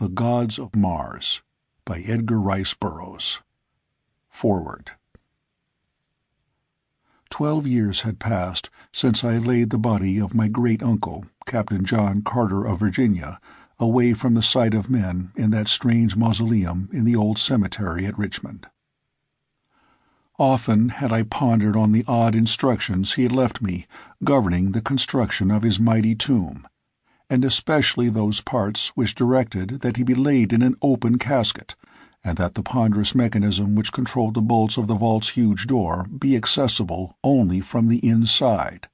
The Gods of Mars by Edgar Rice Burroughs. Foreword. 12 years had passed since I laid the body of my great-uncle, Captain John Carter of Virginia, away from the sight of men in that strange mausoleum in the old cemetery at Richmond. Often had I pondered on the odd instructions he had left me governing the construction of his mighty tomb, and especially those parts which directed that he be laid in an open casket, and that the ponderous mechanism which controlled the bolts of the vault's huge door be accessible only from the inside.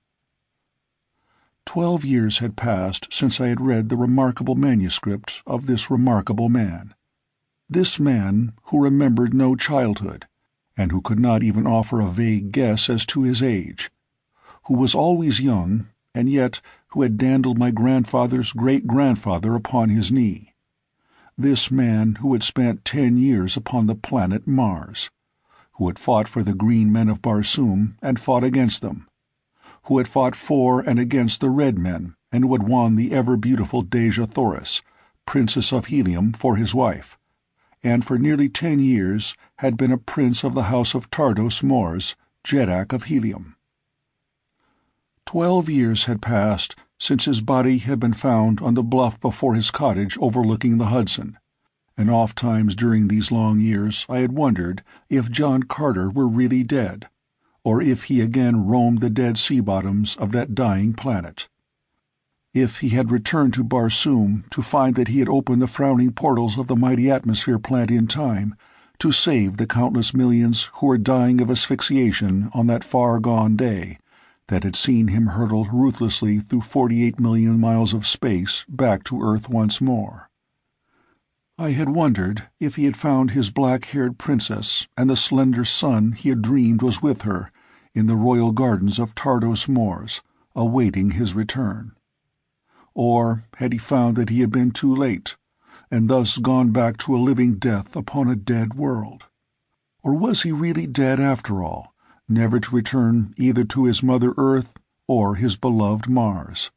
12 years had passed since I had read the remarkable manuscript of this remarkable man. This man who remembered no childhood, and who could not even offer a vague guess as to his age, who was always young, and yet who had dandled my grandfather's great-grandfather upon his knee. This man who had spent 10 years upon the planet Mars, who had fought for the green men of Barsoom and fought against them, who had fought for and against the red men, and who had won the ever-beautiful Dejah Thoris, Princess of Helium, for his wife, and for nearly 10 years had been a prince of the house of Tardos Mors, Jeddak of Helium. 12 years had passed since his body had been found on the bluff before his cottage overlooking the Hudson, and oft-times during these long years I had wondered if John Carter were really dead, or if he again roamed the dead sea bottoms of that dying planet. If he had returned to Barsoom to find that he had opened the frowning portals of the mighty atmosphere plant in time to save the countless millions who were dying of asphyxiation on that far-gone day that had seen him hurtled ruthlessly through 48 million miles of space back to Earth once more. I had wondered if he had found his black-haired princess and the slender son he had dreamed was with her in the royal gardens of Tardos Mors, awaiting his return. Or had he found that he had been too late, and thus gone back to a living death upon a dead world? Or was he really dead after all, never to return either to his mother Earth or his beloved Mars?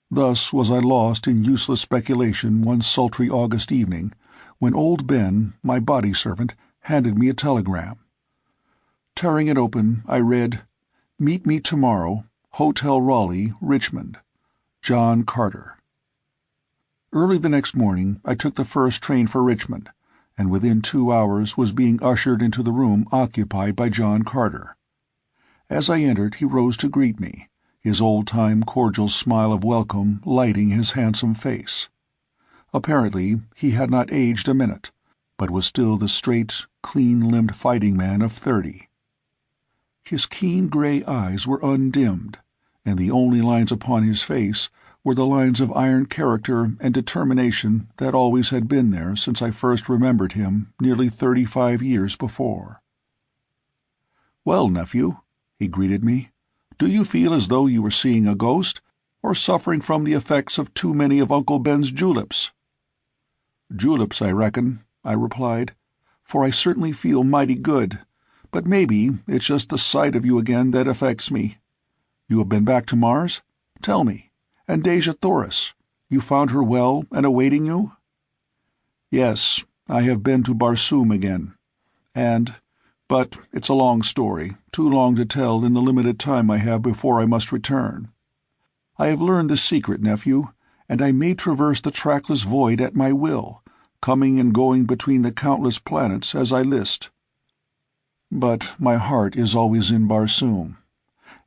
Thus was I lost in useless speculation one sultry August evening, when old Ben, my body servant, handed me a telegram. Tearing it open, I read, "Meet me tomorrow, Hotel Raleigh, Richmond. John Carter." Early the next morning I took the first train for Richmond, and within 2 hours was being ushered into the room occupied by John Carter. As I entered he rose to greet me, his old-time cordial smile of welcome lighting his handsome face. Apparently he had not aged a minute, but was still the straight, clean-limbed fighting man of 30. His keen gray eyes were undimmed, and the only lines upon his face were the lines of iron character and determination that always had been there since I first remembered him nearly 35 years before. "Well, nephew," he greeted me, "do you feel as though you were seeing a ghost, or suffering from the effects of too many of Uncle Ben's juleps?" "Juleps, I reckon," I replied, "for I certainly feel mighty good, but maybe it's just the sight of you again that affects me. You have been back to Mars? Tell me. And Dejah Thoris, you found her well and awaiting you?" "Yes, I have been to Barsoom again. But it's a long story, too long to tell in the limited time I have before I must return. I have learned the secret, nephew, and I may traverse the trackless void at my will, coming and going between the countless planets as I list. But my heart is always in Barsoom,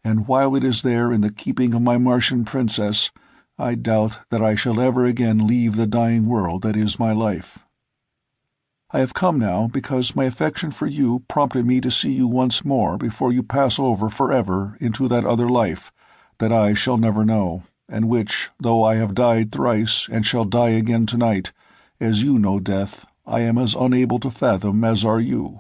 and while it is there in the keeping of my Martian princess, I doubt that I shall ever again leave the dying world that is my life. I have come now because my affection for you prompted me to see you once more before you pass over forever into that other life that I shall never know, and which, though I have died thrice and shall die again tonight, as you know death, I am as unable to fathom as are you.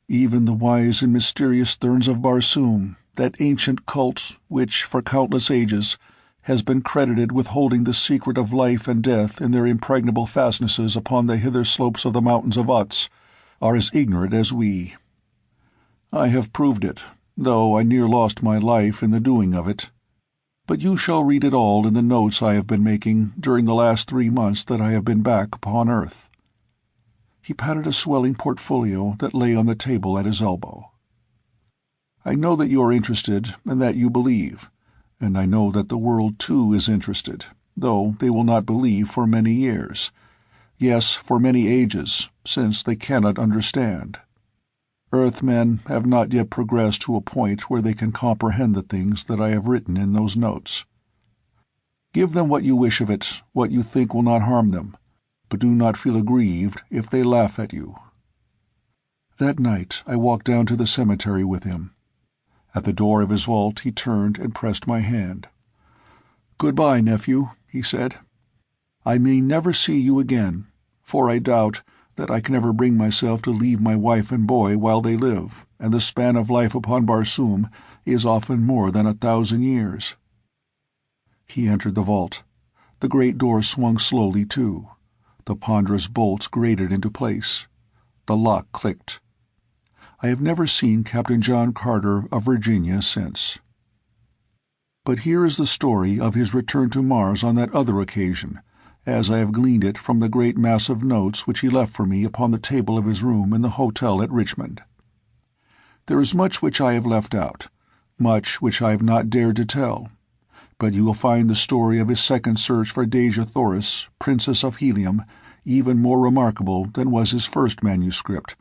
Even the wise and mysterious Therns of Barsoom, that ancient cult which, for countless ages, has been credited with holding the secret of life and death in their impregnable fastnesses upon the hither slopes of the mountains of Utz, are as ignorant as we. I have proved it, though I near lost my life in the doing of it. but you shall read it all in the notes I have been making during the last 3 months that I have been back upon earth." He patted a swelling portfolio that lay on the table at his elbow. "I know that you are interested and that you believe, and I know that the world too is interested, though they will not believe for many years. Yes, for many ages, since they cannot understand. Earthmen have not yet progressed to a point where they can comprehend the things that I have written in those notes. Give them what you wish of it, what you think will not harm them, but do not feel aggrieved if they laugh at you." That night I walked down to the cemetery with him. At the door of his vault he turned and pressed my hand. "Goodbye, nephew," he said. "I may never see you again, for I doubt that I can ever bring myself to leave my wife and boy while they live, and the span of life upon Barsoom is often more than 1,000 years." He entered the vault. The great door swung slowly to. The ponderous bolts grated into place. The lock clicked. I have never seen Captain John Carter of Virginia since. But here is the story of his return to Mars on that other occasion, as I have gleaned it from the great mass of notes which he left for me upon the table of his room in the hotel at Richmond. There is much which I have left out, much which I have not dared to tell, but you will find the story of his second search for Dejah Thoris, Princess of Helium, even more remarkable than was his first manuscript,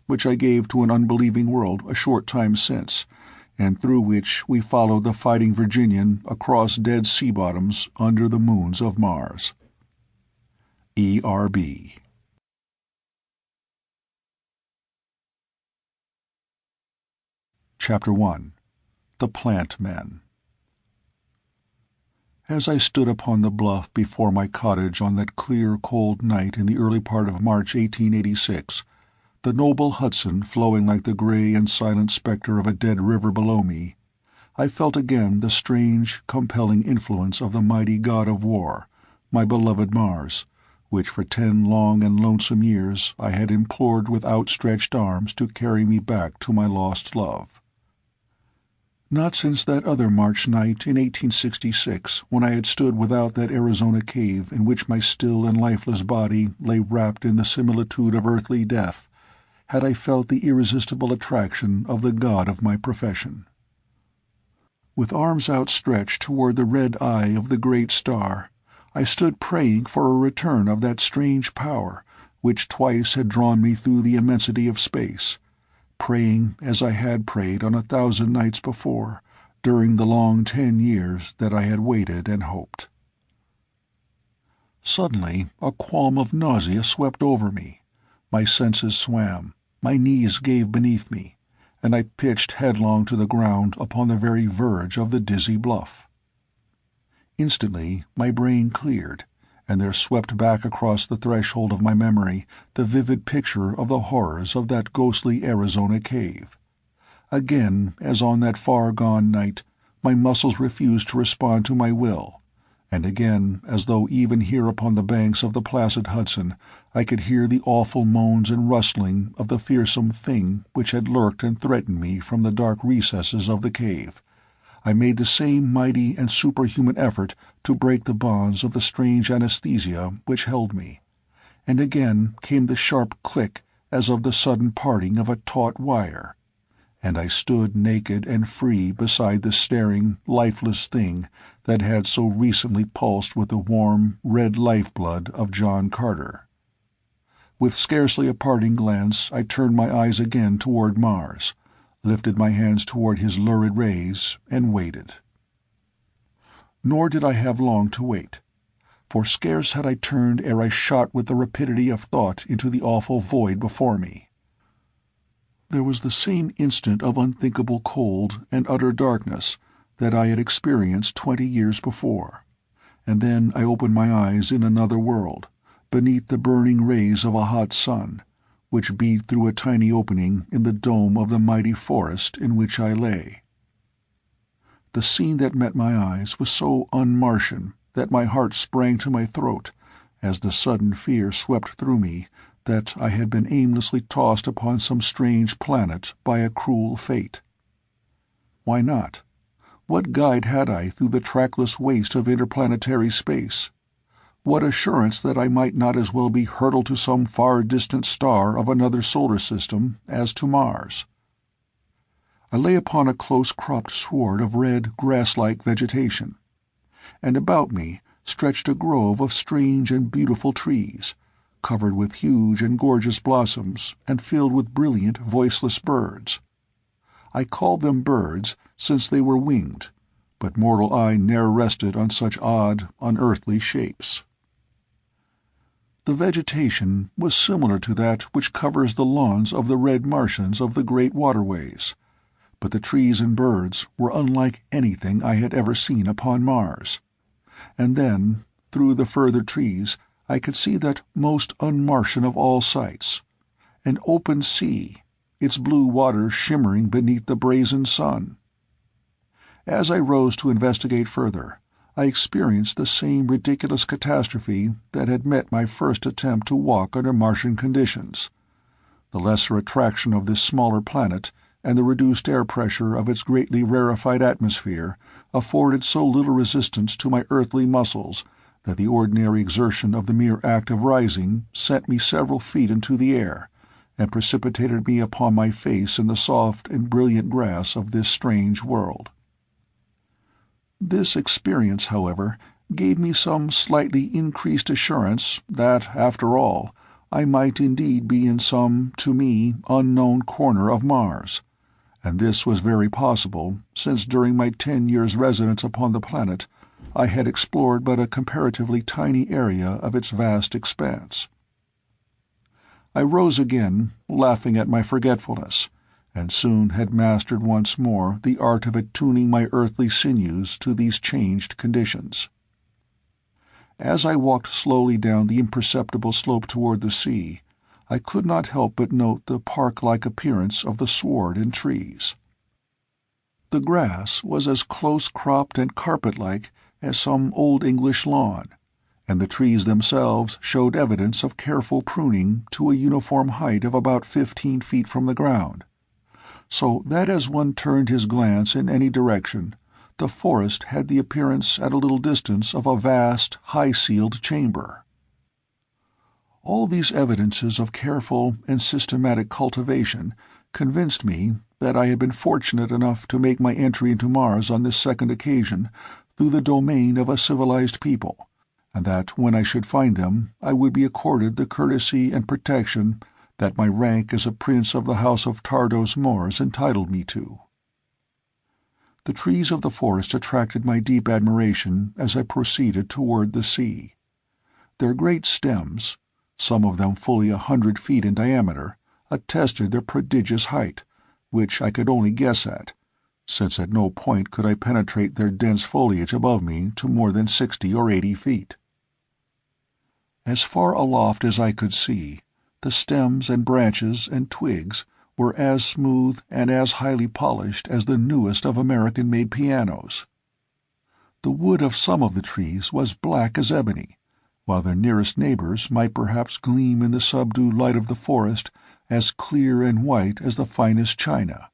which I gave to an unbelieving world a short time since, and through which we followed the fighting Virginian across dead sea bottoms under the moons of Mars. E.R.B. Chapter 1. The Plant Men. As I stood upon the bluff before my cottage on that clear, cold night in the early part of March 1886, the noble Hudson flowing like the gray and silent spectre of a dead river below me, I felt again the strange, compelling influence of the mighty god of war, my beloved Mars, which for 10 long and lonesome years I had implored with outstretched arms to carry me back to my lost love. Not since that other March night in 1866, when I had stood without that Arizona cave in which my still and lifeless body lay wrapped in the similitude of earthly death, had I felt the irresistible attraction of the god of my profession. With arms outstretched toward the red eye of the great star, I stood praying for a return of that strange power which twice had drawn me through the immensity of space, praying as I had prayed on 1,000 nights before, during the long 10 years that I had waited and hoped. Suddenly a qualm of nausea swept over me. My senses swam, my knees gave beneath me, and I pitched headlong to the ground upon the very verge of the dizzy bluff. Instantly my brain cleared, and there swept back across the threshold of my memory the vivid picture of the horrors of that ghostly Arizona cave. Again, as on that far-gone night, my muscles refused to respond to my will, and again, as though even here upon the banks of the placid Hudson I could hear the awful moans and rustling of the fearsome thing which had lurked and threatened me from the dark recesses of the cave, I made the same mighty and superhuman effort to break the bonds of the strange anesthesia which held me, and again came the sharp click as of the sudden parting of a taut wire, and I stood naked and free beside the staring, lifeless thing that had so recently pulsed with the warm, red lifeblood of John Carter. With scarcely a parting glance I turned my eyes again toward Mars, lifted my hands toward his lurid rays, and waited. Nor did I have long to wait, for scarce had I turned ere I shot with the rapidity of thought into the awful void before me. There was the same instant of unthinkable cold and utter darkness that I had experienced 20 years before, and then I opened my eyes in another world, beneath the burning rays of a hot sun, which beat through a tiny opening in the dome of the mighty forest in which I lay. The scene that met my eyes was so un-Martian that my heart sprang to my throat, as the sudden fear swept through me that I had been aimlessly tossed upon some strange planet by a cruel fate. Why not? What guide had I through the trackless waste of interplanetary space? What assurance that I might not as well be hurtled to some far-distant star of another solar system as to Mars? I lay upon a close-cropped sward of red, grass-like vegetation, and about me stretched a grove of strange and beautiful trees, covered with huge and gorgeous blossoms and filled with brilliant, voiceless birds. I called them birds since they were winged, but mortal eye ne'er rested on such odd, unearthly shapes. The vegetation was similar to that which covers the lawns of the red Martians of the great waterways, but the trees and birds were unlike anything I had ever seen upon Mars. And then, through the further trees, I could see that most un-Martian of all sights, an open sea, its blue waters shimmering beneath the brazen sun. As I rose to investigate further, I experienced the same ridiculous catastrophe that had met my first attempt to walk under Martian conditions. The lesser attraction of this smaller planet and the reduced air pressure of its greatly rarefied atmosphere afforded so little resistance to my earthly muscles that the ordinary exertion of the mere act of rising sent me several feet into the air, and precipitated me upon my face in the soft and brilliant grass of this strange world. This experience, however, gave me some slightly increased assurance that, after all, I might indeed be in some, to me, unknown corner of Mars, and this was very possible, since during my 10 years' residence upon the planet I had explored but a comparatively tiny area of its vast expanse. I rose again, laughing at my forgetfulness, and soon had mastered once more the art of attuning my earthly sinews to these changed conditions. As I walked slowly down the imperceptible slope toward the sea, I could not help but note the park-like appearance of the sward and trees. The grass was as close-cropped and carpet-like as some old English lawn, and the trees themselves showed evidence of careful pruning to a uniform height of about 15 feet from the ground, so that as one turned his glance in any direction, the forest had the appearance at a little distance of a vast, high-ceiled chamber. All these evidences of careful and systematic cultivation convinced me that I had been fortunate enough to make my entry into Mars on this second occasion through the domain of a civilized people, and that when I should find them I would be accorded the courtesy and protection that my rank as a prince of the house of Tardos Mors entitled me to. The trees of the forest attracted my deep admiration as I proceeded toward the sea. Their great stems, some of them fully 100 feet in diameter, attested their prodigious height, which I could only guess at, since at no point could I penetrate their dense foliage above me to more than 60 or 80 feet. As far aloft as I could see, the stems and branches and twigs were as smooth and as highly polished as the newest of American-made pianos. The wood of some of the trees was black as ebony, while their nearest neighbors might perhaps gleam in the subdued light of the forest as clear and white as the finest china.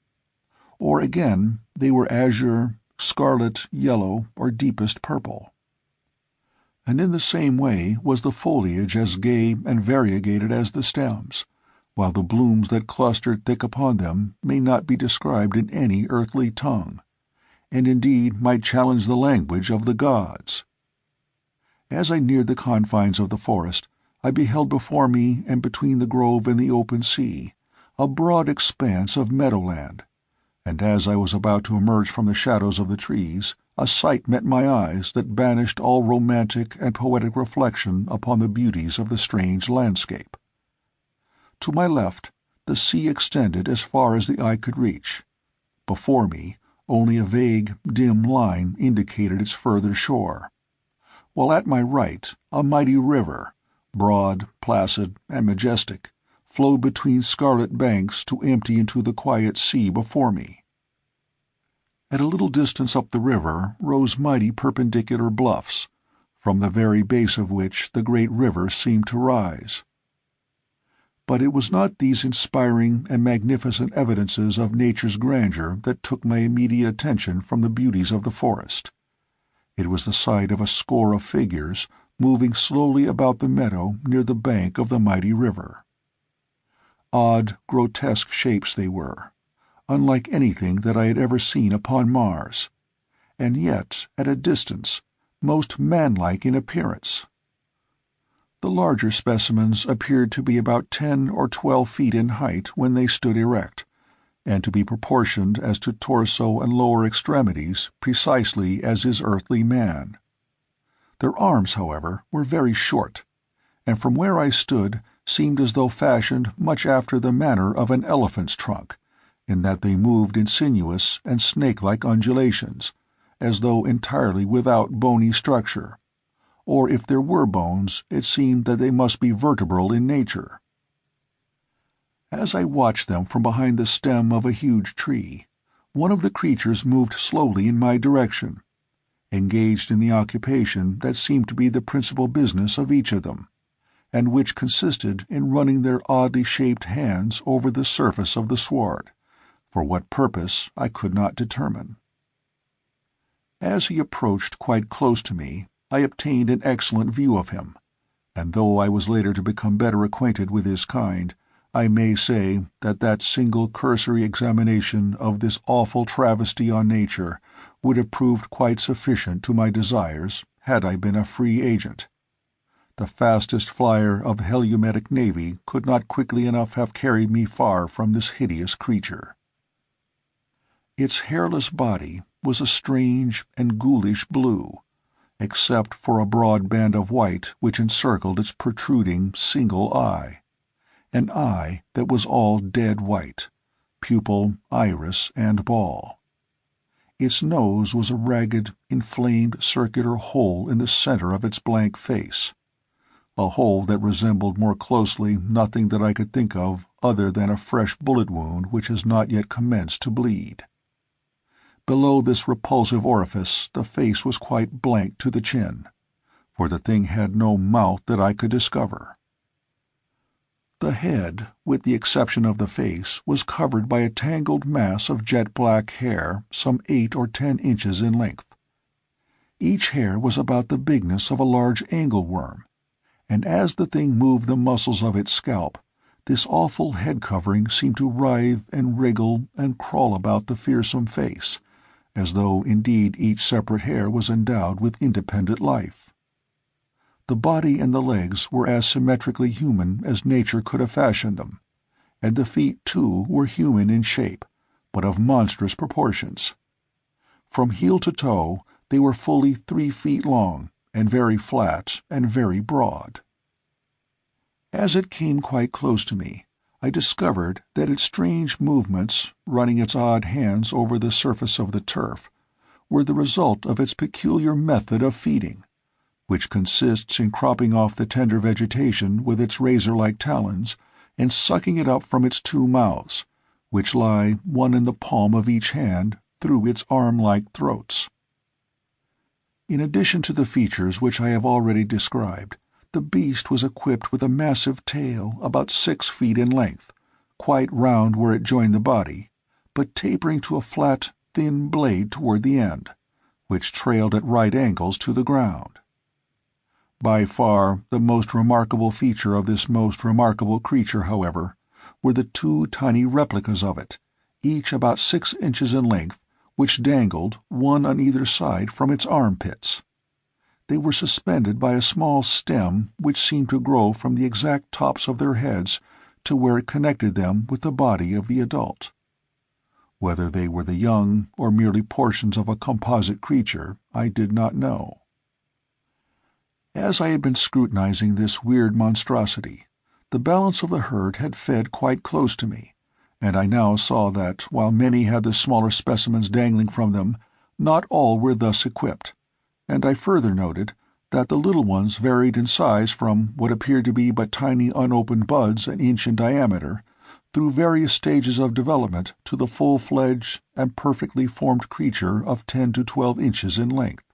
Or again, they were azure, scarlet, yellow, or deepest purple. And in the same way was the foliage as gay and variegated as the stems, while the blooms that clustered thick upon them may not be described in any earthly tongue, and indeed might challenge the language of the gods. As I neared the confines of the forest, I beheld before me and between the grove and the open sea a broad expanse of meadowland, and as I was about to emerge from the shadows of the trees, a sight met my eyes that banished all romantic and poetic reflection upon the beauties of the strange landscape. To my left, the sea extended as far as the eye could reach. Before me, only a vague, dim line indicated its further shore, while at my right a mighty river, broad, placid, and majestic, flowed between scarlet banks to empty into the quiet sea before me. At a little distance up the river rose mighty perpendicular bluffs, from the very base of which the great river seemed to rise. But it was not these inspiring and magnificent evidences of nature's grandeur that took my immediate attention from the beauties of the forest. It was the sight of a score of figures moving slowly about the meadow near the bank of the mighty river. Odd, grotesque shapes they were, unlike anything that I had ever seen upon Mars, and yet, at a distance, most manlike in appearance. The larger specimens appeared to be about 10 or 12 feet in height when they stood erect, and to be proportioned as to torso and lower extremities precisely as is earthly man. Their arms, however, were very short, and from where I stood seemed as though fashioned much after the manner of an elephant's trunk, in that they moved in sinuous and snake-like undulations, as though entirely without bony structure, or if there were bones, it seemed that they must be vertebral in nature. As I watched them from behind the stem of a huge tree, one of the creatures moved slowly in my direction, engaged in the occupation that seemed to be the principal business of each of them, and which consisted in running their oddly shaped hands over the surface of the sward, for what purpose I could not determine. As he approached quite close to me, I obtained an excellent view of him, and though I was later to become better acquainted with his kind, I may say that that single cursory examination of this awful travesty on nature would have proved quite sufficient to my desires had I been a free agent. The fastest flyer of the Hellumetic Navy could not quickly enough have carried me far from this hideous creature. Its hairless body was a strange and ghoulish blue, except for a broad band of white which encircled its protruding single eye, an eye that was all dead white, pupil, iris, and ball. Its nose was a ragged, inflamed circular hole in the center of its blank face, a hole that resembled more closely nothing that I could think of other than a fresh bullet wound which has not yet commenced to bleed. Below this repulsive orifice the face was quite blank to the chin, for the thing had no mouth that I could discover. The head, with the exception of the face, was covered by a tangled mass of jet-black hair some 8 or 10 inches in length. Each hair was about the bigness of a large angleworm, and as the thing moved the muscles of its scalp, this awful head-covering seemed to writhe and wriggle and crawl about the fearsome face, as though indeed each separate hair was endowed with independent life. The body and the legs were as symmetrically human as nature could have fashioned them, and the feet too were human in shape, but of monstrous proportions. From heel to toe they were fully 3 feet long, and very flat and very broad. As it came quite close to me, I discovered that its strange movements, running its odd hands over the surface of the turf, were the result of its peculiar method of feeding, which consists in cropping off the tender vegetation with its razor-like talons and sucking it up from its 2 mouths, which lie one in the palm of each hand through its arm-like throats. In addition to the features which I have already described, the beast was equipped with a massive tail about 6 feet in length, quite round where it joined the body, but tapering to a flat, thin blade toward the end, which trailed at right angles to the ground. By far the most remarkable feature of this most remarkable creature, however, were the 2 tiny replicas of it, each about 6 inches in length, which dangled, one on either side, from its armpits. They were suspended by a small stem which seemed to grow from the exact tops of their heads to where it connected them with the body of the adult. Whether they were the young or merely portions of a composite creature, I did not know. As I had been scrutinizing this weird monstrosity, the balance of the herd had fed quite close to me, and I now saw that, while many had the smaller specimens dangling from them, not all were thus equipped, and I further noted that the little ones varied in size from what appeared to be but tiny unopened buds an inch in diameter, through various stages of development to the full-fledged and perfectly formed creature of 10 to 12 inches in length.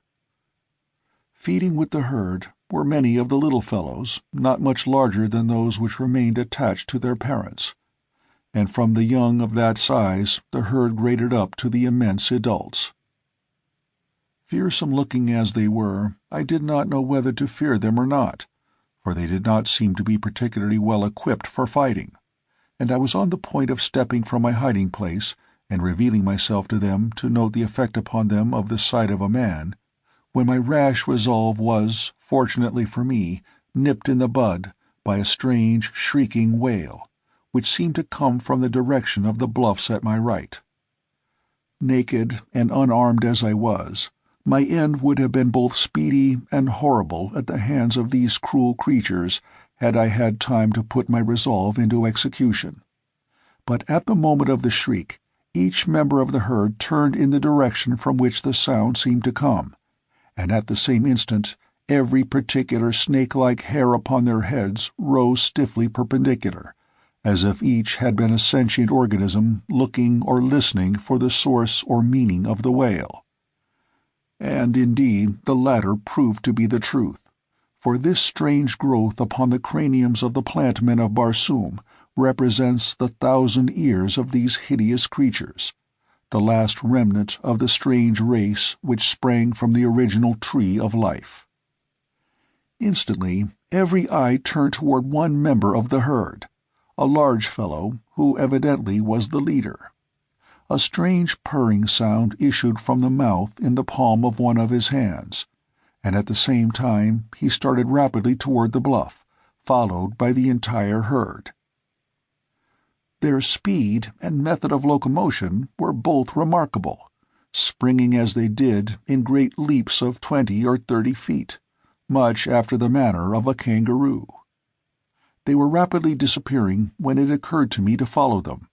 Feeding with the herd, were many of the little fellows, not much larger than those which remained attached to their parents, and from the young of that size the herd graded up to the immense adults. Fearsome-looking as they were, I did not know whether to fear them or not, for they did not seem to be particularly well equipped for fighting, and I was on the point of stepping from my hiding-place and revealing myself to them to note the effect upon them of the sight of a man, when my rash resolve was, fortunately for me, nipped in the bud by a strange, shrieking wail, which seemed to come from the direction of the bluffs at my right. Naked and unarmed as I was, my end would have been both speedy and horrible at the hands of these cruel creatures had I had time to put my resolve into execution. But at the moment of the shriek, each member of the herd turned in the direction from which the sound seemed to come, and at the same instant every particular snake-like hair upon their heads rose stiffly perpendicular, as if each had been a sentient organism looking or listening for the source or meaning of the wail. And indeed the latter proved to be the truth, for this strange growth upon the craniums of the plant men of Barsoom represents the 1,000 ears of these hideous creatures, the last remnant of the strange race which sprang from the original tree of life. Instantly every eye turned toward one member of the herd, a large fellow who evidently was the leader. A strange purring sound issued from the mouth in the palm of one of his hands, and at the same time he started rapidly toward the bluff, followed by the entire herd. Their speed and method of locomotion were both remarkable, springing as they did in great leaps of 20 or 30 feet, much after the manner of a kangaroo. They were rapidly disappearing when it occurred to me to follow them,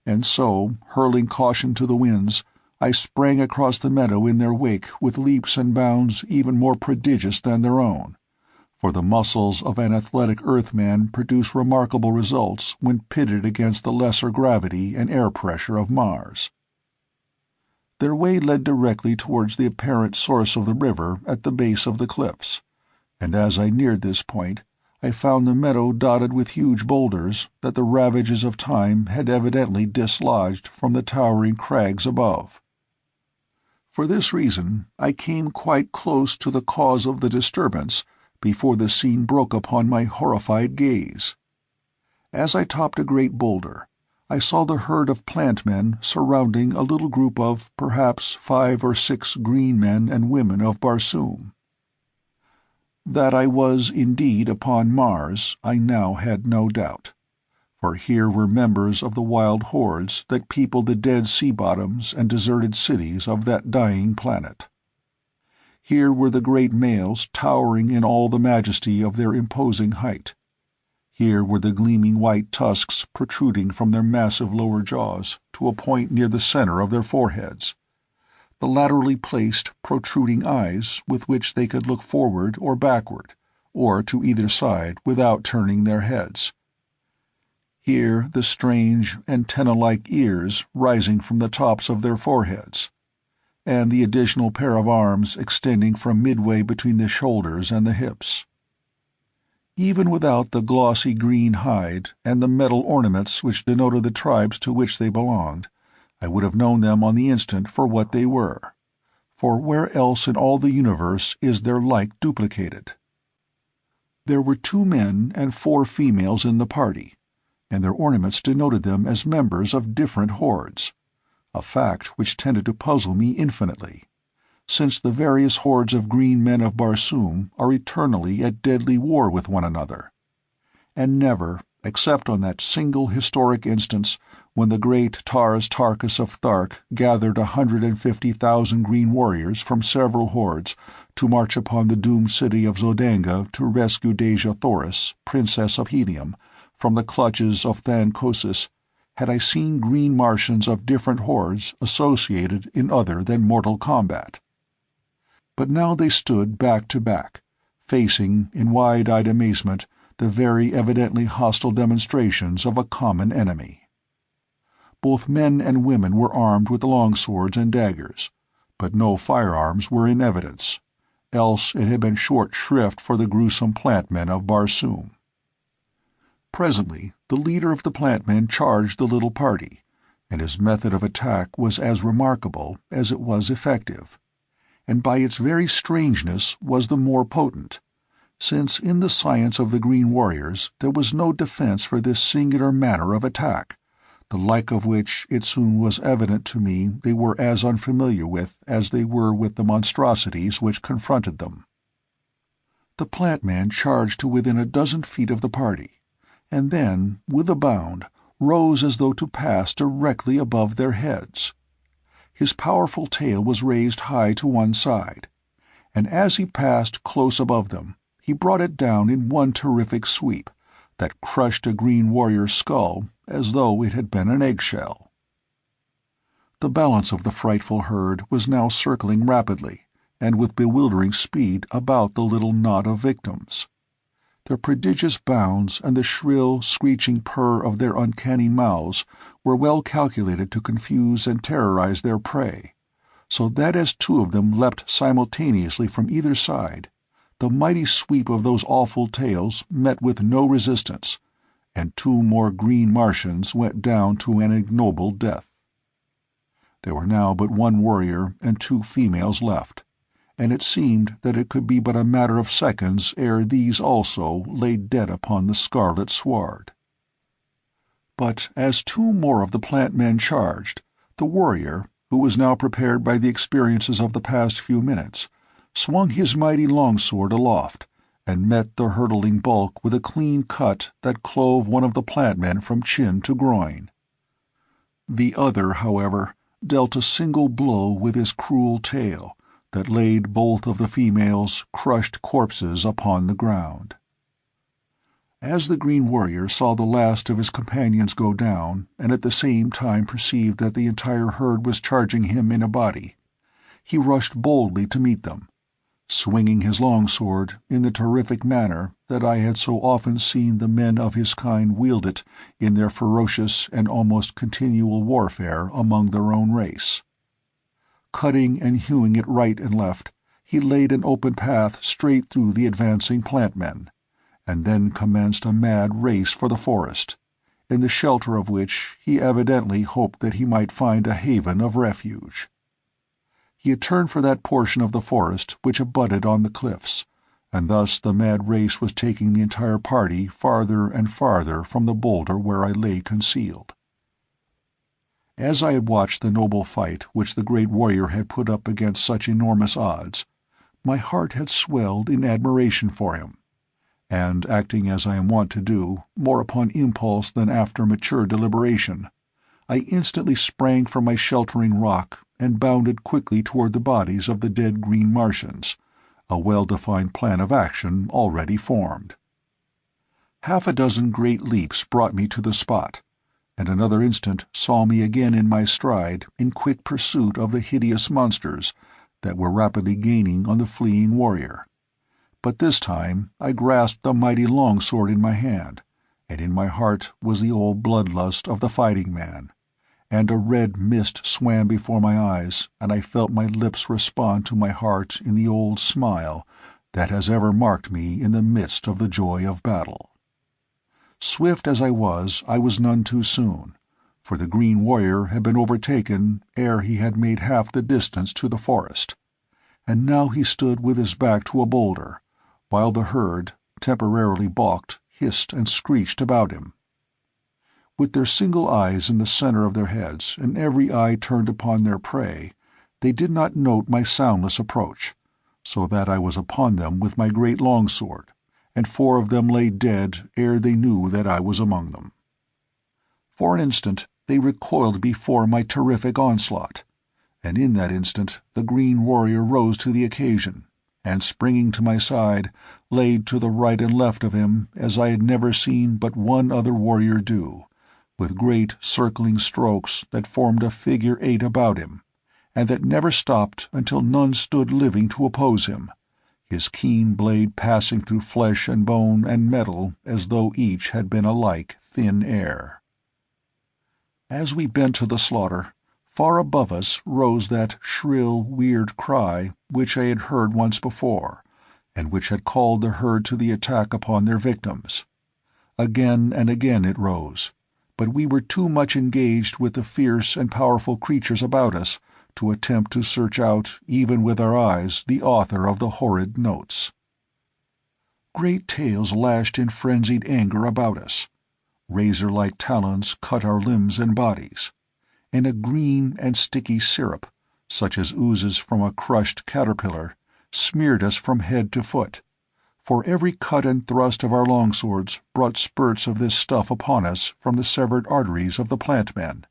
and so, hurling caution to the winds, I sprang across the meadow in their wake with leaps and bounds even more prodigious than their own, for the muscles of an athletic Earthman produce remarkable results when pitted against the lesser gravity and air pressure of Mars. Their way led directly towards the apparent source of the river at the base of the cliffs, and as I neared this point, I found the meadow dotted with huge boulders that the ravages of time had evidently dislodged from the towering crags above. For this reason, I came quite close to the cause of the disturbance before the scene broke upon my horrified gaze. As I topped a great boulder, I saw the herd of plant men surrounding a little group of perhaps 5 or 6 green men and women of Barsoom. That I was indeed upon Mars I now had no doubt, for here were members of the wild hordes that peopled the dead sea bottoms and deserted cities of that dying planet. Here were the great males towering in all the majesty of their imposing height. Here were the gleaming white tusks protruding from their massive lower jaws to a point near the center of their foreheads, the laterally placed, protruding eyes with which they could look forward or backward, or to either side without turning their heads. Here the strange, antenna-like ears rising from the tops of their foreheads, and the additional pair of arms extending from midway between the shoulders and the hips. Even without the glossy green hide and the metal ornaments which denoted the tribes to which they belonged, I would have known them on the instant for what they were, for where else in all the universe is their like duplicated? There were 2 men and 4 females in the party, and their ornaments denoted them as members of different hordes, a fact which tended to puzzle me infinitely, since the various hordes of green men of Barsoom are eternally at deadly war with one another, and never, except on that single historic instance when the great Tars Tarkas of Thark gathered 150,000 green warriors from several hordes to march upon the doomed city of Zodanga to rescue Deja Thoris, Princess of Helium, from the clutches of Thankosis, had I seen green Martians of different hordes associated in other than mortal combat. But now they stood back to back, facing, in wide-eyed amazement, the very evidently hostile demonstrations of a common enemy. Both men and women were armed with longswords and daggers, but no firearms were in evidence, else it had been short shrift for the gruesome plantmen of Barsoom. Presently the leader of the plantmen charged the little party, and his method of attack was as remarkable as it was effective, and by its very strangeness was the more potent, since in the science of the Green Warriors there was no defense for this singular manner of attack, the like of which it soon was evident to me they were as unfamiliar with as they were with the monstrosities which confronted them. The plant-man charged to within a dozen feet of the party, and then, with a bound, rose as though to pass directly above their heads. His powerful tail was raised high to one side, and as he passed close above them, he brought it down in one terrific sweep that crushed a Green Warrior's skull as though it had been an eggshell. The balance of the frightful herd was now circling rapidly and with bewildering speed about the little knot of victims. Their prodigious bounds and the shrill, screeching purr of their uncanny mouths were well calculated to confuse and terrorize their prey, so that as two of them leapt simultaneously from either side, the mighty sweep of those awful tails met with no resistance, and two more green Martians went down to an ignoble death. There were now but one warrior and two females left, and it seemed that it could be but a matter of seconds ere these also lay dead upon the scarlet sward. But as two more of the plant-men charged, the warrior, who was now prepared by the experiences of the past few minutes, swung his mighty longsword aloft, and met the hurtling bulk with a clean cut that clove one of the plant-men from chin to groin. The other, however, dealt a single blow with his cruel tail that laid both of the females' crushed corpses upon the ground. As the Green Warrior saw the last of his companions go down, and at the same time perceived that the entire herd was charging him in a body, he rushed boldly to meet them, swinging his longsword in the terrific manner that I had so often seen the men of his kind wield it in their ferocious and almost continual warfare among their own race. Cutting and hewing it right and left, he laid an open path straight through the advancing plant-men, and then commenced a mad race for the forest, in the shelter of which he evidently hoped that he might find a haven of refuge. He had turned for that portion of the forest which abutted on the cliffs, and thus the mad race was taking the entire party farther and farther from the boulder where I lay concealed. As I had watched the noble fight which the great warrior had put up against such enormous odds, my heart had swelled in admiration for him, and, acting as I am wont to do, more upon impulse than after mature deliberation, I instantly sprang from my sheltering rock and bounded quickly toward the bodies of the dead green Martians, a well-defined plan of action already formed. Half a dozen great leaps brought me to the spot, and another instant saw me again in my stride in quick pursuit of the hideous monsters that were rapidly gaining on the fleeing warrior. But this time I grasped the mighty longsword in my hand, and in my heart was the old bloodlust of the fighting man, and a red mist swam before my eyes, and I felt my lips respond to my heart in the old smile that has ever marked me in the midst of the joy of battle. Swift as I was none too soon, for the Green Warrior had been overtaken ere he had made half the distance to the forest, and now he stood with his back to a boulder, while the herd, temporarily balked, hissed and screeched about him. With their single eyes in the center of their heads and every eye turned upon their prey, they did not note my soundless approach, so that I was upon them with my great longsword, and 4 of them lay dead ere they knew that I was among them. For an instant they recoiled before my terrific onslaught, and in that instant the Green Warrior rose to the occasion, and springing to my side, laid to the right and left of him as I had never seen but one other warrior do, with great circling strokes that formed a figure 8 about him, and that never stopped until none stood living to oppose him, his keen blade passing through flesh and bone and metal as though each had been alike thin air. As we bent to the slaughter, Far above us rose that shrill, weird cry which I had heard once before, and which had called the herd to the attack upon their victims. Again and again it rose, but we were too much engaged with the fierce and powerful creatures about us to attempt to search out, even with our eyes, the author of the horrid notes. Great tails lashed in frenzied anger about us. Razor-like talons cut our limbs and bodies, and a green and sticky syrup, such as oozes from a crushed caterpillar, smeared us from head to foot, for every cut and thrust of our longswords brought spurts of this stuff upon us from the severed arteries of the plant-men,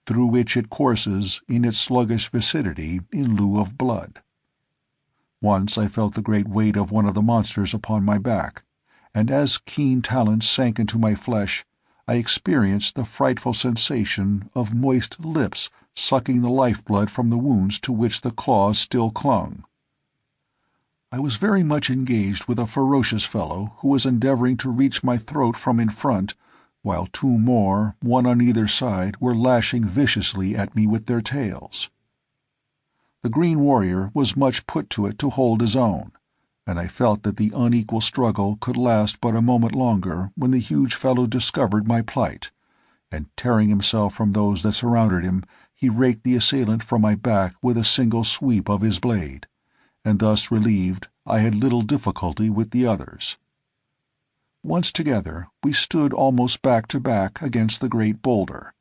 through which it courses in its sluggish vicinity in lieu of blood. Once I felt the great weight of one of the monsters upon my back, and as keen talons sank into my flesh, I experienced the frightful sensation of moist lips sucking the life-blood from the wounds to which the claws still clung. I was very much engaged with a ferocious fellow who was endeavoring to reach my throat from in front, while two more, one on either side, were lashing viciously at me with their tails. The green warrior was much put to it to hold his own, and I felt that the unequal struggle could last but a moment longer when the huge fellow discovered my plight, and tearing himself from those that surrounded him, he raked the assailant from my back with a single sweep of his blade, and thus relieved, I had little difficulty with the others. Once together, we stood almost back to back against the great boulder,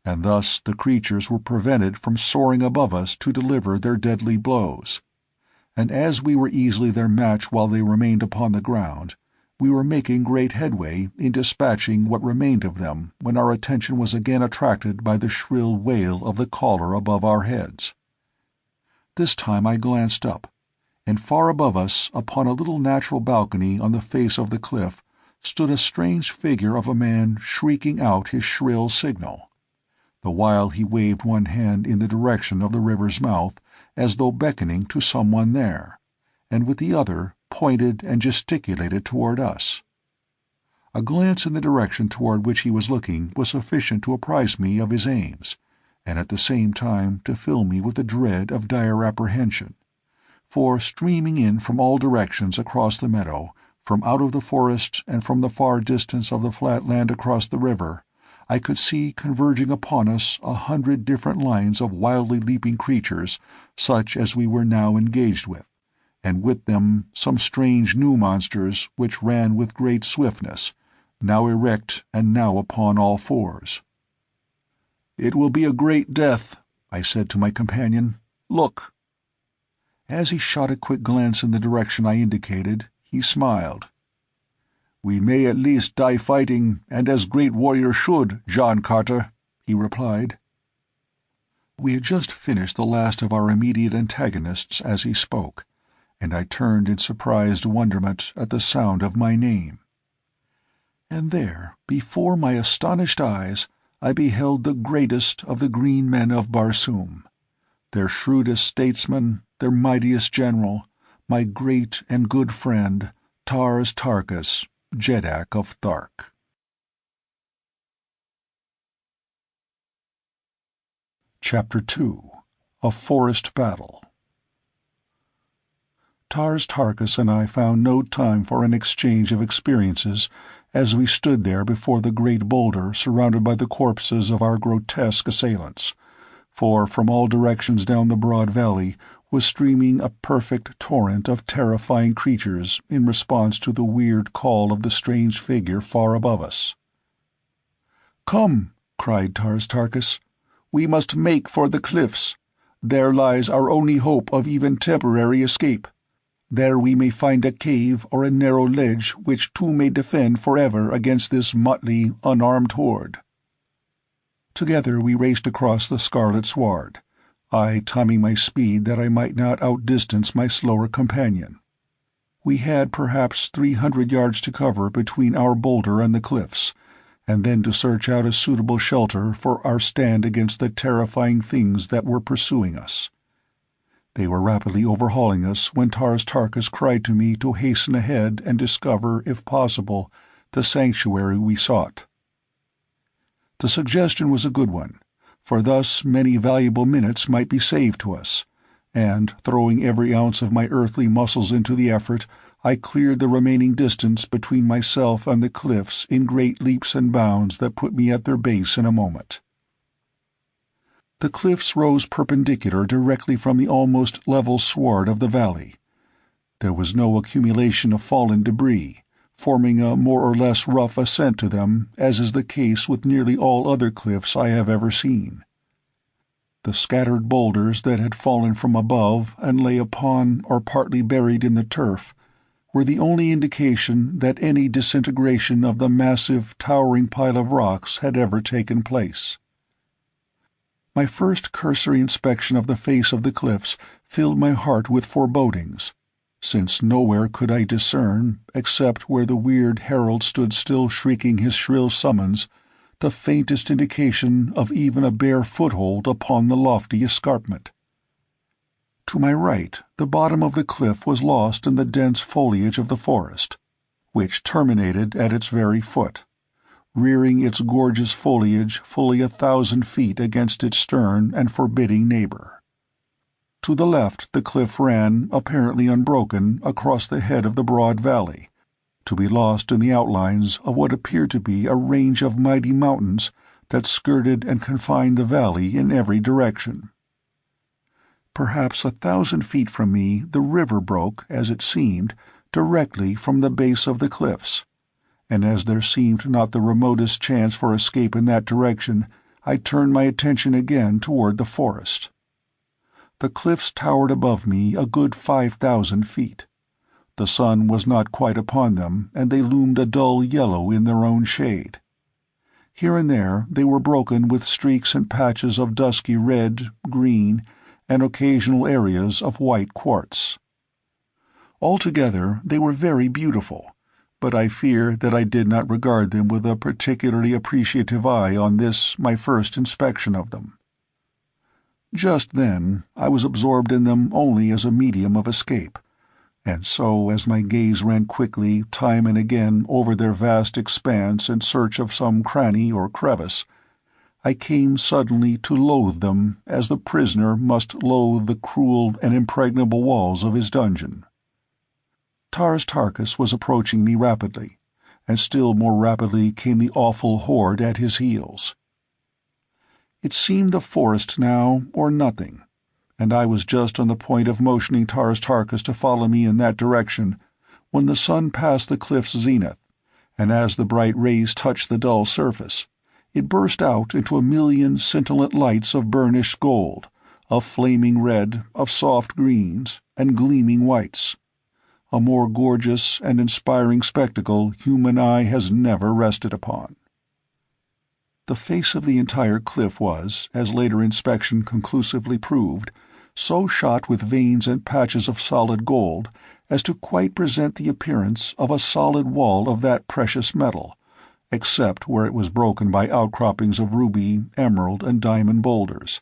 and thus the creatures were prevented from soaring above us to deliver their deadly blows. And as we were easily their match while they remained upon the ground, we were making great headway in dispatching what remained of them when our attention was again attracted by the shrill wail of the caller above our heads. This time I glanced up, and far above us, upon a little natural balcony on the face of the cliff, stood a strange figure of a man shrieking out his shrill signal, the while he waved one hand in the direction of the river's mouth, as though beckoning to some one there, and with the other pointed and gesticulated toward us. A glance in the direction toward which he was looking was sufficient to apprise me of his aims, and at the same time to fill me with a dread of dire apprehension, for streaming in from all directions across the meadow, from out of the forest and from the far distance of the flat land across the river, I could see converging upon us 100 different lines of wildly leaping creatures such as we were now engaged with, and with them some strange new monsters which ran with great swiftness, now erect and now upon all fours. "It will be a great death," I said to my companion. "Look." As he shot a quick glance in the direction I indicated, he smiled. "We may at least die fighting, and as great warriors should, John Carter," he replied. We had just finished the last of our immediate antagonists as he spoke, and I turned in surprised wonderment at the sound of my name. And there, before my astonished eyes, I beheld the greatest of the green men of Barsoom, their shrewdest statesman, their mightiest general, my great and good friend, Tars Tarkas, Jeddak of Thark. Chapter 2. A Forest Battle. Tars Tarkas and I found no time for an exchange of experiences as we stood there before the great boulder surrounded by the corpses of our grotesque assailants, for from all directions down the broad valley was streaming a perfect torrent of terrifying creatures in response to the weird call of the strange figure far above us. "Come," cried Tars Tarkas, "we must make for the cliffs. There lies our only hope of even temporary escape. There we may find a cave or a narrow ledge which two may defend forever against this motley, unarmed horde." Together we raced across the scarlet sward, I timing my speed that I might not outdistance my slower companion. We had perhaps 300 yards to cover between our boulder and the cliffs, and then to search out a suitable shelter for our stand against the terrifying things that were pursuing us. They were rapidly overhauling us when Tars Tarkas cried to me to hasten ahead and discover, if possible, the sanctuary we sought. The suggestion was a good one, for thus many valuable minutes might be saved to us, and, throwing every ounce of my earthly muscles into the effort, I cleared the remaining distance between myself and the cliffs in great leaps and bounds that put me at their base in a moment. The cliffs rose perpendicular directly from the almost level sward of the valley. There was no accumulation of fallen debris, forming a more or less rough ascent to them, as is the case with nearly all other cliffs I have ever seen. The scattered boulders that had fallen from above and lay upon or partly buried in the turf were the only indication that any disintegration of the massive, towering pile of rocks had ever taken place. My first cursory inspection of the face of the cliffs filled my heart with forebodings, since nowhere could I discern, except where the weird herald stood still shrieking his shrill summons, the faintest indication of even a bare foothold upon the lofty escarpment. To my right, the bottom of the cliff was lost in the dense foliage of the forest, which terminated at its very foot, rearing its gorgeous foliage fully 1,000 feet against its stern and forbidding neighbor. To the left the cliff ran, apparently unbroken, across the head of the broad valley, to be lost in the outlines of what appeared to be a range of mighty mountains that skirted and confined the valley in every direction. Perhaps 1,000 feet from me the river broke, as it seemed, directly from the base of the cliffs, and as there seemed not the remotest chance for escape in that direction, I turned my attention again toward the forest. The cliffs towered above me a good 5,000 feet. The sun was not quite upon them, and they loomed a dull yellow in their own shade. Here and there they were broken with streaks and patches of dusky red, green, and occasional areas of white quartz. Altogether they were very beautiful, but I fear that I did not regard them with a particularly appreciative eye on this, my first inspection of them. Just then I was absorbed in them only as a medium of escape, and so as my gaze ran quickly time and again over their vast expanse in search of some cranny or crevice, I came suddenly to loathe them as the prisoner must loathe the cruel and impregnable walls of his dungeon. Tarkas was approaching me rapidly, and still more rapidly came the awful horde at his heels. It seemed the forest now, or nothing, and I was just on the point of motioning Tarkas to follow me in that direction, when the sun passed the cliff's zenith, and as the bright rays touched the dull surface, it burst out into a million scintillant lights of burnished gold, of flaming red, of soft greens, and gleaming whites. A more gorgeous and inspiring spectacle human eye has never rested upon. The face of the entire cliff was, as later inspection conclusively proved, so shot with veins and patches of solid gold as to quite present the appearance of a solid wall of that precious metal, except where it was broken by outcroppings of ruby, emerald, and diamond boulders,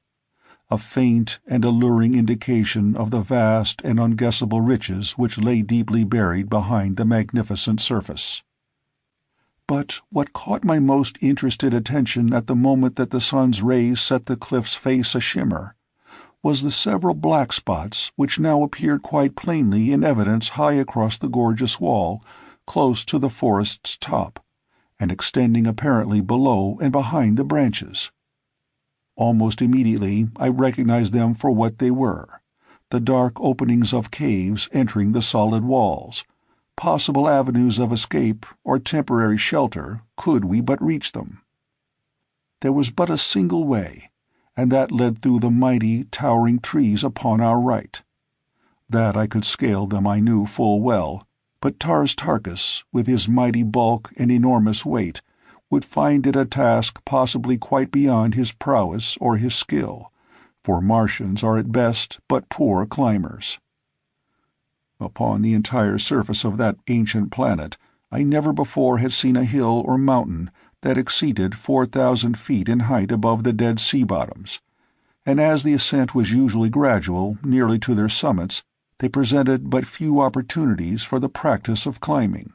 a faint and alluring indication of the vast and unguessable riches which lay deeply buried behind the magnificent surface. But what caught my most interested attention at the moment that the sun's rays set the cliff's face a-shimmer was the several black spots which now appeared quite plainly in evidence high across the gorgeous wall, close to the forest's top, and extending apparently below and behind the branches. Almost immediately I recognized them for what they were, the dark openings of caves entering the solid walls, possible avenues of escape or temporary shelter could we but reach them. There was but a single way, and that led through the mighty, towering trees upon our right. That I could scale them I knew full well, but Tarkas, with his mighty bulk and enormous weight, would find it a task possibly quite beyond his prowess or his skill, for Martians are at best but poor climbers. Upon the entire surface of that ancient planet, I never before had seen a hill or mountain that exceeded 4,000 feet in height above the dead sea bottoms, and as the ascent was usually gradual nearly to their summits, they presented but few opportunities for the practice of climbing.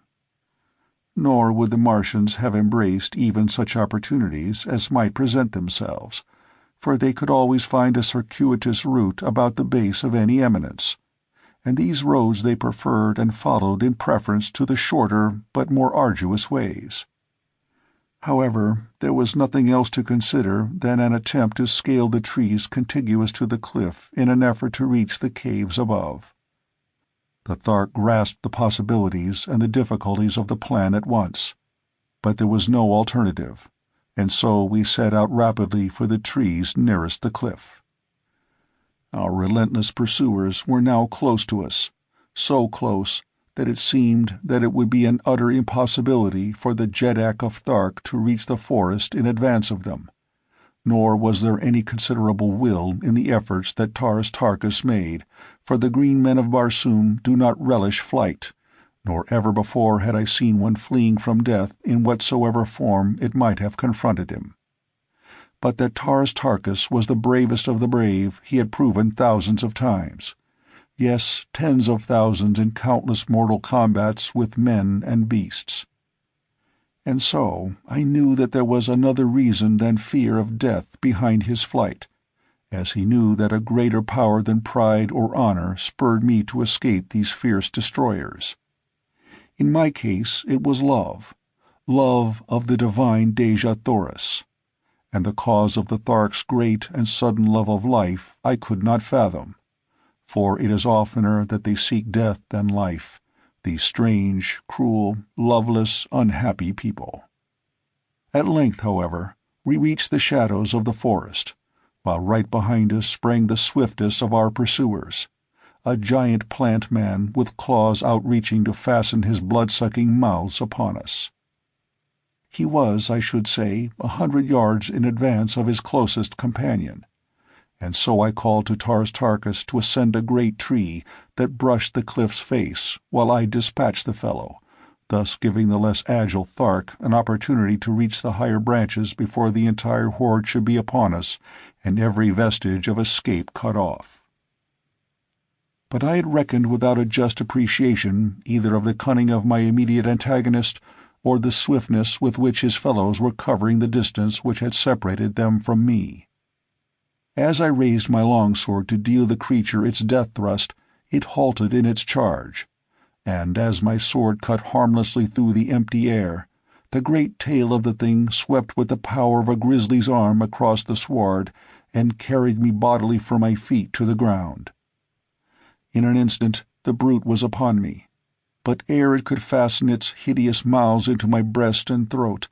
Nor would the Martians have embraced even such opportunities as might present themselves, for they could always find a circuitous route about the base of any eminence, and these roads they preferred and followed in preference to the shorter but more arduous ways. However, there was nothing else to consider than an attempt to scale the trees contiguous to the cliff in an effort to reach the caves above. The Thark grasped the possibilities and the difficulties of the plan at once, but there was no alternative, and so we set out rapidly for the trees nearest the cliff. Our relentless pursuers were now close to us, so close that it seemed that it would be an utter impossibility for the Jeddak of Thark to reach the forest in advance of them, nor was there any considerable will in the efforts that Taras Tarkas made, for the green men of Barsoom do not relish flight, nor ever before had I seen one fleeing from death in whatsoever form it might have confronted him. But that Taras Tarkas was the bravest of the brave he had proven thousands of times. Yes, tens of thousands in countless mortal combats with men and beasts. And so I knew that there was another reason than fear of death behind his flight, as he knew that a greater power than pride or honor spurred me to escape these fierce destroyers. In my case it was love of the divine Dejah Thoris, and the cause of the Thark's great and sudden love of life I could not fathom, for it is oftener that they seek death than life, these strange, cruel, loveless, unhappy people. At length, however, we reached the shadows of the forest, while right behind us sprang the swiftest of our pursuers, a giant plant man with claws outreaching to fasten his blood-sucking mouths upon us. He was, I should say, 100 yards in advance of his closest companion, and so I called to Taras Tarkas to ascend a great tree that brushed the cliff's face while I dispatched the fellow, thus giving the less agile Thark an opportunity to reach the higher branches before the entire horde should be upon us and every vestige of escape cut off. But I had reckoned without a just appreciation either of the cunning of my immediate antagonist or the swiftness with which his fellows were covering the distance which had separated them from me. As I raised my longsword to deal the creature its death thrust, it halted in its charge, and as my sword cut harmlessly through the empty air, the great tail of the thing swept with the power of a grizzly's arm across the sward and carried me bodily from my feet to the ground. In an instant the brute was upon me, but ere it could fasten its hideous mouths into my breast and throat,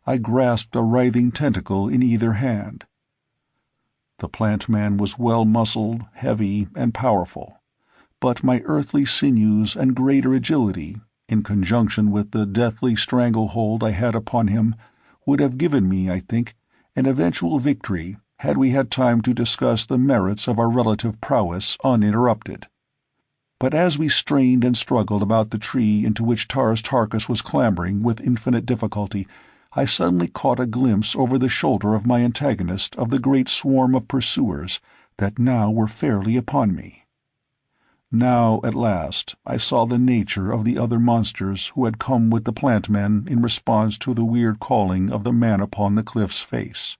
I grasped a writhing tentacle in either hand. The plant man was well-muscled, heavy, and powerful, but my earthly sinews and greater agility, in conjunction with the deathly stranglehold I had upon him, would have given me, I think, an eventual victory had we had time to discuss the merits of our relative prowess uninterrupted. But as we strained and struggled about the tree into which Taras Tarkas was clambering with infinite difficulty, I suddenly caught a glimpse over the shoulder of my antagonist of the great swarm of pursuers that now were fairly upon me. Now, at last, I saw the nature of the other monsters who had come with the plant men in response to the weird calling of the man upon the cliff's face.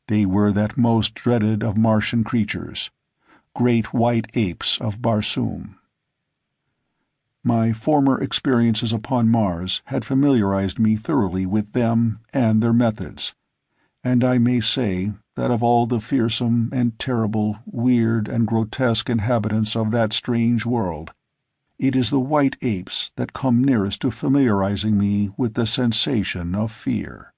They were that most dreaded of Martian creatures, great white apes of Barsoom. My former experiences upon Mars had familiarized me thoroughly with them and their methods, and I may say that of all the fearsome and terrible, weird and grotesque inhabitants of that strange world, it is the white apes that come nearest to familiarizing me with the sensation of fear.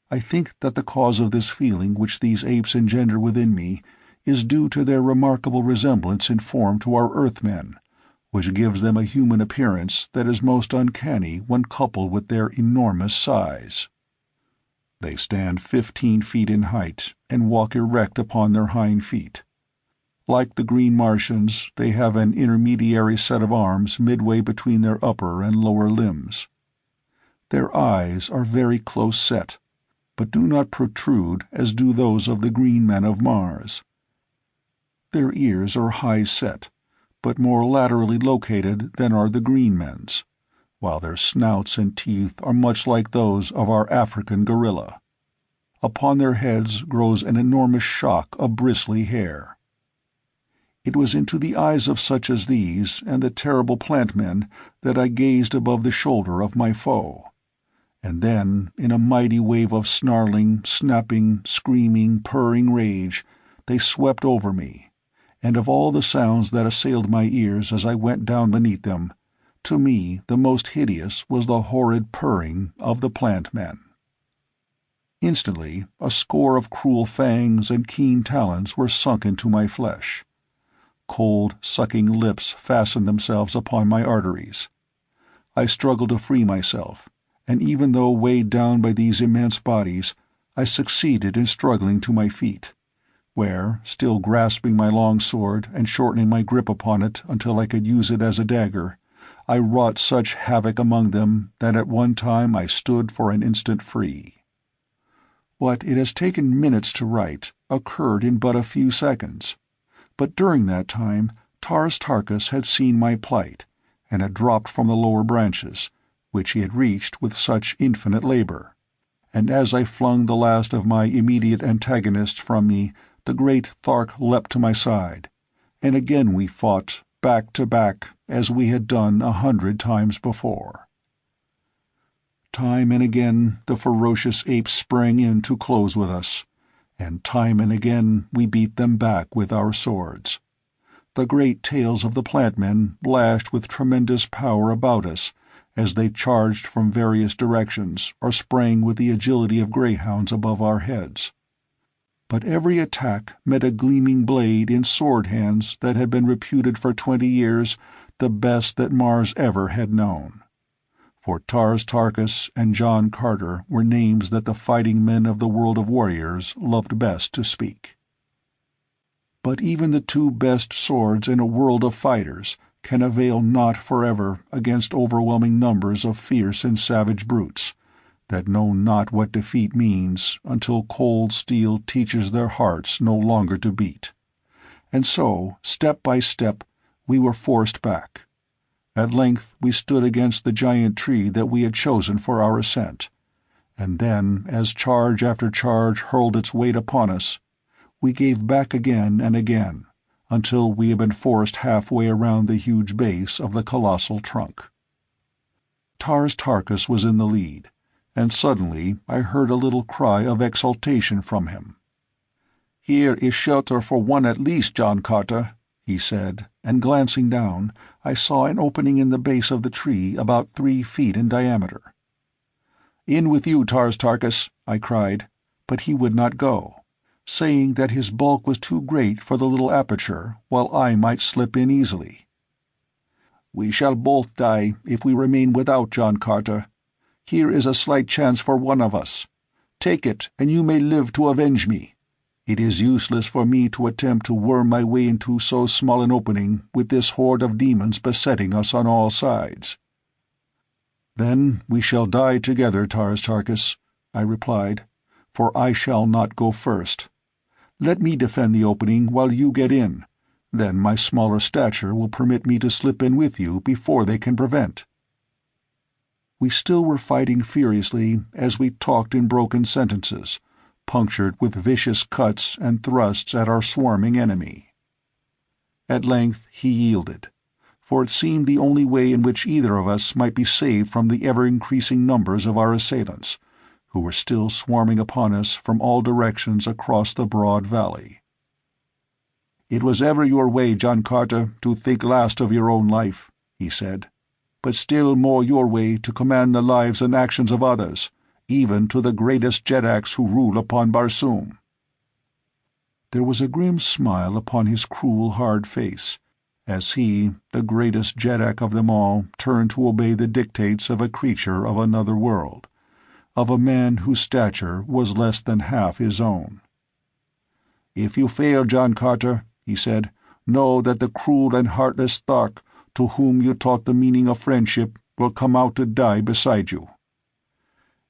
I think that the cause of this feeling which these apes engender within me is due to their remarkable resemblance in form to our Earthmen, which gives them a human appearance that is most uncanny when coupled with their enormous size. They stand 15 feet in height and walk erect upon their hind feet. Like the green Martians, they have an intermediary set of arms midway between their upper and lower limbs. Their eyes are very close set, but do not protrude as do those of the green men of Mars. Their ears are high set, but more laterally located than are the green men's, while their snouts and teeth are much like those of our African gorilla. upon their heads grows an enormous shock of bristly hair. It was into the eyes of such as these and the terrible plant-men that I gazed above the shoulder of my foe. And then, in a mighty wave of snarling, snapping, screaming, purring rage, they swept over me, and of all the sounds that assailed my ears as I went down beneath them, to me the most hideous was the horrid purring of the plant-men. Instantly, a score of cruel fangs and keen talons were sunk into my flesh. Cold, sucking lips fastened themselves upon my arteries. I struggled to free myself, and even though weighed down by these immense bodies, I succeeded in struggling to my feet, where, still grasping my long sword and shortening my grip upon it until I could use it as a dagger, I wrought such havoc among them that at one time I stood for an instant free. What it has taken minutes to write occurred in but a few seconds, but during that time Taurus Tarkas had seen my plight, and had dropped from the lower branches, which he had reached with such infinite labor, and as I flung the last of my immediate antagonists from me, the great Thark leapt to my side, and again we fought, back to back, as we had done 100 times before. Time and again the ferocious apes sprang in to close with us, and time and again we beat them back with our swords. The great tails of the plant-men lashed with tremendous power about us as they charged from various directions or sprang with the agility of greyhounds above our heads. But every attack met a gleaming blade in sword hands that had been reputed for 20 years the best that Mars ever had known. For Taurus Tarkas and John Carter were names that the fighting men of the world of warriors loved best to speak. But even the 2 best swords in a world of fighters can avail not forever against overwhelming numbers of fierce and savage brutes, that know not what defeat means until cold steel teaches their hearts no longer to beat. And so, step by step, we were forced back. At length we stood against the giant tree that we had chosen for our ascent, and then, as charge after charge hurled its weight upon us, we gave back again and again, until we had been forced halfway around the huge base of the colossal trunk. Taurus Tarkas was in the lead, and suddenly I heard a little cry of exultation from him. "Here is shelter for one at least, John Carter," he said, and glancing down, I saw an opening in the base of the tree about 3 feet in diameter. "In with you, Taurus Tarkas," I cried, but he would not go, saying that his bulk was too great for the little aperture, while I might slip in easily. "We shall both die if we remain without, John Carter. Here is a slight chance for one of us. Take it, and you may live to avenge me. It is useless for me to attempt to worm my way into so small an opening with this horde of demons besetting us on all sides." "Then we shall die together, Taurus Tarkas," I replied, "for I shall not go first. Let me defend the opening while you get in. Then my smaller stature will permit me to slip in with you before they can prevent." We still were fighting furiously as we talked in broken sentences, punctured with vicious cuts and thrusts at our swarming enemy. At length he yielded, for it seemed the only way in which either of us might be saved from the ever-increasing numbers of our assailants, who were still swarming upon us from all directions across the broad valley. "It was ever your way, John Carter, to think last of your own life," he said, "but still more your way to command the lives and actions of others, even to the greatest Jedaks who rule upon Barsoom." There was a grim smile upon his cruel, hard face, as he, the greatest Jedak of them all, turned to obey the dictates of a creature of another world, of a man whose stature was less than half his own. "If you fail, John Carter," he said, "know that the cruel and heartless Thark, to whom you taught the meaning of friendship, will come out to die beside you."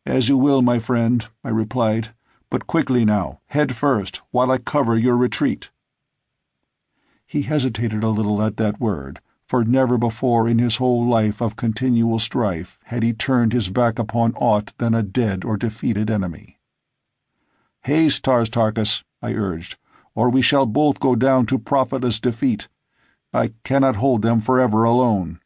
"As you will, my friend," I replied, "but quickly now, head first, while I cover your retreat." He hesitated a little at that word, for never before in his whole life of continual strife had he turned his back upon aught than a dead or defeated enemy. "Haste, Tarkas," I urged, "or we shall both go down to profitless defeat. I cannot hold them forever alone."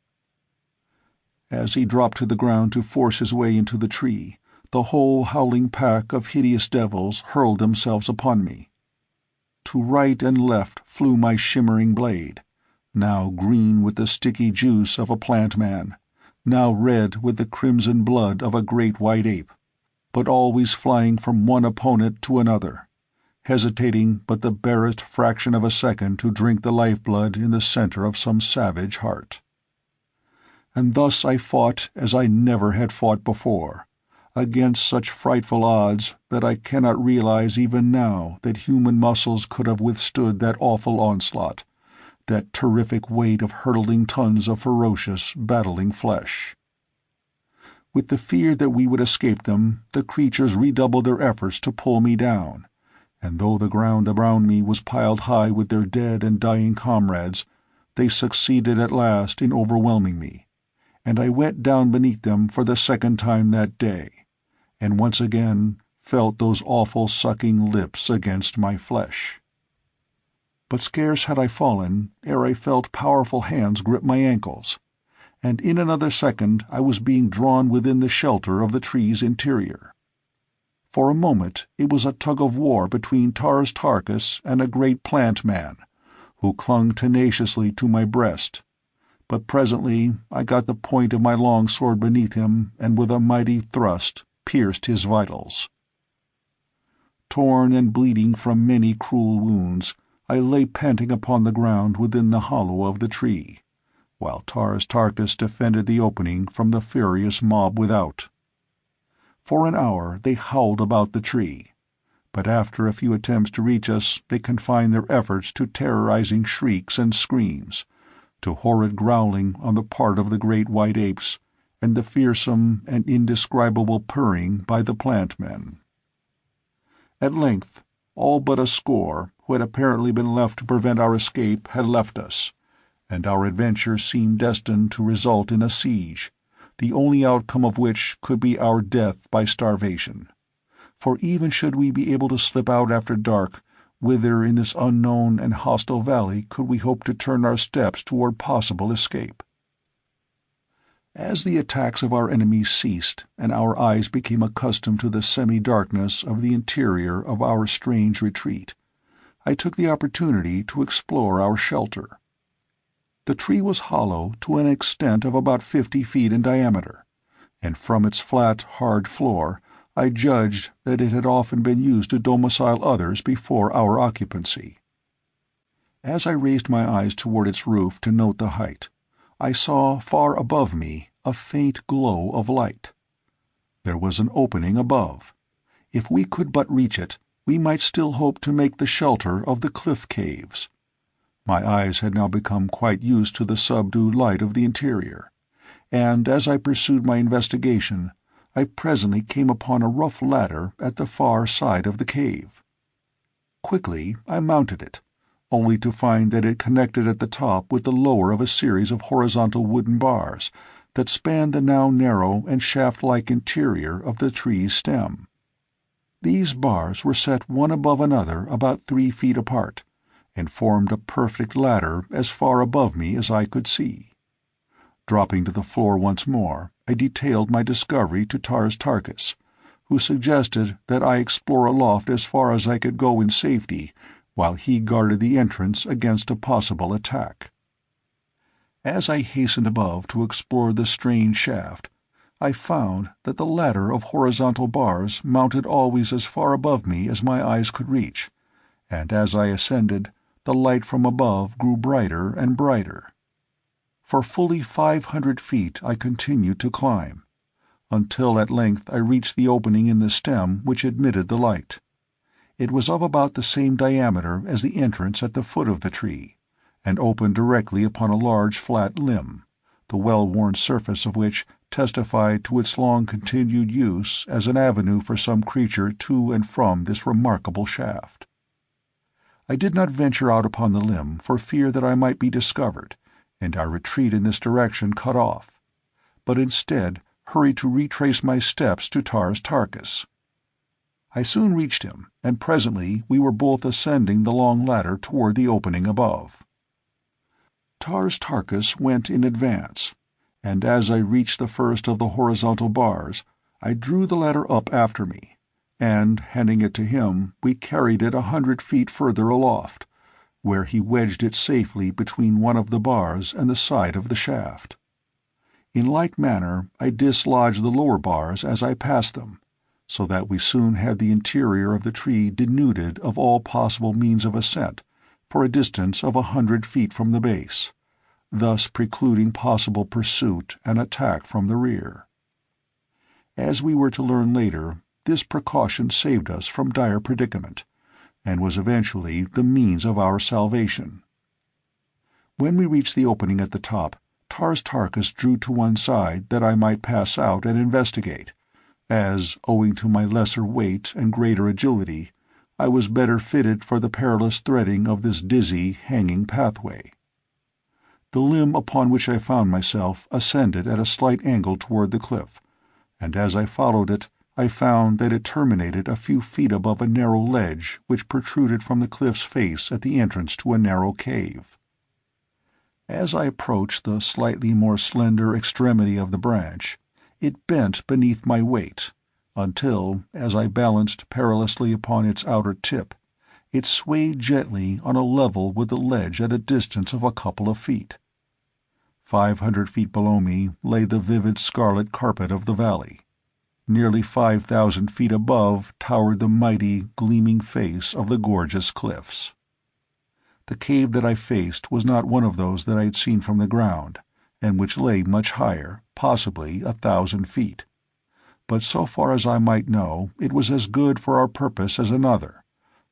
As he dropped to the ground to force his way into the tree, the whole howling pack of hideous devils hurled themselves upon me. To right and left flew my shimmering blade, now green with the sticky juice of a plant man, now red with the crimson blood of a great white ape, but always flying from one opponent to another, hesitating but the barest fraction of a second to drink the lifeblood in the center of some savage heart. And thus I fought as I never had fought before, against such frightful odds that I cannot realize even now that human muscles could have withstood that awful onslaught, that terrific weight of hurtling tons of ferocious, battling flesh. With the fear that we would escape them, the creatures redoubled their efforts to pull me down, and though the ground around me was piled high with their dead and dying comrades, they succeeded at last in overwhelming me, and I went down beneath them for the second time that day, and once again felt those awful sucking lips against my flesh. But scarce had I fallen ere I felt powerful hands grip my ankles, and in another second I was being drawn within the shelter of the tree's interior. For a moment it was a tug-of-war between Tarkas and a great plant man, who clung tenaciously to my breast, but presently I got the point of my long sword beneath him and with a mighty thrust pierced his vitals. Torn and bleeding from many cruel wounds, I lay panting upon the ground within the hollow of the tree, while Tarkas defended the opening from the furious mob without. For an hour they howled about the tree, but after a few attempts to reach us they confined their efforts to terrorizing shrieks and screams, to horrid growling on the part of the great white apes, and the fearsome and indescribable purring by the plant men. At length, all but a score who had apparently been left to prevent our escape had left us, and our adventure seemed destined to result in a siege, the only outcome of which could be our death by starvation. For even should we be able to slip out after dark, whither in this unknown and hostile valley could we hope to turn our steps toward possible escape? As the attacks of our enemies ceased and our eyes became accustomed to the semi-darkness of the interior of our strange retreat, I took the opportunity to explore our shelter. The tree was hollow to an extent of about 50 feet in diameter, and from its flat, hard floor I judged that it had often been used to domicile others before our occupancy. As I raised my eyes toward its roof to note the height, I saw far above me a faint glow of light. There was an opening above. If we could but reach it, we might still hope to make the shelter of the cliff caves. My eyes had now become quite used to the subdued light of the interior, and as I pursued my investigation, I presently came upon a rough ladder at the far side of the cave. Quickly I mounted it, only to find that it connected at the top with the lower of a series of horizontal wooden bars that spanned the now narrow and shaft-like interior of the tree's stem. These bars were set one above another about 3 feet apart, and formed a perfect ladder as far above me as I could see. Dropping to the floor once more, I detailed my discovery to Tarkas, who suggested that I explore aloft as far as I could go in safety, while he guarded the entrance against a possible attack. As I hastened above to explore the strange shaft, I found that the ladder of horizontal bars mounted always as far above me as my eyes could reach, and as I ascended, the light from above grew brighter and brighter. For fully 500 feet I continued to climb, until at length I reached the opening in the stem which admitted the light. It was of about the same diameter as the entrance at the foot of the tree, and opened directly upon a large flat limb, the well-worn surface of which testified to its long-continued use as an avenue for some creature to and from this remarkable shaft. I did not venture out upon the limb for fear that I might be discovered, and our retreat in this direction cut off, but instead hurried to retrace my steps to Tarkas. I soon reached him, and presently we were both ascending the long ladder toward the opening above. Tars Tarkas went in advance, and as I reached the first of the horizontal bars, I drew the ladder up after me, and, handing it to him, we carried it 100 feet further aloft, where he wedged it safely between one of the bars and the side of the shaft. In like manner I dislodged the lower bars as I passed them, so that we soon had the interior of the tree denuded of all possible means of ascent for a distance of 100 feet from the base, thus precluding possible pursuit and attack from the rear. As we were to learn later, this precaution saved us from dire predicament, and was eventually the means of our salvation. When we reached the opening at the top, Tars Tarkas drew to one side that I might pass out and investigate, as, owing to my lesser weight and greater agility, I was better fitted for the perilous threading of this dizzy, hanging pathway. The limb upon which I found myself ascended at a slight angle toward the cliff, and as I followed it, I found that it terminated a few feet above a narrow ledge which protruded from the cliff's face at the entrance to a narrow cave. As I approached the slightly more slender extremity of the branch, it bent beneath my weight, until, as I balanced perilously upon its outer tip, it swayed gently on a level with the ledge at a distance of a couple of feet. 500 feet below me lay the vivid scarlet carpet of the valley. Nearly 5,000 feet above towered the mighty, gleaming face of the gorgeous cliffs. The cave that I faced was not one of those that I had seen from the ground, and which lay much higher, possibly 1,000 feet. But so far as I might know, it was as good for our purpose as another,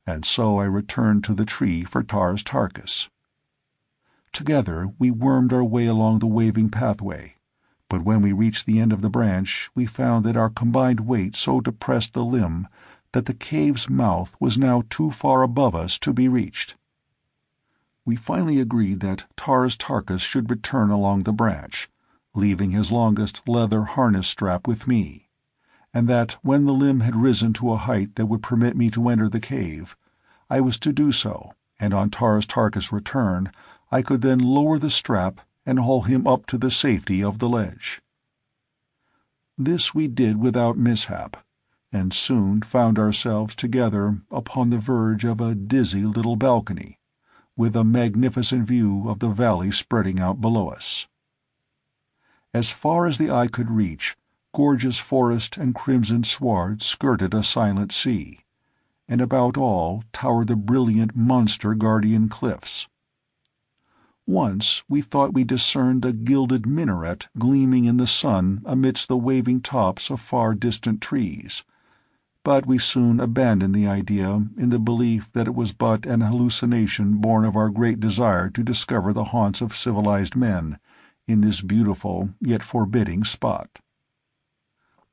and so I returned to the tree for Tars Tarkas. Together we wormed our way along the waving pathway, but when we reached the end of the branch we found that our combined weight so depressed the limb that the cave's mouth was now too far above us to be reached. We finally agreed that Tars Tarkas should return along the branch, leaving his longest leather harness strap with me, and that when the limb had risen to a height that would permit me to enter the cave, I was to do so, and on Tars Tarkas' return I could then lower the strap and haul him up to the safety of the ledge. This we did without mishap, and soon found ourselves together upon the verge of a dizzy little balcony, with a magnificent view of the valley spreading out below us. As far as the eye could reach, gorgeous forest and crimson sward skirted a silent sea, and about all towered the brilliant monster guardian cliffs. Once we thought we discerned a gilded minaret gleaming in the sun amidst the waving tops of far distant trees, but we soon abandoned the idea in the belief that it was but an hallucination born of our great desire to discover the haunts of civilized men in this beautiful yet forbidding spot.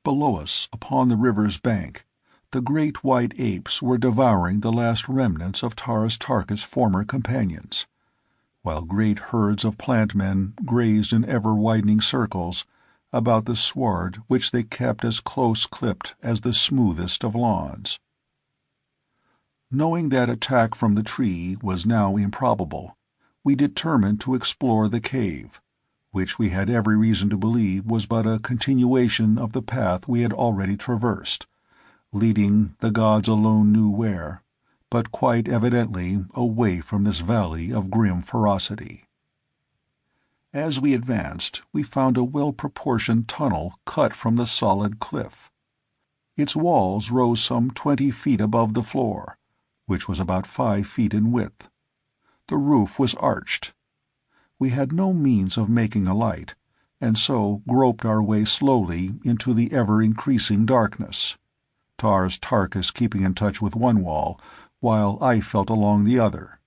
Below us, upon the river's bank, the great white apes were devouring the last remnants of Tars Tarkas' former companions, while great herds of plant-men grazed in ever-widening circles about the sward which they kept as close-clipped as the smoothest of lawns. Knowing that attack from the tree was now improbable, we determined to explore the cave, which we had every reason to believe was but a continuation of the path we had already traversed, leading the gods alone knew where, but quite evidently away from this valley of grim ferocity. As we advanced, we found a well-proportioned tunnel cut from the solid cliff. Its walls rose some 20 feet above the floor, which was about 5 feet in width. The roof was arched. We had no means of making a light, and so groped our way slowly into the ever-increasing darkness, Tars Tarkas keeping in touch with one wall, while I felt along the other,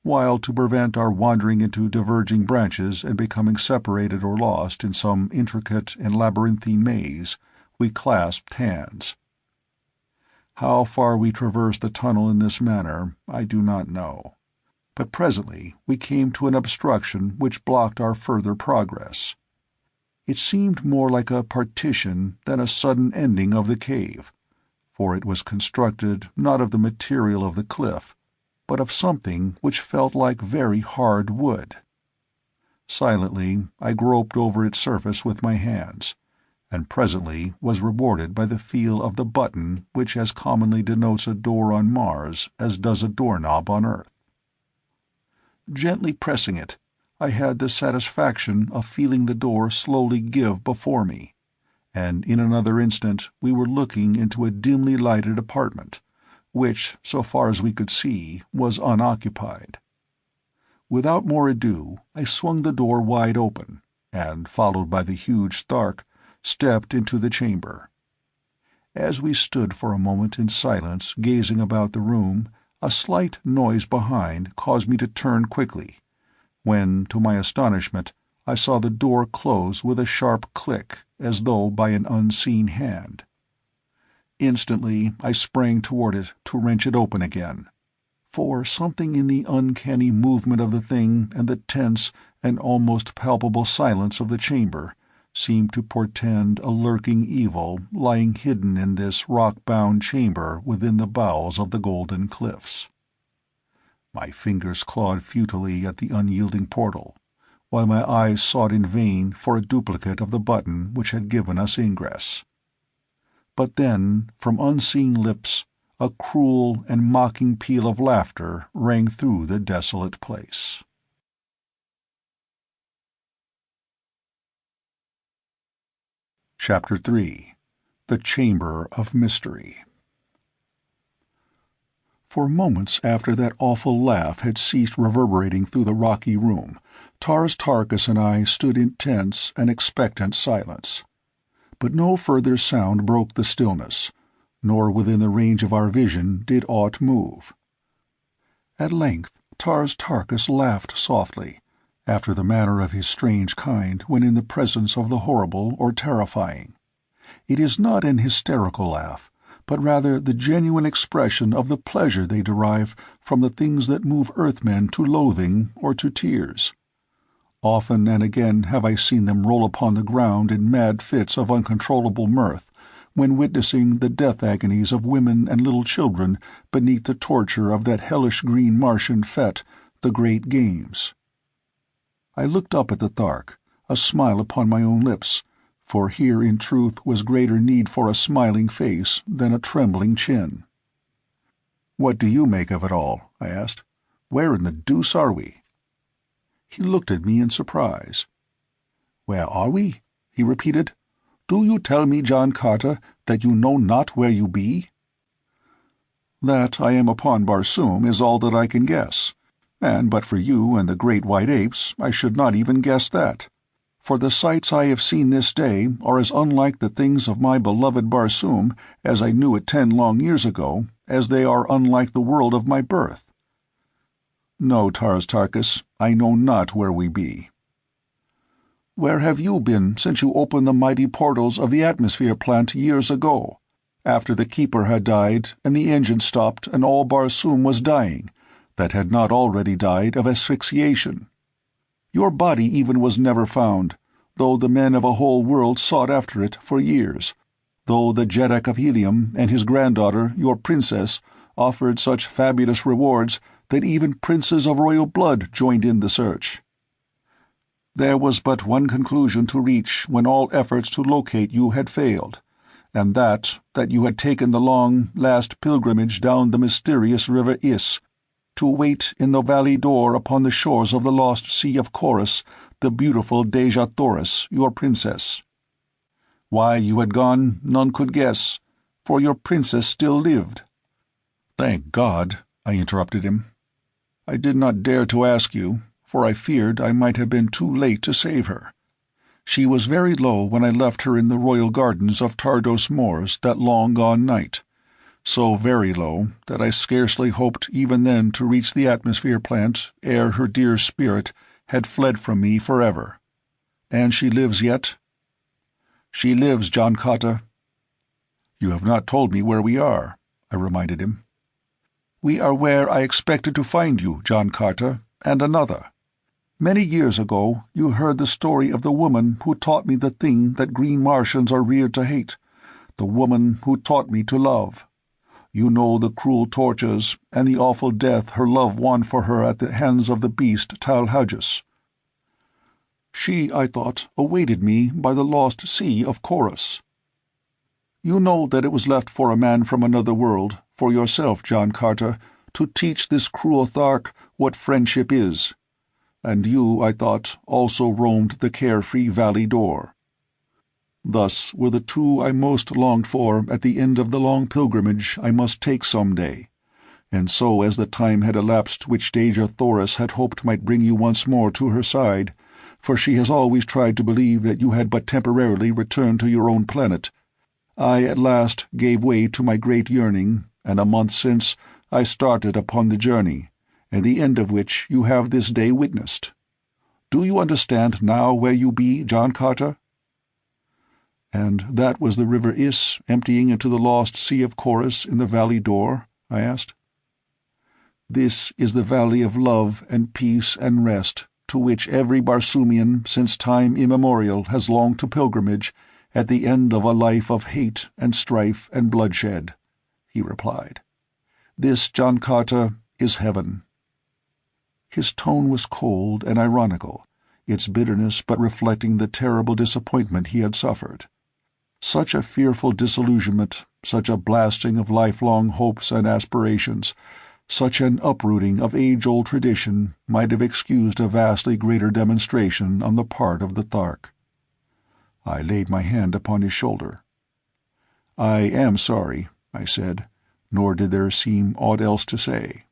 while to prevent our wandering into diverging branches and becoming separated or lost in some intricate and labyrinthine maze, we clasped hands. How far we traversed the tunnel in this manner I do not know, but presently we came to an obstruction which blocked our further progress. It seemed more like a partition than a sudden ending of the cave, for it was constructed not of the material of the cliff, but of something which felt like very hard wood. Silently I groped over its surface with my hands, and presently was rewarded by the feel of the button which as commonly denotes a door on Mars as does a doorknob on Earth. Gently pressing it, I had the satisfaction of feeling the door slowly give before me, and in another instant we were looking into a dimly lighted apartment, which, so far as we could see, was unoccupied. Without more ado, I swung the door wide open, and, followed by the huge Thark, stepped into the chamber. As we stood for a moment in silence gazing about the room, a slight noise behind caused me to turn quickly, when, to my astonishment, I saw the door close with a sharp click, as though by an unseen hand. Instantly I sprang toward it to wrench it open again, for something in the uncanny movement of the thing and the tense and almost palpable silence of the chamber seemed to portend a lurking evil lying hidden in this rock-bound chamber within the bowels of the golden cliffs. My fingers clawed futilely at the unyielding portal, while my eyes sought in vain for a duplicate of the button which had given us ingress. But then, from unseen lips, a cruel and mocking peal of laughter rang through the desolate place. Chapter 3. The Chamber of Mystery. For moments after that awful laugh had ceased reverberating through the rocky room, Tarkas and I stood in tense and expectant silence. But no further sound broke the stillness, nor within the range of our vision did aught move. At length Tarkas laughed softly, after the manner of his strange kind when in the presence of the horrible or terrifying. It is not an hysterical laugh, but rather the genuine expression of the pleasure they derive from the things that move Earthmen to loathing or to tears. Often and again have I seen them roll upon the ground in mad fits of uncontrollable mirth, when witnessing the death agonies of women and little children beneath the torture of that hellish green Martian fete, the Great Games. I looked up at the Thark, a smile upon my own lips, for here in truth was greater need for a smiling face than a trembling chin. "What do you make of it all?" I asked. "Where in the deuce are we?" He looked at me in surprise. "Where are we?" he repeated. "Do you tell me, John Carter, that you know not where you be?" "That I am upon Barsoom is all that I can guess, and but for you and the great white apes I should not even guess that. For the sights I have seen this day are as unlike the things of my beloved Barsoom, as I knew it 10 long years ago, as they are unlike the world of my birth." "No, Tarkas, I know not where we be." "Where have you been since you opened the mighty portals of the atmosphere plant years ago, after the keeper had died and the engine stopped and all Barsoom was dying, that had not already died of asphyxiation? Your body even was never found, though the men of a whole world sought after it for years, though the Jeddak of Helium and his granddaughter, your princess, offered such fabulous rewards that even princes of royal blood joined in the search. There was but one conclusion to reach when all efforts to locate you had failed, and that you had taken the long, last pilgrimage down the mysterious river Is, to await in the valley door upon the shores of the lost Sea of Chorus the beautiful Dejah Thoris, your princess. Why you had gone none could guess, for your princess still lived." "Thank God," I interrupted him. "I did not dare to ask you, for I feared I might have been too late to save her. She was very low when I left her in the royal gardens of Tardos Moors that long-gone night, so very low that I scarcely hoped even then to reach the atmosphere plant ere her dear spirit had fled from me forever. And she lives yet?" "She lives, John Cotta." "You have not told me where we are," I reminded him. "We are where I expected to find you, John Carter, and another. Many years ago you heard the story of the woman who taught me the thing that green Martians are reared to hate, the woman who taught me to love. You know the cruel tortures and the awful death her love won for her at the hands of the beast Talhagus. She, I thought, awaited me by the lost sea of Chorus. You know that it was left for a man from another world, for yourself, John Carter, to teach this cruel Thark what friendship is. And you, I thought, also roamed the carefree valley door. Thus were the two I most longed for at the end of the long pilgrimage I must take some day, and so as the time had elapsed which Dejah Thoris had hoped might bring you once more to her side, for she has always tried to believe that you had but temporarily returned to your own planet, I at last gave way to my great yearning, and a month since I started upon the journey, and the end of which you have this day witnessed. Do you understand now where you be, John Carter?" "And that was the river Is emptying into the lost sea of Chorus in the valley door?" I asked. "This is the valley of love and peace and rest, to which every Barsoomian since time immemorial has longed to pilgrimage at the end of a life of hate and strife and bloodshed," he replied. "This, John Carter, is heaven." His tone was cold and ironical, its bitterness but reflecting the terrible disappointment he had suffered. Such a fearful disillusionment, such a blasting of lifelong hopes and aspirations, such an uprooting of age-old tradition might have excused a vastly greater demonstration on the part of the Thark. I laid my hand upon his shoulder. "I am sorry," I said, nor did there seem aught else to say.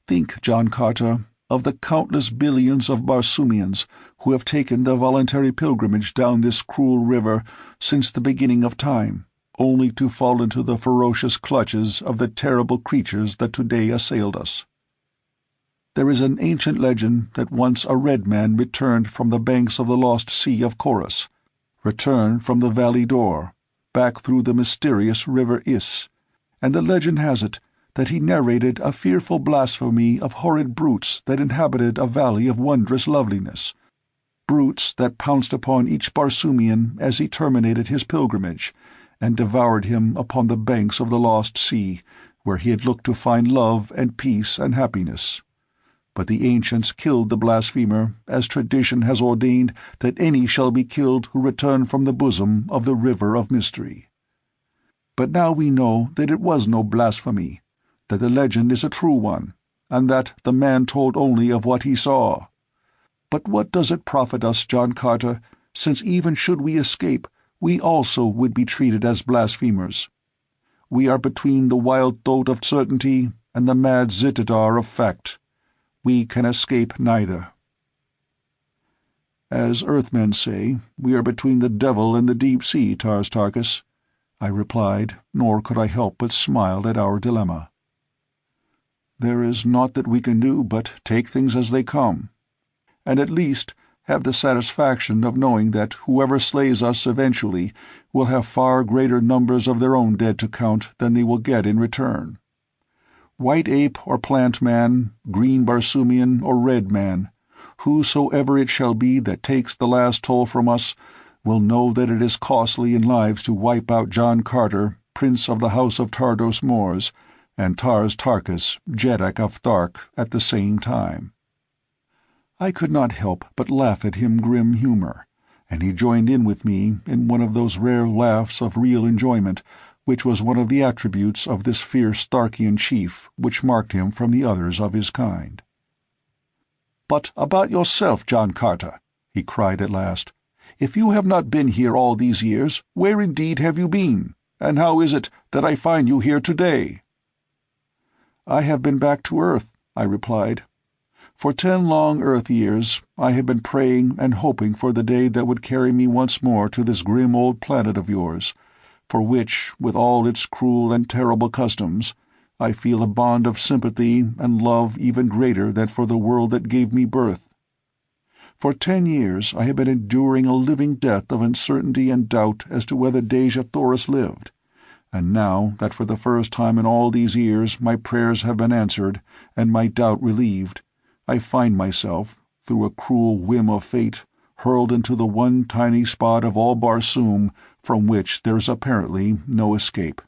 "Think, John Carter, of the countless billions of Barsoomians who have taken the voluntary pilgrimage down this cruel river since the beginning of time, only to fall into the ferocious clutches of the terrible creatures that today assailed us. There is an ancient legend that once a red man returned from the banks of the lost sea of Chorus, returned from the valley door, back through the mysterious river Is, and the legend has it that he narrated a fearful blasphemy of horrid brutes that inhabited a valley of wondrous loveliness, brutes that pounced upon each Barsoomian as he terminated his pilgrimage, and devoured him upon the banks of the lost sea, where he had looked to find love and peace and happiness. But the ancients killed the blasphemer, as tradition has ordained that any shall be killed who return from the bosom of the river of mystery. But now we know that it was no blasphemy, that the legend is a true one, and that the man told only of what he saw. But what does it profit us, John Carter, since even should we escape, we also would be treated as blasphemers? We are between the wild throat of certainty and the mad zitidar of fact. We can escape neither. As Earthmen say, we are between the devil and the deep sea, Tars Tarkas, I replied, nor could I help but smile at our dilemma. There is naught that we can do but take things as they come, and at least have the satisfaction of knowing that whoever slays us eventually will have far greater numbers of their own dead to count than they will get in return. White ape or plant man, green Barsoomian or red man, whosoever it shall be that takes the last toll from us, will know that it is costly in lives to wipe out John Carter, Prince of the House of Tardos Mors, and Tars Tarkas, Jeddak of Thark, at the same time. I could not help but laugh at him grim humor, and he joined in with me in one of those rare laughs of real enjoyment, which was one of the attributes of this fierce Tharkian chief which marked him from the others of his kind. "But about yourself, John Carter," he cried at last. "If you have not been here all these years, where indeed have you been, and how is it that I find you here today?" "I have been back to Earth," I replied. "For 10 long Earth years I have been praying and hoping for the day that would carry me once more to this grim old planet of yours, for which, with all its cruel and terrible customs, I feel a bond of sympathy and love even greater than for the world that gave me birth. For 10 years I have been enduring a living death of uncertainty and doubt as to whether Dejah Thoris lived, and now that for the first time in all these years my prayers have been answered, and my doubt relieved, I find myself, through a cruel whim of fate, hurled into the one tiny spot of all Barsoom from which there is apparently no escape.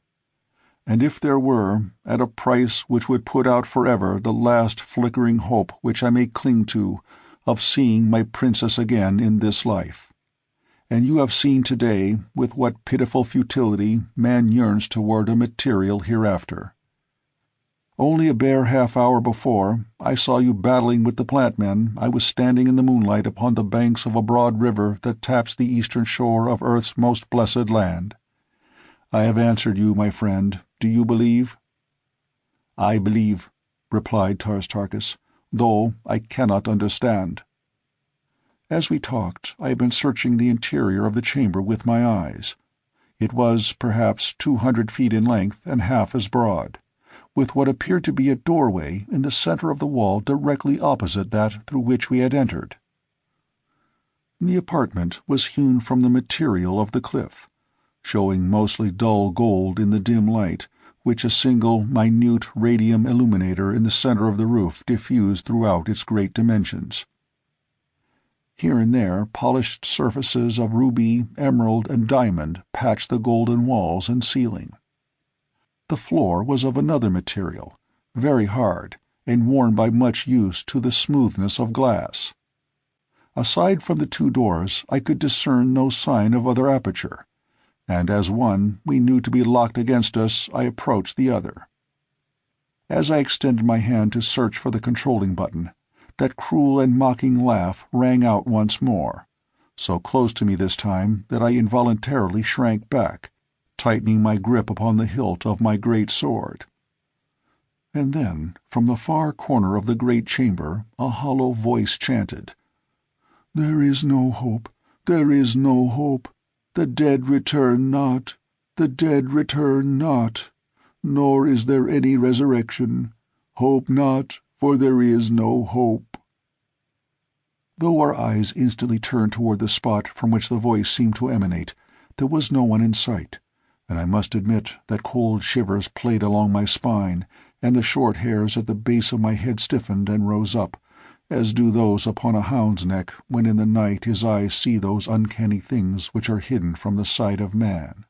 And if there were, at a price which would put out forever the last flickering hope which I may cling to of seeing my princess again in this life. And you have seen today with what pitiful futility man yearns toward a material hereafter. Only a bare half-hour before, I saw you battling with the plant men. I was standing in the moonlight upon the banks of a broad river that taps the eastern shore of Earth's most blessed land. I have answered you, my friend. Do you believe?" "I believe," replied Tarstarchus, "though I cannot understand." As we talked, I had been searching the interior of the chamber with my eyes. It was, perhaps, 200 feet in length and half as broad, with what appeared to be a doorway in the center of the wall directly opposite that through which we had entered. The apartment was hewn from the material of the cliff, showing mostly dull gold in the dim light which a single minute radium illuminator in the center of the roof diffused throughout its great dimensions. Here and there polished surfaces of ruby, emerald, and diamond patched the golden walls and ceiling. The floor was of another material, very hard, and worn by much use to the smoothness of glass. Aside from the two doors, I could discern no sign of other aperture, and as one we knew to be locked against us, I approached the other. As I extended my hand to search for the controlling button, that cruel and mocking laugh rang out once more, so close to me this time that I involuntarily shrank back, tightening my grip upon the hilt of my great sword. And then, from the far corner of the great chamber, a hollow voice chanted, "There is no hope, there is no hope. The dead return not, the dead return not, nor is there any resurrection. Hope not, for there is no hope." Though our eyes instantly turned toward the spot from which the voice seemed to emanate, there was no one in sight, and I must admit that cold shivers played along my spine, and the short hairs at the base of my head stiffened and rose up, as do those upon a hound's neck when in the night his eyes see those uncanny things which are hidden from the sight of man.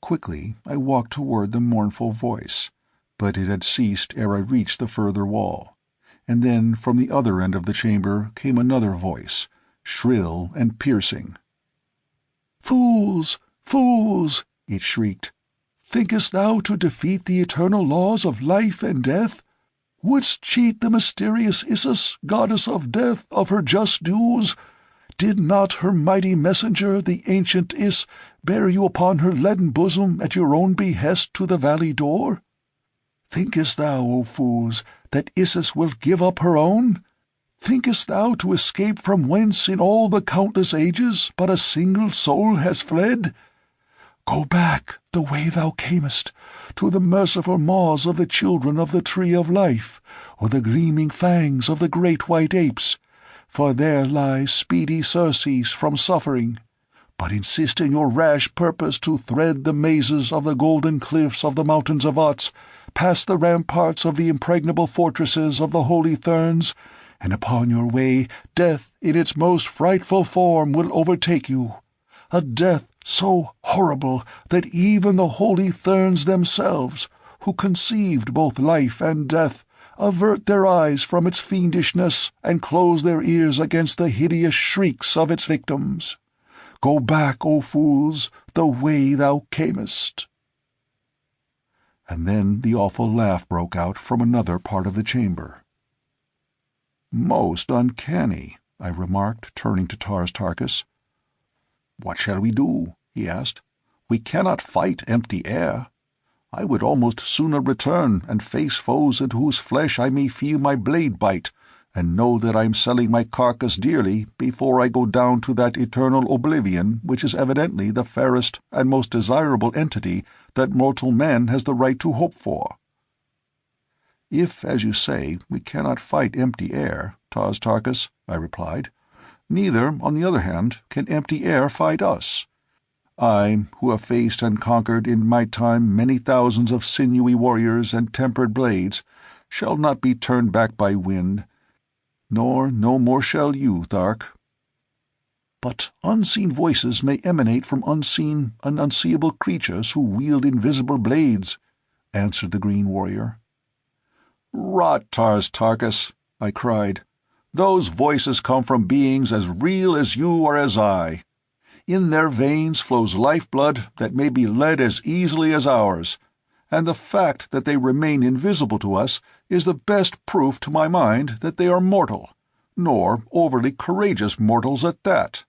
Quickly I walked toward the mournful voice, but it had ceased ere I reached the further wall, and then from the other end of the chamber came another voice, shrill and piercing. "Fools! Fools!" it shrieked. "Thinkest thou to defeat the eternal laws of life and death? Wouldst cheat the mysterious Isis, goddess of death, of her just dues? Did not her mighty messenger, the ancient Is, bear you upon her leaden bosom at your own behest to the valley door? Thinkest thou, O fools, that Isis will give up her own? Thinkest thou to escape from whence in all the countless ages but a single soul has fled? Go back the way thou camest, to the merciful maws of the children of the tree of life, or the gleaming fangs of the great white apes, for there lies speedy surcease from suffering. But insist in your rash purpose to thread the mazes of the golden cliffs of the mountains of Ots, past the ramparts of the impregnable fortresses of the holy Therns, and upon your way death in its most frightful form will overtake you, a death so horrible that even the holy Therns themselves, who conceived both life and death, avert their eyes from its fiendishness and close their ears against the hideous shrieks of its victims. Go back, O fools, the way thou camest." And then the awful laugh broke out from another part of the chamber. "Most uncanny," I remarked, turning to Tarstarchus. "What shall we do?" he asked. "We cannot fight empty air. I would almost sooner return and face foes into whose flesh I may feel my blade bite, and know that I am selling my carcass dearly before I go down to that eternal oblivion which is evidently the fairest and most desirable entity that mortal man has the right to hope for." "If, as you say, we cannot fight empty air, Tarstarchus," I replied, "neither, on the other hand, can empty air fight us. I, who have faced and conquered in my time many thousands of sinewy warriors and tempered blades, shall not be turned back by wind, nor no more shall you, Thark." But unseen voices may emanate from unseen and unseeable creatures who wield invisible blades," answered the green warrior. "Rot, Tars Tarkas," I cried. "Those voices come from beings as real as you or as I. In their veins flows lifeblood that may be led as easily as ours, and the fact that they remain invisible to us is the best proof to my mind that they are mortal, nor overly courageous mortals at that.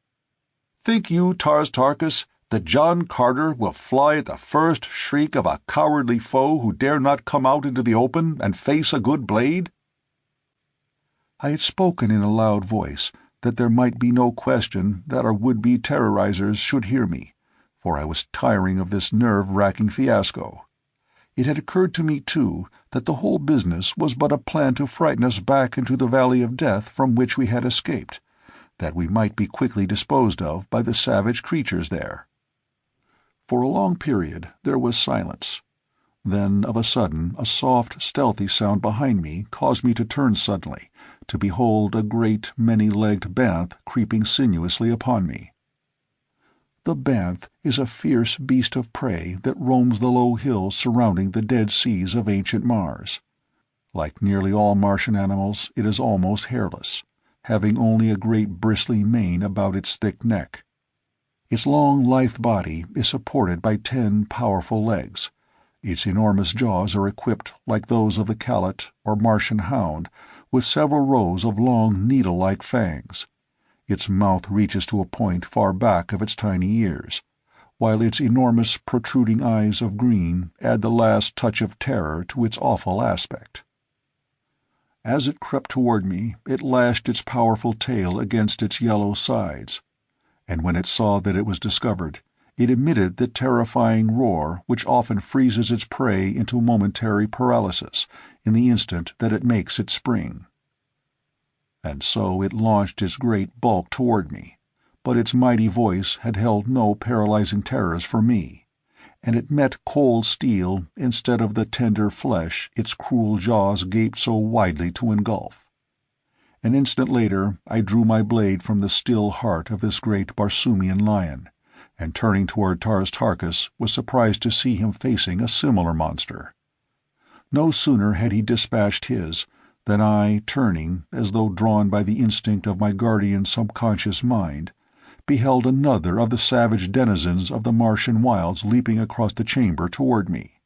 Think you, Tars Tarkas, that John Carter will fly at the first shriek of a cowardly foe who dare not come out into the open and face a good blade?" I had spoken in a loud voice, that there might be no question that our would-be terrorizers should hear me, for I was tiring of this nerve-racking fiasco. It had occurred to me, too, that the whole business was but a plan to frighten us back into the valley of death from which we had escaped, that we might be quickly disposed of by the savage creatures there. For a long period there was silence. Then, of a sudden, a soft, stealthy sound behind me caused me to turn suddenly, to behold a great, many-legged banth creeping sinuously upon me. The banth is a fierce beast of prey that roams the low hills surrounding the dead seas of ancient Mars. Like nearly all Martian animals, it is almost hairless, having only a great bristly mane about its thick neck. Its long, lithe body is supported by 10 powerful legs. Its enormous jaws are equipped, like those of the callet or Martian hound, with several rows of long needle-like fangs. Its mouth reaches to a point far back of its tiny ears, while its enormous protruding eyes of green add the last touch of terror to its awful aspect. As it crept toward me, it lashed its powerful tail against its yellow sides, and when it saw that it was discovered, it emitted the terrifying roar which often freezes its prey into momentary paralysis in the instant that it makes its spring. And so it launched its great bulk toward me, but its mighty voice had held no paralyzing terrors for me, and it met cold steel instead of the tender flesh its cruel jaws gaped so widely to engulf. An instant later I drew my blade from the still heart of this great Barsoomian lion, and turning toward Tars Tarkas was surprised to see him facing a similar monster. No sooner had he dispatched his than I, turning, as though drawn by the instinct of my guardian's subconscious mind, beheld another of the savage denizens of the Martian wilds leaping across the chamber toward me.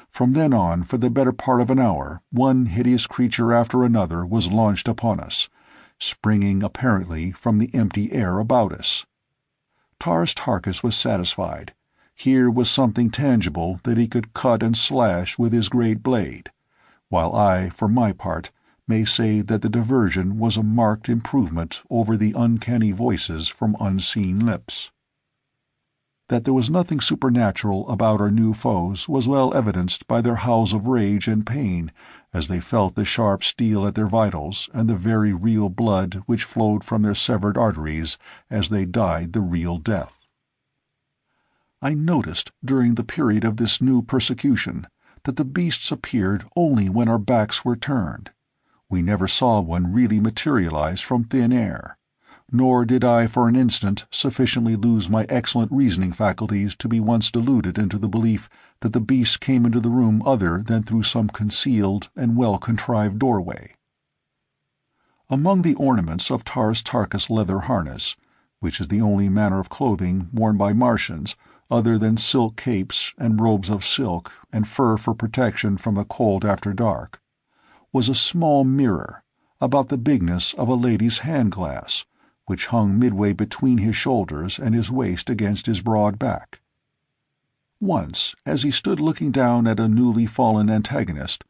From then on, for the better part of an hour, one hideous creature after another was launched upon us, springing apparently from the empty air about us. Tars Tarkas was satisfied. Here was something tangible that he could cut and slash with his great blade, while I, for my part, may say that the diversion was a marked improvement over the uncanny voices from unseen lips. That there was nothing supernatural about our new foes was well evidenced by their howls of rage and pain as they felt the sharp steel at their vitals and the very real blood which flowed from their severed arteries as they died the real death. I noticed during the period of this new persecution that the beasts appeared only when our backs were turned. We never saw one really materialize from thin air, nor did I for an instant sufficiently lose my excellent reasoning faculties to be once deluded into the belief that the beasts came into the room other than through some concealed and well-contrived doorway. Among the ornaments of Tars Tarkas' leather harness, which is the only manner of clothing worn by Martians other than silk capes and robes of silk and fur for protection from the cold after dark, was a small mirror, about the bigness of a lady's hand-glass, which hung midway between his shoulders and his waist against his broad back. Once, as he stood looking down at a newly fallen antagonist,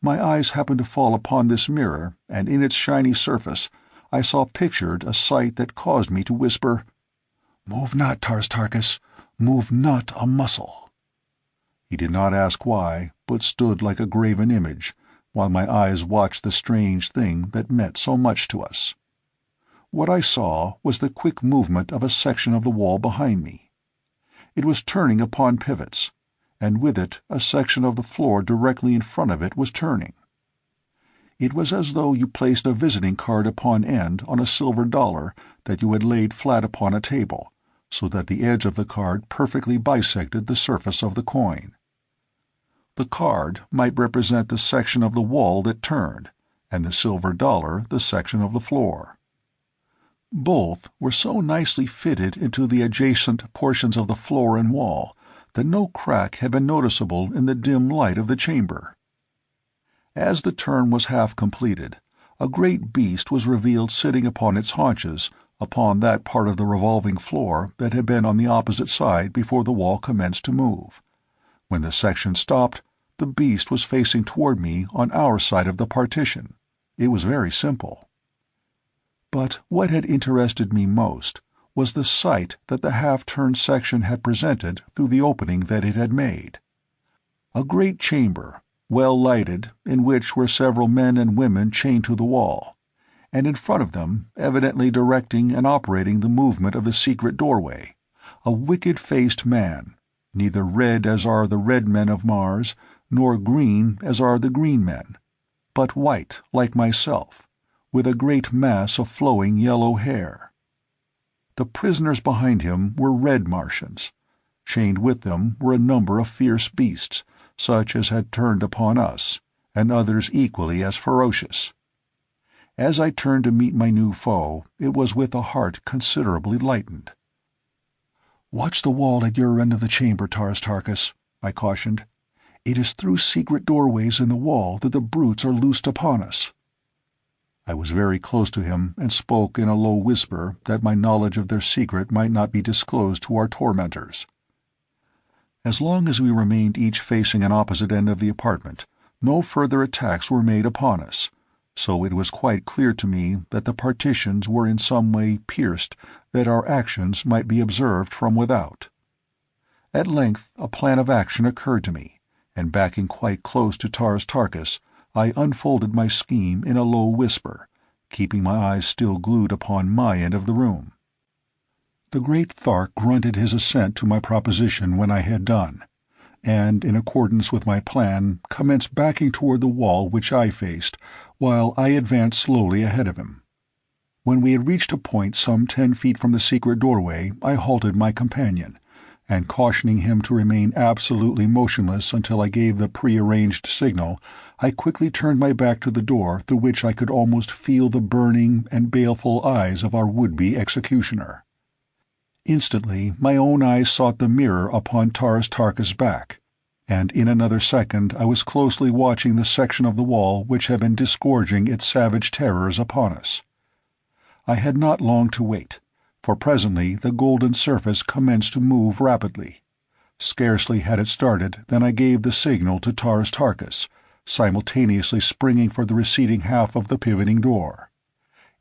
my eyes happened to fall upon this mirror, and in its shiny surface I saw pictured a sight that caused me to whisper, "Move not, Tars Tarkas, move not a muscle." He did not ask why, but stood like a graven image, while my eyes watched the strange thing that meant so much to us. What I saw was the quick movement of a section of the wall behind me. It was turning upon pivots, and with it a section of the floor directly in front of it was turning. It was as though you placed a visiting card upon end on a silver dollar that you had laid flat upon a table, so that the edge of the card perfectly bisected the surface of the coin. The card might represent the section of the wall that turned, and the silver dollar the section of the floor. Both were so nicely fitted into the adjacent portions of the floor and wall that no crack had been noticeable in the dim light of the chamber. As the turn was half completed, a great beast was revealed sitting upon its haunches upon that part of the revolving floor that had been on the opposite side before the wall commenced to move. When the section stopped, the beast was facing toward me on our side of the partition. It was very simple. But what had interested me most was the sight that the half-turned section had presented through the opening that it had made. A great chamber, well lighted, in which were several men and women chained to the wall, and in front of them, evidently directing and operating the movement of the secret doorway, a wicked-faced man, neither red as are the red men of Mars, nor green as are the green men, but white like myself, with a great mass of flowing yellow hair. The prisoners behind him were red Martians. Chained with them were a number of fierce beasts, such as had turned upon us, and others equally as ferocious. As I turned to meet my new foe, it was with a heart considerably lightened. "Watch the wall at your end of the chamber, Tarkas," I cautioned. "It is through secret doorways in the wall that the brutes are loosed upon us." I was very close to him and spoke in a low whisper that my knowledge of their secret might not be disclosed to our tormentors. As long as we remained each facing an opposite end of the apartment, no further attacks were made upon us, so it was quite clear to me that the partitions were in some way pierced that our actions might be observed from without. At length a plan of action occurred to me, and backing quite close to Tarkas, I unfolded my scheme in a low whisper, keeping my eyes still glued upon my end of the room. The great Thark grunted his assent to my proposition when I had done, and, in accordance with my plan, commenced backing toward the wall which I faced, while I advanced slowly ahead of him. When we had reached a point some 10 feet from the secret doorway, I halted my companion, and cautioning him to remain absolutely motionless until I gave the prearranged signal, I quickly turned my back to the door through which I could almost feel the burning and baleful eyes of our would-be executioner. Instantly my own eyes sought the mirror upon Tarkas' back, and in another second I was closely watching the section of the wall which had been disgorging its savage terrors upon us. I had not long to wait, for presently the golden surface commenced to move rapidly. Scarcely had it started than I gave the signal to Tarkas, simultaneously springing for the receding half of the pivoting door.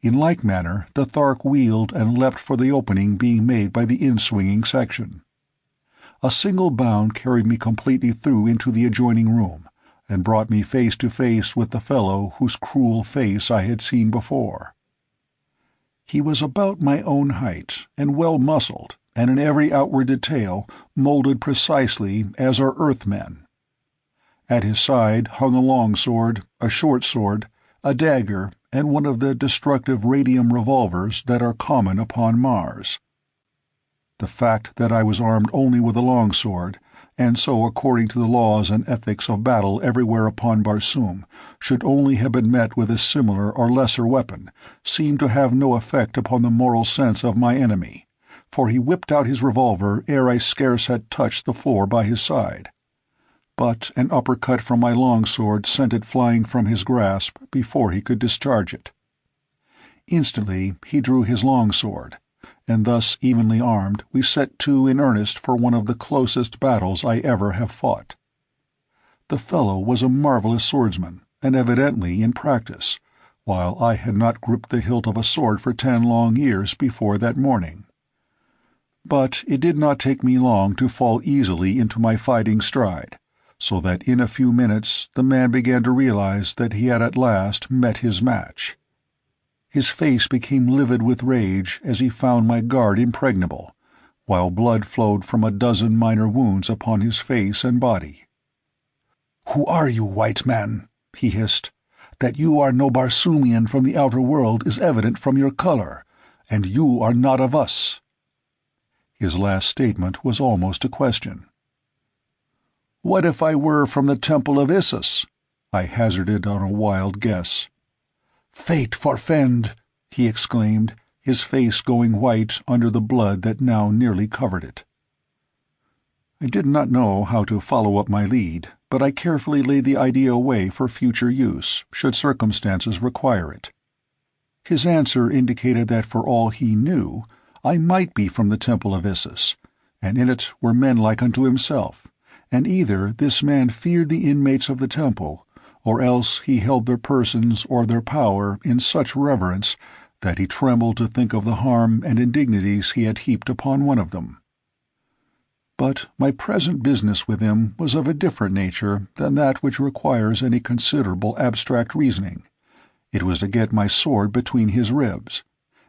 In like manner the Thark wheeled and leapt for the opening being made by the in-swinging section. A single bound carried me completely through into the adjoining room, and brought me face to face with the fellow whose cruel face I had seen before. He was about my own height, and well muscled, and in every outward detail molded precisely as are Earthmen. At his side hung a long sword, a short sword, a dagger, and one of the destructive radium revolvers that are common upon Mars. The fact that I was armed only with a long sword, and so according to the laws and ethics of battle everywhere upon Barsoom should only have been met with a similar or lesser weapon, seemed to have no effect upon the moral sense of my enemy, for he whipped out his revolver ere I scarce had touched the floor by his side. But an uppercut from my long sword sent it flying from his grasp before he could discharge it. Instantly he drew his long sword, and thus evenly armed we set to in earnest for one of the closest battles I ever have fought. The fellow was a marvelous swordsman, and evidently in practice, while I had not gripped the hilt of a sword for 10 long years before that morning. But it did not take me long to fall easily into my fighting stride, so that in a few minutes the man began to realize that he had at last met his match. His face became livid with rage as he found my guard impregnable, while blood flowed from a dozen minor wounds upon his face and body. "Who are you, white man?" he hissed. That you are no Barsoomian from the outer world is evident from your color, and you are not of us." His last statement was almost a question. "What if I were from the Temple of Issus?" I hazarded on a wild guess. "Fate forfend!" he exclaimed, his face going white under the blood that now nearly covered it. I did not know how to follow up my lead, but I carefully laid the idea away for future use, should circumstances require it. His answer indicated that for all he knew, I might be from the Temple of Issus, and in it were men like unto himself, and either this man feared the inmates of the temple, or else he held their persons or their power in such reverence that he trembled to think of the harm and indignities he had heaped upon one of them. But my present business with him was of a different nature than that which requires any considerable abstract reasoning. It was to get my sword between his ribs,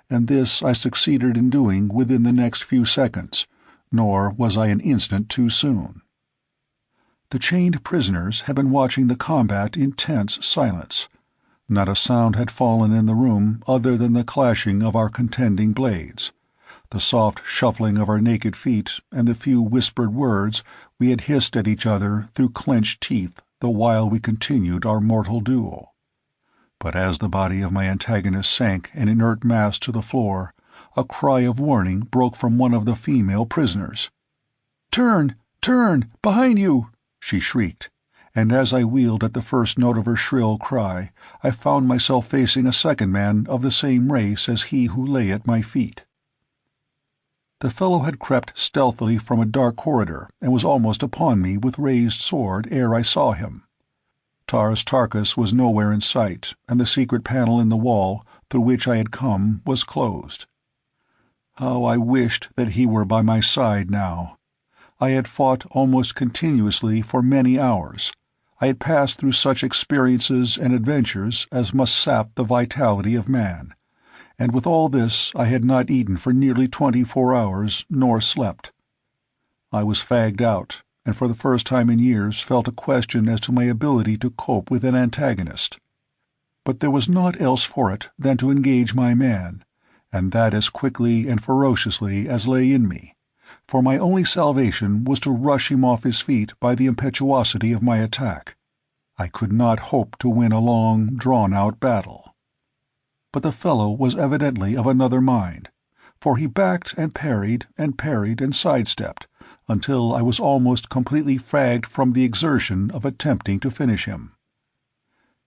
and this I succeeded in doing within the next few seconds, nor was I an instant too soon. The chained prisoners had been watching the combat in tense silence. Not a sound had fallen in the room other than the clashing of our contending blades, the soft shuffling of our naked feet, and the few whispered words we had hissed at each other through clenched teeth the while we continued our mortal duel. But as the body of my antagonist sank an inert mass to the floor, a cry of warning broke from one of the female prisoners. "Turn! Turn! Behind you!" she shrieked, and as I wheeled at the first note of her shrill cry, I found myself facing a second man of the same race as he who lay at my feet. The fellow had crept stealthily from a dark corridor and was almost upon me with raised sword ere I saw him. Taurus Tarkas was nowhere in sight, and the secret panel in the wall through which I had come was closed. How I wished that he were by my side now! I had fought almost continuously for many hours. I had passed through such experiences and adventures as must sap the vitality of man, and with all this I had not eaten for nearly 24 hours, nor slept. I was fagged out, and for the first time in years felt a question as to my ability to cope with an antagonist. But there was naught else for it than to engage my man, and that as quickly and ferociously as lay in me, for my only salvation was to rush him off his feet by the impetuosity of my attack. I could not hope to win a long, drawn-out battle. But the fellow was evidently of another mind, for he backed and parried and sidestepped, until I was almost completely fagged from the exertion of attempting to finish him.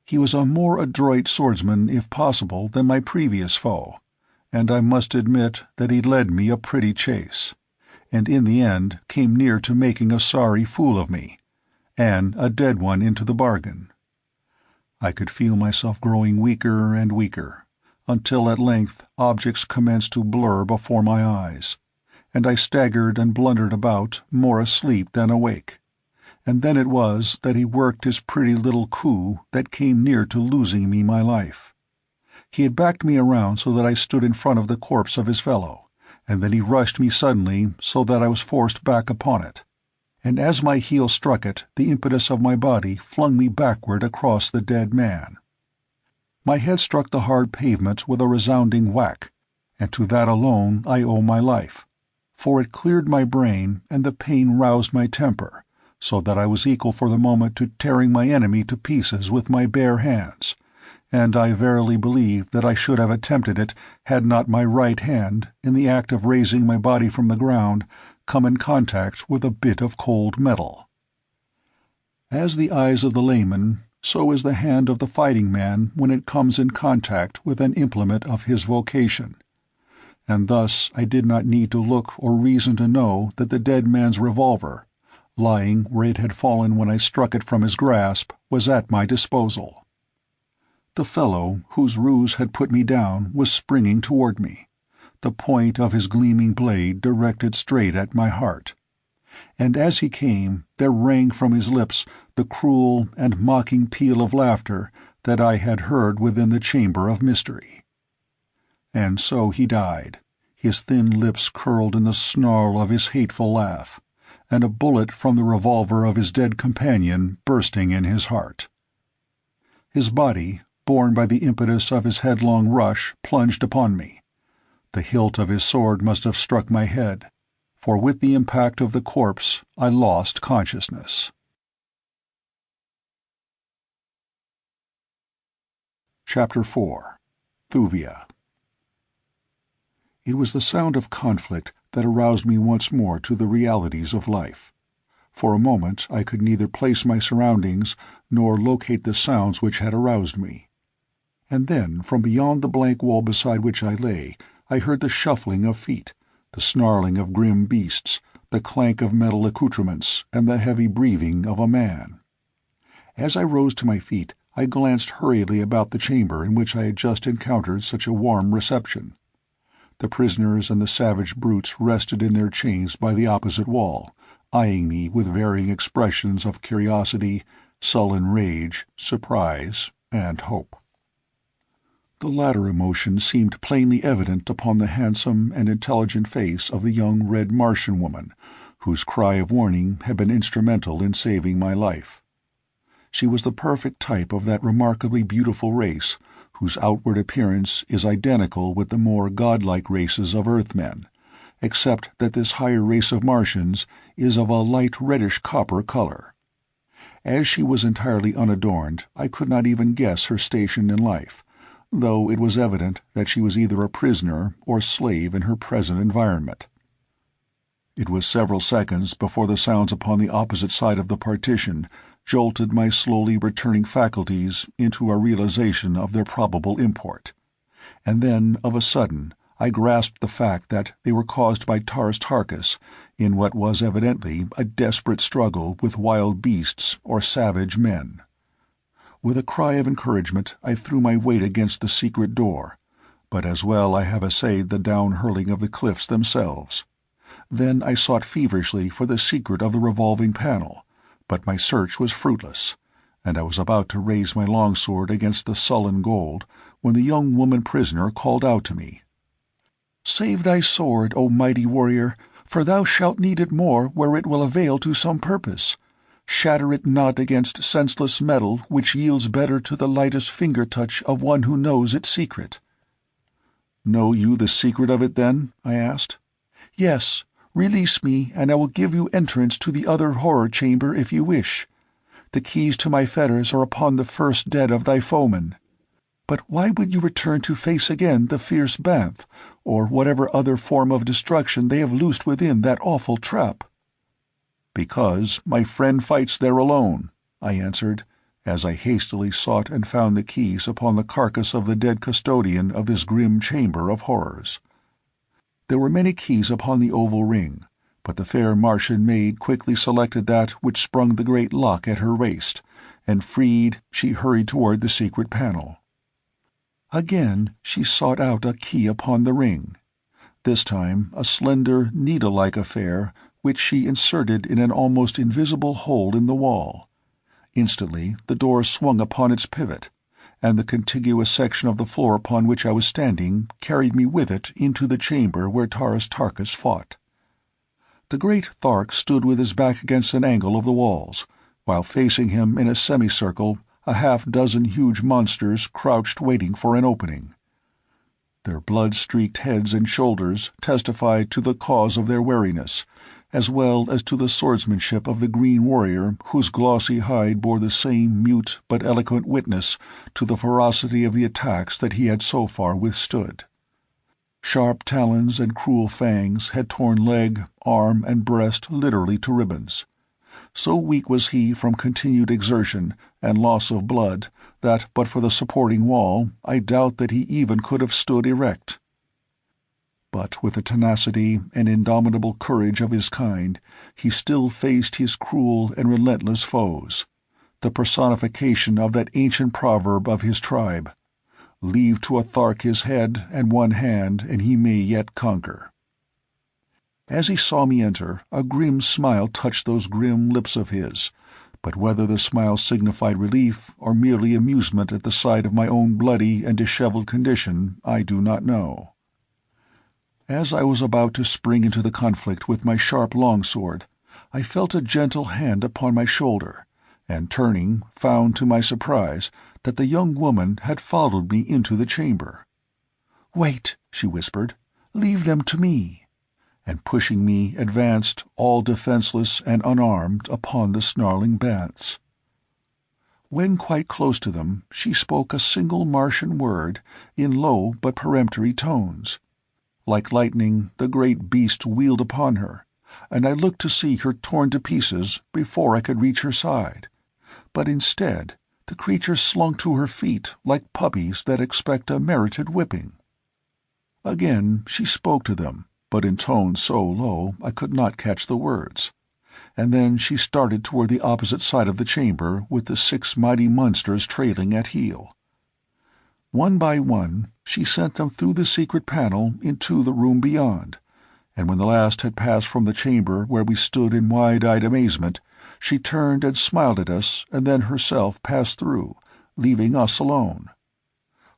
He was a more adroit swordsman, if possible, than my previous foe, and I must admit that he led me a pretty chase, and in the end came near to making a sorry fool of me, and a dead one into the bargain. I could feel myself growing weaker and weaker, until at length objects commenced to blur before my eyes, and I staggered and blundered about, more asleep than awake. And then it was that he worked his pretty little coup that came near to losing me my life. He had backed me around so that I stood in front of the corpse of his fellow, and then he rushed me suddenly so that I was forced back upon it. And as my heel struck it, the impetus of my body flung me backward across the dead man. My head struck the hard pavement with a resounding whack, and to that alone I owe my life, for it cleared my brain and the pain roused my temper, so that I was equal for the moment to tearing my enemy to pieces with my bare hands, and I verily believe that I should have attempted it had not my right hand, in the act of raising my body from the ground, come in contact with a bit of cold metal. As the eyes of the layman, so is the hand of the fighting man when it comes in contact with an implement of his vocation. And thus I did not need to look or reason to know that the dead man's revolver, lying where it had fallen when I struck it from his grasp, was at my disposal. The fellow whose ruse had put me down was springing toward me, the point of his gleaming blade directed straight at my heart. And as he came, there rang from his lips the cruel and mocking peal of laughter that I had heard within the chamber of mystery. And so he died, his thin lips curled in the snarl of his hateful laugh, and a bullet from the revolver of his dead companion bursting in his heart. His body, borne by the impetus of his headlong rush, plunged upon me. The hilt of his sword must have struck my head, for with the impact of the corpse I lost consciousness. Chapter 4. Thuvia. It was the sound of conflict that aroused me once more to the realities of life. For a moment I could neither place my surroundings nor locate the sounds which had aroused me. And then, from beyond the blank wall beside which I lay, I heard the shuffling of feet, the snarling of grim beasts, the clank of metal accoutrements, and the heavy breathing of a man. As I rose to my feet, I glanced hurriedly about the chamber in which I had just encountered such a warm reception. The prisoners and the savage brutes rested in their chains by the opposite wall, eyeing me with varying expressions of curiosity, sullen rage, surprise, and hope. The latter emotion seemed plainly evident upon the handsome and intelligent face of the young red Martian woman, whose cry of warning had been instrumental in saving my life. She was the perfect type of that remarkably beautiful race whose outward appearance is identical with the more godlike races of Earthmen, except that this higher race of Martians is of a light reddish copper color. As she was entirely unadorned, I could not even guess her station in life, though it was evident that she was either a prisoner or slave in her present environment. It was several seconds before the sounds upon the opposite side of the partition jolted my slowly returning faculties into a realization of their probable import. And then, of a sudden, I grasped the fact that they were caused by Taurus Tarkus in what was evidently a desperate struggle with wild beasts or savage men. With a cry of encouragement, I threw my weight against the secret door, but as well I have essayed the down-hurling of the cliffs themselves. Then I sought feverishly for the secret of the revolving panel, but my search was fruitless, and I was about to raise my longsword against the sullen gold when the young woman prisoner called out to me. "Save thy sword, O mighty warrior, for thou shalt need it more where it will avail to some purpose. Shatter it not against senseless metal which yields better to the lightest finger-touch of one who knows its secret." "Know you the secret of it, then?" I asked. "Yes. Release me, and I will give you entrance to the other horror chamber if you wish. The keys to my fetters are upon the first dead of thy foemen. But why would you return to face again the fierce Banth, or whatever other form of destruction they have loosed within that awful trap?" "Because my friend fights there alone," I answered, as I hastily sought and found the keys upon the carcass of the dead custodian of this grim chamber of horrors. There were many keys upon the oval ring, but the fair Martian maid quickly selected that which sprung the great lock at her waist, and freed, she hurried toward the secret panel. Again she sought out a key upon the ring, this time a slender, needle-like affair which she inserted in an almost invisible hole in the wall. Instantly the door swung upon its pivot, and the contiguous section of the floor upon which I was standing carried me with it into the chamber where Taurus Tarkus fought. The great Thark stood with his back against an angle of the walls, while facing him in a semicircle a half-dozen huge monsters crouched waiting for an opening. Their blood-streaked heads and shoulders testified to the cause of their wariness, as well as to the swordsmanship of the green warrior whose glossy hide bore the same mute but eloquent witness to the ferocity of the attacks that he had so far withstood. Sharp talons and cruel fangs had torn leg, arm, and breast literally to ribbons. So weak was he from continued exertion and loss of blood that, but for the supporting wall, I doubt that he even could have stood erect. But with the tenacity and indomitable courage of his kind, he still faced his cruel and relentless foes, the personification of that ancient proverb of his tribe, "Leave to a Thark his head and one hand, and he may yet conquer." As he saw me enter, a grim smile touched those grim lips of his, but whether the smile signified relief or merely amusement at the sight of my own bloody and disheveled condition, I do not know. As I was about to spring into the conflict with my sharp longsword, I felt a gentle hand upon my shoulder, and turning, found to my surprise that the young woman had followed me into the chamber. "Wait," she whispered. "Leave them to me," and pushing me advanced, all defenseless and unarmed, upon the snarling bants. When quite close to them, she spoke a single Martian word in low but peremptory tones. Like lightning, the great beast wheeled upon her, and I looked to see her torn to pieces before I could reach her side. But instead, the creature slunk to her feet like puppies that expect a merited whipping. Again she spoke to them, but in tones so low I could not catch the words. And then she started toward the opposite side of the chamber with the 6 mighty monsters trailing at heel. One by one, she sent them through the secret panel into the room beyond, and when the last had passed from the chamber where we stood in wide-eyed amazement, she turned and smiled at us and then herself passed through, leaving us alone.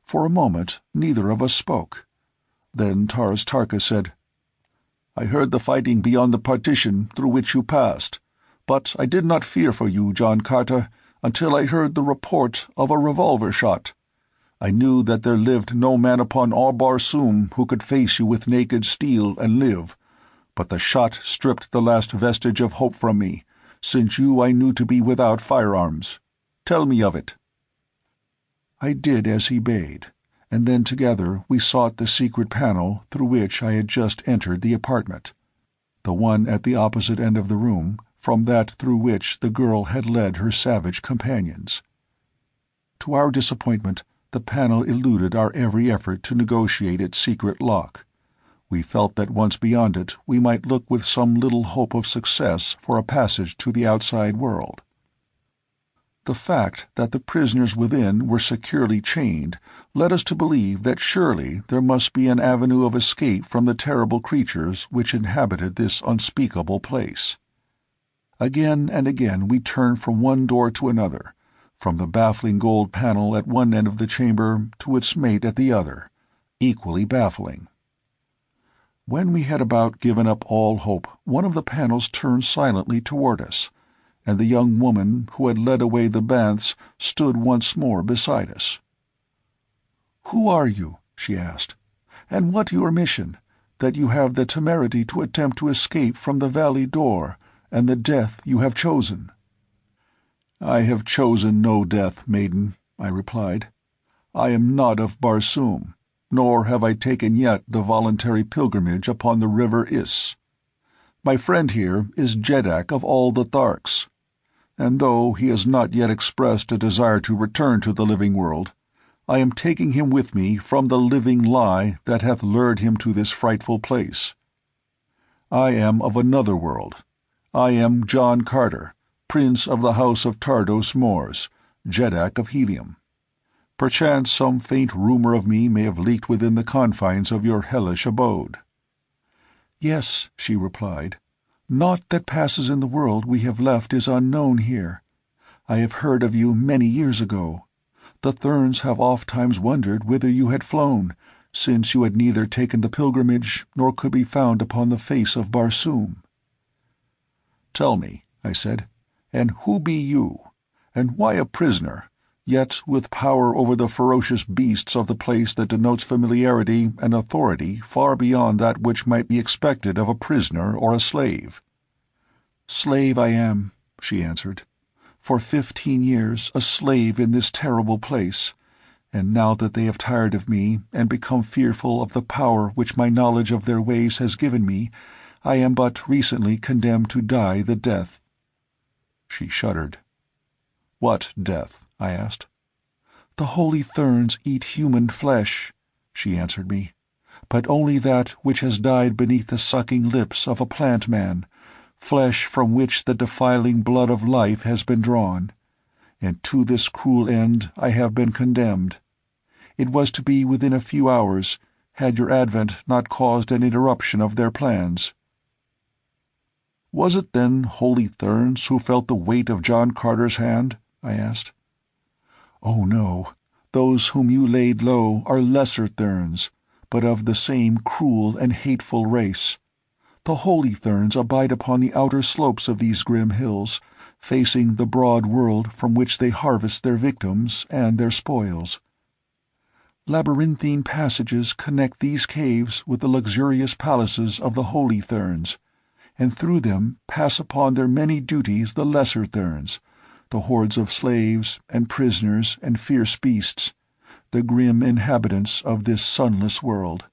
For a moment neither of us spoke. Then Taras Tarka said, "I heard the fighting beyond the partition through which you passed, but I did not fear for you, John Carter, until I heard the report of a revolver shot. I knew that there lived no man upon all Barsoom who could face you with naked steel and live, but the shot stripped the last vestige of hope from me, since you I knew to be without firearms. Tell me of it." I did as he bade, and then together we sought the secret panel through which I had just entered the apartment, the one at the opposite end of the room from that through which the girl had led her savage companions. To our disappointment, the panel eluded our every effort to negotiate its secret lock. We felt that once beyond it we might look with some little hope of success for a passage to the outside world. The fact that the prisoners within were securely chained led us to believe that surely there must be an avenue of escape from the terrible creatures which inhabited this unspeakable place. Again and again we turned from one door to another, from the baffling gold panel at one end of the chamber to its mate at the other, equally baffling. When we had about given up all hope, one of the panels turned silently toward us, and the young woman who had led away the banths stood once more beside us. "Who are you?" she asked, "and what your mission, that you have the temerity to attempt to escape from the valley door, and the death you have chosen?" "I have chosen no death, maiden," I replied. "I am not of Barsoom, nor have I taken yet the voluntary pilgrimage upon the river Is. My friend here is Jeddak of all the Tharks, and though he has not yet expressed a desire to return to the living world, I am taking him with me from the living lie that hath lured him to this frightful place. I am of another world. I am John Carter, Prince of the House of Tardos Mors, Jeddak of Helium. Perchance some faint rumor of me may have leaked within the confines of your hellish abode." "Yes," she replied. "Naught that passes in the world we have left is unknown here. I have heard of you many years ago. The Therns have oft-times wondered whither you had flown, since you had neither taken the pilgrimage nor could be found upon the face of Barsoom." "Tell me," I said, "and who be you, and why a prisoner, yet with power over the ferocious beasts of the place that denotes familiarity and authority far beyond that which might be expected of a prisoner or a slave?" "Slave I am," she answered. "For 15 years a slave in this terrible place, and now that they have tired of me and become fearful of the power which my knowledge of their ways has given me, I am but recently condemned to die the death." She shuddered. "What death?" I asked. "The holy Therns eat human flesh," she answered me, "but only that which has died beneath the sucking lips of a plant man, flesh from which the defiling blood of life has been drawn. And to this cruel end I have been condemned. It was to be within a few hours, had your advent not caused an interruption of their plans." "Was it then holy Therns who felt the weight of John Carter's hand?" I asked. "Oh no, those whom you laid low are lesser Therns, but of the same cruel and hateful race. The holy Therns abide upon the outer slopes of these grim hills, facing the broad world from which they harvest their victims and their spoils. Labyrinthine passages connect these caves with the luxurious palaces of the holy Therns, and through them pass upon their many duties the lesser Therns, the hordes of slaves and prisoners and fierce beasts, the grim inhabitants of this sunless world.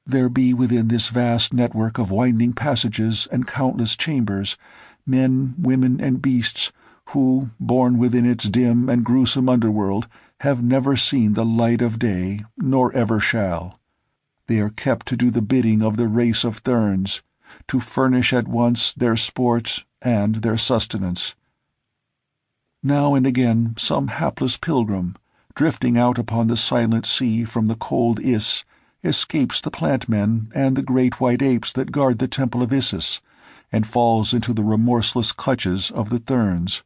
There be within this vast network of winding passages and countless chambers men, women, and beasts who, born within its dim and gruesome underworld, have never seen the light of day, nor ever shall. They are kept to do the bidding of the race of Therns, to furnish at once their sport and their sustenance. Now and again some hapless pilgrim, drifting out upon the silent sea from the cold Is, escapes the plant-men and the great white apes that guard the temple of Isis, and falls into the remorseless clutches of the Therns,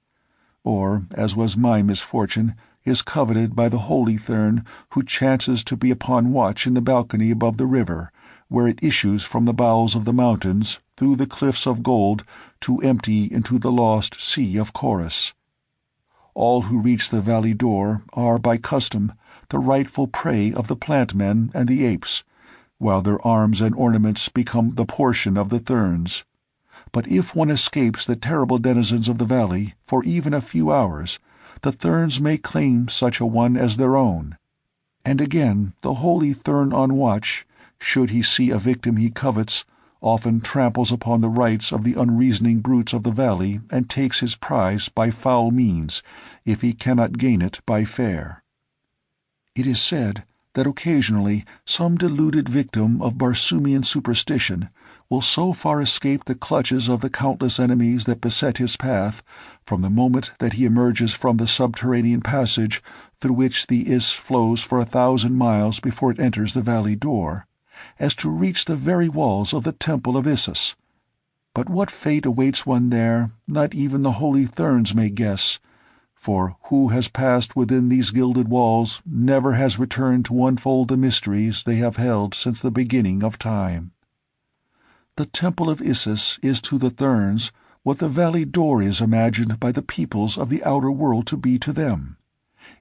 or, as was my misfortune, is coveted by the holy Thern who chances to be upon watch in the balcony above the river, where it issues from the bowels of the mountains through the cliffs of gold to empty into the lost sea of Chorus. All who reach the valley door are, by custom, the rightful prey of the plant-men and the apes, while their arms and ornaments become the portion of the Therns. But if one escapes the terrible denizens of the valley for even a few hours, the Therns may claim such a one as their own. And again the holy Thern on watch, should he see a victim he covets, often tramples upon the rights of the unreasoning brutes of the valley and takes his prize by foul means, if he cannot gain it by fair. It is said that occasionally some deluded victim of Barsoomian superstition will so far escape the clutches of the countless enemies that beset his path, from the moment that he emerges from the subterranean passage through which the Is flows for 1,000 miles before it enters the valley door, as to reach the very walls of the temple of Isis. But what fate awaits one there, not even the holy Therns may guess, for who has passed within these gilded walls never has returned to unfold the mysteries they have held since the beginning of time. The temple of Isis is to the Therns what the valley door is imagined by the peoples of the outer world to be to them.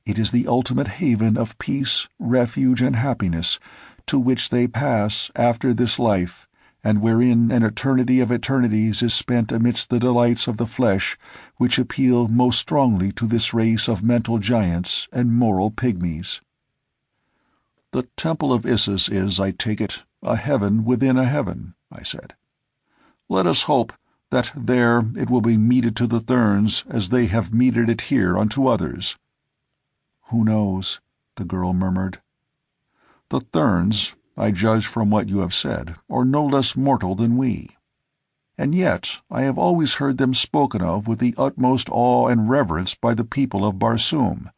It is the ultimate haven of peace, refuge, and happiness, to which they pass after this life, and wherein an eternity of eternities is spent amidst the delights of the flesh which appeal most strongly to this race of mental giants and moral pygmies. "The temple of Isis is, I take it, a heaven within a heaven," I said. "Let us hope that there it will be meted to the Therns as they have meted it here unto others." "Who knows?" the girl murmured. "The Therns, I judge from what you have said, are no less mortal than we. And yet I have always heard them spoken of with the utmost awe and reverence by the people of Barsoom,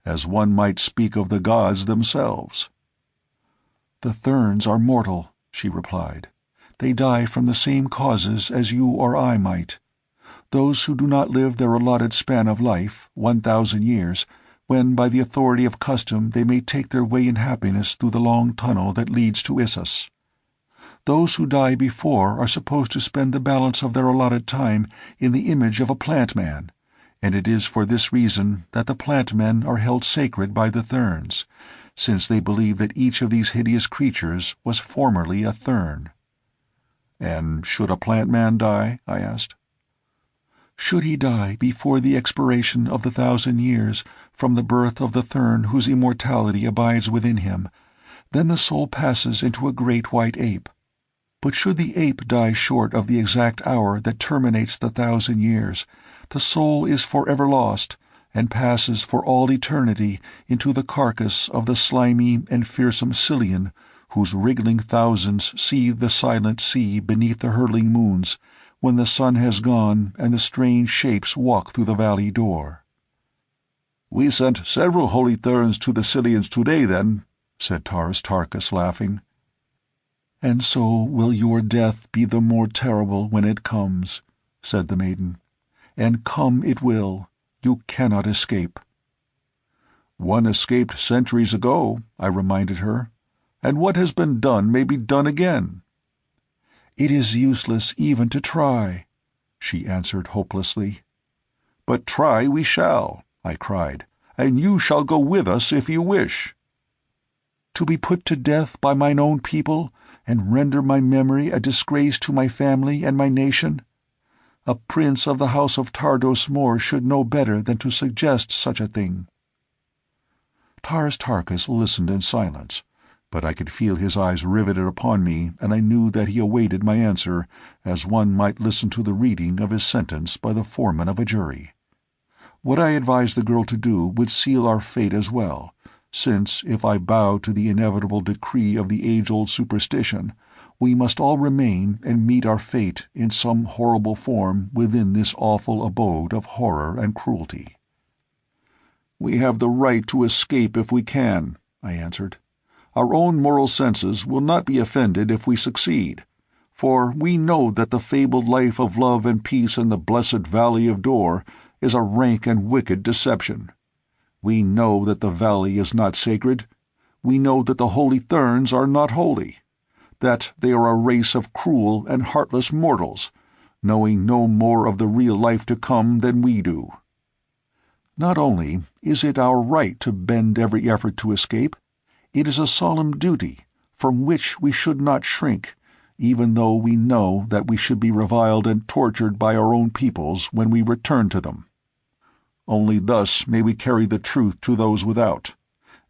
as one might speak of the gods themselves." "The Therns are mortal," she replied. "They die from the same causes as you or I might. Those who do not live their allotted span of life, 1,000 years, when by the authority of custom they may take their way in happiness through the long tunnel that leads to Isis. Those who die before are supposed to spend the balance of their allotted time in the image of a plant-man, and it is for this reason that the plant-men are held sacred by the Therns, since they believe that each of these hideous creatures was formerly a Thern." "And should a plant-man die?" I asked. "Should he die before the expiration of the 1,000 years from the birth of the Thern whose immortality abides within him, then the soul passes into a great white ape. But should the ape die short of the exact hour that terminates the 1,000 years, the soul is forever lost, and passes for all eternity into the carcass of the slimy and fearsome Cillian, whose wriggling thousands seethe the silent sea beneath the hurtling moons, when the sun has gone and the strange shapes walk through the valley door." "We sent several holy Therns to the Cillians today, then," said Taurus Tarkas, laughing. "And so will your death be the more terrible when it comes," said the maiden. "And come it will. You cannot escape." "One escaped centuries ago," I reminded her, "and what has been done may be done again." "It is useless even to try," she answered hopelessly. "But try we shall," I cried, "and you shall go with us if you wish." "To be put to death by mine own people, and render my memory a disgrace to my family and my nation? A prince of the house of Tardos Mor should know better than to suggest such a thing." Tars Tarkas listened in silence, but I could feel his eyes riveted upon me, and I knew that he awaited my answer, as one might listen to the reading of his sentence by the foreman of a jury. What I advised the girl to do would seal our fate as well, since, if I bowed to the inevitable decree of the age-old superstition, we must all remain and meet our fate in some horrible form within this awful abode of horror and cruelty. "We have the right to escape if we can," I answered. "Our own moral senses will not be offended if we succeed, for we know that the fabled life of love and peace in the blessed valley of Dor is a rank and wicked deception. We know that the valley is not sacred. We know that the holy Therns are not holy, that they are a race of cruel and heartless mortals, knowing no more of the real life to come than we do. Not only is it our right to bend every effort to escape, it is a solemn duty from which we should not shrink, even though we know that we should be reviled and tortured by our own peoples when we return to them. Only thus may we carry the truth to those without,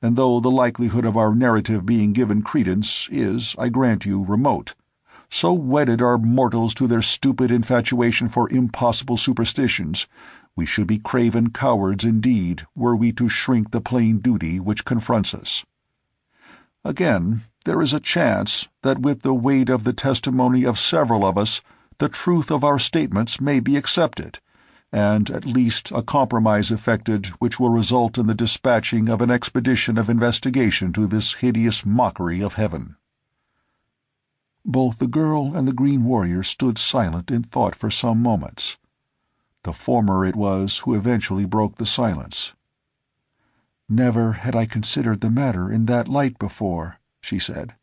and though the likelihood of our narrative being given credence is, I grant you, remote, so wedded are mortals to their stupid infatuation for impossible superstitions, we should be craven cowards indeed were we to shrink the plain duty which confronts us. Again, there is a chance that with the weight of the testimony of several of us, the truth of our statements may be accepted, and at least a compromise effected which will result in the dispatching of an expedition of investigation to this hideous mockery of heaven." Both the girl and the green warrior stood silent in thought for some moments. The former it was who eventually broke the silence. "Never had I considered the matter in that light before," she said.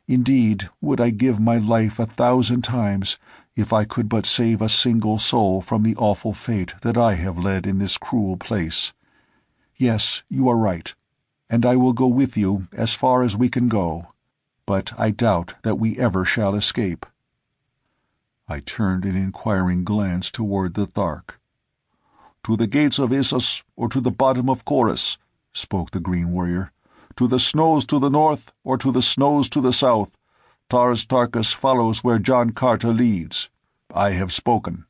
"Indeed, would I give my life 1,000 times if I could but save a single soul from the awful fate that I have led in this cruel place. Yes, you are right, and I will go with you as far as we can go, but I doubt that we ever shall escape." I turned an inquiring glance toward the Thark. "To the gates of Issus, or to the bottom of Chorus?" spoke the green warrior. "To the snows to the north, or to the snows to the south? Tars Tarkas follows where John Carter leads. I have spoken."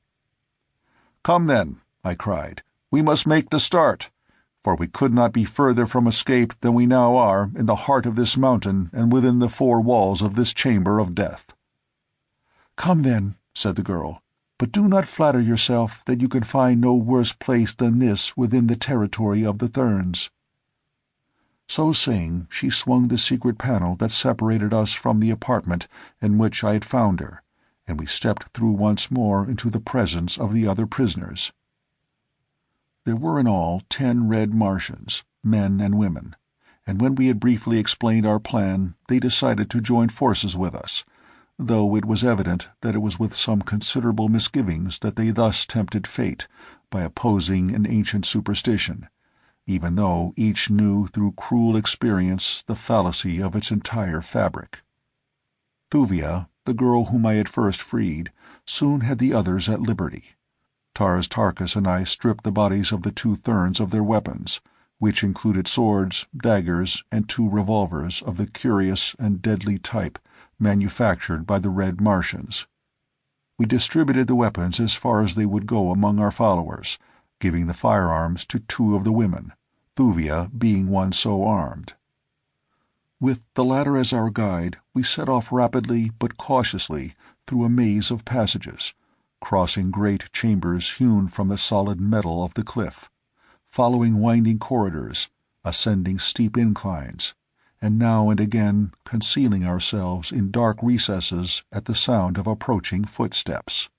"Come then," I cried. "We must make the start, for we could not be further from escape than we now are in the heart of this mountain and within the 4 walls of this chamber of death." "Come then," said the girl, "but do not flatter yourself that you can find no worse place than this within the territory of the Therns." So saying, she swung the secret panel that separated us from the apartment in which I had found her, and we stepped through once more into the presence of the other prisoners. There were in all 10 red Martians, men and women, and when we had briefly explained our plan, they decided to join forces with us, though it was evident that it was with some considerable misgivings that they thus tempted fate by opposing an ancient superstition, even though each knew through cruel experience the fallacy of its entire fabric. Thuvia, the girl whom I had first freed, soon had the others at liberty. Tars Tarkas and I stripped the bodies of the 2 Therns of their weapons, which included swords, daggers, and 2 revolvers of the curious and deadly type manufactured by the Red Martians. We distributed the weapons as far as they would go among our followers, giving the firearms to 2 of the women, Thuvia being one so armed. With the latter as our guide, we set off rapidly but cautiously through a maze of passages, crossing great chambers hewn from the solid metal of the cliff, following winding corridors, ascending steep inclines, and now and again concealing ourselves in dark recesses at the sound of approaching footsteps.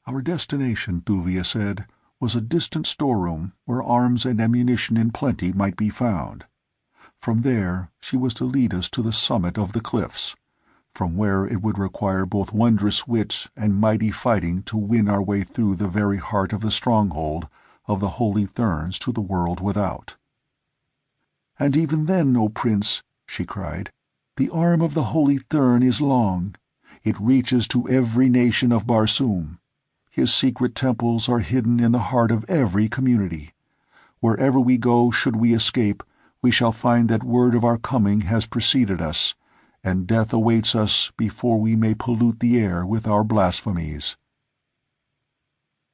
Our destination, Thuvia said, was a distant storeroom where arms and ammunition in plenty might be found. From there she was to lead us to the summit of the cliffs, from where it would require both wondrous wit and mighty fighting to win our way through the very heart of the stronghold of the Holy Therns to the world without. "And even then, O Prince," she cried, "the arm of the Holy Thern is long. It reaches to every nation of Barsoom. His secret temples are hidden in the heart of every community. Wherever we go, should we escape, we shall find that word of our coming has preceded us, and death awaits us before we may pollute the air with our blasphemies."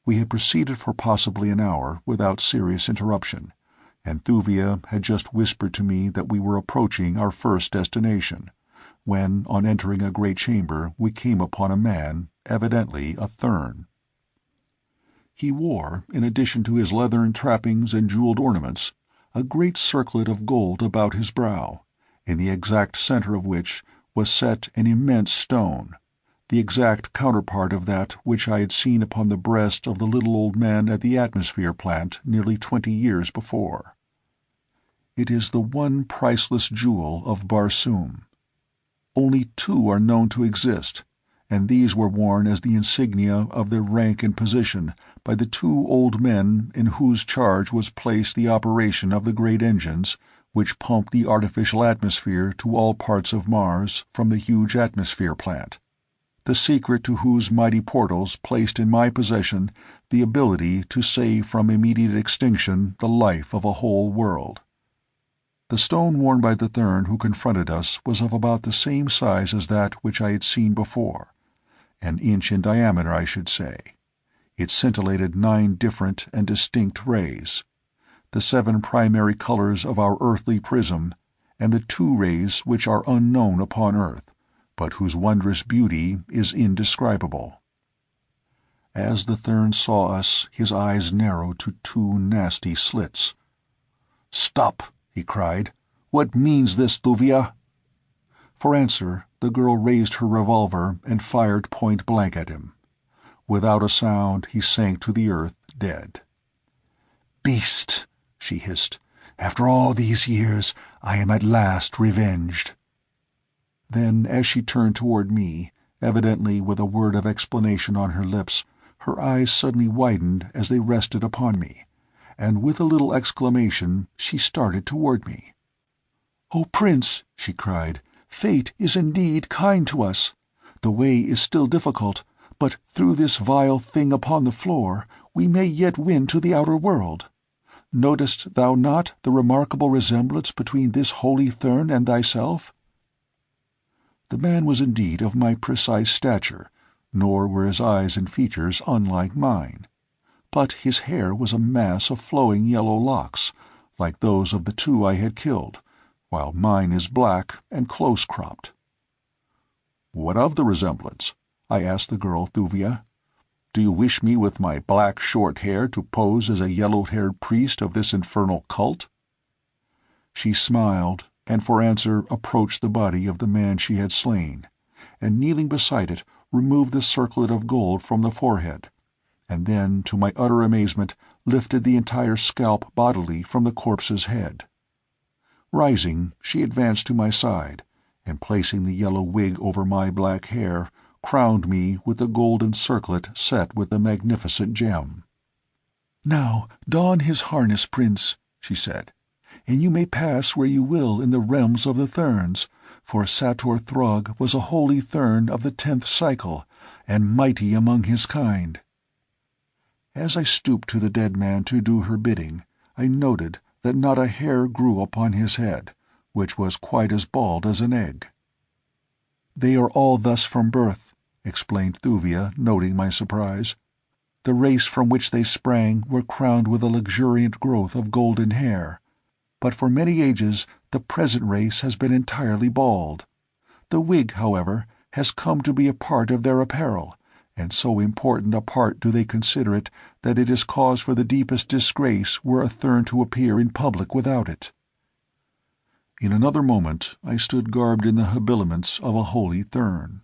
We had proceeded for possibly an hour without serious interruption, and Thuvia had just whispered to me that we were approaching our first destination, when, on entering a great chamber, we came upon a man, evidently a Thern. He wore, in addition to his leathern trappings and jeweled ornaments, a great circlet of gold about his brow, in the exact center of which was set an immense stone, the exact counterpart of that which I had seen upon the breast of the little old man at the atmosphere plant nearly 20 years before. It is the one priceless jewel of Barsoom. Only 2 are known to exist, and these were worn as the insignia of their rank and position by the 2 old men in whose charge was placed the operation of the great engines which pumped the artificial atmosphere to all parts of Mars from the huge atmosphere plant, the secret to whose mighty portals placed in my possession the ability to save from immediate extinction the life of a whole world. The stone worn by the Thern who confronted us was of about the same size as that which I had seen before, an inch in diameter, I should say. It scintillated 9 different and distinct rays, the 7 primary colors of our earthly prism, and the 2 rays which are unknown upon Earth, but whose wondrous beauty is indescribable. As the Thern saw us, his eyes narrowed to 2 nasty slits. "Stop!" he cried. "What means this, Thuvia?" For answer, the girl raised her revolver and fired point blank at him. Without a sound, he sank to the earth, dead. "Beast!" she hissed. "After all these years, I am at last revenged." Then, as she turned toward me, evidently with a word of explanation on her lips, her eyes suddenly widened as they rested upon me, and with a little exclamation she started toward me. "O Prince," she cried, "fate is indeed kind to us. The way is still difficult, but through this vile thing upon the floor we may yet win to the outer world. Notest thou not the remarkable resemblance between this holy Thern and thyself?" The man was indeed of my precise stature, nor were his eyes and features unlike mine. But his hair was a mass of flowing yellow locks, like those of the 2 I had killed, while mine is black and close-cropped. "What of the resemblance?" I asked the girl Thuvia. "Do you wish me with my black short hair to pose as a yellow-haired priest of this infernal cult?" She smiled, and for answer approached the body of the man she had slain, and kneeling beside it, removed the circlet of gold from the forehead, and then, to my utter amazement, lifted the entire scalp bodily from the corpse's head. Rising, she advanced to my side, and placing the yellow wig over my black hair, crowned me with the golden circlet set with the magnificent gem. "Now don his harness, Prince," she said, "and you may pass where you will in the realms of the Therns, for Sator Throg was a holy Thern of the 10th cycle, and mighty among his kind." As I stooped to the dead man to do her bidding, I noted that not a hair grew upon his head, which was quite as bald as an egg. "They are all thus from birth," explained Thuvia, noting my surprise. "The race from which they sprang were crowned with a luxuriant growth of golden hair, but for many ages the present race has been entirely bald. The wig, however, has come to be a part of their apparel, and so important a part do they consider it that it is cause for the deepest disgrace were a Thern to appear in public without it." In another moment I stood garbed in the habiliments of a holy Thern.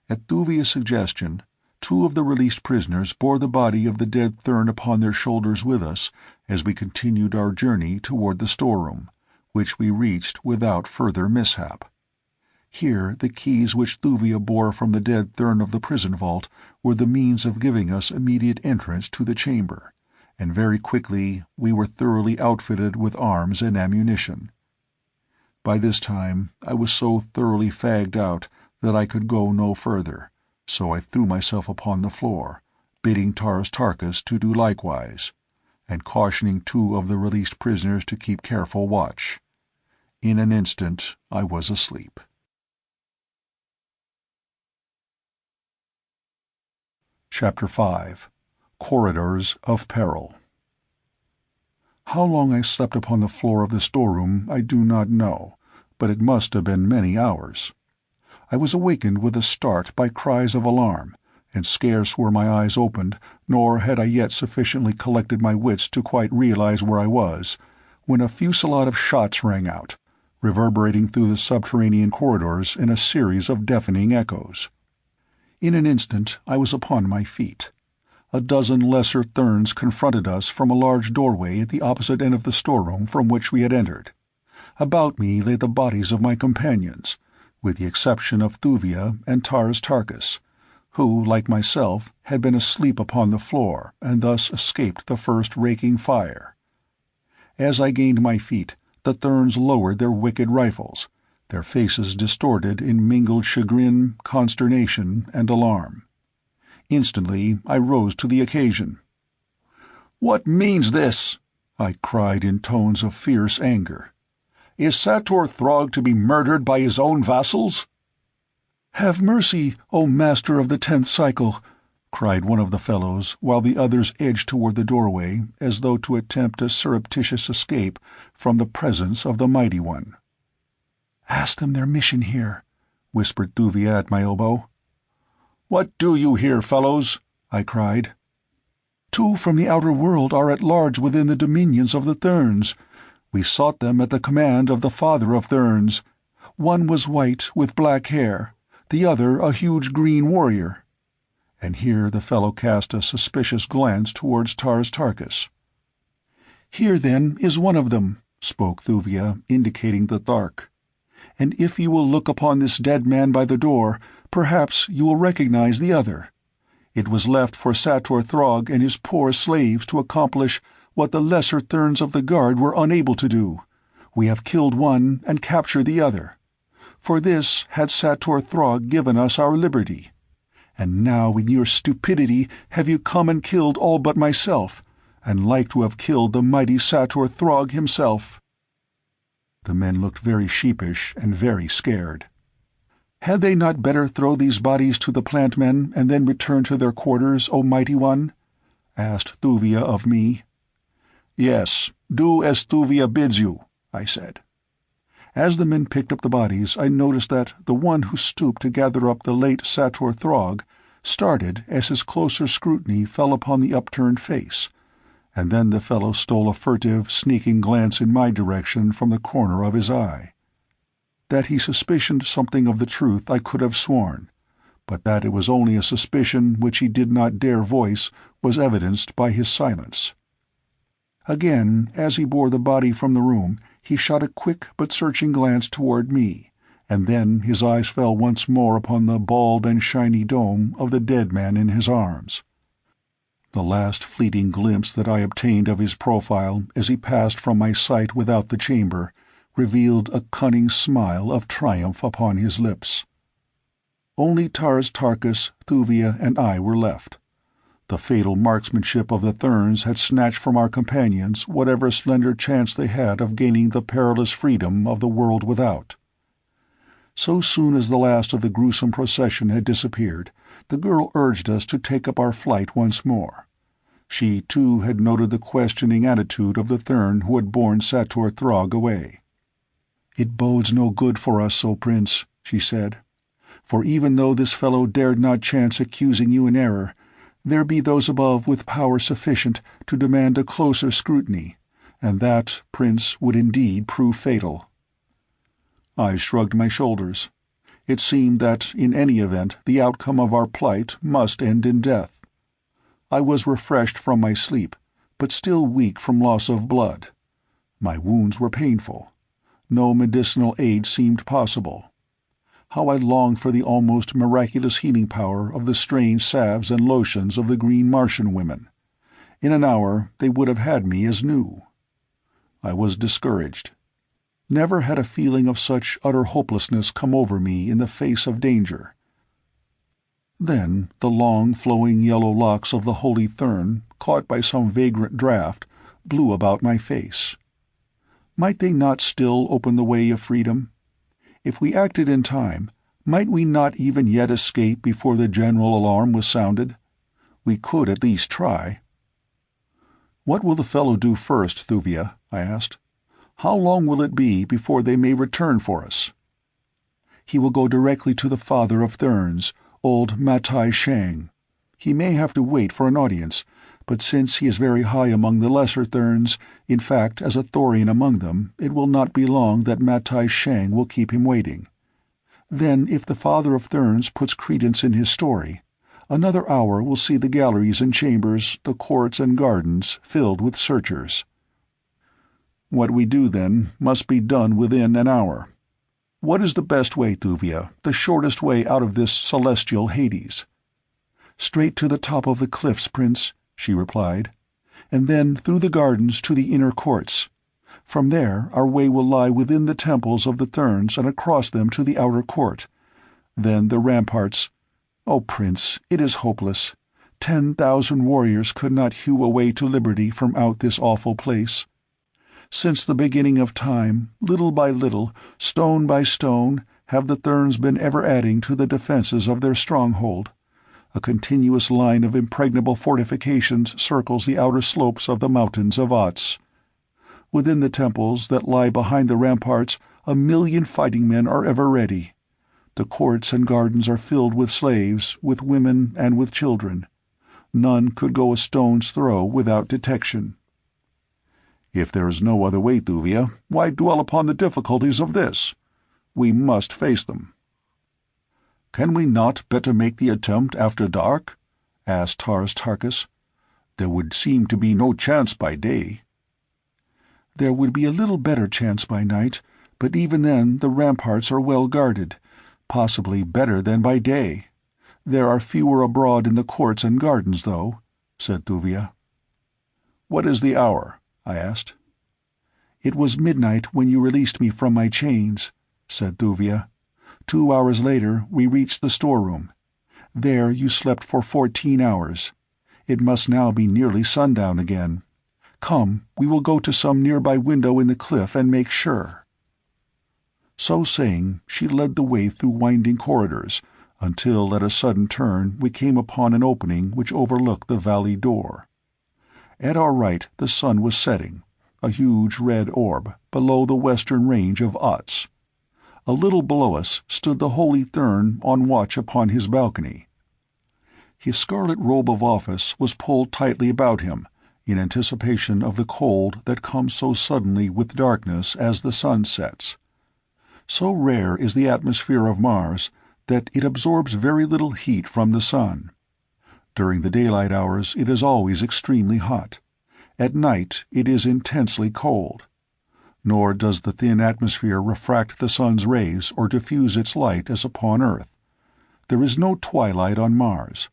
At Thuvia's suggestion, 2 of the released prisoners bore the body of the dead Thern upon their shoulders with us as we continued our journey toward the storeroom, which we reached without further mishap. Here the keys which Thuvia bore from the dead Thurn of the prison vault were the means of giving us immediate entrance to the chamber, and very quickly we were thoroughly outfitted with arms and ammunition. By this time I was so thoroughly fagged out that I could go no further, so I threw myself upon the floor, bidding Tarkas to do likewise, and cautioning 2 of the released prisoners to keep careful watch. In an instant I was asleep. Chapter 5. Corridors of Peril. How long I slept upon the floor of the storeroom I do not know, but it must have been many hours. I was awakened with a start by cries of alarm, and scarce were my eyes opened, nor had I yet sufficiently collected my wits to quite realize where I was, when a fusillade of shots rang out, reverberating through the subterranean corridors in a series of deafening echoes. In an instant I was upon my feet. A dozen lesser Thurns confronted us from a large doorway at the opposite end of the storeroom from which we had entered. About me lay the bodies of my companions, with the exception of Thuvia and Tarkas, who, like myself, had been asleep upon the floor and thus escaped the first raking fire. As I gained my feet, the Thurns lowered their wicked rifles, their faces distorted in mingled chagrin, consternation, and alarm. Instantly I rose to the occasion. "What means this?" I cried in tones of fierce anger. "Is Sator Throg to be murdered by his own vassals?" "Have mercy, O Master of the 10th Cycle!" cried one of the fellows, while the others edged toward the doorway as though to attempt a surreptitious escape from the presence of the Mighty One. "Ask them their mission here," whispered Thuvia at my elbow. "What do you here, fellows?" I cried. "2 from the outer world are at large within the dominions of the Thurns. We sought them at the command of the father of Thurns. One was white with black hair, the other a huge green warrior." And here the fellow cast a suspicious glance towards Tarkas. "Here, then, is one of them," spoke Thuvia, indicating the Thark. "And if you will look upon this dead man by the door, perhaps you will recognize the other. It was left for Sator Throg and his poor slaves to accomplish what the lesser Thurns of the Guard were unable to do. We have killed one and captured the other. For this had Sator Throg given us our liberty. And now in your stupidity have you come and killed all but myself, and like to have killed the mighty Sator Throg himself." The men looked very sheepish and very scared. "Had they not better throw these bodies to the plant men and then return to their quarters, O Mighty One?" asked Thuvia of me. "Yes, do as Thuvia bids you," I said. As the men picked up the bodies, I noticed that the one who stooped to gather up the late Sator Throg started as his closer scrutiny fell upon the upturned face, and then the fellow stole a furtive, sneaking glance in my direction from the corner of his eye. That he suspicioned something of the truth I could have sworn, but that it was only a suspicion which he did not dare voice was evidenced by his silence. Again, as he bore the body from the room, he shot a quick but searching glance toward me, and then his eyes fell once more upon the bald and shiny dome of the dead man in his arms. The last fleeting glimpse that I obtained of his profile as he passed from my sight without the chamber revealed a cunning smile of triumph upon his lips. Only Tarkas, Thuvia, and I were left. The fatal marksmanship of the Thurns had snatched from our companions whatever slender chance they had of gaining the perilous freedom of the world without. So soon as the last of the gruesome procession had disappeared, the girl urged us to take up our flight once more. She, too, had noted the questioning attitude of the Thurn who had borne Sator Throg away. "It bodes no good for us, O Prince," she said. "For even though this fellow dared not chance accusing you in error, there be those above with power sufficient to demand a closer scrutiny, and that, Prince, would indeed prove fatal." I shrugged my shoulders. It seemed that, in any event, the outcome of our plight must end in death. I was refreshed from my sleep, but still weak from loss of blood. My wounds were painful. No medicinal aid seemed possible. How I longed for the almost miraculous healing power of the strange salves and lotions of the green Martian women. In an hour they would have had me as new. I was discouraged. Never had a feeling of such utter hopelessness come over me in the face of danger. Then the long, flowing yellow locks of the holy Thurn, caught by some vagrant draught, blew about my face. Might they not still open the way of freedom? If we acted in time, might we not even yet escape before the general alarm was sounded? We could at least try. "What will the fellow do first, Thuvia?" I asked. "How long will it be before they may return for us?" "He will go directly to the father of Thurns, old Matai Shang. He may have to wait for an audience, but since he is very high among the lesser Thurns, in fact as a Thorian among them, it will not be long that Matai Shang will keep him waiting. Then if the father of Thurns puts credence in his story, another hour will see the galleries and chambers, the courts and gardens, filled with searchers. What we do, then, must be done within an hour. What is the best way, Thuvia, the shortest way out of this celestial Hades?" "Straight to the top of the cliffs, Prince," she replied, "and then through the gardens to the inner courts. From there our way will lie within the temples of the Thurns and across them to the outer court. Then the ramparts— Oh, Prince, it is hopeless. 10,000 warriors could not hew a way to liberty from out this awful place. Since the beginning of time, little by little, stone by stone, have the Thurns been ever adding to the defenses of their stronghold. A continuous line of impregnable fortifications circles the outer slopes of the mountains of Otz. Within the temples that lie behind the ramparts, 1,000,000 fighting men are ever ready. The courts and gardens are filled with slaves, with women, and with children. None could go a stone's throw without detection." "If there is no other way, Thuvia, why dwell upon the difficulties of this? We must face them." "Can we not better make the attempt after dark?" asked Tars Tarkas. "There would seem to be no chance by day." "There would be a little better chance by night, but even then the ramparts are well guarded, possibly better than by day. There are fewer abroad in the courts and gardens, though," said Thuvia. "What is the hour?" I asked. "It was midnight when you released me from my chains," said Thuvia. 2 hours later we reached the storeroom. There you slept for 14 hours. It must now be nearly sundown again. Come, we will go to some nearby window in the cliff and make sure." So saying, she led the way through winding corridors, until at a sudden turn we came upon an opening which overlooked the valley door. At our right the sun was setting, a huge red orb, below the western range of Otz. A little below us stood the holy Thurn on watch upon his balcony. His scarlet robe of office was pulled tightly about him, in anticipation of the cold that comes so suddenly with darkness as the sun sets. So rare is the atmosphere of Mars that it absorbs very little heat from the sun. During the daylight hours it is always extremely hot. At night it is intensely cold. Nor does the thin atmosphere refract the sun's rays or diffuse its light as upon Earth. There is no twilight on Mars.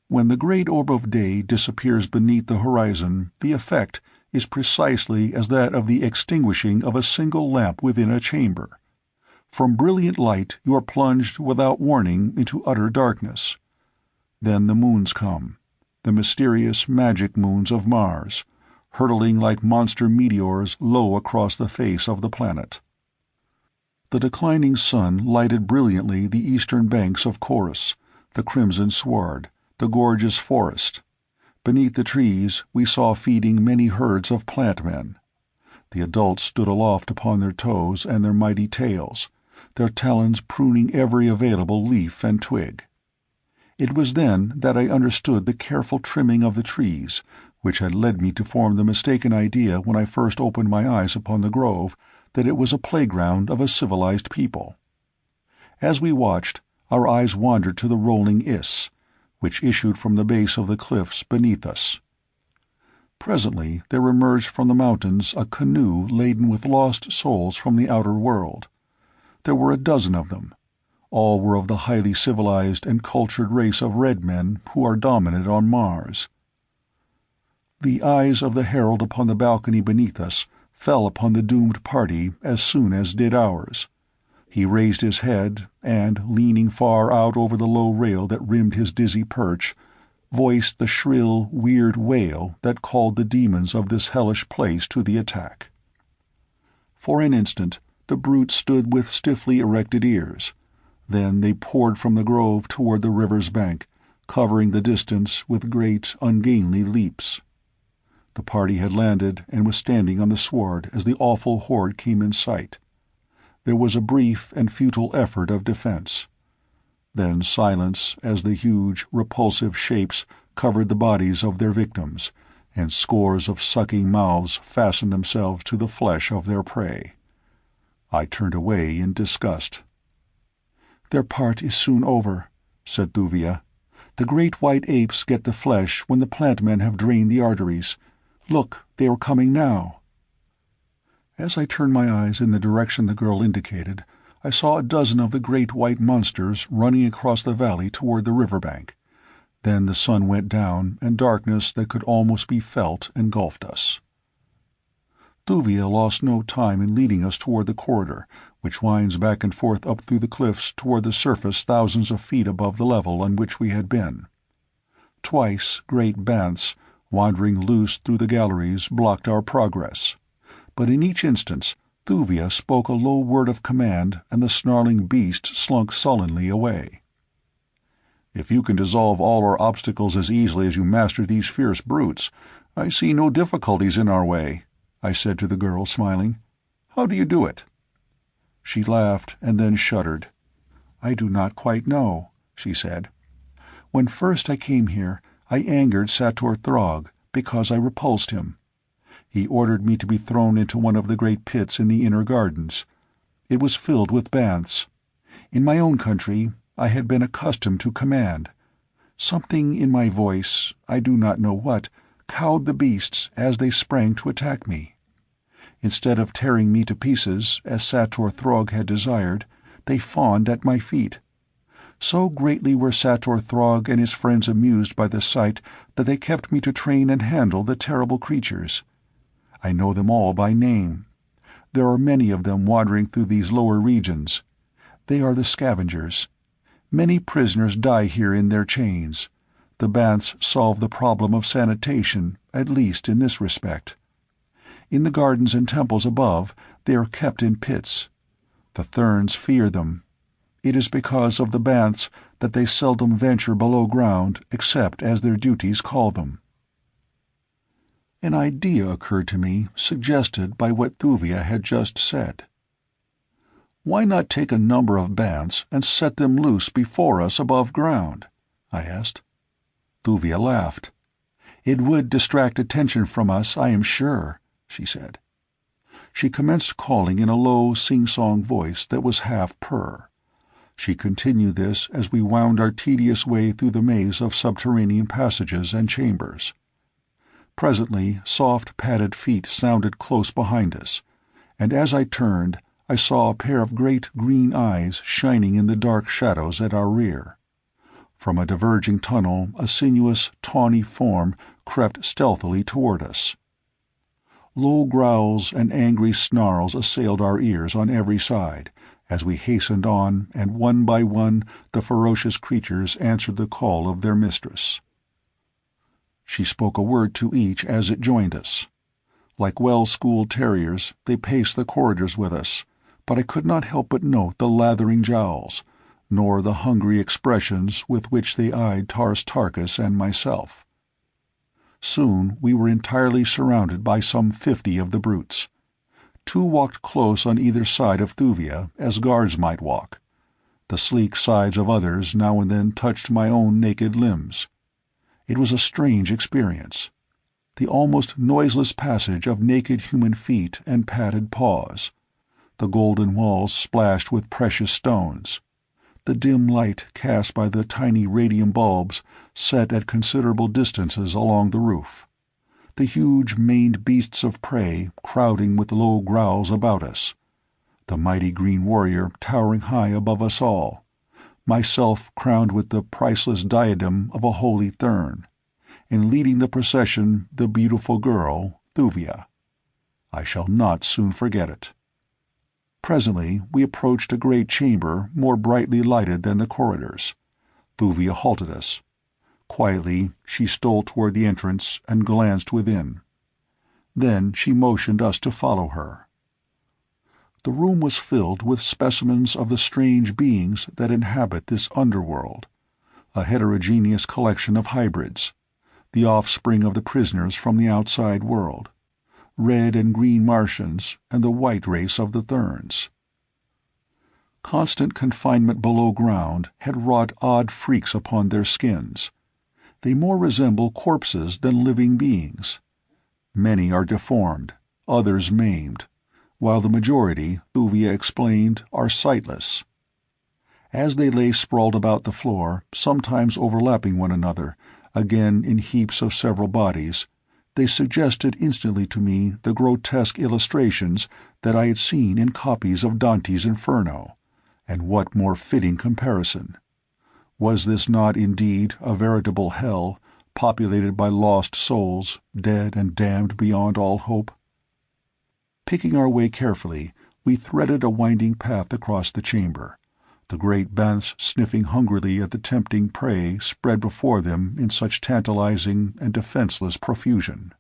When the great orb of day disappears beneath the horizon, the effect is precisely as that of the extinguishing of a single lamp within a chamber. From brilliant light you are plunged without warning into utter darkness. Then the moons come, the mysterious magic moons of Mars, hurtling like monster meteors low across the face of the planet. The declining sun lighted brilliantly the eastern banks of Chorus, the crimson sward, the gorgeous forest. Beneath the trees we saw feeding many herds of plant men. The adults stood aloft upon their toes and their mighty tails, their talons pruning every available leaf and twig. It was then that I understood the careful trimming of the trees, which had led me to form the mistaken idea when I first opened my eyes upon the grove that it was a playground of a civilized people. As we watched, our eyes wandered to the rolling Iss, which issued from the base of the cliffs beneath us. Presently there emerged from the mountains a canoe laden with lost souls from the outer world. There were a dozen of them, All were of the highly civilized and cultured race of red men who are dominant on Mars. The eyes of the herald upon the balcony beneath us fell upon the doomed party as soon as did ours. He raised his head and, leaning far out over the low rail that rimmed his dizzy perch, voiced the shrill, weird wail that called the demons of this hellish place to the attack. For an instant, the brutes stood with stiffly erected ears. Then they poured from the grove toward the river's bank, covering the distance with great, ungainly leaps. The party had landed and was standing on the sward as the awful horde came in sight. There was a brief and futile effort of defense. Then silence as the huge, repulsive shapes covered the bodies of their victims, and scores of sucking mouths fastened themselves to the flesh of their prey. I turned away in disgust. "Their part is soon over," said Thuvia. "The great white apes get the flesh when the plant men have drained the arteries. Look, they are coming now." As I turned my eyes in the direction the girl indicated, I saw a dozen of the great white monsters running across the valley toward the riverbank. Then the sun went down, and darkness that could almost be felt engulfed us. Thuvia lost no time in leading us toward the corridor, which winds back and forth up through the cliffs toward the surface thousands of feet above the level on which we had been. Twice great bants, wandering loose through the galleries, blocked our progress, but in each instance Thuvia spoke a low word of command and the snarling beasts slunk sullenly away. "If you can dissolve all our obstacles as easily as you master these fierce brutes, I see no difficulties in our way," I said to the girl, smiling. "How do you do it?" She laughed and then shuddered. "I do not quite know," she said. "When first I came here, I angered Sator Throg because I repulsed him. He ordered me to be thrown into one of the great pits in the inner gardens. It was filled with baths. In my own country, I had been accustomed to command. Something in my voice, I do not know what, cowed the beasts as they sprang to attack me. Instead of tearing me to pieces, as Sator Throg had desired, they fawned at my feet. So greatly were Sator Throg and his friends amused by the sight that they kept me to train and handle the terrible creatures. I know them all by name. There are many of them wandering through these lower regions. They are the scavengers. Many prisoners die here in their chains. The baths solve the problem of sanitation, at least in this respect. In the gardens and temples above, they are kept in pits. The Therns fear them. It is because of the baths that they seldom venture below ground except as their duties call them. An idea occurred to me, suggested by what Thuvia had just said. "Why not take a number of baths and set them loose before us above ground?" I asked. Thuvia laughed. "It would distract attention from us, I am sure," she said. She commenced calling in a low, sing-song voice that was half purr. She continued this as we wound our tedious way through the maze of subterranean passages and chambers. Presently soft padded feet sounded close behind us, and as I turned I saw a pair of great green eyes shining in the dark shadows at our rear. From a diverging tunnel a sinuous, tawny form crept stealthily toward us. Low growls and angry snarls assailed our ears on every side, as we hastened on, and one by one the ferocious creatures answered the call of their mistress. She spoke a word to each as it joined us. Like well-schooled terriers, they paced the corridors with us, but I could not help but note the lathering jowls, nor the hungry expressions with which they eyed Tars Tarkas and myself. Soon we were entirely surrounded by some 50 of the brutes. 2 walked close on either side of Thuvia, as guards might walk. The sleek sides of others now and then touched my own naked limbs. It was a strange experience. The almost noiseless passage of naked human feet and padded paws. The golden walls splashed with precious stones. The dim light cast by the tiny radium bulbs set at considerable distances along the roof. The huge maned beasts of prey crowding with low growls about us. The mighty green warrior towering high above us all. myself crowned with the priceless diadem of a holy Thurn, and leading the procession the beautiful girl, Thuvia. I shall not soon forget it. Presently we approached a great chamber more brightly lighted than the corridors. Thuvia halted us. Quietly she stole toward the entrance and glanced within. Then she motioned us to follow her. The room was filled with specimens of the strange beings that inhabit this underworld, a heterogeneous collection of hybrids, the offspring of the prisoners from the outside world, red and green Martians and the white race of the Thurns. Constant confinement below ground had wrought odd freaks upon their skins. They more resemble corpses than living beings. Many are deformed, others maimed, while the majority, Thuvia explained, are sightless. As they lay sprawled about the floor, sometimes overlapping one another, again in heaps of several bodies, they suggested instantly to me the grotesque illustrations that I had seen in copies of Dante's Inferno. And what more fitting comparison? Was this not indeed a veritable hell, populated by lost souls, dead and damned beyond all hope? Picking our way carefully, we threaded a winding path across the chamber, the great banths sniffing hungrily at the tempting prey spread before them in such tantalizing and defenseless profusion.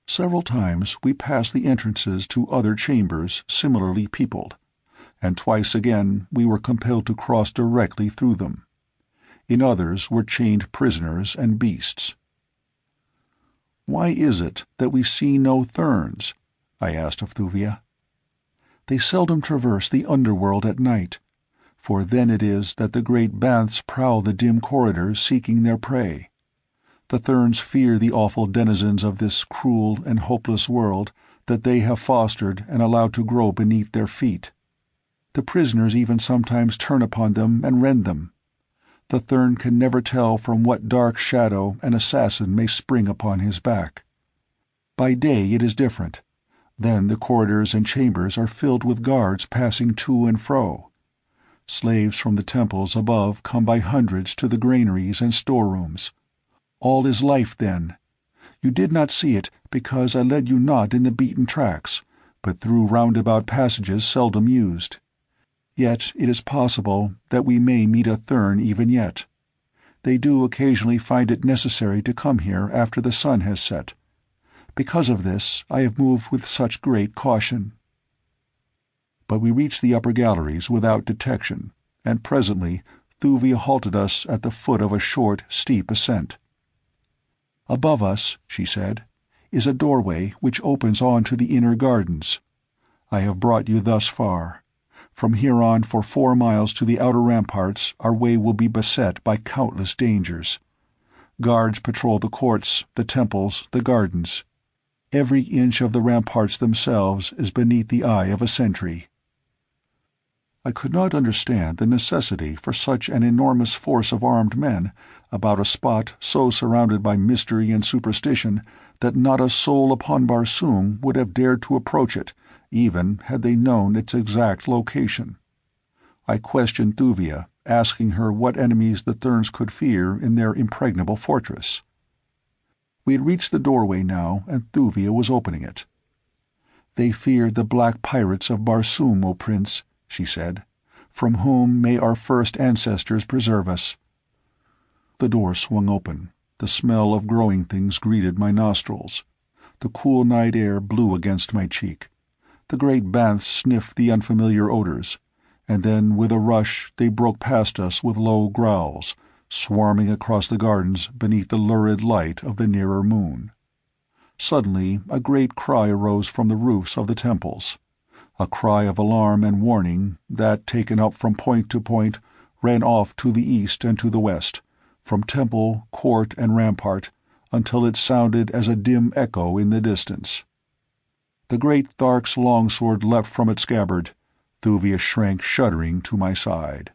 Several times we passed the entrances to other chambers similarly peopled, and twice again we were compelled to cross directly through them. In others were chained prisoners and beasts. "Why is it that we see no Thurns?" I asked of Thuvia. "They seldom traverse the underworld at night, for then it is that the great banths prowl the dim corridors seeking their prey. The Thurns fear the awful denizens of this cruel and hopeless world that they have fostered and allowed to grow beneath their feet. The prisoners even sometimes turn upon them and rend them. The Thurn can never tell from what dark shadow an assassin may spring upon his back. By day it is different. Then the corridors and chambers are filled with guards passing to and fro. Slaves from the temples above come by hundreds to the granaries and storerooms. All is life then. You did not see it because I led you not in the beaten tracks, but through roundabout passages seldom used. Yet it is possible that we may meet a Thurn even yet. They do occasionally find it necessary to come here after the sun has set. Because of this, I have moved with such great caution." But we reached the upper galleries without detection, and presently Thuvia halted us at the foot of a short, steep ascent. "Above us," she said, "is a doorway which opens on to the inner gardens. I have brought you thus far. From here on for 4 miles to the outer ramparts our way will be beset by countless dangers. Guards patrol the courts, the temples, the gardens. Every inch of the ramparts themselves is beneath the eye of a sentry." I could not understand the necessity for such an enormous force of armed men about a spot so surrounded by mystery and superstition that not a soul upon Barsoom would have dared to approach it, even had they known its exact location. I questioned Thuvia, asking her what enemies the Thurns could fear in their impregnable fortress. We had reached the doorway now, and Thuvia was opening it. "They fear the black pirates of Barsoom, O Prince," she said, "from whom may our first ancestors preserve us." The door swung open. The smell of growing things greeted my nostrils. The cool night air blew against my cheek. The great banths sniffed the unfamiliar odors, and then with a rush they broke past us with low growls, swarming across the gardens beneath the lurid light of the nearer moon. Suddenly a great cry arose from the roofs of the temples, a cry of alarm and warning that, taken up from point to point, ran off to the east and to the west, from temple, court, and rampart, until it sounded as a dim echo in the distance. The great Thark's longsword leapt from its scabbard. Thuvia shrank shuddering to my side.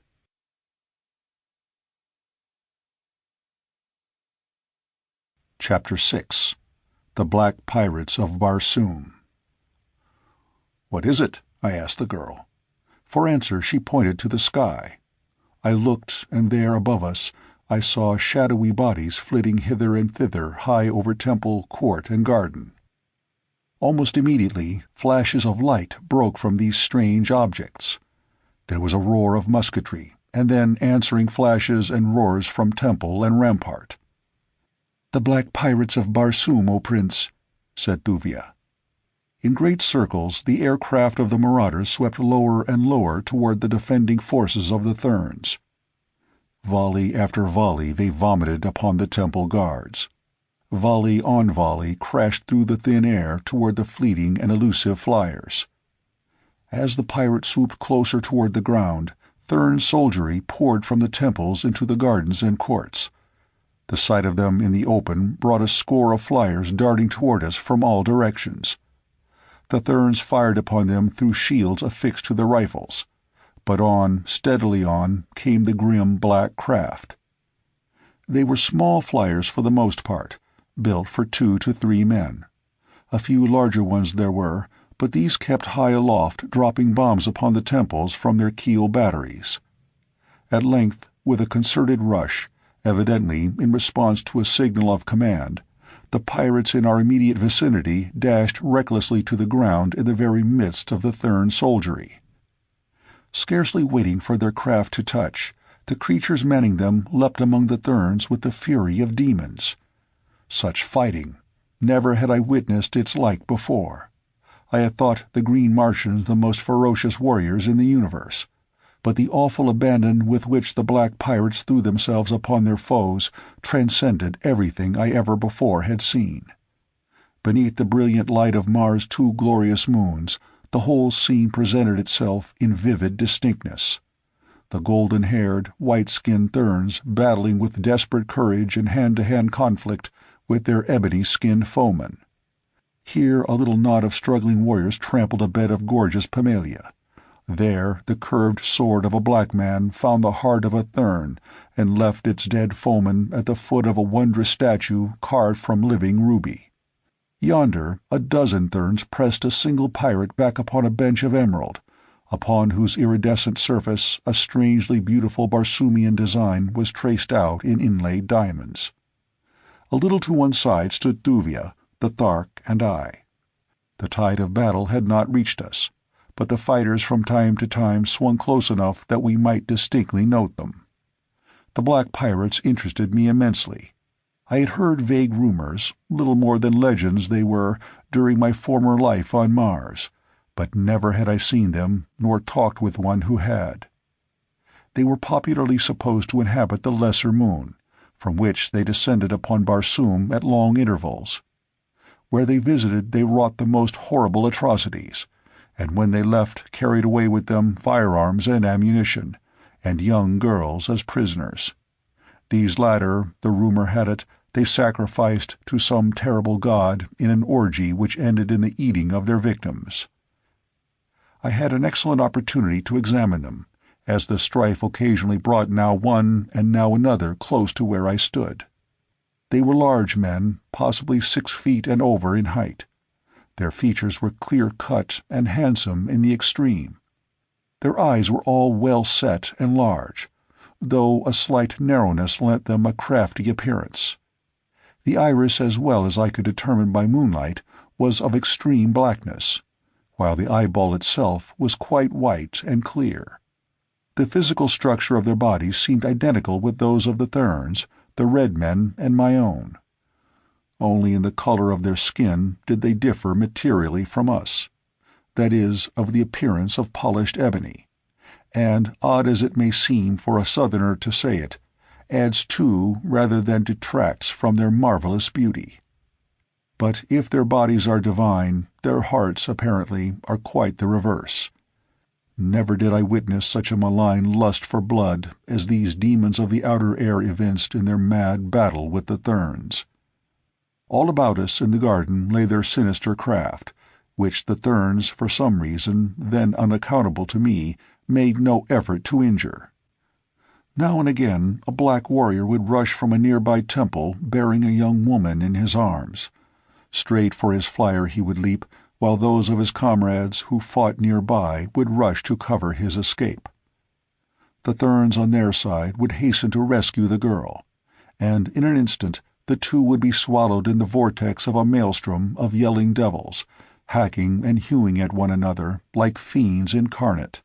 Chapter 6. The Black Pirates of Barsoom. "What is it?" I asked the girl. For answer she pointed to the sky. I looked, and there above us I saw shadowy bodies flitting hither and thither high over temple, court, and garden. Almost immediately, flashes of light broke from these strange objects. There was a roar of musketry, and then answering flashes and roars from temple and rampart. "The black pirates of Barsoom, O Prince," said Thuvia. In great circles the aircraft of the marauders swept lower and lower toward the defending forces of the Therns. Volley after volley they vomited upon the temple guards. Volley on volley crashed through the thin air toward the fleeting and elusive flyers. As the pirates swooped closer toward the ground, Thern soldiery poured from the temples into the gardens and courts. The sight of them in the open brought a score of flyers darting toward us from all directions. The Therns fired upon them through shields affixed to their rifles, but on, steadily on, came the grim black craft. They were small flyers for the most part, built for 2 to 3 men. A few larger ones there were, but these kept high aloft, dropping bombs upon the temples from their keel batteries. At length, with a concerted rush, evidently in response to a signal of command, the pirates in our immediate vicinity dashed recklessly to the ground in the very midst of the Thern soldiery. Scarcely waiting for their craft to touch, the creatures manning them leapt among the Therns with the fury of demons. Such fighting! Never had I witnessed its like before. I had thought the green Martians the most ferocious warriors in the universe, but the awful abandon with which the black pirates threw themselves upon their foes transcended everything I ever before had seen. Beneath the brilliant light of Mars' 2 glorious moons, the whole scene presented itself in vivid distinctness. The golden-haired, white-skinned Therns battling with desperate courage in hand-to-hand conflict with their ebony-skinned foemen. Here a little knot of struggling warriors trampled a bed of gorgeous Pammelia. There the curved sword of a black man found the heart of a Thern and left its dead foeman at the foot of a wondrous statue carved from living ruby. Yonder a dozen Therns pressed a single pirate back upon a bench of emerald, upon whose iridescent surface a strangely beautiful Barsoomian design was traced out in inlaid diamonds. A little to one side stood Thuvia, the Thark, and I. The tide of battle had not reached us, but the fighters from time to time swung close enough that we might distinctly note them. The black pirates interested me immensely. I had heard vague rumors, little more than legends they were, during my former life on Mars, but never had I seen them nor talked with one who had. They were popularly supposed to inhabit the lesser moon, from which they descended upon Barsoom at long intervals. Where they visited they wrought the most horrible atrocities, and when they left carried away with them firearms and ammunition, and young girls as prisoners. These latter, the rumor had it, they sacrificed to some terrible god in an orgy which ended in the eating of their victims. I had an excellent opportunity to examine them, as the strife occasionally brought now one and now another close to where I stood. They were large men, possibly 6 feet and over in height. Their features were clear-cut and handsome in the extreme. Their eyes were all well set and large, though a slight narrowness lent them a crafty appearance. The iris, as well as I could determine by moonlight, was of extreme blackness, while the eyeball itself was quite white and clear. The physical structure of their bodies seemed identical with those of the Therns, the red men, and my own. Only in the color of their skin did they differ materially from us, that is, of the appearance of polished ebony, and, odd as it may seem for a Southerner to say it, adds to rather than detracts from their marvelous beauty. But if their bodies are divine, their hearts, apparently, are quite the reverse. Never did I witness such a malign lust for blood as these demons of the outer air evinced in their mad battle with the Therns. All about us in the garden lay their sinister craft, which the Therns, for some reason, then unaccountable to me, made no effort to injure. Now and again a black warrior would rush from a nearby temple bearing a young woman in his arms. Straight for his flyer he would leap, while those of his comrades who fought nearby would rush to cover his escape. The Therns on their side would hasten to rescue the girl, and in an instant the two would be swallowed in the vortex of a maelstrom of yelling devils, hacking and hewing at one another like fiends incarnate.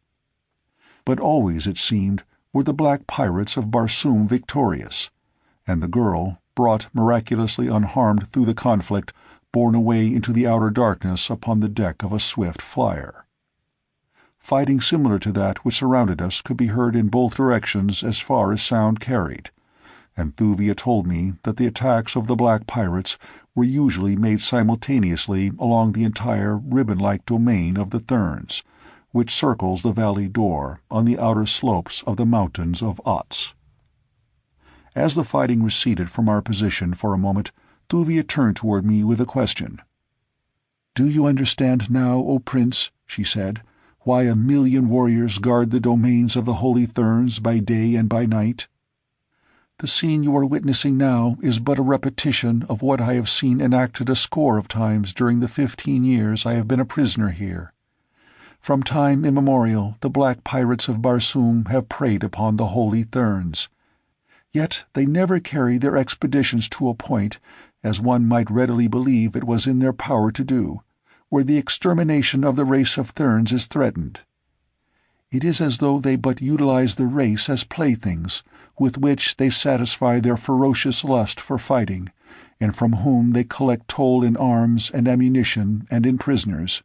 But always, it seemed, were the black pirates of Barsoom victorious, and the girl, brought miraculously unharmed through the conflict, borne away into the outer darkness upon the deck of a swift flyer. Fighting similar to that which surrounded us could be heard in both directions as far as sound carried, and Thuvia told me that the attacks of the black pirates were usually made simultaneously along the entire ribbon-like domain of the Therns, which circles the valley door on the outer slopes of the mountains of Ots. As the fighting receded from our position for a moment, Thuvia turned toward me with a question. "Do you understand now, O Prince," she said, "why 1,000,000 warriors guard the domains of the Holy Therns by day and by night? The scene you are witnessing now is but a repetition of what I have seen enacted a score of times during the 15 years I have been a prisoner here. From time immemorial the black pirates of Barsoom have preyed upon the Holy Therns. Yet they never carry their expeditions to a point, as one might readily believe it was in their power to do, where the extermination of the race of Therns is threatened. It is as though they but utilize the race as playthings, with which they satisfy their ferocious lust for fighting, and from whom they collect toll in arms and ammunition and in prisoners."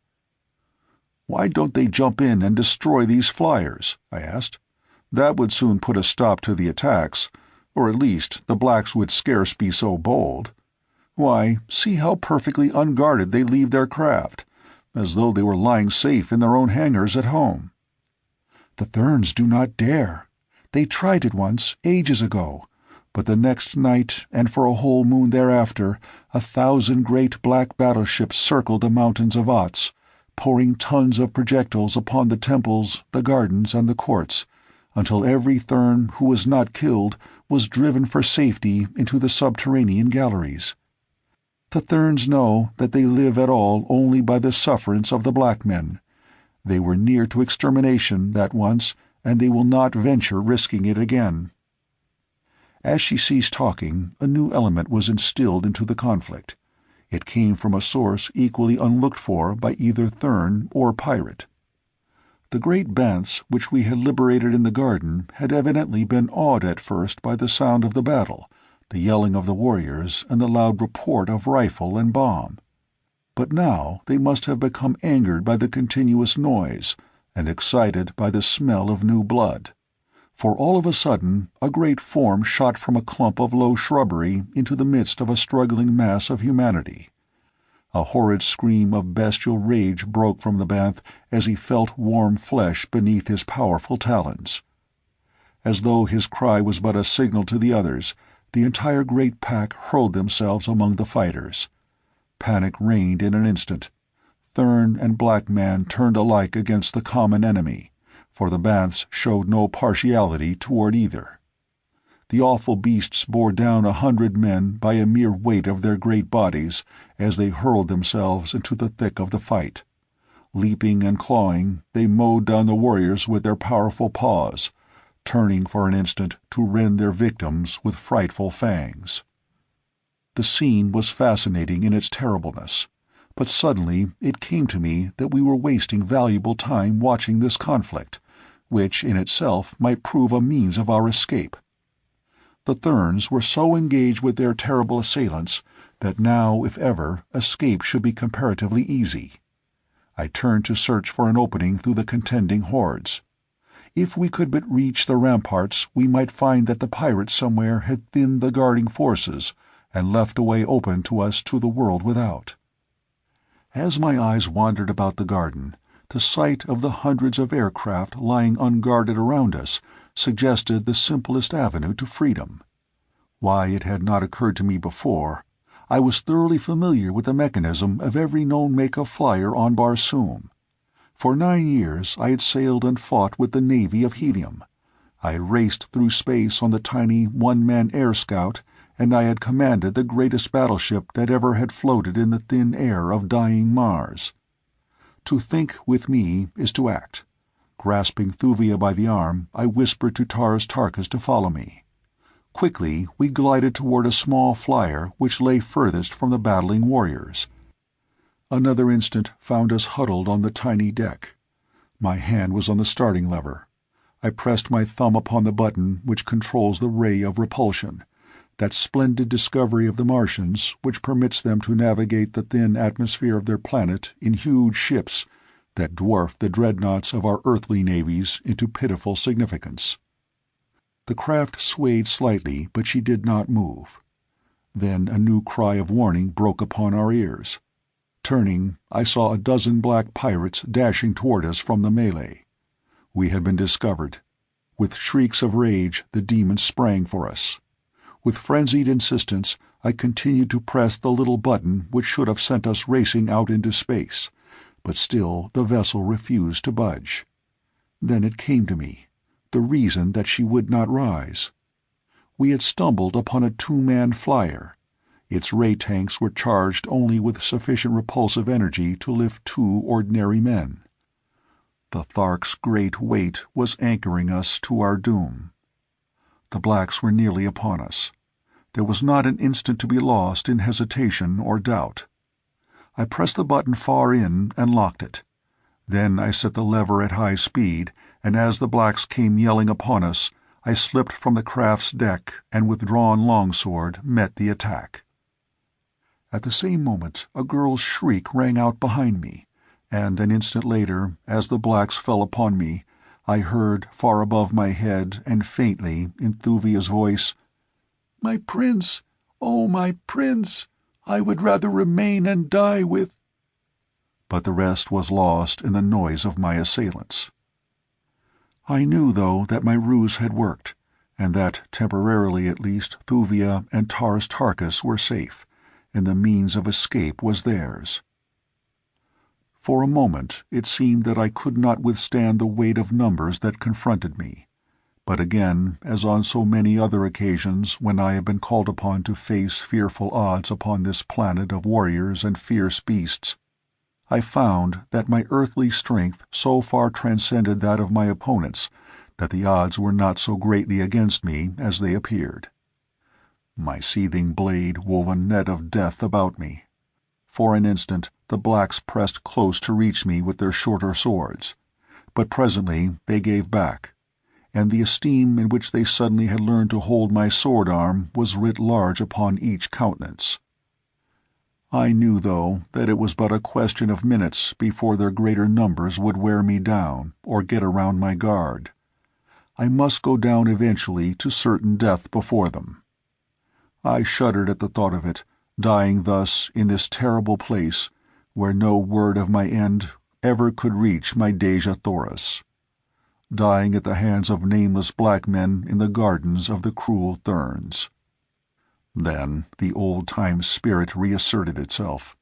"Why don't they jump in and destroy these flyers?" I asked. "That would soon put a stop to the attacks, or at least the blacks would scarce be so bold. Why, see how perfectly unguarded they leave their craft, as though they were lying safe in their own hangars at home." "The Therns do not dare. They tried it once, ages ago, but the next night and for a whole moon thereafter 1,000 great black battleships circled the mountains of Ots, pouring tons of projectiles upon the temples, the gardens, and the courts, until every Thern who was not killed was driven for safety into the subterranean galleries. The Therns know that they live at all only by the sufferance of the black men. They were near to extermination that once, and they will not venture risking it again." As she ceased talking, a new element was instilled into the conflict. It came from a source equally unlooked for by either Thern or pirate. The great banths which we had liberated in the garden had evidently been awed at first by the sound of the battle, the yelling of the warriors, and the loud report of rifle and bomb. But now they must have become angered by the continuous noise, and excited by the smell of new blood. For all of a sudden a great form shot from a clump of low shrubbery into the midst of a struggling mass of humanity. A horrid scream of bestial rage broke from the banth as he felt warm flesh beneath his powerful talons. As though his cry was but a signal to the others, the entire great pack hurled themselves among the fighters. Panic reigned in an instant. Thern and black man turned alike against the common enemy, for the banths showed no partiality toward either. The awful beasts bore down 100 men by a mere weight of their great bodies as they hurled themselves into the thick of the fight. Leaping and clawing, they mowed down the warriors with their powerful paws, turning for an instant to rend their victims with frightful fangs. The scene was fascinating in its terribleness, but suddenly it came to me that we were wasting valuable time watching this conflict, which in itself might prove a means of our escape. The Therns were so engaged with their terrible assailants that now, if ever, escape should be comparatively easy. I turned to search for an opening through the contending hordes. If we could but reach the ramparts, we might find that the pirates somewhere had thinned the guarding forces and left a way open to us to the world without. As my eyes wandered about the garden, the sight of the hundreds of aircraft lying unguarded around us suggested the simplest avenue to freedom. Why it had not occurred to me before, I was thoroughly familiar with the mechanism of every known make of flyer on Barsoom. For 9 years I had sailed and fought with the Navy of Helium. I had raced through space on the tiny one-man air scout, and I had commanded the greatest battleship that ever had floated in the thin air of dying Mars. To think with me is to act. Grasping Thuvia by the arm, I whispered to Taras Tarkas to follow me. Quickly, we glided toward a small flyer which lay furthest from the battling warriors. Another instant found us huddled on the tiny deck. My hand was on the starting lever. I pressed my thumb upon the button which controls the ray of repulsion, that splendid discovery of the Martians which permits them to navigate the thin atmosphere of their planet in huge ships that dwarf the dreadnoughts of our earthly navies into pitiful significance. The craft swayed slightly, but she did not move. Then a new cry of warning broke upon our ears. Turning, I saw a dozen black pirates dashing toward us from the melee. We had been discovered. With shrieks of rage, the demons sprang for us. With frenzied insistence, I continued to press the little button which should have sent us racing out into space, but still the vessel refused to budge. Then it came to me, the reason that she would not rise. We had stumbled upon a two-man flyer. Its ray tanks were charged only with sufficient repulsive energy to lift two ordinary men. The Thark's great weight was anchoring us to our doom. The blacks were nearly upon us. There was not an instant to be lost in hesitation or doubt. I pressed the button far in and locked it. Then I set the lever at high speed, and as the blacks came yelling upon us, I slipped from the craft's deck and with drawn longsword met the attack. At the same moment a girl's shriek rang out behind me, and an instant later, as the blacks fell upon me, I heard, far above my head and faintly, in Thuvia's voice, "My prince! Oh, my prince! I would rather remain and die with—" But the rest was lost in the noise of my assailants. I knew, though, that my ruse had worked, and that, temporarily at least, Thuvia and Taras Tarkas were safe, and the means of escape was theirs. For a moment it seemed that I could not withstand the weight of numbers that confronted me. But again, as on so many other occasions when I have been called upon to face fearful odds upon this planet of warriors and fierce beasts, I found that my earthly strength so far transcended that of my opponents that the odds were not so greatly against me as they appeared. My seething blade wove a net of death about me. For an instant the blacks pressed close to reach me with their shorter swords, but presently they gave back, and the esteem in which they suddenly had learned to hold my sword arm was writ large upon each countenance. I knew, though, that it was but a question of minutes before their greater numbers would wear me down or get around my guard. I must go down eventually to certain death before them. I shuddered at the thought of it, dying thus in this terrible place, where no word of my end ever could reach my Dejah Thoris. Dying at the hands of nameless black men in the gardens of the cruel Therns. Then the old-time spirit reasserted itself.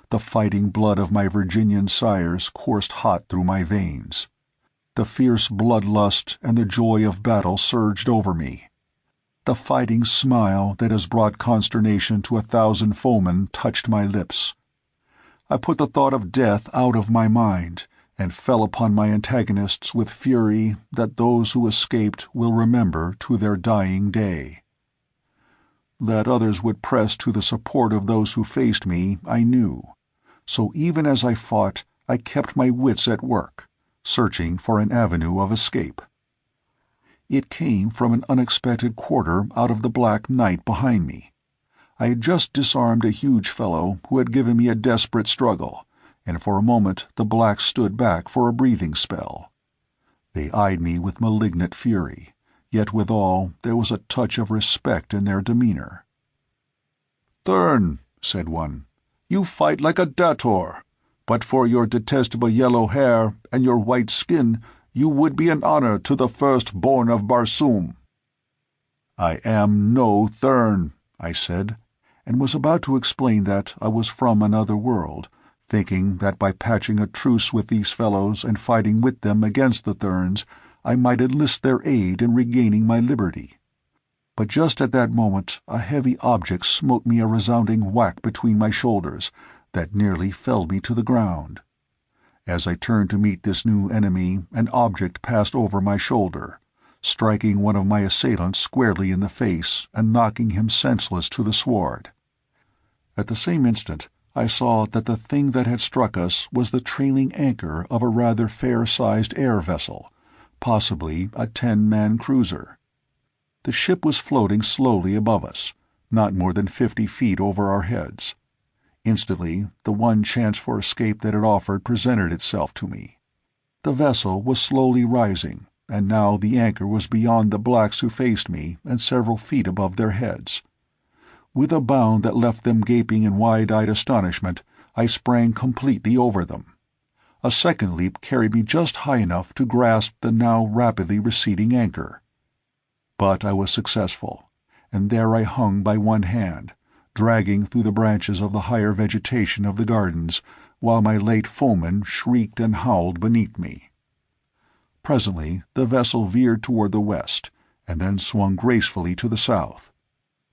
The fighting blood of my Virginian sires coursed hot through my veins. The fierce bloodlust and the joy of battle surged over me. The fighting smile that has brought consternation to 1,000 foemen touched my lips. I put the thought of death out of my mind, and fell upon my antagonists with fury that those who escaped will remember to their dying day. That others would press to the support of those who faced me, I knew, so even as I fought, I kept my wits at work, searching for an avenue of escape. It came from an unexpected quarter out of the black night behind me. I had just disarmed a huge fellow who had given me a desperate struggle, and for a moment the blacks stood back for a breathing spell. They eyed me with malignant fury, yet withal there was a touch of respect in their demeanor. "Thurn," said one, "you fight like a dator. But for your detestable yellow hair and your white skin, you would be an honor to the first-born of Barsoom." "I am no Thurn," I said, and was about to explain that I was from another world, thinking that by patching a truce with these fellows and fighting with them against the Therns, I might enlist their aid in regaining my liberty. But just at that moment a heavy object smote me a resounding whack between my shoulders that nearly felled me to the ground. As I turned to meet this new enemy, an object passed over my shoulder, striking one of my assailants squarely in the face and knocking him senseless to the sward. At the same instant, I saw that the thing that had struck us was the trailing anchor of a rather fair-sized air vessel, possibly a 10-man cruiser. The ship was floating slowly above us, not more than 50 feet over our heads. Instantly, the one chance for escape that it offered presented itself to me. The vessel was slowly rising, and now the anchor was beyond the blacks who faced me and several feet above their heads. With a bound that left them gaping in wide-eyed astonishment, I sprang completely over them. A second leap carried me just high enough to grasp the now rapidly receding anchor. But I was successful, and there I hung by one hand, dragging through the branches of the higher vegetation of the gardens, while my late foeman shrieked and howled beneath me. Presently the vessel veered toward the west, and then swung gracefully to the south.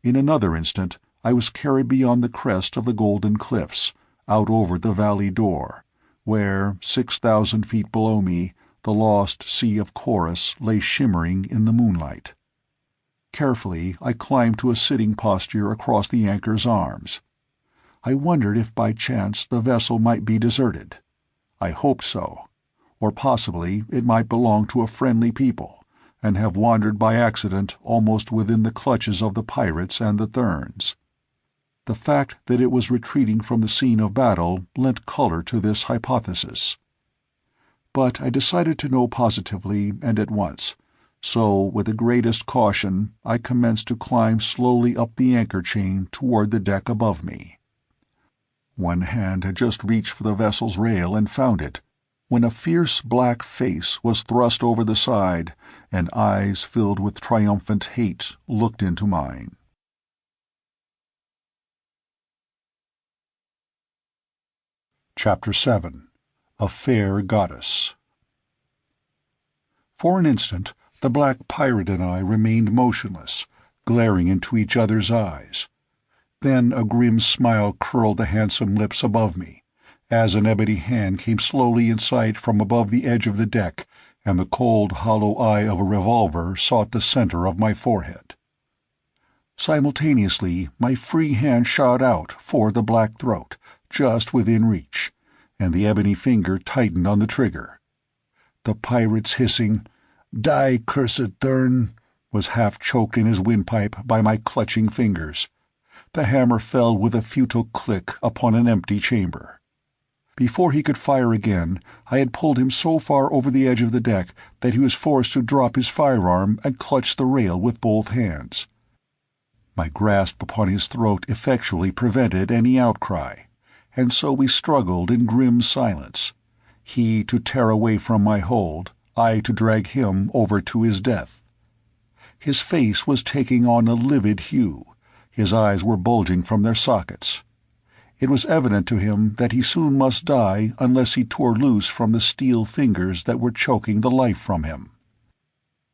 In another instant I was carried beyond the crest of the golden cliffs, out over the valley door, where, 6,000 feet below me, the lost Sea of Chorus lay shimmering in the moonlight. Carefully I climbed to a sitting posture across the anchor's arms. I wondered if by chance the vessel might be deserted. I hoped so, or possibly it might belong to a friendly people, and have wandered by accident almost within the clutches of the pirates and the Therns. The fact that it was retreating from the scene of battle lent color to this hypothesis. But I decided to know positively and at once, so with the greatest caution I commenced to climb slowly up the anchor chain toward the deck above me. One hand had just reached for the vessel's rail and found it, when a fierce black face was thrust over the side, and eyes filled with triumphant hate looked into mine. Chapter 7. A Fair Goddess. For an instant, the black pirate and I remained motionless, glaring into each other's eyes. Then a grim smile curled the handsome lips above me, as an ebony hand came slowly in sight from above the edge of the deck, and the cold, hollow eye of a revolver sought the center of my forehead. Simultaneously, my free hand shot out for the black throat, just within reach, and the ebony finger tightened on the trigger. The pirate's hissing, "Die, cursed Thurn," was half choked in his windpipe by my clutching fingers. The hammer fell with a futile click upon an empty chamber. Before he could fire again, I had pulled him so far over the edge of the deck that he was forced to drop his firearm and clutch the rail with both hands. My grasp upon his throat effectually prevented any outcry, and so we struggled in grim silence, he to tear away from my hold, I to drag him over to his death. His face was taking on a livid hue, his eyes were bulging from their sockets. It was evident to him that he soon must die unless he tore loose from the steel fingers that were choking the life from him.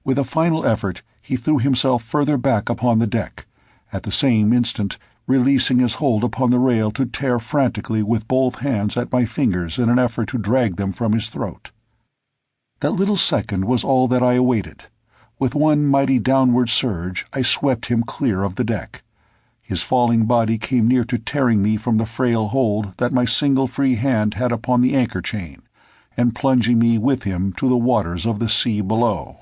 With a final effort he threw himself further back upon the deck, at the same instant releasing his hold upon the rail to tear frantically with both hands at my fingers in an effort to drag them from his throat. That little second was all that I awaited. With one mighty downward surge I swept him clear of the deck. His falling body came near to tearing me from the frail hold that my single free hand had upon the anchor chain, and plunging me with him to the waters of the sea below.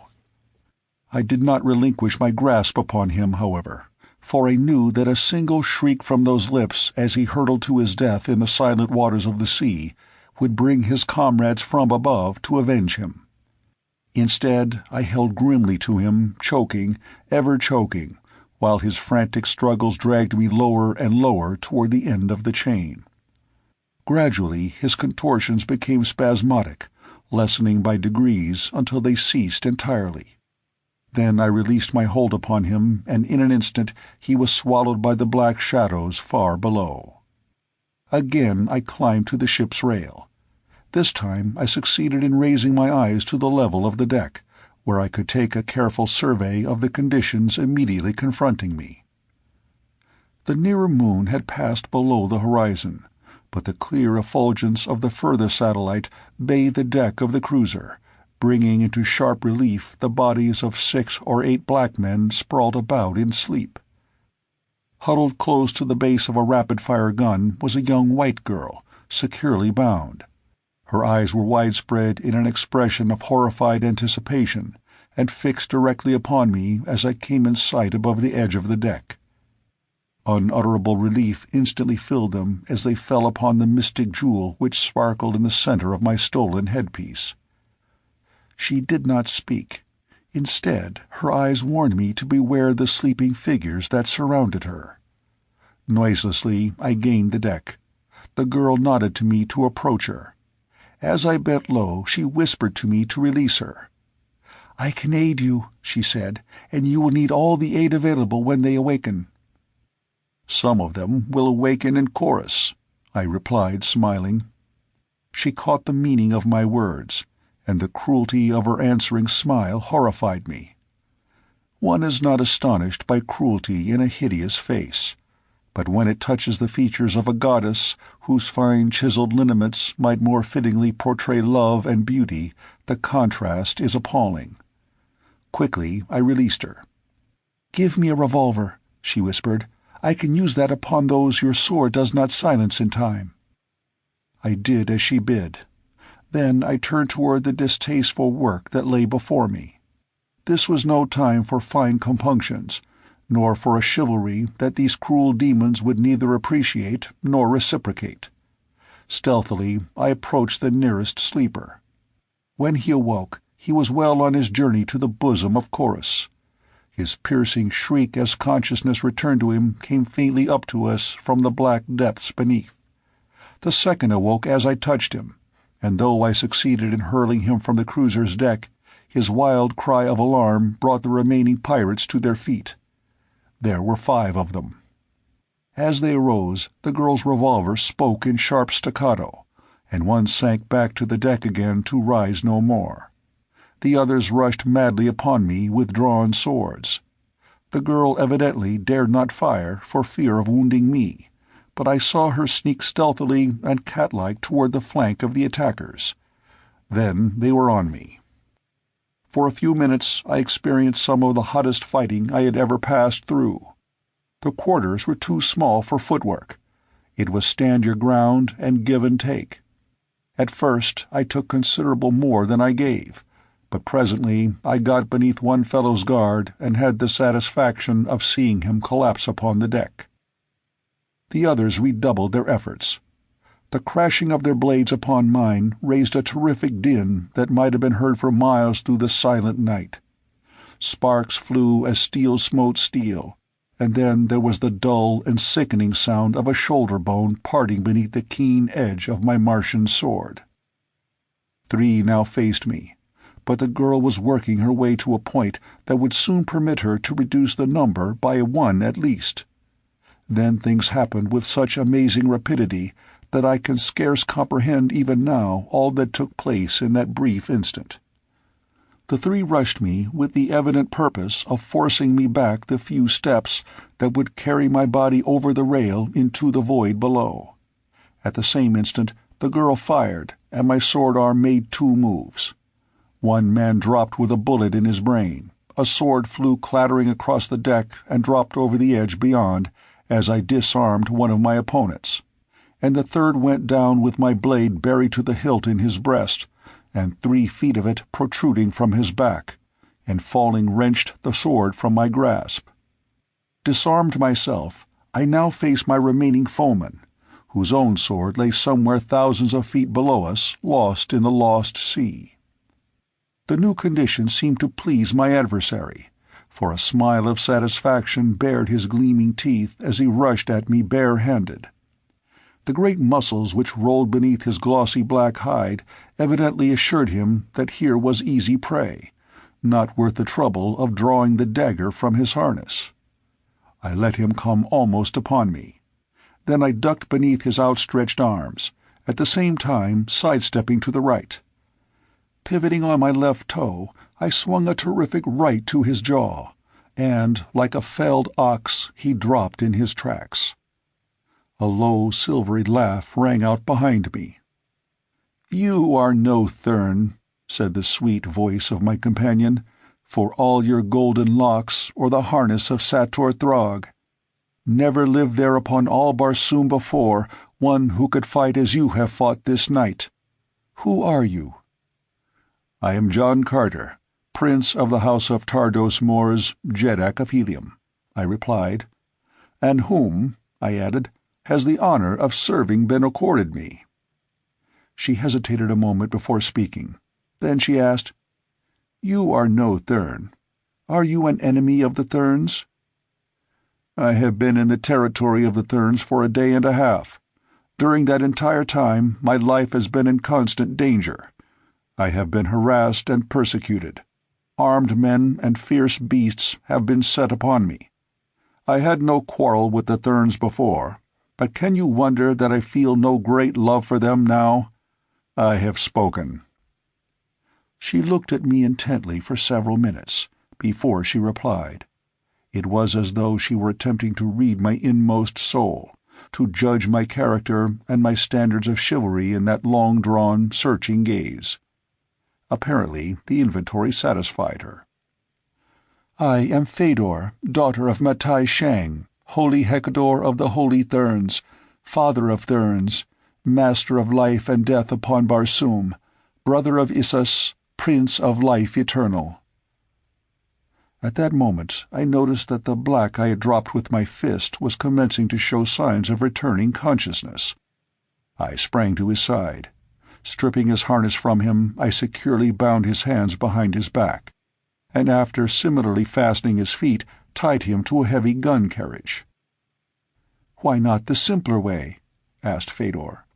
I did not relinquish my grasp upon him, however, for I knew that a single shriek from those lips as he hurtled to his death in the silent waters of the sea would bring his comrades from above to avenge him. Instead, I held grimly to him, choking, ever choking, while his frantic struggles dragged me lower and lower toward the end of the chain. Gradually his contortions became spasmodic, lessening by degrees until they ceased entirely. Then I released my hold upon him, and in an instant he was swallowed by the black shadows far below. Again I climbed to the ship's rail. This time I succeeded in raising my eyes to the level of the deck, where I could take a careful survey of the conditions immediately confronting me. The nearer moon had passed below the horizon, but the clear effulgence of the further satellite bathed the deck of the cruiser, bringing into sharp relief the bodies of 6 or 8 black men sprawled about in sleep. Huddled close to the base of a rapid-fire gun was a young white girl, securely bound. Her eyes were widespread in an expression of horrified anticipation, and fixed directly upon me as I came in sight above the edge of the deck. Unutterable relief instantly filled them as they fell upon the mystic jewel which sparkled in the center of my stolen headpiece. She did not speak. Instead, her eyes warned me to beware the sleeping figures that surrounded her. Noiselessly, I gained the deck. The girl nodded to me to approach her. As I bent low, she whispered to me to release her. "I can aid you," she said, "and you will need all the aid available when they awaken." "Some of them will awaken in chorus," I replied, smiling. She caught the meaning of my words, and the cruelty of her answering smile horrified me. One is not astonished by cruelty in a hideous face, but when it touches the features of a goddess whose fine chiseled lineaments might more fittingly portray love and beauty, the contrast is appalling. Quickly I released her. "Give me a revolver," she whispered. "I can use that upon those your sword does not silence in time." I did as she bid. Then I turned toward the distasteful work that lay before me. This was no time for fine compunctions, nor for a chivalry that these cruel demons would neither appreciate nor reciprocate. Stealthily I approached the nearest sleeper. When he awoke, he was well on his journey to the bosom of Chorus. His piercing shriek as consciousness returned to him came faintly up to us from the black depths beneath. The second awoke as I touched him, and though I succeeded in hurling him from the cruiser's deck, his wild cry of alarm brought the remaining pirates to their feet. There were 5 of them. As they arose, the girl's revolver spoke in sharp staccato, and one sank back to the deck again to rise no more. The others rushed madly upon me with drawn swords. The girl evidently dared not fire for fear of wounding me, but I saw her sneak stealthily and cat-like toward the flank of the attackers. Then they were on me. For a few minutes I experienced some of the hottest fighting I had ever passed through. The quarters were too small for footwork. It was stand your ground and give and take. At first I took considerable more than I gave, but presently I got beneath one fellow's guard and had the satisfaction of seeing him collapse upon the deck. The others redoubled their efforts. The crashing of their blades upon mine raised a terrific din that might have been heard for miles through the silent night. Sparks flew as steel smote steel, and then there was the dull and sickening sound of a shoulder bone parting beneath the keen edge of my Martian sword. 3 now faced me, but the girl was working her way to a point that would soon permit her to reduce the number by 1 at least. Then things happened with such amazing rapidity that I can scarce comprehend even now all that took place in that brief instant. The 3 rushed me with the evident purpose of forcing me back the few steps that would carry my body over the rail into the void below. At the same instant the girl fired, and my sword arm made 2 moves. One man dropped with a bullet in his brain. A sword flew clattering across the deck and dropped over the edge beyond as I disarmed one of my opponents, and the third went down with my blade buried to the hilt in his breast, and 3 feet of it protruding from his back, and falling wrenched the sword from my grasp. Disarmed myself, I now faced my remaining foeman, whose own sword lay somewhere thousands of feet below us, lost in the lost sea. The new condition seemed to please my adversary, for a smile of satisfaction bared his gleaming teeth as he rushed at me bare-handed. The great muscles which rolled beneath his glossy black hide evidently assured him that here was easy prey, not worth the trouble of drawing the dagger from his harness. I let him come almost upon me. Then I ducked beneath his outstretched arms, at the same time sidestepping to the right. Pivoting on my left toe, I swung a terrific right to his jaw, and, like a felled ox, he dropped in his tracks. A low, silvery laugh rang out behind me. "You are no Thurn," said the sweet voice of my companion, "for all your golden locks or the harness of Sator Throg. Never lived there upon all Barsoom before one who could fight as you have fought this night. Who are you?" "I am John Carter, Prince of the House of Tardos Mors, Jeddak of Helium," I replied. "And whom," I added, "has the honor of serving been accorded me?" She hesitated a moment before speaking. Then she asked, "You are no Thurn. Are you an enemy of the Thurns?" "I have been in the territory of the Thurns for a day and a half. During that entire time my life has been in constant danger. I have been harassed and persecuted. Armed men and fierce beasts have been set upon me. I had no quarrel with the Thurns before, but can you wonder that I feel no great love for them now? I have spoken." She looked at me intently for several minutes, before she replied. It was as though she were attempting to read my inmost soul, to judge my character and my standards of chivalry in that long-drawn, searching gaze. Apparently the inventory satisfied her. "I am Fedor, daughter of Matai Shang, holy Hecador of the Holy Thurns, father of Thurns, master of life and death upon Barsoom, brother of Issus, prince of life eternal." At that moment I noticed that the black I had dropped with my fist was commencing to show signs of returning consciousness. I sprang to his side. Stripping his harness from him, I securely bound his hands behind his back, and after similarly fastening his feet, tied him to a heavy gun carriage. "Why not the simpler way?" asked Fedor.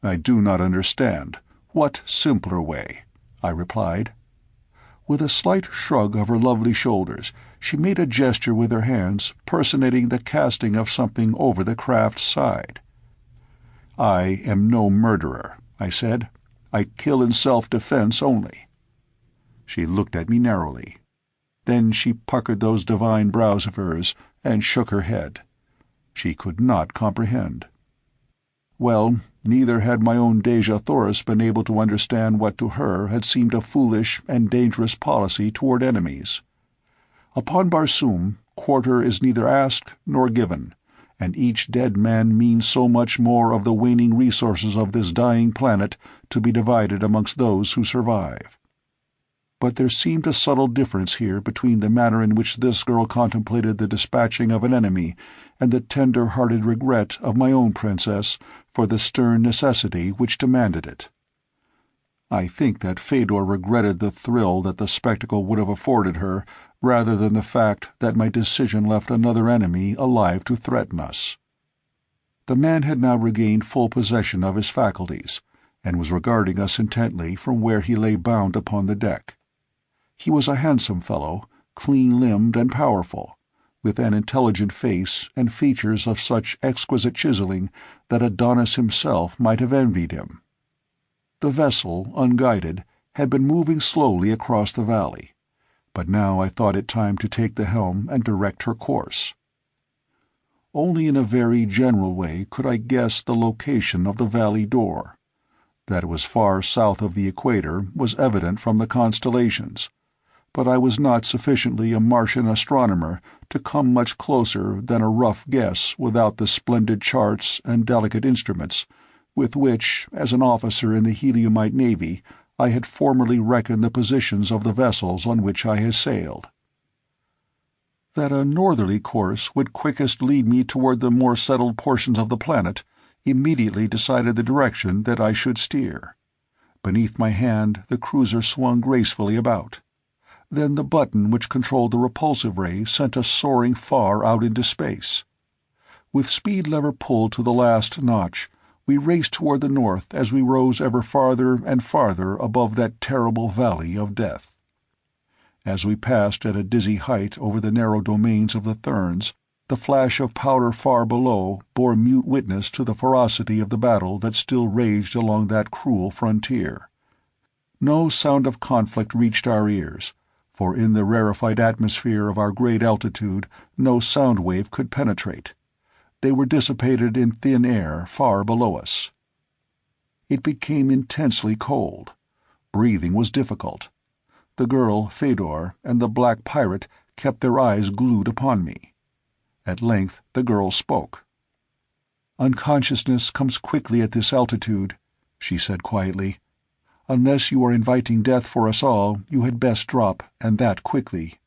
"I do not understand. What simpler way?" I replied. With a slight shrug of her lovely shoulders, she made a gesture with her hands, personating the casting of something over the craft's side. "I am no murderer," I said. "I kill in self-defense only." She looked at me narrowly. Then she puckered those divine brows of hers and shook her head. She could not comprehend. Well, neither had my own Deja Thoris been able to understand what to her had seemed a foolish and dangerous policy toward enemies. Upon Barsoom, quarter is neither asked nor given, and each dead man means so much more of the waning resources of this dying planet to be divided amongst those who survive. But there seemed a subtle difference here between the manner in which this girl contemplated the dispatching of an enemy and the tender-hearted regret of my own princess for the stern necessity which demanded it. I think that Fedor regretted the thrill that the spectacle would have afforded her, rather than the fact that my decision left another enemy alive to threaten us. The man had now regained full possession of his faculties, and was regarding us intently from where he lay bound upon the deck. He was a handsome fellow, clean-limbed and powerful, with an intelligent face and features of such exquisite chiseling that Adonis himself might have envied him. The vessel, unguided, had been moving slowly across the valley, but now I thought it time to take the helm and direct her course. Only in a very general way could I guess the location of the valley door. That it was far south of the equator was evident from the constellations, but I was not sufficiently a Martian astronomer to come much closer than a rough guess without the splendid charts and delicate instruments with which, as an officer in the Heliumite Navy, I had formerly reckoned the positions of the vessels on which I had sailed. That a northerly course would quickest lead me toward the more settled portions of the planet immediately decided the direction that I should steer. Beneath my hand the cruiser swung gracefully about. Then the button which controlled the repulsive ray sent us soaring far out into space. With speed lever pulled to the last notch, we raced toward the north as we rose ever farther and farther above that terrible valley of death. As we passed at a dizzy height over the narrow domains of the Thurns, the flash of powder far below bore mute witness to the ferocity of the battle that still raged along that cruel frontier. No sound of conflict reached our ears, for in the rarefied atmosphere of our great altitude no sound wave could penetrate. They were dissipated in thin air far below us. It became intensely cold. Breathing was difficult. The girl, Shador, and the black pirate kept their eyes glued upon me. At length the girl spoke. "Unconsciousness comes quickly at this altitude," she said quietly. "Unless you are inviting death for us all, you had best drop, and that quickly."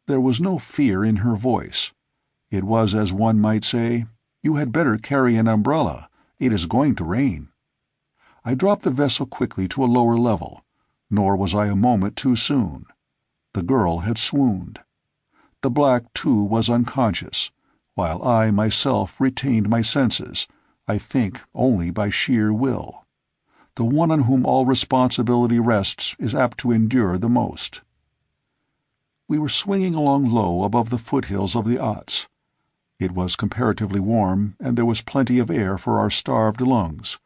There was no fear in her voice. It was as one might say, "You had better carry an umbrella. It is going to rain." I dropped the vessel quickly to a lower level, nor was I a moment too soon. The girl had swooned. The black, too, was unconscious, while I myself retained my senses, I think only by sheer will. The one on whom all responsibility rests is apt to endure the most. We were swinging along low above the foothills of the Otts. It was comparatively warm, and there was plenty of air for our starved lungs,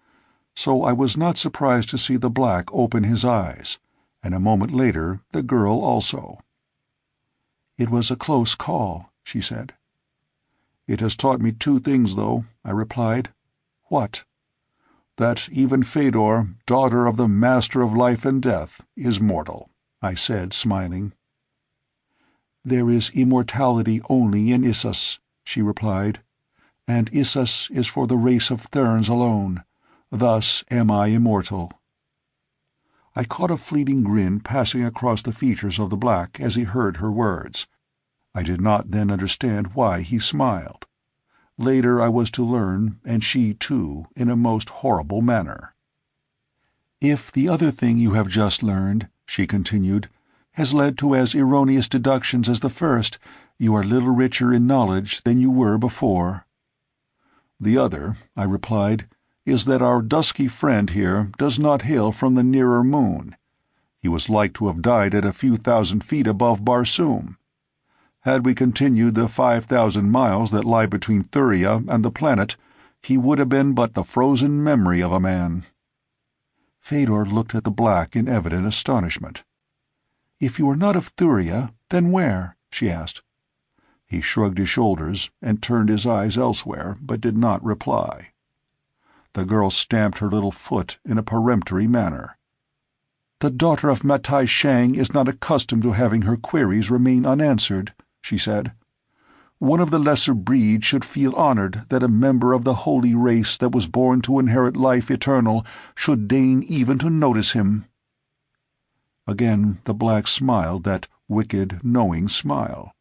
so I was not surprised to see the black open his eyes, and a moment later the girl also. "It was a close call," she said. "It has taught me two things, though," I replied. "What?" "That even Shador, daughter of the Master of Life and Death, is mortal," I said, smiling. "There is immortality only in Issus," she replied, "and Issus is for the race of Therns alone. Thus am I immortal." I caught a fleeting grin passing across the features of the black as he heard her words. I did not then understand why he smiled. Later I was to learn, and she too, in a most horrible manner. "If the other thing you have just learned," she continued, "has led to as erroneous deductions as the first, you are little richer in knowledge than you were before." "The other," I replied, "is that our dusky friend here does not hail from the nearer moon. He was like to have died at a few thousand feet above Barsoom. Had we continued the 5,000 miles that lie between Thuvia and the planet, he would have been but the frozen memory of a man." Shador looked at the black in evident astonishment. "If you are not of Thuvia, then where?" she asked. He shrugged his shoulders and turned his eyes elsewhere, but did not reply. The girl stamped her little foot in a peremptory manner. "The daughter of Matai Shang is not accustomed to having her queries remain unanswered," she said. "One of the lesser breed should feel honored that a member of the holy race that was born to inherit life eternal should deign even to notice him." Again the black smiled that wicked, knowing smile.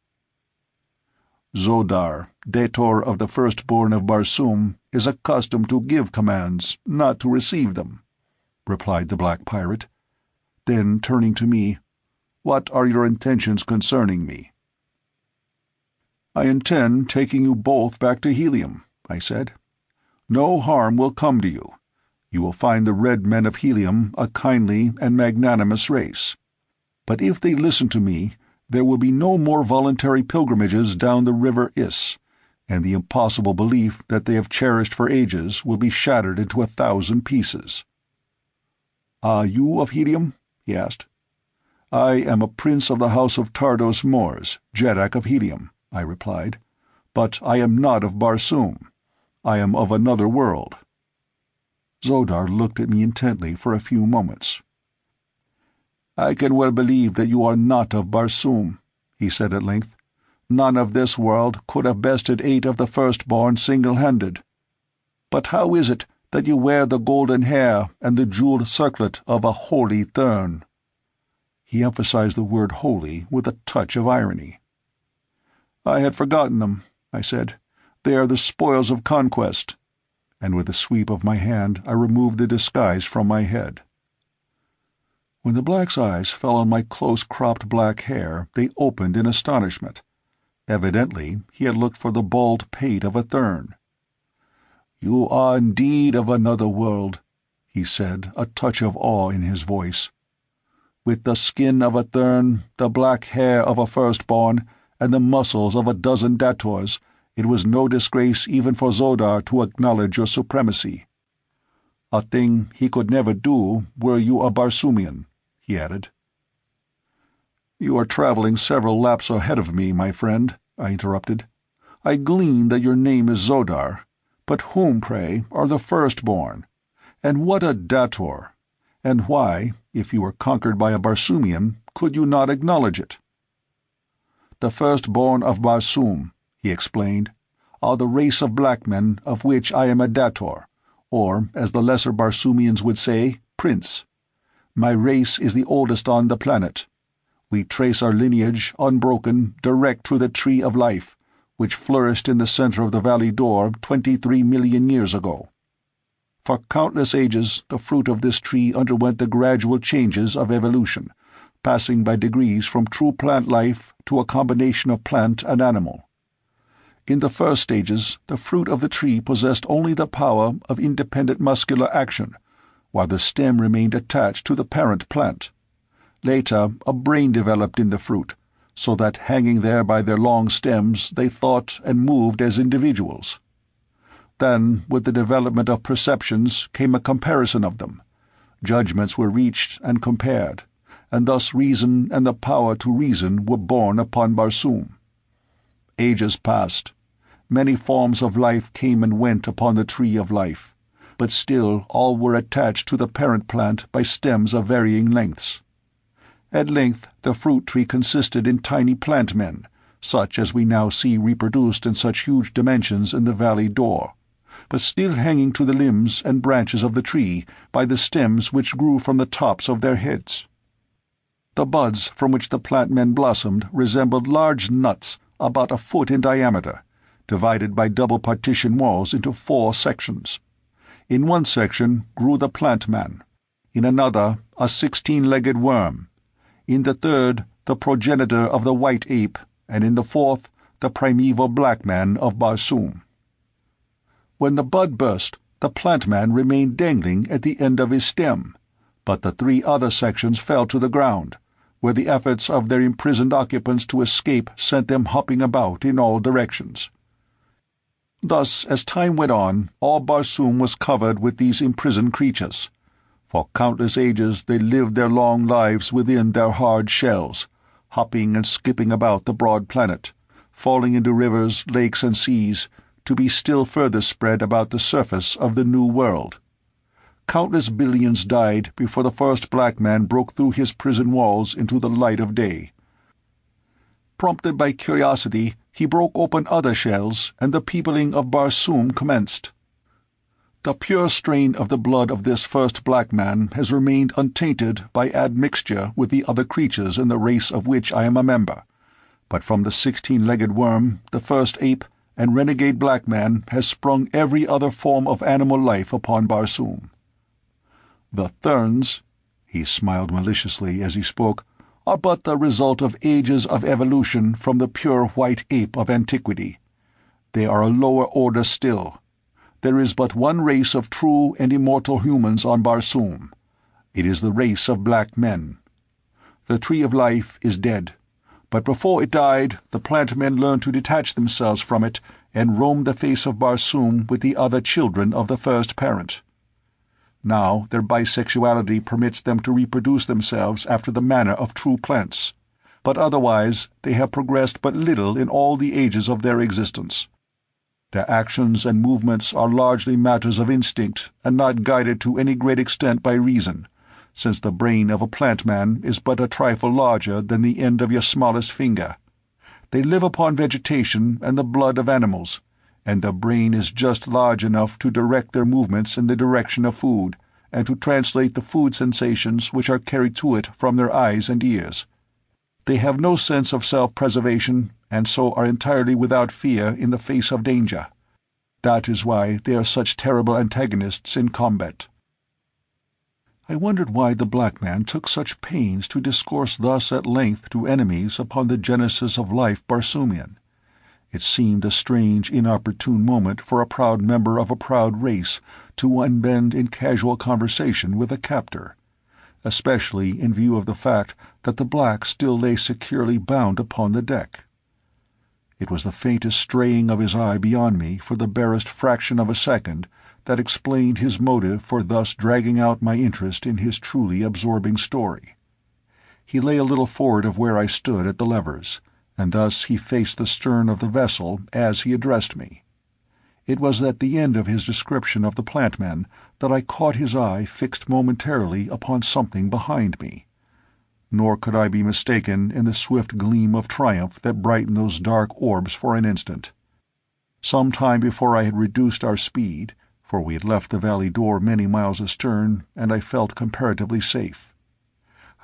"Zodar, Dator of the firstborn of Barsoom, is accustomed to give commands, not to receive them," replied the black pirate. Then, turning to me, "What are your intentions concerning me?" "I intend taking you both back to Helium," I said. "No harm will come to you. You will find the red men of Helium a kindly and magnanimous race. But if they listen to me, there will be no more voluntary pilgrimages down the river Is, and the impossible belief that they have cherished for ages will be shattered into 1,000 pieces." "Are you of Helium?" he asked. "I am a prince of the house of Tardos Mors, Jeddak of Helium," I replied. "But I am not of Barsoom. I am of another world." Zodar looked at me intently for a few moments. "I can well believe that you are not of Barsoom," he said at length. "None of this world could have bested 8 of the firstborn single-handed. But how is it that you wear the golden hair and the jeweled circlet of a holy Thurn?" He emphasized the word holy with a touch of irony. "I had forgotten them," I said. "They are the spoils of conquest." And with a sweep of my hand I removed the disguise from my head. When the black's eyes fell on my close-cropped black hair, they opened in astonishment. Evidently he had looked for the bald pate of a Thurn. "You are indeed of another world," he said, a touch of awe in his voice. "With the skin of a Thurn, the black hair of a firstborn, and the muscles of a dozen Dators, it was no disgrace even for Zodar to acknowledge your supremacy. A thing he could never do were you a Barsoomian," he added. "You are traveling several laps ahead of me, my friend," I interrupted. I glean that your name is Zodar, but whom, pray, are the firstborn? And what a dator? And why, if you were conquered by a Barsoomian, could you not acknowledge it?" "The firstborn of Barsoom," he explained, "are the race of black men of which I am a dator, or, as the lesser Barsoomians would say, prince. My race is the oldest on the planet. We trace our lineage, unbroken, direct to the tree of life, which flourished in the center of the Valley Door 23 million years ago. For countless ages, the fruit of this tree underwent the gradual changes of evolution, passing by degrees from true plant life to a combination of plant and animal. In the first stages, the fruit of the tree possessed only the power of independent muscular action, while the stem remained attached to the parent plant. Later, a brain developed in the fruit, so that hanging there by their long stems they thought and moved as individuals. Then, with the development of perceptions, came a comparison of them. Judgments were reached and compared, and thus reason and the power to reason were born upon Barsoom. Ages passed. Many forms of life came and went upon the tree of life, but still all were attached to the parent plant by stems of varying lengths. At length the fruit tree consisted in tiny plant men, such as we now see reproduced in such huge dimensions in the Valley Door, but still hanging to the limbs and branches of the tree by the stems which grew from the tops of their heads. The buds from which the plant men blossomed resembled large nuts about a foot in diameter, divided by double partition walls into 4 sections. In one section grew the plant man, in another a 16-legged worm, in the third the progenitor of the white ape, and in the fourth the primeval black man of Barsoom. When the bud burst, the plant man remained dangling at the end of his stem, but the 3 other sections fell to the ground, where the efforts of their imprisoned occupants to escape sent them hopping about in all directions. Thus, as time went on, all Barsoom was covered with these imprisoned creatures. For countless ages they lived their long lives within their hard shells, hopping and skipping about the broad planet, falling into rivers, lakes, and seas, to be still further spread about the surface of the new world. Countless billions died before the first black man broke through his prison walls into the light of day. Prompted by curiosity, he broke open other shells, and the peopling of Barsoom commenced. The pure strain of the blood of this first black man has remained untainted by admixture with the other creatures in the race of which I am a member, but from the 16-legged worm, the first ape, and renegade black man has sprung every other form of animal life upon Barsoom. The Therns," he smiled maliciously as he spoke, "are but the result of ages of evolution from the pure white ape of antiquity. They are a lower order still. There is but one race of true and immortal humans on Barsoom. It is the race of black men. The tree of life is dead, but before it died the plant men learned to detach themselves from it and roam the face of Barsoom with the other children of the first parent. Now their bisexuality permits them to reproduce themselves after the manner of true plants, but otherwise they have progressed but little in all the ages of their existence. Their actions and movements are largely matters of instinct and not guided to any great extent by reason, since the brain of a plant man is but a trifle larger than the end of your smallest finger. They live upon vegetation and the blood of animals, and the brain is just large enough to direct their movements in the direction of food, and to translate the food sensations which are carried to it from their eyes and ears. They have no sense of self-preservation, and so are entirely without fear in the face of danger. That is why they are such terrible antagonists in combat." I wondered why the black man took such pains to discourse thus at length to enemies upon the genesis of life Barsoomian. It seemed a strange, inopportune moment for a proud member of a proud race to unbend in casual conversation with a captor, especially in view of the fact that the black still lay securely bound upon the deck. It was the faintest straying of his eye beyond me for the barest fraction of a second that explained his motive for thus dragging out my interest in his truly absorbing story. He lay a little forward of where I stood at the levers, and thus he faced the stern of the vessel as he addressed me. It was at the end of his description of the plantmen that I caught his eye fixed momentarily upon something behind me. Nor could I be mistaken in the swift gleam of triumph that brightened those dark orbs for an instant. Some time before I had reduced our speed, for we had left the valley door many miles astern, and I felt comparatively safe.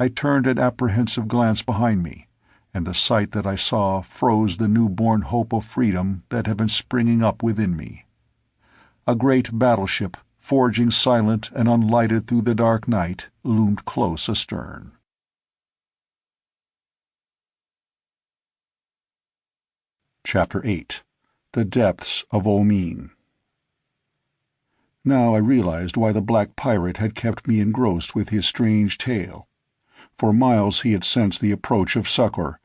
I turned an apprehensive glance behind me, and the sight that I saw froze the new-born hope of freedom that had been springing up within me. A great battleship, forging silent and unlighted through the dark night, loomed close astern. Chapter 8. The Depths of Omean. Now I realized why the black pirate had kept me engrossed with his strange tale. For miles he had sensed the approach of succor,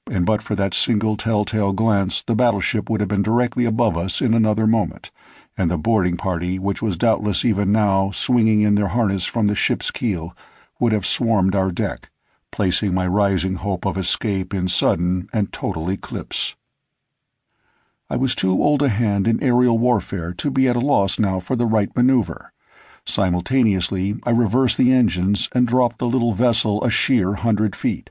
and but for that single telltale glance the battleship would have been directly above us in another moment, and the boarding party, which was doubtless even now swinging in their harness from the ship's keel, would have swarmed our deck, placing my rising hope of escape in sudden and total eclipse. I was too old a hand in aerial warfare to be at a loss now for the right maneuver. Simultaneously I reversed the engines and dropped the little vessel a sheer 100 feet.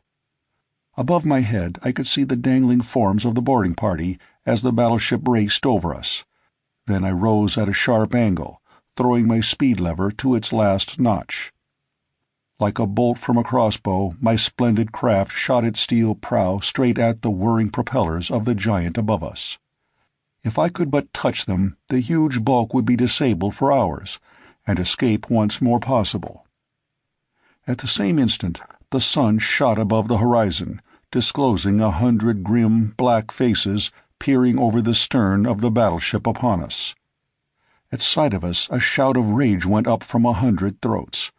Above my head I could see the dangling forms of the boarding party as the battleship raced over us. Then I rose at a sharp angle, throwing my speed lever to its last notch. Like a bolt from a crossbow, my splendid craft shot its steel prow straight at the whirring propellers of the giant above us. If I could but touch them, the huge bulk would be disabled for hours, and escape once more possible. At the same instant, the sun shot above the horizon, disclosing 100 grim, black faces peering over the stern of the battleship upon us. At sight of us, a shout of rage went up from 100 throats.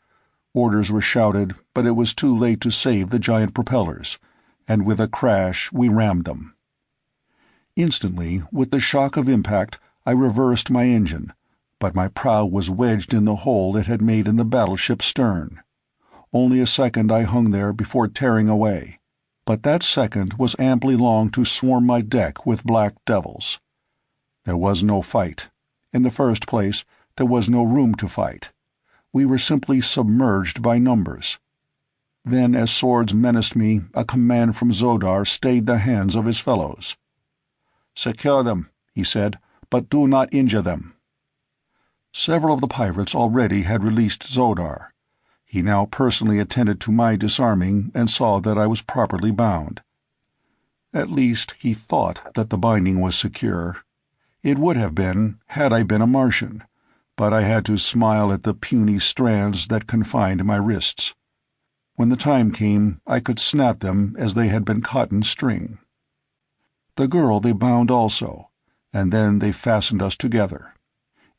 Orders were shouted, but it was too late to save the giant propellers, and with a crash we rammed them. Instantly, with the shock of impact, I reversed my engine, but my prow was wedged in the hole it had made in the battleship's stern. Only a second I hung there before tearing away, but that second was amply long to swarm my deck with black devils. There was no fight. In the first place, there was no room to fight. We were simply submerged by numbers. Then, as swords menaced me, a command from Xodar stayed the hands of his fellows. "Secure them," he said, "but do not injure them." Several of the pirates already had released Xodar. He now personally attended to my disarming and saw that I was properly bound. At least he thought that the binding was secure. It would have been, had I been a Martian, but I had to smile at the puny strands that confined my wrists. When the time came, I could snap them as they had been cotton string. The girl they bound also, and then they fastened us together.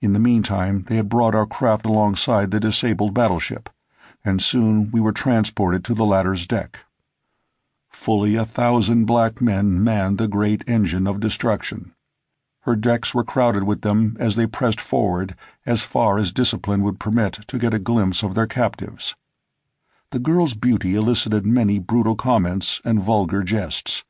In the meantime they had brought our craft alongside the disabled battleship, and soon we were transported to the latter's deck. Fully 1,000 black men manned the great engine of destruction. Her decks were crowded with them as they pressed forward as far as discipline would permit to get a glimpse of their captives. The girl's beauty elicited many brutal comments and vulgar jests.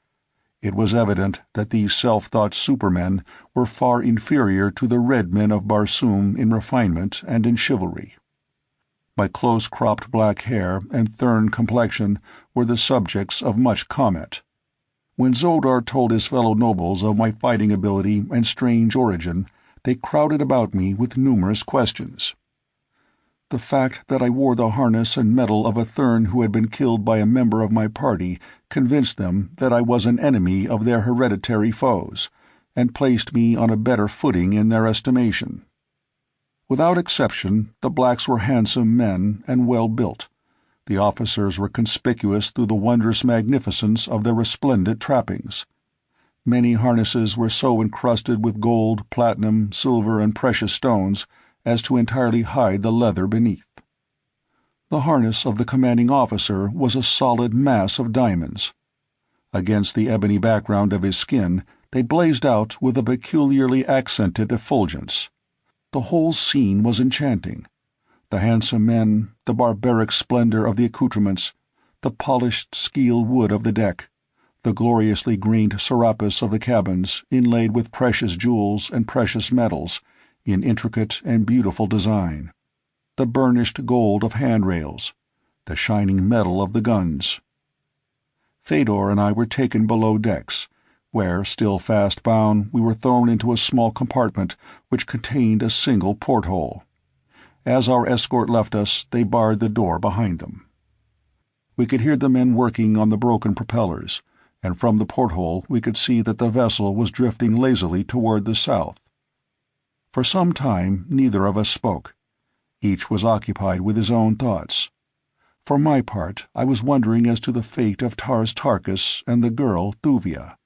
It was evident that these self-thought supermen were far inferior to the red men of Barsoom in refinement and in chivalry. My close-cropped black hair and thorn complexion were the subjects of much comment. When Xodar told his fellow nobles of my fighting ability and strange origin, they crowded about me with numerous questions. The fact that I wore the harness and metal of a Thurn who had been killed by a member of my party convinced them that I was an enemy of their hereditary foes, and placed me on a better footing in their estimation. Without exception, the blacks were handsome men and well-built. The officers were conspicuous through the wondrous magnificence of their resplendent trappings. Many harnesses were so encrusted with gold, platinum, silver, and precious stones as to entirely hide the leather beneath. The harness of the commanding officer was a solid mass of diamonds. Against the ebony background of his skin, they blazed out with a peculiarly accented effulgence. The whole scene was enchanting. The handsome men, the barbaric splendor of the accoutrements, the polished steel wood of the deck, the gloriously grained serapis of the cabins inlaid with precious jewels and precious metals, in intricate and beautiful design, the burnished gold of handrails, the shining metal of the guns. Fedor and I were taken below decks, where, still fast bound, we were thrown into a small compartment which contained a single porthole. As our escort left us, they barred the door behind them. We could hear the men working on the broken propellers, and from the porthole we could see that the vessel was drifting lazily toward the south. For some time neither of us spoke. Each was occupied with his own thoughts. For my part, I was wondering as to the fate of Tars Tarkas and the girl Thuvia.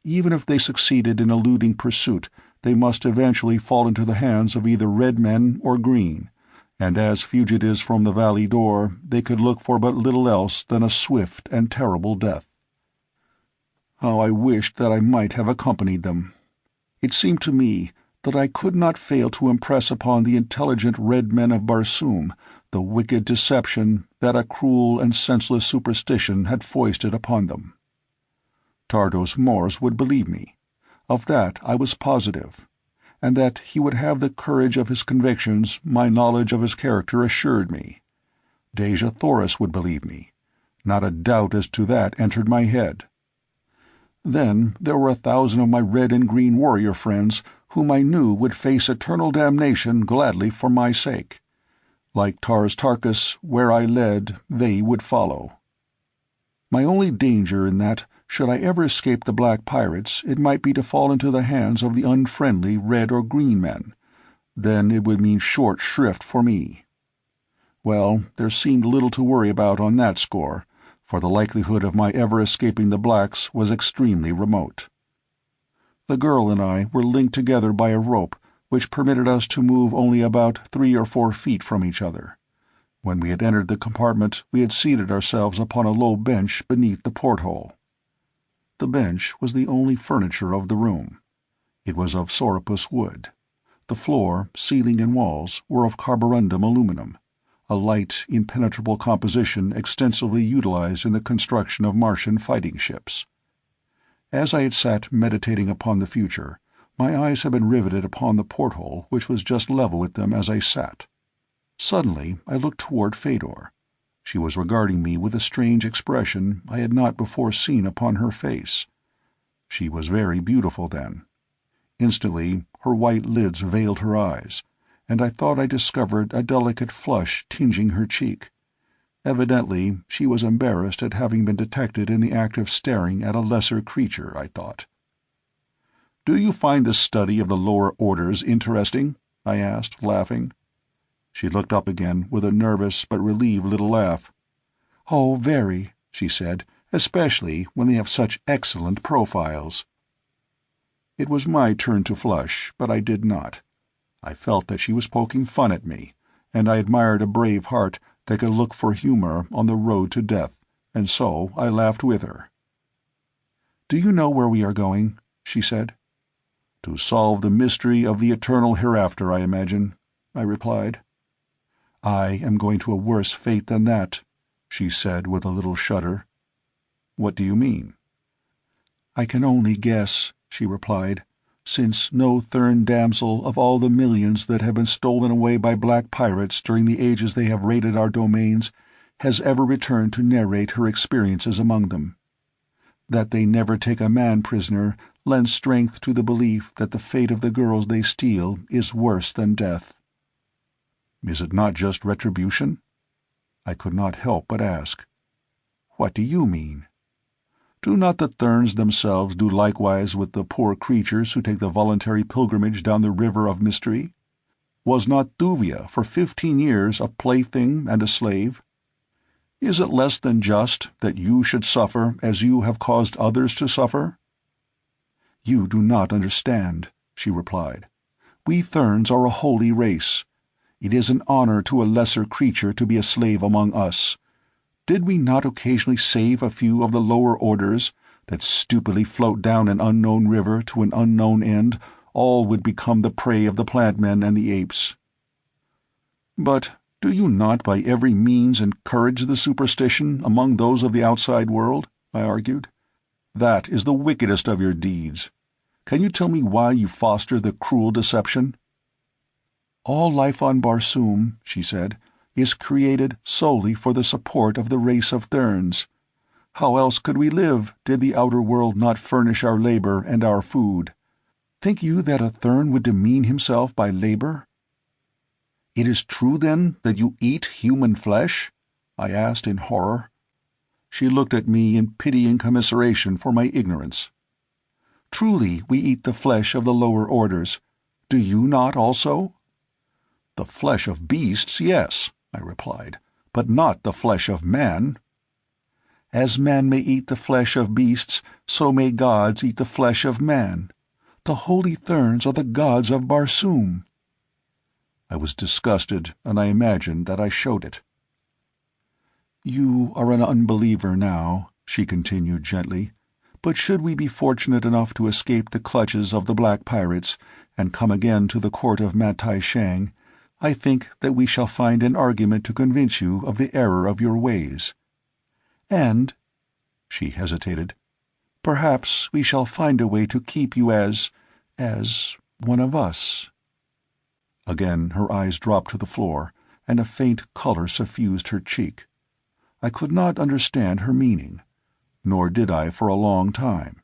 Even if they succeeded in eluding pursuit, they must eventually fall into the hands of either red men or green, and as fugitives from the valley door they could look for but little else than a swift and terrible death. How I wished that I might have accompanied them. It seemed to me that I could not fail to impress upon the intelligent red men of Barsoom the wicked deception that a cruel and senseless superstition had foisted upon them. Tardos Mors would believe me. Of that I was positive, and that he would have the courage of his convictions my knowledge of his character assured me. Deja Thoris would believe me. Not a doubt as to that entered my head. Then there were 1,000 of my red and green warrior friends whom I knew would face eternal damnation gladly for my sake. Like Tars Tarkas, where I led, they would follow. My only danger in that, should I ever escape the black pirates, it might be to fall into the hands of the unfriendly red or green men. Then it would mean short shrift for me. Well, there seemed little to worry about on that score, for the likelihood of my ever escaping the blacks was extremely remote. The girl and I were linked together by a rope which permitted us to move only about 3 or 4 feet from each other. When we had entered the compartment, we had seated ourselves upon a low bench beneath the porthole. The bench was the only furniture of the room. It was of sorapus wood. The floor, ceiling, and walls were of carborundum aluminum, a light, impenetrable composition extensively utilized in the construction of Martian fighting ships. As I had sat meditating upon the future, my eyes had been riveted upon the porthole which was just level with them as I sat. Suddenly I looked toward Fedor. She was regarding me with a strange expression I had not before seen upon her face. She was very beautiful then. Instantly her white lids veiled her eyes, and I thought I discovered a delicate flush tingeing her cheek. Evidently she was embarrassed at having been detected in the act of staring at a lesser creature, I thought. "Do you find the study of the lower orders interesting?" I asked, laughing. She looked up again with a nervous but relieved little laugh. "Oh, very," she said, "especially when they have such excellent profiles." It was my turn to flush, but I did not. I felt that she was poking fun at me, and I admired a brave heart that could look for humor on the road to death, and so I laughed with her. "Do you know where we are going?" she said. "To solve the mystery of the eternal hereafter, I imagine," I replied. "I am going to a worse fate than that," she said with a little shudder. "What do you mean?" "I can only guess," she replied, "since no Thurn damsel of all the millions that have been stolen away by black pirates during the ages they have raided our domains has ever returned to narrate her experiences among them. That they never take a man prisoner lends strength to the belief that the fate of the girls they steal is worse than death." "Is it not just retribution?" I could not help but ask. "What do you mean?" "Do not the Thurns themselves do likewise with the poor creatures who take the voluntary pilgrimage down the river of mystery? Was not Thuvia for 15 years a plaything and a slave? Is it less than just that you should suffer as you have caused others to suffer?" "You do not understand," she replied. "We Thurns are a holy race. It is an honor to a lesser creature to be a slave among us. Did we not occasionally save a few of the lower orders, that stupidly float down an unknown river to an unknown end, all would become the prey of the plant men and the apes." "But do you not by every means encourage the superstition among those of the outside world?" I argued. That is the wickedest of your deeds. Can you tell me why you foster the cruel deception?" "All life on Barsoom," she said, "is created solely for the support of the race of Therns. How else could we live, did the outer world not furnish our labor and our food? Think you that a Thern would demean himself by labor?" "It is true, then, that you eat human flesh?" I asked in horror. She looked at me in pitying commiseration for my ignorance. "Truly we eat the flesh of the lower orders. Do you not also?" "The flesh of beasts, yes," I replied, "but not the flesh of man." "As man may eat the flesh of beasts, so may gods eat the flesh of man. The holy Therns are the gods of Barsoom." I was disgusted, and I imagined that I showed it. "You are an unbeliever now," she continued gently, "but should we be fortunate enough to escape the clutches of the black pirates, and come again to the court of Matai Shang, I think that we shall find an argument to convince you of the error of your ways. And," she hesitated, "perhaps we shall find a way to keep you as one of us." Again her eyes dropped to the floor, and a faint color suffused her cheek. I could not understand her meaning, nor did I for a long time.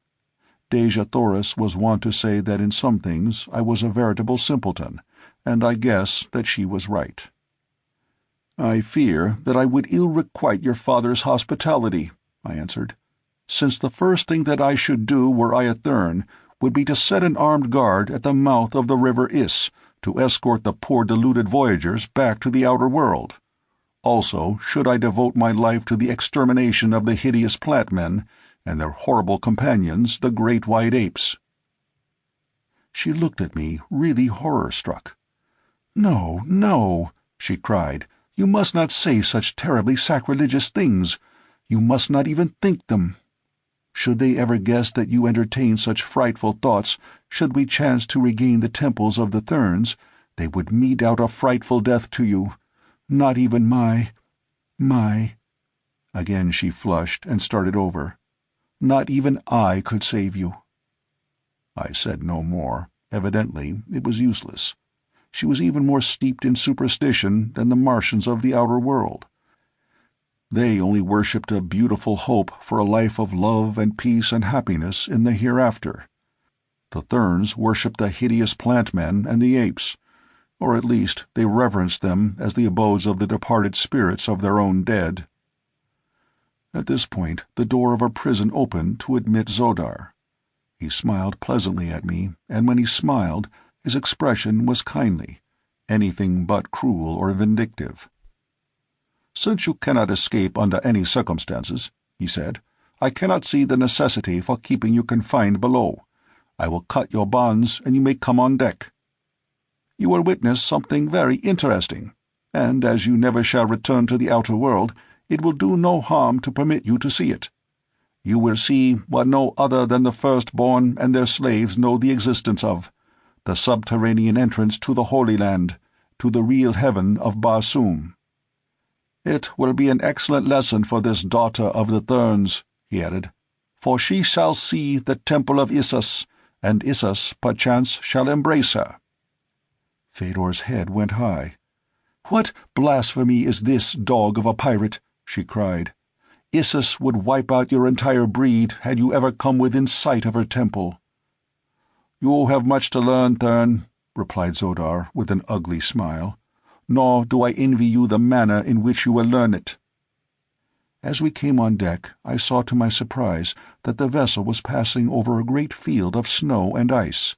Dejah Thoris was wont to say that in some things I was a veritable simpleton, and I guess that she was right. "I fear that I would ill requite your father's hospitality," I answered, "since the first thing that I should do were I a Thern would be to set an armed guard at the mouth of the river Is, to escort the poor deluded voyagers back to the outer world. Also, should I devote my life to the extermination of the hideous plant men, and their horrible companions, the great white apes." She looked at me, really horror-struck. "No, no," she cried, "you must not say such terribly sacrilegious things. You must not even think them. Should they ever guess that you entertain such frightful thoughts, should we chance to regain the temples of the Therns, they would mete out a frightful death to you. Not even my... Again she flushed and started over. "Not even I could save you." I said no more. Evidently it was useless. She was even more steeped in superstition than the Martians of the outer world. They only worshipped a beautiful hope for a life of love and peace and happiness in the hereafter. The Therns worshipped the hideous plant men and the apes, or at least they reverenced them as the abodes of the departed spirits of their own dead. At this point the door of our prison opened to admit Xodar. He smiled pleasantly at me, and when he smiled, his expression was kindly, anything but cruel or vindictive. "Since you cannot escape under any circumstances," he said, "I cannot see the necessity for keeping you confined below. I will cut your bonds, and you may come on deck. You will witness something very interesting, and as you never shall return to the outer world, it will do no harm to permit you to see it. You will see what no other than the firstborn and their slaves know the existence of, the subterranean entrance to the Holy Land, to the real heaven of Barsoom. It will be an excellent lesson for this daughter of the Therns," he added, "for she shall see the temple of Issus, and Issus perchance shall embrace her." Fedor's head went high. "What blasphemy is this, dog of a pirate?" she cried. "Issus would wipe out your entire breed had you ever come within sight of her temple." "You have much to learn, Thern," replied Xodar with an ugly smile. "Nor do I envy you the manner in which you will learn it." As we came on deck, I saw to my surprise that the vessel was passing over a great field of snow and ice.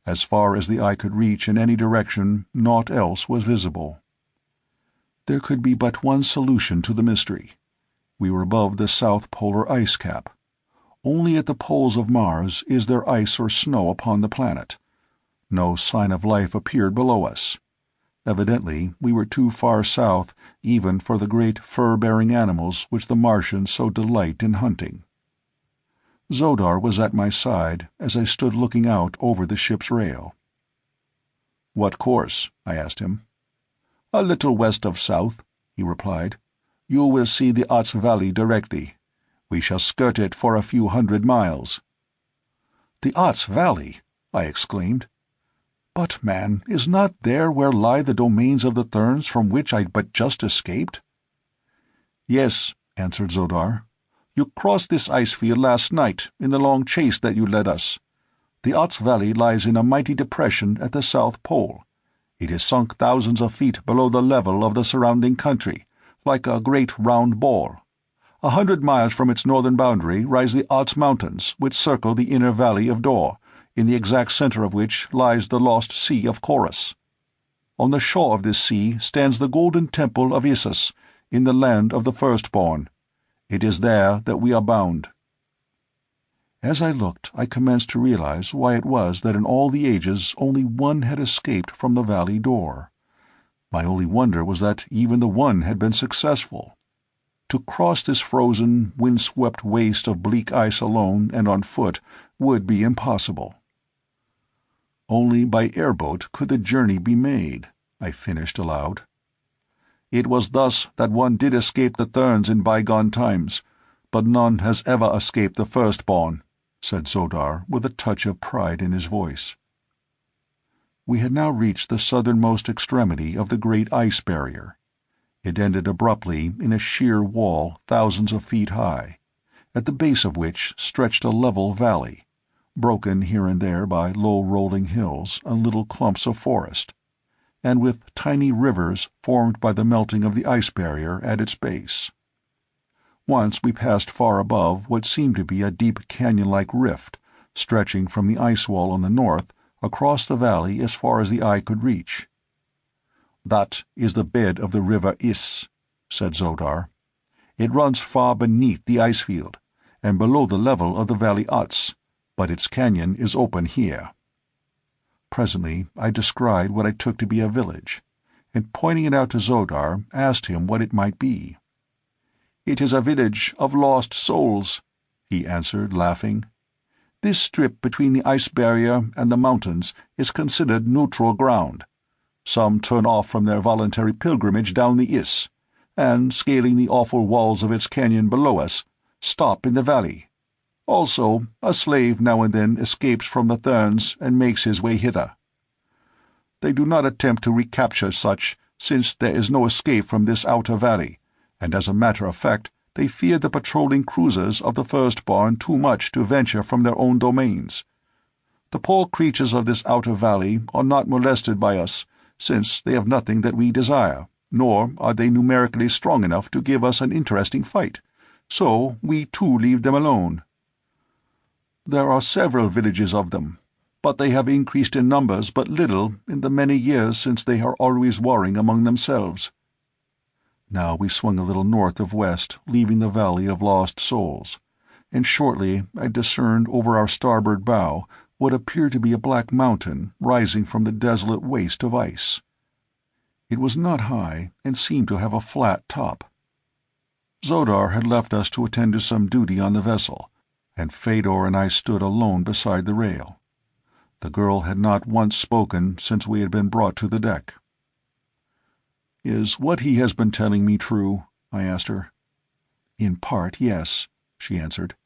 As far as the eye could reach in any direction, naught else was visible. There could be but one solution to the mystery. We were above the south polar ice cap. Only at the poles of Mars is there ice or snow upon the planet. No sign of life appeared below us. Evidently we were too far south even for the great fur-bearing animals which the Martians so delight in hunting. Xodar was at my side as I stood looking out over the ship's rail. "What course?" I asked him. "A little west of south," he replied. "You will see the Ots Valley directly. We shall skirt it for a few 100 miles." "The Ots Valley!" I exclaimed. "But, man, is not there where lie the domains of the Therns from which I but just escaped?" "Yes," answered Zodar. "You crossed this ice field last night, in the long chase that you led us. The Ots Valley lies in a mighty depression at the South Pole. It is sunk thousands of feet below the level of the surrounding country, like a great round ball. 100 miles from its northern boundary rise the Ots Mountains, which circle the inner valley of Dor, in the exact center of which lies the lost sea of Chorus. On the shore of this sea stands the golden temple of Issus, in the land of the firstborn. It is there that we are bound." As I looked, I commenced to realize why it was that in all the ages only one had escaped from the valley door. My only wonder was that even the one had been successful. To cross this frozen, wind-swept waste of bleak ice alone and on foot would be impossible. "Only by airboat could the journey be made," I finished aloud. "It was thus that one did escape the Therns in bygone times, but none has ever escaped the firstborn," said Zodar, with a touch of pride in his voice. We had now reached the southernmost extremity of the great ice barrier. It ended abruptly in a sheer wall thousands of feet high, at the base of which stretched a level valley, broken here and there by low rolling hills and little clumps of forest, and with tiny rivers formed by the melting of the ice barrier at its base. Once we passed far above what seemed to be a deep canyon-like rift, stretching from the ice wall on the north across the valley as far as the eye could reach. "That is the bed of the river Is," said Zodar. "It runs far beneath the ice field, and below the level of the valley Ots, but its canyon is open here." Presently I descried what I took to be a village, and pointing it out to Zodar, asked him what it might be. "It is a village of lost souls," he answered, laughing. "This strip between the ice barrier and the mountains is considered neutral ground. Some turn off from their voluntary pilgrimage down the Is, and, scaling the awful walls of its canyon below us, stop in the valley. Also, a slave now and then escapes from the Therns and makes his way hither. They do not attempt to recapture such, since there is no escape from this outer valley, and as a matter of fact they fear the patrolling cruisers of the firstborn too much to venture from their own domains. The poor creatures of this outer valley are not molested by us, since they have nothing that we desire, nor are they numerically strong enough to give us an interesting fight, so we too leave them alone. There are several villages of them, but they have increased in numbers but little in the many years since they are always warring among themselves." Now we swung a little north of west, leaving the Valley of Lost Souls, and shortly I discerned over our starboard bow what appeared to be a black mountain rising from the desolate waste of ice. It was not high, and seemed to have a flat top. Zodar had left us to attend to some duty on the vessel, and Fedor and I stood alone beside the rail. The girl had not once spoken since we had been brought to the deck. "Is what he has been telling me true?" I asked her. "In part, yes," she answered.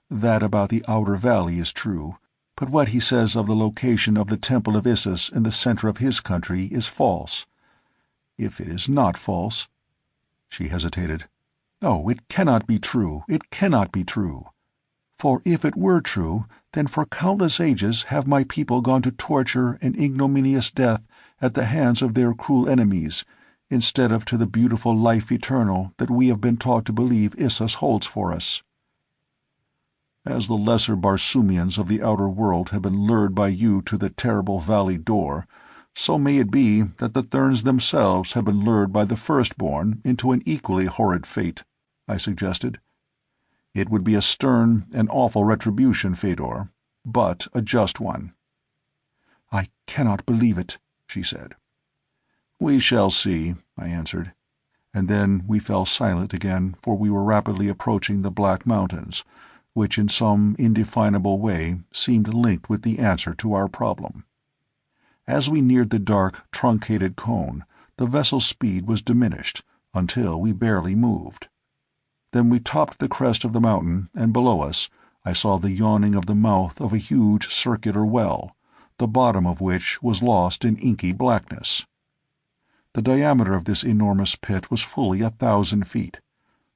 "That about the outer valley is true, but what he says of the location of the Temple of Issus in the center of his country is false. If it is not false—" She hesitated. "Oh, it cannot be true, it cannot be true. For if it were true, then for countless ages have my people gone to torture and ignominious death at the hands of their cruel enemies, instead of to the beautiful life eternal that we have been taught to believe Issus holds for us. As the lesser Barsoomians of the outer world have been lured by you to the terrible valley door, so may it be that the Therns themselves have been lured by the firstborn into an equally horrid fate," I suggested. "It would be a stern and awful retribution, Fedor, but a just one." "I cannot believe it," she said. "We shall see," I answered, and then we fell silent again, for we were rapidly approaching the Black Mountains, which in some indefinable way seemed linked with the answer to our problem. As we neared the dark, truncated cone, the vessel's speed was diminished, until we barely moved. Then we topped the crest of the mountain, and below us I saw the yawning of the mouth of a huge circular well, the bottom of which was lost in inky blackness. The diameter of this enormous pit was fully 1,000 feet.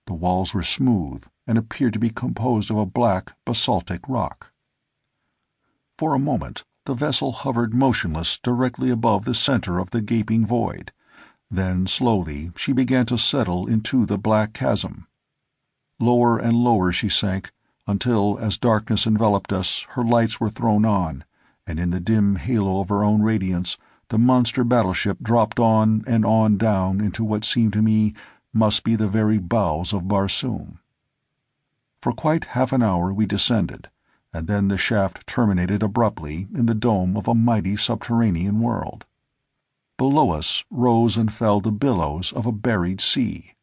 The walls were smooth, and appeared to be composed of a black basaltic rock. For a moment the vessel hovered motionless directly above the center of the gaping void. Then slowly she began to settle into the black chasm. Lower and lower she sank, until, as darkness enveloped us, her lights were thrown on, and in the dim halo of her own radiance the monster battleship dropped on and on down into what seemed to me must be the very bowels of Barsoom. For quite half an hour we descended, and then the shaft terminated abruptly in the dome of a mighty subterranean world. Below us rose and fell the billows of a buried sea.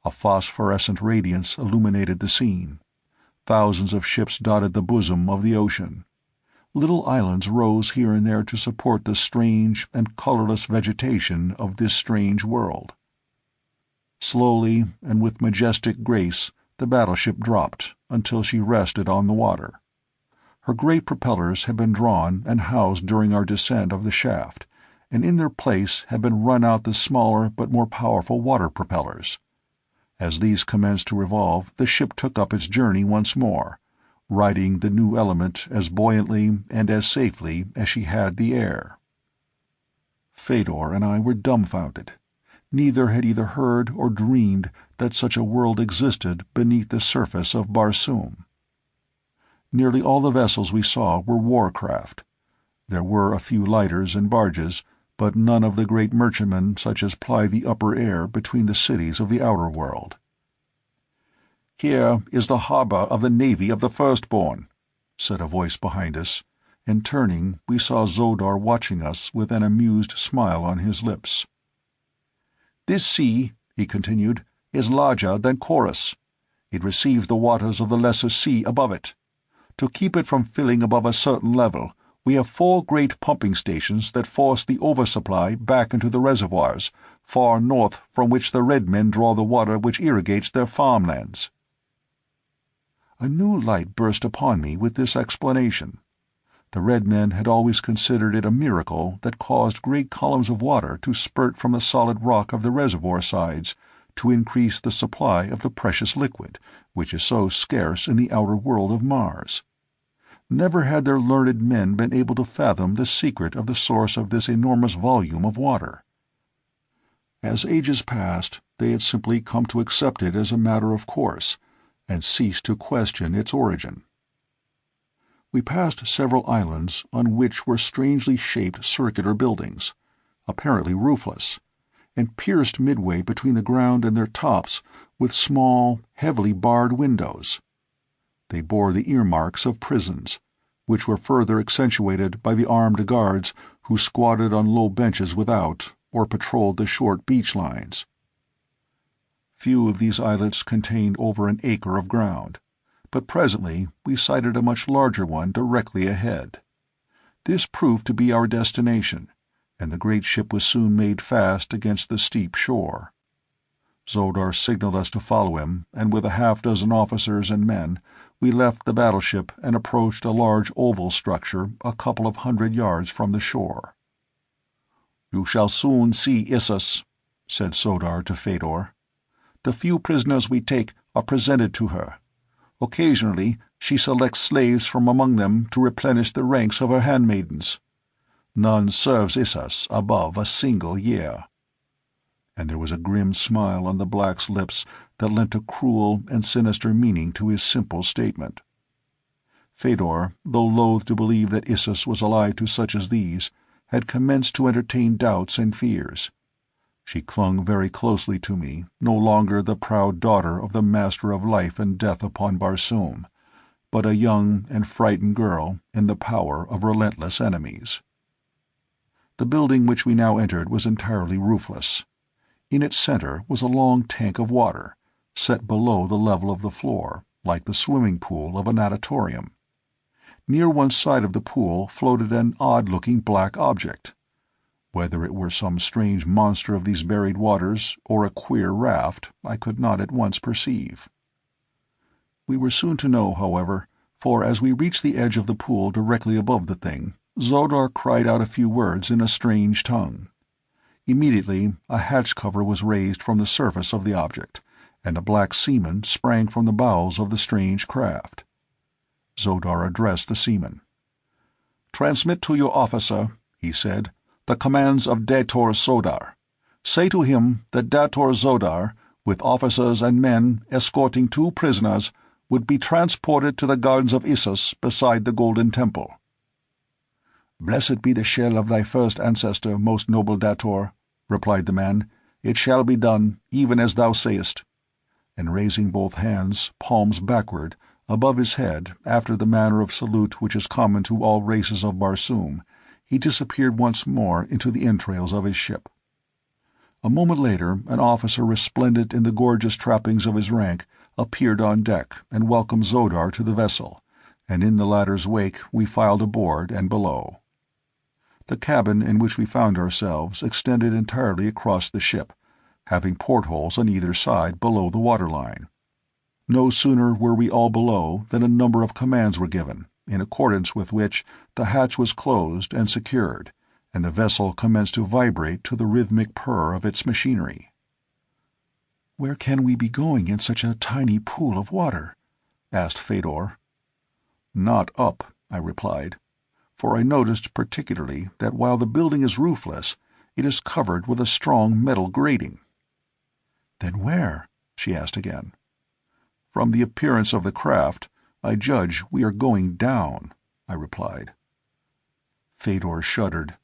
A phosphorescent radiance illuminated the scene. Thousands of ships dotted the bosom of the ocean. Little islands rose here and there to support the strange and colorless vegetation of this strange world. Slowly and with majestic grace the battleship dropped until she rested on the water. Her great propellers had been drawn and housed during our descent of the shaft, and in their place had been run out the smaller but more powerful water propellers. As these commenced to revolve, the ship took up its journey once more, riding the new element as buoyantly and as safely as she had the air. Fedor and I were dumbfounded. Neither had either heard or dreamed that such a world existed beneath the surface of Barsoom. Nearly all the vessels we saw were war craft. There were a few lighters and barges, but none of the great merchantmen such as ply the upper air between the cities of the outer world. "Here is the harbor of the navy of the Firstborn," said a voice behind us, and turning we saw Shador watching us with an amused smile on his lips. "This sea," he continued, "is larger than Chorus. It receives the waters of the lesser sea above it. To keep it from filling above a certain level, we have 4 great pumping stations that force the oversupply back into the reservoirs, far north from which the red men draw the water which irrigates their farmlands." A new light burst upon me with this explanation. The red men had always considered it a miracle that caused great columns of water to spurt from the solid rock of the reservoir sides, to increase the supply of the precious liquid, which is so scarce in the outer world of Mars. Never had their learned men been able to fathom the secret of the source of this enormous volume of water. As ages passed, they had simply come to accept it as a matter of course, and ceased to question its origin. We passed several islands on which were strangely shaped circular buildings, apparently roofless, and pierced midway between the ground and their tops with small, heavily barred windows. They bore the earmarks of prisons, which were further accentuated by the armed guards who squatted on low benches without or patrolled the short beach lines. Few of these islets contained over an acre of ground, but presently we sighted a much larger one directly ahead. This proved to be our destination, and the great ship was soon made fast against the steep shore. Shador signaled us to follow him, and with a half-dozen officers and men, we left the battleship and approached a large oval structure a couple of 100 yards from the shore. "You shall soon see Issus," said Shador to Fedor. "The few prisoners we take are presented to her. Occasionally she selects slaves from among them to replenish the ranks of her handmaidens. None serves Issus above a single year." And there was a grim smile on the black's lips that lent a cruel and sinister meaning to his simple statement. Fedor, though loath to believe that Issus was alive to such as these, had commenced to entertain doubts and fears. She clung very closely to me, no longer the proud daughter of the master of life and death upon Barsoom, but a young and frightened girl in the power of relentless enemies. The building which we now entered was entirely roofless. In its center was a long tank of water, set below the level of the floor, like the swimming pool of a natatorium. Near one side of the pool floated an odd-looking black object. Whether it were some strange monster of these buried waters, or a queer raft, I could not at once perceive. We were soon to know, however, for as we reached the edge of the pool directly above the thing, Xodar cried out a few words in a strange tongue. Immediately a hatch cover was raised from the surface of the object, and a black seaman sprang from the bowels of the strange craft. Xodar addressed the seaman. "Transmit to your officer," he said, "the commands of Dator Xodar. Say to him that Dator Xodar, with officers and men escorting 2 prisoners, would be transported to the gardens of Issus beside the Golden Temple." "Blessed be the shell of thy first ancestor, most noble Dator," replied the man. "It shall be done, even as thou sayest." And raising both hands, palms backward, above his head, after the manner of salute which is common to all races of Barsoom, he disappeared once more into the entrails of his ship. A moment later an officer resplendent in the gorgeous trappings of his rank appeared on deck and welcomed Xodar to the vessel, and in the latter's wake we filed aboard and below. The cabin in which we found ourselves extended entirely across the ship, having portholes on either side below the waterline. No sooner were we all below than a number of commands were given, in accordance with which the hatch was closed and secured, and the vessel commenced to vibrate to the rhythmic purr of its machinery. "Where can we be going in such a tiny pool of water?" asked Fedor. "Not up," I replied, for I noticed particularly that while the building is roofless, it is covered with a strong metal grating. "Then where?" she asked again. "From the appearance of the craft, I judge we are going down," I replied. Fedor shuddered.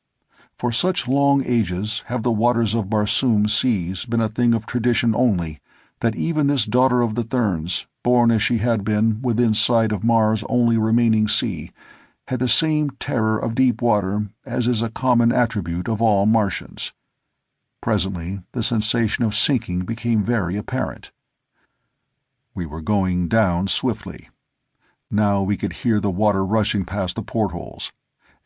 For such long ages have the waters of Barsoom seas been a thing of tradition only, that even this daughter of the Therns, born as she had been within sight of Mars' only remaining sea, had the same terror of deep water as is a common attribute of all Martians. Presently the sensation of sinking became very apparent. We were going down swiftly. Now we could hear the water rushing past the portholes,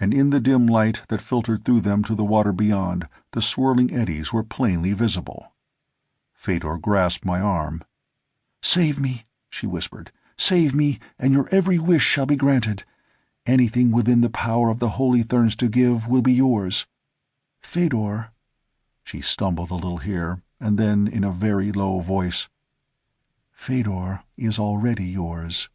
and in the dim light that filtered through them to the water beyond, the swirling eddies were plainly visible. Fedor grasped my arm. "Save me," she whispered. "Save me, and your every wish shall be granted. Anything within the power of the Holy Therns to give will be yours. Fedor—" She stumbled a little here, and then in a very low voice, "Fedor is already yours."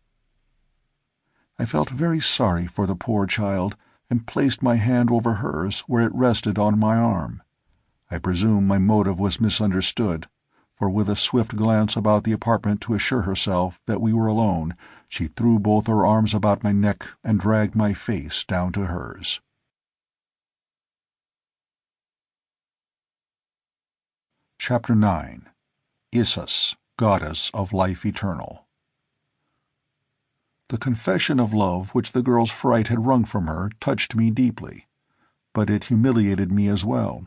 I felt very sorry for the poor child, and placed my hand over hers where it rested on my arm. I presume my motive was misunderstood, for with a swift glance about the apartment to assure herself that we were alone, she threw both her arms about my neck and dragged my face down to hers. Chapter 9. Issus, Goddess of Life Eternal. The confession of love which the girl's fright had wrung from her touched me deeply, but it humiliated me as well,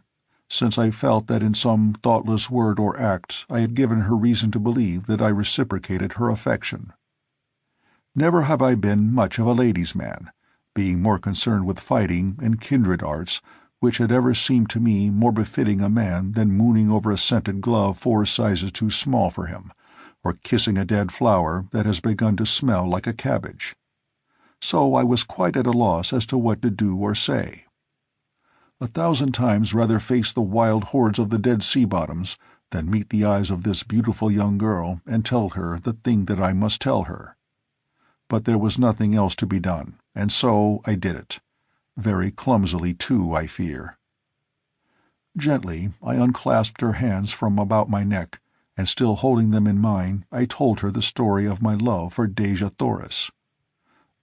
since I felt that in some thoughtless word or act I had given her reason to believe that I reciprocated her affection. Never have I been much of a ladies' man, being more concerned with fighting and kindred arts, which had ever seemed to me more befitting a man than mooning over a scented glove 4 sizes too small for him, or kissing a dead flower that has begun to smell like a cabbage. So I was quite at a loss as to what to do or say. 1,000 times rather face the wild hordes of the dead sea-bottoms than meet the eyes of this beautiful young girl and tell her the thing that I must tell her. But there was nothing else to be done, and so I did it. Very clumsily, too, I fear. Gently I unclasped her hands from about my neck, and still holding them in mine, I told her the story of my love for Dejah Thoris.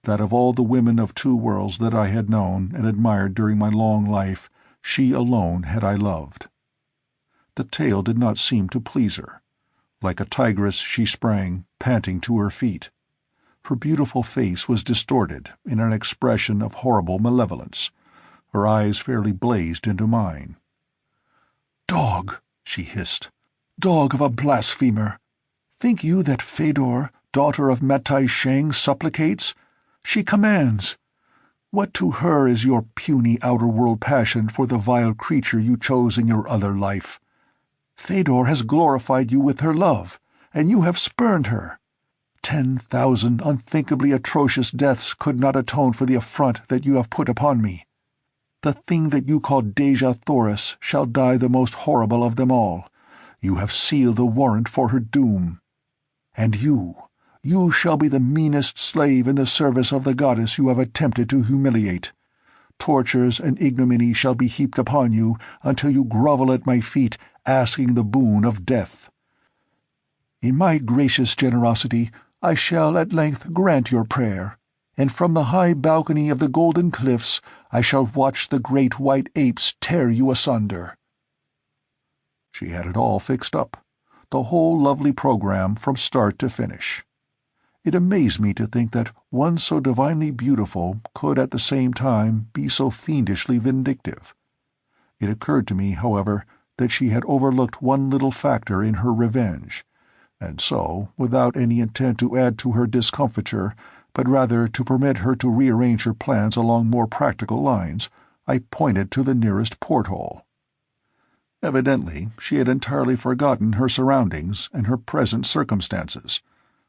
That of all the women of 2 worlds that I had known and admired during my long life, she alone had I loved. The tale did not seem to please her. Like a tigress she sprang, panting, to her feet. Her beautiful face was distorted in an expression of horrible malevolence. Her eyes fairly blazed into mine. "Dog!" she hissed. "Dog of a blasphemer! Think you that Fedor, daughter of Matai Sheng, supplicates? She commands. What to her is your puny outer-world passion for the vile creature you chose in your other life? Fedor has glorified you with her love, and you have spurned her. 10,000 unthinkably atrocious deaths could not atone for the affront that you have put upon me. The thing that you call Dejah Thoris shall die the most horrible of them all. You have sealed the warrant for her doom. And you shall be the meanest slave in the service of the goddess you have attempted to humiliate. Tortures and ignominy shall be heaped upon you until you grovel at my feet, asking the boon of death. In my gracious generosity, I shall at length grant your prayer, and from the high balcony of the golden cliffs I shall watch the great white apes tear you asunder." She had it all fixed up, the whole lovely program from start to finish. It amazed me to think that one so divinely beautiful could at the same time be so fiendishly vindictive. It occurred to me, however, that she had overlooked one little factor in her revenge, and so, without any intent to add to her discomfiture, but rather to permit her to rearrange her plans along more practical lines, I pointed to the nearest porthole. Evidently she had entirely forgotten her surroundings and her present circumstances,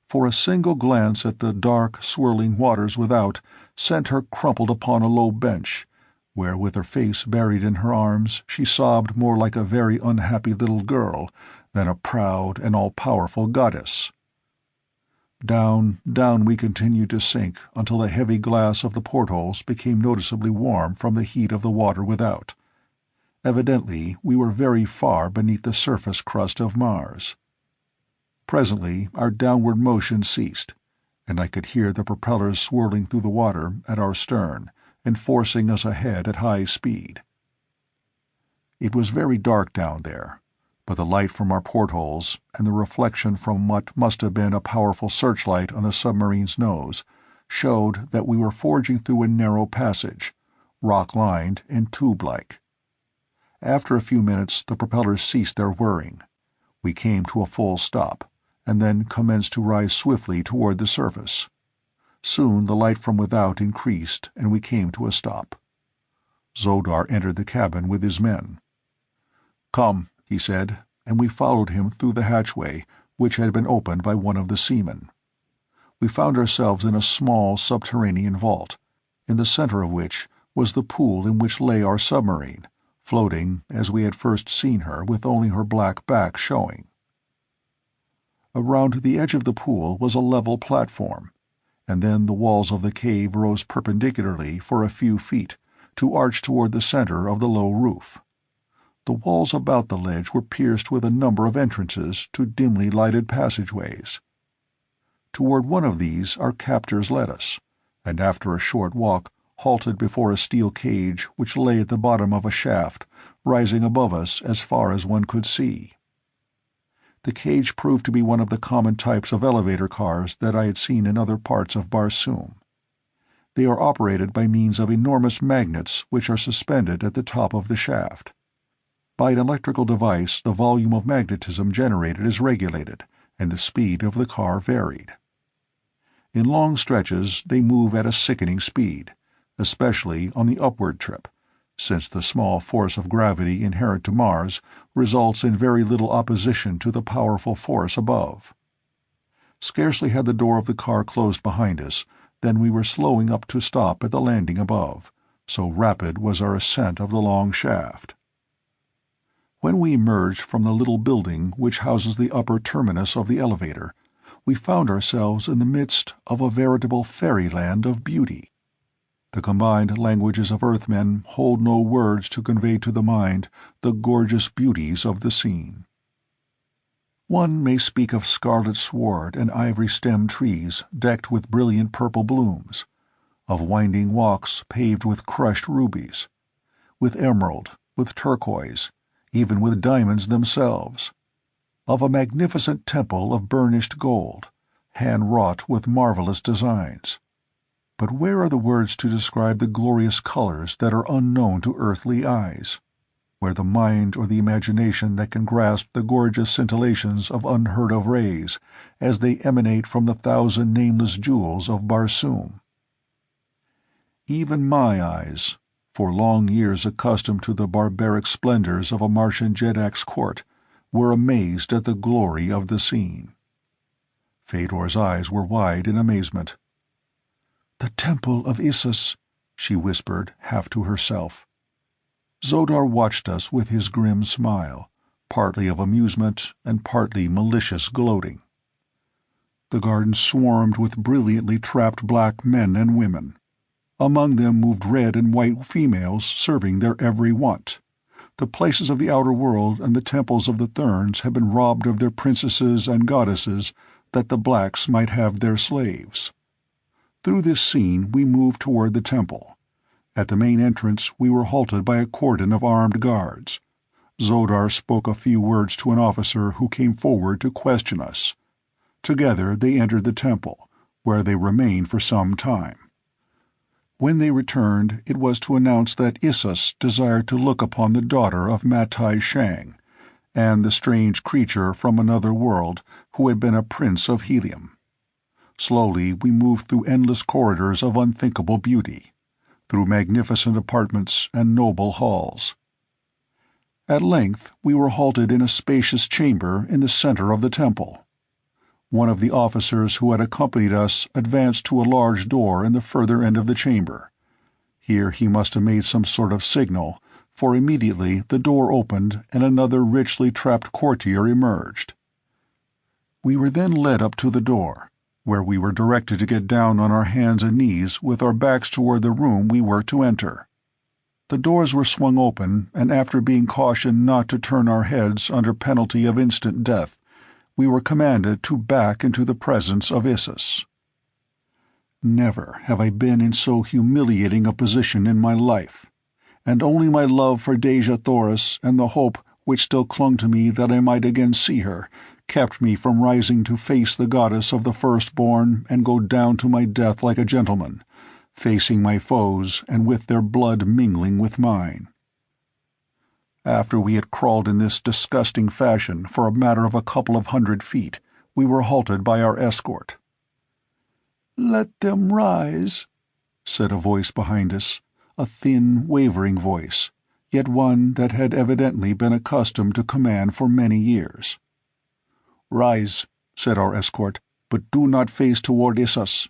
for a single glance at the dark, swirling waters without sent her crumpled upon a low bench, where with her face buried in her arms she sobbed more like a very unhappy little girl than a proud and all-powerful goddess. Down, down we continued to sink until the heavy glass of the portholes became noticeably warm from the heat of the water without. Evidently we were very far beneath the surface crust of Mars. Presently our downward motion ceased, and I could hear the propellers swirling through the water at our stern and forcing us ahead at high speed. It was very dark down there, but the light from our portholes and the reflection from what must have been a powerful searchlight on the submarine's nose showed that we were forging through a narrow passage, rock-lined and tube-like. After a few minutes the propellers ceased their whirring. We came to a full stop, and then commenced to rise swiftly toward the surface. Soon the light from without increased, and we came to a stop. Xodar entered the cabin with his men. "Come," he said, and we followed him through the hatchway, which had been opened by one of the seamen. We found ourselves in a small subterranean vault, in the center of which was the pool in which lay our submarine, floating as we had first seen her with only her black back showing. Around the edge of the pool was a level platform, and then the walls of the cave rose perpendicularly for a few feet, to arch toward the center of the low roof. The walls about the ledge were pierced with a number of entrances to dimly lighted passageways. Toward one of these our captors led us, and after a short walk halted before a steel cage which lay at the bottom of a shaft, rising above us as far as one could see. The cage proved to be one of the common types of elevator cars that I had seen in other parts of Barsoom. They are operated by means of enormous magnets which are suspended at the top of the shaft. By an electrical device the volume of magnetism generated is regulated, and the speed of the car varied. In long stretches they move at a sickening speed, especially on the upward trip, since the small force of gravity inherent to Mars results in very little opposition to the powerful force above. Scarcely had the door of the car closed behind us than we were slowing up to stop at the landing above, so rapid was our ascent of the long shaft. When we emerged from the little building which houses the upper terminus of the elevator, we found ourselves in the midst of a veritable fairyland of beauty. The combined languages of Earthmen hold no words to convey to the mind the gorgeous beauties of the scene. One may speak of scarlet sward and ivory-stemmed trees decked with brilliant purple blooms, of winding walks paved with crushed rubies, with emerald, with turquoise, even with diamonds themselves, of a magnificent temple of burnished gold, hand-wrought with marvelous designs. But where are the words to describe the glorious colors that are unknown to earthly eyes? Where the mind or the imagination that can grasp the gorgeous scintillations of unheard-of rays as they emanate from the 1,000 nameless jewels of Barsoom? Even my eyes, for long years accustomed to the barbaric splendors of a Martian jedak's court, were amazed at the glory of the scene. Fedor's eyes were wide in amazement. "The Temple of Issus," she whispered, half to herself. Xodor watched us with his grim smile, partly of amusement and partly malicious gloating. The garden swarmed with brilliantly trapped black men and women. Among them moved red and white females serving their every want. The places of the outer world and the temples of the Therns had been robbed of their princesses and goddesses that the blacks might have their slaves. Through this scene we moved toward the temple. At the main entrance we were halted by a cordon of armed guards. Xodor spoke a few words to an officer who came forward to question us. Together they entered the temple, where they remained for some time. When they returned, it was to announce that Issus desired to look upon the daughter of Matai Shang, and the strange creature from another world who had been a prince of Helium. Slowly we moved through endless corridors of unthinkable beauty, through magnificent apartments and noble halls. At length we were halted in a spacious chamber in the center of the temple. One of the officers who had accompanied us advanced to a large door in the further end of the chamber. Here he must have made some sort of signal, for immediately the door opened and another richly trapped courtier emerged. We were then led up to the door, where we were directed to get down on our hands and knees with our backs toward the room we were to enter. The doors were swung open, and after being cautioned not to turn our heads under penalty of instant death, we were commanded to back into the presence of Issus. Never have I been in so humiliating a position in my life, and only my love for Dejah Thoris and the hope which still clung to me that I might again see her kept me from rising to face the goddess of the firstborn and go down to my death like a gentleman, facing my foes and with their blood mingling with mine. After we had crawled in this disgusting fashion for a matter of a couple of 100 feet, we were halted by our escort. "Let them rise," said a voice behind us, a thin, wavering voice, yet one that had evidently been accustomed to command for many years. "Rise," said our escort, "but do not face toward Issus."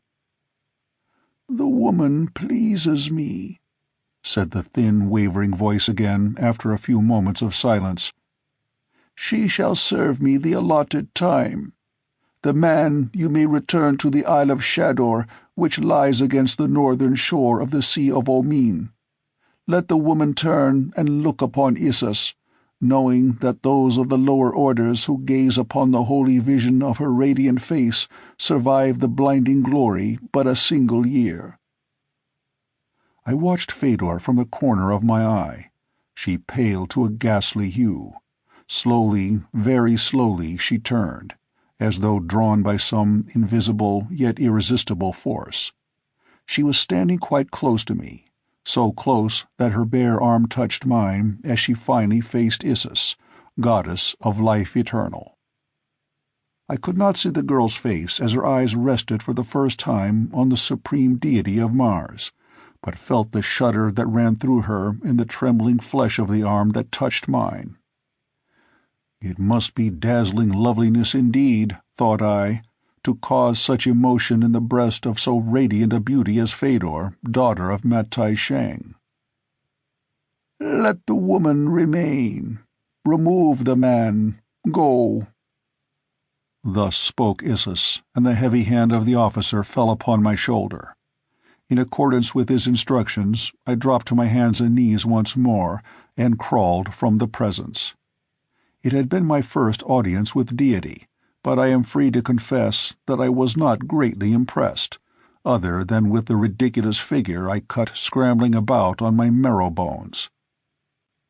"The woman pleases me," said the thin, wavering voice again after a few moments of silence. "She shall serve me the allotted time. The man you may return to the Isle of Shador, which lies against the northern shore of the Sea of Omean. Let the woman turn and look upon Issus, knowing that those of the lower orders who gaze upon the holy vision of her radiant face survive the blinding glory but a single year." I watched Fedor from the corner of my eye. She paled to a ghastly hue. Slowly, very slowly, she turned, as though drawn by some invisible yet irresistible force. She was standing quite close to me, so close that her bare arm touched mine as she finally faced Issus, goddess of life eternal. I could not see the girl's face as her eyes rested for the first time on the supreme deity of Mars, but felt the shudder that ran through her in the trembling flesh of the arm that touched mine. It must be dazzling loveliness indeed, thought I, to cause such emotion in the breast of so radiant a beauty as Fedor, daughter of Matai Shang. "Let the woman remain. Remove the man. Go." Thus spoke Issus, and the heavy hand of the officer fell upon my shoulder. In accordance with his instructions, I dropped to my hands and knees once more and crawled from the presence. It had been my first audience with deity, but I am free to confess that I was not greatly impressed, other than with the ridiculous figure I cut scrambling about on my marrow bones.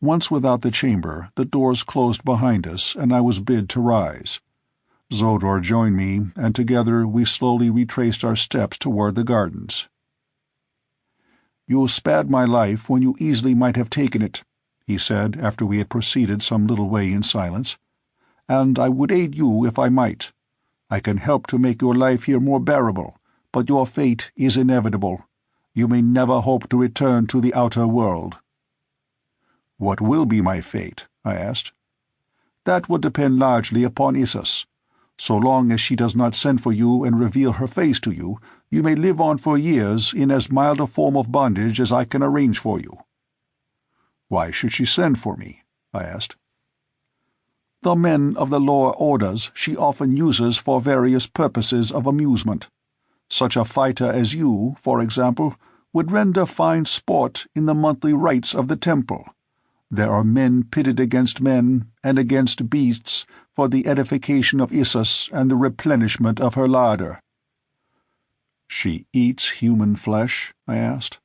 Once without the chamber, the doors closed behind us, and I was bid to rise. Xodor joined me, and together we slowly retraced our steps toward the gardens. "You spared my life when you easily might have taken it," he said after we had proceeded some little way in silence, "and I would aid you if I might. I can help to make your life here more bearable, but your fate is inevitable. You may never hope to return to the outer world." "What will be my fate?" I asked. "That will depend largely upon Issus. So long as she does not send for you and reveal her face to you, you may live on for years in as mild a form of bondage as I can arrange for you." "Why should she send for me?" I asked. "The men of the lower orders she often uses for various purposes of amusement. Such a fighter as you, for example, would render fine sport in the monthly rites of the temple. There are men pitted against men and against beasts for the edification of Issus and the replenishment of her larder." "She eats human flesh?" I asked.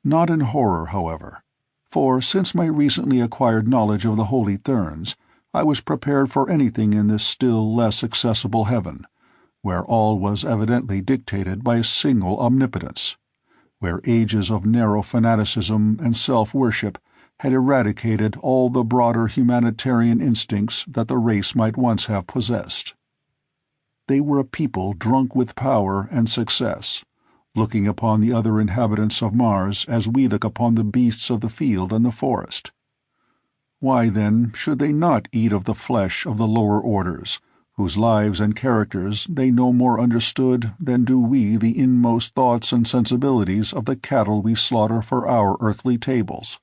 Not in horror, however, for since my recently acquired knowledge of the Holy Therns, I was prepared for anything in this still less accessible heaven, where all was evidently dictated by a single omnipotence, where ages of narrow fanaticism and self-worship had eradicated all the broader humanitarian instincts that the race might once have possessed. They were a people drunk with power and success, looking upon the other inhabitants of Mars as we look upon the beasts of the field and the forest. Why, then, should they not eat of the flesh of the lower orders, whose lives and characters they no more understood than do we the inmost thoughts and sensibilities of the cattle we slaughter for our earthly tables?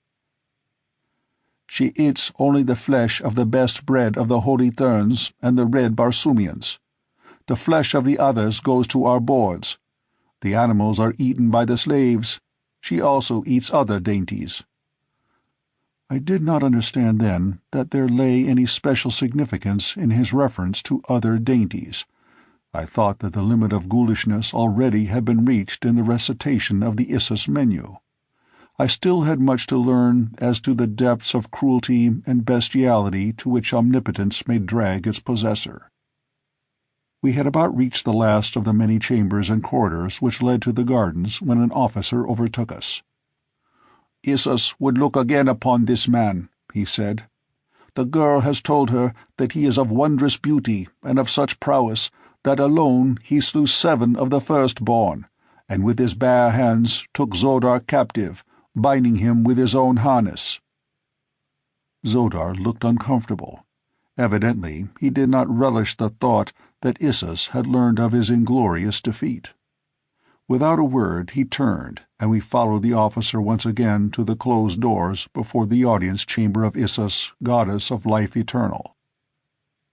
"She eats only the flesh of the best bred of the Holy Therns and the red Barsoomians. The flesh of the others goes to our boards. The animals are eaten by the slaves. She also eats other dainties." I did not understand then that there lay any special significance in his reference to other dainties. I thought that the limit of ghoulishness already had been reached in the recitation of the Issus menu. I still had much to learn as to the depths of cruelty and bestiality to which omnipotence may drag its possessor. We had about reached the last of the many chambers and corridors which led to the gardens when an officer overtook us. "Issus would look again upon this man," he said. "The girl has told her that he is of wondrous beauty and of such prowess that alone he slew 7 of the firstborn, and with his bare hands took Zodar captive, binding him with his own harness." Zodar looked uncomfortable. Evidently he did not relish the thought that Issus had learned of his inglorious defeat. Without a word he turned, and we followed the officer once again to the closed doors before the audience chamber of Issus, goddess of life eternal.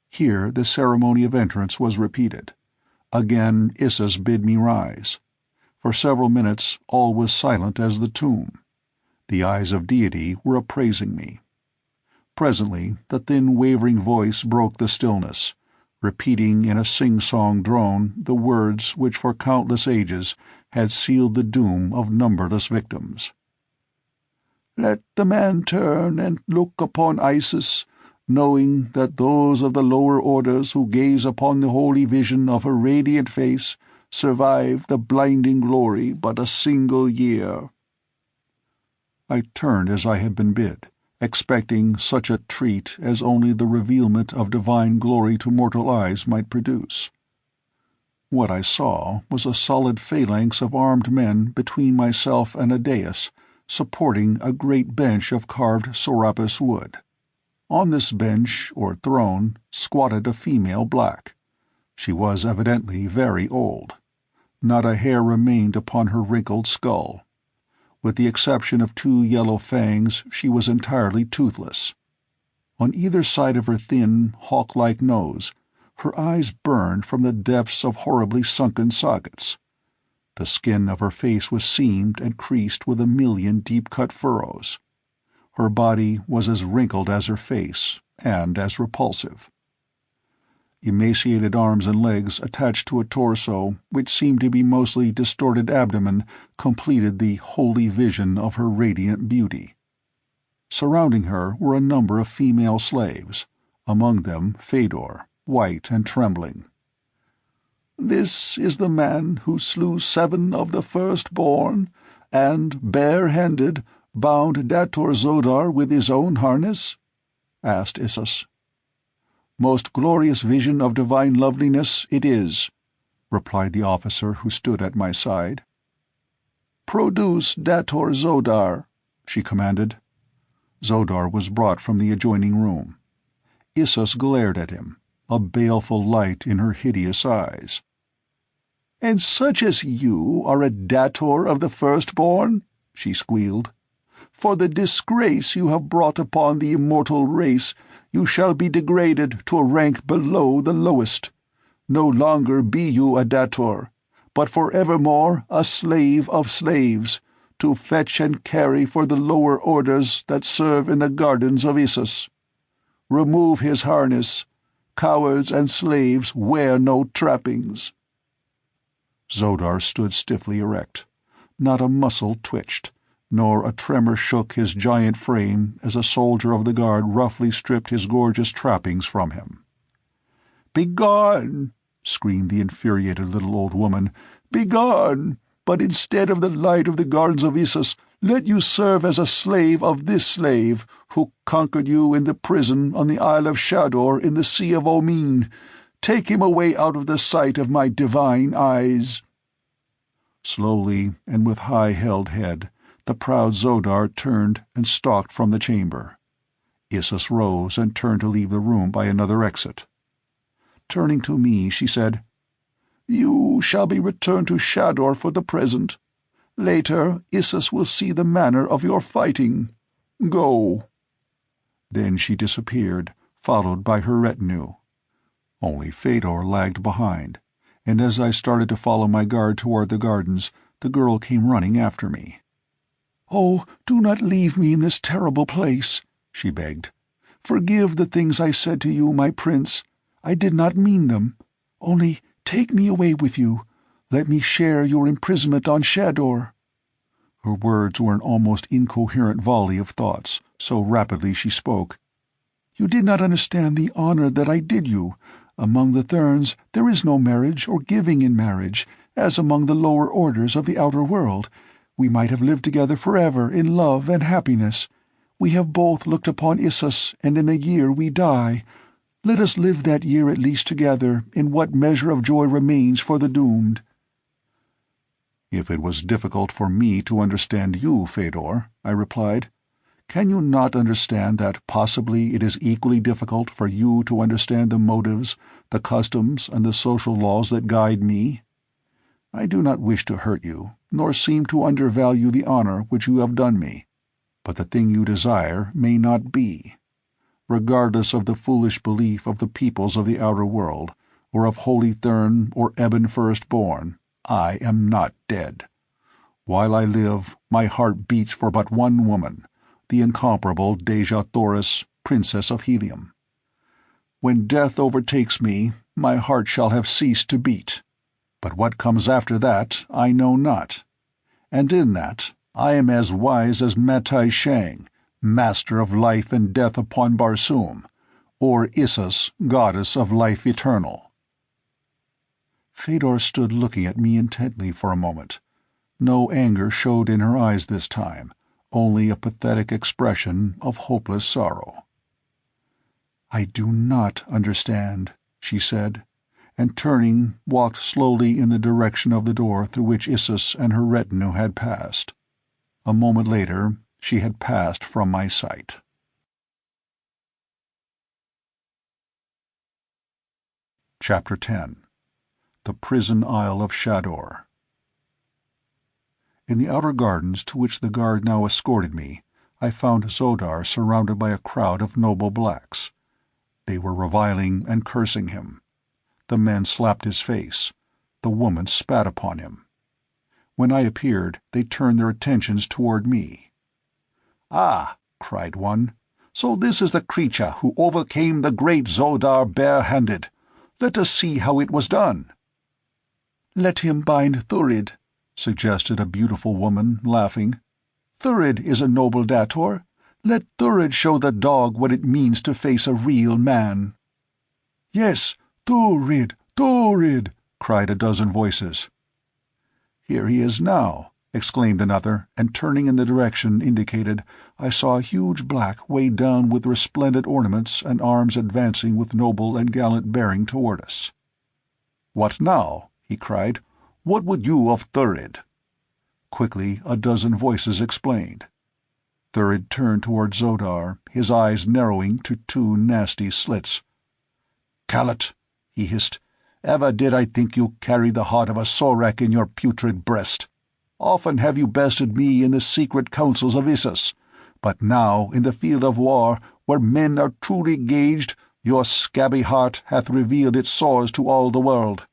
Here the ceremony of entrance was repeated. Again Issus bid me rise. For several minutes all was silent as the tomb. The eyes of deity were appraising me. Presently the thin wavering voice broke the stillness, repeating in a sing-song drone the words which for countless ages had sealed the doom of numberless victims. "Let the man turn and look upon Isis, knowing that those of the lower orders who gaze upon the holy vision of her radiant face survive the blinding glory but a single year." I turned as I had been bid, expecting such a treat as only the revealment of divine glory to mortal eyes might produce. What I saw was a solid phalanx of armed men between myself and a dais, supporting a great bench of carved sorapus wood. On this bench, or throne, squatted a female black. She was evidently very old. Not a hair remained upon her wrinkled skull. With the exception of 2 yellow fangs, she was entirely toothless. On either side of her thin, hawk-like nose, her eyes burned from the depths of horribly sunken sockets. The skin of her face was seamed and creased with 1,000,000 deep-cut furrows. Her body was as wrinkled as her face, and as repulsive. Emaciated arms and legs attached to a torso which seemed to be mostly distorted abdomen completed the holy vision of her radiant beauty. Surrounding her were a number of female slaves, among them Fedor, white and trembling. "This is the man who slew 7 of the firstborn, and, bare-handed, bound Dator Zodar with his own harness?" asked Issus. "Most glorious vision of divine loveliness it is," replied the officer who stood at my side. "Produce Dator Zodar," she commanded. Zodar was brought from the adjoining room. Issus glared at him. a baleful light in her hideous eyes. "And such as you are a dator of the firstborn?" she squealed. "For the disgrace you have brought upon the immortal race, you shall be degraded to a rank below the lowest. No longer be you a dator, but for evermore a slave of slaves, to fetch and carry for the lower orders that serve in the gardens of Issus. Remove his harness. Cowards and slaves wear no trappings." Zodar stood stiffly erect. Not a muscle twitched, nor a tremor shook his giant frame as a soldier of the guard roughly stripped his gorgeous trappings from him. "Begone!" screamed the infuriated little old woman. "Begone! But instead of the light of the gardens of Issus, let you serve as a slave of this slave, who conquered you in the prison on the Isle of Shador in the Sea of Omean. Take him away out of the sight of my divine eyes." Slowly, and with high-held head, the proud Zodar turned and stalked from the chamber. Issus rose and turned to leave the room by another exit. Turning to me, she said, "You shall be returned to Shador for the present. Later, Issus will see the manner of your fighting. Go." Then she disappeared, followed by her retinue. Only Fedor lagged behind, and as I started to follow my guard toward the gardens, the girl came running after me. "Oh, do not leave me in this terrible place," she begged. "Forgive the things I said to you, my prince. I did not mean them. Only take me away with you. Let me share your imprisonment on Shador." Her words were an almost incoherent volley of thoughts, so rapidly she spoke. "You did not understand the honor that I did you. Among the Therns there is no marriage or giving in marriage, as among the lower orders of the outer world. We might have lived together forever in love and happiness. We have both looked upon Issus, and in a year we die. Let us live that year at least together, in what measure of joy remains for the doomed." "If it was difficult for me to understand you, Fedor," I replied, "can you not understand that possibly it is equally difficult for you to understand the motives, the customs, and the social laws that guide me? I do not wish to hurt you, nor seem to undervalue the honor which you have done me, but the thing you desire may not be. Regardless of the foolish belief of the peoples of the outer world, or of Holy Thurn or Ebon Firstborn, I am not dead. While I live, my heart beats for but one woman, the incomparable Dejah Thoris, Princess of Helium. When death overtakes me, my heart shall have ceased to beat. But what comes after that I know not. And in that I am as wise as Matai Shang, master of life and death upon Barsoom, or Issus, goddess of life eternal." Fedor stood looking at me intently for a moment. No anger showed in her eyes this time, only a pathetic expression of hopeless sorrow. "I do not understand," she said, and turning, walked slowly in the direction of the door through which Issus and her retinue had passed. A moment later she had passed from my sight. Chapter 10. The Prison Isle of Shador. In the outer gardens to which the guard now escorted me, I found Zodar surrounded by a crowd of noble blacks. They were reviling and cursing him. The men slapped his face. The woman spat upon him. When I appeared, they turned their attentions toward me. "Ah," cried one, "so this is the creature who overcame the great Zodar bare-handed. Let us see how it was done." "Let him bind Thurid," suggested a beautiful woman, laughing. "Thurid is a noble dator. Let Thurid show the dog what it means to face a real man." "Yes, Thurid, Thurid," cried a dozen voices. "Here he is now," exclaimed another, and turning in the direction indicated, I saw a huge black weighed down with resplendent ornaments and arms advancing with noble and gallant bearing toward us. "What now?" he cried. "What would you of Thurid?" Quickly a dozen voices explained. Thurid turned toward Zodar, his eyes narrowing to two nasty slits. "Callet," he hissed, "ever did I think you carried the heart of a Sorak in your putrid breast. Often have you bested me in the secret councils of Issus, but now in the field of war, where men are truly gauged, your scabby heart hath revealed its sores to all the world.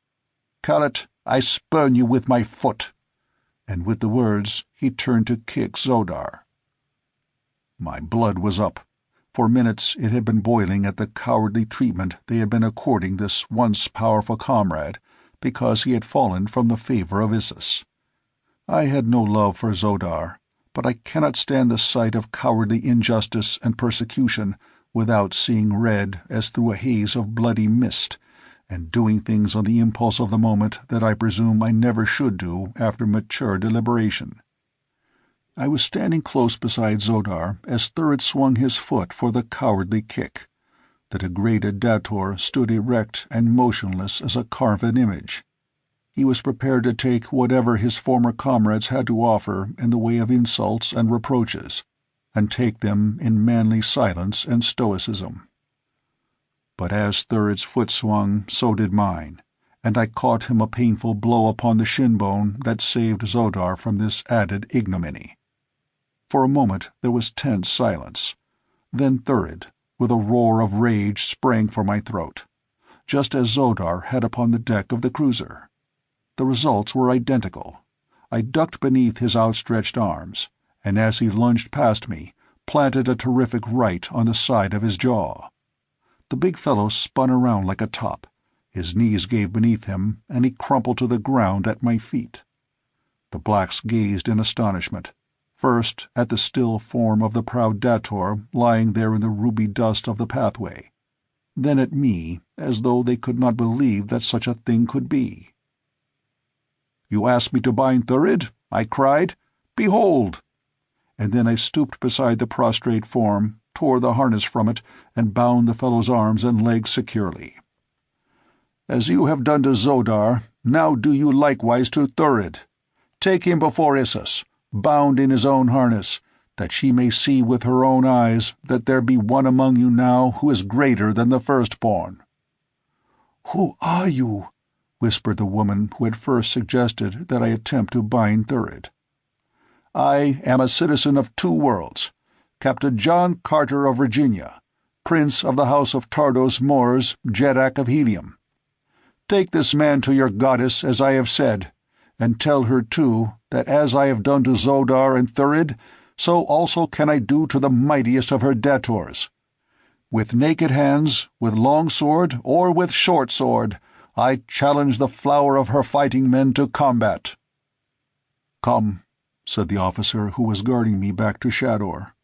Callet, I spurn you with my foot." And with the words he turned to kick Zodar. My blood was up. For minutes it had been boiling at the cowardly treatment they had been according this once powerful comrade, because he had fallen from the favor of Issus. I had no love for Zodar, but I cannot stand the sight of cowardly injustice and persecution without seeing red as through a haze of bloody mist, and doing things on the impulse of the moment that I presume I never should do after mature deliberation. I was standing close beside Zodar as Thurid swung his foot for the cowardly kick. The degraded dator stood erect and motionless as a carven image. He was prepared to take whatever his former comrades had to offer in the way of insults and reproaches, and take them in manly silence and stoicism. But as Thurid's foot swung, so did mine, and I caught him a painful blow upon the shin bone that saved Zodar from this added ignominy. For a moment there was tense silence. Then Thurid, with a roar of rage, sprang for my throat, just as Zodar had upon the deck of the cruiser. The results were identical. I ducked beneath his outstretched arms, and as he lunged past me, planted a terrific right on the side of his jaw. The big fellow spun around like a top. His knees gave beneath him, and he crumpled to the ground at my feet. The blacks gazed in astonishment, first at the still form of the proud dator lying there in the ruby dust of the pathway, then at me, as though they could not believe that such a thing could be. "You asked me to bind Thurid?" I cried. "Behold!" And then I stooped beside the prostrate form, tore the harness from it, and bound the fellow's arms and legs securely. "As you have done to Zodar, now do you likewise to Thurid. Take him before Issus, bound in his own harness, that she may see with her own eyes that there be one among you now who is greater than the firstborn." "Who are you?" whispered the woman who had first suggested that I attempt to bind Thurid. "I am a citizen of two worlds, Captain John Carter of Virginia, Prince of the House of Tardos Mors, Jeddak of Helium. Take this man to your goddess as I have said, and tell her, too, that as I have done to Zodar and Thurid, so also can I do to the mightiest of her dators. With naked hands, with long sword, or with short sword, I challenge the flower of her fighting men to combat." "Come," said the officer who was guarding me back to Shador.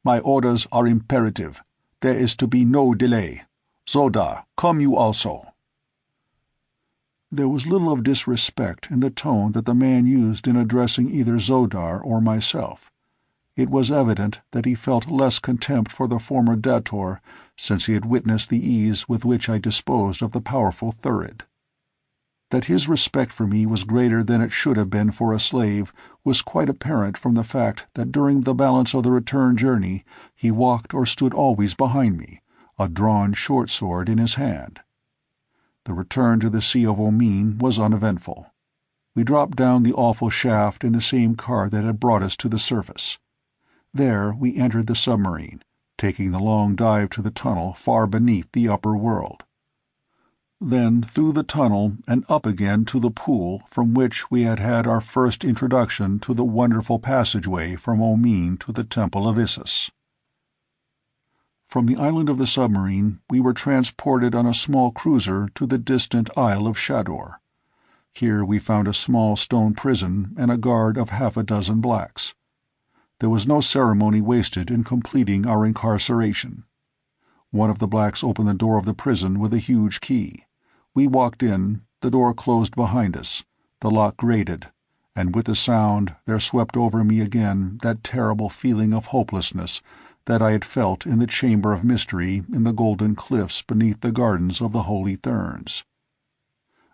"My orders are imperative. There is to be no delay. Zodar, come you also." There was little of disrespect in the tone that the man used in addressing either Zodar or myself. It was evident that he felt less contempt for the former dator since he had witnessed the ease with which I disposed of the powerful Thurid. That his respect for me was greater than it should have been for a slave was quite apparent from the fact that during the balance of the return journey he walked or stood always behind me, a drawn short sword in his hand. The return to the Sea of Omean was uneventful. We dropped down the awful shaft in the same car that had brought us to the surface. There we entered the submarine, taking the long dive to the tunnel far beneath the upper world. Then through the tunnel and up again to the pool from which we had had our first introduction to the wonderful passageway from Omean to the Temple of Issus. From the island of the submarine we were transported on a small cruiser to the distant Isle of Shador. Here we found a small stone prison and a guard of half a dozen blacks. There was no ceremony wasted in completing our incarceration. One of the blacks opened the door of the prison with a huge key. We walked in, the door closed behind us, the lock grated, and with the sound there swept over me again that terrible feeling of hopelessness that I had felt in the chamber of mystery in the golden cliffs beneath the gardens of the Holy Therns.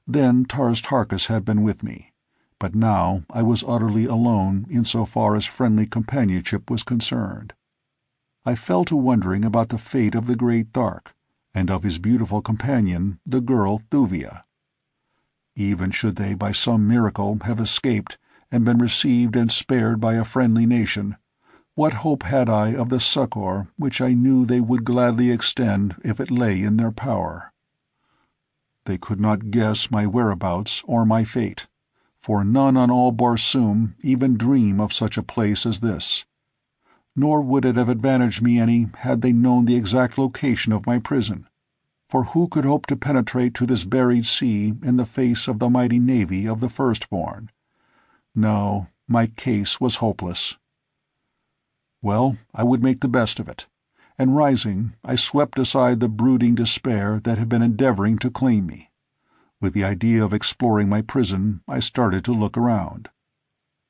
Then Tarst Harkis had been with me, but now I was utterly alone in so far as friendly companionship was concerned. I fell to wondering about the fate of the great Thark, and of his beautiful companion, the girl Thuvia. Even should they by some miracle have escaped and been received and spared by a friendly nation, what hope had I of the succor which I knew they would gladly extend if it lay in their power? They could not guess my whereabouts or my fate, for none on all Barsoom even dream of such a place as this. Nor would it have advantaged me any had they known the exact location of my prison, for who could hope to penetrate to this buried sea in the face of the mighty navy of the firstborn? No, my case was hopeless. Well, I would make the best of it, and rising, I swept aside the brooding despair that had been endeavoring to claim me. With the idea of exploring my prison, I started to look around.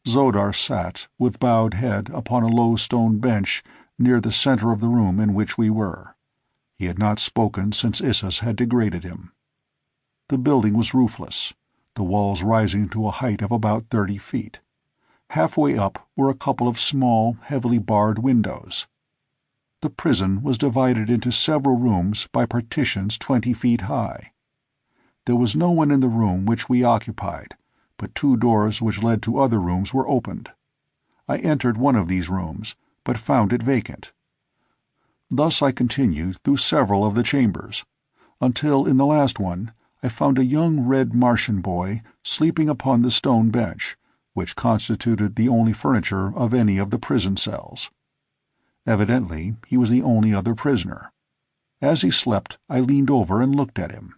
Shador sat, with bowed head, upon a low stone bench near the center of the room in which we were. He had not spoken since Issus had degraded him. The building was roofless, the walls rising to a height of about 30 feet. Halfway up were a couple of small, heavily barred windows. The prison was divided into several rooms by partitions 20 feet high. There was no one in the room which we occupied, but 2 doors which led to other rooms were opened. I entered one of these rooms, but found it vacant. Thus I continued through several of the chambers, until in the last one I found a young red Martian boy sleeping upon the stone bench, which constituted the only furniture of any of the prison cells. Evidently he was the only other prisoner. As he slept, I leaned over and looked at him.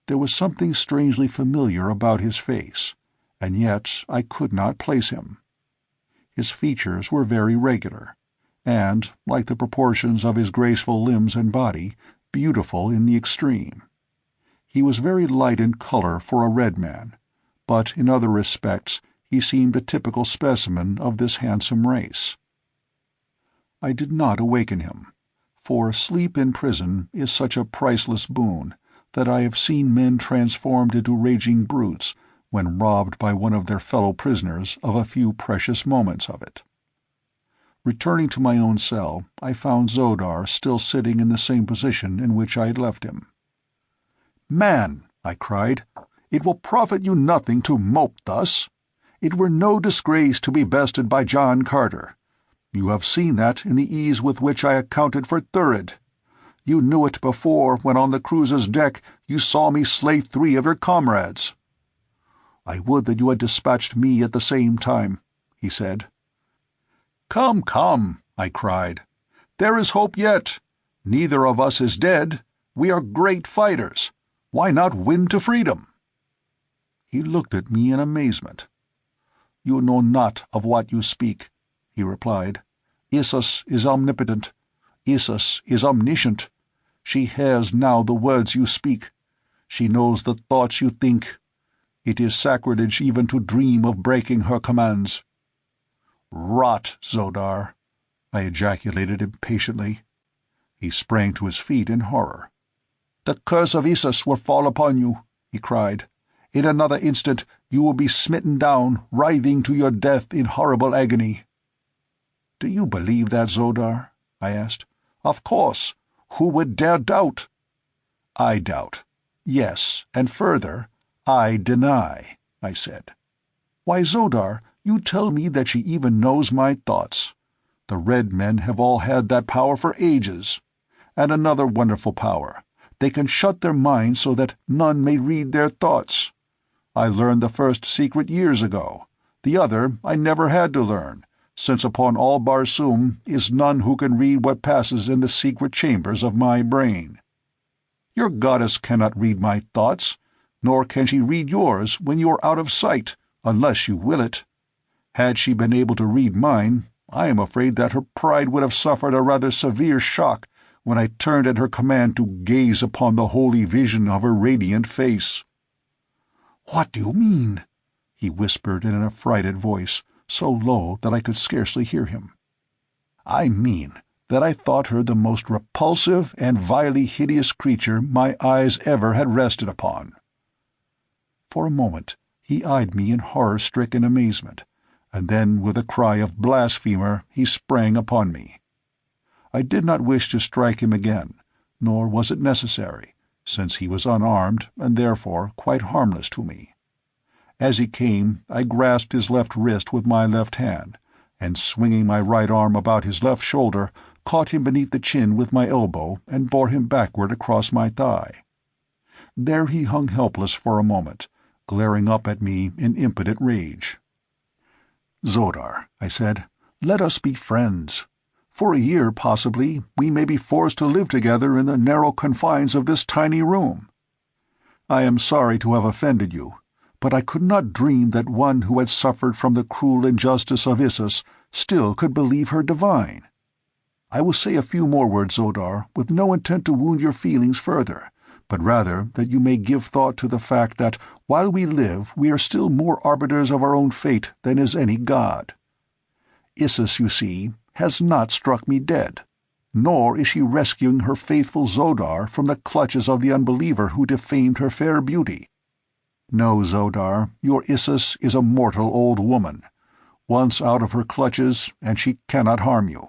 There was something strangely familiar about his face, and yet I could not place him. His features were very regular, and, like the proportions of his graceful limbs and body, beautiful in the extreme. He was very light in color for a red man, but in other respects he seemed a typical specimen of this handsome race. I did not awaken him, for sleep in prison is such a priceless boon that I have seen men transformed into raging brutes when robbed by one of their fellow prisoners of a few precious moments of it. Returning to my own cell, I found Shador still sitting in the same position in which I had left him. "Man," I cried, "it will profit you nothing to mope thus. It were no disgrace to be bested by John Carter. You have seen that in the ease with which I accounted for Thurid. You knew it before when on the cruiser's deck you saw me slay 3 of your comrades." "I would that you had dispatched me at the same time," he said. "Come, come," I cried. "There is hope yet. Neither of us is dead. We are great fighters. Why not win to freedom?" He looked at me in amazement. "You know not of what you speak," he replied. "Issus is omnipotent. Issus is omniscient. She hears now the words you speak. She knows the thoughts you think. It is sacrilege even to dream of breaking her commands." "Rot, Shador," I ejaculated impatiently. He sprang to his feet in horror. "The curse of Issus will fall upon you," he cried. "In another instant you will be smitten down, writhing to your death in horrible agony." "Do you believe that, Shador?" I asked. "Of course. Who would dare doubt?" "I doubt. Yes, and further, I deny," I said. "Why, Shador, you tell me that she even knows my thoughts. The red men have all had that power for ages. And another wonderful power. They can shut their minds so that none may read their thoughts. I learned the first secret years ago. The other I never had to learn, since upon all Barsoom is none who can read what passes in the secret chambers of my brain. Your goddess cannot read my thoughts, nor can she read yours when you are out of sight, unless you will it. Had she been able to read mine, I am afraid that her pride would have suffered a rather severe shock when I turned at her command to gaze upon the holy vision of her radiant face." "What do you mean?" he whispered in an affrighted voice, so low that I could scarcely hear him. "I mean that I thought her the most repulsive and vilely hideous creature my eyes ever had rested upon." For a moment he eyed me in horror-stricken amazement, and then with a cry of blasphemer he sprang upon me. I did not wish to strike him again, nor was it necessary, since he was unarmed and therefore quite harmless to me. As he came, I grasped his left wrist with my left hand, and swinging my right arm about his left shoulder, caught him beneath the chin with my elbow and bore him backward across my thigh. There he hung helpless for a moment, glaring up at me in impotent rage. "Zodar," I said, "let us be friends. For a year, possibly, we may be forced to live together in the narrow confines of this tiny room. I am sorry to have offended you, but I could not dream that one who had suffered from the cruel injustice of Issus still could believe her divine. I will say a few more words, Zodar, with no intent to wound your feelings further, but rather that you may give thought to the fact that while we live we are still more arbiters of our own fate than is any god. Issus, you see, has not struck me dead, nor is she rescuing her faithful Zodar from the clutches of the unbeliever who defamed her fair beauty. No, Zodar, your Issus is a mortal old woman. Once out of her clutches, and she cannot harm you.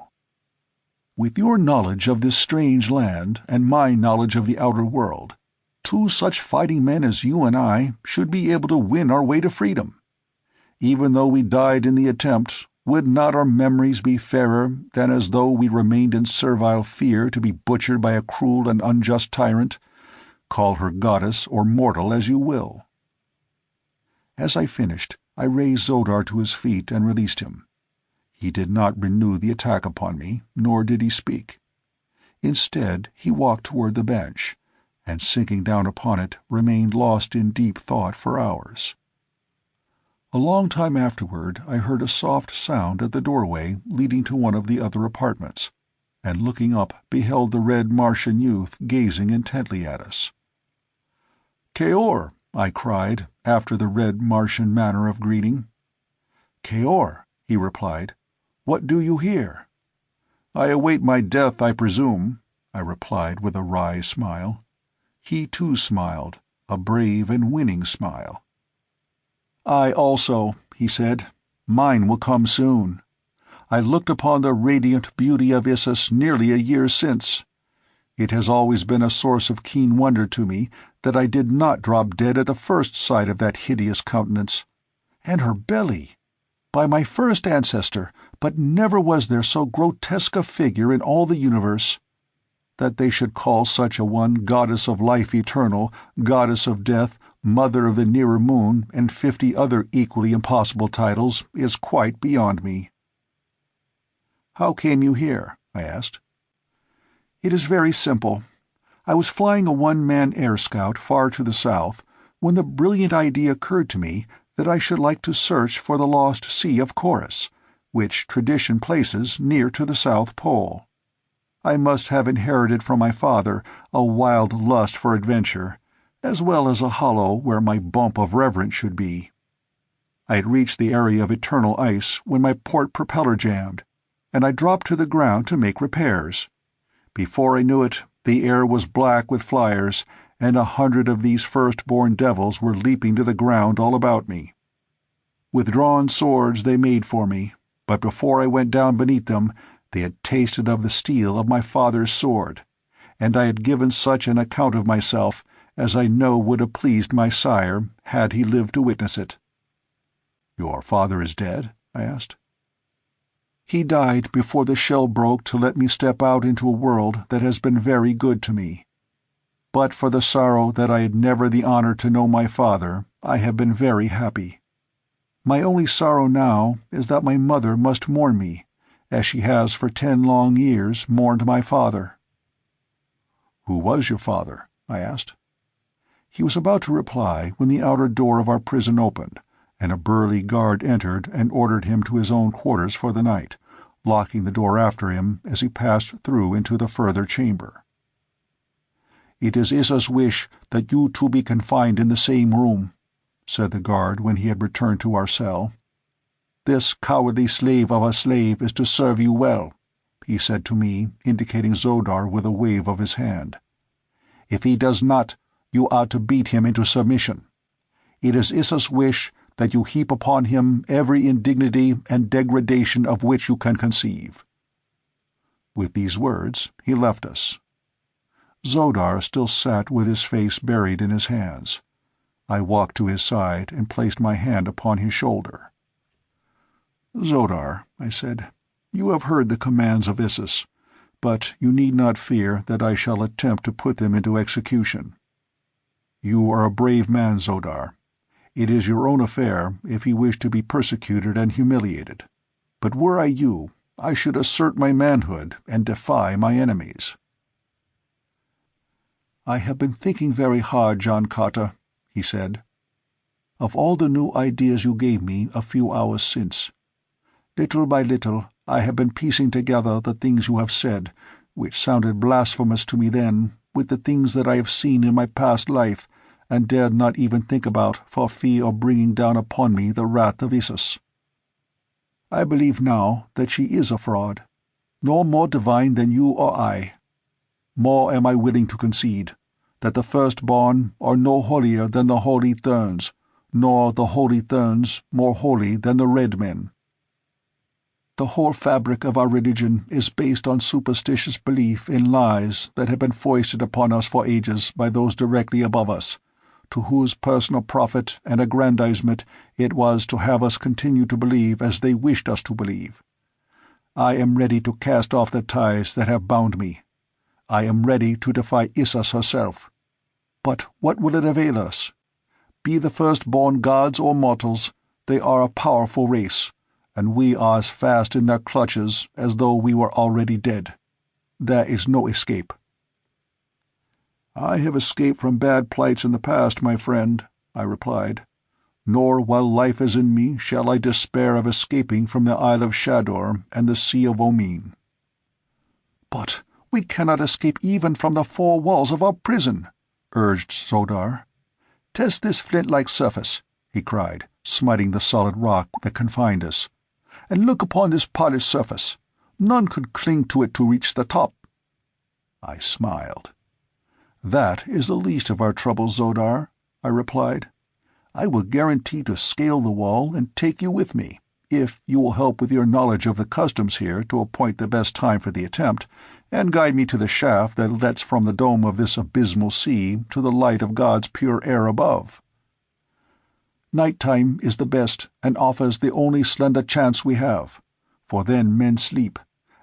With your knowledge of this strange land and my knowledge of the outer world, two such fighting men as you and I should be able to win our way to freedom. Even though we died in the attempt, would not our memories be fairer than as though we remained in servile fear to be butchered by a cruel and unjust tyrant? Call her goddess or mortal as you will." As I finished, I raised Zodar to his feet and released him. He did not renew the attack upon me, nor did he speak. Instead, he walked toward the bench, and sinking down upon it, remained lost in deep thought for hours. A long time afterward I heard a soft sound at the doorway leading to one of the other apartments, and looking up beheld the red Martian youth gazing intently at us. "Keor," I cried, after the red Martian manner of greeting. "Keor," he replied, "what do you here?" "I await my death, I presume," I replied with a wry smile. He too smiled, a brave and winning smile. "I also," he said. "Mine will come soon. I looked upon the radiant beauty of Issus nearly a year since. It has always been a source of keen wonder to me that I did not drop dead at the first sight of that hideous countenance. And her belly! By my first ancestor, but never was there so grotesque a figure in all the universe. That they should call such a one goddess of life eternal, goddess of death, mother of the nearer moon, and 50 other equally impossible titles, is quite beyond me." "How came you here?" I asked. "It is very simple. I was flying a one-man air scout far to the south, when the brilliant idea occurred to me that I should like to search for the lost Sea of Chorus, which tradition places near to the South Pole. I must have inherited from my father a wild lust for adventure, as well as a hollow where my bump of reverence should be. I had reached the area of eternal ice when my port propeller jammed, and I dropped to the ground to make repairs. Before I knew it, the air was black with flyers, and 100 of these first-born devils were leaping to the ground all about me. With drawn swords they made for me, but before I went down beneath them, they had tasted of the steel of my father's sword, and I had given such an account of myself as I know would have pleased my sire had he lived to witness it." "Your father is dead?" I asked. "He died before the shell broke to let me step out into a world that has been very good to me. But for the sorrow that I had never the honor to know my father, I have been very happy. My only sorrow now is that my mother must mourn me, as she has for 10 long years mourned my father." "Who was your father?" I asked. He was about to reply when the outer door of our prison opened, and a burly guard entered and ordered him to his own quarters for the night, locking the door after him as he passed through into the further chamber. "It is Issa's wish that you two be confined in the same room," said the guard when he had returned to our cell. "This cowardly slave of a slave is to serve you well," he said to me, indicating Zodar with a wave of his hand. "If he does not, you are to beat him into submission. It is Issa's wish that you heap upon him every indignity and degradation of which you can conceive." With these words he left us. Zodar still sat with his face buried in his hands. I walked to his side and placed my hand upon his shoulder. "Zodar," I said, "you have heard the commands of Issus, but you need not fear that I shall attempt to put them into execution. You are a brave man, Zodar. It is your own affair if you wish to be persecuted and humiliated. But were I you, I should assert my manhood and defy my enemies." "I have been thinking very hard, John Carter," he said, "of all the new ideas you gave me a few hours since. Little by little, I have been piecing together the things you have said, which sounded blasphemous to me then, with the things that I have seen in my past life, and dared not even think about for fear of bringing down upon me the wrath of Issus. I believe now that she is a fraud, no more divine than you or I. More am I willing to concede, that the firstborn are no holier than the holy Therns, nor the holy Therns more holy than the red men. The whole fabric of our religion is based on superstitious belief in lies that have been foisted upon us for ages by those directly above us, to whose personal profit and aggrandizement it was to have us continue to believe as they wished us to believe. I am ready to cast off the ties that have bound me. I am ready to defy Issus herself. But what will it avail us? Be the firstborn gods or mortals, they are a powerful race, and we are as fast in their clutches as though we were already dead. There is no escape." "I have escaped from bad plights in the past, my friend," I replied. "Nor while life is in me shall I despair of escaping from the Isle of Shador and the Sea of Omean." "But we cannot escape even from the four walls of our prison," urged Zodar. "Test this flint-like surface," he cried, smiting the solid rock that confined us, "and look upon this polished surface. None could cling to it to reach the top." I smiled. "That is the least of our troubles, Zodar," I replied. "I will guarantee to scale the wall and take you with me, if you will help with your knowledge of the customs here to appoint the best time for the attempt, and guide me to the shaft that lets from the dome of this abysmal sea to the light of God's pure air above. Night-time is the best and offers the only slender chance we have, for then men sleep,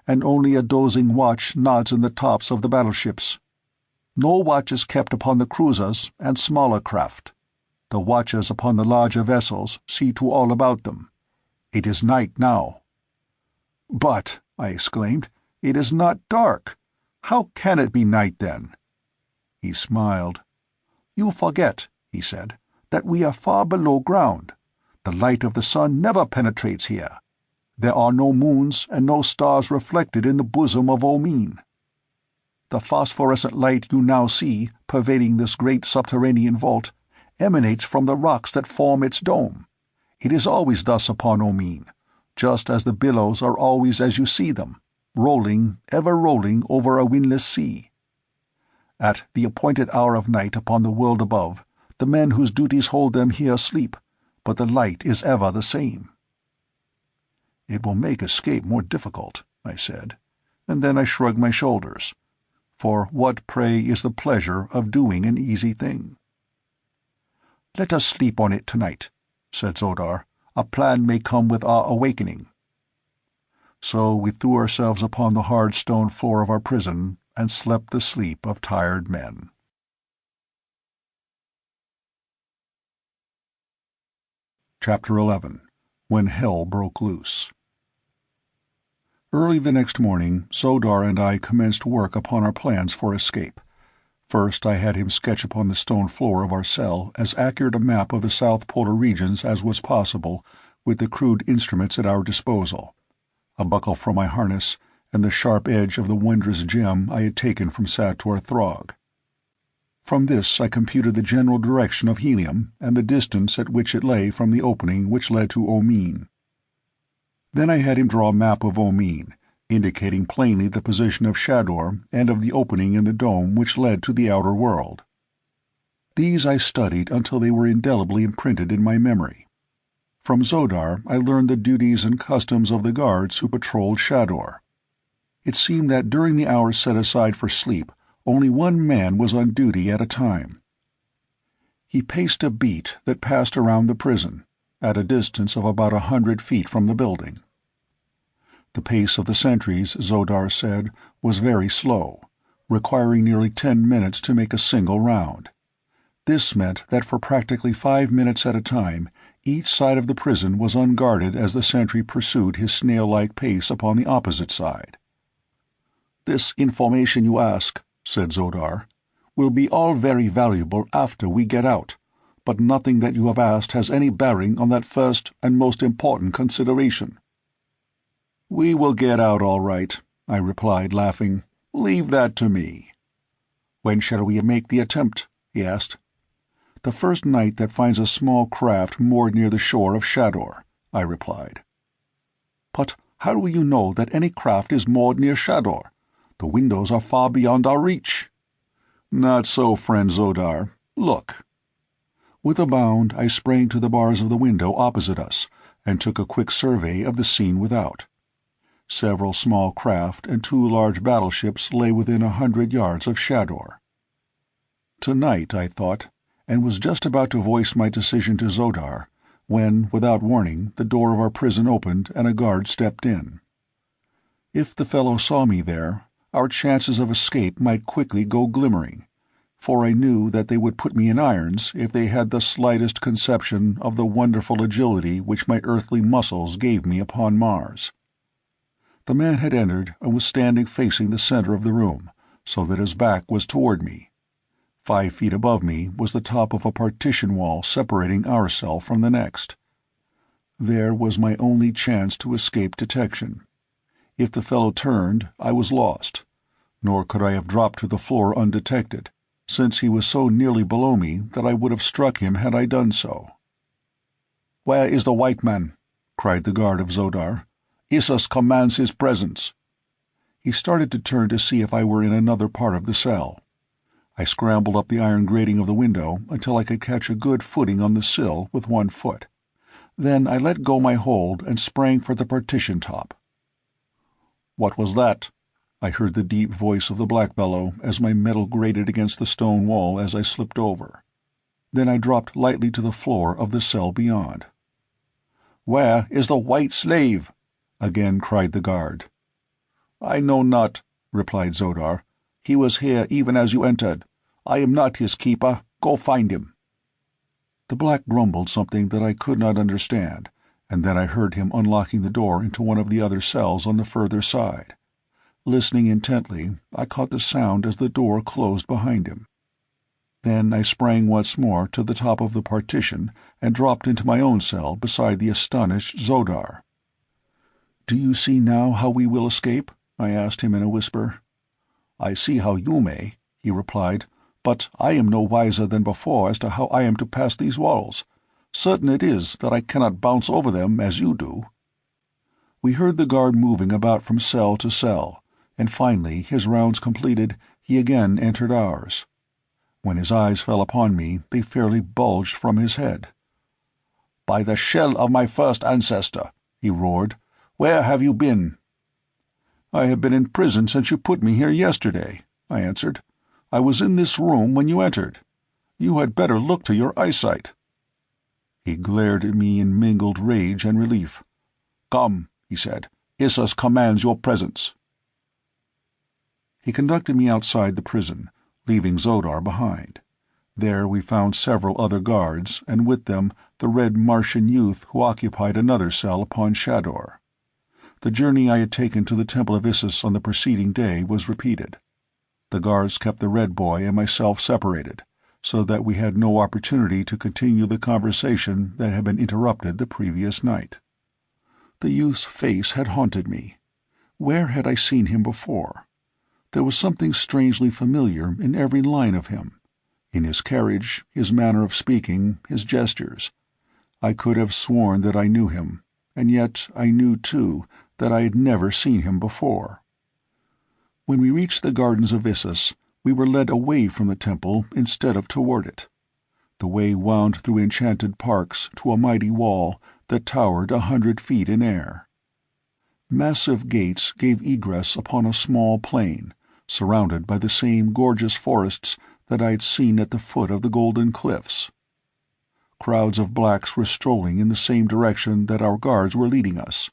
and only a dozing watch nods in the tops of the battleships. No watch is kept upon the cruisers and smaller craft. The watchers upon the larger vessels see to all about them. It is night now." "But," I exclaimed, "it is not dark. How can it be night, then?" He smiled. "You forget," he said, "that we are far below ground. The light of the sun never penetrates here. There are no moons and no stars reflected in the bosom of Omean. The phosphorescent light you now see, pervading this great subterranean vault, emanates from the rocks that form its dome. It is always thus upon Omean, just as the billows are always as you see them, rolling, ever rolling over a windless sea. At the appointed hour of night upon the world above, the men whose duties hold them here sleep, but the light is ever the same." "It will make escape more difficult," I said, and then I shrugged my shoulders. For what, pray, is the pleasure of doing an easy thing? "Let us sleep on it tonight," said Zodar. "A plan may come with our awakening." So we threw ourselves upon the hard stone floor of our prison and slept the sleep of tired men. Chapter 11. When Hell Broke Loose. Early the next morning, Zodar and I commenced work upon our plans for escape. First I had him sketch upon the stone floor of our cell as accurate a map of the South Polar regions as was possible, with the crude instruments at our disposal: a buckle from my harness, and the sharp edge of the wondrous gem I had taken from Sator Throg. From this I computed the general direction of helium, and the distance at which it lay from the opening which led to Omean. Then I had him draw a map of Omean, indicating plainly the position of Shador and of the opening in the dome which led to the outer world. These I studied until they were indelibly imprinted in my memory. From Zodar I learned the duties and customs of the guards who patrolled Shador. It seemed that during the hours set aside for sleep, only one man was on duty at a time. He paced a beat that passed around the prison, at a distance of about 100 feet from the building. The pace of the sentries, Zodar said, was very slow, requiring nearly 10 minutes to make a single round. This meant that for practically 5 minutes at a time, each side of the prison was unguarded as the sentry pursued his snail-like pace upon the opposite side. "This information you ask," said Zodar, "will be all very valuable after we get out, but nothing that you have asked has any bearing on that first and most important consideration." "We will get out all right," I replied, laughing. "Leave that to me." "When shall we make the attempt?" he asked. "The first night that finds a small craft moored near the shore of Shador," I replied. "But how will you know that any craft is moored near Shador? The windows are far beyond our reach." "Not so, friend Zodar. Look." With a bound, I sprang to the bars of the window opposite us and took a quick survey of the scene without. Several small craft and 2 large battleships lay within 100 yards of Shador. Tonight, I thought, and was just about to voice my decision to Zodar, when, without warning, the door of our prison opened and a guard stepped in. If the fellow saw me there, our chances of escape might quickly go glimmering, for I knew that they would put me in irons if they had the slightest conception of the wonderful agility which my earthly muscles gave me upon Mars. The man had entered and was standing facing the center of the room, so that his back was toward me. 5 feet above me was the top of a partition wall separating our cell from the next. There was my only chance to escape detection. If the fellow turned, I was lost, nor could I have dropped to the floor undetected, since he was so nearly below me that I would have struck him had I done so. "Where is the white man?" cried the guard of Zodar. "Issus commands his presence." He started to turn to see if I were in another part of the cell. I scrambled up the iron grating of the window until I could catch a good footing on the sill with one foot. Then I let go my hold and sprang for the partition top. "What was that?" I heard the deep voice of the black-bellow as my metal grated against the stone wall as I slipped over. Then I dropped lightly to the floor of the cell beyond. "Where is the white slave?" again cried the guard. "I know not," replied Zodar. "He was here even as you entered. I am not his keeper. Go find him." The black grumbled something that I could not understand, and then I heard him unlocking the door into one of the other cells on the further side. Listening intently, I caught the sound as the door closed behind him. Then I sprang once more to the top of the partition and dropped into my own cell beside the astonished Zodar. "Do you see now how we will escape?" I asked him in a whisper. "I see how you may," he replied, "but I am no wiser than before as to how I am to pass these walls. Certain it is that I cannot bounce over them as you do." We heard the guard moving about from cell to cell, and finally, his rounds completed, he again entered ours. When his eyes fell upon me, they fairly bulged from his head. "By the shell of my first ancestor," he roared, "where have you been?" "I have been in prison since you put me here yesterday," I answered. "I was in this room when you entered. You had better look to your eyesight." He glared at me in mingled rage and relief. "Come," he said. "Issus commands your presence." He conducted me outside the prison, leaving Zodar behind. There we found several other guards, and with them the red Martian youth who occupied another cell upon Shador. The journey I had taken to the Temple of Issus on the preceding day was repeated. The guards kept the red boy and myself separated, so that we had no opportunity to continue the conversation that had been interrupted the previous night. The youth's face had haunted me. Where had I seen him before? There was something strangely familiar in every line of him, in his carriage, his manner of speaking, his gestures. I could have sworn that I knew him, and yet I knew, too, that I had never seen him before. When we reached the gardens of Issus, we were led away from the temple instead of toward it. The way wound through enchanted parks to a mighty wall that towered 100 feet in air. Massive gates gave egress upon a small plain, surrounded by the same gorgeous forests that I had seen at the foot of the Golden Cliffs. Crowds of blacks were strolling in the same direction that our guards were leading us,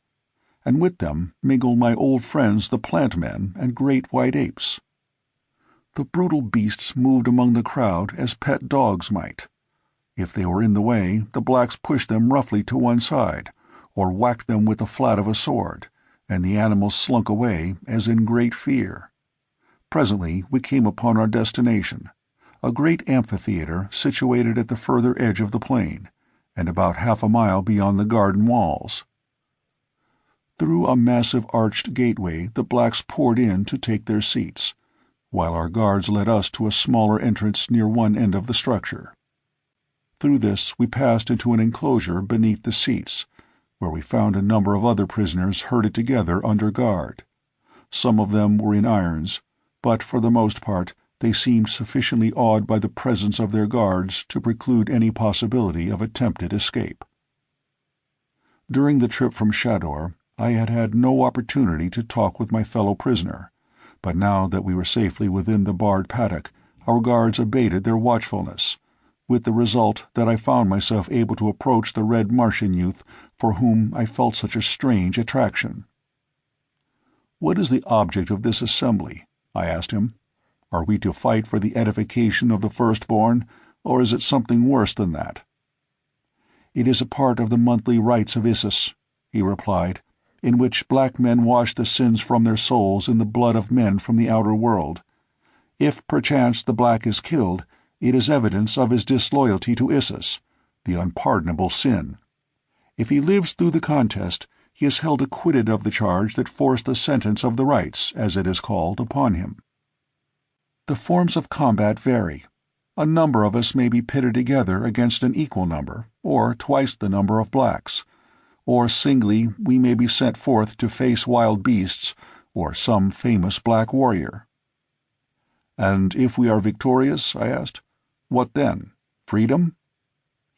and with them mingled my old friends the plant men and great white apes. The brutal beasts moved among the crowd as pet dogs might. If they were in the way, the blacks pushed them roughly to one side, or whacked them with the flat of a sword, and the animals slunk away as in great fear. Presently we came upon our destination, a great amphitheater situated at the further edge of the plain, and about half a mile beyond the garden walls. Through a massive arched gateway the blacks poured in to take their seats, while our guards led us to a smaller entrance near one end of the structure. Through this we passed into an enclosure beneath the seats, where we found a number of other prisoners herded together under guard. Some of them were in irons, but for the most part they seemed sufficiently awed by the presence of their guards to preclude any possibility of attempted escape. During the trip from Shador, I had had no opportunity to talk with my fellow prisoner, but now that we were safely within the barred paddock, our guards abated their watchfulness, with the result that I found myself able to approach the red Martian youth for whom I felt such a strange attraction. "What is the object of this assembly?" I asked him. "Are we to fight for the edification of the firstborn, or is it something worse than that?" "It is a part of the monthly rites of Issus," he replied, "in which black men wash the sins from their souls in the blood of men from the outer world. If perchance the black is killed, it is evidence of his disloyalty to Issus, the unpardonable sin. If he lives through the contest, he is held acquitted of the charge that forced the sentence of the rites, as it is called, upon him. The forms of combat vary. A number of us may be pitted together against an equal number, or twice the number of blacks, or singly we may be sent forth to face wild beasts, or some famous black warrior." "And if we are victorious," I asked, "what then? Freedom?"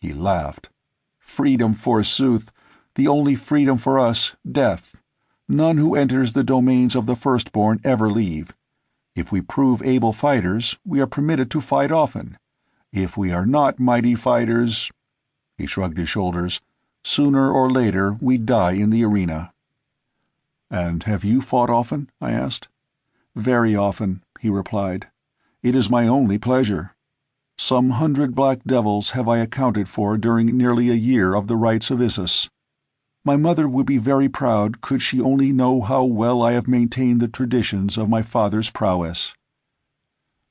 He laughed. "Freedom, forsooth! The only freedom for us, death. None who enters the domains of the firstborn ever leave. If we prove able fighters, we are permitted to fight often. If we are not mighty fighters—" he shrugged his shoulders. "Sooner or later we die in the arena." "And have you fought often?" I asked. "Very often," he replied. "It is my only pleasure. Some 100 black devils have I accounted for during nearly a year of the rites of Issus. My mother would be very proud could she only know how well I have maintained the traditions of my father's prowess."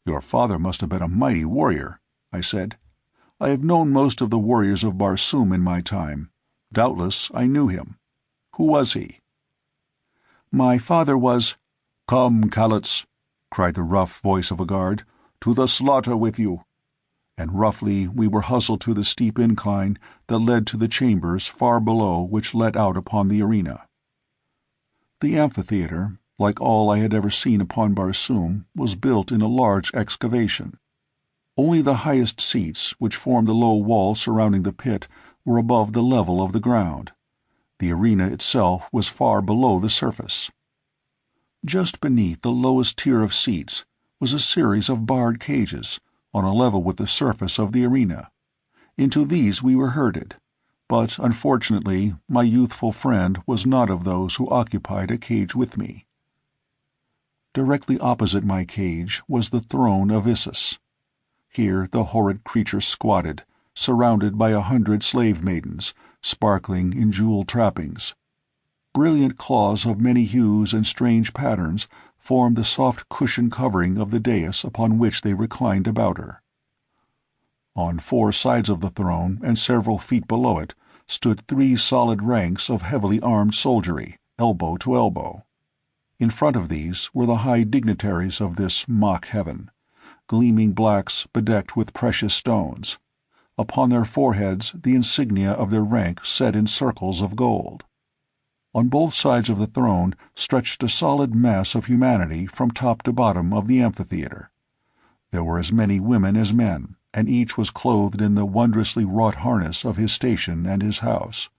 "Your father must have been a mighty warrior," I said. "I have known most of the warriors of Barsoom in my time. Doubtless I knew him. Who was he?" "My father was—" "Come, calots," cried the rough voice of a guard. "To the slaughter with you!" And roughly we were hustled to the steep incline that led to the chambers far below which let out upon the arena. The amphitheater, like all I had ever seen upon Barsoom, was built in a large excavation. Only the highest seats, which formed the low wall surrounding the pit, were above the level of the ground. The arena itself was far below the surface. Just beneath the lowest tier of seats was a series of barred cages, on a level with the surface of the arena. Into these we were herded, but unfortunately my youthful friend was not of those who occupied a cage with me. Directly opposite my cage was the throne of Issus. Here the horrid creature squatted, surrounded by 100 slave maidens, sparkling in jeweled trappings. Brilliant cloths of many hues and strange patterns formed the soft cushioned covering of the dais upon which they reclined about her. On 4 sides of the throne, and several feet below it, stood 3 solid ranks of heavily armed soldiery, elbow to elbow. In front of these were the high dignitaries of this mock heaven, gleaming blacks bedecked with precious stones. Upon their foreheads the insignia of their rank set in circles of gold. On both sides of the throne stretched a solid mass of humanity from top to bottom of the amphitheater. There were as many women as men, and each was clothed in the wondrously wrought harness of his station and his house.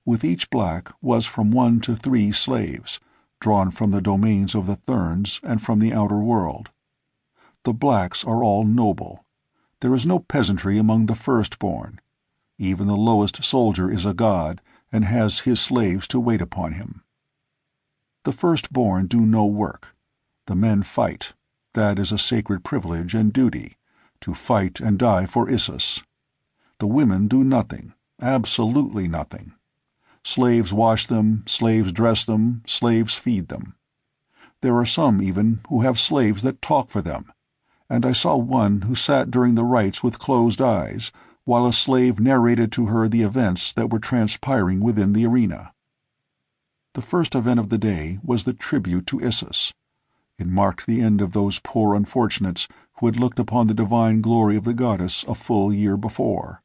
With each black was from 1 to 3 slaves, drawn from the domains of the Therns and from the outer world. The blacks are all noble. There is no peasantry among the firstborn. Even the lowest soldier is a god, and has his slaves to wait upon him. The firstborn do no work. The men fight. That is a sacred privilege and duty, to fight and die for Issus. The women do nothing, absolutely nothing. Slaves wash them, slaves dress them, slaves feed them. There are some, even, who have slaves that talk for them, and I saw one who sat during the rites with closed eyes, while a slave narrated to her the events that were transpiring within the arena. The first event of the day was the tribute to Issus. It marked the end of those poor unfortunates who had looked upon the divine glory of the goddess a full year before.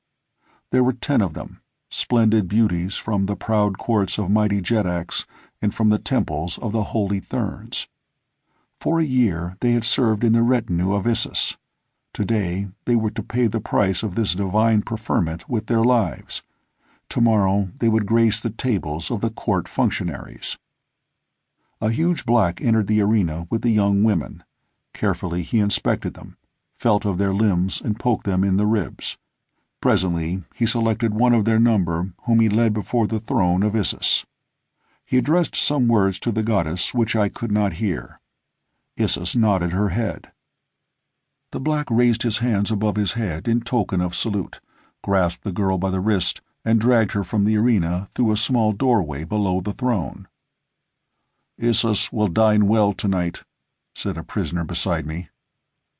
There were 10 of them, splendid beauties from the proud courts of mighty Jedaks and from the temples of the holy Therns. For a year they had served in the retinue of Issus. Today they were to pay the price of this divine preferment with their lives. Tomorrow they would grace the tables of the court functionaries. A huge black entered the arena with the young women. Carefully he inspected them, felt of their limbs and poked them in the ribs. Presently he selected one of their number, whom he led before the throne of Issus. He addressed some words to the goddess which I could not hear. Issus nodded her head. The black raised his hands above his head in token of salute, grasped the girl by the wrist, and dragged her from the arena through a small doorway below the throne. "Issus will dine well tonight," said a prisoner beside me.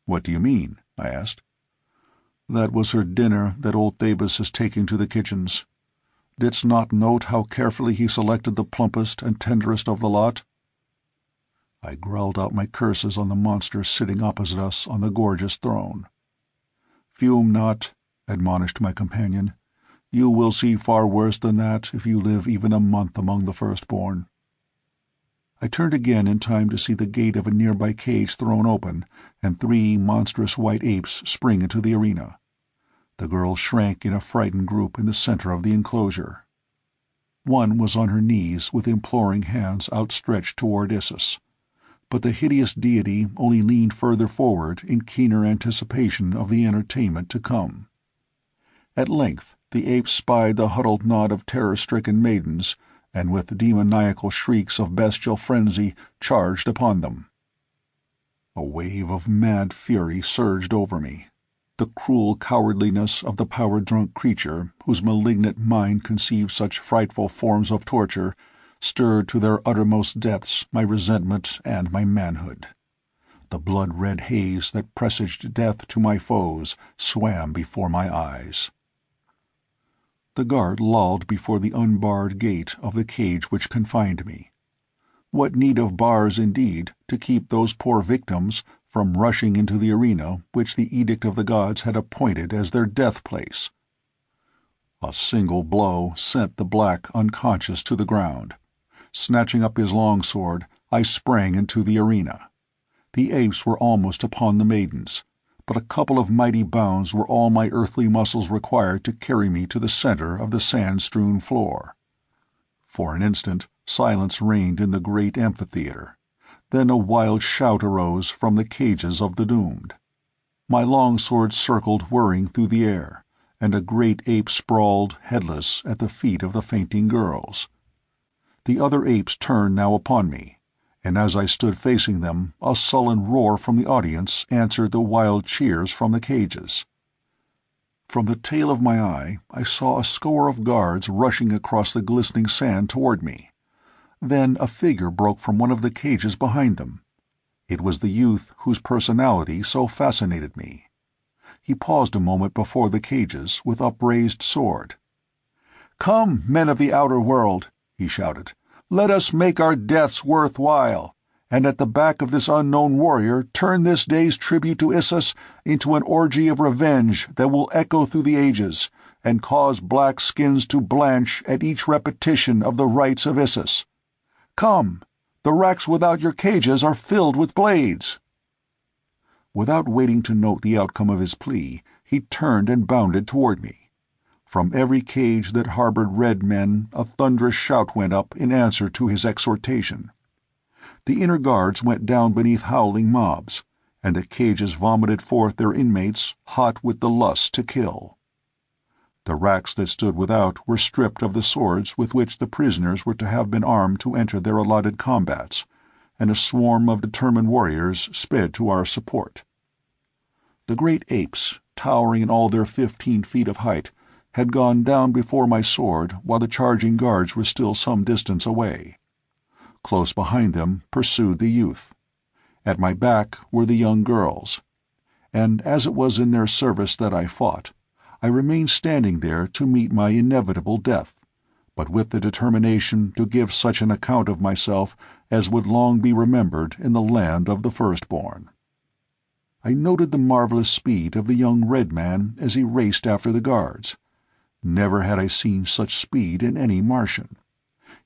"What do you mean?" I asked. "That was her dinner that old Thebus is taking to the kitchens. Didst not note how carefully he selected the plumpest and tenderest of the lot?" I growled out my curses on the monster sitting opposite us on the gorgeous throne. "Fume not," admonished my companion. "You will see far worse than that if you live even a month among the firstborn." I turned again in time to see the gate of a nearby cage thrown open, and 3 monstrous white apes spring into the arena. The girls shrank in a frightened group in the center of the enclosure. One was on her knees with imploring hands outstretched toward Issus, but the hideous deity only leaned further forward in keener anticipation of the entertainment to come. At length the apes spied the huddled knot of terror-stricken maidens, and with demoniacal shrieks of bestial frenzy charged upon them. A wave of mad fury surged over me. The cruel cowardliness of the power-drunk creature whose malignant mind conceived such frightful forms of torture stirred to their uttermost depths my resentment and my manhood. The blood-red haze that presaged death to my foes swam before my eyes. The guard lolled before the unbarred gate of the cage which confined me. What need of bars, indeed, to keep those poor victims from rushing into the arena which the edict of the gods had appointed as their death place? A single blow sent the black unconscious to the ground. Snatching up his longsword, I sprang into the arena. The apes were almost upon the maidens, but a couple of mighty bounds were all my earthly muscles required to carry me to the center of the sand-strewn floor. For an instant silence reigned in the great amphitheater. Then a wild shout arose from the cages of the doomed. My longsword circled whirring through the air, and a great ape sprawled, headless, at the feet of the fainting girls. The other apes turned now upon me, and as I stood facing them, a sullen roar from the audience answered the wild cheers from the cages. From the tail of my eye I saw a score of guards rushing across the glistening sand toward me. Then a figure broke from one of the cages behind them. It was the youth whose personality so fascinated me. He paused a moment before the cages with upraised sword. "Come, men of the outer world," he shouted. "Let us make our deaths worth while, and at the back of this unknown warrior turn this day's tribute to Issus into an orgy of revenge that will echo through the ages, and cause black skins to blanch at each repetition of the rites of Issus. Come, the racks without your cages are filled with blades." Without waiting to note the outcome of his plea, he turned and bounded toward me. From every cage that harbored red men a thunderous shout went up in answer to his exhortation. the inner guards went down beneath howling mobs, and the cages vomited forth their inmates hot with the lust to kill. The racks that stood without were stripped of the swords with which the prisoners were to have been armed to enter their allotted combats, and a swarm of determined warriors sped to our support. The great apes, towering in all their 15 feet of height, had gone down before my sword while the charging guards were still some distance away. Close behind them pursued the youth. At my back were the young girls, and as it was in their service that I fought, I remained standing there to meet my inevitable death, but with the determination to give such an account of myself as would long be remembered in the land of the firstborn. I noted the marvelous speed of the young red man as he raced after the guards. Never had I seen such speed in any Martian.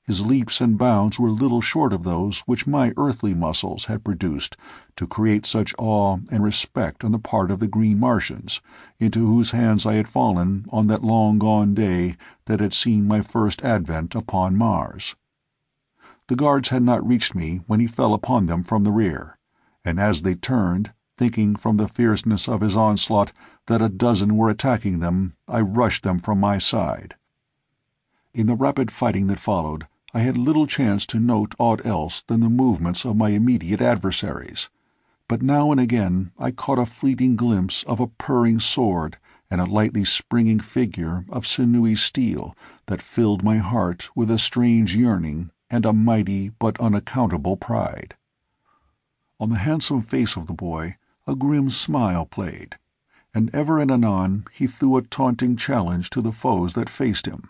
His leaps and bounds were little short of those which my earthly muscles had produced to create such awe and respect on the part of the green Martians, into whose hands I had fallen on that long-gone day that had seen my first advent upon Mars. The guards had not reached me when he fell upon them from the rear, and as they turned, thinking from the fierceness of his onslaught that a dozen were attacking them, I rushed them from my side. In the rapid fighting that followed, I had little chance to note aught else than the movements of my immediate adversaries, but now and again I caught a fleeting glimpse of a purring sword and a lightly springing figure of sinewy steel that filled my heart with a strange yearning and a mighty but unaccountable pride. On the handsome face of the boy a grim smile played, and ever and anon he threw a taunting challenge to the foes that faced him.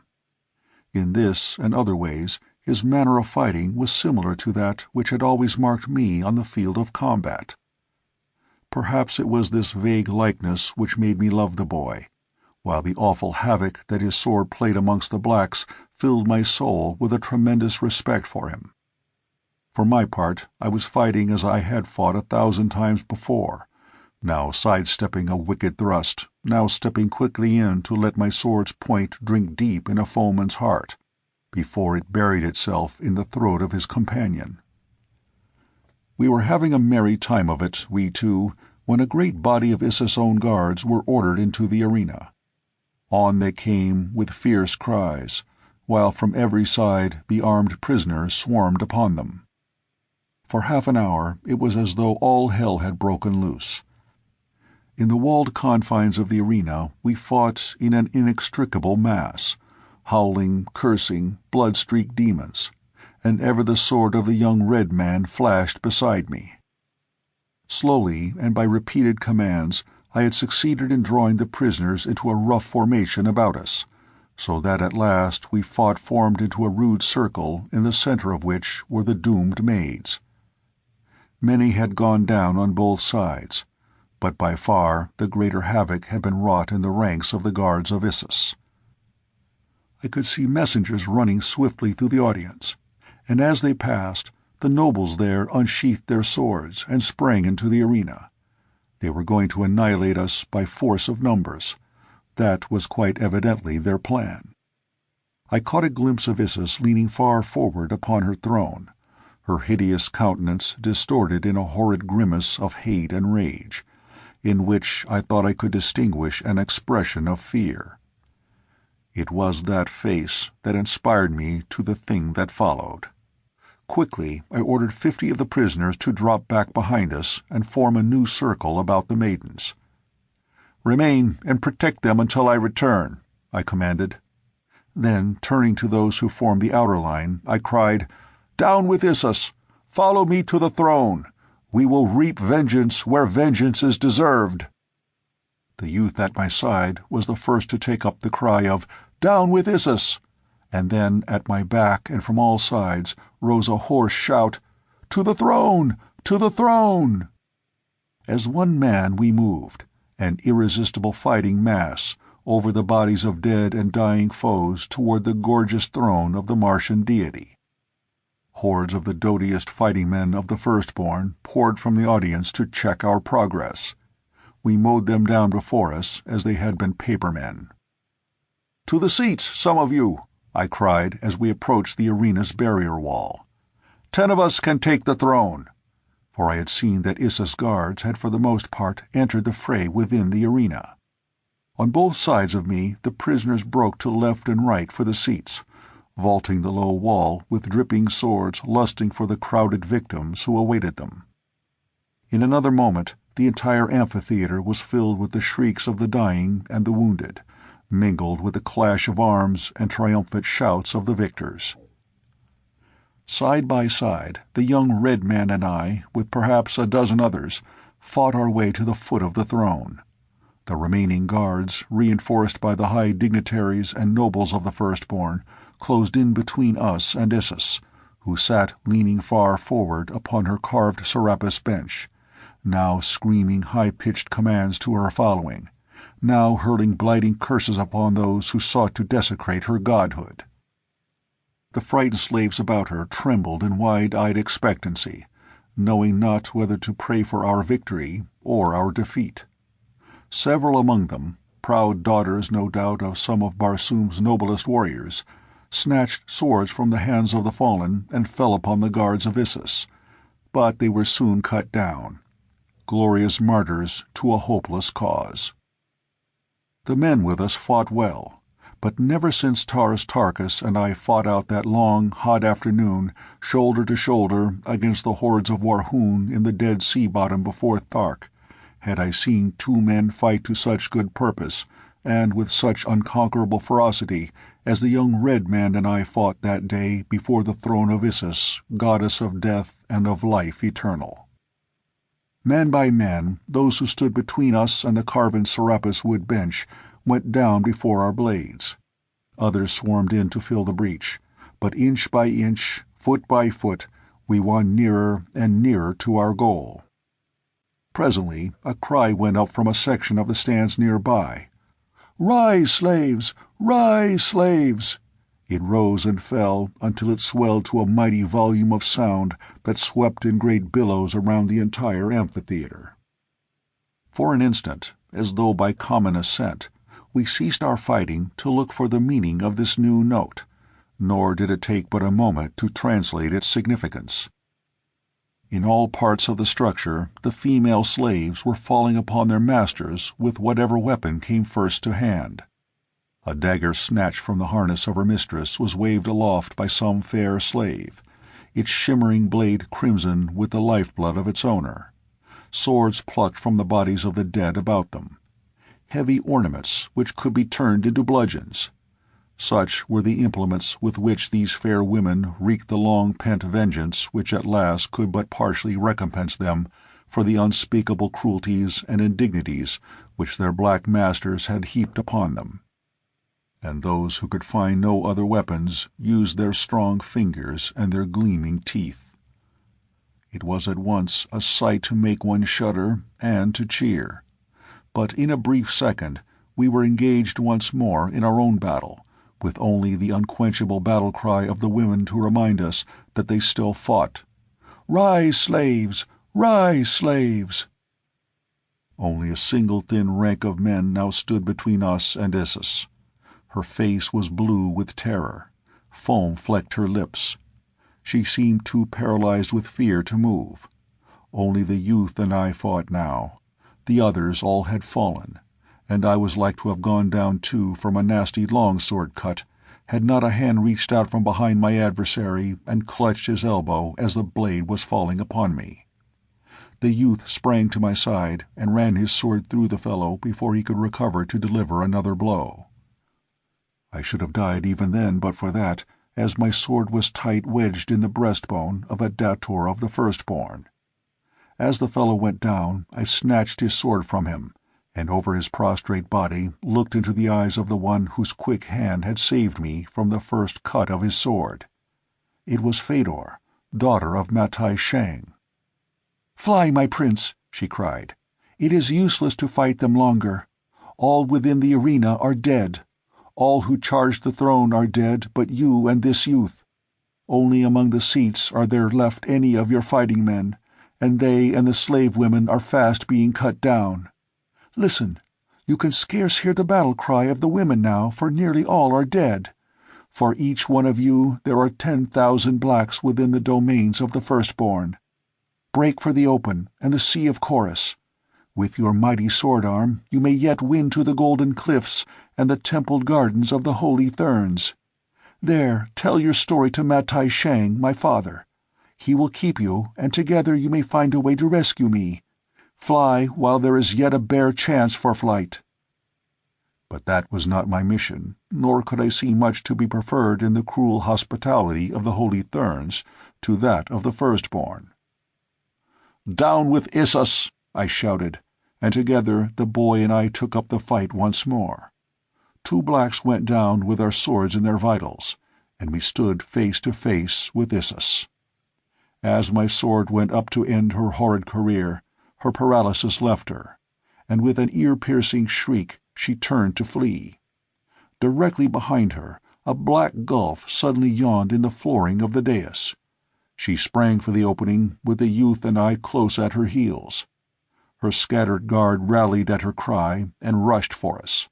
In this and other ways his manner of fighting was similar to that which had always marked me on the field of combat. Perhaps it was this vague likeness which made me love the boy, while the awful havoc that his sword played amongst the blacks filled my soul with a tremendous respect for him. For my part, I was fighting as I had fought 1,000 times before, now sidestepping a wicked thrust, now stepping quickly in to let my sword's point drink deep in a foeman's heart, before it buried itself in the throat of his companion. We were having a merry time of it, we two, when a great body of Issa's own guards were ordered into the arena. On they came with fierce cries, while from every side the armed prisoners swarmed upon them. For half an hour it was as though all hell had broken loose. In the walled confines of the arena we fought in an inextricable mass, howling, cursing, blood-streaked demons, and ever the sword of the young red man flashed beside me. Slowly, and by repeated commands, I had succeeded in drawing the prisoners into a rough formation about us, so that at last we fought formed into a rude circle in the center of which were the doomed maids. Many had gone down on both sides, but by far the greater havoc had been wrought in the ranks of the guards of Issus. I could see messengers running swiftly through the audience, and as they passed, the nobles there unsheathed their swords and sprang into the arena. They were going to annihilate us by force of numbers. That was quite evidently their plan. I caught a glimpse of Issus leaning far forward upon her throne, her hideous countenance distorted in a horrid grimace of hate and rage, in which I thought I could distinguish an expression of fear. It was that face that inspired me to the thing that followed. Quickly I ordered 50 of the prisoners to drop back behind us and form a new circle about the maidens. "Remain and protect them until I return," I commanded. Then, turning to those who formed the outer line, I cried, "Down with Issus! Follow me to the throne! We will reap vengeance where vengeance is deserved!" The youth at my side was the first to take up the cry of "Down with Issus!" and then at my back and from all sides rose a hoarse shout, "To the throne! To the throne!" As one man we moved, an irresistible fighting mass, over the bodies of dead and dying foes toward the gorgeous throne of the Martian deity. Hordes of the doughtiest fighting men of the firstborn poured from the audience to check our progress. We mowed them down before us as they had been papermen. "To the seats, some of you!" I cried as we approached the arena's barrier wall. 10 of us can take the throne." For I had seen that Issa's guards had for the most part entered the fray within the arena. On both sides of me the prisoners broke to left and right for the seats, vaulting the low wall with dripping swords lusting for the crowded victims who awaited them. In another moment the entire amphitheater was filled with the shrieks of the dying and the wounded, mingled with the clash of arms and triumphant shouts of the victors. Side by side, the young red man and I, with perhaps a dozen others, fought our way to the foot of the throne. The remaining guards, reinforced by the high dignitaries and nobles of the Firstborn, closed in between us and Issus, who sat leaning far forward upon her carved Serapis bench, now screaming high-pitched commands to her following, now hurling blighting curses upon those who sought to desecrate her godhood. The frightened slaves about her trembled in wide-eyed expectancy, knowing not whether to pray for our victory or our defeat. Several among them, proud daughters no doubt of some of Barsoom's noblest warriors, snatched swords from the hands of the fallen and fell upon the guards of Issus, but they were soon cut down, glorious martyrs to a hopeless cause. The men with us fought well, but never since Taurus Tarkas and I fought out that long, hot afternoon, shoulder to shoulder against the hordes of Warhoon in the Dead Sea bottom before Thark, had I seen two men fight to such good purpose, and with such unconquerable ferocity, as the young red man and I fought that day before the throne of Issus, goddess of death and of life eternal. Man by man, those who stood between us and the carven Serapis wood bench went down before our blades. Others swarmed in to fill the breach, but inch by inch, foot by foot, we won nearer and nearer to our goal. Presently a cry went up from a section of the stands nearby. "Rise, slaves! Rise, slaves!" It rose and fell until it swelled to a mighty volume of sound that swept in great billows around the entire amphitheater. For an instant, as though by common assent, we ceased our fighting to look for the meaning of this new note, nor did it take but a moment to translate its significance. In all parts of the structure the female slaves were falling upon their masters with whatever weapon came first to hand. A dagger snatched from the harness of her mistress was waved aloft by some fair slave, its shimmering blade crimson with the lifeblood of its owner. Swords plucked from the bodies of the dead about them. Heavy ornaments which could be turned into bludgeons. Such were the implements with which these fair women wreaked the long-pent vengeance which at last could but partially recompense them for the unspeakable cruelties and indignities which their black masters had heaped upon them. And those who could find no other weapons used their strong fingers and their gleaming teeth. It was at once a sight to make one shudder and to cheer. But in a brief second we were engaged once more in our own battle, with only the unquenchable battle cry of the women to remind us that they still fought. "Rise, slaves! Rise, slaves!" Only a single thin rank of men now stood between us and Issus. Her face was blue with terror. Foam flecked her lips. She seemed too paralyzed with fear to move. Only the youth and I fought now. The others all had fallen, and I was like to have gone down too from a nasty longsword cut, had not a hand reached out from behind my adversary and clutched his elbow as the blade was falling upon me. The youth sprang to my side and ran his sword through the fellow before he could recover to deliver another blow. I should have died even then but for that, as my sword was tight wedged in the breastbone of a dator of the Firstborn. As the fellow went down, I snatched his sword from him, and over his prostrate body looked into the eyes of the one whose quick hand had saved me from the first cut of his sword. It was Fedor, daughter of Matai Shang. "Fly, my prince," she cried. "It is useless to fight them longer. All within the arena are dead. All who charged the throne are dead but you and this youth. Only among the seats are there left any of your fighting men, and they and the slave women are fast being cut down. Listen, you can scarce hear the battle cry of the women now, for nearly all are dead. For each one of you there are 10,000 blacks within the domains of the firstborn. Break for the open and the sea of chorus. With your mighty sword-arm you may yet win to the golden cliffs and the templed gardens of the holy Therns. There tell your story to Matai Shang, my father. He will keep you, and together you may find a way to rescue me. Fly while there is yet a bare chance for flight." But that was not my mission, nor could I see much to be preferred in the cruel hospitality of the holy Therns to that of the firstborn. "Down with Issus!" I shouted, and together the boy and I took up the fight once more. 2 blacks went down with our swords in their vitals, and we stood face to face with Issus. As my sword went up to end her horrid career, her paralysis left her, and with an ear-piercing shriek she turned to flee. Directly behind her, a black gulf suddenly yawned in the flooring of the dais. She sprang for the opening, with the youth and I close at her heels. Her scattered guard rallied at her cry and rushed for us.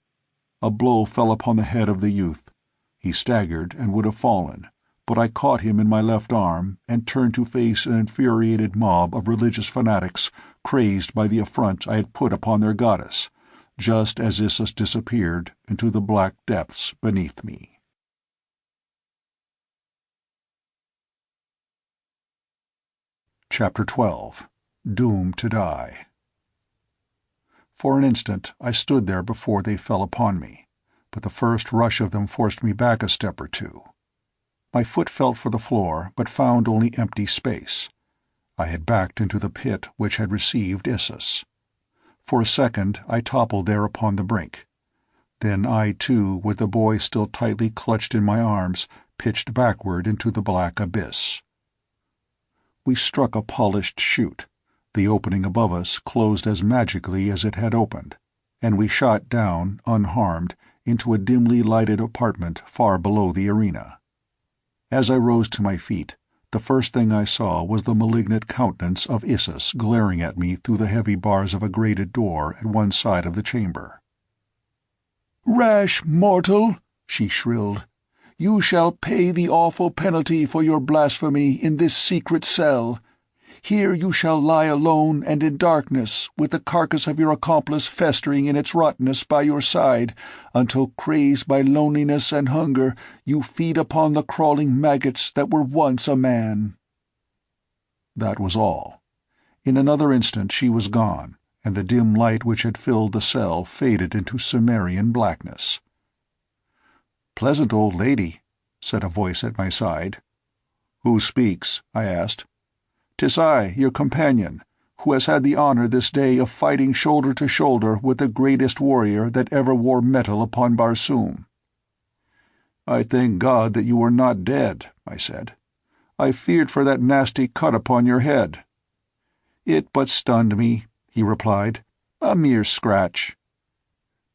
A blow fell upon the head of the youth. He staggered and would have fallen, but I caught him in my left arm and turned to face an infuriated mob of religious fanatics crazed by the affront I had put upon their goddess, just as Issus disappeared into the black depths beneath me. Chapter 12. Doomed to Die. For an instant I stood there before they fell upon me, but the first rush of them forced me back a step or two. My foot felt for the floor, but found only empty space. I had backed into the pit which had received Issus. For a second I toppled there upon the brink. Then I, too, with the boy still tightly clutched in my arms, pitched backward into the black abyss. We struck a polished chute. The opening above us closed as magically as it had opened, and we shot down, unharmed, into a dimly lighted apartment far below the arena. As I rose to my feet, the first thing I saw was the malignant countenance of Issus glaring at me through the heavy bars of a grated door at one side of the chamber. "Rash mortal!" she shrilled. "You shall pay the awful penalty for your blasphemy in this secret cell. Here you shall lie alone and in darkness, with the carcass of your accomplice festering in its rottenness by your side, until, crazed by loneliness and hunger, you feed upon the crawling maggots that were once a man." That was all. In another instant she was gone, and the dim light which had filled the cell faded into Cimmerian blackness. "Pleasant old lady," said a voice at my side. "Who speaks?" I asked. "'Tis I, your companion, who has had the honor this day of fighting shoulder to shoulder with the greatest warrior that ever wore metal upon Barsoom." "I thank God that you are not dead," I said. "I feared for that nasty cut upon your head." "It but stunned me," he replied. "A mere scratch."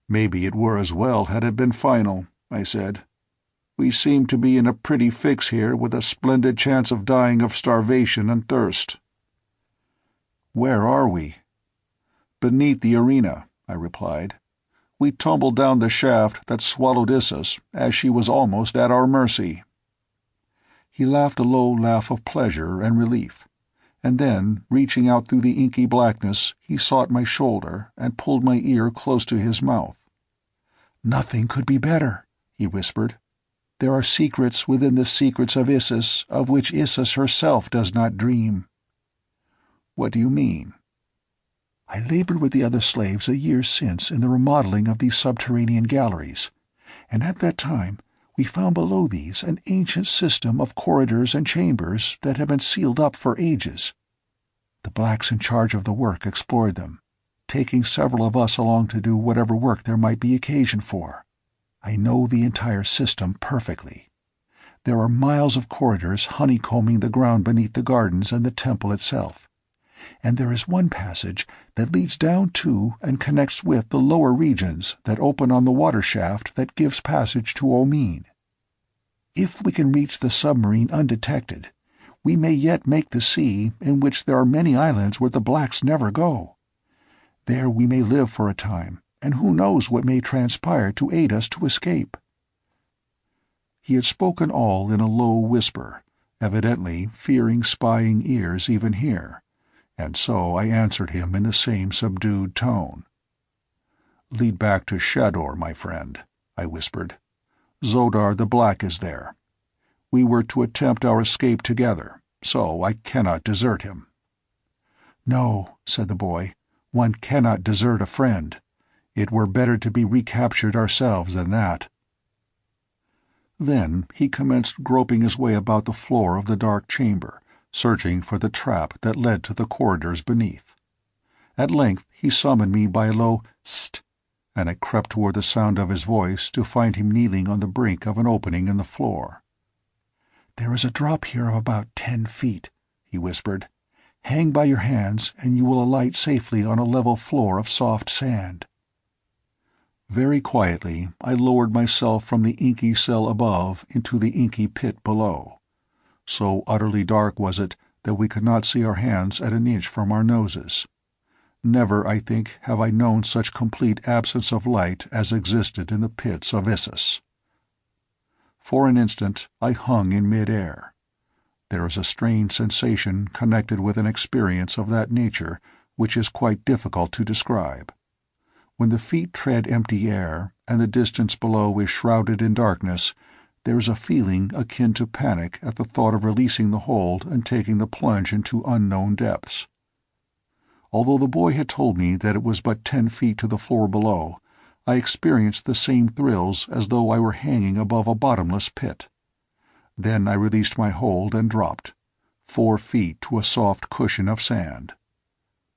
"Maybe it were as well had it been final," I said. "We seem to be in a pretty fix here, with a splendid chance of dying of starvation and thirst." "Where are we?" "Beneath the arena," I replied. "We tumbled down the shaft that swallowed Issus, as she was almost at our mercy." He laughed a low laugh of pleasure and relief, and then, reaching out through the inky blackness, he sought my shoulder and pulled my ear close to his mouth. "Nothing could be better," he whispered. "There are secrets within the secrets of Issus of which Issus herself does not dream." "What do you mean?" "I labored with the other slaves a year since in the remodeling of these subterranean galleries, and at that time we found below these an ancient system of corridors and chambers that have been sealed up for ages. The blacks in charge of the work explored them, taking several of us along to do whatever work there might be occasion for. I know the entire system perfectly. There are miles of corridors honeycombing the ground beneath the gardens and the temple itself, and there is one passage that leads down to and connects with the lower regions that open on the water shaft that gives passage to Omean. If we can reach the submarine undetected, we may yet make the sea, in which there are many islands where the blacks never go. There we may live for a time, and who knows what may transpire to aid us to escape." He had spoken all in a low whisper, evidently fearing spying ears even here, and so I answered him in the same subdued tone. "Lead back to Shador, my friend," I whispered. "Zodar the Black is there. We were to attempt our escape together, so I cannot desert him." "No," said the boy, "one cannot desert a friend. It were better to be recaptured ourselves than that." Then he commenced groping his way about the floor of the dark chamber, searching for the trap that led to the corridors beneath. At length he summoned me by a low "Sst," and I crept toward the sound of his voice to find him kneeling on the brink of an opening in the floor. "There is a drop here of about 10 feet," he whispered. "Hang by your hands, and you will alight safely on a level floor of soft sand." Very quietly I lowered myself from the inky cell above into the inky pit below. So utterly dark was it that we could not see our hands at an inch from our noses. Never, I think, have I known such complete absence of light as existed in the pits of Issus. For an instant I hung in mid-air. There is a strange sensation connected with an experience of that nature which is quite difficult to describe. When the feet tread empty air, and the distance below is shrouded in darkness, there is a feeling akin to panic at the thought of releasing the hold and taking the plunge into unknown depths. Although the boy had told me that it was but 10 feet to the floor below, I experienced the same thrills as though I were hanging above a bottomless pit. Then I released my hold and dropped, 4 feet to a soft cushion of sand.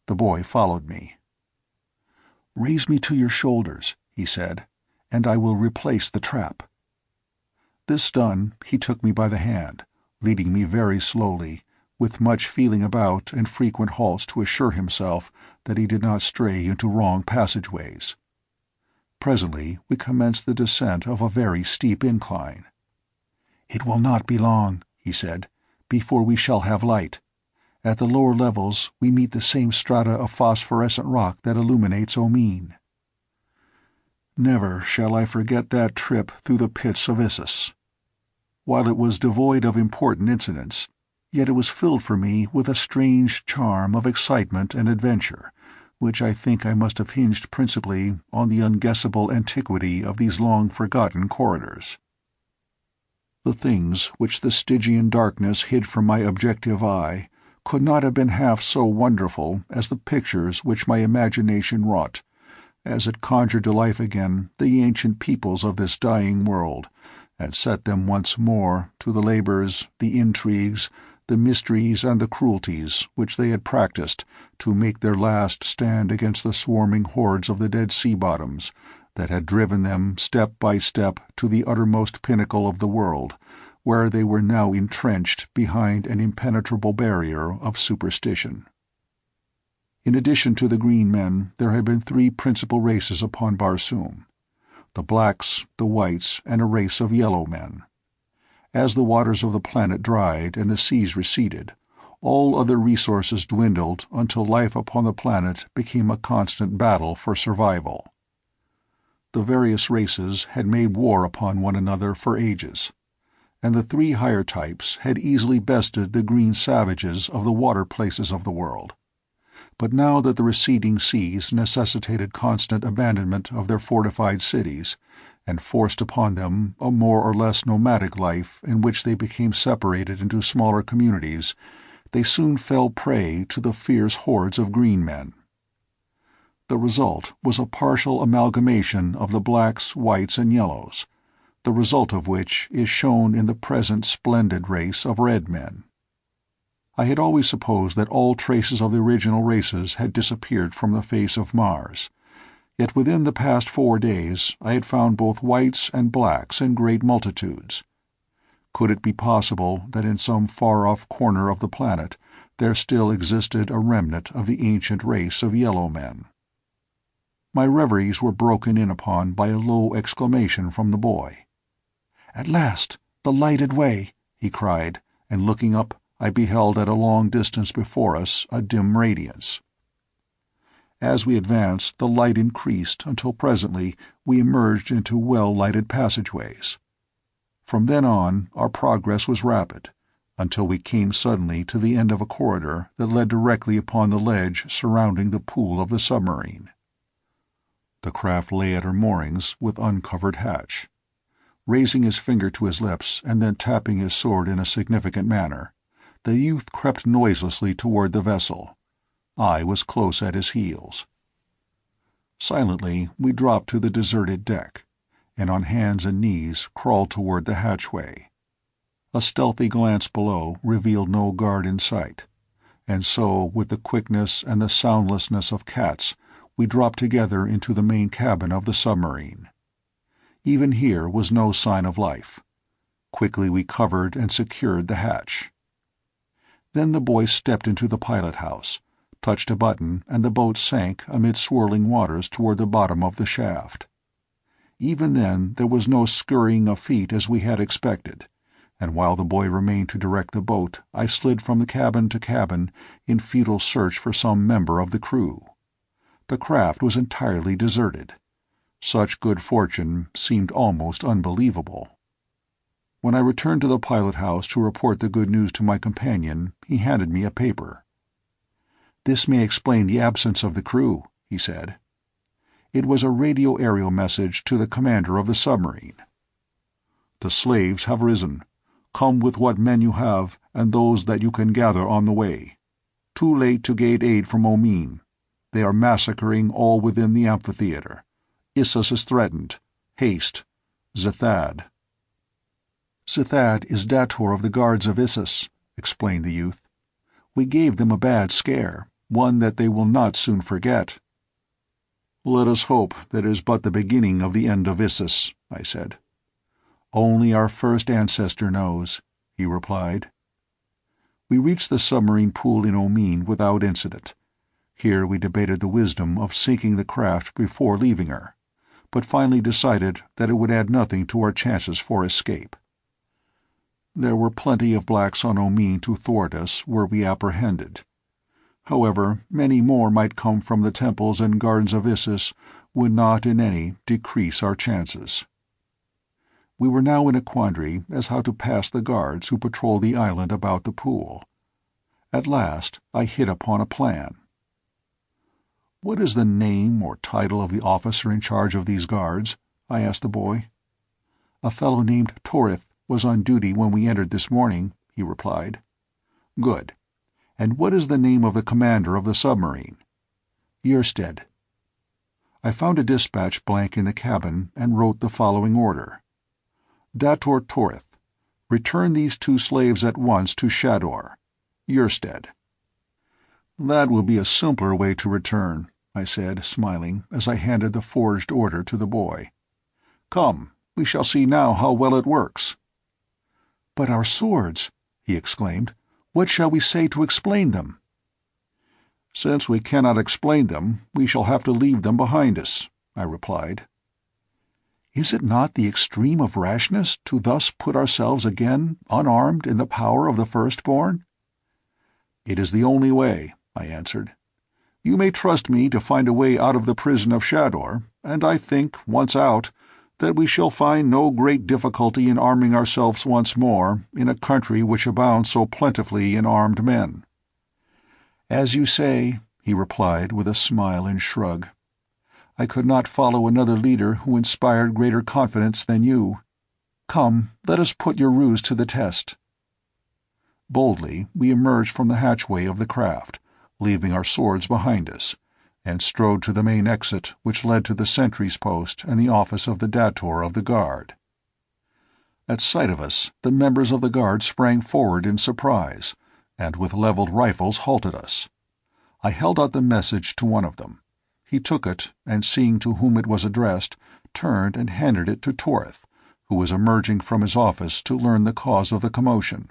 The boy followed me. "Raise me to your shoulders," he said, "and I will replace the trap." This done, he took me by the hand, leading me very slowly, with much feeling about and frequent halts to assure himself that he did not stray into wrong passageways. Presently we commenced the descent of a very steep incline. "It will not be long," he said, "before we shall have light. At the lower levels we meet the same strata of phosphorescent rock that illuminates Omean." Never shall I forget that trip through the pits of Issus. While it was devoid of important incidents, yet it was filled for me with a strange charm of excitement and adventure, which I think I must have hinged principally on the unguessable antiquity of these long-forgotten corridors. The things which the Stygian darkness hid from my objective eye could not have been half so wonderful as the pictures which my imagination wrought, as it conjured to life again the ancient peoples of this dying world, and set them once more to the labors, the intrigues, the mysteries and the cruelties which they had practiced to make their last stand against the swarming hordes of the dead sea-bottoms that had driven them step by step to the uttermost pinnacle of the world, where they were now entrenched behind an impenetrable barrier of superstition. In addition to the green men, there had been 3 principal races upon Barsoom: the blacks, the whites, and a race of yellow men. As the waters of the planet dried and the seas receded, all other resources dwindled until life upon the planet became a constant battle for survival. The various races had made war upon one another for ages, and the 3 higher types had easily bested the green savages of the water places of the world. But now that the receding seas necessitated constant abandonment of their fortified cities, and forced upon them a more or less nomadic life in which they became separated into smaller communities, they soon fell prey to the fierce hordes of green men. The result was a partial amalgamation of the blacks, whites, and yellows, the result of which is shown in the present splendid race of red men. I had always supposed that all traces of the original races had disappeared from the face of Mars, yet within the past 4 days I had found both whites and blacks in great multitudes. Could it be possible that in some far-off corner of the planet there still existed a remnant of the ancient race of yellow men? My reveries were broken in upon by a low exclamation from the boy. "At last, the lighted way!" he cried, and looking up, I beheld at a long distance before us a dim radiance. As we advanced, the light increased until presently we emerged into well-lighted passageways. From then on, our progress was rapid, until we came suddenly to the end of a corridor that led directly upon the ledge surrounding the pool of the submarine. The craft lay at her moorings with uncovered hatch. Raising his finger to his lips and then tapping his sword in a significant manner, the youth crept noiselessly toward the vessel. I was close at his heels. Silently we dropped to the deserted deck, and on hands and knees crawled toward the hatchway. A stealthy glance below revealed no guard in sight, and so, with the quickness and the soundlessness of cats, we dropped together into the main cabin of the submarine. Even here was no sign of life. Quickly we covered and secured the hatch. Then the boy stepped into the pilot-house, touched a button, and the boat sank amid swirling waters toward the bottom of the shaft. Even then there was no scurrying of feet as we had expected, and while the boy remained to direct the boat, I slid from the cabin to cabin in futile search for some member of the crew. The craft was entirely deserted. Such good fortune seemed almost unbelievable. When I returned to the pilot-house to report the good news to my companion, he handed me a paper. "This may explain the absence of the crew," he said. It was a radio-aerial message to the commander of the submarine. "The slaves have risen. Come with what men you have, and those that you can gather on the way. Too late to get aid from Omean. They are massacring all within the amphitheater. Issus is threatened. Haste. Zethad." "Zethad is Dator of the guards of Issus," explained the youth. "We gave them a bad scare, one that they will not soon forget." "Let us hope that it is but the beginning of the end of Issus," I said. "Only our first ancestor knows," he replied. We reached the submarine pool in Omean without incident. Here we debated the wisdom of sinking the craft before leaving her, but finally decided that it would add nothing to our chances for escape. There were plenty of blacks on Omean to thwart us were we apprehended. However, many more might come from the temples and gardens of Issus would not in any decrease our chances. We were now in a quandary as how to pass the guards who patrol the island about the pool. At last I hit upon a plan. "What is the name or title of the officer in charge of these guards?" I asked the boy. "A fellow named Torith was on duty when we entered this morning," he replied. "Good. And what is the name of the commander of the submarine?" "Yersted." I found a dispatch blank in the cabin and wrote the following order: "Dator Torith. Return these 2 slaves at once to Shador. Yersted." "That will be a simpler way to return," I said, smiling, as I handed the forged order to the boy. "Come, we shall see now how well it works." "But our swords," he exclaimed. "What shall we say to explain them?" "Since we cannot explain them, we shall have to leave them behind us," I replied. "Is it not the extreme of rashness to thus put ourselves again, unarmed, in the power of the firstborn?" "It is the only way," I answered. "You may trust me to find a way out of the prison of Shador, and I think, once out, that we shall find no great difficulty in arming ourselves once more in a country which abounds so plentifully in armed men." "As you say," he replied with a smile and shrug. "I could not follow another leader who inspired greater confidence than you. Come, let us put your ruse to the test." Boldly we emerged from the hatchway of the craft, leaving our swords behind us, and strode to the main exit which led to the sentry's post and the office of the Dator of the guard. At sight of us, the members of the guard sprang forward in surprise, and with leveled rifles halted us. I held out the message to one of them. He took it, and seeing to whom it was addressed, turned and handed it to Torith, who was emerging from his office to learn the cause of the commotion.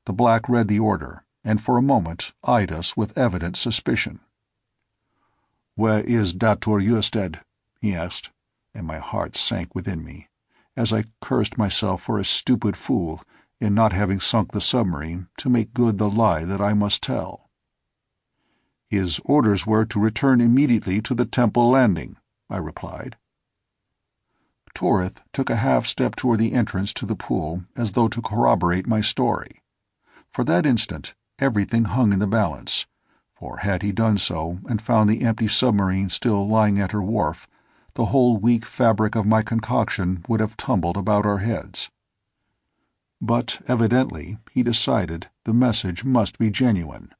The black read the order, and for a moment eyed us with evident suspicion. "Where is Dator Yersted?" he asked, and my heart sank within me, as I cursed myself for a stupid fool in not having sunk the submarine to make good the lie that I must tell. "His orders were to return immediately to the temple landing," I replied. Torith took a half-step toward the entrance to the pool as though to corroborate my story. For that instant, everything hung in the balance, for had he done so and found the empty submarine still lying at her wharf, the whole weak fabric of my concoction would have tumbled about our heads. But evidently he decided the message must be genuine.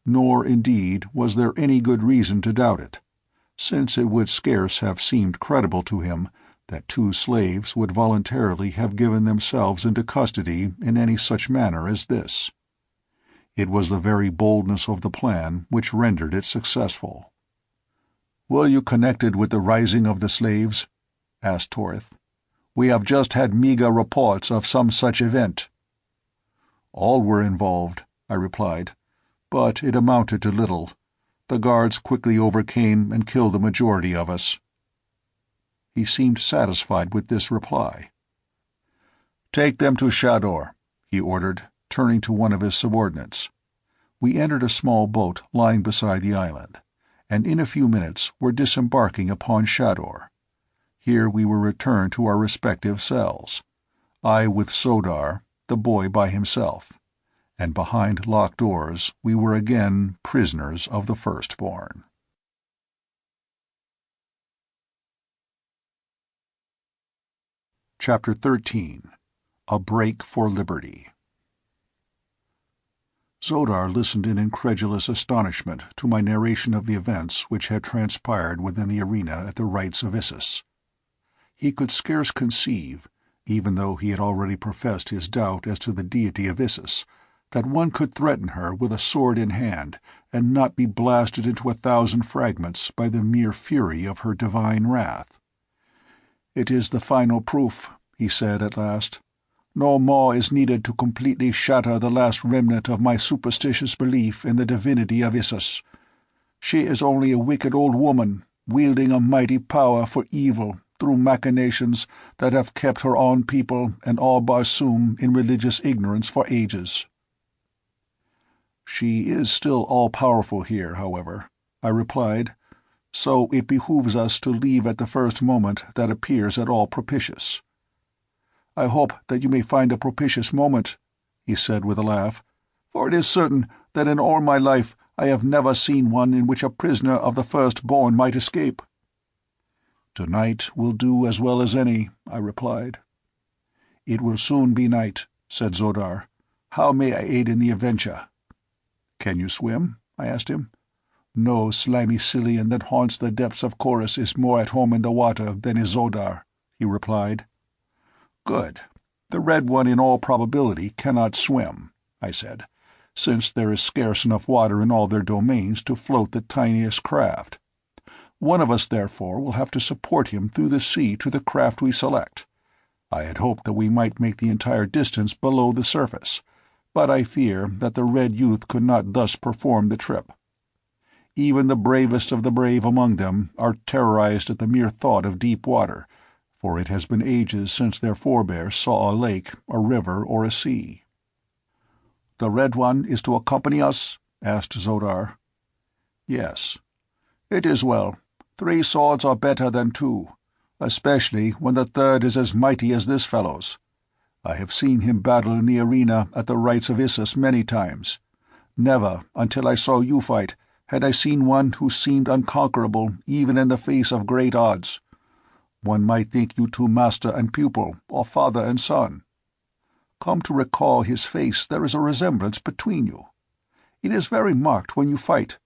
Nor, indeed, was there any good reason to doubt it, since it would scarce have seemed credible to him that two slaves would voluntarily have given themselves into custody in any such manner as this. It was the very boldness of the plan which rendered it successful. "Were you connected with the rising of the slaves?" asked Torith. "We have just had meager reports of some such event." "All were involved," I replied, "but it amounted to little. The guards quickly overcame and killed the majority of us." He seemed satisfied with this reply. "Take them to Shador," he ordered, turning to one of his subordinates. We entered a small boat lying beside the island, and in a few minutes were disembarking upon Shador. Here we were returned to our respective cells, I with Sodar, the boy by himself, and behind locked doors we were again prisoners of the firstborn. Chapter 13. A Break for Liberty. Sodar listened in incredulous astonishment to my narration of the events which had transpired within the arena at the rites of Issus. He could scarce conceive, even though he had already professed his doubt as to the deity of Issus, that one could threaten her with a sword in hand and not be blasted into 1,000 fragments by the mere fury of her divine wrath. "It is the final proof," he said at last. "No more is needed to completely shatter the last remnant of my superstitious belief in the divinity of Issus. She is only a wicked old woman, wielding a mighty power for evil through machinations that have kept her own people and all Barsoom in religious ignorance for ages." "She is still all-powerful here, however," I replied, "so it behooves us to leave at the first moment that appears at all propitious." "I hope that you may find a propitious moment," he said with a laugh, "for it is certain that in all my life I have never seen one in which a prisoner of the firstborn might escape." "Tonight will do as well as any," I replied. "It will soon be night," said Sodar. "How may I aid in the adventure?" "Can you swim?" I asked him. "No slimy Cillian that haunts the depths of Chorus is more at home in the water than is Sodar," he replied. "Good. The Red One in all probability cannot swim," I said, "since there is scarce enough water in all their domains to float the tiniest craft. One of us, therefore, will have to support him through the sea to the craft we select. I had hoped that we might make the entire distance below the surface, but I fear that the Red Youth could not thus perform the trip. Even the bravest of the brave among them are terrorized at the mere thought of deep water, for it has been ages since their forebears saw a lake, a river, or a sea." "The Red One is to accompany us?" asked Sodar. "Yes." "It is well. 3 swords are better than 2, especially when the third is as mighty as this fellow's. I have seen him battle in the arena at the rites of Issus many times. Never, until I saw you fight, had I seen one who seemed unconquerable even in the face of great odds. One might think you two master and pupil, or father and son. Come to recall his face, there is a resemblance between you. It is very marked when you fight.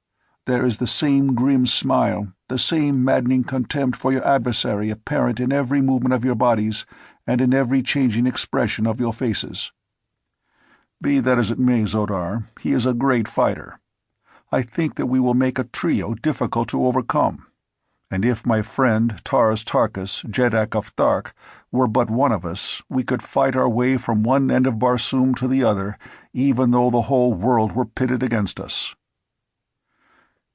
There is the same grim smile, the same maddening contempt for your adversary apparent in every movement of your bodies and in every changing expression of your faces. Be that as it may, Sodar, he is a great fighter. I think that we will make a trio difficult to overcome. And if my friend Taras Tarkas, Jeddak of Thark, were but one of us, we could fight our way from one end of Barsoom to the other, even though the whole world were pitted against us."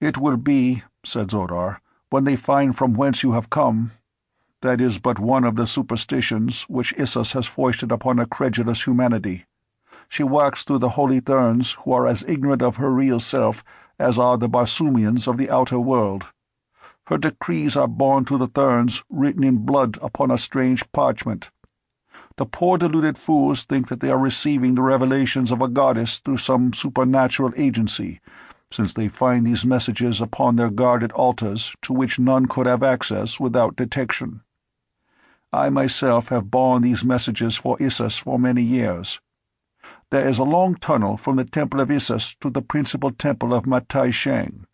"It will be," said Sodar, "when they find from whence you have come. That is but one of the superstitions which Issus has foisted upon a credulous humanity. She works through the holy Therns, who are as ignorant of her real self as are the Barsoomians of the outer world. Her decrees are borne to the Therns, written in blood upon a strange parchment. The poor deluded fools think that they are receiving the revelations of a goddess through some supernatural agency, since they find these messages upon their guarded altars, to which none could have access without detection. I myself have borne these messages for Issus for many years. There is a long tunnel from the Temple of Issus to the principal temple of Matai Shang.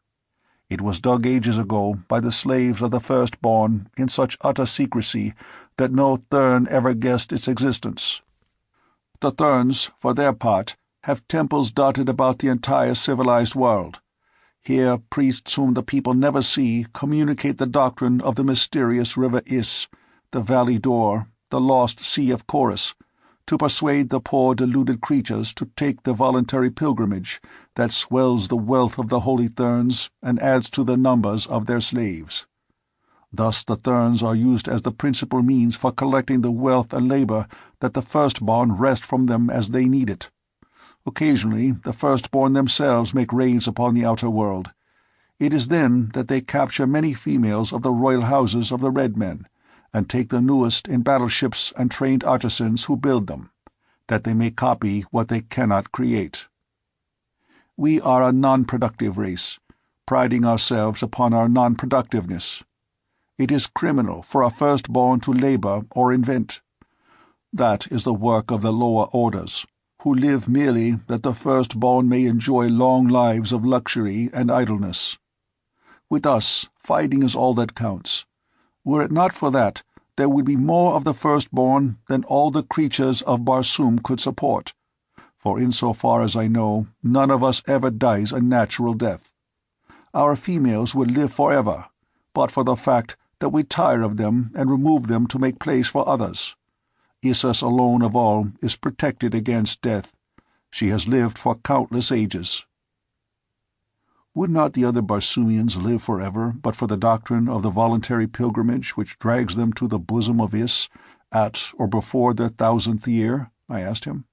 It was dug ages ago by the slaves of the Firstborn in such utter secrecy that no Thern ever guessed its existence. The Therns, for their part, have temples dotted about the entire civilized world. Here priests whom the people never see communicate the doctrine of the mysterious river Is, the valley door, the lost sea of Chorus, to persuade the poor deluded creatures to take the voluntary pilgrimage that swells the wealth of the holy Therns and adds to the numbers of their slaves. Thus the Therns are used as the principal means for collecting the wealth and labor that the Firstborn wrest from them as they need it. Occasionally the Firstborn themselves make raids upon the outer world. It is then that they capture many females of the royal houses of the Red Men, and take the newest in battleships and trained artisans who build them, that they may copy what they cannot create. We are a non-productive race, priding ourselves upon our non-productiveness. It is criminal for a Firstborn to labor or invent. That is the work of the lower orders, who live merely that the Firstborn may enjoy long lives of luxury and idleness. With us, fighting is all that counts. Were it not for that, there would be more of the Firstborn than all the creatures of Barsoom could support, for insofar as I know, none of us ever dies a natural death. Our females would live forever, but for the fact that we tire of them and remove them to make place for others. Issus alone of all is protected against death. She has lived for countless ages. Would not the other Barsoomians live forever but for the doctrine of the voluntary pilgrimage which drags them to the bosom of Is, at or before their 1000th year? I asked him.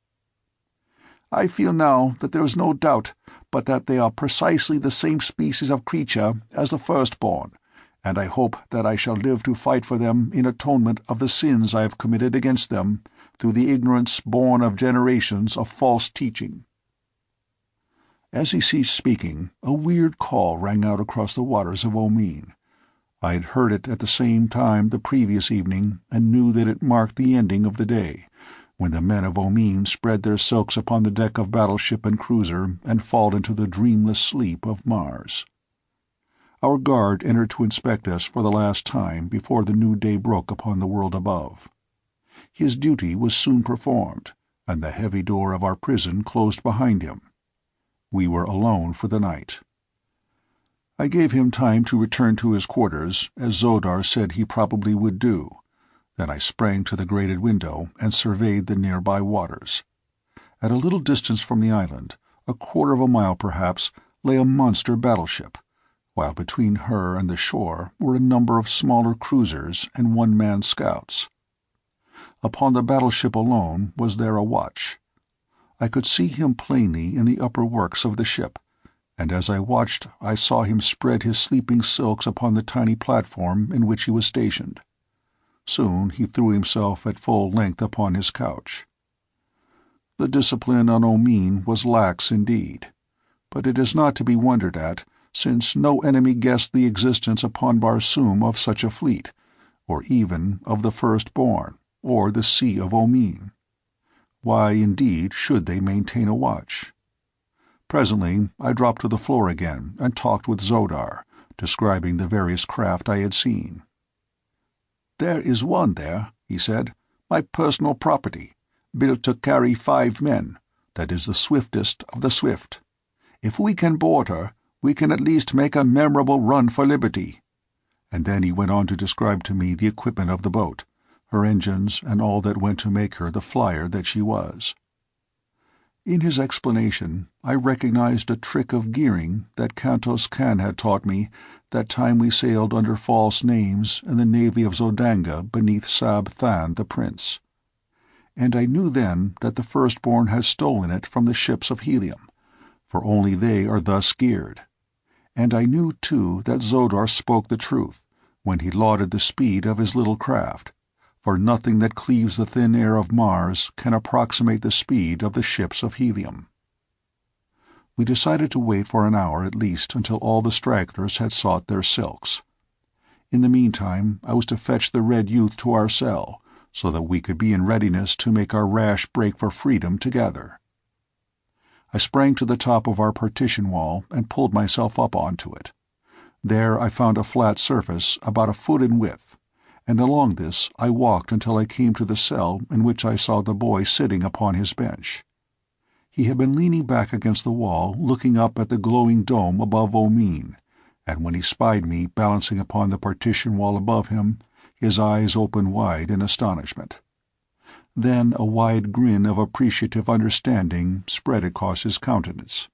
I feel now that there is no doubt but that they are precisely the same species of creature as the Firstborn, and I hope that I shall live to fight for them in atonement of the sins I have committed against them through the ignorance born of generations of false teaching. As he ceased speaking, a weird call rang out across the waters of Omean. I had heard it at the same time the previous evening, and knew that it marked the ending of the day, when the men of Omean spread their silks upon the deck of battleship and cruiser and fall into the dreamless sleep of Mars. Our guard entered to inspect us for the last time before the new day broke upon the world above. His duty was soon performed, and the heavy door of our prison closed behind him. We were alone for the night. I gave him time to return to his quarters, as Zodar said he probably would do. Then I sprang to the grated window and surveyed the nearby waters. At a little distance from the island, a quarter of a mile perhaps, lay a monster battleship, while between her and the shore were a number of smaller cruisers and one-man scouts. Upon the battleship alone was there a watch. I could see him plainly in the upper works of the ship, and as I watched I saw him spread his sleeping silks upon the tiny platform in which he was stationed. Soon he threw himself at full length upon his couch. The discipline on Omean was lax indeed, but it is not to be wondered at, since no enemy guessed the existence upon Barsoom of such a fleet, or even of the Firstborn, or the Sea of Omean. Why, indeed, should they maintain a watch? Presently I dropped to the floor again and talked with Zodar, describing the various craft I had seen. "There is one there," he said, "my personal property, built to carry 5 men, that is the swiftest of the swift. If we can board her, we can at least make a memorable run for liberty." And then he went on to describe to me the equipment of the boat, her engines, and all that went to make her the flyer that she was. In his explanation I recognized a trick of gearing that Kantos Kan had taught me that time we sailed under false names in the navy of Zodanga beneath Sab Than the Prince. And I knew then that the Firstborn has stolen it from the ships of Helium, for only they are thus geared. and I knew, too, that Xodar spoke the truth when he lauded the speed of his little craft, for nothing that cleaves the thin air of Mars can approximate the speed of the ships of helium. We decided to wait for an hour at least until all the stragglers had sought their silks. In the meantime, I was to fetch the Red Youth to our cell, so that we could be in readiness to make our rash break for freedom together. I sprang to the top of our partition wall and pulled myself up onto it. There I found a flat surface about a foot in width, and along this I walked until I came to the cell in which I saw the boy sitting upon his bench. He had been leaning back against the wall, looking up at the glowing dome above Omean, and when he spied me balancing upon the partition wall above him, his eyes opened wide in astonishment. Then a wide grin of appreciative understanding spread across his countenance.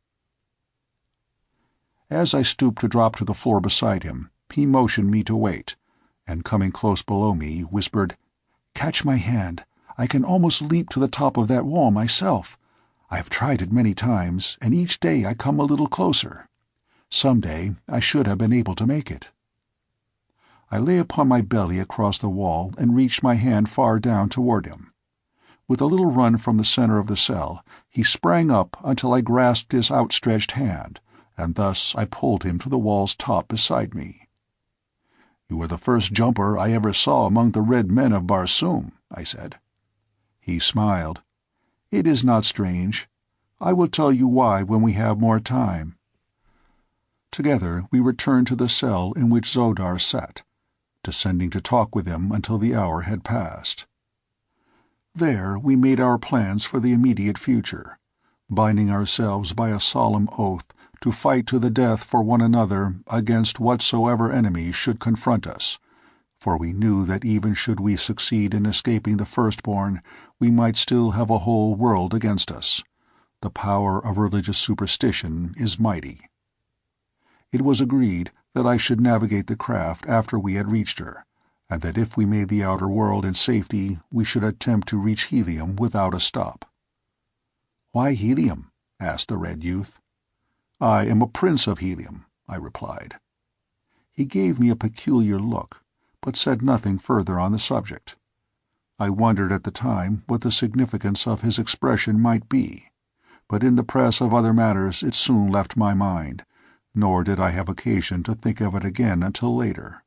As I stooped to drop to the floor beside him, he motioned me to wait, and coming close below me, whispered, "Catch my hand. I can almost leap to the top of that wall myself. I have tried it many times, and each day I come a little closer. Some day I should have been able to make it." I lay upon my belly across the wall and reached my hand far down toward him. With a little run from the center of the cell, he sprang up until I grasped his outstretched hand, and thus I pulled him to the wall's top beside me. "You were the first jumper I ever saw among the red men of Barsoom," I said. He smiled. "It is not strange. I will tell you why when we have more time." Together we returned to the cell in which Xodar sat, descending to talk with him until the hour had passed. There we made our plans for the immediate future, binding ourselves by a solemn oath to fight to the death for one another against whatsoever enemies should confront us, for we knew that even should we succeed in escaping the firstborn, we might still have a whole world against us. The power of religious superstition is mighty. It was agreed that I should navigate the craft after we had reached her, and that if we made the outer world in safety we should attempt to reach Helium without a stop. "Why Helium?" asked the Red Youth. "I am a prince of Helium," I replied. He gave me a peculiar look, but said nothing further on the subject. I wondered at the time what the significance of his expression might be, but in the press of other matters it soon left my mind, nor did I have occasion to think of it again until later.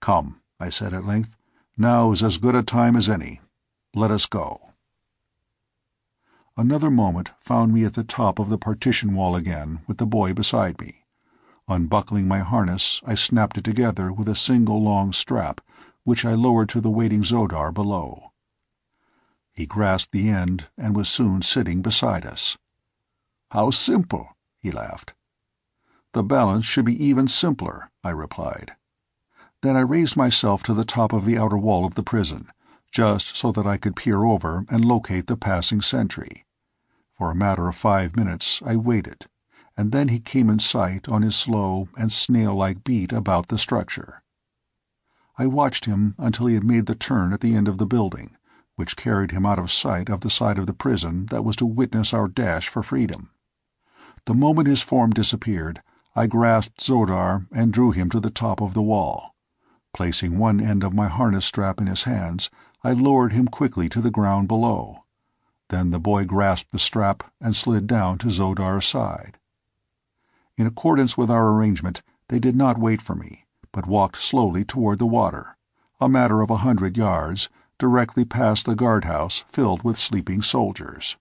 "Come," I said at length, "now is as good a time as any. Let us go." Another moment found me at the top of the partition wall again, with the boy beside me. Unbuckling my harness, I snapped it together with a single long strap, which I lowered to the waiting Xodar below. He grasped the end and was soon sitting beside us. "How simple," he laughed. "The balance should be even simpler," I replied. Then I raised myself to the top of the outer wall of the prison, just so that I could peer over and locate the passing sentry. For a matter of 5 minutes I waited, and then he came in sight on his slow and snail-like beat about the structure. I watched him until he had made the turn at the end of the building, which carried him out of sight of the side of the prison that was to witness our dash for freedom. The moment his form disappeared, I grasped Xodar and drew him to the top of the wall. Placing one end of my harness strap in his hands, I lowered him quickly to the ground below. Then the boy grasped the strap and slid down to Xodar's side. In accordance with our arrangement, they did not wait for me, but walked slowly toward the water, a matter of 100 yards, directly past the guardhouse filled with sleeping soldiers.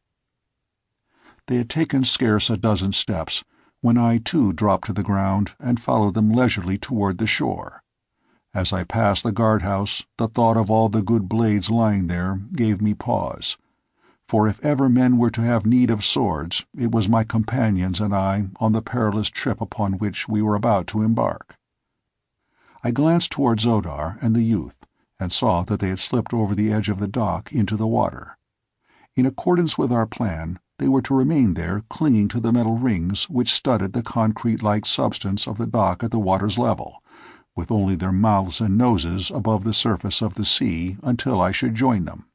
They had taken scarce a dozen steps when I too dropped to the ground and followed them leisurely toward the shore. As I passed the guardhouse, the thought of all the good blades lying there gave me pause, for if ever men were to have need of swords, it was my companions and I on the perilous trip upon which we were about to embark. I glanced toward Xodar and the youth, and saw that they had slipped over the edge of the dock into the water. In accordance with our plan, they were to remain there clinging to the metal rings which studded the concrete-like substance of the dock at the water's level, with only their mouths and noses above the surface of the sea until I should join them.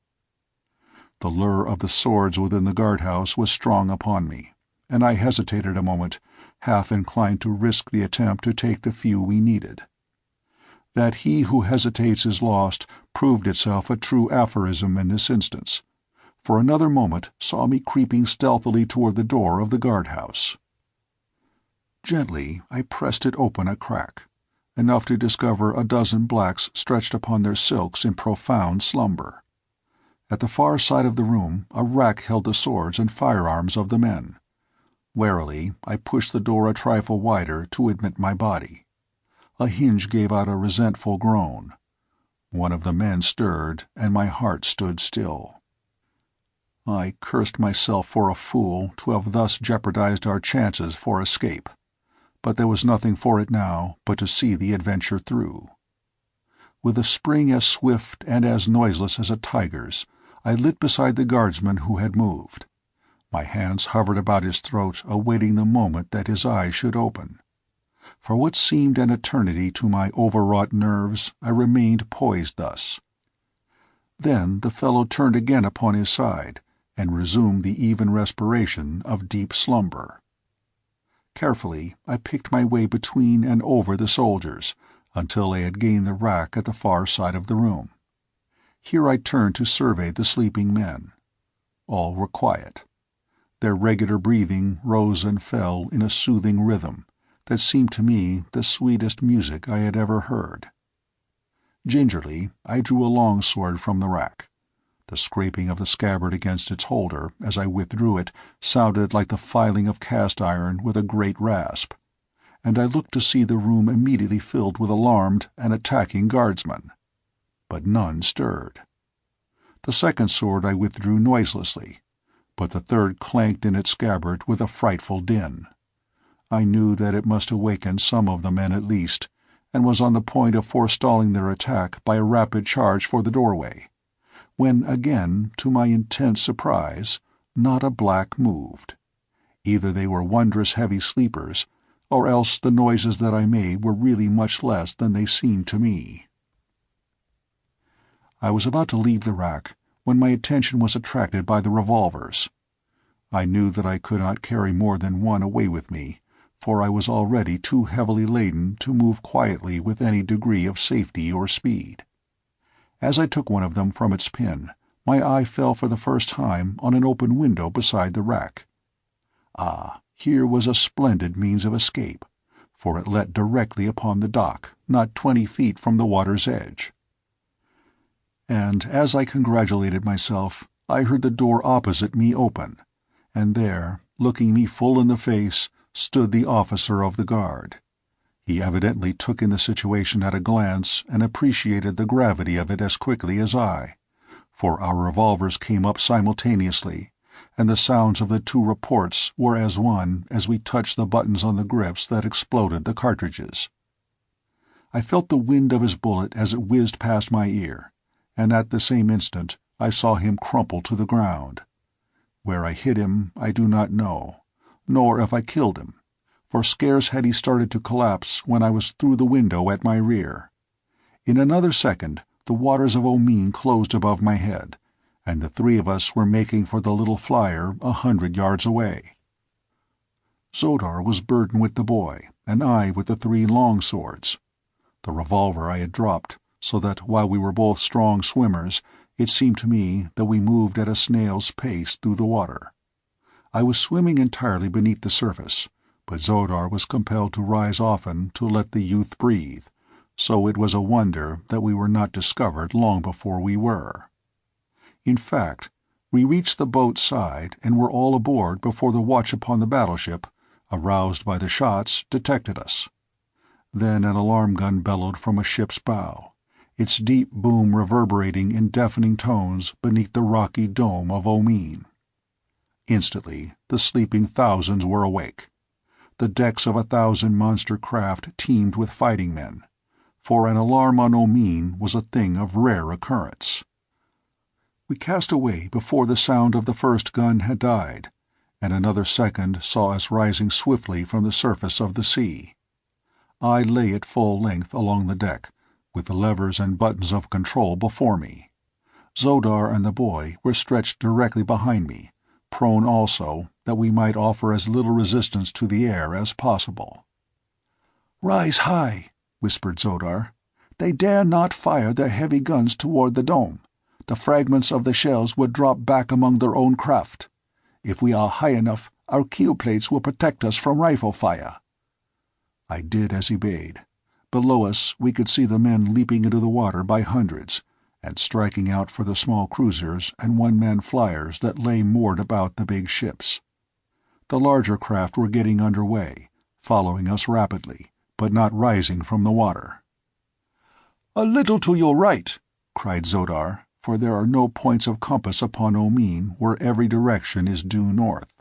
The lure of the swords within the guardhouse was strong upon me, and I hesitated a moment, half inclined to risk the attempt to take the few we needed. That he who hesitates is lost proved itself a true aphorism in this instance, for another moment saw me creeping stealthily toward the door of the guardhouse. Gently I pressed it open a crack, enough to discover a dozen blacks stretched upon their silks in profound slumber. At the far side of the room a rack held the swords and firearms of the men. Warily I pushed the door a trifle wider to admit my body. A hinge gave out a resentful groan. One of the men stirred, and my heart stood still. I cursed myself for a fool to have thus jeopardized our chances for escape, but there was nothing for it now but to see the adventure through. With a spring as swift and as noiseless as a tiger's, I lit beside the guardsman who had moved. My hands hovered about his throat, awaiting the moment that his eyes should open. For what seemed an eternity to my overwrought nerves, I remained poised thus. Then the fellow turned again upon his side, and resumed the even respiration of deep slumber. Carefully I picked my way between and over the soldiers, until I had gained the rack at the far side of the room. Here I turned to survey the sleeping men. All were quiet. Their regular breathing rose and fell in a soothing rhythm that seemed to me the sweetest music I had ever heard. Gingerly I drew a long sword from the rack. The scraping of the scabbard against its holder, as I withdrew it, sounded like the filing of cast iron with a great rasp, and I looked to see the room immediately filled with alarmed and attacking guardsmen. But none stirred. The second sword I withdrew noiselessly, but the third clanked in its scabbard with a frightful din. I knew that it must awaken some of the men at least, and was on the point of forestalling their attack by a rapid charge for the doorway, when again, to my intense surprise, not a black moved. Either they were wondrous heavy sleepers, or else the noises that I made were really much less than they seemed to me. I was about to leave the rack when my attention was attracted by the revolvers. I knew that I could not carry more than one away with me, for I was already too heavily laden to move quietly with any degree of safety or speed. As I took one of them from its pin, my eye fell for the first time on an open window beside the rack. Ah, here was a splendid means of escape, for it let directly upon the dock, not 20 feet from the water's edge. And as I congratulated myself, I heard the door opposite me open, and there, looking me full in the face, stood the officer of the guard. He evidently took in the situation at a glance and appreciated the gravity of it as quickly as I, for our revolvers came up simultaneously, and the sounds of the two reports were as one as we touched the buttons on the grips that exploded the cartridges. I felt the wind of his bullet as it whizzed past my ear, and at the same instant I saw him crumple to the ground. Where I hit him I do not know, nor if I killed him, for scarce had he started to collapse when I was through the window at my rear. In another second the waters of Omean closed above my head, and the three of us were making for the little flyer 100 yards away. Shador was burdened with the boy, and I with the 3 long swords. The revolver I had dropped, so that while we were both strong swimmers, it seemed to me that we moved at a snail's pace through the water. I was swimming entirely beneath the surface, but Shador was compelled to rise often to let the youth breathe, so it was a wonder that we were not discovered long before we were. In fact, we reached the boat's side and were all aboard before the watch upon the battleship, aroused by the shots, detected us. Then an alarm gun bellowed from a ship's bow, its deep boom reverberating in deafening tones beneath the rocky dome of Omean. Instantly the sleeping thousands were awake. The decks of 1,000 monster craft teemed with fighting men, for an alarm on Omean was a thing of rare occurrence. We cast away before the sound of the first gun had died, and another second saw us rising swiftly from the surface of the sea. I lay at full length along the deck, with the levers and buttons of control before me. Shador and the boy were stretched directly behind me, prone also, that we might offer as little resistance to the air as possible. "Rise high," whispered Zodar. "They dare not fire their heavy guns toward the dome. The fragments of the shells would drop back among their own craft. If we are high enough, our keel plates will protect us from rifle fire." I did as he bade. Below us we could see the men leaping into the water by hundreds, and striking out for the small cruisers and one-man flyers that lay moored about the big ships. The larger craft were getting under way, following us rapidly, but not rising from the water. "A little to your right," cried Zodar, for there are no points of compass upon Omean where every direction is due north.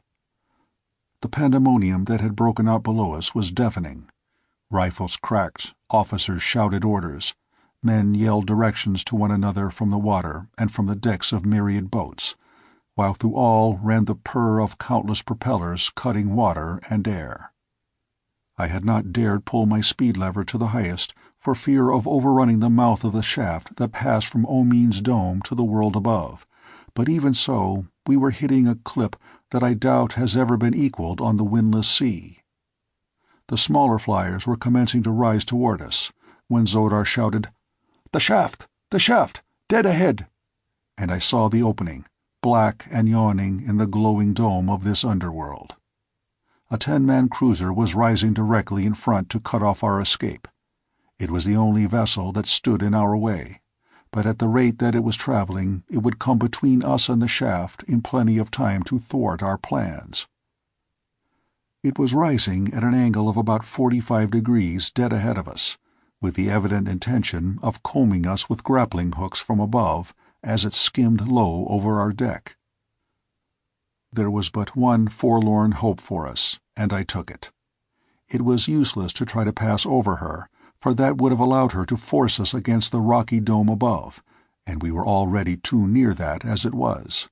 The pandemonium that had broken out below us was deafening. Rifles cracked, officers shouted orders, men yelled directions to one another from the water and from the decks of myriad boats, while through all ran the purr of countless propellers cutting water and air. I had not dared pull my speed lever to the highest for fear of overrunning the mouth of the shaft that passed from Omean's dome to the world above, but even so we were hitting a clip that I doubt has ever been equaled on the windless sea. The smaller flyers were commencing to rise toward us, when Zodar shouted, "The shaft! The shaft! Dead ahead!" And I saw the opening, black and yawning in the glowing dome of this underworld. A 10-man cruiser was rising directly in front to cut off our escape. It was the only vessel that stood in our way, but at the rate that it was traveling it would come between us and the shaft in plenty of time to thwart our plans. It was rising at an angle of about 45 degrees dead ahead of us, with the evident intention of combing us with grappling hooks from above as it skimmed low over our deck. There was but one forlorn hope for us, and I took it. It was useless to try to pass over her, for that would have allowed her to force us against the rocky dome above, and we were already too near that as it was.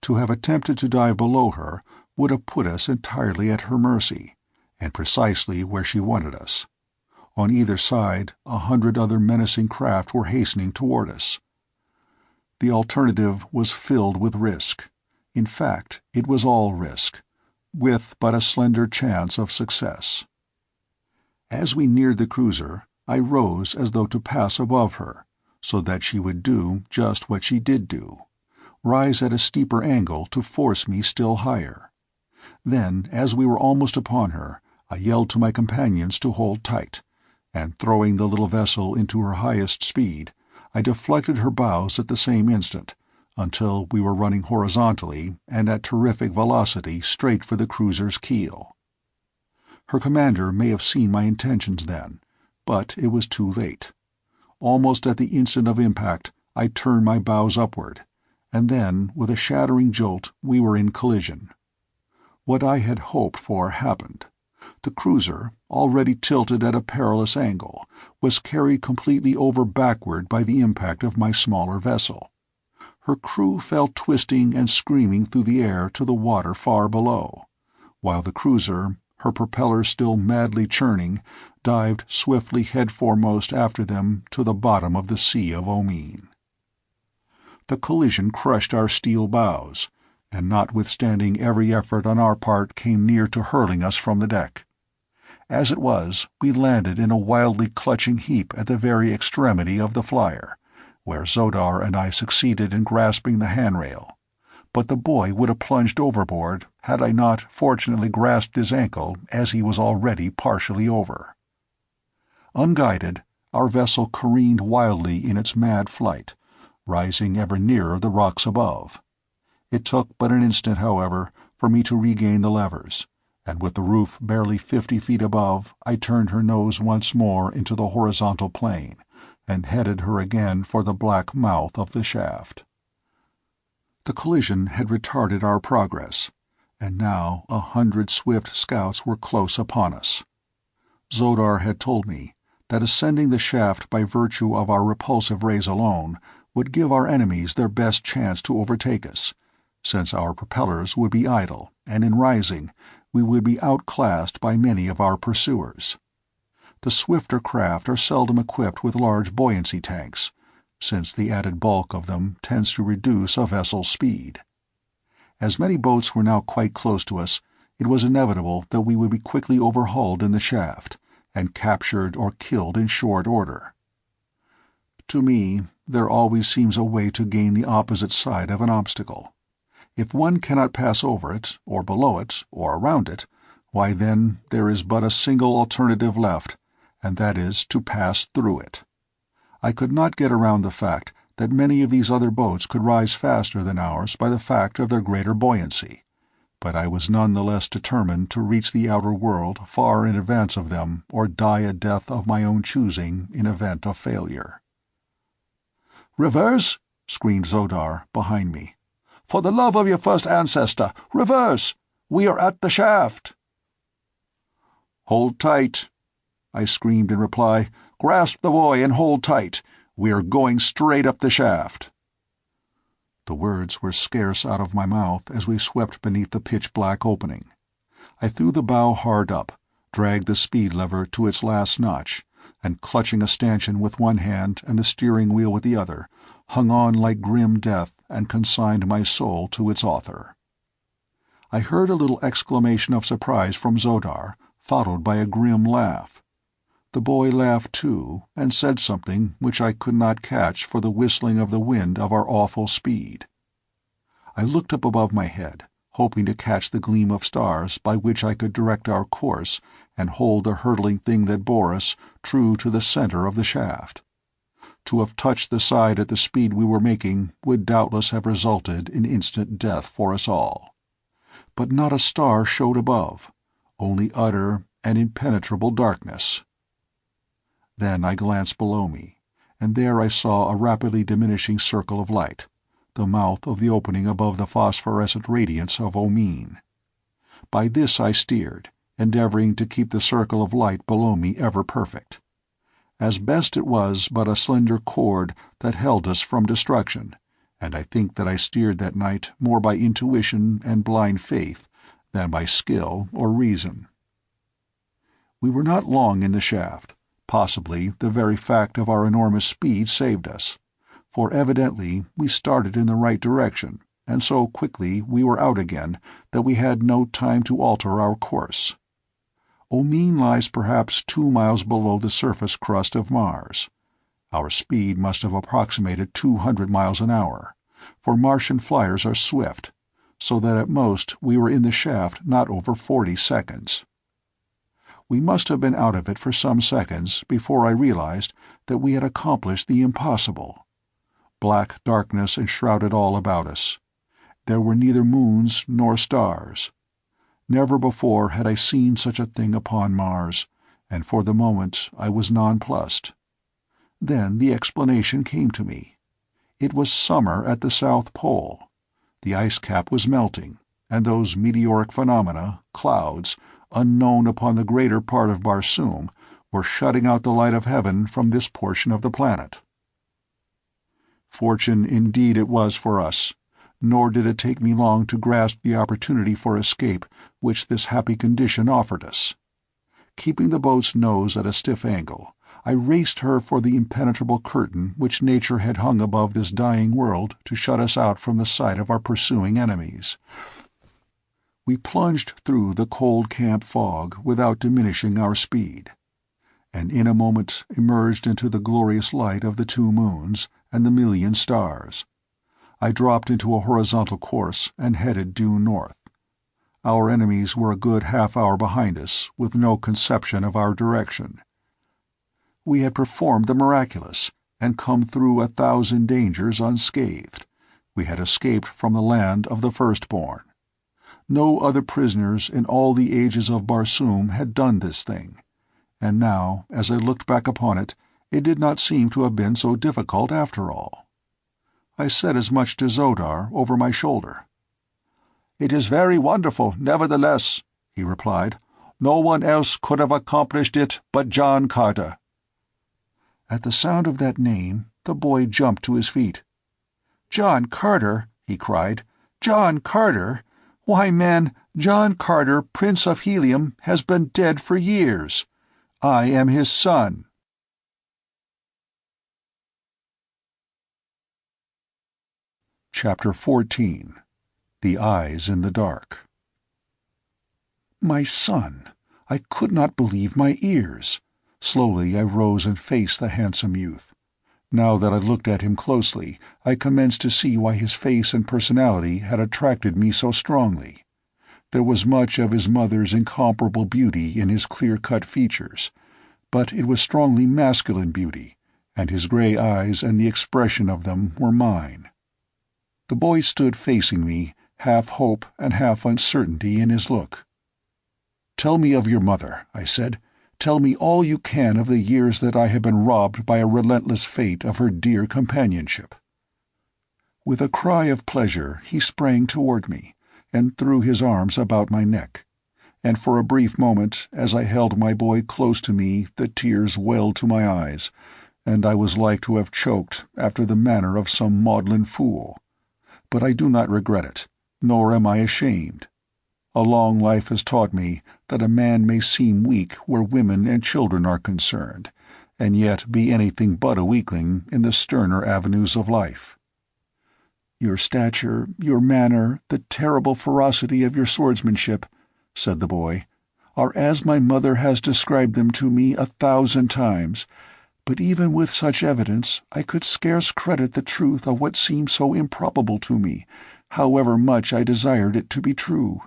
To have attempted to dive below her would have put us entirely at her mercy, and precisely where she wanted us. On either side 100 other menacing craft were hastening toward us. The alternative was filled with risk. In fact, it was all risk, with but a slender chance of success. As we neared the cruiser, I rose as though to pass above her, so that she would do just what she did do, rise at a steeper angle to force me still higher. Then, as we were almost upon her, I yelled to my companions to hold tight, and throwing the little vessel into her highest speed, I deflected her bows at the same instant, until we were running horizontally and at terrific velocity straight for the cruiser's keel. Her commander may have seen my intentions then, but it was too late. Almost at the instant of impact I turned my bows upward, and then, with a shattering jolt, we were in collision. What I had hoped for happened. The cruiser, already tilted at a perilous angle, was carried completely over backward by the impact of my smaller vessel. Her crew fell twisting and screaming through the air to the water far below, while the cruiser, her propellers still madly churning, dived swiftly head foremost after them to the bottom of the Sea of Omean. The collision crushed our steel bows, and notwithstanding every effort on our part came near to hurling us from the deck. As it was, we landed in a wildly clutching heap at the very extremity of the flyer, where Zodar and I succeeded in grasping the handrail, but the boy would have plunged overboard had I not fortunately grasped his ankle as he was already partially over. Unguided, our vessel careened wildly in its mad flight, rising ever nearer the rocks above. It took but an instant, however, for me to regain the levers, and with the roof barely 50 feet above, I turned her nose once more into the horizontal plane, and headed her again for the black mouth of the shaft. The collision had retarded our progress, and now 100 swift scouts were close upon us. Zodar had told me that ascending the shaft by virtue of our repulsive rays alone would give our enemies their best chance to overtake us, since our propellers would be idle, and in rising we would be outclassed by many of our pursuers. The swifter craft are seldom equipped with large buoyancy tanks, since the added bulk of them tends to reduce a vessel's speed. As many boats were now quite close to us, it was inevitable that we would be quickly overhauled in the shaft, and captured or killed in short order. To me, there always seems a way to gain the opposite side of an obstacle. If one cannot pass over it, or below it, or around it, why then there is but a single alternative left, and that is to pass through it. I could not get around the fact that many of these other boats could rise faster than ours by the fact of their greater buoyancy, but I was none the less determined to reach the outer world far in advance of them, or die a death of my own choosing in event of failure. "Reverse!" screamed Xodar, behind me. "For the love of your first ancestor, reverse! We are at the shaft!" "Hold tight!" I screamed in reply. "Grasp the buoy and hold tight. We are going straight up the shaft." The words were scarce out of my mouth as we swept beneath the pitch-black opening. I threw the bow hard up, dragged the speed lever to its last notch, and clutching a stanchion with one hand and the steering wheel with the other, hung on like grim death and consigned my soul to its author. I heard a little exclamation of surprise from Xodar, followed by a grim laugh. The boy laughed too, and said something which I could not catch for the whistling of the wind of our awful speed. I looked up above my head, hoping to catch the gleam of stars by which I could direct our course and hold the hurtling thing that bore us true to the center of the shaft. To have touched the side at the speed we were making would doubtless have resulted in instant death for us all. But not a star showed above, only utter and impenetrable darkness. Then I glanced below me, and there I saw a rapidly diminishing circle of light, the mouth of the opening above the phosphorescent radiance of Omean. By this I steered, endeavoring to keep the circle of light below me ever perfect. As best it was but a slender cord that held us from destruction, and I think that I steered that night more by intuition and blind faith than by skill or reason. We were not long in the shaft. Possibly the very fact of our enormous speed saved us, for evidently we started in the right direction, and so quickly we were out again that we had no time to alter our course. Omean lies perhaps 2 miles below the surface crust of Mars. Our speed must have approximated 200 miles an hour, for Martian flyers are swift, so that at most we were in the shaft not over 40 seconds. We must have been out of it for some seconds before I realized that we had accomplished the impossible. Black darkness enshrouded all about us. There were neither moons nor stars. Never before had I seen such a thing upon Mars, and for the moment I was nonplussed. Then the explanation came to me. It was summer at the South Pole. The ice cap was melting, and those meteoric phenomena, clouds, unknown upon the greater part of Barsoom, were shutting out the light of heaven from this portion of the planet. Fortune indeed it was for us, nor did it take me long to grasp the opportunity for escape which this happy condition offered us. Keeping the boat's nose at a stiff angle, I raced her for the impenetrable curtain which nature had hung above this dying world to shut us out from the sight of our pursuing enemies. We plunged through the cold camp fog without diminishing our speed, and in a moment emerged into the glorious light of the 2 moons and the million stars. I dropped into a horizontal course and headed due north. Our enemies were a good half-hour behind us, with no conception of our direction. We had performed the miraculous, and come through 1,000 dangers unscathed. We had escaped from the land of the firstborn. No other prisoners in all the ages of Barsoom had done this thing, and now, as I looked back upon it, it did not seem to have been so difficult after all. I said as much to Xodar over my shoulder. "It is very wonderful, nevertheless," he replied. "No one else could have accomplished it but John Carter." At the sound of that name, the boy jumped to his feet. "John Carter!" he cried. "John Carter! Why, man, John Carter, Prince of Helium, has been dead for years. I am his son." Chapter 14. The Eyes in the Dark. My son! I could not believe my ears. Slowly I rose and faced the handsome youth. Now that I looked at him closely, I commenced to see why his face and personality had attracted me so strongly. There was much of his mother's incomparable beauty in his clear-cut features, but it was strongly masculine beauty, and his gray eyes and the expression of them were mine. The boy stood facing me, half hope and half uncertainty in his look. "Tell me of your mother," I said. "Tell me all you can of the years that I have been robbed by a relentless fate of her dear companionship." With a cry of pleasure he sprang toward me, and threw his arms about my neck, and for a brief moment, as I held my boy close to me, the tears welled to my eyes, and I was like to have choked after the manner of some maudlin fool. But I do not regret it, nor am I ashamed. A long life has taught me that a man may seem weak where women and children are concerned, and yet be anything but a weakling in the sterner avenues of life. "Your stature, your manner, the terrible ferocity of your swordsmanship," said the boy, "are as my mother has described them to me 1,000 times, but even with such evidence I could scarce credit the truth of what seemed so improbable to me, however much I desired it to be true.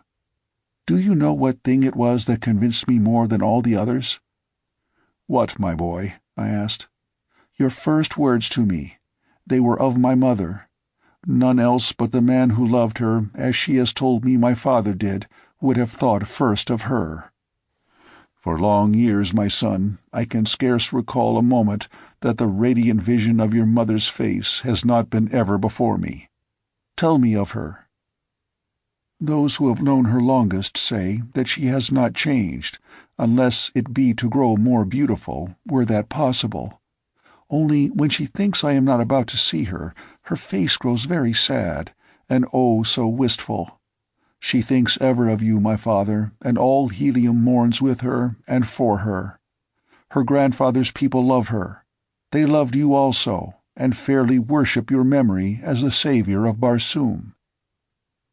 Do you know what thing it was that convinced me more than all the others?" "What, my boy?" I asked. "Your first words to me. They were of my mother. None else but the man who loved her, as she has told me my father did, would have thought first of her. For long years, my son, I can scarce recall a moment that the radiant vision of your mother's face has not been ever before me. Tell me of her." "Those who have known her longest say that she has not changed, unless it be to grow more beautiful, were that possible. Only when she thinks I am not about to see her, her face grows very sad, and oh so wistful. She thinks ever of you, my father, and all Helium mourns with her and for her. Her grandfather's people love her. They loved you also, and fairly worship your memory as the savior of Barsoom.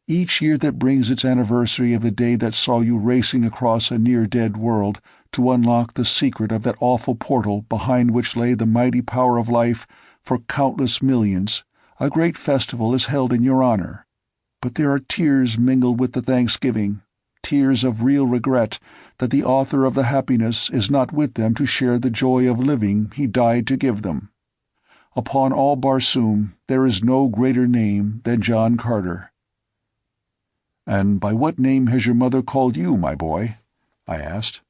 Each year that brings its anniversary of the day that saw you racing across a near-dead world to unlock the secret of that awful portal behind which lay the mighty power of life for countless millions, a great festival is held in your honor. But there are tears mingled with the thanksgiving, tears of real regret that the author of the happiness is not with them to share the joy of living he died to give them. Upon all Barsoom there is no greater name than John Carter." "And by what name has your mother called you, my boy?" I asked.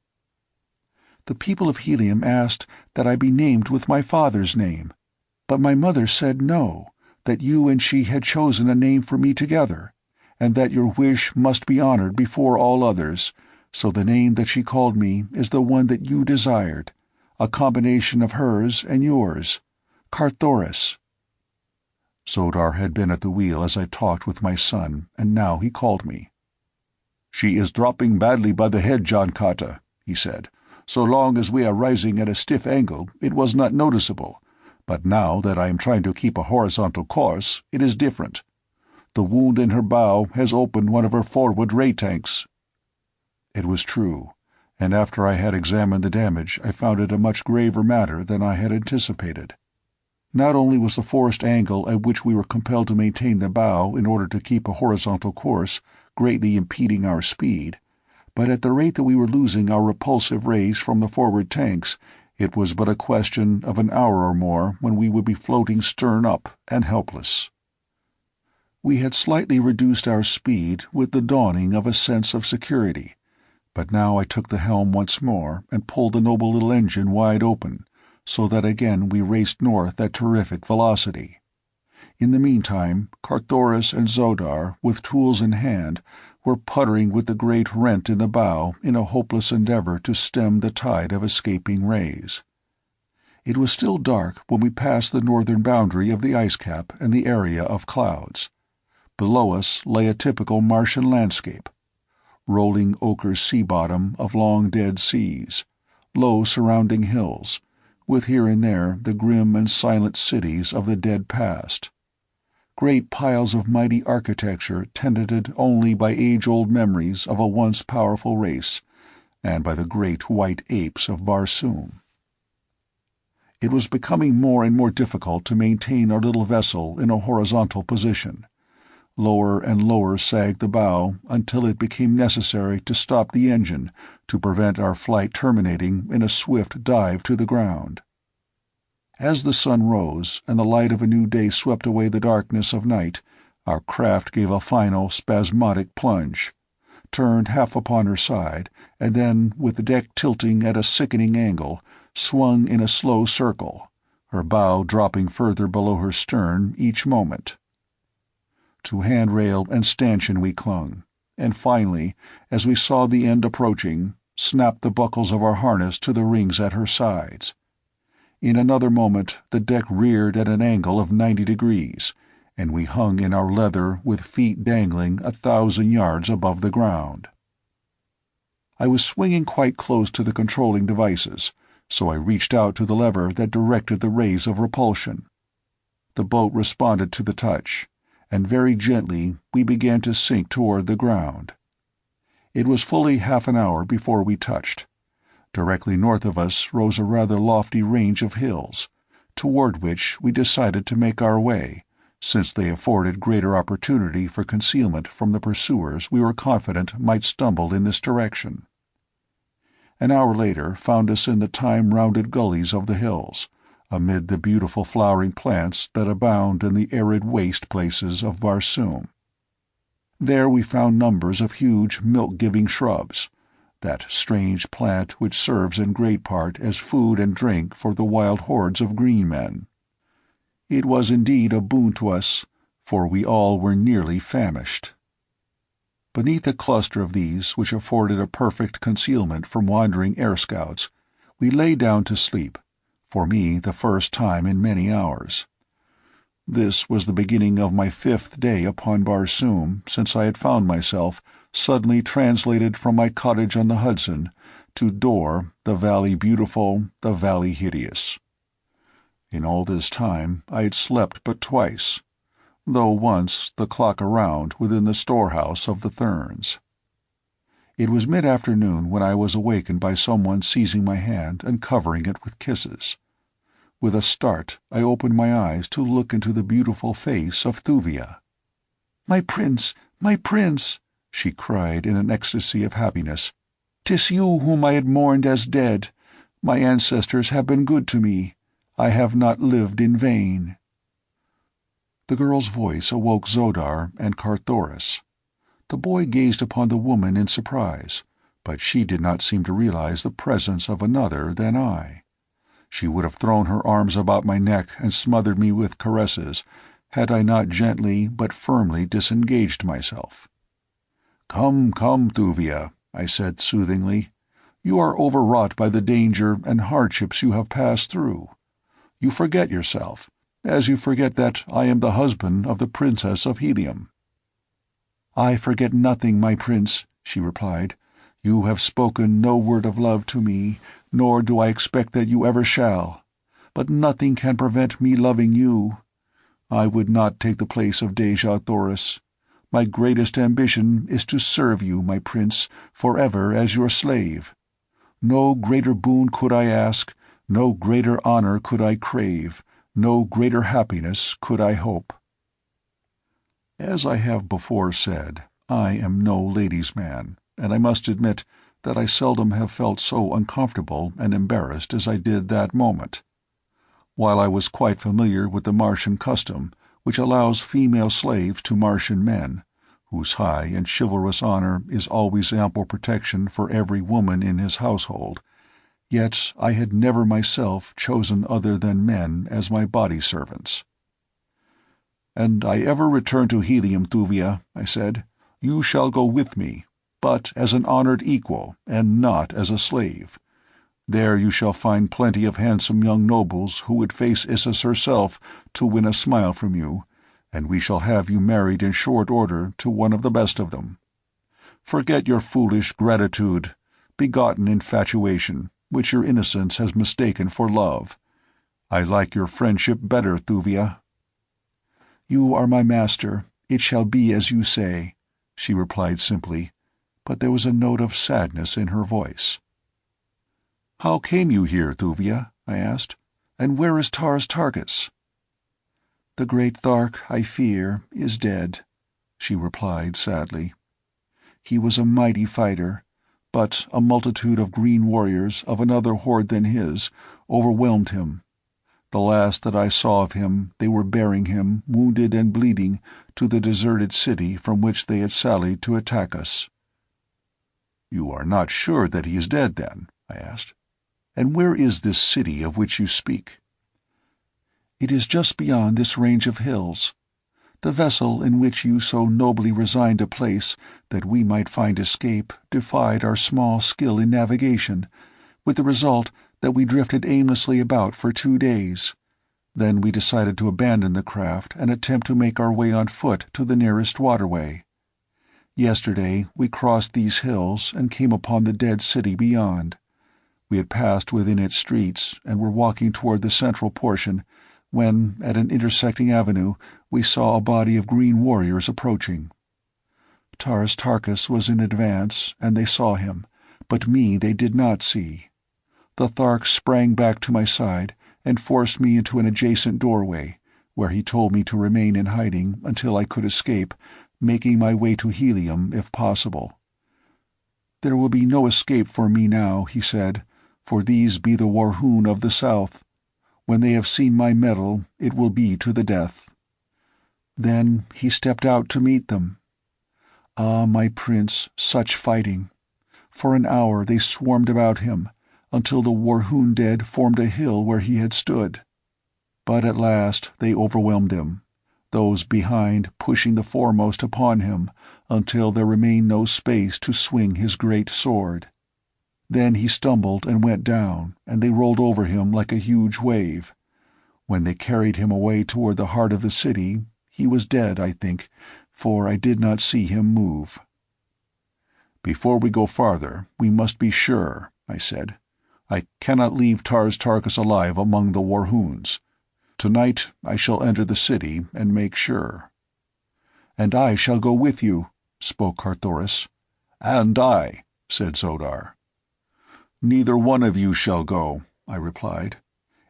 "The people of Helium asked that I be named with my father's name, but my mother said no, that you and she had chosen a name for me together, and that your wish must be honored before all others, so the name that she called me is the one that you desired, a combination of hers and yours, Carthoris." Shador had been at the wheel as I talked with my son, and now he called me. "She is dropping badly by the head, John Carter," he said. "So long as we are rising at a stiff angle, it was not noticeable, but now that I am trying to keep a horizontal course, it is different. The wound in her bow has opened one of her forward ray tanks." It was true, and after I had examined the damage I found it a much graver matter than I had anticipated. Not only was the forced angle at which we were compelled to maintain the bow in order to keep a horizontal course greatly impeding our speed, but at the rate that we were losing our repulsive rays from the forward tanks, it was but a question of an hour or more when we would be floating stern up and helpless. We had slightly reduced our speed with the dawning of a sense of security, but now I took the helm once more and pulled the noble little engine wide open, so that again we raced north at terrific velocity. In the meantime, Carthoris and Shador, with tools in hand, were puttering with the great rent in the bow in a hopeless endeavor to stem the tide of escaping rays. It was still dark when we passed the northern boundary of the ice cap and the area of clouds. Below us lay a typical Martian landscape. Rolling ochre sea bottom of long dead seas, low surrounding hills, with here and there the grim and silent cities of the dead past. great piles of mighty architecture tenanted only by age-old memories of a once powerful race, and by the great white apes of Barsoom. It was becoming more and more difficult to maintain our little vessel in a horizontal position. Lower and lower sagged the bow until it became necessary to stop the engine to prevent our flight terminating in a swift dive to the ground. As the sun rose and the light of a new day swept away the darkness of night, our craft gave a final spasmodic plunge, turned half upon her side, and then, with the deck tilting at a sickening angle, swung in a slow circle, her bow dropping further below her stern each moment. To handrail and stanchion we clung, and finally, as we saw the end approaching, snapped the buckles of our harness to the rings at her sides. In another moment the deck reared at an angle of 90 degrees, and we hung in our leather with feet dangling 1,000 yards above the ground. I was swinging quite close to the controlling devices, so I reached out to the lever that directed the rays of repulsion. The boat responded to the touch, and very gently we began to sink toward the ground. It was fully half an hour before we touched. Directly north of us rose a rather lofty range of hills, toward which we decided to make our way, since they afforded greater opportunity for concealment from the pursuers we were confident might stumble in this direction. An hour later found us in the time-rounded gullies of the hills, amid the beautiful flowering plants that abound in the arid waste places of Barsoom. There we found numbers of huge milk-giving shrubs, that strange plant which serves in great part as food and drink for the wild hordes of green men. It was indeed a boon to us, for we all were nearly famished. Beneath a cluster of these, which afforded a perfect concealment from wandering air scouts, we lay down to sleep, for me the first time in many hours. This was the beginning of my 5th day upon Barsoom since I had found myself suddenly translated from my cottage on the Hudson to Dor, the valley beautiful, the valley hideous. In all this time I had slept but twice, though once the clock around within the storehouse of the Therns. It was mid-afternoon when I was awakened by someone seizing my hand and covering it with kisses. With a start I opened my eyes to look into the beautiful face of Thuvia. "My prince, my prince!" she cried in an ecstasy of happiness. "'Tis you whom I had mourned as dead. My ancestors have been good to me. I have not lived in vain." The girl's voice awoke Zodar and Carthoris. The boy gazed upon the woman in surprise, but she did not seem to realize the presence of another than I. She would have thrown her arms about my neck and smothered me with caresses, had I not gently but firmly disengaged myself. "Come, come, Thuvia," I said soothingly. "You are overwrought by the danger and hardships you have passed through. You forget yourself, as you forget that I am the husband of the Princess of Helium." "I forget nothing, my prince," she replied. "You have spoken no word of love to me, nor do I expect that you ever shall. But nothing can prevent me loving you. I would not take the place of Dejah Thoris. My greatest ambition is to serve you, my prince, forever as your slave. No greater boon could I ask, no greater honor could I crave, no greater happiness could I hope." As I have before said, I am no ladies' man, and I must admit that I seldom have felt so uncomfortable and embarrassed as I did that moment. While I was quite familiar with the Martian custom, which allows female slaves to Martian men, whose high and chivalrous honor is always ample protection for every woman in his household, yet I had never myself chosen other than men as my body servants. "And I ever return to Helium, Thuvia," I said, "you shall go with me, but as an honored equal, and not as a slave. There you shall find plenty of handsome young nobles who would face Issus herself to win a smile from you, and we shall have you married in short order to one of the best of them. Forget your foolish gratitude, begotten infatuation, which your innocence has mistaken for love. I like your friendship better, Thuvia." "You are my master. It shall be as you say," she replied simply, but there was a note of sadness in her voice. "How came you here, Thuvia?" I asked. "And where is Tars Tarkas?" "The great Thark, I fear, is dead," she replied sadly. "He was a mighty fighter, but a multitude of green warriors of another horde than his overwhelmed him. The last that I saw of him, they were bearing him, wounded and bleeding, to the deserted city from which they had sallied to attack us." "You are not sure that he is dead, then?" I asked. "And where is this city of which you speak?" "It is just beyond this range of hills. The vessel in which you so nobly resigned a place that we might find escape defied our small skill in navigation, with the result that we drifted aimlessly about for 2 days. Then we decided to abandon the craft and attempt to make our way on foot to the nearest waterway. Yesterday we crossed these hills and came upon the dead city beyond. We had passed within its streets and were walking toward the central portion when, at an intersecting avenue, we saw a body of green warriors approaching. Tars Tarkas was in advance, and they saw him, but me they did not see. The Thark sprang back to my side and forced me into an adjacent doorway, where he told me to remain in hiding until I could escape, making my way to Helium if possible. "There will be no escape for me now," he said, "for these be the Warhoon of the South. When they have seen my mettle, it will be to the death." Then he stepped out to meet them. Ah, my prince, such fighting! For an hour they swarmed about him, until the Warhoon dead formed a hill where he had stood. But at last they overwhelmed him, those behind pushing the foremost upon him until there remained no space to swing his great sword. Then he stumbled and went down, and they rolled over him like a huge wave. When they carried him away toward the heart of the city, he was dead, I think, for I did not see him move. "Before we go farther, we must be sure," I said. "I cannot leave Tars Tarkas alive among the Warhoons. Tonight I shall enter the city and make sure." "And I shall go with you," spoke Carthoris. "And I," said Zodar. "Neither one of you shall go," I replied.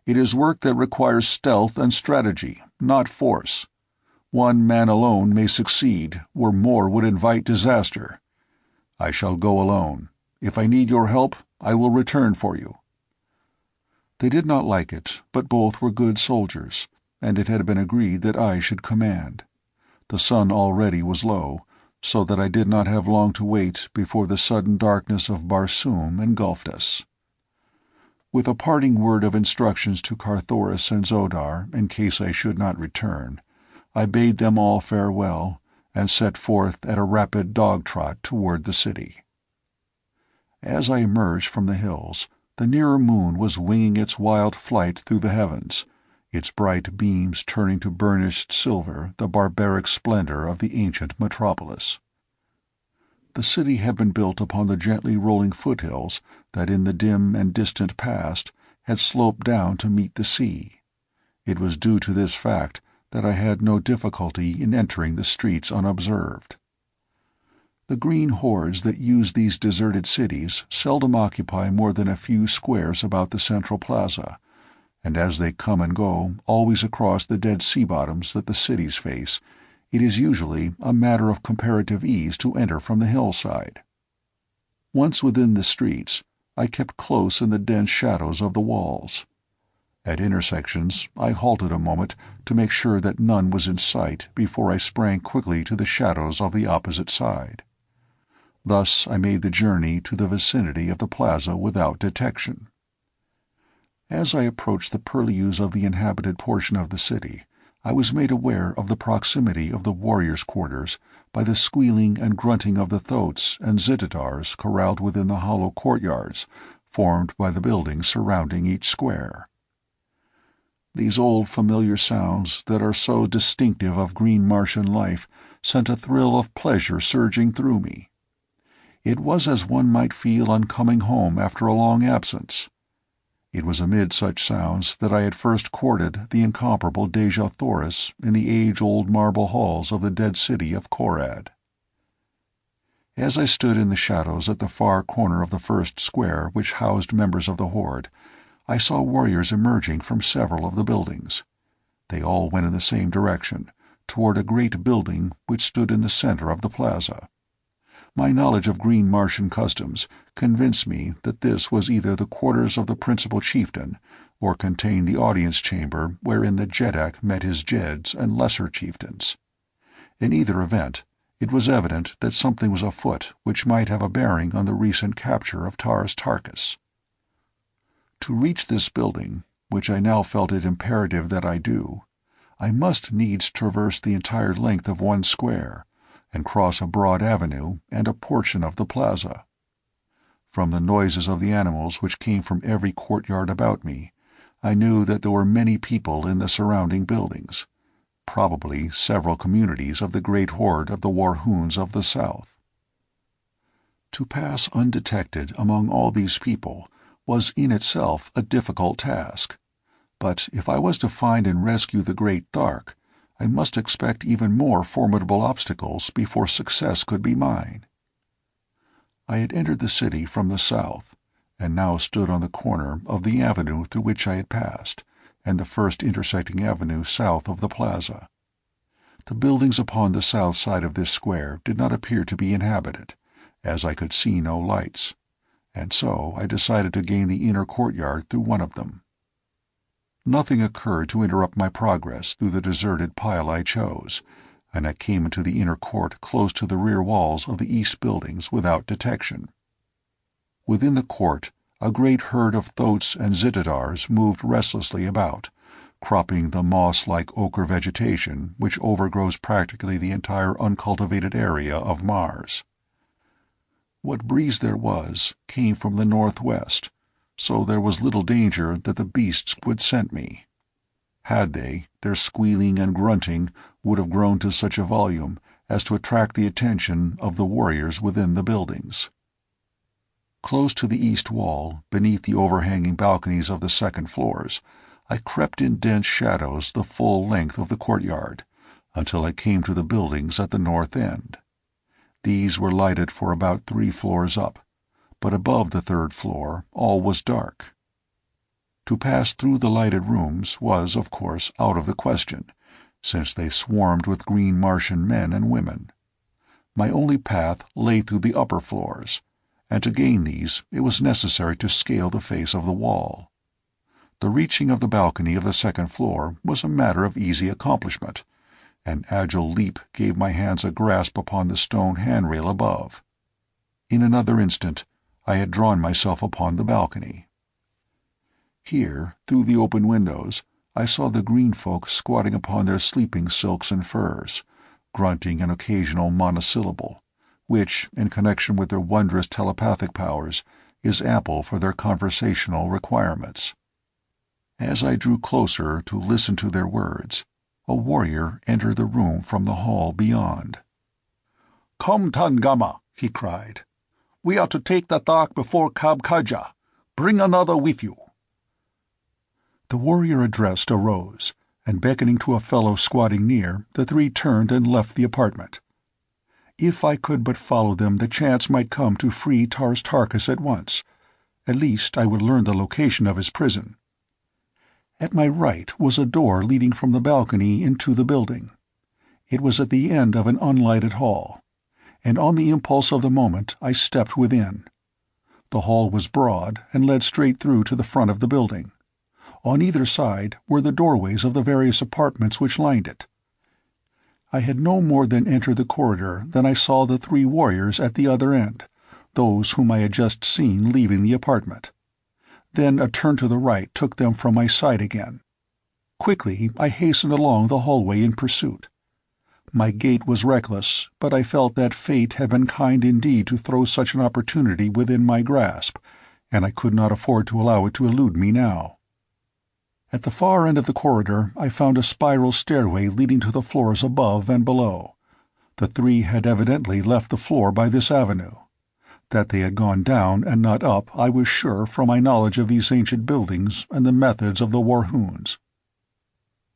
"It is work that requires stealth and strategy, not force. One man alone may succeed, where more would invite disaster. I shall go alone. If I need your help, I will return for you." They did not like it, but both were good soldiers, and it had been agreed that I should command. The sun already was low, so that I did not have long to wait before the sudden darkness of Barsoom engulfed us. With a parting word of instructions to Carthoris and Zodar in case I should not return, I bade them all farewell and set forth at a rapid dog-trot toward the city. As I emerged from the hills, the nearer moon was winging its wild flight through the heavens, its bright beams turning to burnished silver the barbaric splendor of the ancient metropolis. The city had been built upon the gently rolling foothills that in the dim and distant past had sloped down to meet the sea. It was due to this fact that I had no difficulty in entering the streets unobserved. The green hordes that use these deserted cities seldom occupy more than a few squares about the central plaza, and as they come and go always across the dead sea bottoms that the cities face, it is usually a matter of comparative ease to enter from the hillside. Once within the streets, I kept close in the dense shadows of the walls. At intersections, I halted a moment to make sure that none was in sight before I sprang quickly to the shadows of the opposite side. Thus I made the journey to the vicinity of the plaza without detection. As I approached the purlieus of the inhabited portion of the city, I was made aware of the proximity of the warriors' quarters by the squealing and grunting of the thoats and zitidars corralled within the hollow courtyards formed by the buildings surrounding each square. These old familiar sounds that are so distinctive of green Martian life sent a thrill of pleasure surging through me. It was as one might feel on coming home after a long absence. It was amid such sounds that I had first courted the incomparable Dejah Thoris in the age-old marble halls of the dead city of Korad. As I stood in the shadows at the far corner of the first square which housed members of the Horde, I saw warriors emerging from several of the buildings. They all went in the same direction, toward a great building which stood in the center of the plaza. My knowledge of green Martian customs convinced me that this was either the quarters of the principal chieftain, or contained the audience chamber wherein the Jeddak met his Jeds and lesser chieftains. In either event, it was evident that something was afoot which might have a bearing on the recent capture of Tars Tarkas. To reach this building, which I now felt it imperative that I do, I must needs traverse the entire length of one square, and cross a broad avenue and a portion of the plaza. From the noises of the animals which came from every courtyard about me, I knew that there were many people in the surrounding buildings, probably several communities of the great horde of the Warhoons of the South. To pass undetected among all these people was in itself a difficult task, but if I was to find and rescue the Great Thark, I must expect even more formidable obstacles before success could be mine. I had entered the city from the south, and now stood on the corner of the avenue through which I had passed, and the first intersecting avenue south of the plaza. The buildings upon the south side of this square did not appear to be inhabited, as I could see no lights, and so I decided to gain the inner courtyard through one of them. Nothing occurred to interrupt my progress through the deserted pile I chose, and I came into the inner court close to the rear walls of the east buildings without detection. Within the court, a great herd of thoats and zitidars moved restlessly about, cropping the moss-like ochre vegetation which overgrows practically the entire uncultivated area of Mars. What breeze there was came from the northwest, so there was little danger that the beasts would scent me. Had they, their squealing and grunting would have grown to such a volume as to attract the attention of the warriors within the buildings. Close to the east wall, beneath the overhanging balconies of the second floors, I crept in dense shadows the full length of the courtyard, until I came to the buildings at the north end. These were lighted for about 3 floors up, but above the 3rd floor all was dark. To pass through the lighted rooms was, of course, out of the question, since they swarmed with green Martian men and women. My only path lay through the upper floors, and to gain these it was necessary to scale the face of the wall. The reaching of the balcony of the 2nd floor was a matter of easy accomplishment. An agile leap gave my hands a grasp upon the stone handrail above. In another instant I had drawn myself upon the balcony. Here, through the open windows, I saw the green folk squatting upon their sleeping silks and furs, grunting an occasional monosyllable, which, in connection with their wondrous telepathic powers, is ample for their conversational requirements. As I drew closer to listen to their words, a warrior entered the room from the hall beyond. "Come, Tangama," he cried. "We are to take the Thark before Kabkaja. Bring another with you." The warrior addressed arose, and beckoning to a fellow squatting near, the 3 turned and left the apartment. If I could but follow them, the chance might come to free Tars Tarkas at once. At least I would learn the location of his prison. At my right was a door leading from the balcony into the building. It was at the end of an unlighted hall, and on the impulse of the moment I stepped within. The hall was broad and led straight through to the front of the building. On either side were the doorways of the various apartments which lined it. I had no more than entered the corridor than I saw the 3 warriors at the other end, those whom I had just seen leaving the apartment. Then a turn to the right took them from my sight again. Quickly I hastened along the hallway in pursuit. My gait was reckless, but I felt that fate had been kind indeed to throw such an opportunity within my grasp, and I could not afford to allow it to elude me now. At the far end of the corridor I found a spiral stairway leading to the floors above and below. The 3 had evidently left the floor by this avenue. That they had gone down and not up I was sure from my knowledge of these ancient buildings and the methods of the Warhoons.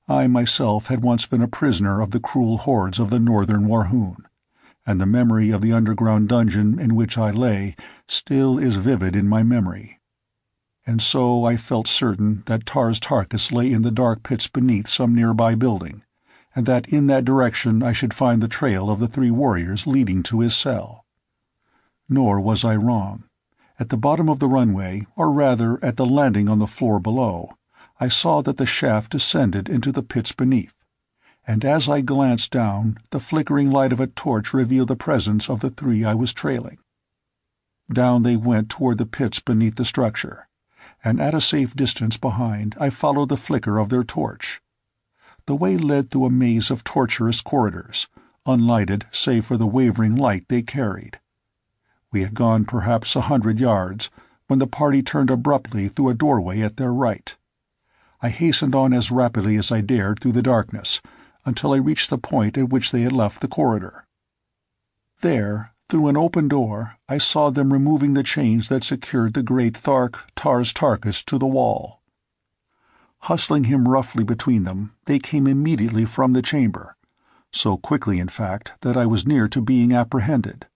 I myself had once been a prisoner of the cruel hordes of the northern Warhoon, and the memory of the underground dungeon in which I lay still is vivid in my memory. And so I felt certain that Tars Tarkas lay in the dark pits beneath some nearby building, and that in that direction I should find the trail of the three warriors leading to his cell. Nor was I wrong. At the bottom of the runway, or rather at the landing on the floor below, I saw that the shaft descended into the pits beneath, and as I glanced down, the flickering light of a torch revealed the presence of the three I was trailing. Down they went toward the pits beneath the structure, and at a safe distance behind I followed the flicker of their torch. The way led through a maze of tortuous corridors, unlighted save for the wavering light they carried. We had gone perhaps 100 yards, when the party turned abruptly through a doorway at their right. I hastened on as rapidly as I dared through the darkness, until I reached the point at which they had left the corridor. There, through an open door, I saw them removing the chains that secured the great Tars Tarkas to the wall. Hustling him roughly between them, they came immediately from the chamber, so quickly, in fact, that I was near to being apprehended.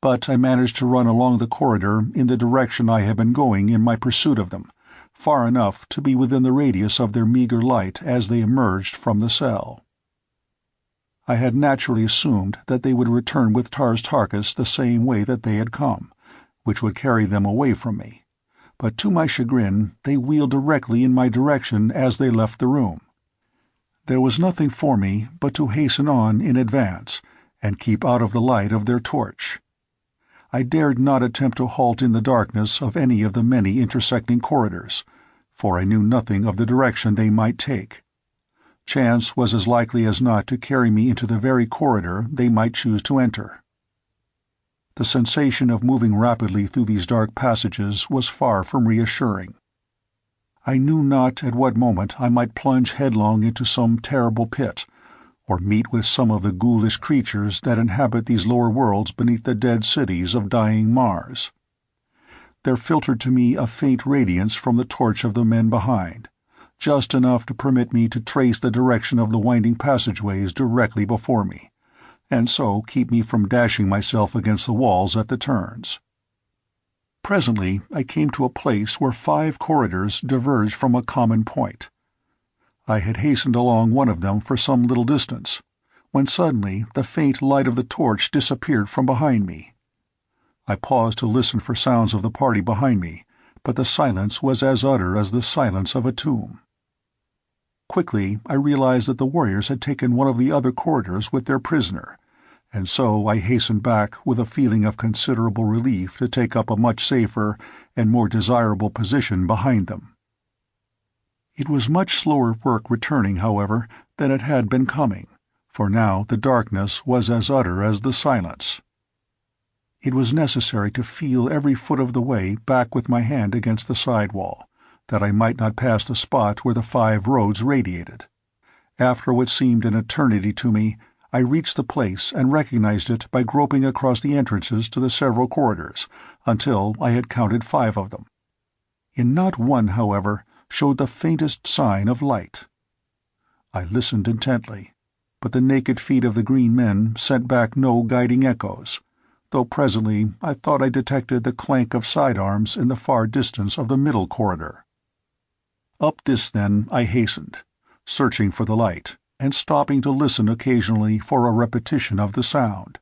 But I managed to run along the corridor in the direction I had been going in my pursuit of them, far enough to be within the radius of their meager light as they emerged from the cell. I had naturally assumed that they would return with Tars Tarkas the same way that they had come, which would carry them away from me, but to my chagrin they wheeled directly in my direction as they left the room. There was nothing for me but to hasten on in advance, and keep out of the light of their torch. I dared not attempt to halt in the darkness of any of the many intersecting corridors, for I knew nothing of the direction they might take. Chance was as likely as not to carry me into the very corridor they might choose to enter. The sensation of moving rapidly through these dark passages was far from reassuring. I knew not at what moment I might plunge headlong into some terrible pit, or meet with some of the ghoulish creatures that inhabit these lower worlds beneath the dead cities of dying Mars. There filtered to me a faint radiance from the torch of the men behind, just enough to permit me to trace the direction of the winding passageways directly before me, and so keep me from dashing myself against the walls at the turns. Presently I came to a place where 5 corridors diverged from a common point. I had hastened along one of them for some little distance, when suddenly the faint light of the torch disappeared from behind me. I paused to listen for sounds of the party behind me, but the silence was as utter as the silence of a tomb. Quickly I realized that the warriors had taken one of the other corridors with their prisoner, and so I hastened back with a feeling of considerable relief to take up a much safer and more desirable position behind them. It was much slower work returning, however, than it had been coming, for now the darkness was as utter as the silence. It was necessary to feel every foot of the way back with my hand against the side wall, that I might not pass the spot where the 5 roads radiated. After what seemed an eternity to me, I reached the place and recognized it by groping across the entrances to the several corridors, until I had counted 5 of them. In not one, however, showed the faintest sign of light. I listened intently, but the naked feet of the green men sent back no guiding echoes, though presently I thought I detected the clank of sidearms in the far distance of the middle corridor. Up this, then, I hastened, searching for the light, and stopping to listen occasionally for a repetition of the sound.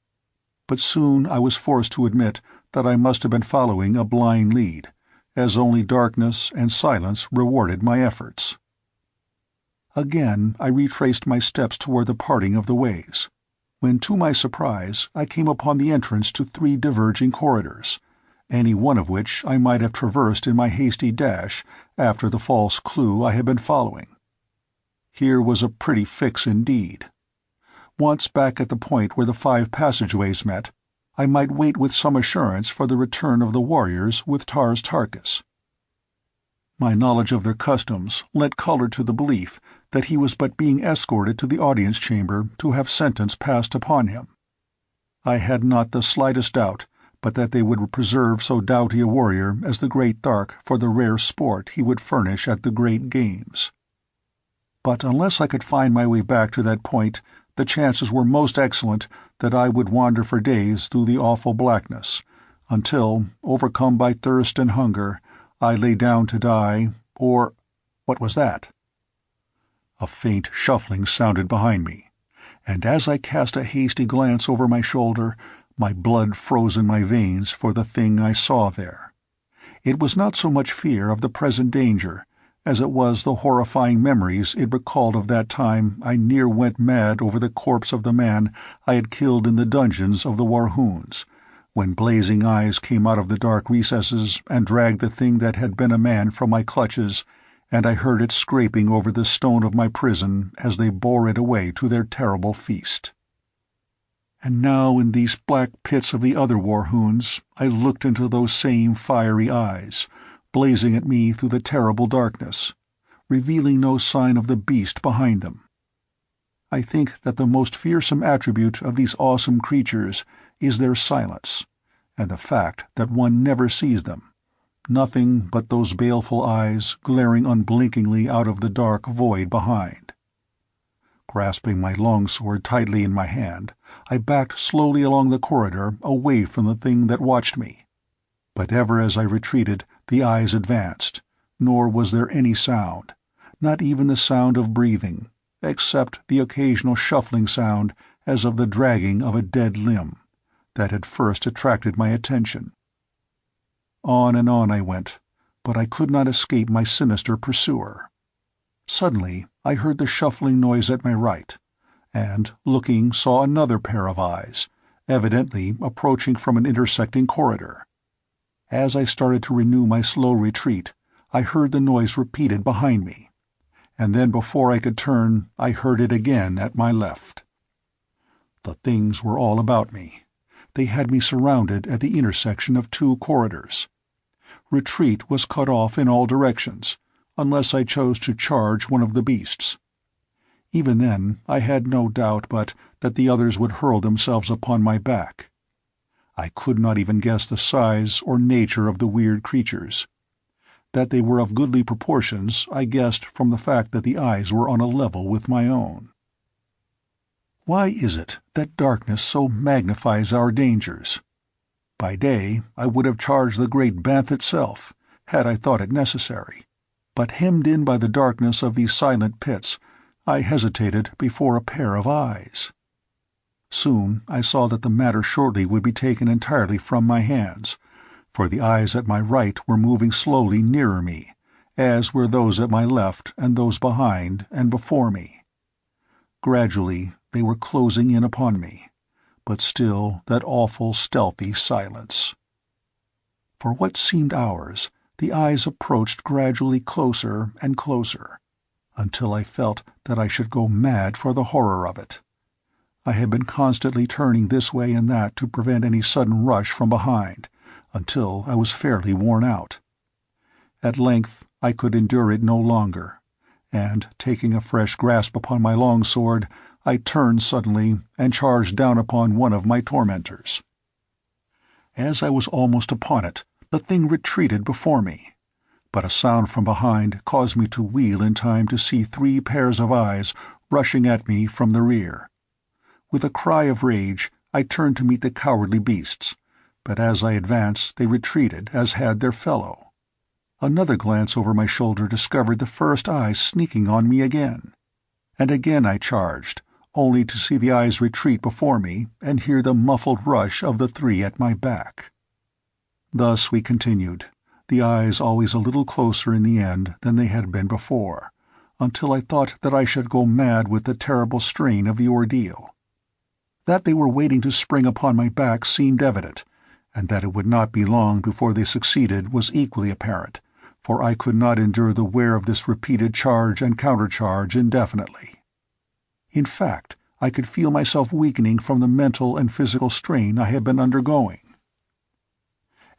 But soon I was forced to admit that I must have been following a blind lead, as only darkness and silence rewarded my efforts. Again I retraced my steps toward the parting of the ways, when to my surprise I came upon the entrance to 3 diverging corridors, any one of which I might have traversed in my hasty dash after the false clue I had been following. Here was a pretty fix indeed. Once back at the point where the 5 passageways met, I might wait with some assurance for the return of the warriors with Tars Tarkas. My knowledge of their customs lent color to the belief that he was but being escorted to the audience chamber to have sentence passed upon him. I had not the slightest doubt but that they would preserve so doughty a warrior as the Great Thark for the rare sport he would furnish at the great games. But unless I could find my way back to that point, the chances were most excellent that I would wander for days through the awful blackness, until, overcome by thirst and hunger, I lay down to die, or— what was that? A faint shuffling sounded behind me, and as I cast a hasty glance over my shoulder, my blood froze in my veins for the thing I saw there. It was not so much fear of the present danger, as it was the horrifying memories it recalled of that time I near went mad over the corpse of the man I had killed in the dungeons of the Warhoons, when blazing eyes came out of the dark recesses and dragged the thing that had been a man from my clutches, and I heard it scraping over the stone of my prison as they bore it away to their terrible feast. And now in these black pits of the other Warhoons I looked into those same fiery eyes, blazing at me through the terrible darkness, revealing no sign of the beast behind them. I think that the most fearsome attribute of these awesome creatures is their silence, and the fact that one never sees them, nothing but those baleful eyes glaring unblinkingly out of the dark void behind. Grasping my longsword tightly in my hand, I backed slowly along the corridor away from the thing that watched me. But ever as I retreated, the eyes advanced, nor was there any sound, not even the sound of breathing, except the occasional shuffling sound as of the dragging of a dead limb, that had first attracted my attention. On and on I went, but I could not escape my sinister pursuer. Suddenly I heard the shuffling noise at my right, and, looking, saw another pair of eyes, evidently approaching from an intersecting corridor. As I started to renew my slow retreat, I heard the noise repeated behind me, and then before I could turn I heard it again at my left. The things were all about me. They had me surrounded at the intersection of two corridors. Retreat was cut off in all directions, unless I chose to charge one of the beasts. Even then I had no doubt but that the others would hurl themselves upon my back. I could not even guess the size or nature of the weird creatures. That they were of goodly proportions I guessed from the fact that the eyes were on a level with my own. Why is it that darkness so magnifies our dangers? By day I would have charged the great Banth itself, had I thought it necessary, but hemmed in by the darkness of these silent pits, I hesitated before a pair of eyes. Soon I saw that the matter shortly would be taken entirely from my hands, for the eyes at my right were moving slowly nearer me, as were those at my left and those behind and before me. Gradually they were closing in upon me, but still that awful stealthy silence. For what seemed hours, the eyes approached gradually closer and closer, until I felt that I should go mad for the horror of it. I had been constantly turning this way and that to prevent any sudden rush from behind, until I was fairly worn out. At length I could endure it no longer, and, taking a fresh grasp upon my longsword, I turned suddenly and charged down upon one of my tormentors. As I was almost upon it, the thing retreated before me, but a sound from behind caused me to wheel in time to see 3 pairs of eyes rushing at me from the rear. With a cry of rage, I turned to meet the cowardly beasts, but as I advanced they retreated as had their fellow. Another glance over my shoulder discovered the first eyes sneaking on me again, and again I charged, only to see the eyes retreat before me and hear the muffled rush of the 3 at my back. Thus we continued, the eyes always a little closer in the end than they had been before, until I thought that I should go mad with the terrible strain of the ordeal. That they were waiting to spring upon my back seemed evident, and that it would not be long before they succeeded was equally apparent, for I could not endure the wear of this repeated charge and countercharge indefinitely. In fact, I could feel myself weakening from the mental and physical strain I had been undergoing.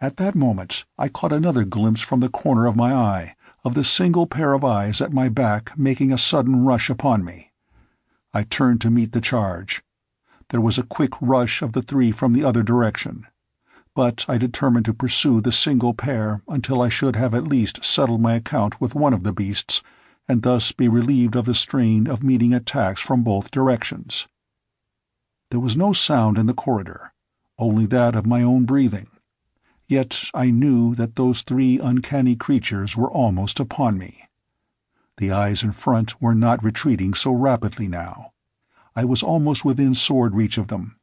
At that moment I caught another glimpse from the corner of my eye of the single pair of eyes at my back making a sudden rush upon me. I turned to meet the charge. There was a quick rush of the 3 from the other direction, but I determined to pursue the single pair until I should have at least settled my account with one of the beasts, and thus be relieved of the strain of meeting attacks from both directions. There was no sound in the corridor, only that of my own breathing. Yet I knew that those three uncanny creatures were almost upon me. The eyes in front were not retreating so rapidly now. I was almost within sword reach of them.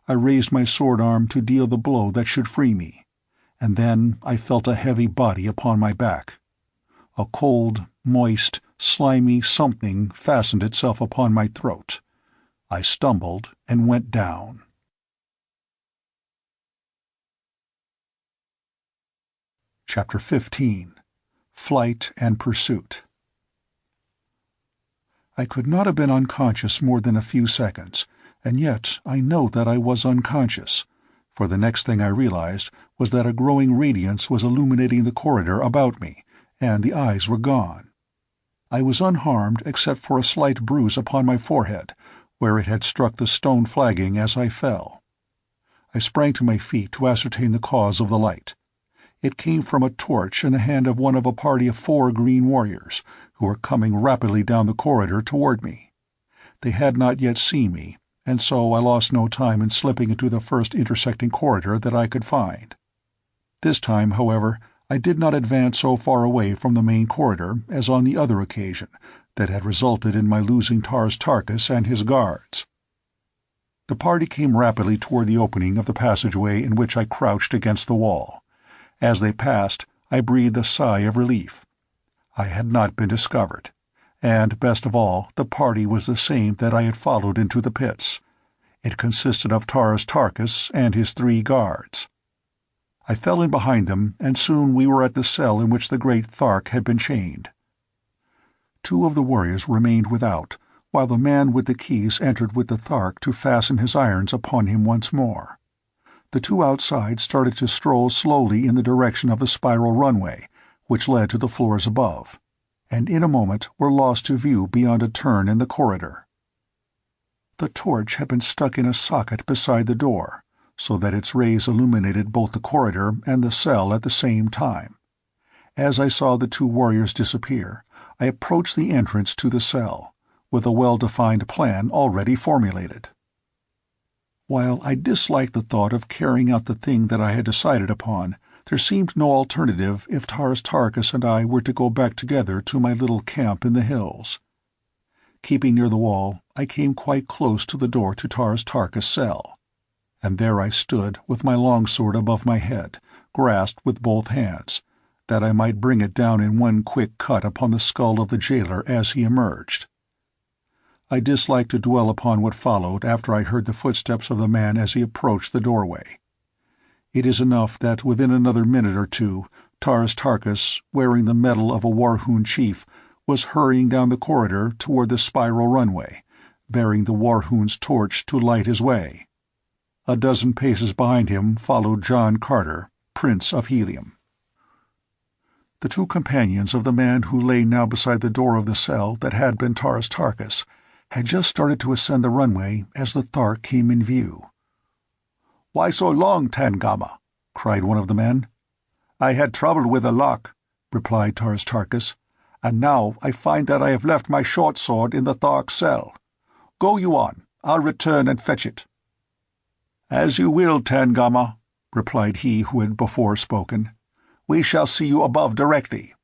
I raised my sword arm to deal the blow that should free me, and then I felt a heavy body upon my back. A cold, moist, slimy something fastened itself upon my throat. I stumbled and went down. Chapter 15. Flight and Pursuit. I could not have been unconscious more than a few seconds, and yet I know that I was unconscious, for the next thing I realized was that a growing radiance was illuminating the corridor about me, and the eyes were gone. I was unharmed except for a slight bruise upon my forehead, where it had struck the stone flagging as I fell. I sprang to my feet to ascertain the cause of the light. It came from a torch in the hand of one of a party of 4 green warriors, who were coming rapidly down the corridor toward me. They had not yet seen me, and so I lost no time in slipping into the first intersecting corridor that I could find. This time, however, I did not advance so far away from the main corridor as on the other occasion that had resulted in my losing Tarkus and his guards. The party came rapidly toward the opening of the passageway in which I crouched against the wall. As they passed, I breathed a sigh of relief. I had not been discovered, and, best of all, the party was the same that I had followed into the pits. It consisted of Tarkus and his 3 guards. I fell in behind them, and soon we were at the cell in which the great Thark had been chained. 2 of the warriors remained without, while the man with the keys entered with the Thark to fasten his irons upon him once more. The 2 outside started to stroll slowly in the direction of the spiral runway, which led to the floors above, and in a moment were lost to view beyond a turn in the corridor. The torch had been stuck in a socket beside the door, so that its rays illuminated both the corridor and the cell at the same time. As I saw the 2 warriors disappear, I approached the entrance to the cell, with a well-defined plan already formulated. While I disliked the thought of carrying out the thing that I had decided upon, there seemed no alternative if Tarkus and I were to go back together to my little camp in the hills. Keeping near the wall, I came quite close to the door to Tarkus' cell, and there I stood with my longsword above my head, grasped with both hands, that I might bring it down in one quick cut upon the skull of the jailer as he emerged. I disliked to dwell upon what followed after I heard the footsteps of the man as he approached the doorway. It is enough that within another minute or two, Tarkus, wearing the medal of a Warhoon chief, was hurrying down the corridor toward the spiral runway, bearing the Warhoon's torch to light his way. A dozen paces behind him followed John Carter, Prince of Helium. The 2 companions of the man who lay now beside the door of the cell that had been Tarkus had just started to ascend the runway as the Thark came in view. "Why so long, Tangama?" cried one of the men. "I had trouble with the lock," replied Tarkus, "and now I find that I have left my short sword in the Thark's cell. Go you on, I'll return and fetch it." "As you will, Tangama," replied he who had before spoken. "We shall see you above directly."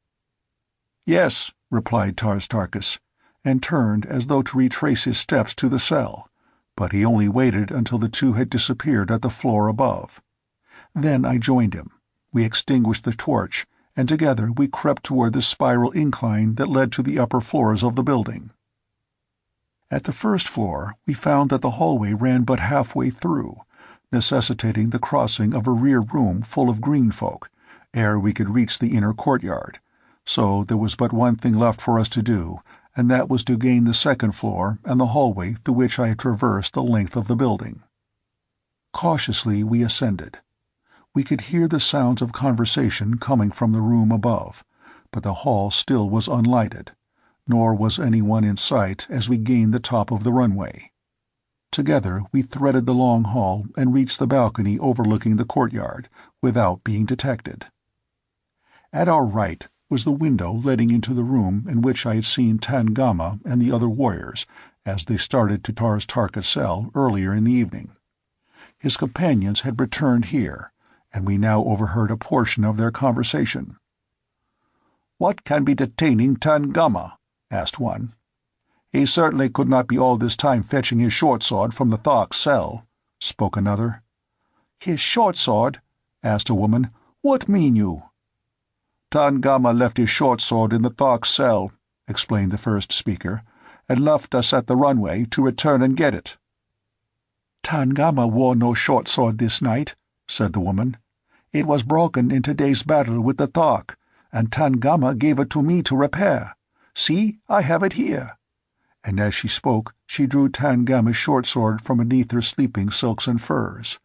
"Yes," replied Tarkus, and turned as though to retrace his steps to the cell, but he only waited until the 2 had disappeared at the floor above. Then I joined him. We extinguished the torch, and together we crept toward the spiral incline that led to the upper floors of the building. At the first floor we found that the hallway ran but halfway through, necessitating the crossing of a rear room full of green folk, ere we could reach the inner courtyard, so there was but one thing left for us to do, and that was to gain the second floor and the hallway through which I had traversed the length of the building. Cautiously we ascended. We could hear the sounds of conversation coming from the room above, but the hall still was unlighted, nor was anyone in sight as we gained the top of the runway. Together we threaded the long hall and reached the balcony overlooking the courtyard, without being detected. At our right was the window letting into the room in which I had seen Tangama and the other warriors as they started to Tars Tarka's cell earlier in the evening. His companions had returned here, and we now overheard a portion of their conversation. "What can be detaining Tangama?" asked one. "He certainly could not be all this time fetching his short-sword from the Thark's cell," spoke another. "His short-sword?" asked a woman. "What mean you?" "Tangama left his short-sword in the Thark's cell," explained the first speaker, "and left us at the runway to return and get it." "Tangama wore no short-sword this night," said the woman. "It was broken in today's battle with the Thark, and Tangama gave it to me to repair. See, I have it here." And as she spoke, she drew Tangama's short-sword from beneath her sleeping silks and furs.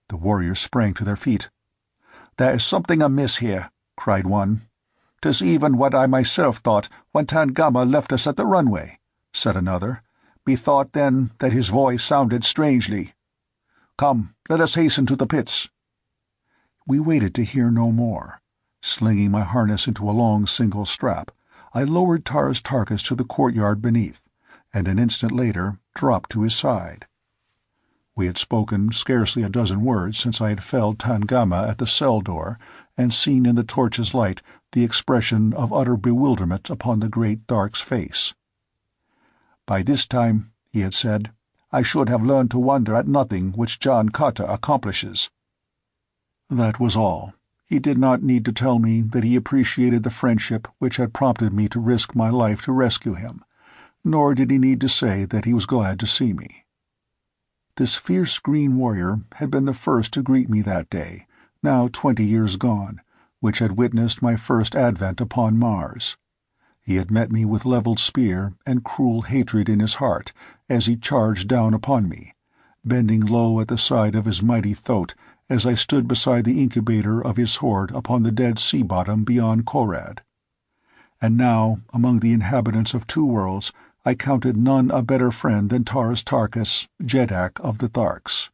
The warriors sprang to their feet. "There is something amiss here," cried one. "'Tis even what I myself thought when Tangama left us at the runway," said another. "Methought then that his voice sounded strangely. Come, let us hasten to the pits." We waited to hear no more. Slinging my harness into a long single strap, I lowered Tars Tarkas to the courtyard beneath, and an instant later dropped to his side. We had spoken scarcely a dozen words since I had felled Tangama at the cell door and seen in the torch's light the expression of utter bewilderment upon the great Thark's face. "By this time," he had said, "I should have learned to wonder at nothing which John Carter accomplishes." That was all. He did not need to tell me that he appreciated the friendship which had prompted me to risk my life to rescue him, nor did he need to say that he was glad to see me. This fierce green warrior had been the first to greet me that day, now 20 years gone, which had witnessed my first advent upon Mars. He had met me with leveled spear and cruel hatred in his heart as he charged down upon me, bending low at the side of his mighty throat as I stood beside the incubator of his horde upon the dead sea bottom beyond Korad. And now, among the inhabitants of two worlds, I counted none a better friend than Tars Tarkas, Jeddak of the Tharks.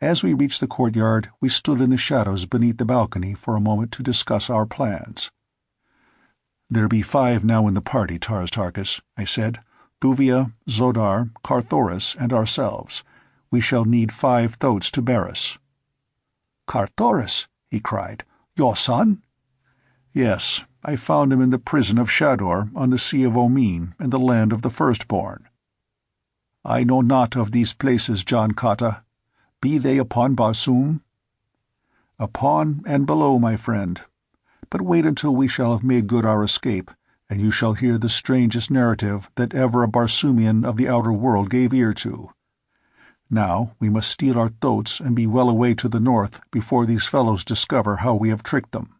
As we reached the courtyard, we stood in the shadows beneath the balcony for a moment to discuss our plans. "There be 5 now in the party, Tars Tarkas," I said. "Thuvia, Zodar, Carthoris, and ourselves. We shall need 5 thoats to bear us." "Carthoris!" he cried. "Your son?" "Yes, I found him in the prison of Shador on the Sea of Omean, in the land of the firstborn." "I know not of these places, John Carter. Be they upon Barsoom?" "Upon and below, my friend. But wait until we shall have made good our escape, and you shall hear the strangest narrative that ever a Barsoomian of the outer world gave ear to. Now we must steal our thoats and be well away to the north before these fellows discover how we have tricked them."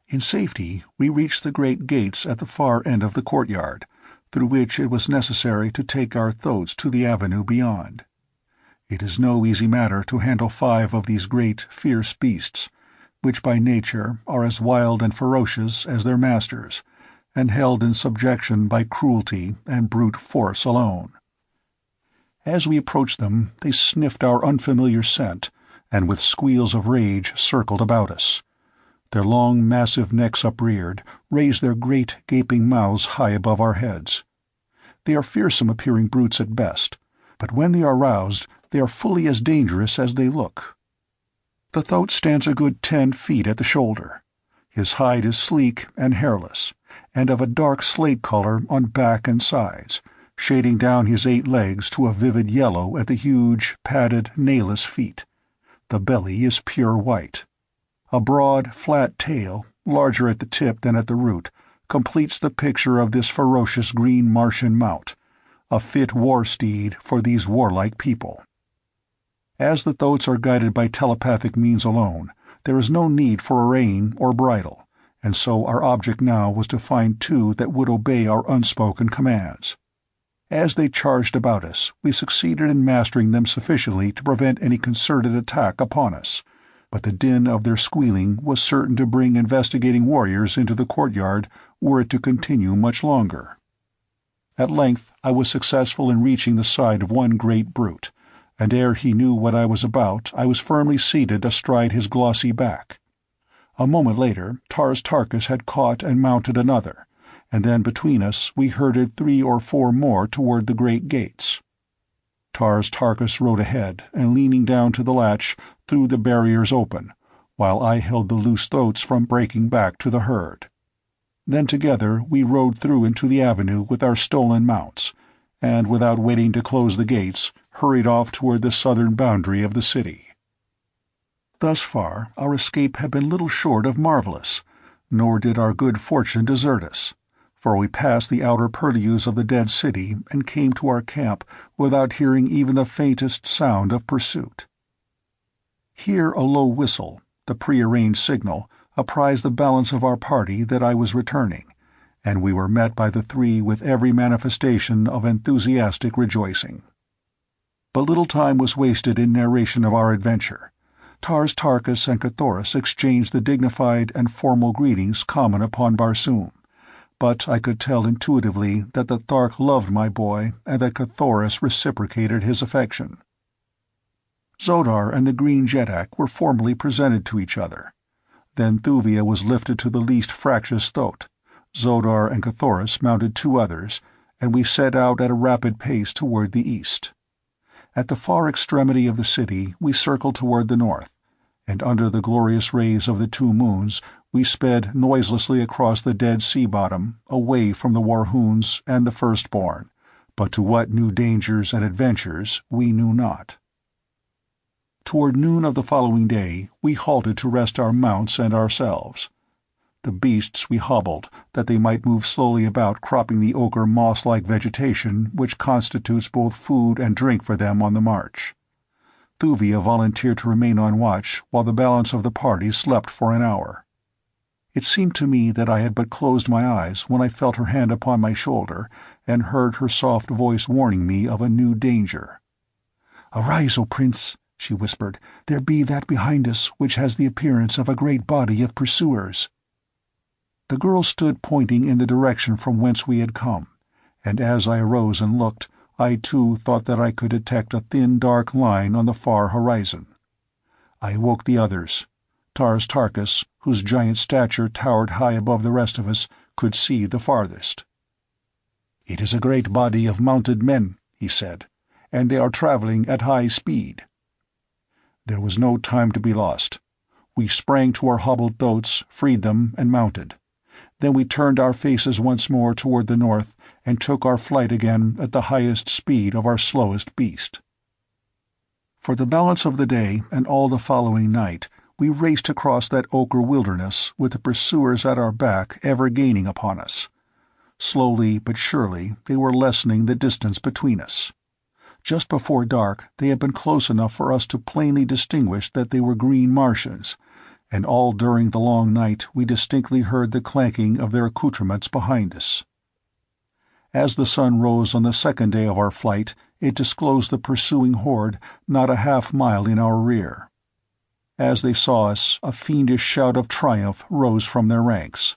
In safety we reached the great gates at the far end of the courtyard, through which it was necessary to take our thoats to the avenue beyond. It is no easy matter to handle 5 of these great, fierce beasts, which by nature are as wild and ferocious as their masters, and held in subjection by cruelty and brute force alone. As we approached them, they sniffed our unfamiliar scent, and with squeals of rage circled about us. Their long, massive necks upreared, raised their great, gaping mouths high above our heads. They are fearsome-appearing brutes at best, but when they are roused, they are fully as dangerous as they look. The thoat stands a good 10 feet at the shoulder. His hide is sleek and hairless, and of a dark slate color on back and sides, shading down his 8 legs to a vivid yellow at the huge, padded, nailless feet. The belly is pure white. A broad, flat tail, larger at the tip than at the root, completes the picture of this ferocious green Martian mount, a fit war steed for these warlike people. As the thoats are guided by telepathic means alone, there is no need for a rein or bridle, and so our object now was to find 2 that would obey our unspoken commands. As they charged about us, we succeeded in mastering them sufficiently to prevent any concerted attack upon us, but the din of their squealing was certain to bring investigating warriors into the courtyard were it to continue much longer. At length I was successful in reaching the side of one great brute, and ere he knew what I was about I was firmly seated astride his glossy back. A moment later Tarkus had caught and mounted another, and then between us we herded 3 or 4 more toward the great gates. Tarkus rode ahead, and leaning down to the latch, threw the barriers open, while I held the loose throats from breaking back to the herd. Then together we rode through into the avenue with our stolen mounts, and without waiting to close the gates, hurried off toward the southern boundary of the city. Thus far our escape had been little short of marvelous, nor did our good fortune desert us, for we passed the outer purlieus of the dead city and came to our camp without hearing even the faintest sound of pursuit. Here a low whistle, the prearranged signal, apprised the balance of our party that I was returning, and we were met by the 3 with every manifestation of enthusiastic rejoicing. But little time was wasted in narration of our adventure. Tarkus and Cathoris exchanged the dignified and formal greetings common upon Barsoom, but I could tell intuitively that the Thark loved my boy and that Cathoris reciprocated his affection. Xodar and the green Jedak were formally presented to each other. Then Thuvia was lifted to the least fractious thoat. Xodar and Cathoris mounted 2 others, and we set out at a rapid pace toward the east. At the far extremity of the city we circled toward the north, and under the glorious rays of the 2 moons we sped noiselessly across the dead sea bottom, away from the Warhoons and the Firstborn, but to what new dangers and adventures we knew not. Toward noon of the following day we halted to rest our mounts and ourselves. The beasts we hobbled, that they might move slowly about cropping the ochre moss-like vegetation which constitutes both food and drink for them on the march. Thuvia volunteered to remain on watch while the balance of the party slept for an hour. It seemed to me that I had but closed my eyes when I felt her hand upon my shoulder and heard her soft voice warning me of a new danger. "Arise, O Prince," she whispered. "There be that behind us which has the appearance of a great body of pursuers." The girl stood pointing in the direction from whence we had come, and as I arose and looked, I too thought that I could detect a thin dark line on the far horizon. I awoke the others. Tarkus, whose giant stature towered high above the rest of us, could see the farthest. "It is a great body of mounted men," he said, "and they are traveling at high speed." There was no time to be lost. We sprang to our hobbled thoats, freed them, and mounted. Then we turned our faces once more toward the north and took our flight again at the highest speed of our slowest beast. For the balance of the day and all the following night we raced across that ochre wilderness with the pursuers at our back ever gaining upon us. Slowly but surely they were lessening the distance between us. Just before dark they had been close enough for us to plainly distinguish that they were green Martians, and all during the long night we distinctly heard the clanking of their accoutrements behind us. As the sun rose on the second day of our flight, it disclosed the pursuing horde not a half-mile in our rear. As they saw us, a fiendish shout of triumph rose from their ranks.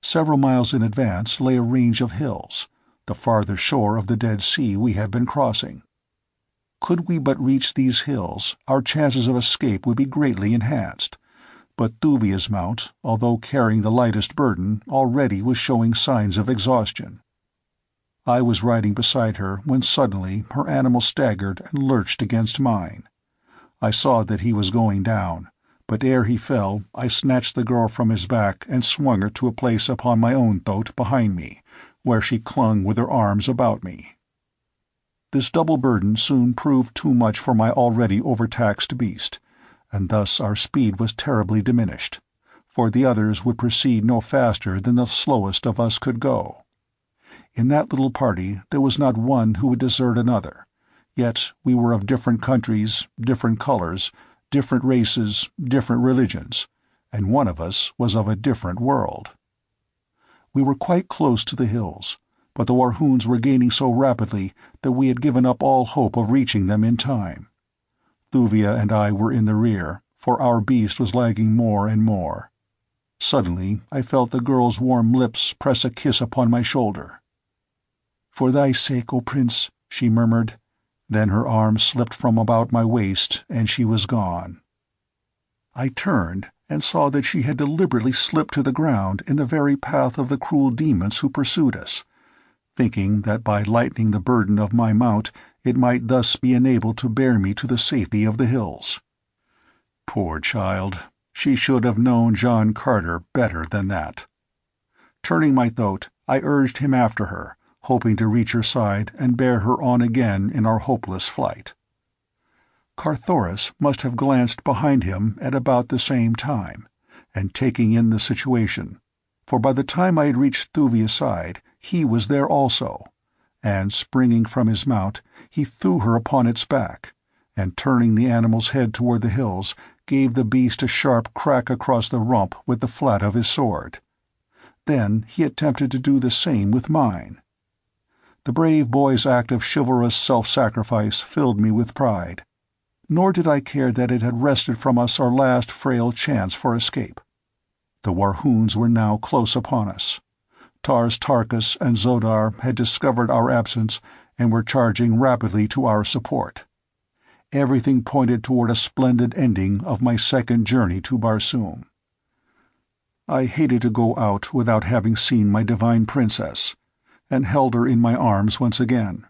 Several miles in advance lay a range of hills, the farther shore of the Dead Sea we had been crossing. Could we but reach these hills, our chances of escape would be greatly enhanced, but Thuvia's mount, although carrying the lightest burden, already was showing signs of exhaustion. I was riding beside her when suddenly her animal staggered and lurched against mine. I saw that he was going down, but ere he fell I snatched the girl from his back and swung her to a place upon my own thoat behind me, where she clung with her arms about me. This double burden soon proved too much for my already overtaxed beast, and thus our speed was terribly diminished, for the others would proceed no faster than the slowest of us could go. In that little party there was not one who would desert another, yet we were of different countries, different colors, different races, different religions, and one of us was of a different world. We were quite close to the hills, but the Warhoons were gaining so rapidly that we had given up all hope of reaching them in time. Thuvia and I were in the rear, for our beast was lagging more and more. Suddenly I felt the girl's warm lips press a kiss upon my shoulder. "For thy sake, O Prince," she murmured. Then her arm slipped from about my waist, and she was gone. I turned and saw that she had deliberately slipped to the ground in the very path of the cruel demons who pursued us, thinking that by lightening the burden of my mount it might thus be enabled to bear me to the safety of the hills. Poor child, she should have known John Carter better than that. Turning my throat, I urged him after her, hoping to reach her side and bear her on again in our hopeless flight. Carthoris must have glanced behind him at about the same time, and taking in the situation, for by the time I had reached Thuvia's side, he was there also, and springing from his mount, he threw her upon its back, and turning the animal's head toward the hills, gave the beast a sharp crack across the rump with the flat of his sword. Then he attempted to do the same with mine. The brave boy's act of chivalrous self-sacrifice filled me with pride, nor did I care that it had wrested from us our last frail chance for escape. The Warhoons were now close upon us. Tarkas and Zodar had discovered our absence and were charging rapidly to our support. Everything pointed toward a splendid ending of my second journey to Barsoom. I hated to go out without having seen my divine princess, and held her in my arms once again.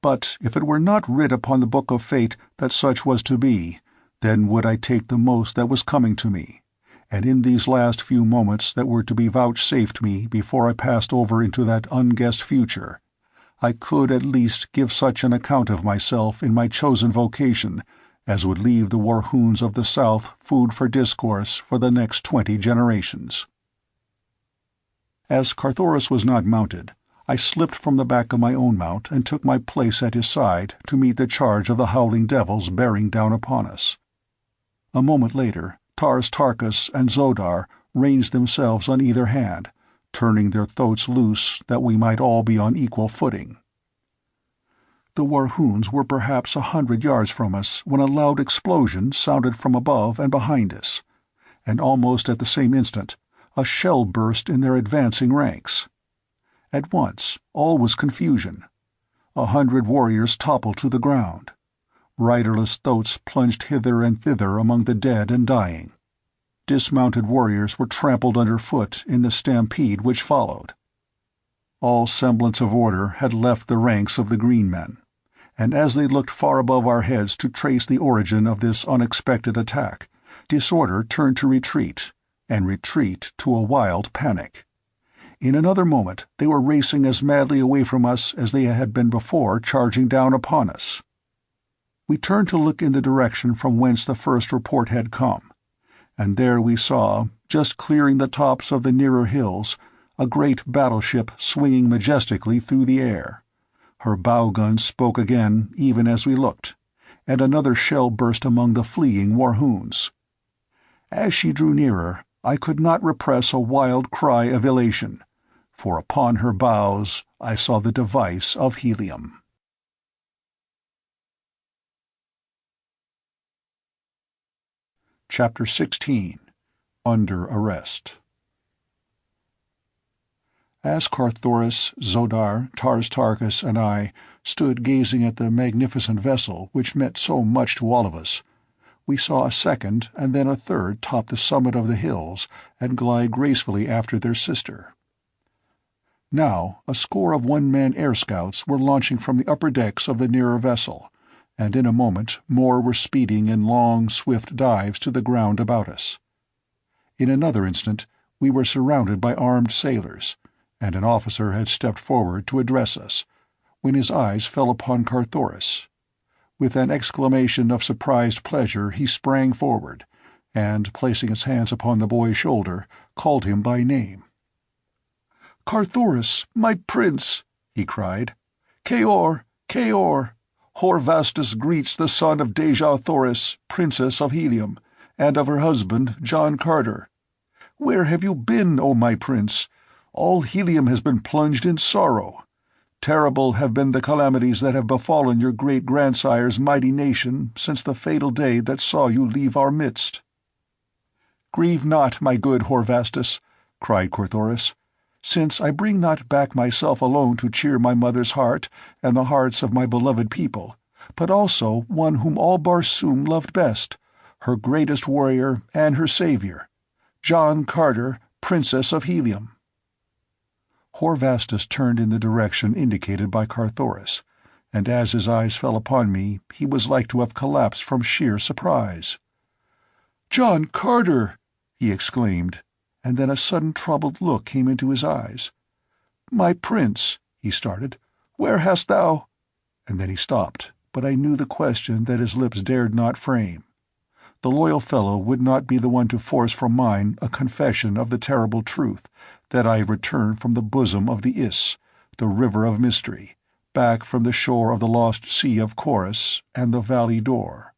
But if it were not writ upon the book of fate that such was to be, then would I take the most that was coming to me, and in these last few moments that were to be vouchsafed me before I passed over into that unguessed future, I could at least give such an account of myself in my chosen vocation as would leave the Warhoons of the South food for discourse for the next 20 generations. As Carthoris was not mounted, I slipped from the back of my own mount and took my place at his side to meet the charge of the howling devils bearing down upon us. A moment later, Tarkas and Zodar ranged themselves on either hand, turning their throats loose that we might all be on equal footing. The Warhoons were perhaps 100 yards from us when a loud explosion sounded from above and behind us, and almost at the same instant a shell burst in their advancing ranks. At once all was confusion. 100 warriors toppled to the ground. Riderless thoats plunged hither and thither among the dead and dying. Dismounted warriors were trampled underfoot in the stampede which followed. All semblance of order had left the ranks of the green men, and as they looked far above our heads to trace the origin of this unexpected attack, disorder turned to retreat, and retreat to a wild panic. In another moment they were racing as madly away from us as they had been before charging down upon us. We turned to look in the direction from whence the first report had come, and there we saw, just clearing the tops of the nearer hills, a great battleship swinging majestically through the air. Her bow gun spoke again even as we looked, and another shell burst among the fleeing Warhoons. As she drew nearer, I could not repress a wild cry of elation, for upon her bows I saw the device of helium. Chapter 16. Under Arrest. As Carthoris, Zodar, Tarkas, and I stood gazing at the magnificent vessel which meant so much to all of us, we saw a second and then a third top the summit of the hills and glide gracefully after their sister. Now a score of one-man air scouts were launching from the upper decks of the nearer vessel, and in a moment more were speeding in long, swift dives to the ground about us. In another instant we were surrounded by armed sailors, and an officer had stepped forward to address us, when his eyes fell upon Carthoris. With an exclamation of surprised pleasure he sprang forward, and, placing his hands upon the boy's shoulder, called him by name. "Carthoris, my prince!" he cried. "Keor! Keor! Horvastus greets the son of Dejah Thoris, Princess of Helium, and of her husband, John Carter. Where have you been, O my prince? All Helium has been plunged in sorrow. Terrible have been the calamities that have befallen your great-grandsire's mighty nation since the fatal day that saw you leave our midst." "Grieve not, my good Horvastus," cried Carthoris. since I bring not back myself alone to cheer my mother's heart and the hearts of my beloved people, but also one whom all Barsoom loved best, her greatest warrior and her savior, John Carter, Princess of Helium." Horvastus turned in the direction indicated by Carthoris, and as his eyes fell upon me, he was like to have collapsed from sheer surprise. "John Carter!" he exclaimed, and then a sudden troubled look came into his eyes. "My prince," he started, "where hast thou—" And then he stopped, but I knew the question that his lips dared not frame. The loyal fellow would not be the one to force from mine a confession of the terrible truth that I had returned from the bosom of the Is, the river of mystery, back from the shore of the lost sea of Chorus and the valley door.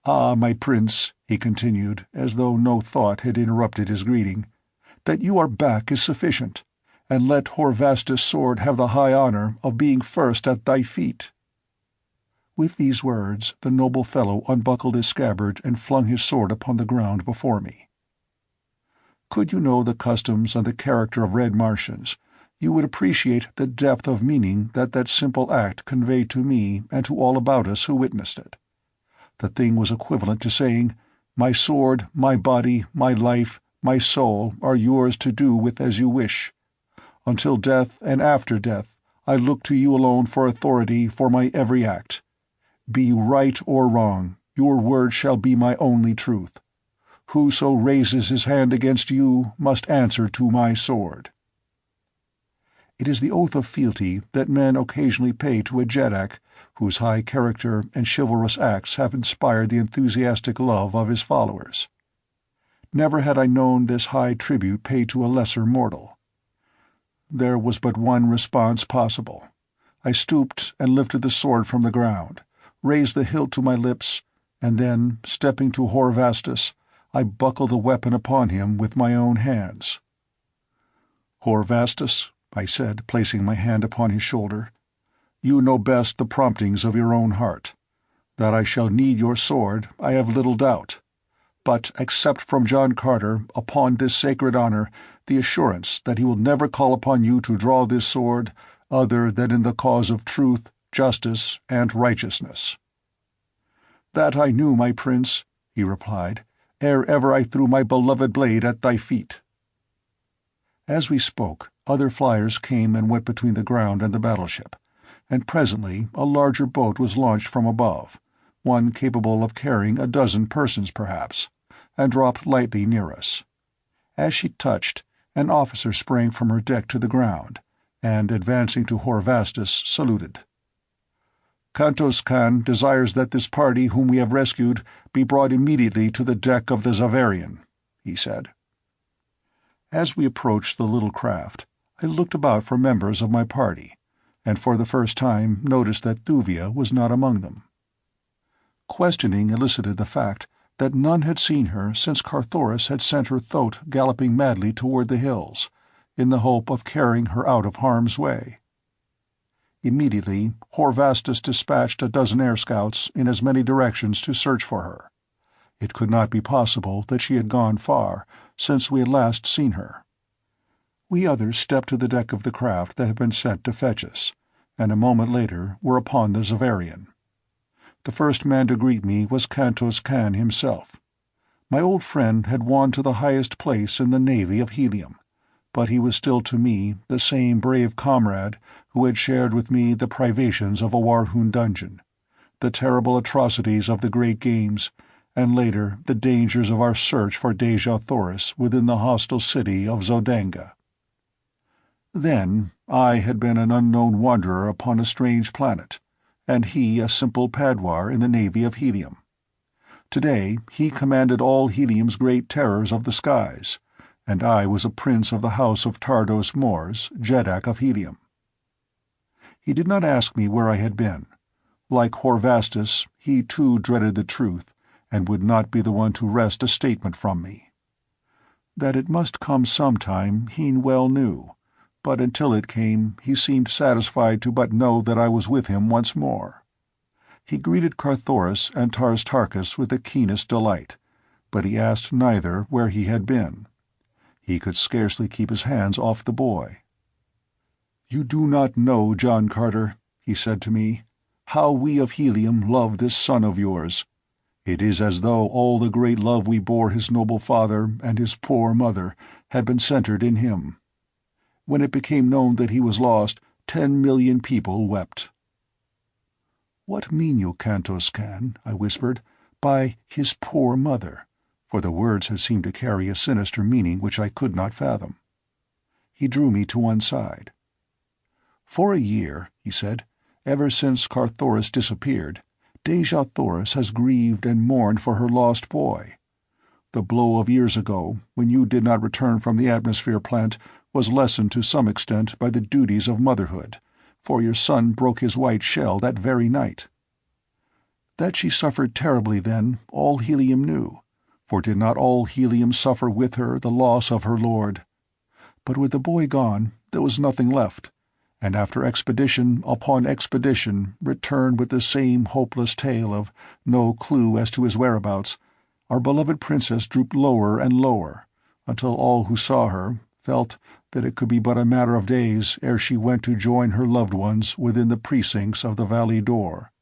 "Ah, my prince," he continued, as though no thought had interrupted his greeting, "that you are back is sufficient, and let Horvastus' sword have the high honor of being first at thy feet." With these words the noble fellow unbuckled his scabbard and flung his sword upon the ground before me. Could you know the customs and the character of red Martians, you would appreciate the depth of meaning that that simple act conveyed to me and to all about us who witnessed it. The thing was equivalent to saying, "My sword, my body, my life, my soul are yours to do with as you wish. Until death and after death, I look to you alone for authority for my every act. Be you right or wrong, your word shall be my only truth. Whoso raises his hand against you must answer to my sword." It is the oath of fealty that men occasionally pay to a Jeddak whose high character and chivalrous acts have inspired the enthusiastic love of his followers. Never had I known this high tribute paid to a lesser mortal. There was but one response possible. I stooped and lifted the sword from the ground, raised the hilt to my lips, and then, stepping to Horvastus, I buckled the weapon upon him with my own hands. "Horvastus," I said, placing my hand upon his shoulder, "you know best the promptings of your own heart. That I shall need your sword, I have little doubt. But accept from John Carter, upon this sacred honor, the assurance that he will never call upon you to draw this sword other than in the cause of truth, justice, and righteousness." "That I knew, my prince," he replied, "ere ever I threw my beloved blade at thy feet." As we spoke, other flyers came and went between the ground and the battleship, and presently a larger boat was launched from above, one capable of carrying a dozen persons perhaps, and dropped lightly near us. As she touched, an officer sprang from her deck to the ground, and, advancing to Horvastus, saluted. "Kantos Khan desires that this party whom we have rescued be brought immediately to the deck of the Zavarian," he said. As we approached the little craft, I looked about for members of my party, and for the first time noticed that Thuvia was not among them. Questioning elicited the fact that none had seen her since Carthoris had sent her thoat galloping madly toward the hills, in the hope of carrying her out of harm's way. Immediately, Horvastus dispatched a dozen air scouts in as many directions to search for her. It could not be possible that she had gone far, since we had last seen her. We others stepped to the deck of the craft that had been sent to fetch us, and a moment later were upon the Zavarian. The first man to greet me was Kantos Khan himself. My old friend had won to the highest place in the navy of Helium, but he was still to me the same brave comrade who had shared with me the privations of a Warhoon dungeon, the terrible atrocities of the Great Games, and later the dangers of our search for Dejah Thoris within the hostile city of Zodanga. Then I had been an unknown wanderer upon a strange planet, and he a simple padwar in the navy of Helium. Today he commanded all Helium's great terrors of the skies, and I was a prince of the house of Tardos Mors, Jeddak of Helium. He did not ask me where I had been. Like Horvastus, he too dreaded the truth, and would not be the one to wrest a statement from me. That it must come sometime he well knew, but until it came he seemed satisfied to but know that I was with him once more. He greeted Carthoris and Tarstarchus with the keenest delight, but he asked neither where he had been. He could scarcely keep his hands off the boy. "You do not know, John Carter," he said to me, "how we of Helium love this son of yours. It is as though all the great love we bore his noble father and his poor mother had been centered in him. When it became known that he was lost, 10 million people wept." "What mean you, Kantos Kan," I whispered, "by his poor mother?" For the words had seemed to carry a sinister meaning which I could not fathom. He drew me to one side. "For a year," he said, "ever since Carthoris disappeared, Dejah Thoris has grieved and mourned for her lost boy. The blow of years ago, when you did not return from the atmosphere plant, was lessened to some extent by the duties of motherhood, for your son broke his white shell that very night. That she suffered terribly then, all Helium knew, for did not all Helium suffer with her the loss of her lord? But with the boy gone, there was nothing left, and after expedition upon expedition returned with the same hopeless tale of no clue as to his whereabouts, our beloved princess drooped lower and lower, until all who saw her felt that it could be but a matter of days ere she went to join her loved ones within the precincts of the Valley Door.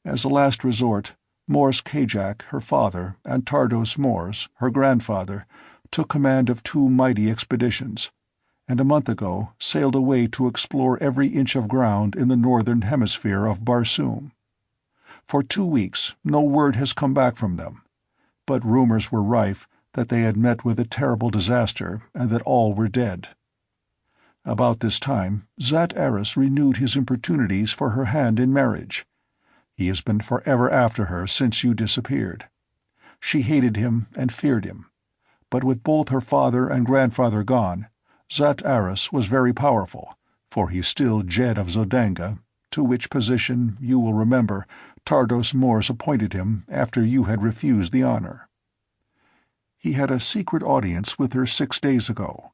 As a last resort, Morse Kajak, her father, and Tardos Morse, her grandfather, took command of 2 mighty expeditions, and a month ago sailed away to explore every inch of ground in the northern hemisphere of Barsoom. For 2 weeks no word has come back from them, but rumors were rife that they had met with a terrible disaster and that all were dead. About this time Zat Aris renewed his importunities for her hand in marriage. He has been forever after her since you disappeared. She hated him and feared him, but with both her father and grandfather gone, Zat Aris was very powerful, for he is still Jed of Zodanga, to which position, you will remember, Tardos Morse appointed him after you had refused the honor. He had a secret audience with her 6 days ago.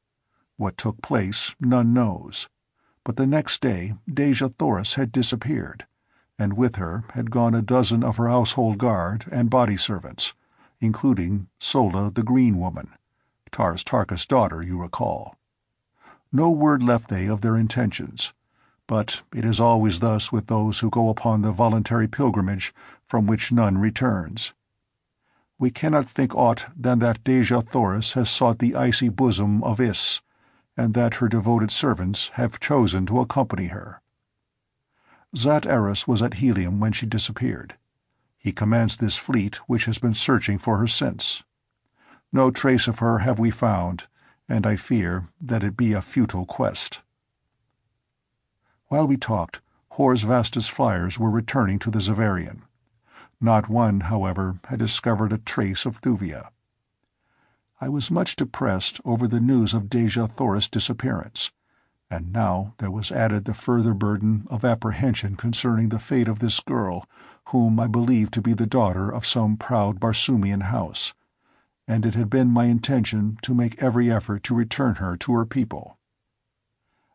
What took place none knows, but the next day Dejah Thoris had disappeared, and with her had gone a dozen of her household guard and body servants, including Sola the Green Woman, Tars Tarkas' daughter, you recall. No word left they of their intentions, but it is always thus with those who go upon the voluntary pilgrimage from which none returns. We cannot think aught than that Dejah Thoris has sought the icy bosom of Is, and that her devoted servants have chosen to accompany her. Zat Aris was at Helium when she disappeared. He commands this fleet which has been searching for her since. No trace of her have we found, and I fear that it be a futile quest." While we talked, Hors Vastus flyers were returning to the Xaverian. Not one, however, had discovered a trace of Thuvia. I was much depressed over the news of Dejah Thoris' disappearance, and now there was added the further burden of apprehension concerning the fate of this girl, whom I believed to be the daughter of some proud Barsoomian house, and it had been my intention to make every effort to return her to her people.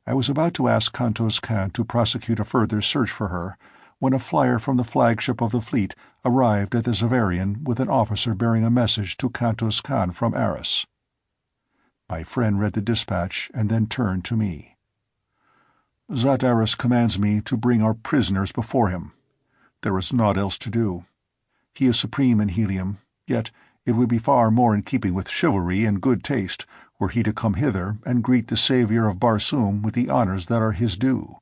I was about to ask Kantos Kan to prosecute a further search for her, when a flyer from the flagship of the fleet arrived at the Xaverian with an officer bearing a message to Kantos Kan from Aris. My friend read the dispatch and then turned to me. "Zat Aris commands me to bring our prisoners before him. There is naught else to do. He is supreme in Helium, yet it would be far more in keeping with chivalry and good taste were he to come hither and greet the savior of Barsoom with the honors that are his due."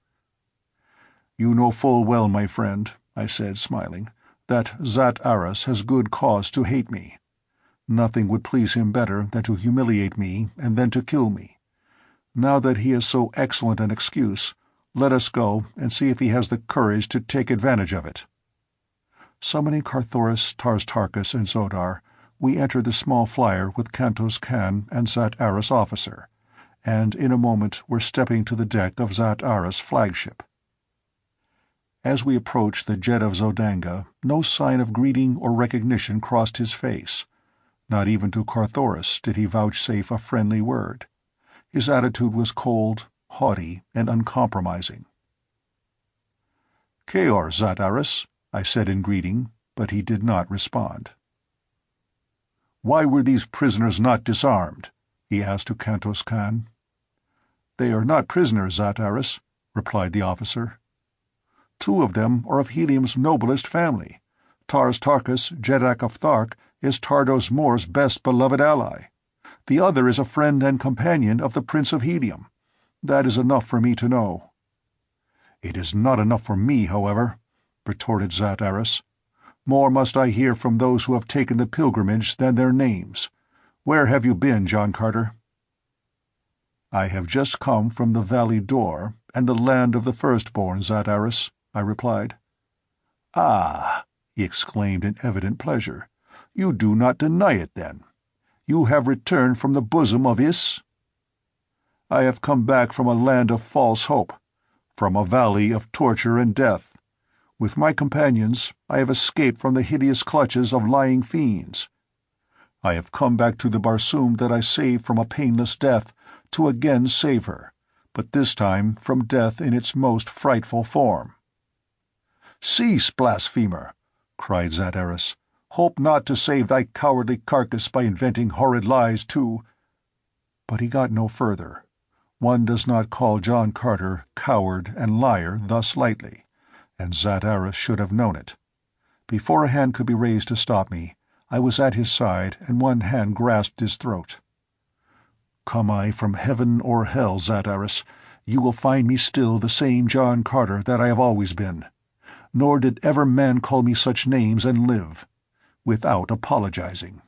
"You know full well, my friend," I said, smiling, "that Zat Aris has good cause to hate me. Nothing would please him better than to humiliate me and then to kill me. Now that he has so excellent an excuse, let us go and see if he has the courage to take advantage of it." Summoning Carthoris, Tars Tarkas, and Zodar, we entered the small flyer with Kantos Kan and Zat Aris' officer, and in a moment were stepping to the deck of Zat Aris' flagship. As we approached the Jed of Zodanga, no sign of greeting or recognition crossed his face. Not even to Carthoris did he vouchsafe a friendly word. His attitude was cold, haughty, and uncompromising. "Keor, Zat Aris," I said in greeting, but he did not respond. "Why were these prisoners not disarmed?" he asked Kantos Kan. "They are not prisoners, Zat-Aris," replied the officer. "Two of them are of Helium's noblest family. Tars Tarkas, Jeddak of Thark, is Tardos Mor's best beloved ally. The other is a friend and companion of the Prince of Helium. That is enough for me to know." "It is not enough for me, however," retorted Zat-Aris. "More must I hear from those who have taken the pilgrimage than their names. Where have you been, John Carter?" "I have just come from the Valley Dor and the land of the firstborn, Zat-Aris," I replied. "Ah," he exclaimed in evident pleasure. "You do not deny it, then? You have returned from the bosom of Is?" "I have come back from a land of false hope, from a valley of torture and death. With my companions, I have escaped from the hideous clutches of lying fiends. I have come back to the Barsoom that I saved from a painless death, to again save her, but this time from death in its most frightful form." "Cease, blasphemer!" cried Zat-Aris. "Hope not to save thy cowardly carcass by inventing horrid lies to—" But he got no further. One does not call John Carter coward and liar thus lightly, and Zat-Aris should have known it. Before a hand could be raised to stop me, I was at his side, and one hand grasped his throat. "Come I from heaven or hell, Zat-Aris, you will find me still the same John Carter that I have always been. Nor did ever man call me such names and live, without apologizing."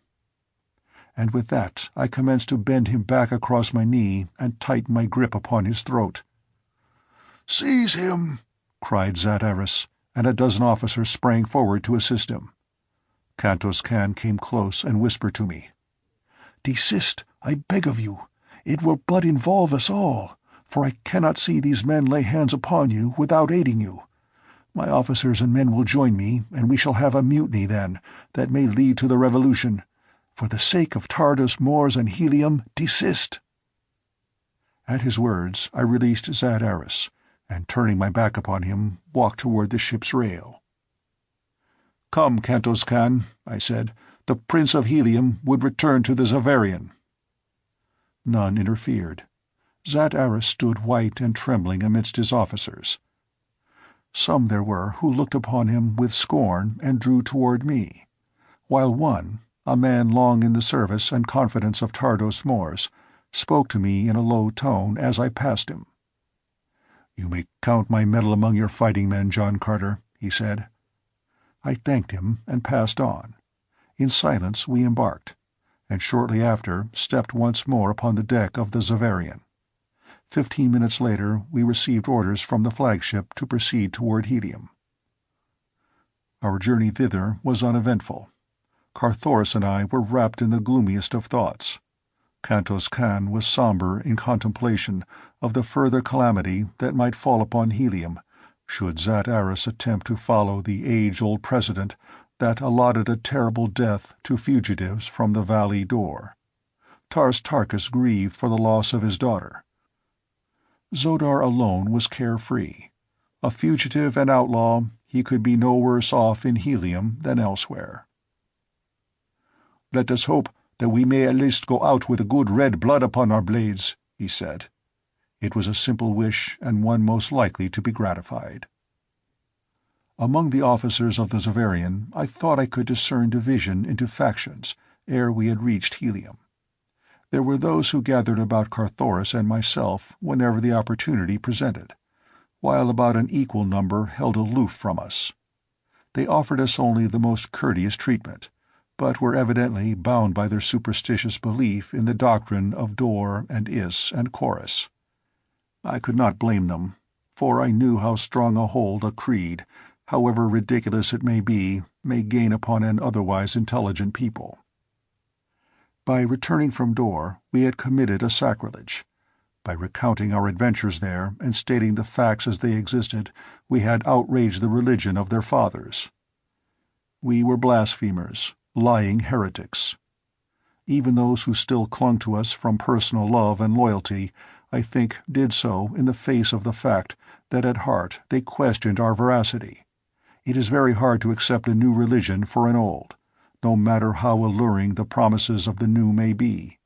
And with that I commenced to bend him back across my knee and tighten my grip upon his throat. "Seize him!" cried Zat-Aris, and a dozen officers sprang forward to assist him. Kantos Kan came close and whispered to me, "Desist, I beg of you. It will but involve us all, for I cannot see these men lay hands upon you without aiding you. My officers and men will join me, and we shall have a mutiny then, that may lead to the revolution. For the sake of Tardos Mors and Helium, desist!" At his words I released Zat-Aris, and turning my back upon him, walked toward the ship's rail. "Come, Kantos Kan," I said. "The Prince of Helium would return to the Xaverian." None interfered. Zat-Aris stood white and trembling amidst his officers. Some there were who looked upon him with scorn and drew toward me, while one, a man long in the service and confidence of Tardos Mors, spoke to me in a low tone as I passed him. "You may count my medal among your fighting men, John Carter," he said. I thanked him and passed on. In silence we embarked, and shortly after stepped once more upon the deck of the Xaverian. 15 minutes later we received orders from the flagship to proceed toward Helium. Our journey thither was uneventful. Carthoris and I were wrapped in the gloomiest of thoughts. Kantos Kan was somber in contemplation of the further calamity that might fall upon Helium, should Zat-Aris attempt to follow the age-old precedent that allotted a terrible death to fugitives from the Valley Dor. Tars Tarkas grieved for the loss of his daughter. Xodar alone was carefree. A fugitive and outlaw, he could be no worse off in Helium than elsewhere. "Let us hope that we may at least go out with a good red blood upon our blades," he said. It was a simple wish, and one most likely to be gratified. Among the officers of the Xaverian I thought I could discern division into factions ere we had reached Helium. There were those who gathered about Carthoris and myself whenever the opportunity presented, while about an equal number held aloof from us. They offered us only the most courteous treatment, but were evidently bound by their superstitious belief in the doctrine of Dor and Is and Chorus. I could not blame them, for I knew how strong a hold a creed, however ridiculous it may be, may gain upon an otherwise intelligent people. By returning from Dor, we had committed a sacrilege. By recounting our adventures there and stating the facts as they existed, we had outraged the religion of their fathers. We were blasphemers, lying heretics. Even those who still clung to us from personal love and loyalty, I think, did so in the face of the fact that at heart they questioned our veracity. It is very hard to accept a new religion for an old, no matter how alluring the promises of the new may be.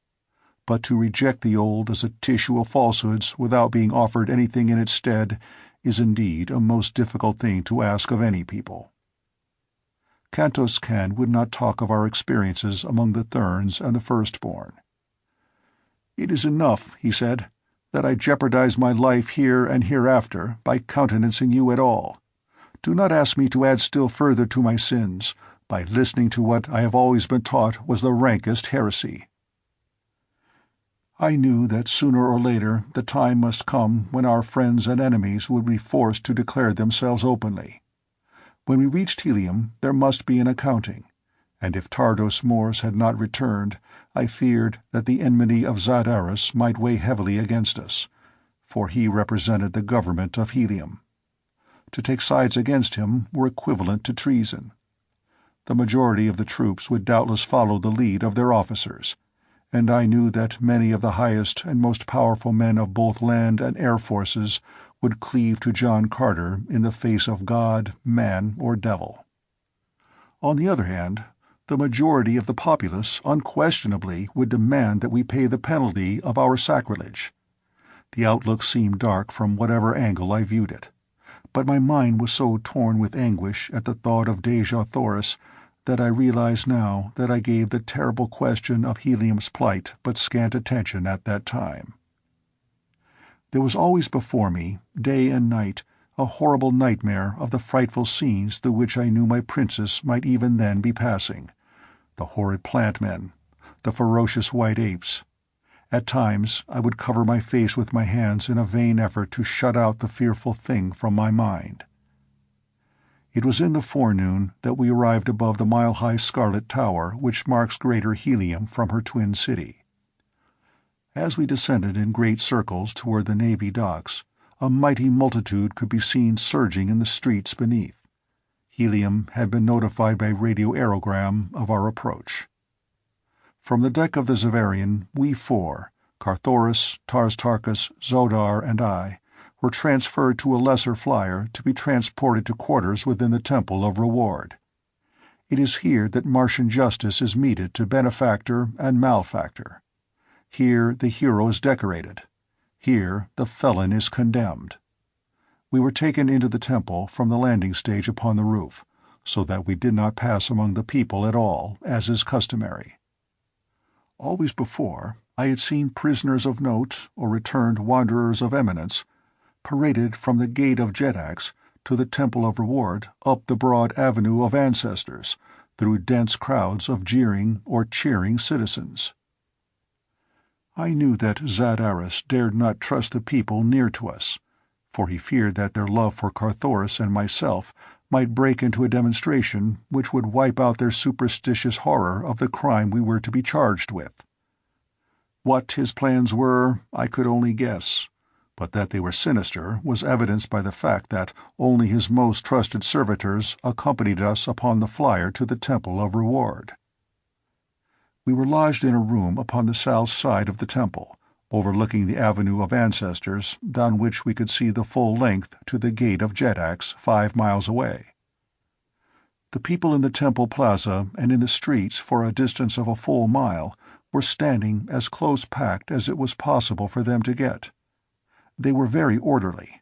but to reject the old as a tissue of falsehoods without being offered anything in its stead is indeed a most difficult thing to ask of any people. Kantos Kan would not talk of our experiences among the Therns and the Firstborn. "It is enough," he said, "that I jeopardize my life here and hereafter by countenancing you at all. Do not ask me to add still further to my sins, by listening to what I have always been taught was the rankest heresy." I knew that sooner or later the time must come when our friends and enemies would be forced to declare themselves openly. When we reached Helium there must be an accounting, and if Tardos Mors had not returned, I feared that the enmity of Zadaris might weigh heavily against us, for he represented the government of Helium. To take sides against him were equivalent to treason. The majority of the troops would doubtless follow the lead of their officers, and I knew that many of the highest and most powerful men of both land and air forces would cleave to John Carter in the face of God, man, or devil. On the other hand, the majority of the populace unquestionably would demand that we pay the penalty of our sacrilege. The outlook seemed dark from whatever angle I viewed it, but my mind was so torn with anguish at the thought of Dejah Thoris that I realize now that I gave the terrible question of Helium's plight but scant attention at that time. There was always before me, day and night, a horrible nightmare of the frightful scenes through which I knew my princess might even then be passing. The horrid plant men, the ferocious white apes. At times I would cover my face with my hands in a vain effort to shut out the fearful thing from my mind. It was in the forenoon that we arrived above the mile-high scarlet tower which marks Greater Helium from her twin city. As we descended in great circles toward the Navy docks, a mighty multitude could be seen surging in the streets beneath. Helium had been notified by radio aerogram of our approach. From the deck of the Xaverian, we four, Carthoris, Tarstarchus, Zodar, and I, were transferred to a lesser flyer to be transported to quarters within the Temple of Reward. It is here that Martian justice is meted to benefactor and malefactor. Here the hero is decorated. Here the felon is condemned. We were taken into the temple from the landing stage upon the roof, so that we did not pass among the people at all, as is customary. Always before, I had seen prisoners of note, or returned wanderers of eminence, paraded from the Gate of Jeddax to the Temple of Reward up the broad Avenue of Ancestors, through dense crowds of jeering or cheering citizens. I knew that Zadaris dared not trust the people near to us, for he feared that their love for Carthoris and myself might break into a demonstration which would wipe out their superstitious horror of the crime we were to be charged with. What his plans were, I could only guess, but that they were sinister was evidenced by the fact that only his most trusted servitors accompanied us upon the flyer to the Temple of Reward. We were lodged in a room upon the south side of the temple, overlooking the Avenue of Ancestors, down which we could see the full length to the Gate of Jeddax 5 miles away. The people in the temple plaza and in the streets for a distance of a full mile were standing as close-packed as it was possible for them to get. They were very orderly.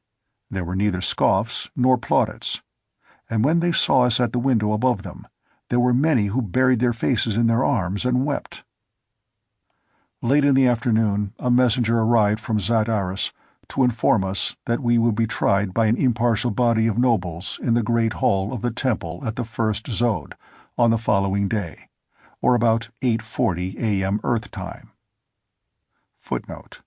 There were neither scoffs nor plaudits, and when they saw us at the window above them, there were many who buried their faces in their arms and wept. Late in the afternoon, a messenger arrived from Zadaris to inform us that we would be tried by an impartial body of nobles in the great hall of the temple at the first Zode, on the following day, or about 8:40 a.m. Earth time. Footnote: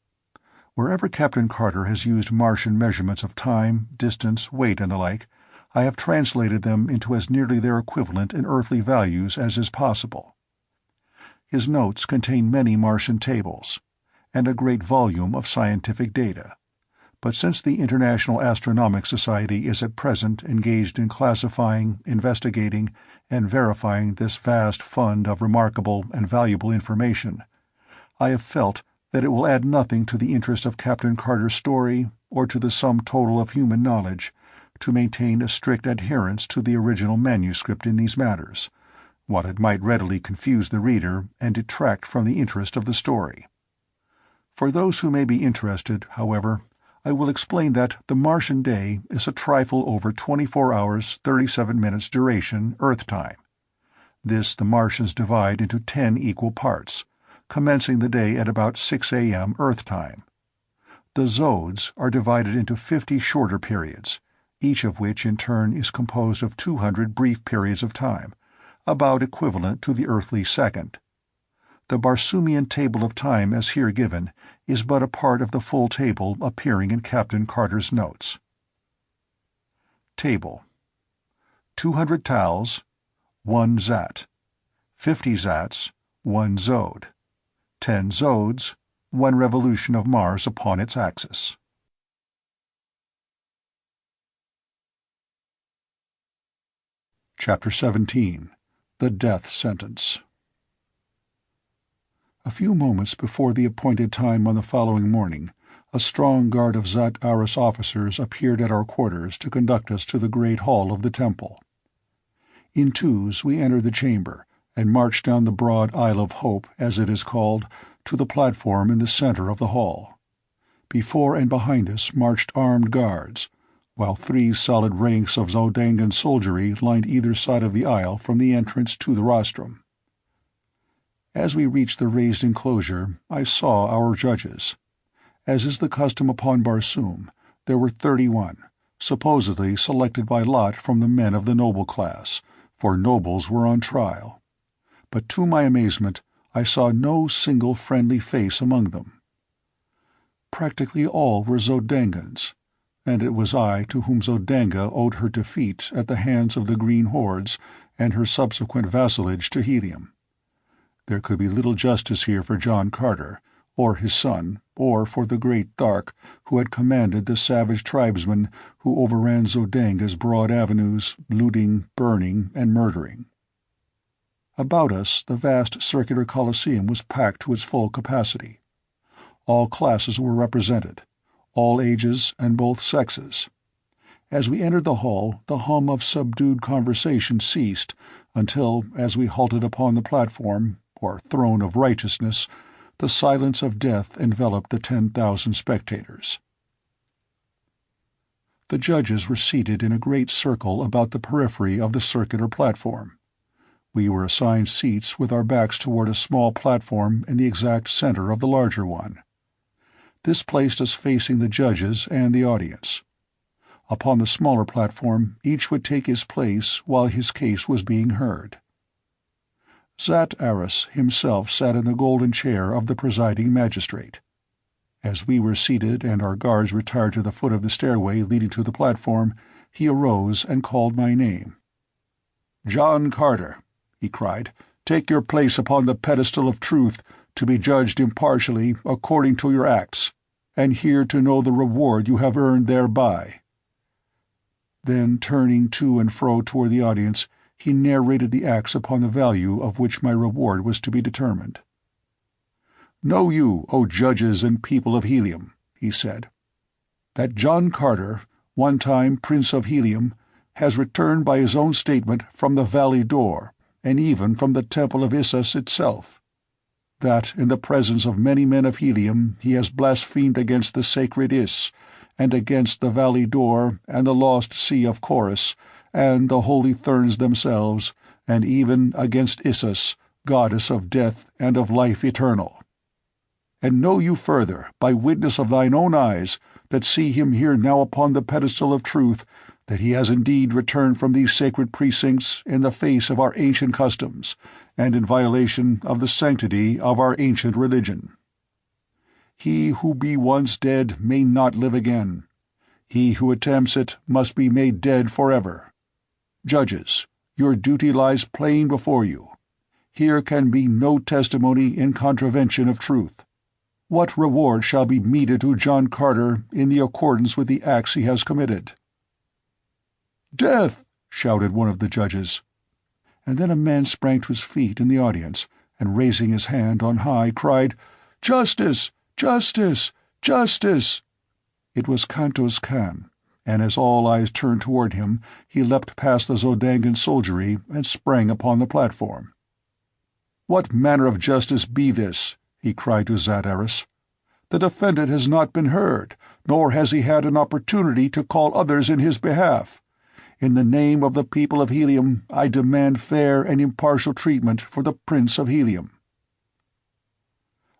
wherever Captain Carter has used Martian measurements of time, distance, weight, and the like, I have translated them into as nearly their equivalent in earthly values as is possible. His notes contain many Martian tables, and a great volume of scientific data, but since the International Astronomic Society is at present engaged in classifying, investigating, and verifying this vast fund of remarkable and valuable information, I have felt that it will add nothing to the interest of Captain Carter's story, or to the sum total of human knowledge, to maintain a strict adherence to the original manuscript in these matters, while it might readily confuse the reader and detract from the interest of the story. For those who may be interested, however, I will explain that the Martian day is a trifle over 24 hours 37 minutes duration Earth time. This the Martians divide into 10 equal parts, commencing the day at about 6 a.m. Earth time. The zodes are divided into 50 shorter periods, each of which in turn is composed of 200 brief periods of time, about equivalent to the earthly second. The Barsoomian table of time as here given is but a part of the full table appearing in Captain Carter's notes. Table: 200 tals, 1 zat; 50 zats, 1 zode; 10 zodes, 1 revolution of Mars upon its axis. Chapter 17. The Death Sentence. A few moments before the appointed time on the following morning, a strong guard of Zat Aris officers appeared at our quarters to conduct us to the great hall of the temple. In twos we entered the chamber, and marched down the broad Isle of Hope, as it is called, to the platform in the center of the hall. Before and behind us marched armed guards, while 3 solid ranks of Zodangan soldiery lined either side of the aisle from the entrance to the rostrum. As we reached the raised enclosure, I saw our judges. As is the custom upon Barsoom, there were 31, supposedly selected by lot from the men of the noble class, for nobles were on trial. But to my amazement, I saw no single friendly face among them. Practically all were Zodangans, and it was I to whom Zodanga owed her defeat at the hands of the Green Hordes and her subsequent vassalage to Helium. There could be little justice here for John Carter, or his son, or for the great Thark who had commanded the savage tribesmen who overran Zodanga's broad avenues, looting, burning, and murdering. About us the vast circular coliseum was packed to its full capacity. All classes were represented, all ages and both sexes. As we entered the hall, the hum of subdued conversation ceased until, as we halted upon the platform, or throne of righteousness, the silence of death enveloped the 10,000 spectators. The judges were seated in a great circle about the periphery of the circular platform. We were assigned seats with our backs toward a small platform in the exact center of the larger one. This placed us facing the judges and the audience. Upon the smaller platform, each would take his place while his case was being heard. Zat Aris himself sat in the golden chair of the presiding magistrate. As we were seated and our guards retired to the foot of the stairway leading to the platform, he arose and called my name. "John Carter," he cried, "take your place upon the pedestal of truth, to be judged impartially according to your acts, and here to know the reward you have earned thereby." Then, turning to and fro toward the audience, he narrated the acts upon the value of which my reward was to be determined. "Know you, O judges and people of Helium," he said, "that John Carter, one time Prince of Helium, has returned by his own statement from the Valley Door, and even from the Temple of Issus itself. That, in the presence of many men of Helium, he has blasphemed against the sacred Is, and against the Valley Door, and the lost Sea of Chorus, and the holy Therns themselves, and even against Issus, goddess of death and of life eternal. And know you further, by witness of thine own eyes, that see him here now upon the pedestal of truth, that he has indeed returned from these sacred precincts in the face of our ancient customs, and in violation of the sanctity of our ancient religion. He who be once dead may not live again. He who attempts it must be made dead forever. Judges, your duty lies plain before you. Here can be no testimony in contravention of truth. What reward shall be meted to John Carter in the accordance with the acts he has committed?" "Death!" shouted one of the judges. And then a man sprang to his feet in the audience, and raising his hand on high, cried, "Justice! Justice! Justice!" It was Kantos Khan, and as all eyes turned toward him, he leapt past the Zodangan soldiery and sprang upon the platform. "What manner of justice be this?" he cried to Zat Aris. The defendant has not been heard, nor has he had an opportunity to call others in his behalf. In the name of the people of Helium, I demand fair and impartial treatment for the Prince of Helium."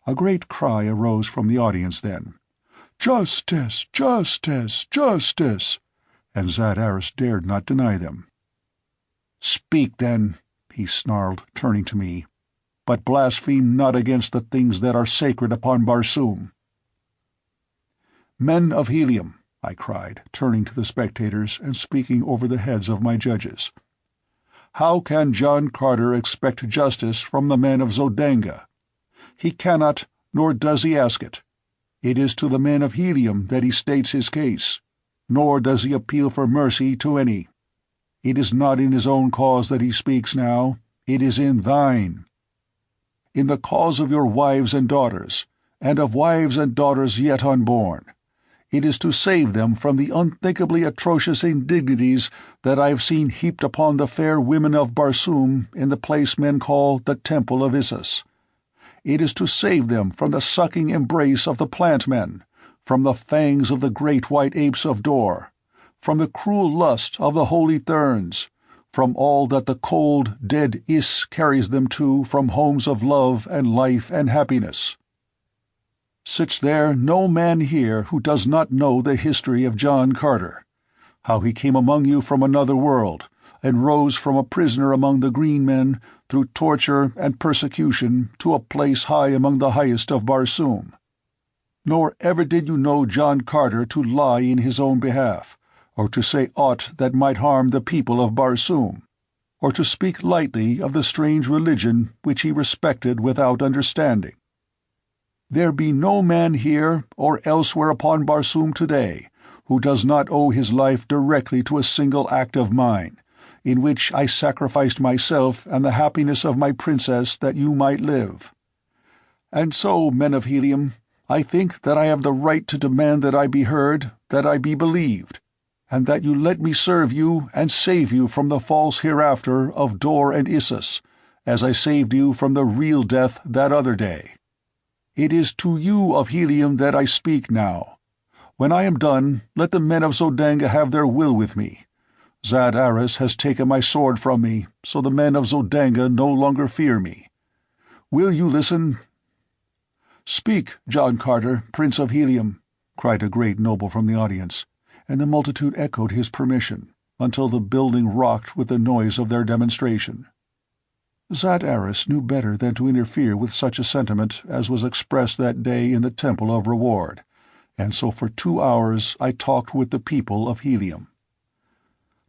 A great cry arose from the audience then. "Justice! Justice! Justice!" And Zat-Aris dared not deny them. "Speak, then," he snarled, turning to me, "but blaspheme not against the things that are sacred upon Barsoom." "Men of Helium," I cried, turning to the spectators and speaking over the heads of my judges, "how can John Carter expect justice from the men of Zodanga? He cannot, nor does he ask it. It is to the men of Helium that he states his case, nor does he appeal for mercy to any. It is not in his own cause that he speaks now, it is in thine. In the cause of your wives and daughters, and of wives and daughters yet unborn. It is to save them from the unthinkably atrocious indignities that I have seen heaped upon the fair women of Barsoom in the place men call the Temple of Issus. It is to save them from the sucking embrace of the plant men, from the fangs of the great white apes of Dor, from the cruel lust of the holy Therns, from all that the cold, dead Is carries them to from homes of love and life and happiness. Sits there no man here who does not know the history of John Carter, how he came among you from another world, and rose from a prisoner among the green men, through torture and persecution, to a place high among the highest of Barsoom. Nor ever did you know John Carter to lie in his own behalf, or to say aught that might harm the people of Barsoom, or to speak lightly of the strange religion which he respected without understanding. There be no man here or elsewhere upon Barsoom today who does not owe his life directly to a single act of mine, in which I sacrificed myself and the happiness of my princess that you might live. And so, men of Helium, I think that I have the right to demand that I be heard, that I be believed, and that you let me serve you and save you from the false hereafter of Dor and Issus, as I saved you from the real death that other day. It is to you of Helium that I speak now. When I am done, let the men of Zodanga have their will with me. Zat-Aris has taken my sword from me, so the men of Zodanga no longer fear me. Will you listen?" "Speak, John Carter, Prince of Helium," cried a great noble from the audience, and the multitude echoed his permission, until the building rocked with the noise of their demonstration. Zat-Aris knew better than to interfere with such a sentiment as was expressed that day in the Temple of Reward, and so for 2 hours I talked with the people of Helium.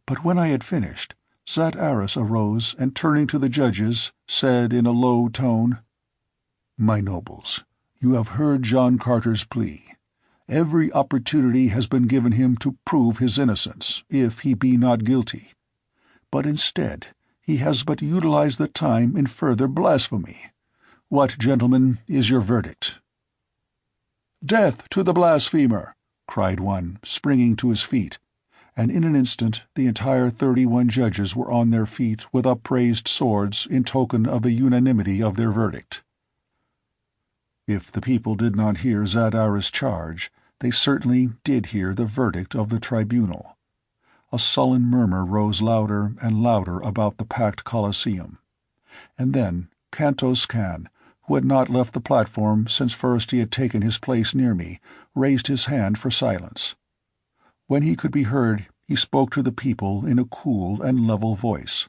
But when I had finished, Zat-Aris arose and, turning to the judges, said in a low tone, "My nobles, you have heard John Carter's plea. Every opportunity has been given him to prove his innocence, if he be not guilty. But instead, he has but utilized the time in further blasphemy. What, gentlemen, is your verdict?" "Death to the blasphemer!" cried one, springing to his feet, and in an instant the entire 31 judges were on their feet with upraised swords in token of the unanimity of their verdict. If the people did not hear Zat-Aris' charge, they certainly did hear the verdict of the tribunal. A sullen murmur rose louder and louder about the packed Colosseum. And then Kantos Kan, who had not left the platform since first he had taken his place near me, raised his hand for silence. When he could be heard, he spoke to the people in a cool and level voice.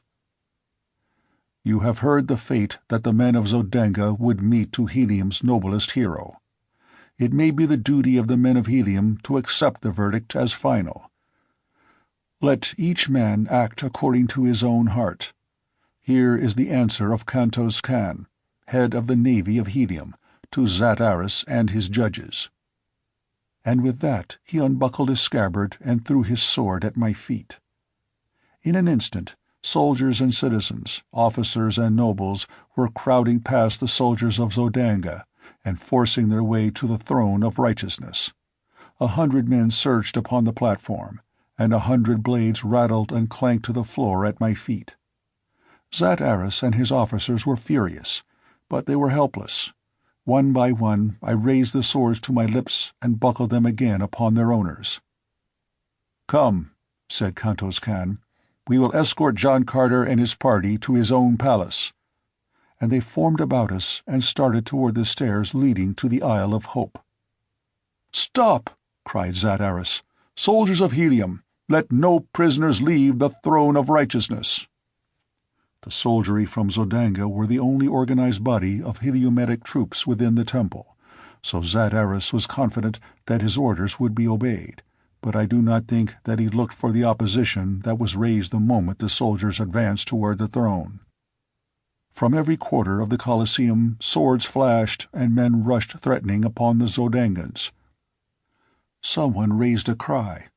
"You have heard the fate that the men of Zodanga would meet to Helium's noblest hero. It may be the duty of the men of Helium to accept the verdict as final. Let each man act according to his own heart. Here is the answer of Kantos Kan, head of the Navy of Helium, to Zat-Aris and his judges." And with that he unbuckled his scabbard and threw his sword at my feet. In an instant, soldiers and citizens, officers and nobles, were crowding past the soldiers of Zodanga and forcing their way to the throne of righteousness. 100 men surged upon the platform, and 100 blades rattled and clanked to the floor at my feet. Zat-Aris and his officers were furious, but they were helpless. One by one I raised the swords to my lips and buckled them again upon their owners. "Come," said Kantos Kan. "We will escort John Carter and his party to his own palace." And they formed about us and started toward the stairs leading to the Isle of Hope. "Stop!" cried Zat-Aris. "Soldiers of Helium, let no prisoners leave the throne of righteousness." The soldiery from Zodanga were the only organized body of Heliometic troops within the temple, so Zat-Aris was confident that his orders would be obeyed, but I do not think that he looked for the opposition that was raised the moment the soldiers advanced toward the throne. From every quarter of the Colosseum swords flashed and men rushed threatening upon the Zodangans. Someone raised a cry.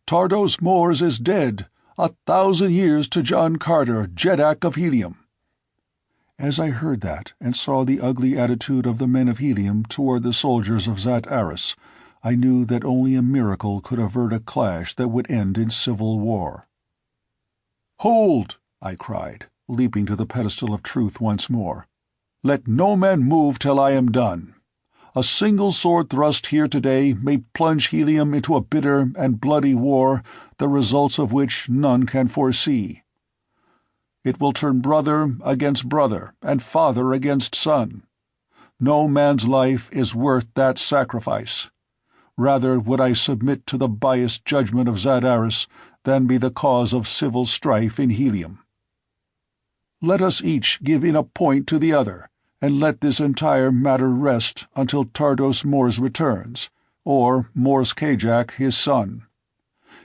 "Tardos Mors is dead! 1,000 years to John Carter, Jeddak of Helium!" As I heard that and saw the ugly attitude of the men of Helium toward the soldiers of Zat-Aris, I knew that only a miracle could avert a clash that would end in civil war. "Hold!" I cried, leaping to the pedestal of truth once more. "Let no man move till I am done. A single sword thrust here today may plunge Helium into a bitter and bloody war, the results of which none can foresee. It will turn brother against brother and father against son. No man's life is worth that sacrifice. Rather would I submit to the biased judgment of Zat-Aris than be the cause of civil strife in Helium. Let us each give in a point to the other, and let this entire matter rest until Tardos Mors returns, or Mors Kajak his son.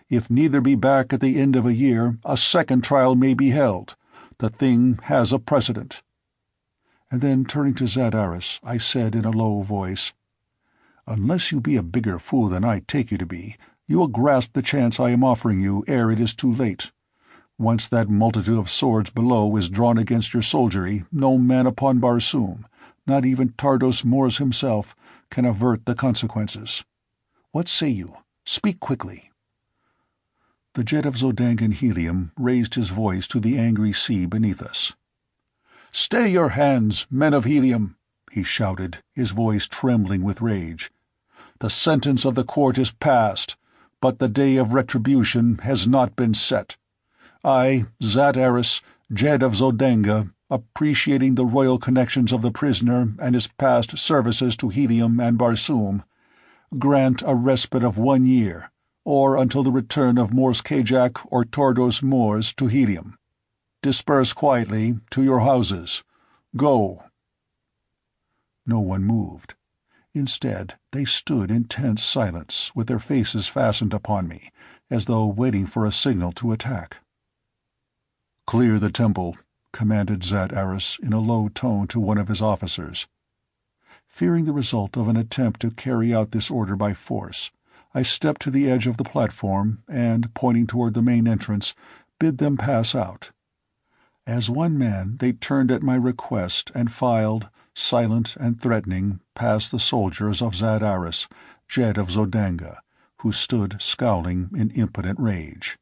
If neither be back at the end of a year, a second trial may be held. The thing has a precedent." And then, turning to Zat-Aris, I said in a low voice, "Unless you be a bigger fool than I take you to be, you will grasp the chance I am offering you ere it is too late. Once that multitude of swords below is drawn against your soldiery, no man upon Barsoom, not even Tardos Mors himself, can avert the consequences. What say you? Speak quickly." The jet of Zodangan helium raised his voice to the angry sea beneath us. "Stay your hands, men of Helium!" he shouted, his voice trembling with rage. "The sentence of the court is passed, but the day of retribution has not been set. I, Zat-Aris, Jed of Zodanga, appreciating the royal connections of the prisoner and his past services to Helium and Barsoom, grant a respite of 1 year, or until the return of Mors Kajak or Tardos Mors to Helium. Disperse quietly to your houses. Go." No one moved. Instead, they stood in tense silence, with their faces fastened upon me, as though waiting for a signal to attack. "Clear the temple," commanded Zat-Aris in a low tone to one of his officers. Fearing the result of an attempt to carry out this order by force, I stepped to the edge of the platform and, pointing toward the main entrance, bid them pass out. As one man they turned at my request and filed, silent and threatening, past the soldiers of Zat-Aris, Jed of Zodanga, who stood scowling in impotent rage.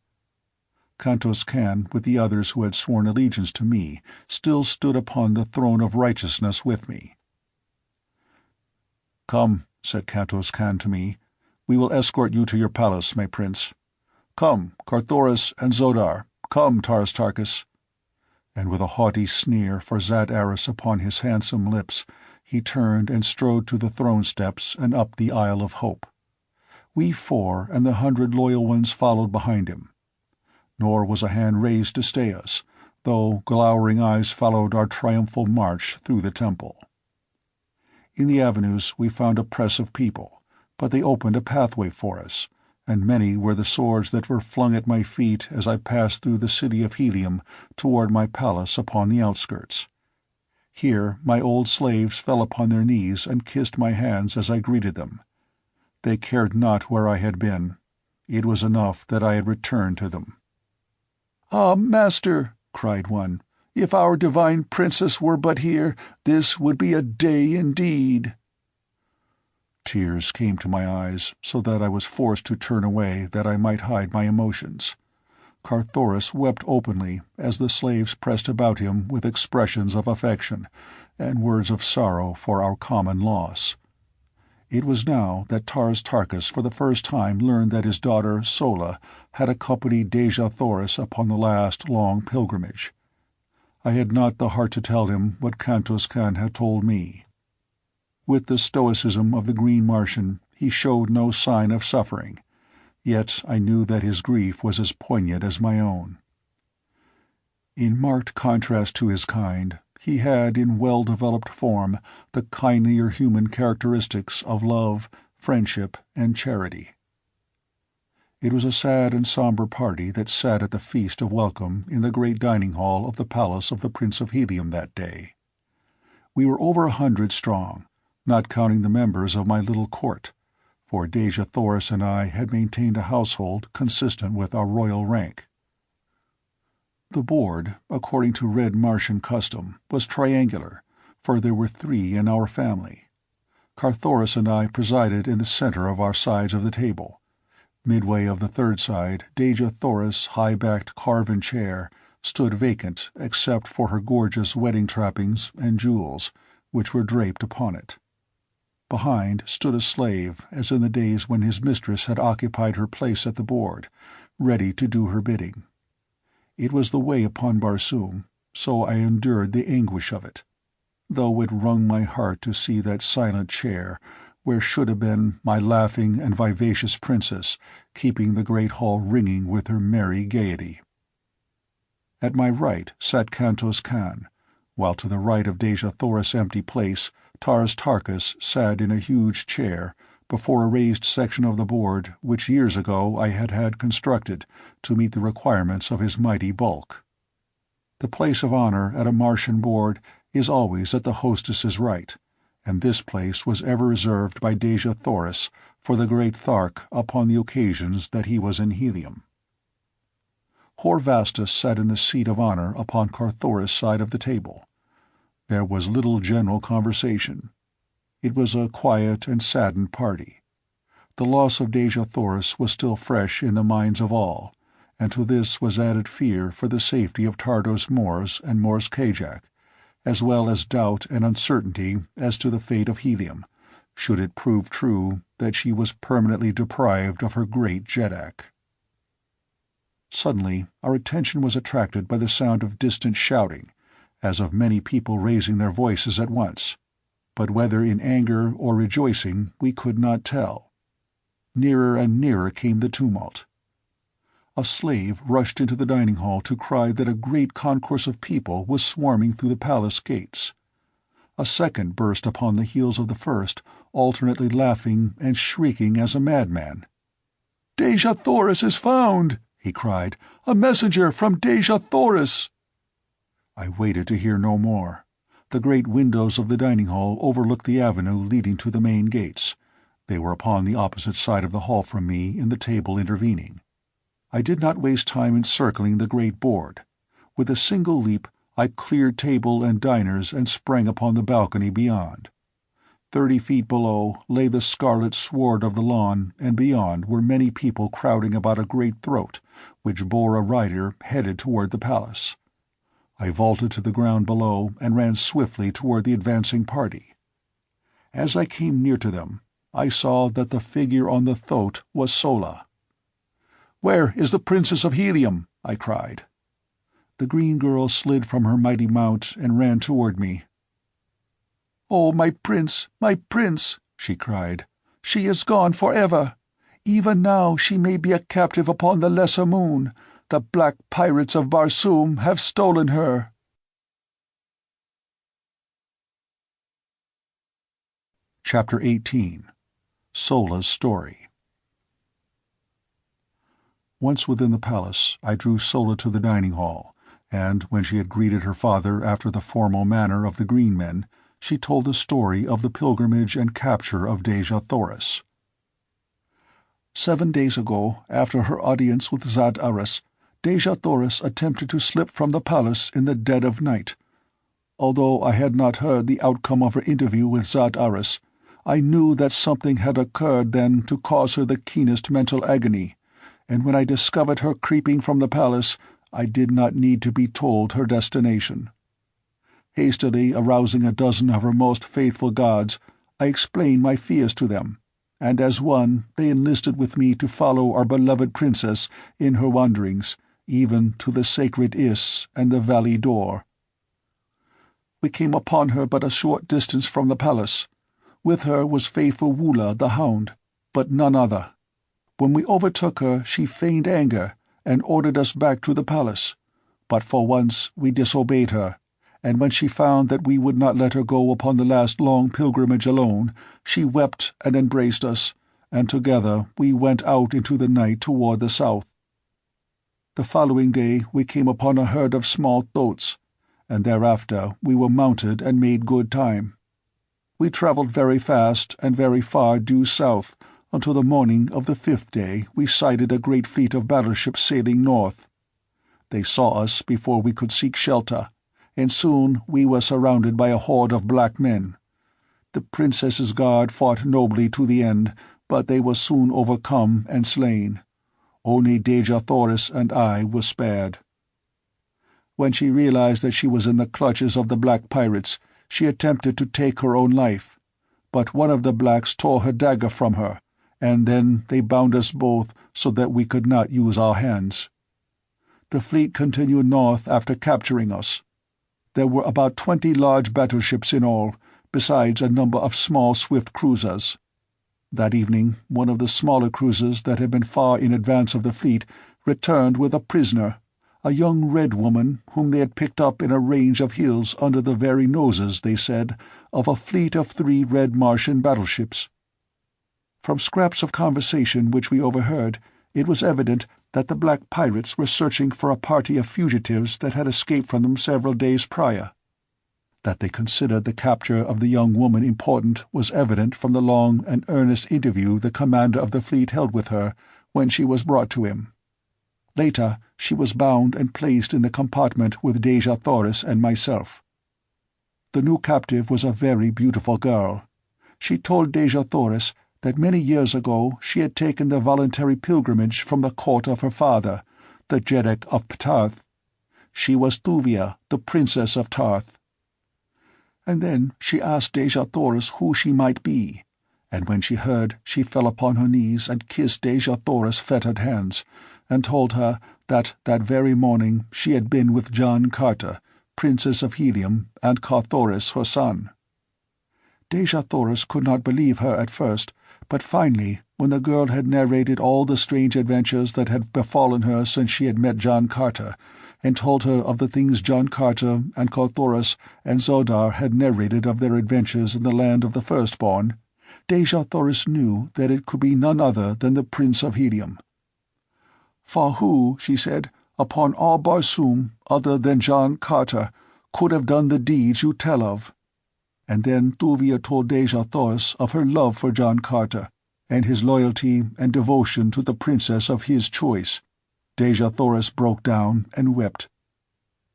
Kantos Kan, with the others who had sworn allegiance to me, still stood upon the throne of righteousness with me. "Come," said Kantos Kan to me. "We will escort you to your palace, my prince. Come, Carthoris and Zodar. Come, Taristarchus." And with a haughty sneer for Zat-Aris upon his handsome lips, he turned and strode to the throne steps and up the Isle of Hope. We 4 and the 100 loyal ones followed behind him. Nor was a hand raised to stay us, though glowering eyes followed our triumphal march through the temple. In the avenues we found a press of people, but they opened a pathway for us, and many were the swords that were flung at my feet as I passed through the city of Helium toward my palace upon the outskirts. Here my old slaves fell upon their knees and kissed my hands as I greeted them. They cared not where I had been. It was enough that I had returned to them. "Ah, master," cried one, "if our divine princess were but here, this would be a day indeed." Tears came to my eyes, so that I was forced to turn away that I might hide my emotions. Carthoris wept openly as the slaves pressed about him with expressions of affection, and words of sorrow for our common loss. It was now that Tarkas for the first time learned that his daughter Sola had accompanied Dejah Thoris upon the last long pilgrimage. I had not the heart to tell him what Kantos Kan had told me. With the stoicism of the Green Martian, he showed no sign of suffering, yet I knew that his grief was as poignant as my own. In marked contrast to his kind, he had in well-developed form the kindlier human characteristics of love, friendship, and charity. It was a sad and somber party that sat at the feast of welcome in the great dining hall of the palace of the Prince of Helium that day. We were over 100 strong, not counting the members of my little court, for Dejah Thoris and I had maintained a household consistent with our royal rank. The board, according to Red Martian custom, was triangular, for there were 3 in our family. Carthoris and I presided in the center of our sides of the table. Midway of the third side, Dejah Thoris' high-backed carven chair stood vacant except for her gorgeous wedding trappings and jewels, which were draped upon it. Behind stood a slave, as in the days when his mistress had occupied her place at the board, ready to do her bidding. It was the way upon Barsoom, so I endured the anguish of it, though it wrung my heart to see that silent chair where should have been my laughing and vivacious princess, keeping the great hall ringing with her merry gaiety. At my right sat Kantos Kan, while to the right of Dejah Thoris' empty place, Tarkas sat in a huge chair before a raised section of the board which years ago I had had constructed to meet the requirements of his mighty bulk. The place of honor at a Martian board is always at the hostess's right, and this place was ever reserved by Dejah Thoris for the great Thark upon the occasions that he was in Helium. Horvastus sat in the seat of honor upon Carthoris' side of the table. There was little general conversation. It was a quiet and saddened party. The loss of Dejah Thoris was still fresh in the minds of all, and to this was added fear for the safety of Tardos Mors and Mors Kajak, as well as doubt and uncertainty as to the fate of Helium, should it prove true that she was permanently deprived of her great Jeddak. Suddenly our attention was attracted by the sound of distant shouting, as of many people raising their voices at once, but whether in anger or rejoicing we could not tell. Nearer and nearer came the tumult. A slave rushed into the dining hall to cry that a great concourse of people was swarming through the palace gates. A second burst upon the heels of the first, alternately laughing and shrieking as a madman. "Dejah Thoris is found!" he cried. "A messenger from Dejah Thoris!" I waited to hear no more. The great windows of the dining hall overlooked the avenue leading to the main gates. They were upon the opposite side of the hall from me, in the table intervening. I did not waste time encircling the great board. With a single leap I cleared table and diners and sprang upon the balcony beyond. 30 feet below lay the scarlet sward of the lawn, and beyond were many people crowding about a great throat, which bore a rider headed toward the palace. I vaulted to the ground below and ran swiftly toward the advancing party. As I came near to them, I saw that the figure on the thoat was Sola. "Where is the Princess of Helium?" I cried. The green girl slid from her mighty mount and ran toward me. "Oh, my prince, she cried. "She is gone forever. Even now she may be a captive upon the lesser moon. The black pirates of Barsoom have stolen her." Chapter 18. Sola's Story. Once within the palace, I drew Sola to the dining hall, and when she had greeted her father after the formal manner of the Green Men, she told the story of the pilgrimage and capture of Dejah Thoris. 7 days ago, after her audience with Zat Aras, Dejah Thoris attempted to slip from the palace in the dead of night. Although I had not heard the outcome of her interview with Zat Aras, I knew that something had occurred then to cause her the keenest mental agony, and when I discovered her creeping from the palace, I did not need to be told her destination. Hastily arousing a dozen of her most faithful guards, I explained my fears to them, and as one they enlisted with me to follow our beloved princess in her wanderings, even to the sacred Is and the valley door. We came upon her but a short distance from the palace. With her was faithful Wula the hound, but none other. When we overtook her, she feigned anger and ordered us back to the palace, but for once we disobeyed her, and when she found that we would not let her go upon the last long pilgrimage alone, she wept and embraced us, and together we went out into the night toward the south. The following day we came upon a herd of small thoats, and thereafter we were mounted and made good time. We traveled very fast and very far due south, until the morning of the 5th day we sighted a great fleet of battleships sailing north. They saw us before we could seek shelter, and soon we were surrounded by a horde of black men. The princess's guard fought nobly to the end, but they were soon overcome and slain. Only Dejah Thoris and I were spared. When she realized that she was in the clutches of the black pirates, she attempted to take her own life, but one of the blacks tore her dagger from her, and then they bound us both so that we could not use our hands. The fleet continued north after capturing us. There were about 20 large battleships in all, besides a number of small swift cruisers. That evening, one of the smaller cruisers that had been far in advance of the fleet returned with a prisoner, a young red woman whom they had picked up in a range of hills under the very noses, they said, of a fleet of 3 red Martian battleships. From scraps of conversation which we overheard, it was evident that the black pirates were searching for a party of fugitives that had escaped from them several days prior. That they considered the capture of the young woman important was evident from the long and earnest interview the commander of the fleet held with her when she was brought to him. Later, she was bound and placed in the compartment with Dejah Thoris and myself. The new captive was a very beautiful girl. She told Dejah Thoris that many years ago she had taken the voluntary pilgrimage from the court of her father, the Jeddak of Ptarth. She was Thuvia, the princess of Tarth. And then she asked Dejah Thoris who she might be, and when she heard, she fell upon her knees and kissed Dejah Thoris' fettered hands, and told her that very morning she had been with John Carter, Princess of Helium, and Carthoris her son. Dejah Thoris could not believe her at first, but finally, when the girl had narrated all the strange adventures that had befallen her since she had met John Carter, and told her of the things John Carter and Carthoris and Zodar had narrated of their adventures in the land of the firstborn, Dejah Thoris knew that it could be none other than the Prince of Helium. For who, she said, upon all Barsoom, other than John Carter, could have done the deeds you tell of? And then Thuvia told Dejah Thoris of her love for John Carter, and his loyalty and devotion to the princess of his choice. Dejah Thoris broke down and wept,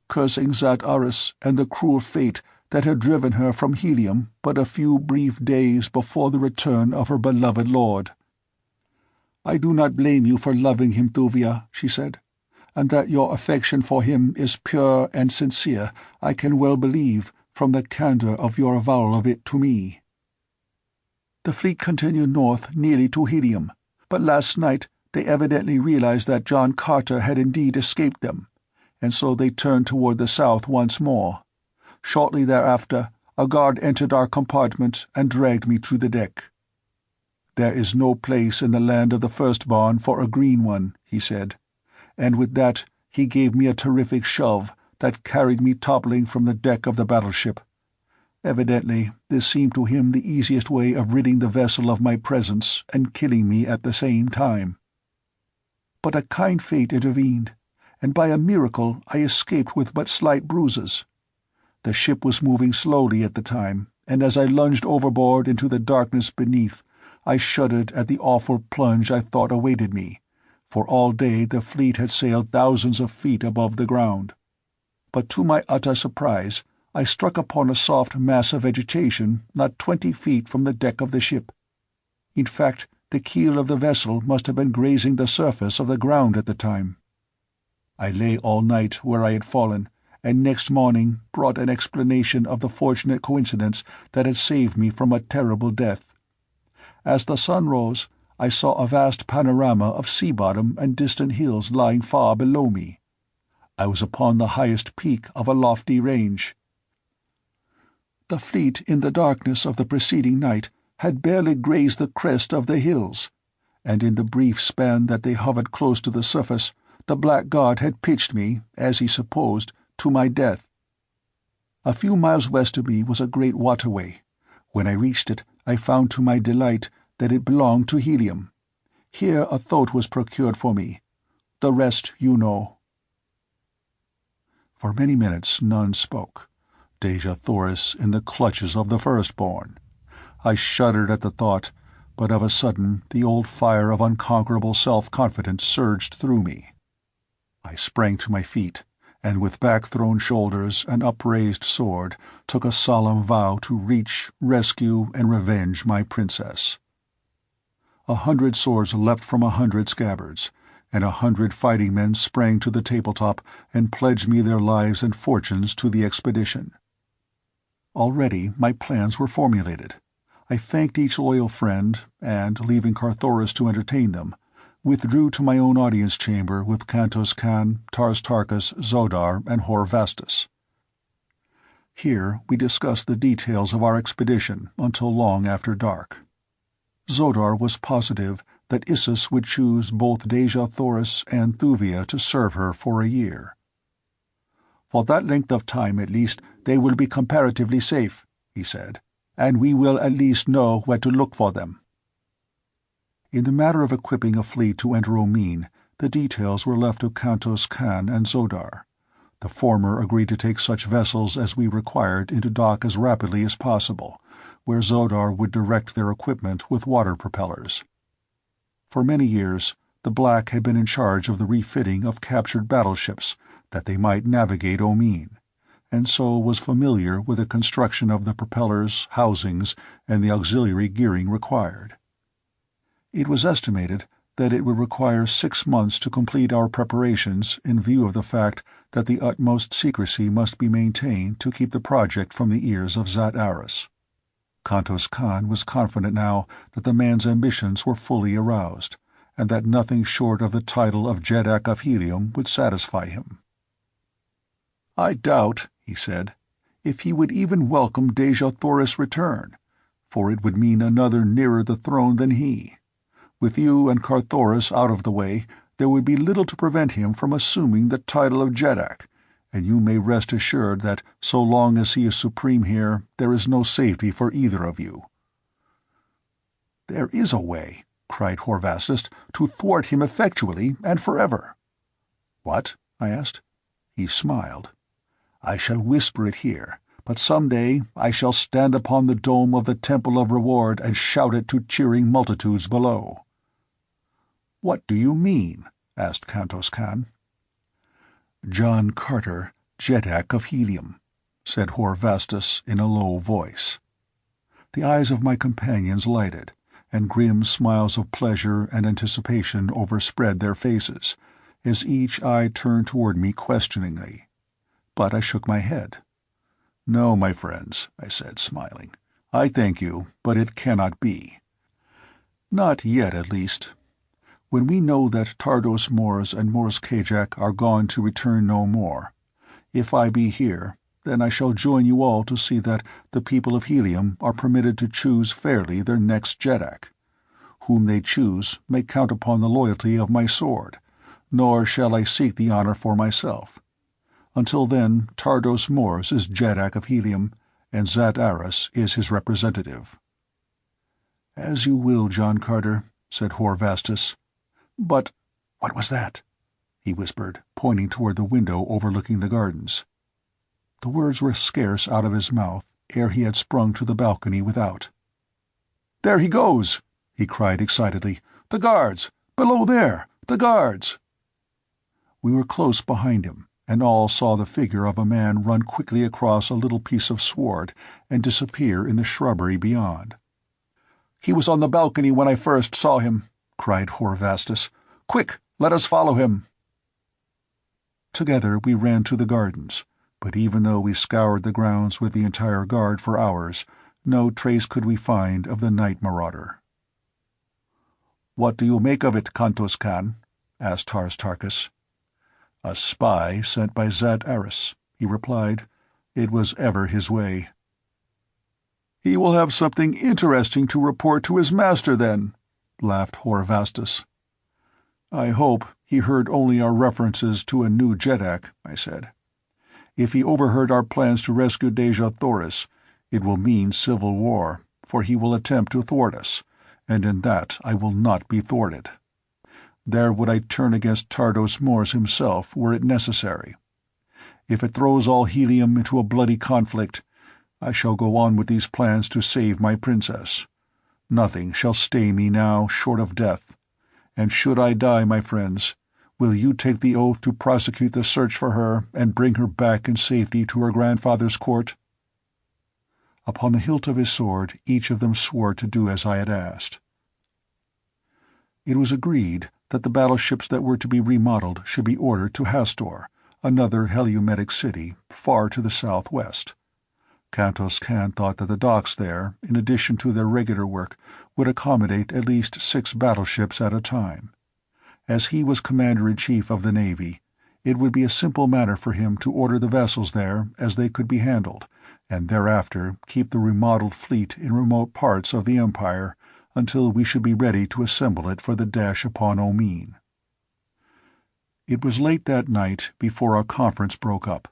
cursing Zat Aris and the cruel fate that had driven her from Helium but a few brief days before the return of her beloved lord. "I do not blame you for loving him, Thuvia," she said, "and that your affection for him is pure and sincere I can well believe, from the candor of your avowal of it to me." The fleet continued north nearly to Helium, but last night they evidently realized that John Carter had indeed escaped them, and so they turned toward the south once more. Shortly thereafter, a guard entered our compartment and dragged me to the deck. "There is no place in the land of the firstborn for a green one," he said, and with that he gave me a terrific shove that carried me toppling from the deck of the battleship. Evidently, this seemed to him the easiest way of ridding the vessel of my presence and killing me at the same time. But a kind fate intervened, and by a miracle I escaped with but slight bruises. The ship was moving slowly at the time, and as I lunged overboard into the darkness beneath, I shuddered at the awful plunge I thought awaited me, for all day the fleet had sailed thousands of feet above the ground. But to my utter surprise, I struck upon a soft mass of vegetation not 20 feet from the deck of the ship. In fact, the keel of the vessel must have been grazing the surface of the ground at the time. I lay all night where I had fallen, and next morning brought an explanation of the fortunate coincidence that had saved me from a terrible death. As the sun rose, I saw a vast panorama of sea-bottom and distant hills lying far below me. I was upon the highest peak of a lofty range. The fleet, in the darkness of the preceding night, had barely grazed the crest of the hills, and in the brief span that they hovered close to the surface, the blackguard had pitched me, as he supposed, to my death. A few miles west of me was a great waterway. When I reached it, I found to my delight that it belonged to Helium. Here a thoat was procured for me. The rest you know. For many minutes none spoke. Dejah Thoris in the clutches of the firstborn. I shuddered at the thought, but of a sudden the old fire of unconquerable self-confidence surged through me. I sprang to my feet, and with back-thrown shoulders and upraised sword, took a solemn vow to reach, rescue, and revenge my princess. 100 swords leapt from 100 scabbards, and 100 fighting men sprang to the tabletop and pledged me their lives and fortunes to the expedition. Already my plans were formulated. I thanked each loyal friend, and, leaving Carthoris to entertain them, withdrew to my own audience chamber with Kantos Kan, Tars Tarkas, Zodar, and Horvastus. Here we discussed the details of our expedition until long after dark. Zodar was positive that Issus would choose both Dejah Thoris and Thuvia to serve her for a year. "For that length of time, at least, they will be comparatively safe," he said, "and we will at least know where to look for them." In the matter of equipping a fleet to enter Omean, the details were left to Kantos Kan and Zodar. The former agreed to take such vessels as we required into dock as rapidly as possible, where Zodar would direct their equipment with water propellers. For many years, the Black had been in charge of the refitting of captured battleships, that they might navigate Omean, and so was familiar with the construction of the propellers, housings, and the auxiliary gearing required. It was estimated that it would require 6 months to complete our preparations in view of the fact that the utmost secrecy must be maintained to keep the project from the ears of Zat Aris. Kantos Kan was confident now that the man's ambitions were fully aroused, and that nothing short of the title of Jeddak of Helium would satisfy him. "I doubt," he said, "if he would even welcome Dejah Thoris' return, for it would mean another nearer the throne than he. With you and Carthoris out of the way, there would be little to prevent him from assuming the title of Jeddak, and you may rest assured that so long as he is supreme here, there is no safety for either of you." "There is a way," cried Horvastus, "to thwart him effectually and forever." "What?" I asked. He smiled. "I shall whisper it here, but some day I shall stand upon the dome of the Temple of Reward and shout it to cheering multitudes below." "What do you mean?" asked Kantos Kan. "John Carter, Jeddak of Helium," said Horvastus in a low voice. The eyes of my companions lighted, and grim smiles of pleasure and anticipation overspread their faces, as each eye turned toward me questioningly. But I shook my head. "No, my friends," I said, smiling. "I thank you, but it cannot be. Not yet, at least. When we know that Tardos Mors and Mors Kajak are gone to return no more, if I be here, then I shall join you all to see that the people of Helium are permitted to choose fairly their next Jeddak. Whom they choose may count upon the loyalty of my sword, nor shall I seek the honor for myself. Until then, Tardos Mors is Jeddak of Helium, and Zat Aris is his representative." "As you will, John Carter," said Horvastus. "But what was that?" he whispered, pointing toward the window overlooking the gardens. The words were scarce out of his mouth ere he had sprung to the balcony without. "There he goes!" he cried excitedly. "The guards! Below there! The guards!" We were close behind him, and all saw the figure of a man run quickly across a little piece of sward and disappear in the shrubbery beyond. "He was on the balcony when I first saw him," cried Horvastus. "Quick, let us follow him." Together we ran to the gardens, But even though we scoured the grounds with the entire guard for hours, no trace could we find of the night marauder. "What do you make of it, Kantos Khan?" asked Tars Tarkas. "A spy sent by Zat Aris," he replied. It was ever his way. "He will have something interesting to report to his master, then," laughed Horvastus. "I hope he heard only our references to a new Jeddak," I said. "If he overheard our plans to rescue Dejah Thoris, it will mean civil war, for he will attempt to thwart us, and in that I will not be thwarted. There would I turn against Tardos Mors himself, were it necessary. If it throws all Helium into a bloody conflict, I shall go on with these plans to save my princess. Nothing shall stay me now short of death. And should I die, my friends, will you take the oath to prosecute the search for her and bring her back in safety to her grandfather's court?" Upon the hilt of his sword, each of them swore to do as I had asked. It was agreed that the battleships that were to be remodeled should be ordered to Hastor, another Heliometic city, far to the southwest. Kantos Kan thought that the docks there, in addition to their regular work, would accommodate at least 6 battleships at a time. As he was commander-in-chief of the Navy, it would be a simple matter for him to order the vessels there as they could be handled, and thereafter keep the remodeled fleet in remote parts of the Empire until we should be ready to assemble it for the dash upon Omean. It was late that night before our conference broke up,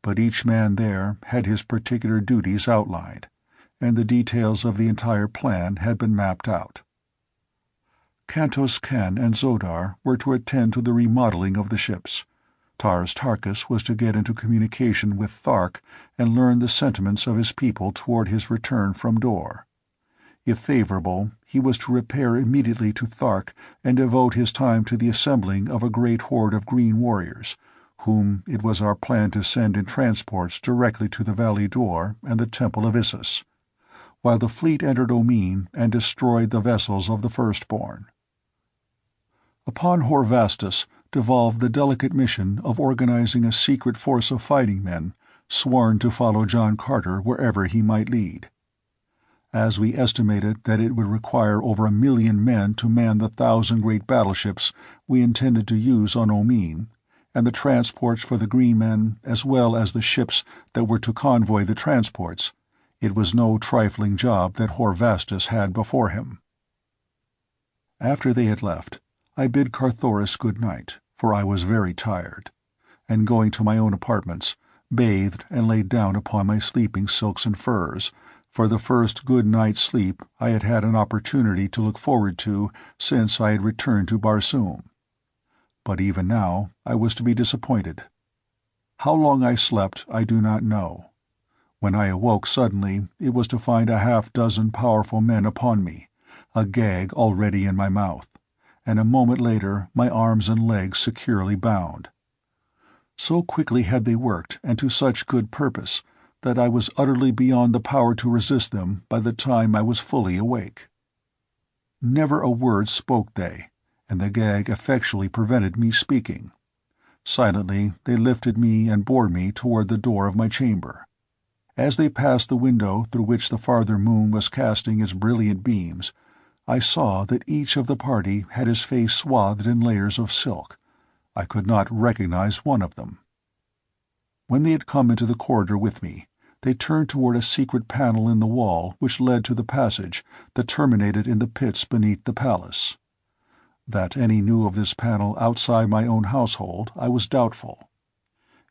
but each man there had his particular duties outlined, and the details of the entire plan had been mapped out. Kantos Kan and Zodar were to attend to the remodeling of the ships. Tars Tarkas was to get into communication with Thark and learn the sentiments of his people toward his return from Dor. If favorable, he was to repair immediately to Thark and devote his time to the assembling of a great horde of green warriors, whom it was our plan to send in transports directly to the Valley Dor and the Temple of Issus, while the fleet entered Omean and destroyed the vessels of the Firstborn. Upon Horvastus devolved the delicate mission of organizing a secret force of fighting men, sworn to follow John Carter wherever he might lead. As we estimated that it would require over 1,000,000 men to man the 1,000 great battleships we intended to use on Omean, and the transports for the green men, as well as the ships that were to convoy the transports, it was no trifling job that Horvastus had before him. After they had left, I bid Carthoris good night, for I was very tired, and going to my own apartments, bathed and laid down upon my sleeping silks and furs, for the first good night's sleep I had had an opportunity to look forward to since I had returned to Barsoom. But even now I was to be disappointed. How long I slept I do not know. When I awoke suddenly, it was to find a half-dozen powerful men upon me, a gag already in my mouth, and a moment later my arms and legs securely bound. So quickly had they worked, and to such good purpose, that I was utterly beyond the power to resist them by the time I was fully awake. Never a word spoke they, and the gag effectually prevented me speaking. Silently they lifted me and bore me toward the door of my chamber. As they passed the window through which the farther moon was casting its brilliant beams, I saw that each of the party had his face swathed in layers of silk. I could not recognize one of them. When they had come into the corridor with me, they turned toward a secret panel in the wall which led to the passage that terminated in the pits beneath the palace. That any knew of this panel outside my own household I was doubtful.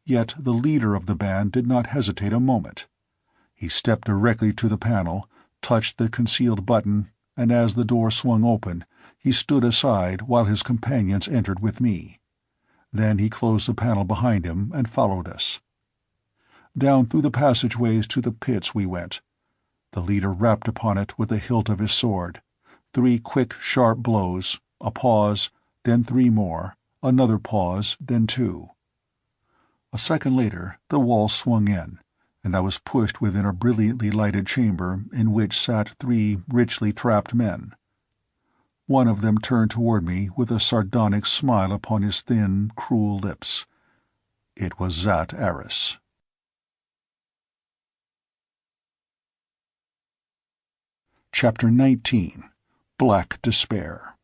Yet the leader of the band did not hesitate a moment. He stepped directly to the panel, touched the concealed button, and as the door swung open, he stood aside while his companions entered with me. Then he closed the panel behind him and followed us. Down through the passageways to the pits we went. The leader rapped upon it with the hilt of his sword. 3 quick, sharp blows, a pause, then 3 more, another pause, then 2. A second later the wall swung in, and I was pushed within a brilliantly lighted chamber in which sat 3 richly trapped men. One of them turned toward me with a sardonic smile upon his thin, cruel lips. It was Zat Aris. Chapter 19. Black Despair.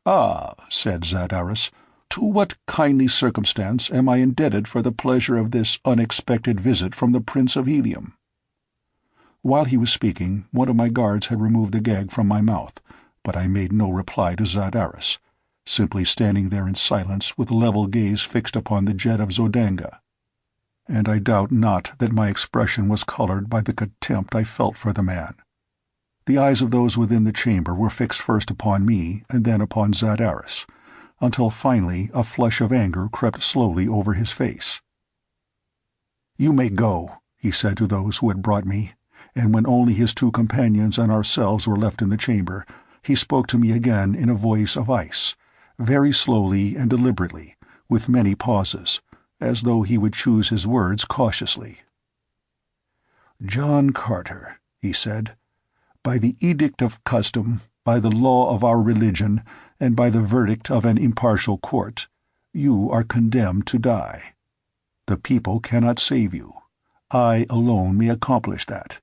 "Ah," said Zadaris, "to what kindly circumstance am I indebted for the pleasure of this unexpected visit from the Prince of Helium?" While he was speaking, one of my guards had removed the gag from my mouth, but I made no reply to Zadaris, simply standing there in silence with level gaze fixed upon the jet of Zodanga. And I doubt not that my expression was colored by the contempt I felt for the man. The eyes of those within the chamber were fixed first upon me and then upon Zadaris, until finally a flush of anger crept slowly over his face. "You may go," he said to those who had brought me, and when only his two companions and ourselves were left in the chamber, he spoke to me again in a voice of ice, very slowly and deliberately, with many pauses, as though he would choose his words cautiously. "John Carter," he said, "by the edict of custom, by the law of our religion, and by the verdict of an impartial court, you are condemned to die. The people cannot save you. I alone may accomplish that.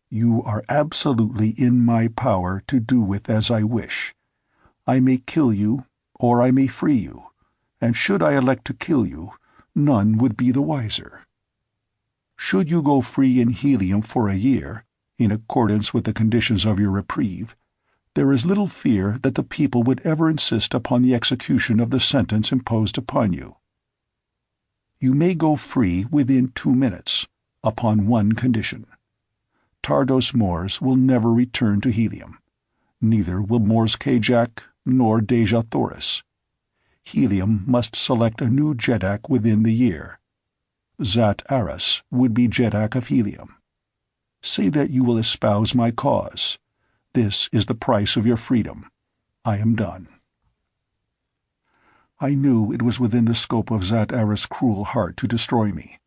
You are absolutely in my power to do with as I wish. I may kill you, or I may free you, and should I elect to kill you, none would be the wiser. Should you go free in Helium for a year, in accordance with the conditions of your reprieve, there is little fear that the people would ever insist upon the execution of the sentence imposed upon you. You may go free within 2 minutes, upon one condition. Tardos Mors will never return to Helium. Neither will Mors Kajak nor Deja Thoris. Helium must select a new Jeddak within the year. Zat Aras would be Jeddak of Helium. Say that you will espouse my cause. This is the price of your freedom. I am done." I knew it was within the scope of Zat Aras' cruel heart to destroy me,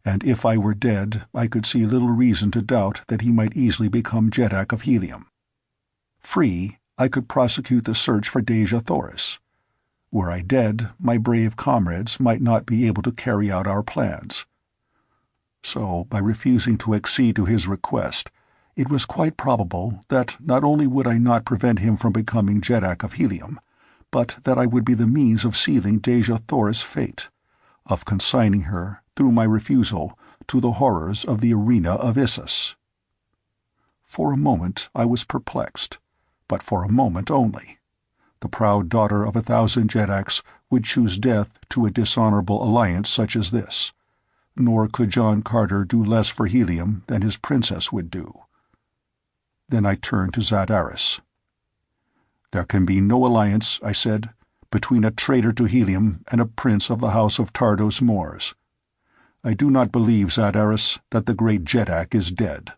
and if I were dead I could see little reason to doubt that he might easily become Jeddak of Helium. Free, I could prosecute the search for Deja Thoris. Were I dead, my brave comrades might not be able to carry out our plans. So, by refusing to accede to his request, it was quite probable that not only would I not prevent him from becoming Jeddak of Helium, but that I would be the means of sealing Deja Thoris' fate, of consigning her, through my refusal, to the horrors of the arena of Issus. For a moment I was perplexed, but for a moment only. The proud daughter of 1,000 Jeddaks would choose death to a dishonorable alliance such as this, nor could John Carter do less for Helium than his princess would do. Then I turned to Zadaris. "There can be no alliance," I said, "between a traitor to Helium and a prince of the house of Tardos Mors. I do not believe, Zadaris, that the great Jeddak is dead."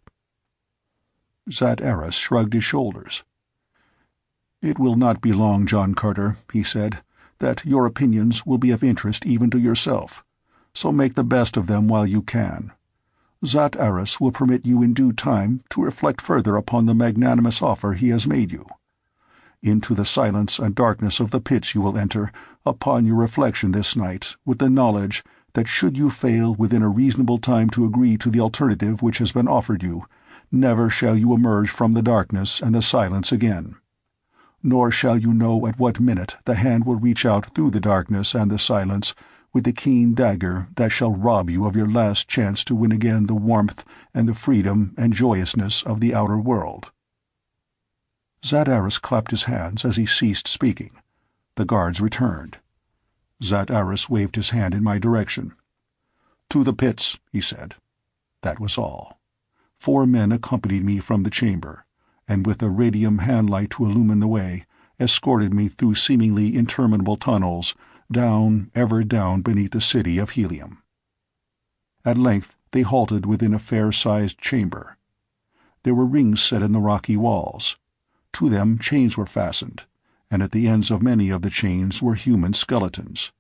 Zadaris shrugged his shoulders. "It will not be long, John Carter," he said, "that your opinions will be of interest even to yourself, so make the best of them while you can. Zat Aras will permit you in due time to reflect further upon the magnanimous offer he has made you. Into the silence and darkness of the pits you will enter, upon your reflection this night, with the knowledge that should you fail within a reasonable time to agree to the alternative which has been offered you, never shall you emerge from the darkness and the silence again. Nor shall you know at what minute the hand will reach out through the darkness and the silence with the keen dagger that shall rob you of your last chance to win again the warmth and the freedom and joyousness of the outer world." Zadaris clapped his hands as he ceased speaking. The guards returned. Zadaris waved his hand in my direction. "To the pits," he said. That was all. 4 men accompanied me from the chamber, and with a radium handlight to illumine the way, escorted me through seemingly interminable tunnels, down, ever down beneath the city of Helium. At length they halted within a fair-sized chamber. There were rings set in the rocky walls. To them chains were fastened, and at the ends of many of the chains were human skeletons.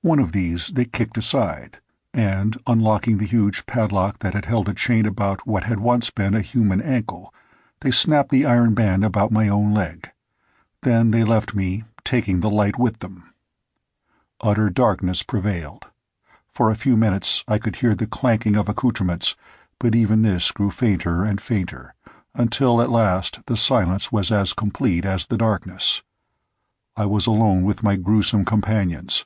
One of these they kicked aside, and, unlocking the huge padlock that had held a chain about what had once been a human ankle, they snapped the iron band about my own leg. Then they left me, taking the light with them. Utter darkness prevailed. For a few minutes I could hear the clanking of accoutrements, but even this grew fainter and fainter, until at last the silence was as complete as the darkness. I was alone with my gruesome companions,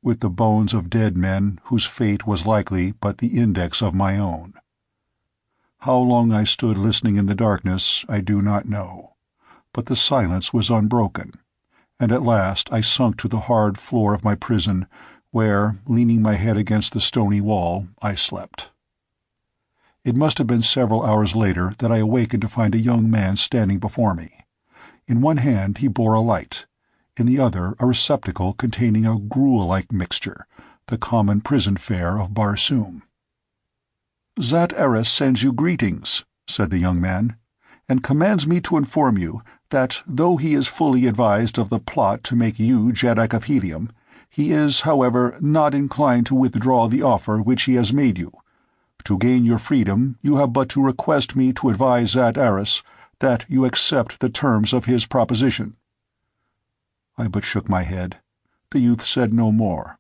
with the bones of dead men whose fate was likely but the index of my own. How long I stood listening in the darkness I do not know, but the silence was unbroken, and at last I sunk to the hard floor of my prison, where, leaning my head against the stony wall, I slept. It must have been several hours later that I awakened to find a young man standing before me. In one hand he bore a light, in the other a receptacle containing a gruel-like mixture, the common prison fare of Barsoom. "Zat Eris sends you greetings," said the young man, "and commands me to inform you that, though he is fully advised of the plot to make you Jeddak of Helium, he is, however, not inclined to withdraw the offer which he has made you. To gain your freedom, you have but to request me to advise Zat Eris that you accept the terms of his proposition." I but shook my head. The youth said no more,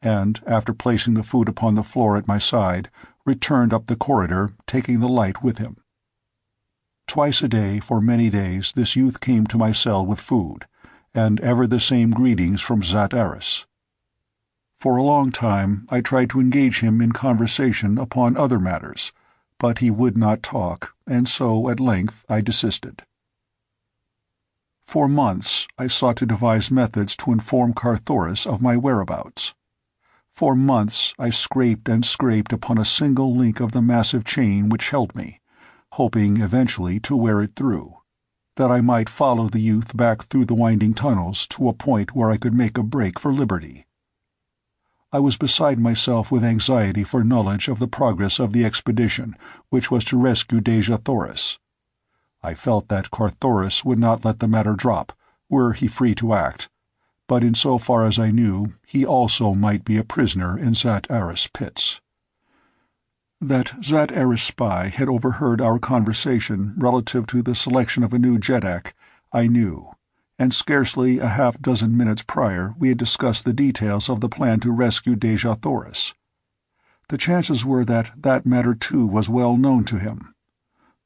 and, after placing the food upon the floor at my side, returned up the corridor, taking the light with him. Twice a day for many days this youth came to my cell with food, and ever the same greetings from Zat Eris. For a long time I tried to engage him in conversation upon other matters, but he would not talk, and so at length I desisted. For months I sought to devise methods to inform Carthoris of my whereabouts. For months I scraped and scraped upon a single link of the massive chain which held me, hoping eventually to wear it through, that I might follow the youth back through the winding tunnels to a point where I could make a break for liberty. I was beside myself with anxiety for knowledge of the progress of the expedition which was to rescue Dejah Thoris. I felt that Carthoris would not let the matter drop, were he free to act, but in so far as I knew, he also might be a prisoner in Zat Eris' pits. That Zat Eris' spy had overheard our conversation relative to the selection of a new Jeddak, I knew, and scarcely a half-dozen minutes prior we had discussed the details of the plan to rescue Dejah Thoris. The chances were that that matter too was well known to him.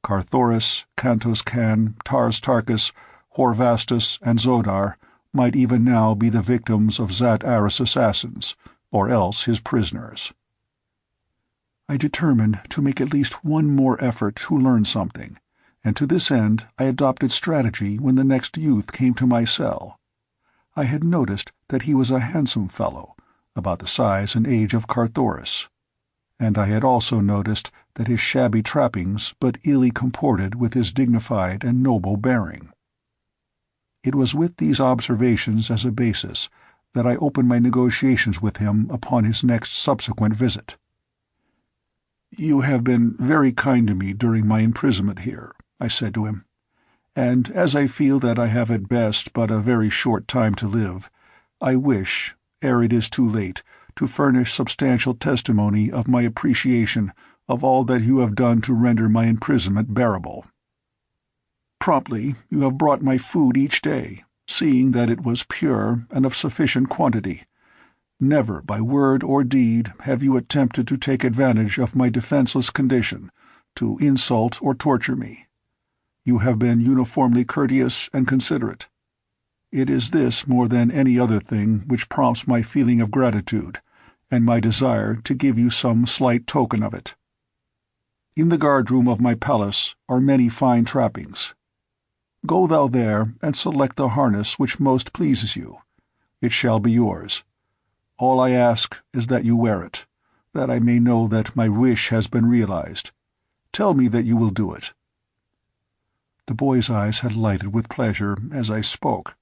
Carthoris, Kantos Kan, Tars Tarkas, Horvastus, and Zodar might even now be the victims of Zat Eris' assassins, or else his prisoners. I determined to make at least one more effort to learn something, and to this end I adopted strategy when the next youth came to my cell. I had noticed that he was a handsome fellow, about the size and age of Carthoris, and I had also noticed that his shabby trappings but illy comported with his dignified and noble bearing. It was with these observations as a basis that I opened my negotiations with him upon his next subsequent visit. "You have been very kind to me during my imprisonment here," I said to him, "and as I feel that I have at best but a very short time to live, I wish, ere it is too late, to furnish substantial testimony of my appreciation of all that you have done to render my imprisonment bearable. Promptly you have brought my food each day, seeing that it was pure and of sufficient quantity. Never by word or deed have you attempted to take advantage of my defenseless condition, to insult or torture me. You have been uniformly courteous and considerate. It is this more than any other thing which prompts my feeling of gratitude, and my desire to give you some slight token of it. In the guard-room of my palace are many fine trappings. Go thou there and select the harness which most pleases you. It shall be yours. All I ask is that you wear it, that I may know that my wish has been realized. Tell me that you will do it." The boy's eyes had lighted with pleasure as I spoke,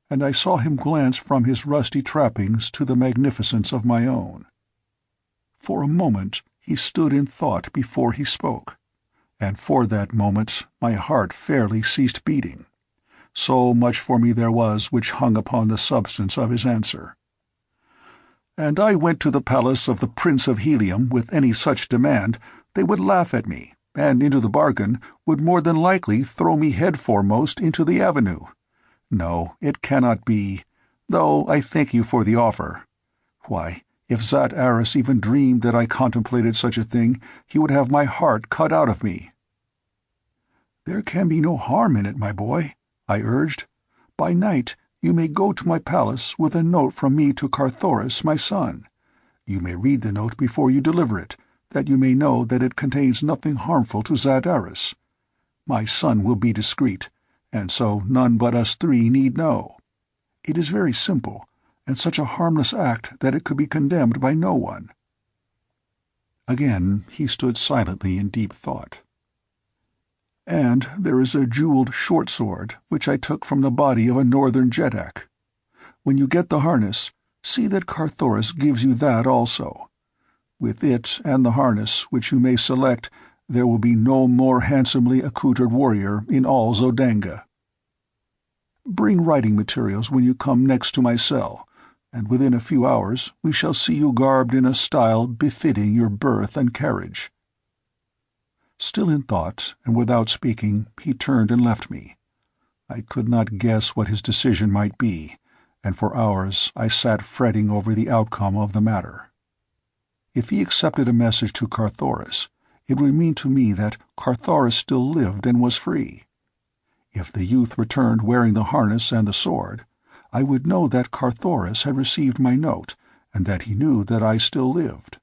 and I saw him glance from his rusty trappings to the magnificence of my own. For a moment he stood in thought before he spoke, and for that moment my heart fairly ceased beating. So much for me there was which hung upon the substance of his answer. "And I went to the palace of the Prince of Helium with any such demand, they would laugh at me, and into the bargain would more than likely throw me head foremost into the avenue. No, it cannot be, though I thank you for the offer. Why, if Zat Eris even dreamed that I contemplated such a thing, he would have my heart cut out of me." "There can be no harm in it, my boy," I urged. "By night you may go to my palace with a note from me to Carthoris, my son. You may read the note before you deliver it, that you may know that it contains nothing harmful to Zadaris. My son will be discreet, and so none but us three need know. It is very simple, and such a harmless act that it could be condemned by no one." Again he stood silently in deep thought. "And there is a jeweled short-sword which I took from the body of a northern Jeddak. When you get the harness, see that Carthoris gives you that also. With it and the harness which you may select, there will be no more handsomely accoutred warrior in all Zodanga. Bring writing materials when you come next to my cell, and within a few hours we shall see you garbed in a style befitting your birth and carriage." Still in thought, and without speaking, he turned and left me. I could not guess what his decision might be, and for hours I sat fretting over the outcome of the matter. If he accepted a message to Carthoris, it would mean to me that Carthoris still lived and was free. If the youth returned wearing the harness and the sword, I would know that Carthoris had received my note, and that he knew that I still lived.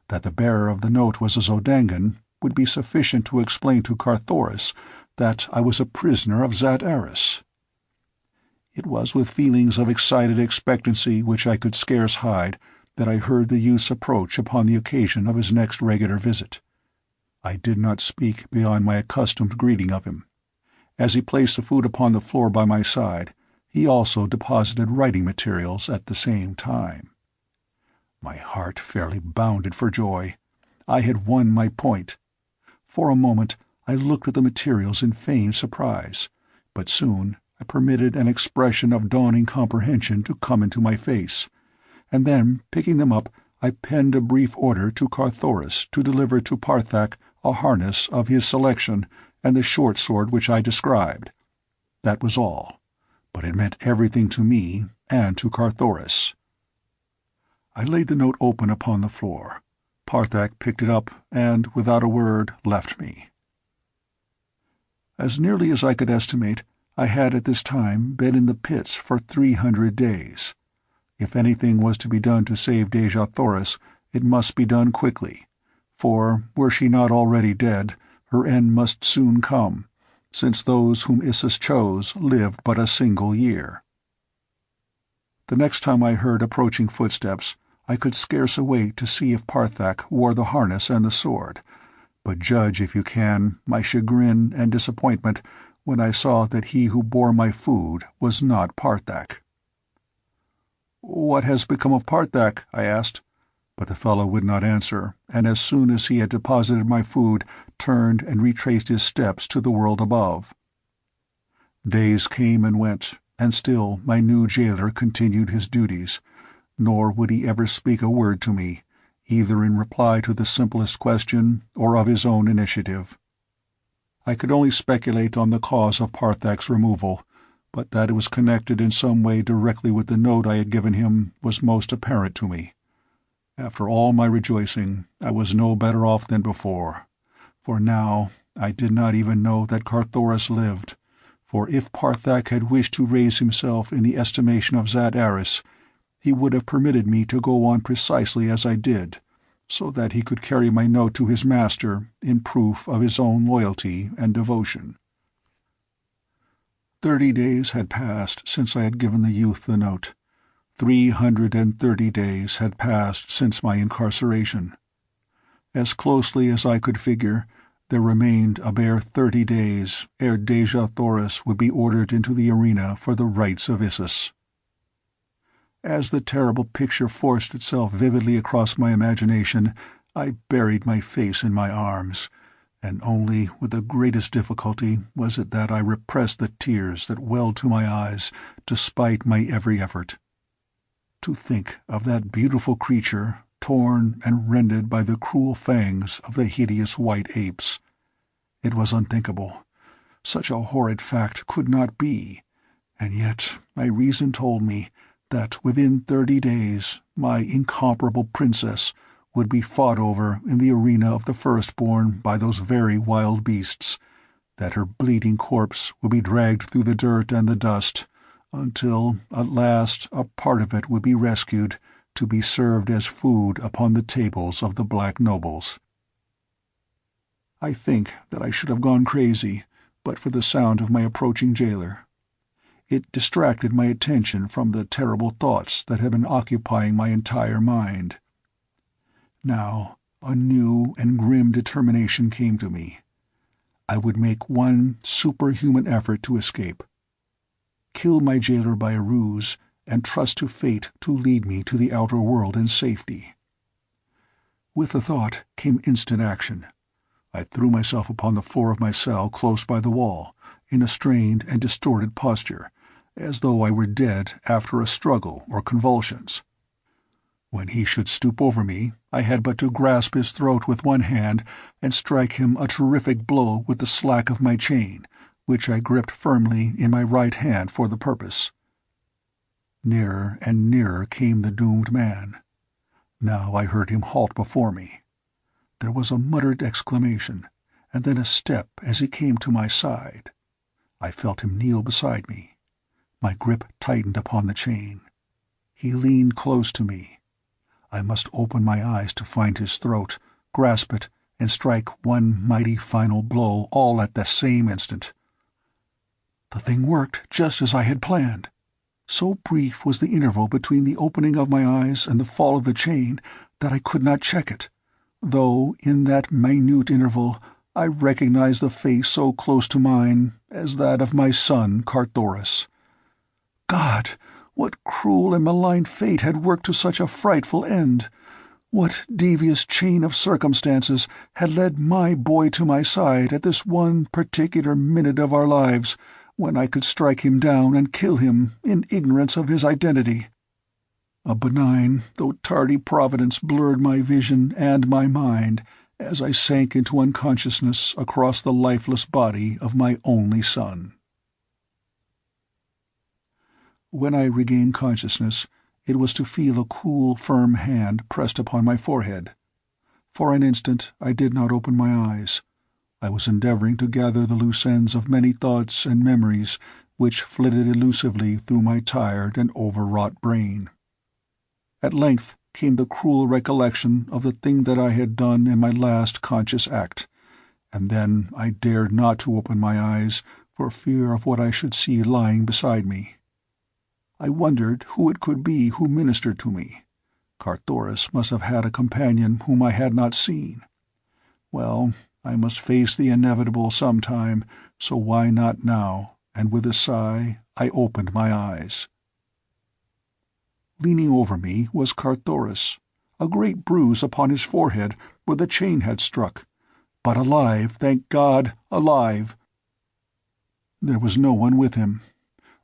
That the bearer of the note was a Zodangan would be sufficient to explain to Carthoris that I was a prisoner of Zadaris. It was with feelings of excited expectancy which I could scarce hide that I heard the youth's approach upon the occasion of his next regular visit. I did not speak beyond my accustomed greeting of him. As he placed the food upon the floor by my side, he also deposited writing materials at the same time. My heart fairly bounded for joy. I had won my point. For a moment I looked at the materials in feigned surprise, but soon I permitted an expression of dawning comprehension to come into my face, and then, picking them up, I penned a brief order to Carthoris to deliver to Parthak a harness of his selection and the short sword which I described. That was all, but it meant everything to me and to Carthoris. I laid the note open upon the floor. Parthak picked it up and, without a word, left me. As nearly as I could estimate, I had at this time been in the pits for 300 days. If anything was to be done to save Dejah Thoris, it must be done quickly, for, were she not already dead, her end must soon come, since those whom Issus chose lived but a single year. The next time I heard approaching footsteps, I could scarce await to see if Parthak wore the harness and the sword, but judge, if you can, my chagrin and disappointment when I saw that he who bore my food was not Parthak. "What has become of Parthak?" I asked, but the fellow would not answer, and as soon as he had deposited my food, turned and retraced his steps to the world above. Days came and went, and still my new jailer continued his duties, nor would he ever speak a word to me, either in reply to the simplest question or of his own initiative. I could only speculate on the cause of Parthak's removal, but that it was connected in some way directly with the note I had given him was most apparent to me. After all my rejoicing, I was no better off than before, for now I did not even know that Carthoris lived, for if Parthak had wished to raise himself in the estimation of Zadaris, he would have permitted me to go on precisely as I did, so that he could carry my note to his master in proof of his own loyalty and devotion. 30 days had passed since I had given the youth the note. 330 days had passed since my incarceration. As closely as I could figure, there remained a bare 30 days ere Dejah Thoris would be ordered into the arena for the rites of Issus. As the terrible picture forced itself vividly across my imagination, I buried my face in my arms, and only with the greatest difficulty was it that I repressed the tears that welled to my eyes despite my every effort. To think of that beautiful creature torn and rended by the cruel fangs of the hideous white apes. It was unthinkable. Such a horrid fact could not be, and yet my reason told me that within 30 days my incomparable princess would be fought over in the arena of the firstborn by those very wild beasts, that her bleeding corpse would be dragged through the dirt and the dust, until, at last, a part of it would be rescued to be served as food upon the tables of the black nobles. I think that I should have gone crazy, but for the sound of my approaching jailer. It distracted my attention from the terrible thoughts that had been occupying my entire mind. Now, a new and grim determination came to me. I would make one superhuman effort to escape. Kill my jailer by a ruse, and trust to fate to lead me to the outer world in safety. With the thought came instant action. I threw myself upon the floor of my cell close by the wall, in a strained and distorted posture, as though I were dead after a struggle or convulsions. When he should stoop over me, I had but to grasp his throat with one hand and strike him a terrific blow with the slack of my chain, which I gripped firmly in my right hand for the purpose. Nearer and nearer came the doomed man. Now I heard him halt before me. There was a muttered exclamation, and then a step as he came to my side. I felt him kneel beside me. My grip tightened upon the chain. He leaned close to me. I must open my eyes to find his throat, grasp it, and strike one mighty final blow all at the same instant. The thing worked just as I had planned. So brief was the interval between the opening of my eyes and the fall of the chain that I could not check it, though in that minute interval I recognized the face so close to mine as that of my son Carthoris. God! What cruel and malign fate had worked to such a frightful end? What devious chain of circumstances had led my boy to my side at this one particular minute of our lives, when I could strike him down and kill him in ignorance of his identity? A benign, though tardy providence blurred my vision and my mind as I sank into unconsciousness across the lifeless body of my only son. When I regained consciousness, it was to feel a cool, firm hand pressed upon my forehead. For an instant I did not open my eyes. I was endeavoring to gather the loose ends of many thoughts and memories which flitted elusively through my tired and overwrought brain. At length came the cruel recollection of the thing that I had done in my last conscious act, and then I dared not to open my eyes for fear of what I should see lying beside me. I wondered who it could be who ministered to me. Carthoris must have had a companion whom I had not seen. Well, I must face the inevitable sometime, so why not now? And with a sigh, I opened my eyes. Leaning over me was Carthoris, a great bruise upon his forehead where the chain had struck, but alive, thank God, alive. There was no one with him.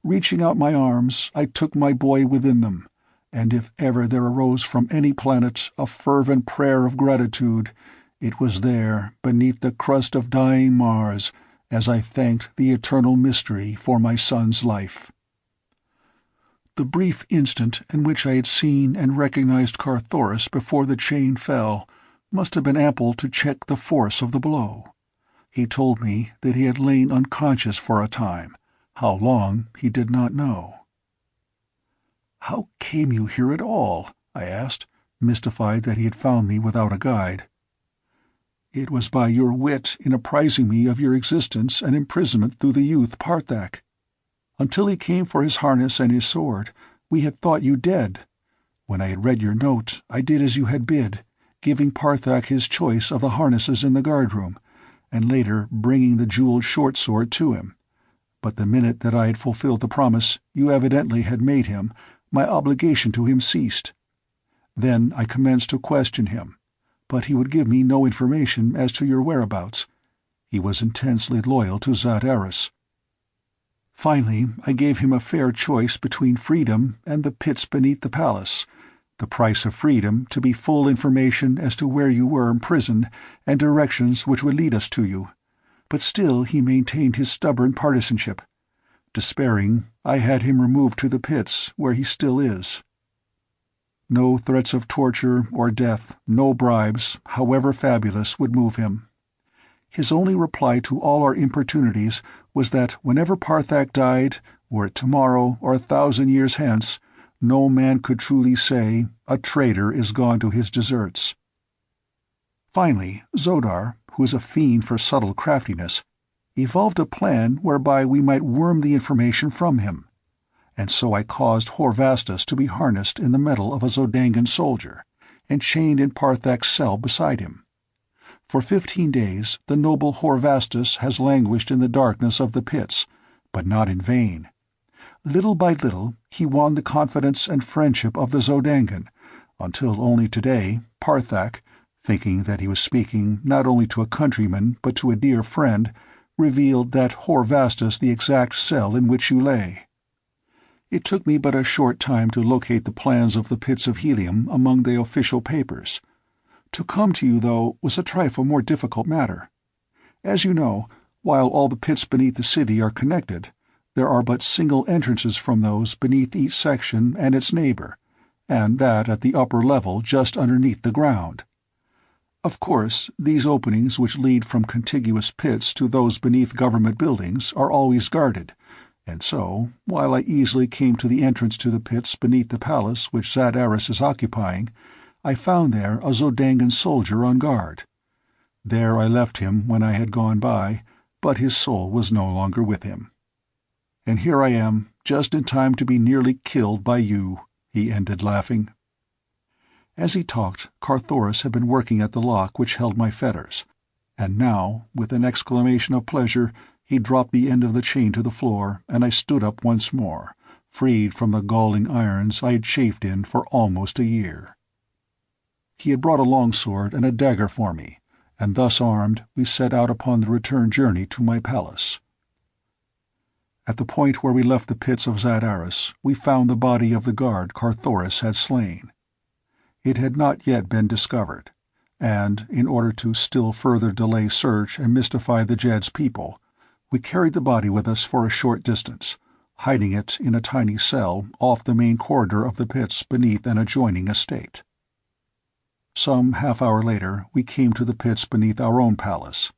Reaching out my arms, I took my boy within them, and if ever there arose from any planet a fervent prayer of gratitude, it was there, beneath the crust of dying Mars, as I thanked the eternal mystery for my son's life. The brief instant in which I had seen and recognized Carthoris before the chain fell must have been ample to check the force of the blow. He told me that he had lain unconscious for a time. How long, he did not know. "How came you here at all?" I asked, mystified that he had found me without a guide. "It was by your wit in apprising me of your existence and imprisonment through the youth Parthak. Until he came for his harness and his sword, we had thought you dead. When I had read your note, I did as you had bid, giving Parthak his choice of the harnesses in the guard-room, and later bringing the jeweled short-sword to him. But the minute that I had fulfilled the promise you evidently had made him, my obligation to him ceased. Then I commenced to question him, but he would give me no information as to your whereabouts. He was intensely loyal to Zat Aris. Finally, I gave him a fair choice between freedom and the pits beneath the palace, the price of freedom to be full information as to where you were imprisoned and directions which would lead us to you. But still he maintained his stubborn partisanship. Despairing, I had him removed to the pits, where he still is. No threats of torture or death, no bribes, however fabulous, would move him. His only reply to all our importunities was that whenever Parthak died, were it tomorrow or 1,000 years hence, no man could truly say, "A traitor is gone to his deserts." Finally, Xodar, who is a fiend for subtle craftiness, evolved a plan whereby we might worm the information from him, and so I caused Horvastus to be harnessed in the metal of a Zodangan soldier, and chained in Parthak's cell beside him. For 15 days the noble Horvastus has languished in the darkness of the pits, but not in vain. Little by little he won the confidence and friendship of the Zodangan, until only today Parthak, thinking that he was speaking not only to a countryman but to a dear friend, revealed that Horvastus the exact cell in which you lay. It took me but a short time to locate the plans of the pits of helium among the official papers. To come to you, though, was a trifle more difficult matter. As you know, while all the pits beneath the city are connected, there are but single entrances from those beneath each section and its neighbor, and that at the upper level just underneath the ground. Of course, these openings which lead from contiguous pits to those beneath government buildings are always guarded, and so, while I easily came to the entrance to the pits beneath the palace which Zadaris is occupying, I found there a Zodangan soldier on guard. There I left him when I had gone by, but his soul was no longer with him. And here I am, just in time to be nearly killed by you," he ended, laughing. As he talked, Carthoris had been working at the lock which held my fetters, and now, with an exclamation of pleasure, he dropped the end of the chain to the floor, and I stood up once more, freed from the galling irons I had chafed in for almost a year. He had brought a longsword and a dagger for me, and thus armed we set out upon the return journey to my palace. At the point where we left the pits of Zadaris, we found the body of the guard Carthoris had slain. It had not yet been discovered, and, in order to still further delay search and mystify the Jed's people, we carried the body with us for a short distance, hiding it in a tiny cell off the main corridor of the pits beneath an adjoining estate. Some half-hour later we came to the pits beneath our own palace,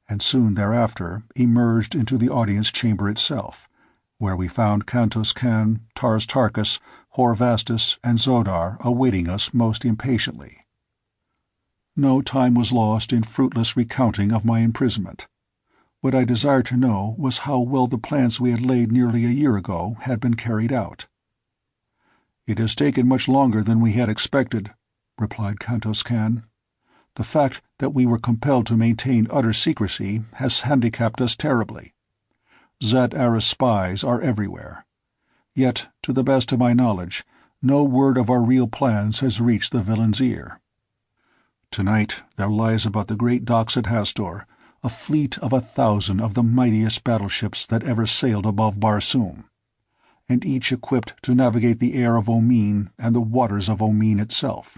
and soon thereafter emerged into the audience chamber itself, where we found Kantos Kan, Tars Tarkas, Horvastus, and Xodar awaiting us most impatiently. No time was lost in fruitless recounting of my imprisonment. What I desired to know was how well the plans we had laid nearly a year ago had been carried out. "It has taken much longer than we had expected," replied Kantos Kan. "The fact that we were compelled to maintain utter secrecy has handicapped us terribly. Zadaris spies are everywhere. Yet, to the best of my knowledge, no word of our real plans has reached the villain's ear. Tonight there lies about the great docks at Hastor a fleet of 1,000 of the mightiest battleships that ever sailed above Barsoom, and each equipped to navigate the air of Omean and the waters of Omean itself.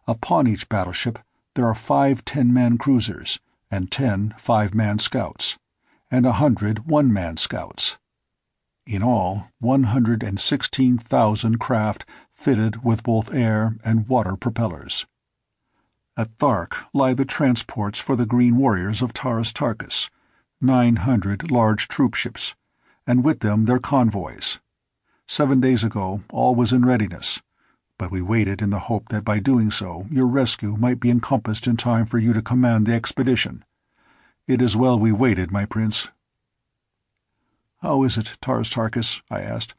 Upon each battleship there are 5 10-man cruisers, and 10 5-man scouts, and 100 1-man scouts. In all, 116,000 craft fitted with both air and water propellers. At Thark lie the transports for the Green Warriors of Taras Tarkas, 900 large troopships, and with them their convoys. 7 days ago all was in readiness, but we waited in the hope that by doing so your rescue might be encompassed in time for you to command the expedition. It is well we waited, my prince." "How is it, Taras Tarkas," I asked,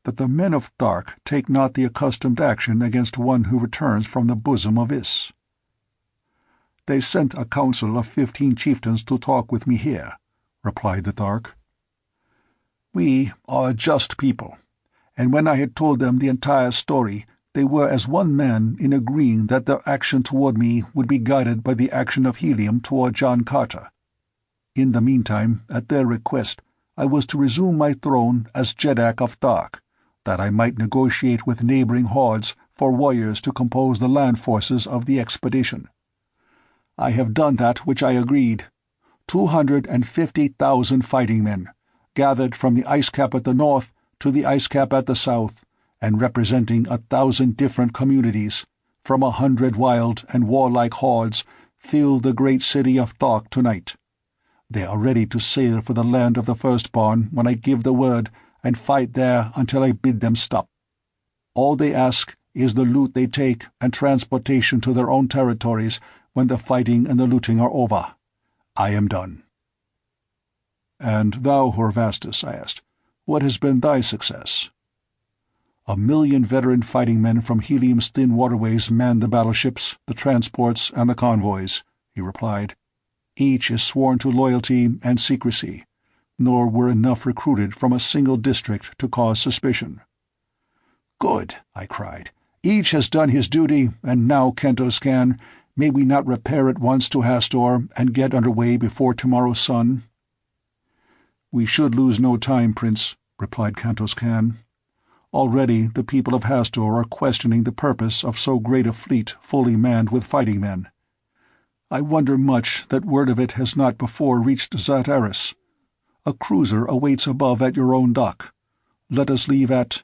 "that the men of Thark take not the accustomed action against one who returns from the bosom of Is?" "They sent a council of 15 chieftains to talk with me here," replied the Thark. "We are a just people, and when I had told them the entire story, they were as one man in agreeing that their action toward me would be guided by the action of helium toward John Carter. In the meantime, at their request, I was to resume my throne as Jeddak of Thark, that I might negotiate with neighboring hordes for warriors to compose the land forces of the expedition. I have done that which I agreed. 250,000 fighting men, gathered from the ice cap at the north to the ice cap at the south, and representing 1,000 different communities, from 100 wild and warlike hordes fill the great city of Thok tonight. They are ready to sail for the land of the firstborn when I give the word, and fight there until I bid them stop. All they ask is the loot they take and transportation to their own territories when the fighting and the looting are over. I am done." "And thou, Horvastus," I asked, "what has been thy success?" "1,000,000 veteran fighting men from Helium's thin waterways man the battleships, the transports, and the convoys," he replied. "Each is sworn to loyalty and secrecy, nor were enough recruited from a single district to cause suspicion." "Good," I cried. "Each has done his duty, and now, Kentos Kan, may we not repair at once to Hastor and get under way before tomorrow's sun?" "We should lose no time, Prince," replied Kentos Kan. "Already the people of Hastor are questioning the purpose of so great a fleet fully manned with fighting men. I wonder much that word of it has not before reached Zataris. A cruiser awaits above at your own dock. Let us leave at—"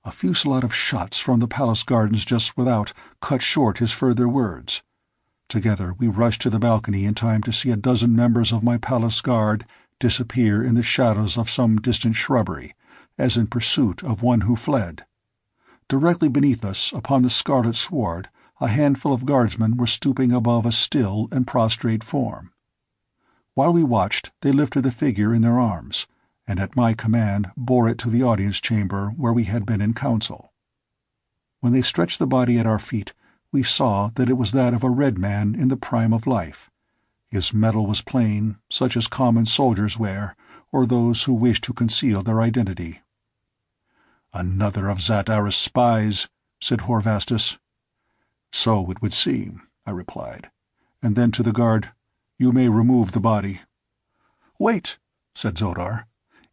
A fusillade of shots from the palace gardens just without cut short his further words. Together we rushed to the balcony in time to see a dozen members of my palace guard disappear in the shadows of some distant shrubbery, as in pursuit of one who fled. Directly beneath us, upon the scarlet sward, a handful of guardsmen were stooping above a still and prostrate form. While we watched, they lifted the figure in their arms, and at my command bore it to the audience chamber where we had been in council. When they stretched the body at our feet, we saw that it was that of a red man in the prime of life. His metal was plain, such as common soldiers wear, or those who wish to conceal their identity. "Another of Zataris' spies," said Horvastus. "So it would seem," I replied, and then to the guard, "You may remove the body." "Wait," said Zodar.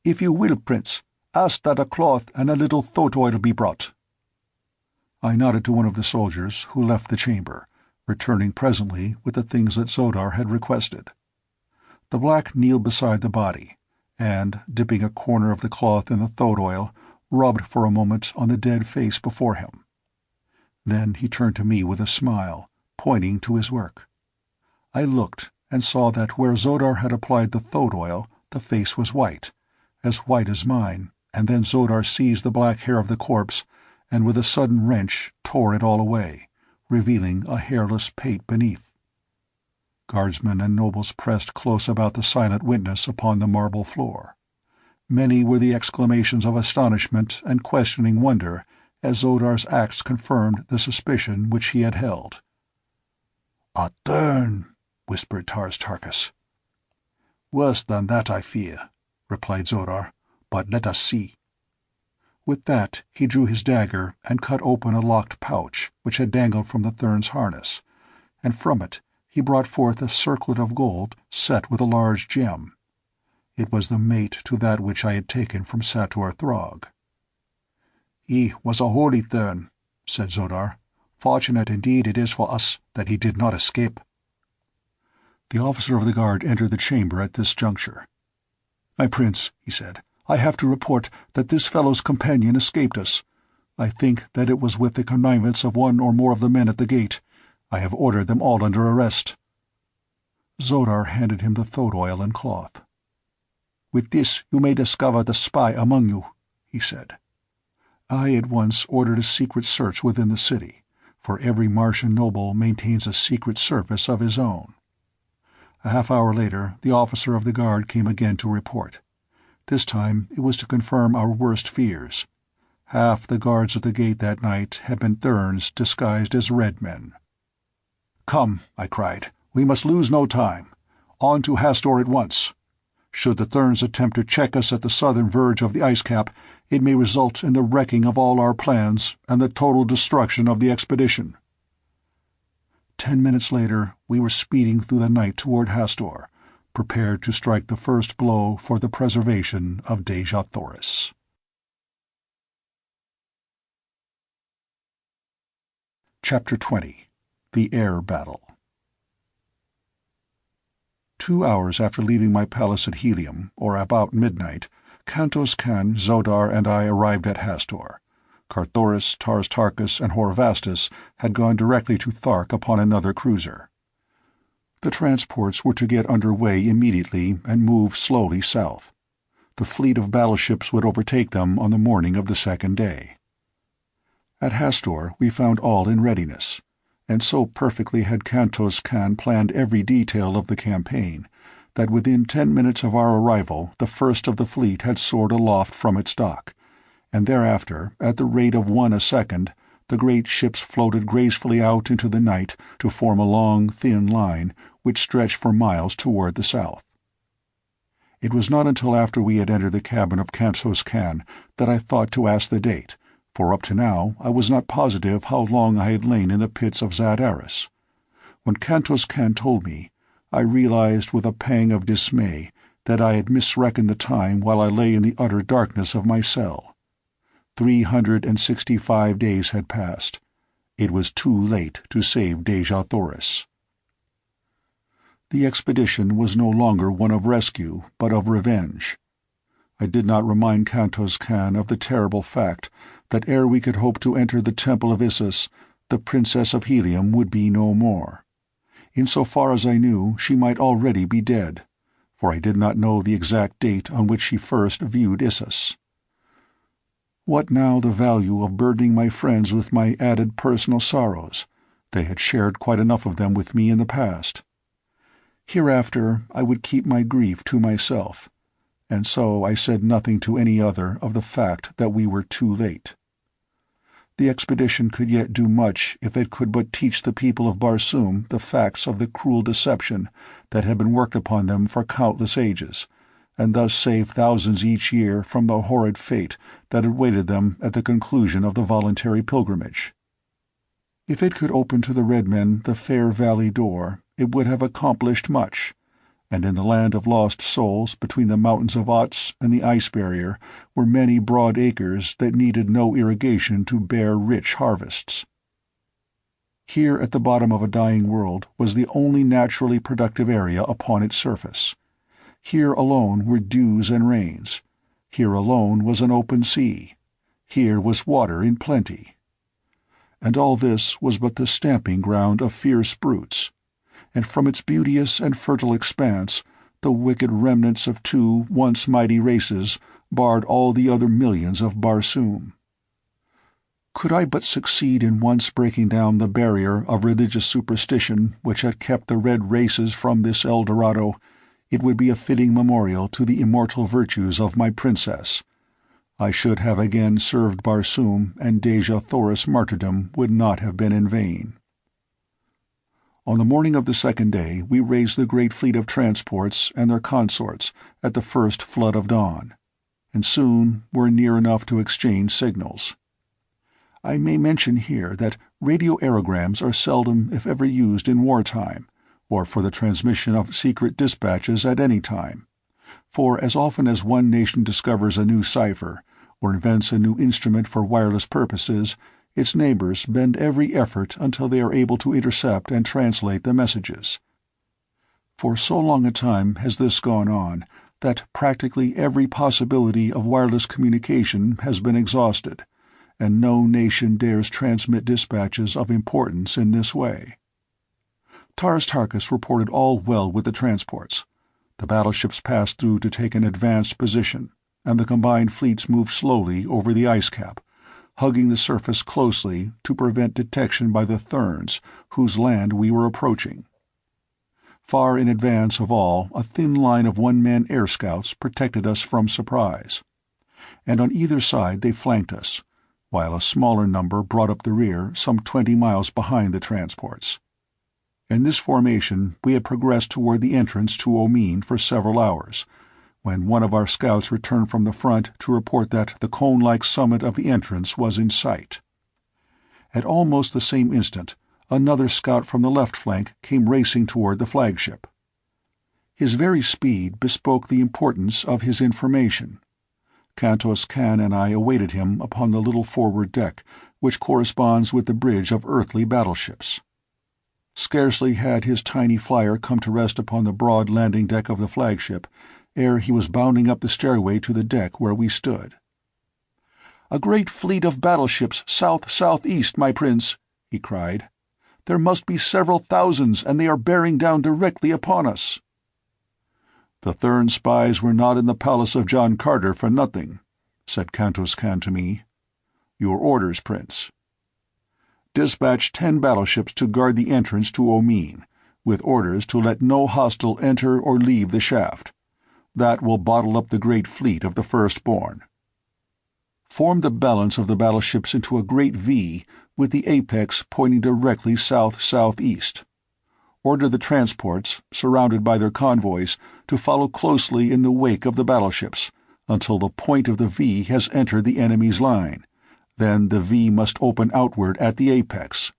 "If you will, Prince, ask that a cloth and a little thot oil be brought." I nodded to one of the soldiers, who left the chamber, returning presently with the things that Zodar had requested. The black kneeled beside the body, and, dipping a corner of the cloth in the thot oil, rubbed for a moment on the dead face before him. Then he turned to me with a smile, pointing to his work. I looked, and saw that where Zodar had applied the thot oil, the face was white as mine, and then Zodar seized the black hair of the corpse, and with a sudden wrench tore it all away, revealing a hairless pate beneath. Guardsmen and nobles pressed close about the silent witness upon the marble floor. Many were the exclamations of astonishment and questioning wonder as Zodar's acts confirmed the suspicion which he had held. "A turn," whispered Tars Tarkas. "Worse than that, I fear," replied Zodar, "but let us see." With that he drew his dagger and cut open a locked pouch which had dangled from the Thurn's harness, and from it he brought forth a circlet of gold set with a large gem. It was the mate to that which I had taken from Sator Throg. "He was a holy Thurn," said Zodar. "Fortunate indeed it is for us that he did not escape." The officer of the guard entered the chamber at this juncture. "My prince," he said, "I have to report that this fellow's companion escaped us. I think that it was with the connivance of one or more of the men at the gate. I have ordered them all under arrest." Zodar handed him the thot oil and cloth. "With this you may discover the spy among you," he said. I at once ordered a secret search within the city, for every Martian noble maintains a secret service of his own. A half-hour later the officer of the guard came again to report. This time it was to confirm our worst fears. Half the guards at the gate that night had been Thurns disguised as red men. "Come," I cried, "we must lose no time. On to Hastor at once. Should the Thurns attempt to check us at the southern verge of the ice cap, it may result in the wrecking of all our plans and the total destruction of the expedition." 10 minutes later we were speeding through the night toward Hastor, prepared to strike the first blow for the preservation of Dejah Thoris. Chapter 20. The Air Battle. 2 hours after leaving my palace at Helium, or about midnight, Kentos Kan, Zodar, and I arrived at Hastor. Carthoris, Tars Tarkas, and Horvastus had gone directly to Thark upon another cruiser. The transports were to get under way immediately and move slowly south. The fleet of battleships would overtake them on the morning of the second day. At Hastor we found all in readiness, and so perfectly had Kantos Kan planned every detail of the campaign that within 10 minutes of our arrival the first of the fleet had soared aloft from its dock, and thereafter, at the rate of one a second, the great ships floated gracefully out into the night to form a long, thin line which stretched for miles toward the south. It was not until after we had entered the cabin of Kantos Kan that I thought to ask the date, for up to now I was not positive how long I had lain in the pits of Zadaris. When Kantos Kan told me, I realized with a pang of dismay that I had misreckoned the time while I lay in the utter darkness of my cell. 365 days had passed. It was too late to save Dejah Thoris. The expedition was no longer one of rescue, but of revenge. I did not remind Kantos Kan of the terrible fact that ere we could hope to enter the Temple of Issus, the Princess of Helium would be no more. In so far as I knew, she might already be dead, for I did not know the exact date on which she first viewed Issus. What now the value of burdening my friends with my added personal sorrows? They had shared quite enough of them with me in the past. Hereafter I would keep my grief to myself, and so I said nothing to any other of the fact that we were too late. The expedition could yet do much if it could but teach the people of Barsoom the facts of the cruel deception that had been worked upon them for countless ages, and thus save thousands each year from the horrid fate that awaited them at the conclusion of the voluntary pilgrimage. If it could open to the red men the fair valley door, it would have accomplished much, and in the land of lost souls between the mountains of Otz and the ice barrier were many broad acres that needed no irrigation to bear rich harvests. Here at the bottom of a dying world was the only naturally productive area upon its surface. Here alone were dews and rains. Here alone was an open sea. Here was water in plenty. And all this was but the stamping ground of fierce brutes, and from its beauteous and fertile expanse the wicked remnants of two once mighty races barred all the other millions of Barsoom. Could I but succeed in once breaking down the barrier of religious superstition which had kept the red races from this El Dorado, it would be a fitting memorial to the immortal virtues of my princess. I should have again served Barsoom, and Dejah Thoris' martyrdom would not have been in vain. On the morning of the second day we raised the great fleet of transports and their consorts at the first flood of dawn, and soon were near enough to exchange signals. I may mention here that radio aerograms are seldom if ever used in wartime, or for the transmission of secret dispatches at any time, for as often as one nation discovers a new cipher, or invents a new instrument for wireless purposes, its neighbors bend every effort until they are able to intercept and translate the messages. For so long a time has this gone on that practically every possibility of wireless communication has been exhausted, and no nation dares transmit dispatches of importance in this way. Tars Tarkas reported all well with the transports. The battleships passed through to take an advanced position, and the combined fleets moved slowly over the ice cap, hugging the surface closely to prevent detection by the Therns, whose land we were approaching. Far in advance of all, a thin line of one-man air scouts protected us from surprise, and on either side they flanked us, while a smaller number brought up the rear some 20 miles behind the transports. In this formation we had progressed toward the entrance to Omean for several hours, when one of our scouts returned from the front to report that the cone-like summit of the entrance was in sight. At almost the same instant, another scout from the left flank came racing toward the flagship. His very speed bespoke the importance of his information. Kantos Kan and I awaited him upon the little forward deck, which corresponds with the bridge of earthly battleships. Scarcely had his tiny flyer come to rest upon the broad landing deck of the flagship, ere he was bounding up the stairway to the deck where we stood. "A great fleet of battleships south-southeast, my prince," he cried. There must be several thousands, and they are bearing down directly upon us." "The Thurn spies were not in the palace of John Carter for nothing," said Kantos Kan to me. "Your orders, Prince." "Dispatch 10 battleships to guard the entrance to Omean, with orders to let no hostile enter or leave the shaft. That will bottle up the great fleet of the Firstborn. Form the balance of the battleships into a great V, with the apex pointing directly south-southeast. Order the transports, surrounded by their convoys, to follow closely in the wake of the battleships, until the point of the V has entered the enemy's line. Then the V must open outward at the apex.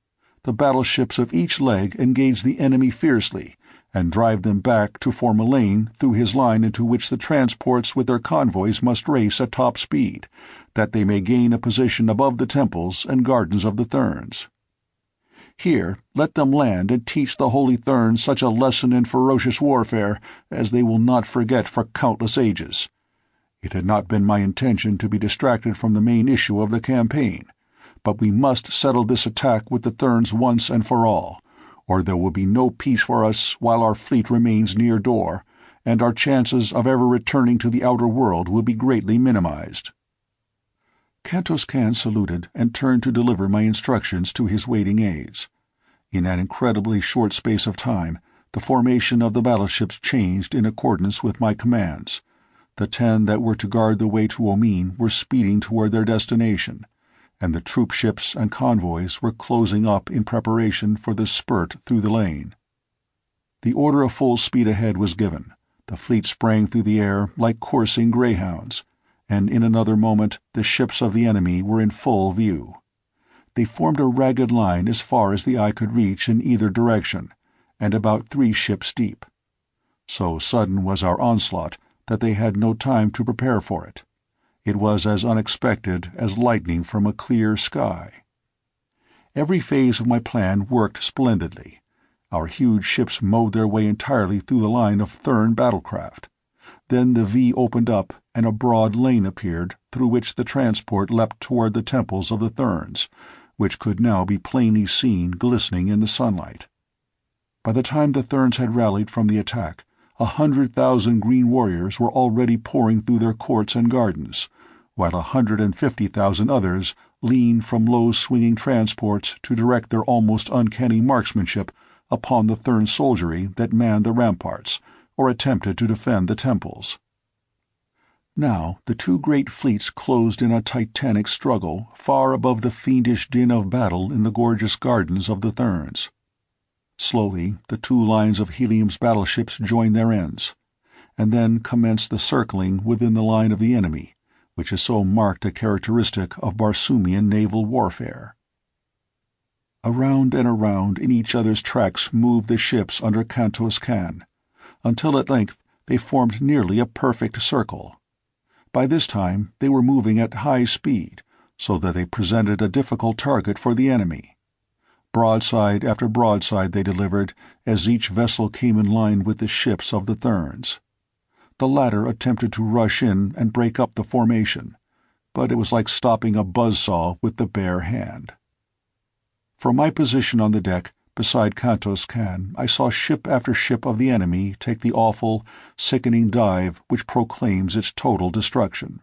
The battleships of each leg engage the enemy fiercely, and drive them back to form a lane through his line into which the transports with their convoys must race at top speed, that they may gain a position above the temples and gardens of the Thurns. Here let them land and teach the Holy Thurns such a lesson in ferocious warfare as they will not forget for countless ages. It had not been my intention to be distracted from the main issue of the campaign, but we must settle this attack with the Thurns once and for all, or there will be no peace for us while our fleet remains near Dor, and our chances of ever returning to the outer world will be greatly minimized." Kantos Kan saluted and turned to deliver my instructions to his waiting aides. In an incredibly short space of time, the formation of the battleships changed in accordance with my commands. The 10 that were to guard the way to Omean were speeding toward their destination, and the troop ships and convoys were closing up in preparation for the spurt through the lane. The order of full speed ahead was given. The fleet sprang through the air like coursing greyhounds, and in another moment the ships of the enemy were in full view. They formed a ragged line as far as the eye could reach in either direction, and about 3 ships deep. So sudden was our onslaught that they had no time to prepare for it. It was as unexpected as lightning from a clear sky. Every phase of my plan worked splendidly. Our huge ships mowed their way entirely through the line of Thurn battlecraft. Then the V opened up, and a broad lane appeared through which the transport leapt toward the temples of the Thurns, which could now be plainly seen glistening in the sunlight. By the time the Thurns had rallied from the attack, 100,000 green warriors were already pouring through their courts and gardens, while 150,000 others leaned from low swinging transports to direct their almost uncanny marksmanship upon the Thurn soldiery that manned the ramparts, or attempted to defend the temples. Now the 2 great fleets closed in a titanic struggle far above the fiendish din of battle in the gorgeous gardens of the Thurns. Slowly the 2 lines of Helium's battleships joined their ends, and then commenced the circling within the line of the enemy, which is so marked a characteristic of Barsoomian naval warfare. Around and around in each other's tracks moved the ships under Kantos Kan, until at length they formed nearly a perfect circle. By this time they were moving at high speed, so that they presented a difficult target for the enemy. Broadside after broadside they delivered, as each vessel came in line with the ships of the Thurns. The latter attempted to rush in and break up the formation, but it was like stopping a buzzsaw with the bare hand. From my position on the deck, beside Kantos Kan, I saw ship after ship of the enemy take the awful, sickening dive which proclaims its total destruction.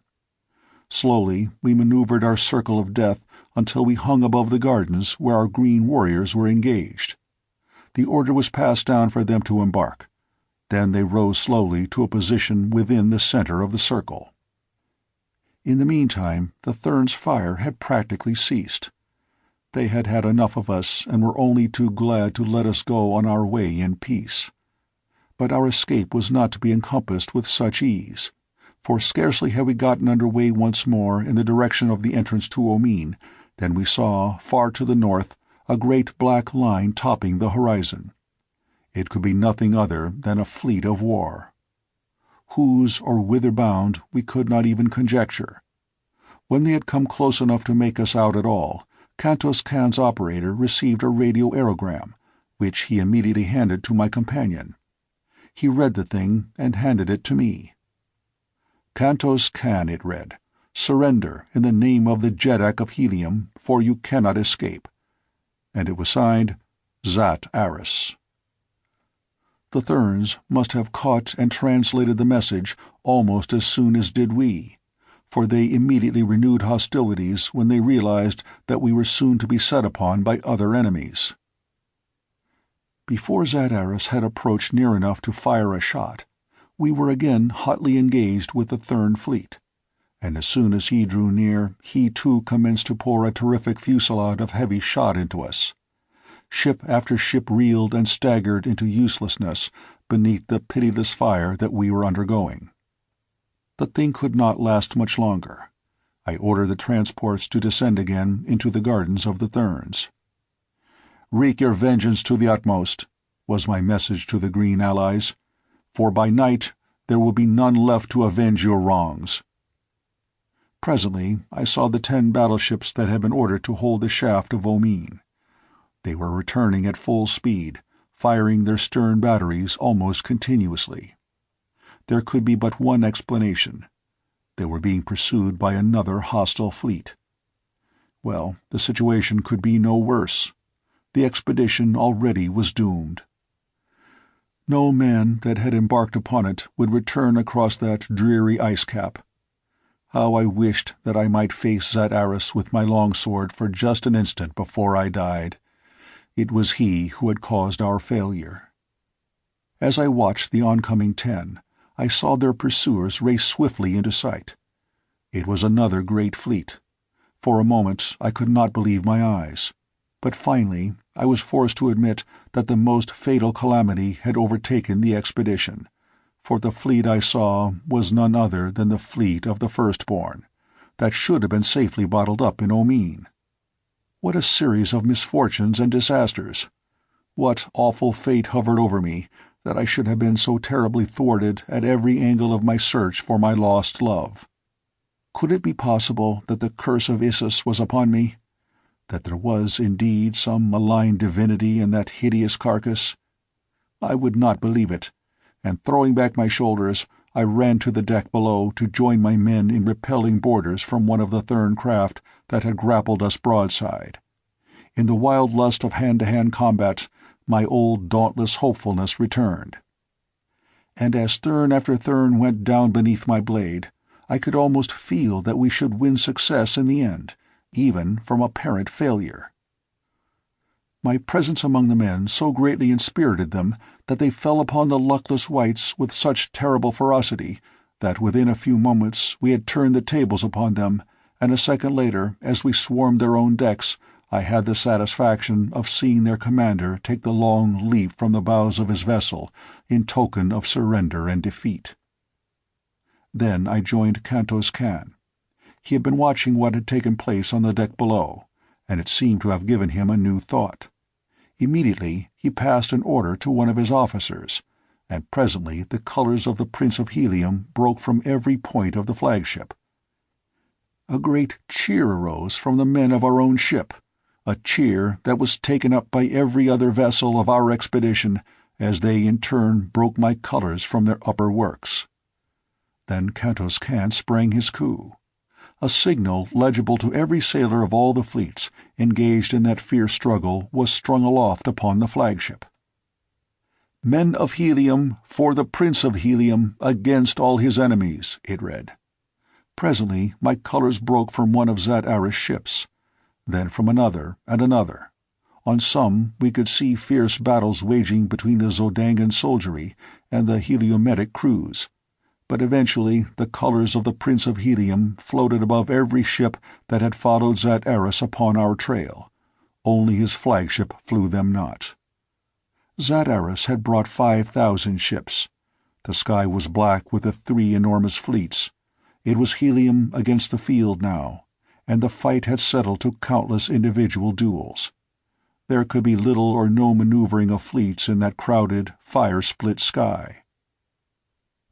Slowly we maneuvered our circle of death until we hung above the gardens where our green warriors were engaged. The order was passed down for them to embark. Then they rose slowly to a position within the center of the circle. In the meantime, the Thurns' fire had practically ceased. They had had enough of us and were only too glad to let us go on our way in peace. But our escape was not to be encompassed with such ease, for scarcely had we gotten under way once more in the direction of the entrance to Omean than we saw, far to the north, a great black line topping the horizon. It could be nothing other than a fleet of war. Whose or whither bound we could not even conjecture. When they had come close enough to make us out at all, Kantos Kan's operator received a radio aerogram, which he immediately handed to my companion. He read the thing and handed it to me. "Kantos Kan," it read. "Surrender in the name of the Jeddak of Helium, for you cannot escape." And it was signed, Zat Aris. The Therns must have caught and translated the message almost as soon as did we, for they immediately renewed hostilities when they realized that we were soon to be set upon by other enemies. Before Zat Aris had approached near enough to fire a shot, we were again hotly engaged with the Thern fleet, and as soon as he drew near, he too commenced to pour a terrific fusillade of heavy shot into us. Ship after ship reeled and staggered into uselessness beneath the pitiless fire that we were undergoing. The thing could not last much longer. I ordered the transports to descend again into the gardens of the Therns. "Wreak your vengeance to the utmost," was my message to the Green allies, "for by night there will be none left to avenge your wrongs." Presently I saw the 10 battleships that had been ordered to hold the shaft of Omean. They were returning at full speed, firing their stern batteries almost continuously. There could be but one explanation. They were being pursued by another hostile fleet. Well, the situation could be no worse. The expedition already was doomed. No man that had embarked upon it would return across that dreary ice cap. How I wished that I might face Zat Aris with my longsword for just an instant before I died. It was he who had caused our failure. As I watched the oncoming 10, I saw their pursuers race swiftly into sight. It was another great fleet. For a moment I could not believe my eyes, but finally I was forced to admit that the most fatal calamity had overtaken the expedition, for the fleet I saw was none other than the fleet of the Firstborn, that should have been safely bottled up in Omean. What a series of misfortunes and disasters! What awful fate hovered over me, that I should have been so terribly thwarted at every angle of my search for my lost love? Could it be possible that the curse of Issus was upon me? That there was indeed some malign divinity in that hideous carcass? I would not believe it, and throwing back my shoulders, I ran to the deck below to join my men in repelling boarders from one of the Thern craft that had grappled us broadside. In the wild lust of hand-to-hand combat, my old dauntless hopefulness returned. And as Thern after Thern went down beneath my blade, I could almost feel that we should win success in the end, even from apparent failure. My presence among the men so greatly inspirited them that they fell upon the luckless whites with such terrible ferocity that within a few moments we had turned the tables upon them, and a second later, as we swarmed their own decks, I had the satisfaction of seeing their commander take the long leap from the bows of his vessel in token of surrender and defeat. Then I joined Kantos Kan. He had been watching what had taken place on the deck below, and it seemed to have given him a new thought. Immediately he passed an order to one of his officers, and presently the colors of the Prince of Helium broke from every point of the flagship. A great cheer arose from the men of our own ship, a cheer that was taken up by every other vessel of our expedition as they in turn broke my colors from their upper works. Then Kantos Kan sprang his coup. A signal legible to every sailor of all the fleets engaged in that fierce struggle was strung aloft upon the flagship. "Men of Helium, for the Prince of Helium, against all his enemies," it read. Presently my colors broke from one of Zat Aris' ships, then from another and another. On some we could see fierce battles waging between the Zodangan soldiery and the Heliometic crews, but eventually the colors of the Prince of Helium floated above every ship that had followed Zat Aris upon our trail. Only his flagship flew them not. Zat Aris had brought 5,000 ships. The sky was black with the 3 enormous fleets. It was helium against the field now, and the fight had settled to countless individual duels. There could be little or no maneuvering of fleets in that crowded, fire-split sky.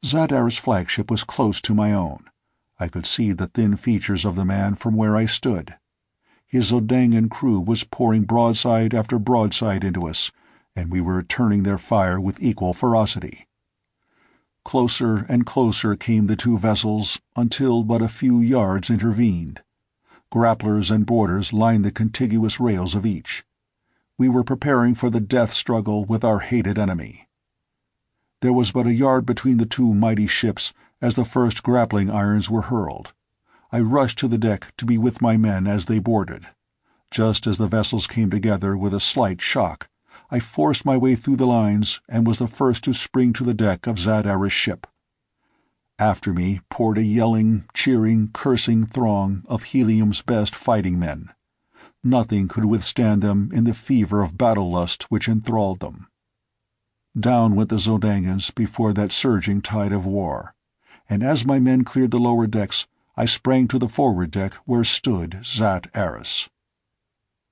Zat Aris' flagship was close to my own. I could see the thin features of the man from where I stood. His Zodangan crew was pouring broadside after broadside into us, and we were returning their fire with equal ferocity. Closer and closer came the two vessels until but a few yards intervened. Grapplers and boarders lined the contiguous rails of each. We were preparing for the death struggle with our hated enemy. There was but a yard between the two mighty ships as the first grappling irons were hurled. I rushed to the deck to be with my men as they boarded. Just as the vessels came together with a slight shock, I forced my way through the lines and was the first to spring to the deck of Zadara's ship. After me poured a yelling, cheering, cursing throng of Helium's best fighting men. Nothing could withstand them in the fever of battle lust which enthralled them. Down went the Zodangans before that surging tide of war, and as my men cleared the lower decks, I sprang to the forward deck where stood Zat Aris.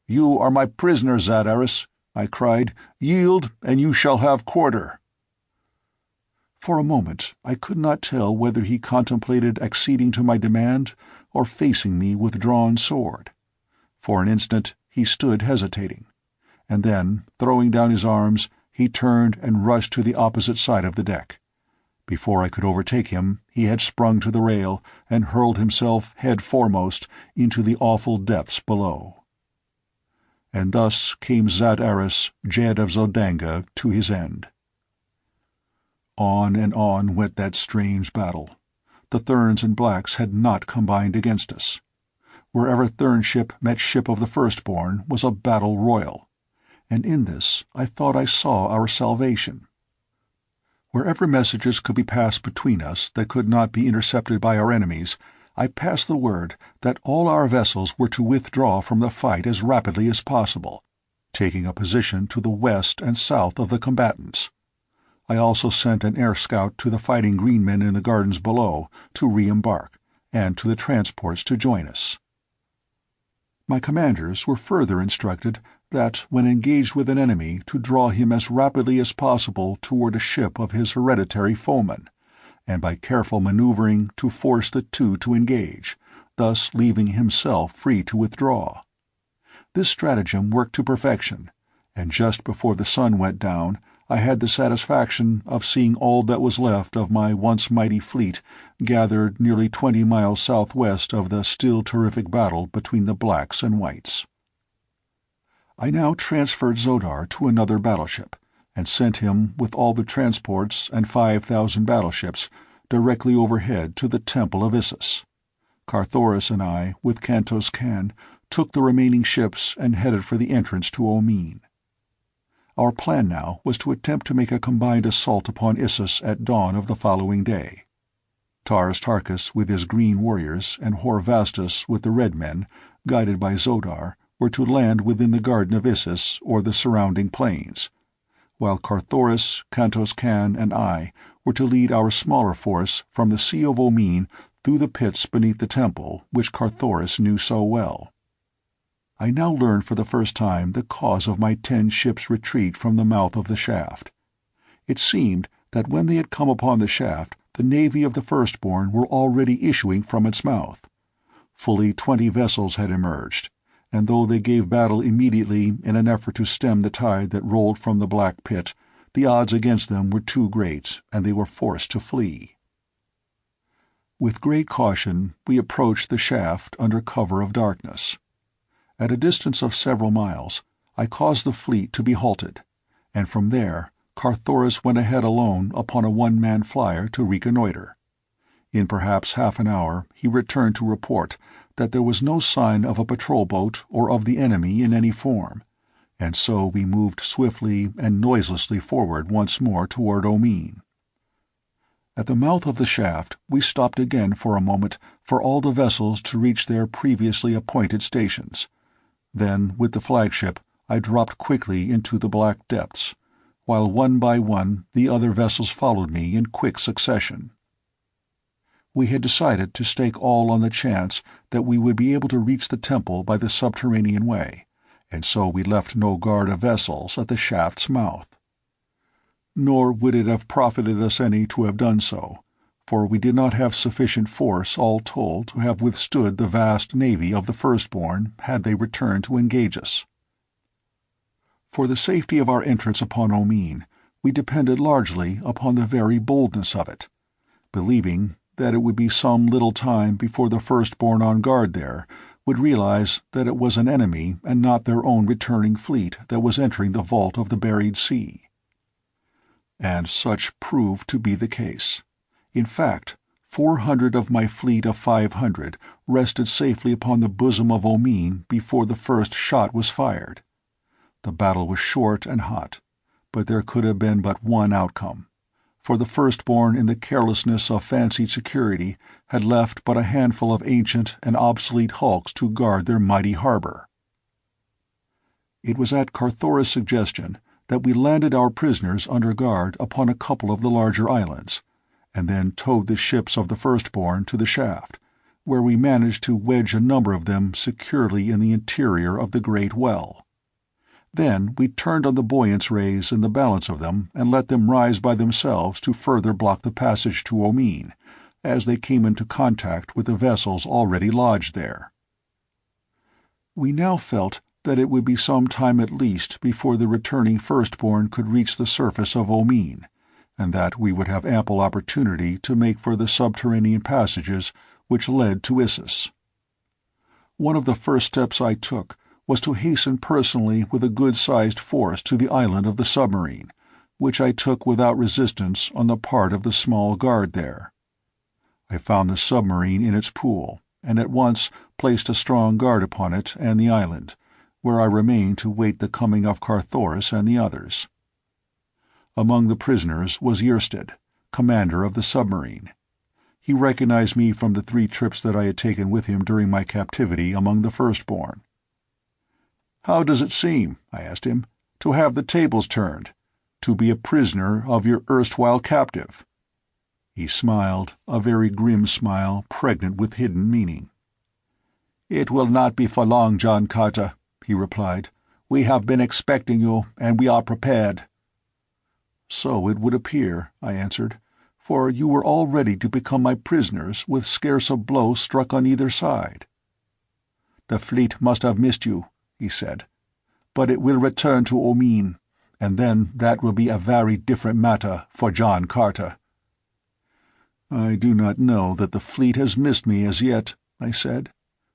"You are my prisoner, Zat Aris," I cried. "Yield, and you shall have quarter." For a moment I could not tell whether he contemplated acceding to my demand or facing me with drawn sword. For an instant he stood hesitating, and then, throwing down his arms, he turned and rushed to the opposite side of the deck. Before I could overtake him, he had sprung to the rail and hurled himself head foremost into the awful depths below. And thus came Zat Aris, Jed of Zodanga, to his end. On and on went that strange battle. The Therns and Blacks had not combined against us. Wherever Thern ship met ship of the Firstborn was a battle royal, and in this I thought I saw our salvation. Wherever messages could be passed between us that could not be intercepted by our enemies, I passed the word that all our vessels were to withdraw from the fight as rapidly as possible, taking a position to the west and south of the combatants. I also sent an air scout to the fighting green men in the gardens below to re-embark, and to the transports to join us. My commanders were further instructed that, when engaged with an enemy, to draw him as rapidly as possible toward a ship of his hereditary foeman, and by careful maneuvering to force the two to engage, thus leaving himself free to withdraw. This stratagem worked to perfection, and just before the sun went down I had the satisfaction of seeing all that was left of my once mighty fleet gathered nearly 20 miles southwest of the still terrific battle between the Blacks and Whites. I now transferred Zodar to another battleship, and sent him with all the transports and 5,000 battleships directly overhead to the Temple of Issus. Carthoris and I, with Kantos Kan, took the remaining ships and headed for the entrance to Omean. Our plan now was to attempt to make a combined assault upon Issus at dawn of the following day. Tars Tarkas with his green warriors and Horvastus with the red men, guided by Zodar, were to land within the garden of Issus or the surrounding plains, while Carthoris, Kantos Kan, and I were to lead our smaller force from the Sea of Omean through the pits beneath the temple which Carthoris knew so well. I now learned for the first time the cause of my 10 ships' retreat from the mouth of the shaft. It seemed that when they had come upon the shaft, the navy of the Firstborn were already issuing from its mouth. Fully 20 vessels had emerged, and though they gave battle immediately in an effort to stem the tide that rolled from the Black Pit, the odds against them were too great, and they were forced to flee. With great caution we approached the shaft under cover of darkness. At a distance of several miles, I caused the fleet to be halted, and from there Carthoris went ahead alone upon a one-man flyer to reconnoiter. In perhaps half an hour he returned to report that there was no sign of a patrol boat or of the enemy in any form, and so we moved swiftly and noiselessly forward once more toward Omean. At the mouth of the shaft we stopped again for a moment for all the vessels to reach their previously appointed stations. Then, with the flagship, I dropped quickly into the black depths, while one by one the other vessels followed me in quick succession. We had decided to stake all on the chance that we would be able to reach the temple by the subterranean way, and so we left no guard of vessels at the shaft's mouth. Nor would it have profited us any to have done so, for we did not have sufficient force all told to have withstood the vast navy of the Firstborn had they returned to engage us. For the safety of our entrance upon Omean, we depended largely upon the very boldness of it, believing that it would be some little time before the Firstborn on guard there would realize that it was an enemy and not their own returning fleet that was entering the vault of the buried sea. And such proved to be the case. In fact, 400 of my fleet of 500 rested safely upon the bosom of Omean before the first shot was fired. The battle was short and hot, but there could have been but one outcome, for the firstborn in the carelessness of fancied security had left but a handful of ancient and obsolete hulks to guard their mighty harbor. It was at Carthora's suggestion that we landed our prisoners under guard upon a couple of the larger islands, and then towed the ships of the firstborn to the shaft, where we managed to wedge a number of them securely in the interior of the great well. Then we turned on the buoyance rays in the balance of them and let them rise by themselves to further block the passage to Omean, as they came into contact with the vessels already lodged there. We now felt that it would be some time at least before the returning firstborn could reach the surface of Omean, and that we would have ample opportunity to make for the subterranean passages which led to Issus. One of the first steps I took was to hasten personally with a good-sized force to the island of the submarine, which I took without resistance on the part of the small guard there. I found the submarine in its pool, and at once placed a strong guard upon it and the island, where I remained to wait the coming of Carthoris and the others. Among the prisoners was Yersted, commander of the submarine. He recognized me from the 3 trips that I had taken with him during my captivity among the firstborn. "How does it seem," I asked him, "to have the tables turned, to be a prisoner of your erstwhile captive?" He smiled, a very grim smile pregnant with hidden meaning. "It will not be for long, John Carter," he replied. "We have been expecting you, and we are prepared." "So it would appear," I answered, "for you were all ready to become my prisoners with scarce a blow struck on either side." "The fleet must have missed you," he said, "but it will return to Omean, and then that will be a very different matter for John Carter." "I do not know that the fleet has missed me as yet," I said,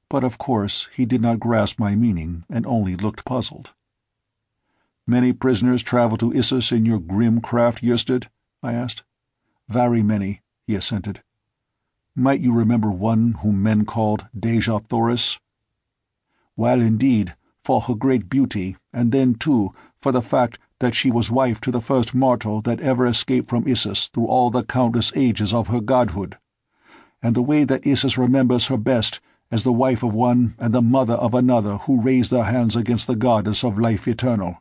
but of course he did not grasp my meaning and only looked puzzled. "Many prisoners travel to Issus in your grim craft, Yersted?" I asked. "Very many," he assented. "Might you remember one whom men called Dejah Thoris?" "Well, indeed, for her great beauty, and then, too, for the fact that she was wife to the first mortal that ever escaped from Issus through all the countless ages of her godhood. And the way that Issus remembers her best as the wife of one and the mother of another who raised their hands against the goddess of life eternal."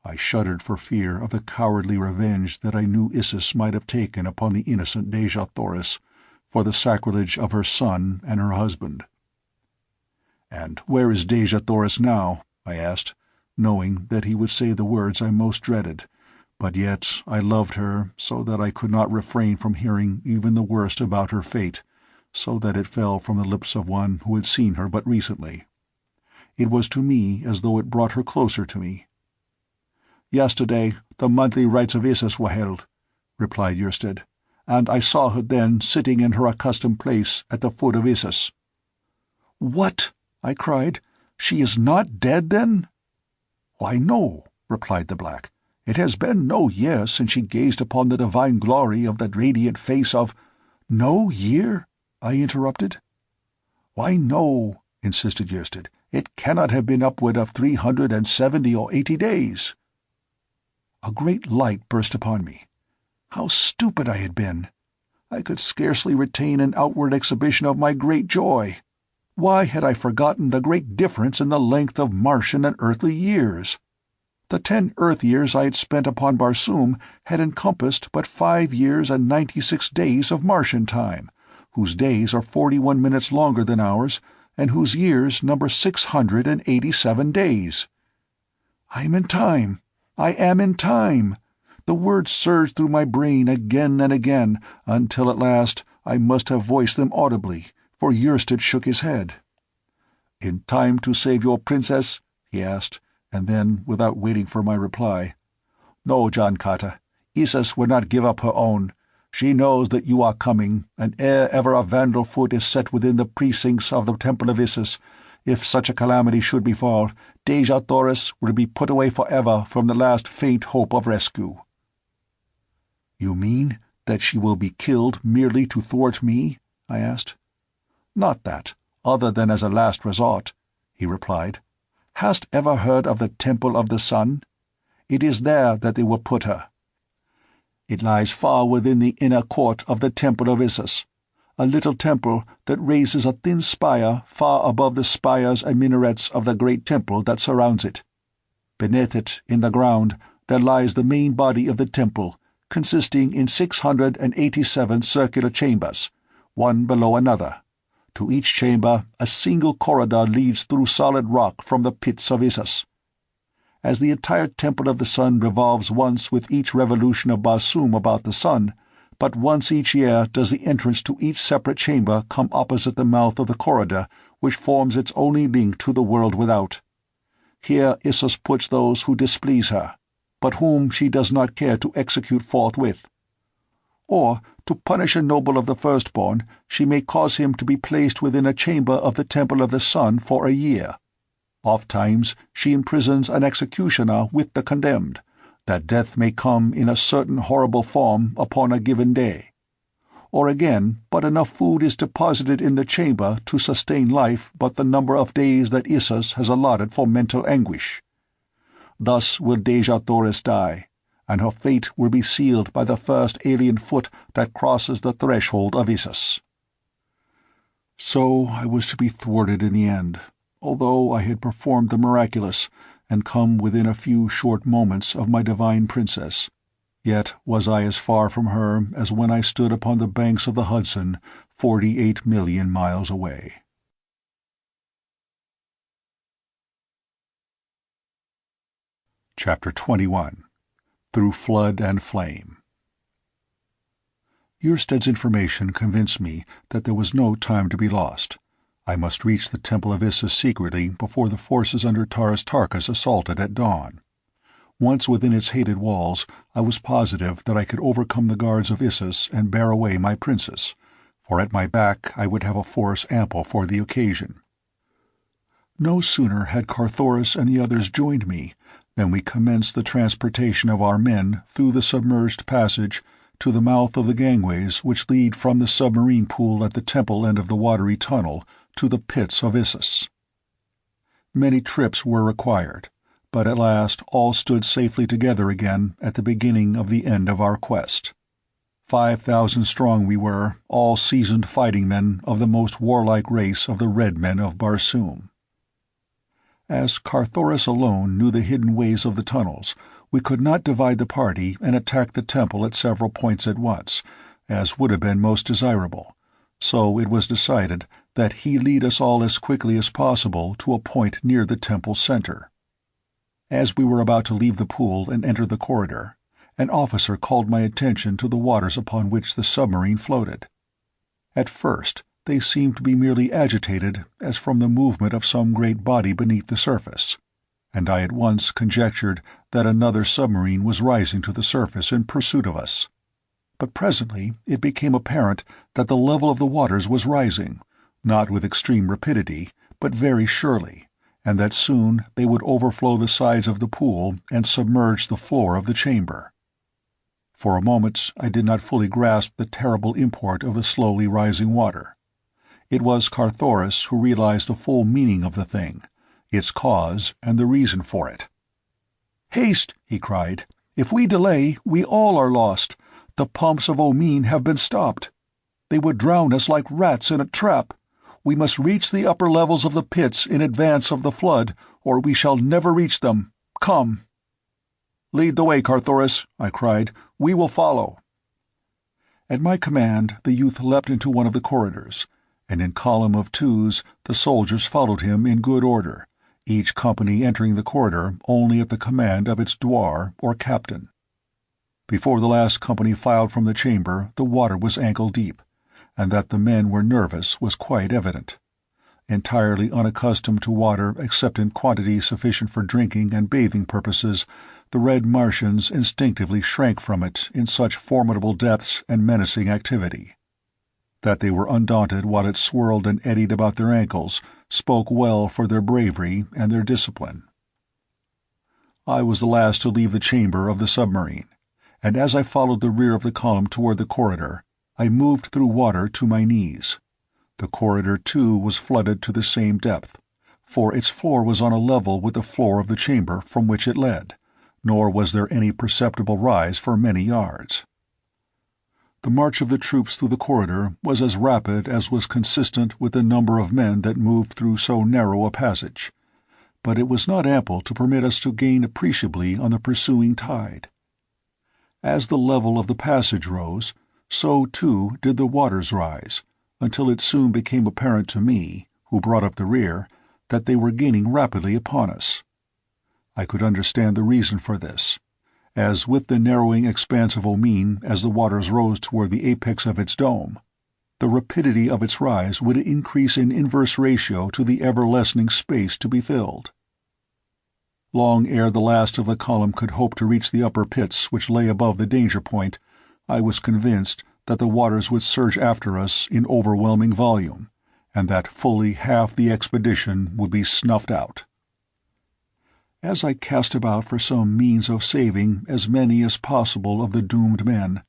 I shuddered for fear of the cowardly revenge that I knew Issus might have taken upon the innocent Dejah Thoris for the sacrilege of her son and her husband. "And where is Dejah Thoris now?" I asked, knowing that he would say the words I most dreaded, but yet I loved her so that I could not refrain from hearing even the worst about her fate, so that it fell from the lips of one who had seen her but recently. It was to me as though it brought her closer to me. "Yesterday the monthly rites of Issus were held," replied Yersted, "and I saw her then sitting in her accustomed place at the foot of Issus." "What?" I cried. "She is not dead, then?" "Why, no," replied the black. "It has been no year since she gazed upon the divine glory of the radiant face of—" "No year?" I interrupted. "Why, no," insisted Yersted. "It cannot have been upward of 370 or 80 days." A great light burst upon me. How stupid I had been! I could scarcely retain an outward exhibition of my great joy. Why had I forgotten the great difference in the length of Martian and earthly years? The 10 Earth years I had spent upon Barsoom had encompassed but 5 years and 96 days of Martian time, whose days are 41 minutes longer than ours, and whose years number 687 days. I am in time! I am in time! The words surged through my brain again and again, until at last I must have voiced them audibly, for Yersted shook his head. "In time to save your princess?" he asked, and then, without waiting for my reply, "No, John Carter, Issus will not give up her own. She knows that you are coming, and ere ever a vandal foot is set within the precincts of the Temple of Isis, if such a calamity should befall, Dejah Thoris will be put away forever from the last faint hope of rescue." "You mean that she will be killed merely to thwart me?" I asked. "Not that, other than as a last resort," he replied. "Hast ever heard of the Temple of the Sun? It is there that they will put her. It lies far within the inner court of the Temple of Isis, a little temple that raises a thin spire far above the spires and minarets of the great temple that surrounds it. Beneath it, in the ground, there lies the main body of the temple, consisting in 687 circular chambers, one below another. To each chamber a single corridor leads through solid rock from the pits of Isis. As the entire Temple of the Sun revolves once with each revolution of Barsoom about the sun, but once each year does the entrance to each separate chamber come opposite the mouth of the corridor which forms its only link to the world without. Here Isis puts those who displease her, but whom she does not care to execute forthwith. Or, to punish a noble of the firstborn, she may cause him to be placed within a chamber of the Temple of the Sun for a year. Ofttimes she imprisons an executioner with the condemned, that death may come in a certain horrible form upon a given day. Or again, but enough food is deposited in the chamber to sustain life but the number of days that Isis has allotted for mental anguish. Thus will Dejah Thoris die, and her fate will be sealed by the first alien foot that crosses the threshold of Isis. So I was to be thwarted in the end, although I had performed the miraculous and come within a few short moments of my divine princess. Yet was I as far from her as when I stood upon the banks of the Hudson 48 million miles away. Chapter 21. Through Flood and Flame. Yrsted's information convinced me that there was no time to be lost. I must reach the Temple of Isis secretly before the forces under Taurus Tarkas assaulted at dawn. Once within its hated walls, I was positive that I could overcome the guards of Isis and bear away my princess, for at my back I would have a force ample for the occasion. No sooner had Carthoris and the others joined me than we commenced the transportation of our men through the submerged passage to the mouth of the gangways which lead from the submarine pool at the temple end of the watery tunnel to the pits of Isis. Many trips were required, but at last all stood safely together again at the beginning of the end of our quest. 5,000 strong we were, all seasoned fighting men of the most warlike race of the Red Men of Barsoom. As Carthoris alone knew the hidden ways of the tunnels, we could not divide the party and attack the temple at several points at once, as would have been most desirable, so it was decided that he lead us all as quickly as possible to a point near the temple's center. As we were about to leave the pool and enter the corridor, an officer called my attention to the waters upon which the submarine floated. At first, they seemed to be merely agitated as from the movement of some great body beneath the surface, and I at once conjectured that another submarine was rising to the surface in pursuit of us. But presently it became apparent that the level of the waters was rising, not with extreme rapidity, but very surely, and that soon they would overflow the sides of the pool and submerge the floor of the chamber. For a moment I did not fully grasp the terrible import of the slowly rising water. It was Carthoris who realized the full meaning of the thing, its cause and the reason for it. "Haste!" he cried. "If we delay, we all are lost. The pumps of Omean have been stopped. They would drown us like rats in a trap. We must reach the upper levels of the pits in advance of the flood, or we shall never reach them. Come!" "Lead the way, Carthoris," I cried. "We will follow." At my command the youth leapt into one of the corridors, and in column of twos the soldiers followed him in good order, each company entering the corridor only at the command of its douar or captain. Before the last company filed from the chamber the water was ankle deep, and that the men were nervous was quite evident. Entirely unaccustomed to water except in quantities sufficient for drinking and bathing purposes, the red Martians instinctively shrank from it in such formidable depths and menacing activity. That they were undaunted while it swirled and eddied about their ankles spoke well for their bravery and their discipline. I was the last to leave the chamber of the submarine, and as I followed the rear of the column toward the corridor, I moved through water to my knees. The corridor, too, was flooded to the same depth, for its floor was on a level with the floor of the chamber from which it led, nor was there any perceptible rise for many yards. The march of the troops through the corridor was as rapid as was consistent with the number of men that moved through so narrow a passage, but it was not ample to permit us to gain appreciably on the pursuing tide. As the level of the passage rose, so too did the waters rise, until it soon became apparent to me, who brought up the rear, that they were gaining rapidly upon us. I could understand the reason for this, as with the narrowing expanse of Omean as the waters rose toward the apex of its dome, the rapidity of its rise would increase in inverse ratio to the ever-lessening space to be filled. Long ere the last of the column could hope to reach the upper pits which lay above the danger point, I was convinced that the waters would surge after us in overwhelming volume, and that fully half the expedition would be snuffed out. As I cast about for some means of saving as many as possible of the doomed men,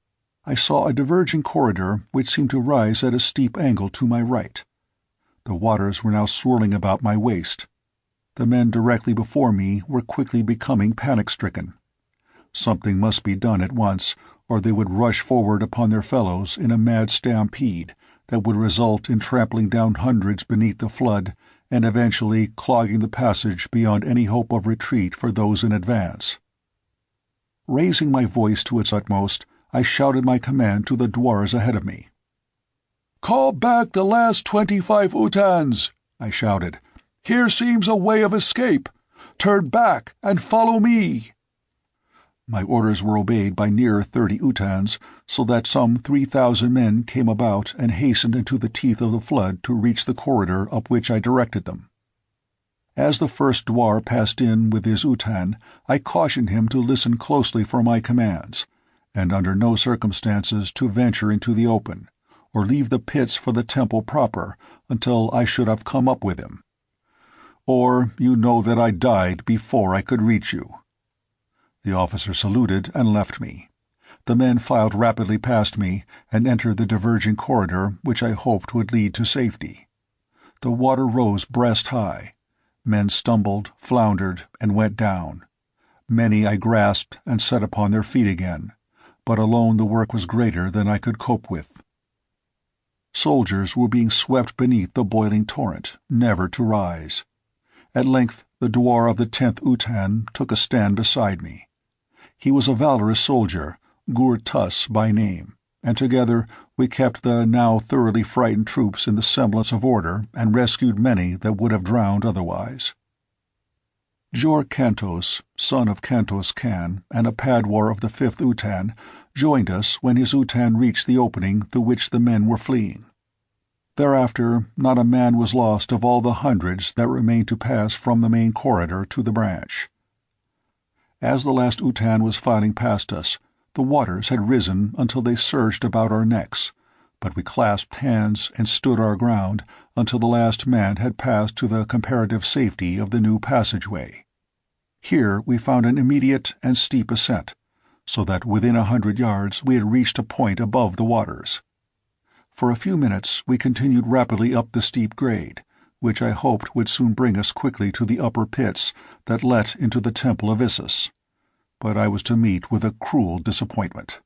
I saw a diverging corridor which seemed to rise at a steep angle to my right. The waters were now swirling about my waist. The men directly before me were quickly becoming panic-stricken. Something must be done at once, or they would rush forward upon their fellows in a mad stampede that would result in trampling down hundreds beneath the flood and eventually clogging the passage beyond any hope of retreat for those in advance. Raising my voice to its utmost, I shouted my command to the dwars ahead of me. "Call back the last 25 Utans!" I shouted. "Here seems a way of escape. Turn back and follow me!" My orders were obeyed by near 30 Utans, so that some 3,000 men came about and hastened into the teeth of the flood to reach the corridor up which I directed them. As the first dwar passed in with his Utan, I cautioned him to listen closely for my commands, and under no circumstances to venture into the open, or leave the pits for the temple proper until I should have come up with him. "Or you know that I died before I could reach you." The officer saluted and left me. The men filed rapidly past me and entered the diverging corridor which I hoped would lead to safety. The water rose breast-high. Men stumbled, floundered, and went down. Many I grasped and set upon their feet again, but alone the work was greater than I could cope with. Soldiers were being swept beneath the boiling torrent, never to rise. At length the dwar of the 10th Utan took a stand beside me. He was a valorous soldier, Gur Tus by name, and together we kept the now thoroughly frightened troops in the semblance of order and rescued many that would have drowned otherwise. Jor Kantos, son of Kantos Khan and a Padwar of the 5th Utan, joined us when his Utan reached the opening through which the men were fleeing. Thereafter not a man was lost of all the hundreds that remained to pass from the main corridor to the branch. As the last Utan was filing past us, the waters had risen until they surged about our necks, but we clasped hands and stood our ground until the last man had passed to the comparative safety of the new passageway. Here we found an immediate and steep ascent, so that within 100 yards we had reached a point above the waters. For a few minutes we continued rapidly up the steep grade, which I hoped would soon bring us quickly to the upper pits that let into the Temple of Isis, but I was to meet with a cruel disappointment.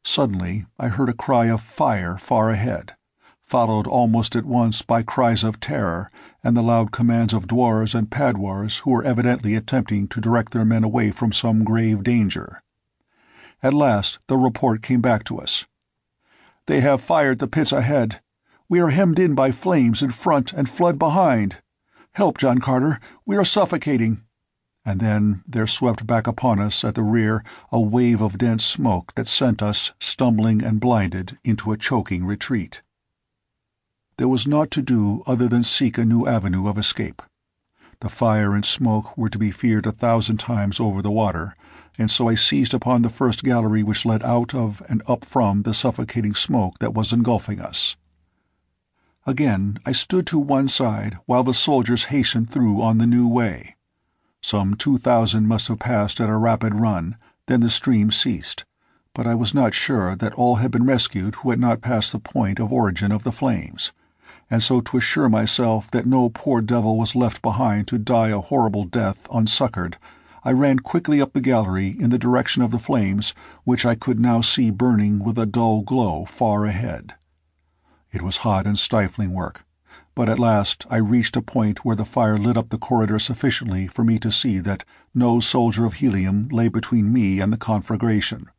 Suddenly I heard a cry of fire far ahead, followed almost at once by cries of terror and the loud commands of dwars and padwars who were evidently attempting to direct their men away from some grave danger. At last the report came back to us. "They have fired the pits ahead. We are hemmed in by flames in front and flood behind. Help, John Carter, we are suffocating." And then there swept back upon us at the rear a wave of dense smoke that sent us, stumbling and blinded, into a choking retreat. There was naught to do other than seek a new avenue of escape. The fire and smoke were to be feared 1,000 times over the water, and so I seized upon the first gallery which led out of and up from the suffocating smoke that was engulfing us. Again I stood to one side while the soldiers hastened through on the new way. Some 2,000 must have passed at a rapid run, then the stream ceased, but I was not sure that all had been rescued who had not passed the point of origin of the flames, and so to assure myself that no poor devil was left behind to die a horrible death unsuccored, I ran quickly up the gallery in the direction of the flames, which I could now see burning with a dull glow far ahead. It was hot and stifling work, but at last I reached a point where the fire lit up the corridor sufficiently for me to see that no soldier of helium lay between me and the conflagration.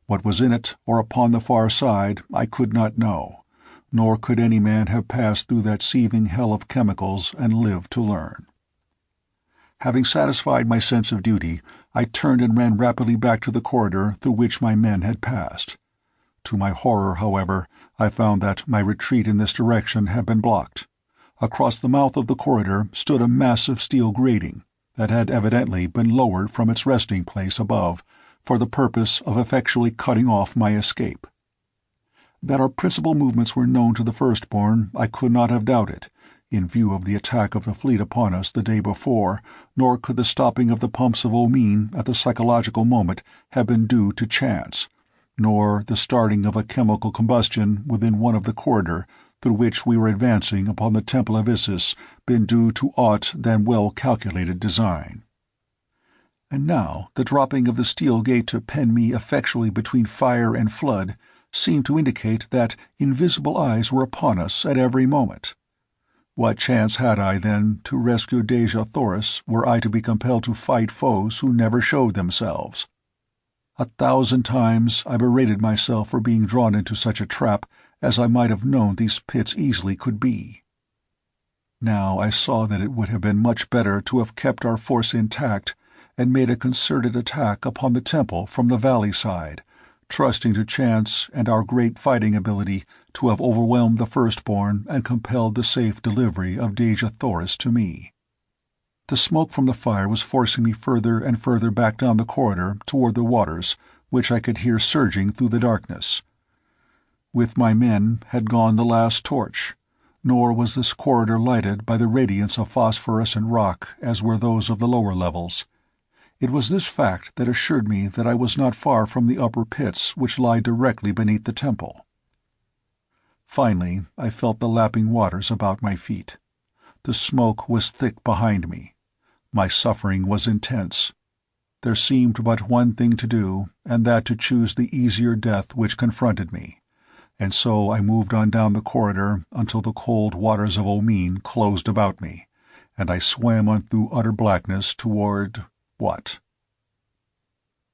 What was in it or upon the far side I could not know, nor could any man have passed through that seething hell of chemicals and lived to learn. Having satisfied my sense of duty, I turned and ran rapidly back to the corridor through which my men had passed. To my horror, however, I found that my retreat in this direction had been blocked. Across the mouth of the corridor stood a massive steel grating that had evidently been lowered from its resting place above for the purpose of effectually cutting off my escape. That our principal movements were known to the Firstborn I could not have doubted, in view of the attack of the fleet upon us the day before, nor could the stopping of the pumps of Omean at the psychological moment have been due to chance, nor the starting of a chemical combustion within one of the corridor through which we were advancing upon the Temple of Isis been due to aught than well-calculated design. And now the dropping of the steel gate to pen me effectually between fire and flood seemed to indicate that invisible eyes were upon us at every moment. What chance had I, then, to rescue Dejah Thoris were I to be compelled to fight foes who never showed themselves? 1,000 times I berated myself for being drawn into such a trap, as I might have known these pits easily could be. Now I saw that it would have been much better to have kept our force intact and made a concerted attack upon the temple from the valley side, trusting to chance and our great fighting ability to have overwhelmed the Firstborn and compelled the safe delivery of Dejah Thoris to me. The smoke from the fire was forcing me further and further back down the corridor toward the waters, which I could hear surging through the darkness. With my men had gone the last torch, nor was this corridor lighted by the radiance of phosphorus and rock as were those of the lower levels. It was this fact that assured me that I was not far from the upper pits which lie directly beneath the temple. Finally I felt the lapping waters about my feet. The smoke was thick behind me. My suffering was intense. There seemed but one thing to do, and that to choose the easier death which confronted me, and so I moved on down the corridor until the cold waters of Omean closed about me, and I swam on through utter blackness toward what?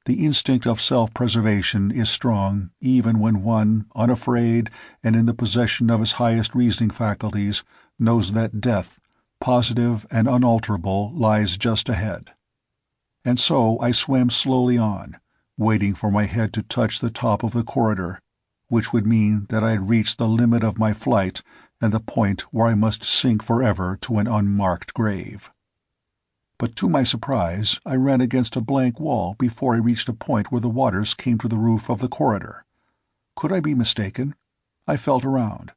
The instinct of self-preservation is strong even when one, unafraid and in the possession of his highest reasoning faculties, knows that death, positive and unalterable, lies just ahead. And so I swam slowly on, waiting for my head to touch the top of the corridor, which would mean that I had reached the limit of my flight and the point where I must sink forever to an unmarked grave. But to my surprise I ran against a blank wall before I reached a point where the waters came to the roof of the corridor. Could I be mistaken? I felt around.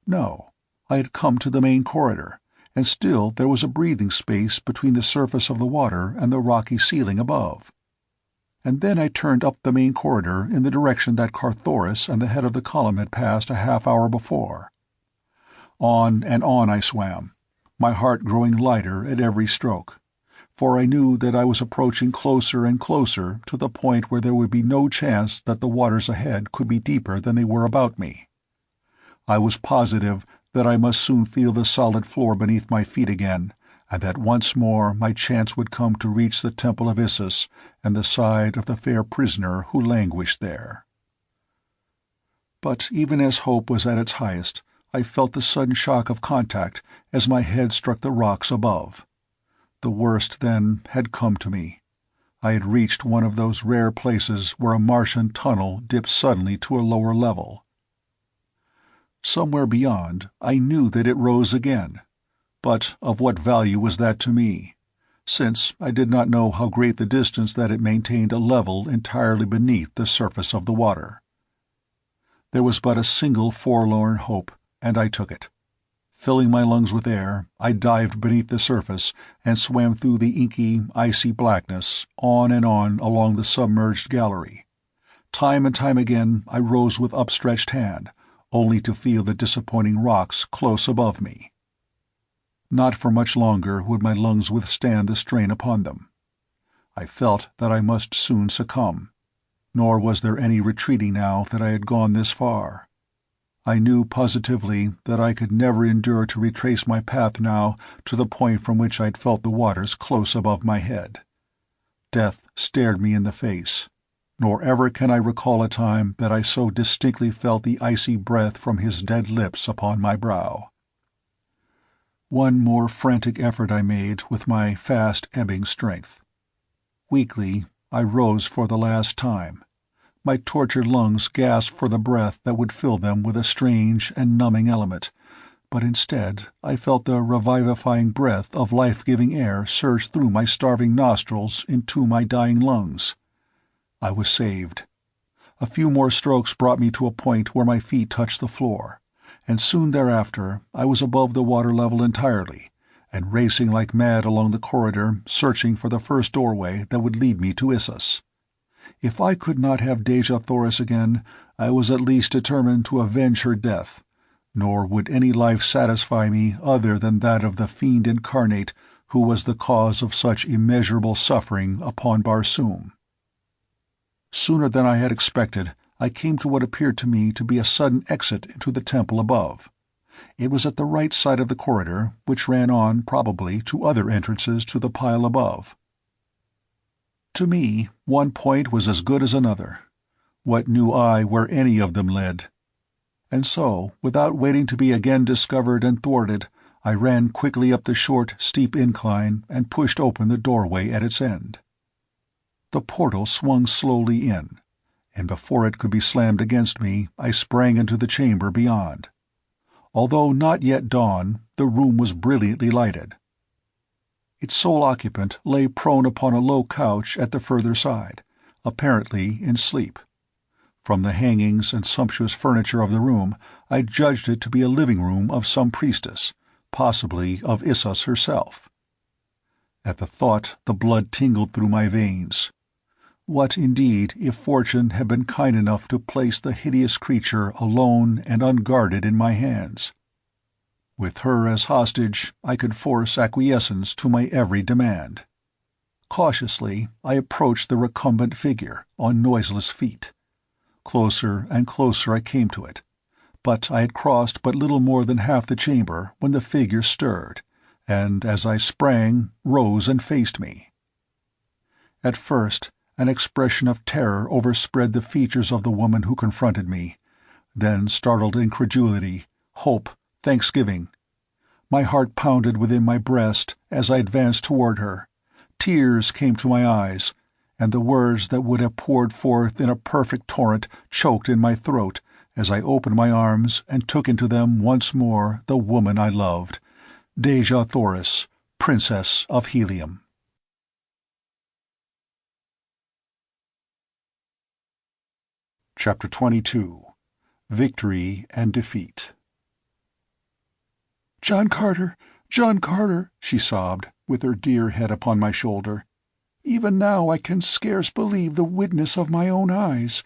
No, I had come to the main corridor, and still there was a breathing space between the surface of the water and the rocky ceiling above. And then I turned up the main corridor in the direction that Carthoris and the head of the column had passed a half-hour before. On and on I swam, my heart growing lighter at every stroke, for I knew that I was approaching closer and closer to the point where there would be no chance that the waters ahead could be deeper than they were about me. I was positive that I must soon feel the solid floor beneath my feet again, and that once more my chance would come to reach the Temple of Isis and the side of the fair prisoner who languished there. But even as hope was at its highest, I felt the sudden shock of contact as my head struck the rocks above. The worst, then, had come to me. I had reached one of those rare places where a Martian tunnel dips suddenly to a lower level. Somewhere beyond, I knew that it rose again. But of what value was that to me, since I did not know how great the distance that it maintained a level entirely beneath the surface of the water? There was but a single forlorn hope, and I took it. Filling my lungs with air, I dived beneath the surface and swam through the inky, icy blackness, on and on along the submerged gallery. Time and time again I rose with upstretched hand, only to feel the disappointing rocks close above me. Not for much longer would my lungs withstand the strain upon them. I felt that I must soon succumb, nor was there any retreating now that I had gone this far. I knew positively that I could never endure to retrace my path now to the point from which I'd felt the waters close above my head. Death stared me in the face, nor ever can I recall a time that I so distinctly felt the icy breath from his dead lips upon my brow. One more frantic effort I made with my fast-ebbing strength. Weakly, I rose for the last time. My tortured lungs gasped for the breath that would fill them with a strange and numbing element, but instead I felt the revivifying breath of life-giving air surge through my starving nostrils into my dying lungs. I was saved. A few more strokes brought me to a point where my feet touched the floor, and soon thereafter I was above the water level entirely, and racing like mad along the corridor, searching for the first doorway that would lead me to Issus. If I could not have Dejah Thoris again, I was at least determined to avenge her death, nor would any life satisfy me other than that of the fiend incarnate who was the cause of such immeasurable suffering upon Barsoom. Sooner than I had expected, I came to what appeared to me to be a sudden exit into the temple above. It was at the right side of the corridor, which ran on, probably, to other entrances to the pile above. To me, one point was as good as another. What knew I where any of them led? And so, without waiting to be again discovered and thwarted, I ran quickly up the short, steep incline and pushed open the doorway at its end. The portal swung slowly in, and before it could be slammed against me, I sprang into the chamber beyond. Although not yet dawn, the room was brilliantly lighted. Its sole occupant lay prone upon a low couch at the further side, apparently in sleep. From the hangings and sumptuous furniture of the room, I judged it to be a living room of some priestess, possibly of Issus herself. At the thought the blood tingled through my veins. What, indeed, if fortune had been kind enough to place the hideous creature alone and unguarded in my hands? With her as hostage, I could force acquiescence to my every demand. Cautiously, I approached the recumbent figure, on noiseless feet. Closer and closer I came to it, but I had crossed but little more than half the chamber when the figure stirred, and, as I sprang, rose and faced me. At first, an expression of terror overspread the features of the woman who confronted me, then startled incredulity, hope, thanksgiving. My heart pounded within my breast as I advanced toward her. Tears came to my eyes, and the words that would have poured forth in a perfect torrent choked in my throat as I opened my arms and took into them once more the woman I loved, Dejah Thoris, Princess of Helium. Chapter 22. Victory and Defeat. "John Carter, John Carter," she sobbed, with her dear head upon my shoulder. "Even now I can scarce believe the witness of my own eyes.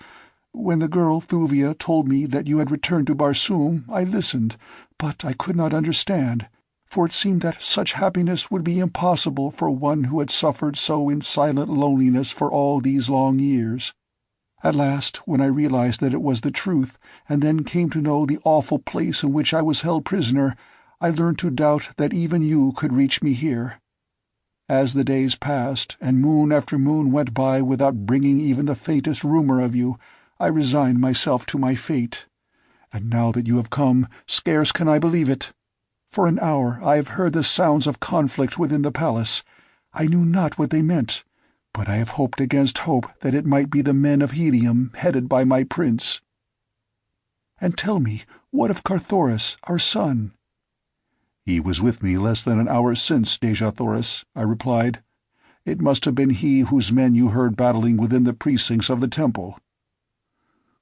When the girl Thuvia told me that you had returned to Barsoom, I listened, but I could not understand, for it seemed that such happiness would be impossible for one who had suffered so in silent loneliness for all these long years. At last, when I realized that it was the truth, and then came to know the awful place in which I was held prisoner, I learned to doubt that even you could reach me here. As the days passed, and moon after moon went by without bringing even the faintest rumor of you, I resigned myself to my fate. And now that you have come, scarce can I believe it. For an hour I have heard the sounds of conflict within the palace. I knew not what they meant, but I have hoped against hope that it might be the men of Helium headed by my prince. And tell me, What of Carthoris, our son?" "He was with me less than an hour since, Dejah-Thoris," I replied. "It must have been he whose men you heard battling within the precincts of the temple."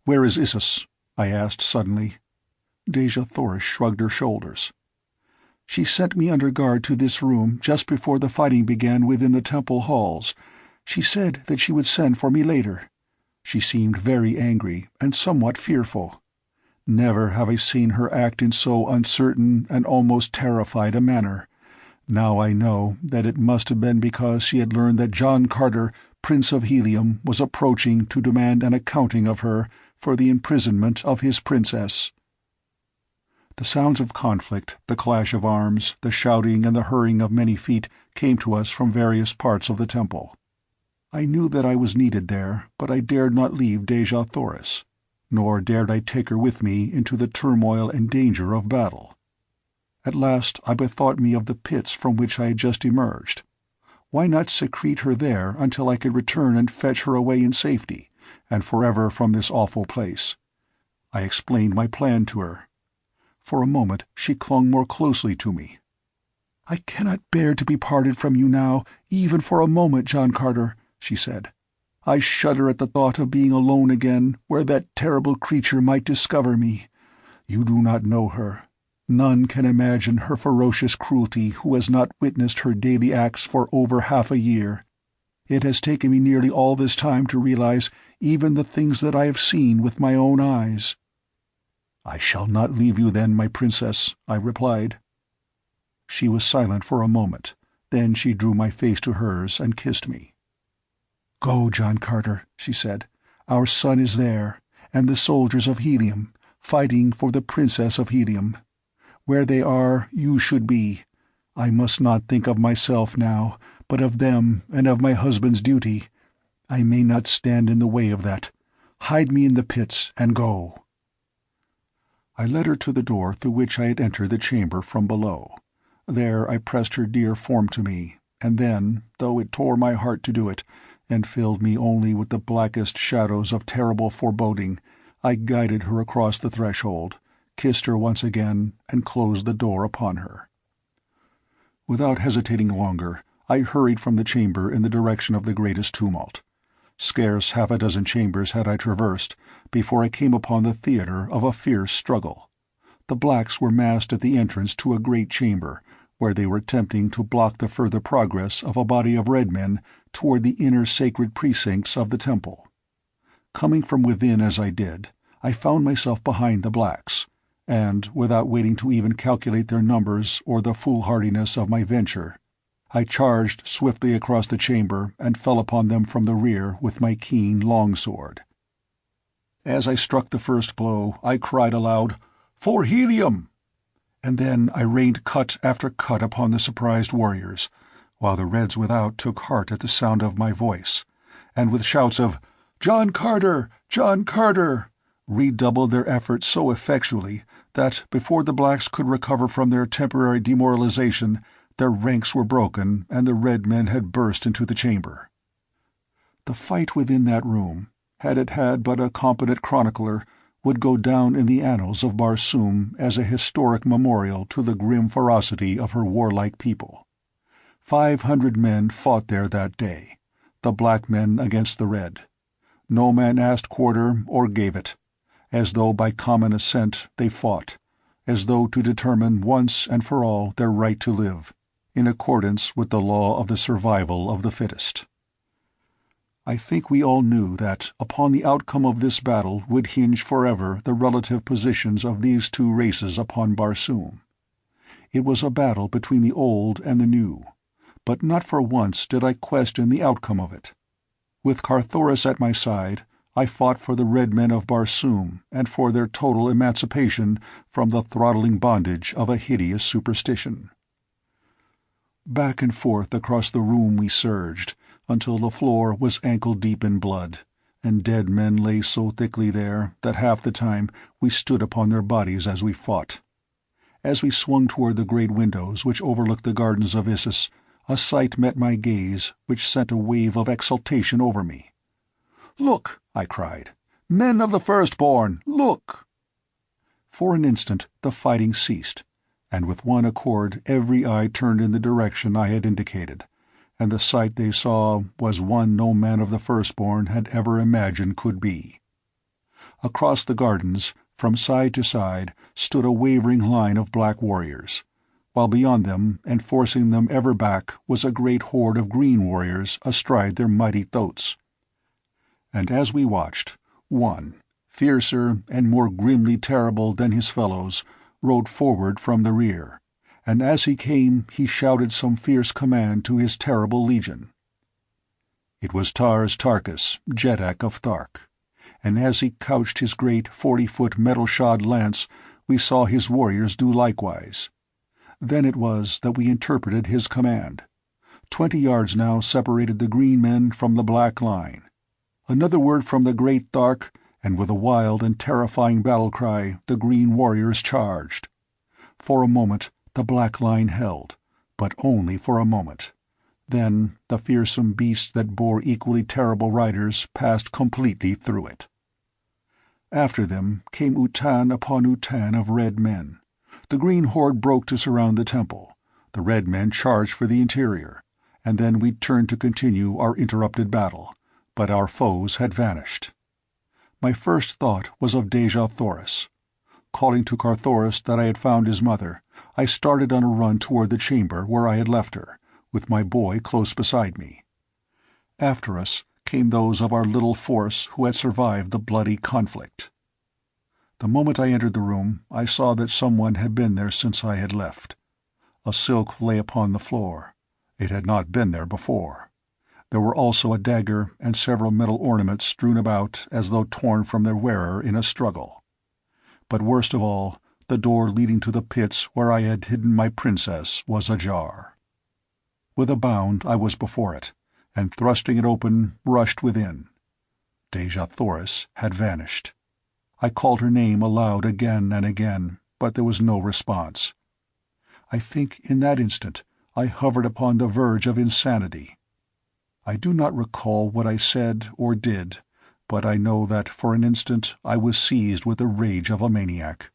"Where is Issus?" I asked suddenly. Dejah-Thoris shrugged her shoulders. "She sent me under guard to this room just before the fighting began within the temple halls. She said that she would send for me later. She seemed very angry and somewhat fearful. Never have I seen her act in so uncertain and almost terrified a manner. Now I know that it must have been because she had learned that John Carter, Prince of Helium, was approaching to demand an accounting of her for the imprisonment of his princess." The sounds of conflict, the clash of arms, the shouting and the hurrying of many feet came to us from various parts of the temple. I knew that I was needed there, but I dared not leave Dejah-Thoris, nor dared I take her with me into the turmoil and danger of battle. At last I bethought me of the pits from which I had just emerged. Why not secrete her there until I could return and fetch her away in safety, and forever from this awful place? I explained my plan to her. For a moment she clung more closely to me. "I cannot bear to be parted from you now, even for a moment, John Carter," she said. "I shudder at the thought of being alone again, where that terrible creature might discover me. You do not know her. None can imagine her ferocious cruelty who has not witnessed her daily acts for over half a year. It has taken me nearly all this time to realize even the things that I have seen with my own eyes." "I shall not leave you then, my princess," I replied. She was silent for a moment. Then she drew my face to hers and kissed me. "Go, John Carter," she said. "Our son is there, and the soldiers of Helium, fighting for the Princess of Helium. Where they are, you should be. I must not think of myself now, but of them and of my husband's duty. I may not stand in the way of that. Hide me in the pits and go." I led her to the door through which I had entered the chamber from below. There I pressed her dear form to me, and then, though it tore my heart to do it, and filled me only with the blackest shadows of terrible foreboding, I guided her across the threshold, kissed her once again, and closed the door upon her. Without hesitating longer, I hurried from the chamber in the direction of the greatest tumult. Scarce half a dozen chambers had I traversed before I came upon the theatre of a fierce struggle. The blacks were massed at the entrance to a great chamber, where they were attempting to block the further progress of a body of red men toward the inner sacred precincts of the temple. Coming from within as I did, I found myself behind the blacks, and, without waiting to even calculate their numbers or the foolhardiness of my venture, I charged swiftly across the chamber and fell upon them from the rear with my keen longsword. As I struck the first blow, I cried aloud, "For Helium!" And then I rained cut after cut upon the surprised warriors, while the Reds without took heart at the sound of my voice, and with shouts of "John Carter! John Carter!" redoubled their efforts so effectually that, before the blacks could recover from their temporary demoralization, their ranks were broken and the red men had burst into the chamber. The fight within that room, had it had but a competent chronicler, would go down in the annals of Barsoom as a historic memorial to the grim ferocity of her warlike people. 500 men fought there that day, the black men against the red. No man asked quarter or gave it. As though by common assent they fought, as though to determine once and for all their right to live, in accordance with the law of the survival of the fittest. I think we all knew that upon the outcome of this battle would hinge forever the relative positions of these two races upon Barsoom. It was a battle between the old and the new, but not for once did I question the outcome of it. With Carthoris at my side, I fought for the red men of Barsoom and for their total emancipation from the throttling bondage of a hideous superstition. Back and forth across the room we surged, until the floor was ankle-deep in blood, and dead men lay so thickly there that half the time we stood upon their bodies as we fought. As we swung toward the great windows which overlooked the gardens of Issus, a sight met my gaze which sent a wave of exultation over me. "Look!" I cried. "Men of the Firstborn, look!" For an instant the fighting ceased, and with one accord every eye turned in the direction I had indicated, and the sight they saw was one no man of the Firstborn had ever imagined could be. Across the gardens, from side to side, stood a wavering line of black warriors, while beyond them, and forcing them ever back, was a great horde of green warriors astride their mighty thoats. And as we watched, one, fiercer and more grimly terrible than his fellows, rode forward from the rear, and as he came he shouted some fierce command to his terrible legion. It was Tars Tarkas, Jeddak of Thark, and as he couched his great 40-foot metal-shod lance, we saw his warriors do likewise. Then it was that we interpreted his command. 20 yards now separated the green men from the black line. Another word from the great Thark, and with a wild and terrifying battle-cry the green warriors charged. For a moment the black line held, but only for a moment. Then the fearsome beasts that bore equally terrible riders passed completely through it. After them came utan upon utan of red men. The green horde broke to surround the temple. The red men charged for the interior, and then we turned to continue our interrupted battle, but our foes had vanished. My first thought was of Dejah Thoris. Calling to Carthoris that I had found his mother, I started on a run toward the chamber where I had left her, with my boy close beside me. After us came those of our little force who had survived the bloody conflict. The moment I entered the room, I saw that someone had been there since I had left. A silk lay upon the floor. It had not been there before. There were also a dagger and several metal ornaments strewn about as though torn from their wearer in a struggle. But worst of all, the door leading to the pits where I had hidden my princess was ajar. With a bound I was before it, and thrusting it open, rushed within. Dejah Thoris had vanished. I called her name aloud again and again, but there was no response. I think in that instant I hovered upon the verge of insanity. I do not recall what I said or did, but I know that for an instant I was seized with the rage of a maniac.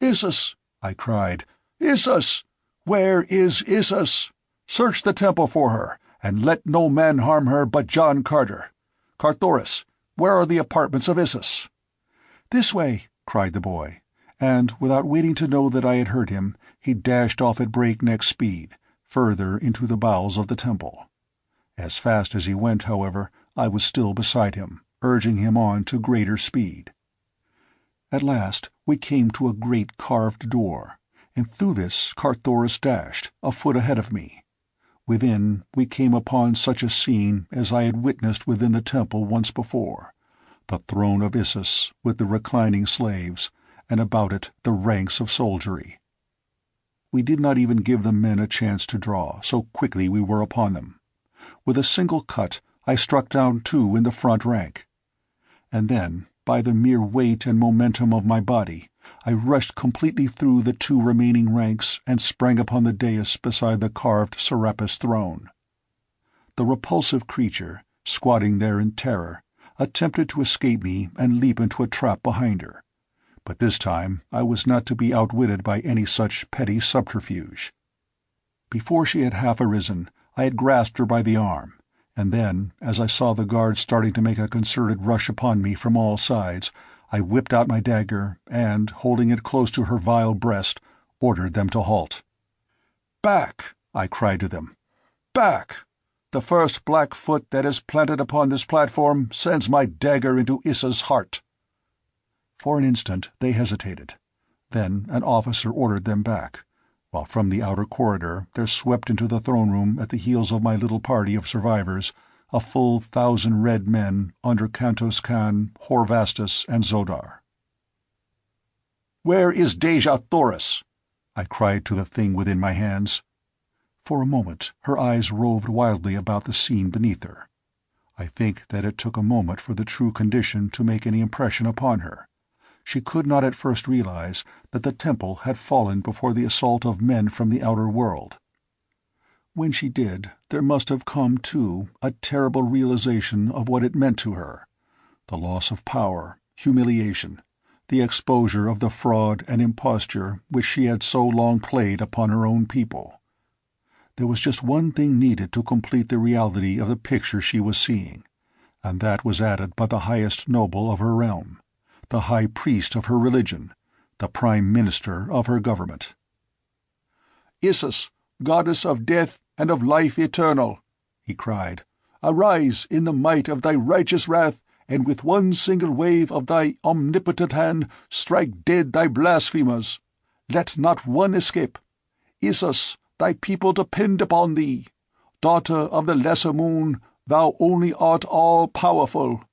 "Issus!" I cried. "Issus! Where is Issus? Search the temple for her, and let no man harm her but John Carter. Carthoris, where are the apartments of Issus?" "This way!" cried the boy, and, without waiting to know that I had heard him, he dashed off at breakneck speed, further into the bowels of the temple. As fast as he went, however, I was still beside him, urging him on to greater speed. At last we came to a great carved door, and through this Carthoris dashed, a foot ahead of me. Within, we came upon such a scene as I had witnessed within the temple once before, the throne of Issus with the reclining slaves, and about it the ranks of soldiery. We did not even give the men a chance to draw, so quickly we were upon them. With a single cut I struck down 2 in the front rank. And then, by the mere weight and momentum of my body, I rushed completely through the 2 remaining ranks and sprang upon the dais beside the carved Serapis throne. The repulsive creature, squatting there in terror, attempted to escape me and leap into a trap behind her. But this time I was not to be outwitted by any such petty subterfuge. Before she had half arisen, I had grasped her by the arm, and then, as I saw the guards starting to make a concerted rush upon me from all sides, I whipped out my dagger and, holding it close to her vile breast, ordered them to halt. "Back!" I cried to them. "Back! The first black foot that is planted upon this platform sends my dagger into Issa's heart." For an instant they hesitated. Then an officer ordered them back, while from the outer corridor there swept into the throne room at the heels of my little party of survivors a full 1,000 red men under Kantos Khan, Horvastus, and Zodar. "Where is Dejah Thoris?" I cried to the thing within my hands. For a moment her eyes roved wildly about the scene beneath her. I think that it took a moment for the true condition to make any impression upon her. She could not at first realize that the temple had fallen before the assault of men from the outer world. When she did, there must have come, too, a terrible realization of what it meant to her: the loss of power, humiliation, the exposure of the fraud and imposture which she had so long played upon her own people. There was just one thing needed to complete the reality of the picture she was seeing, and that was added by the highest noble of her realm, the high priest of her religion, the prime minister of her government. "Isis, goddess of death and of life eternal," he cried, "arise in the might of thy righteous wrath, and with one single wave of thy omnipotent hand strike dead thy blasphemers. Let not one escape. Isis, thy people depend upon thee. Daughter of the lesser moon, thou only art all-powerful.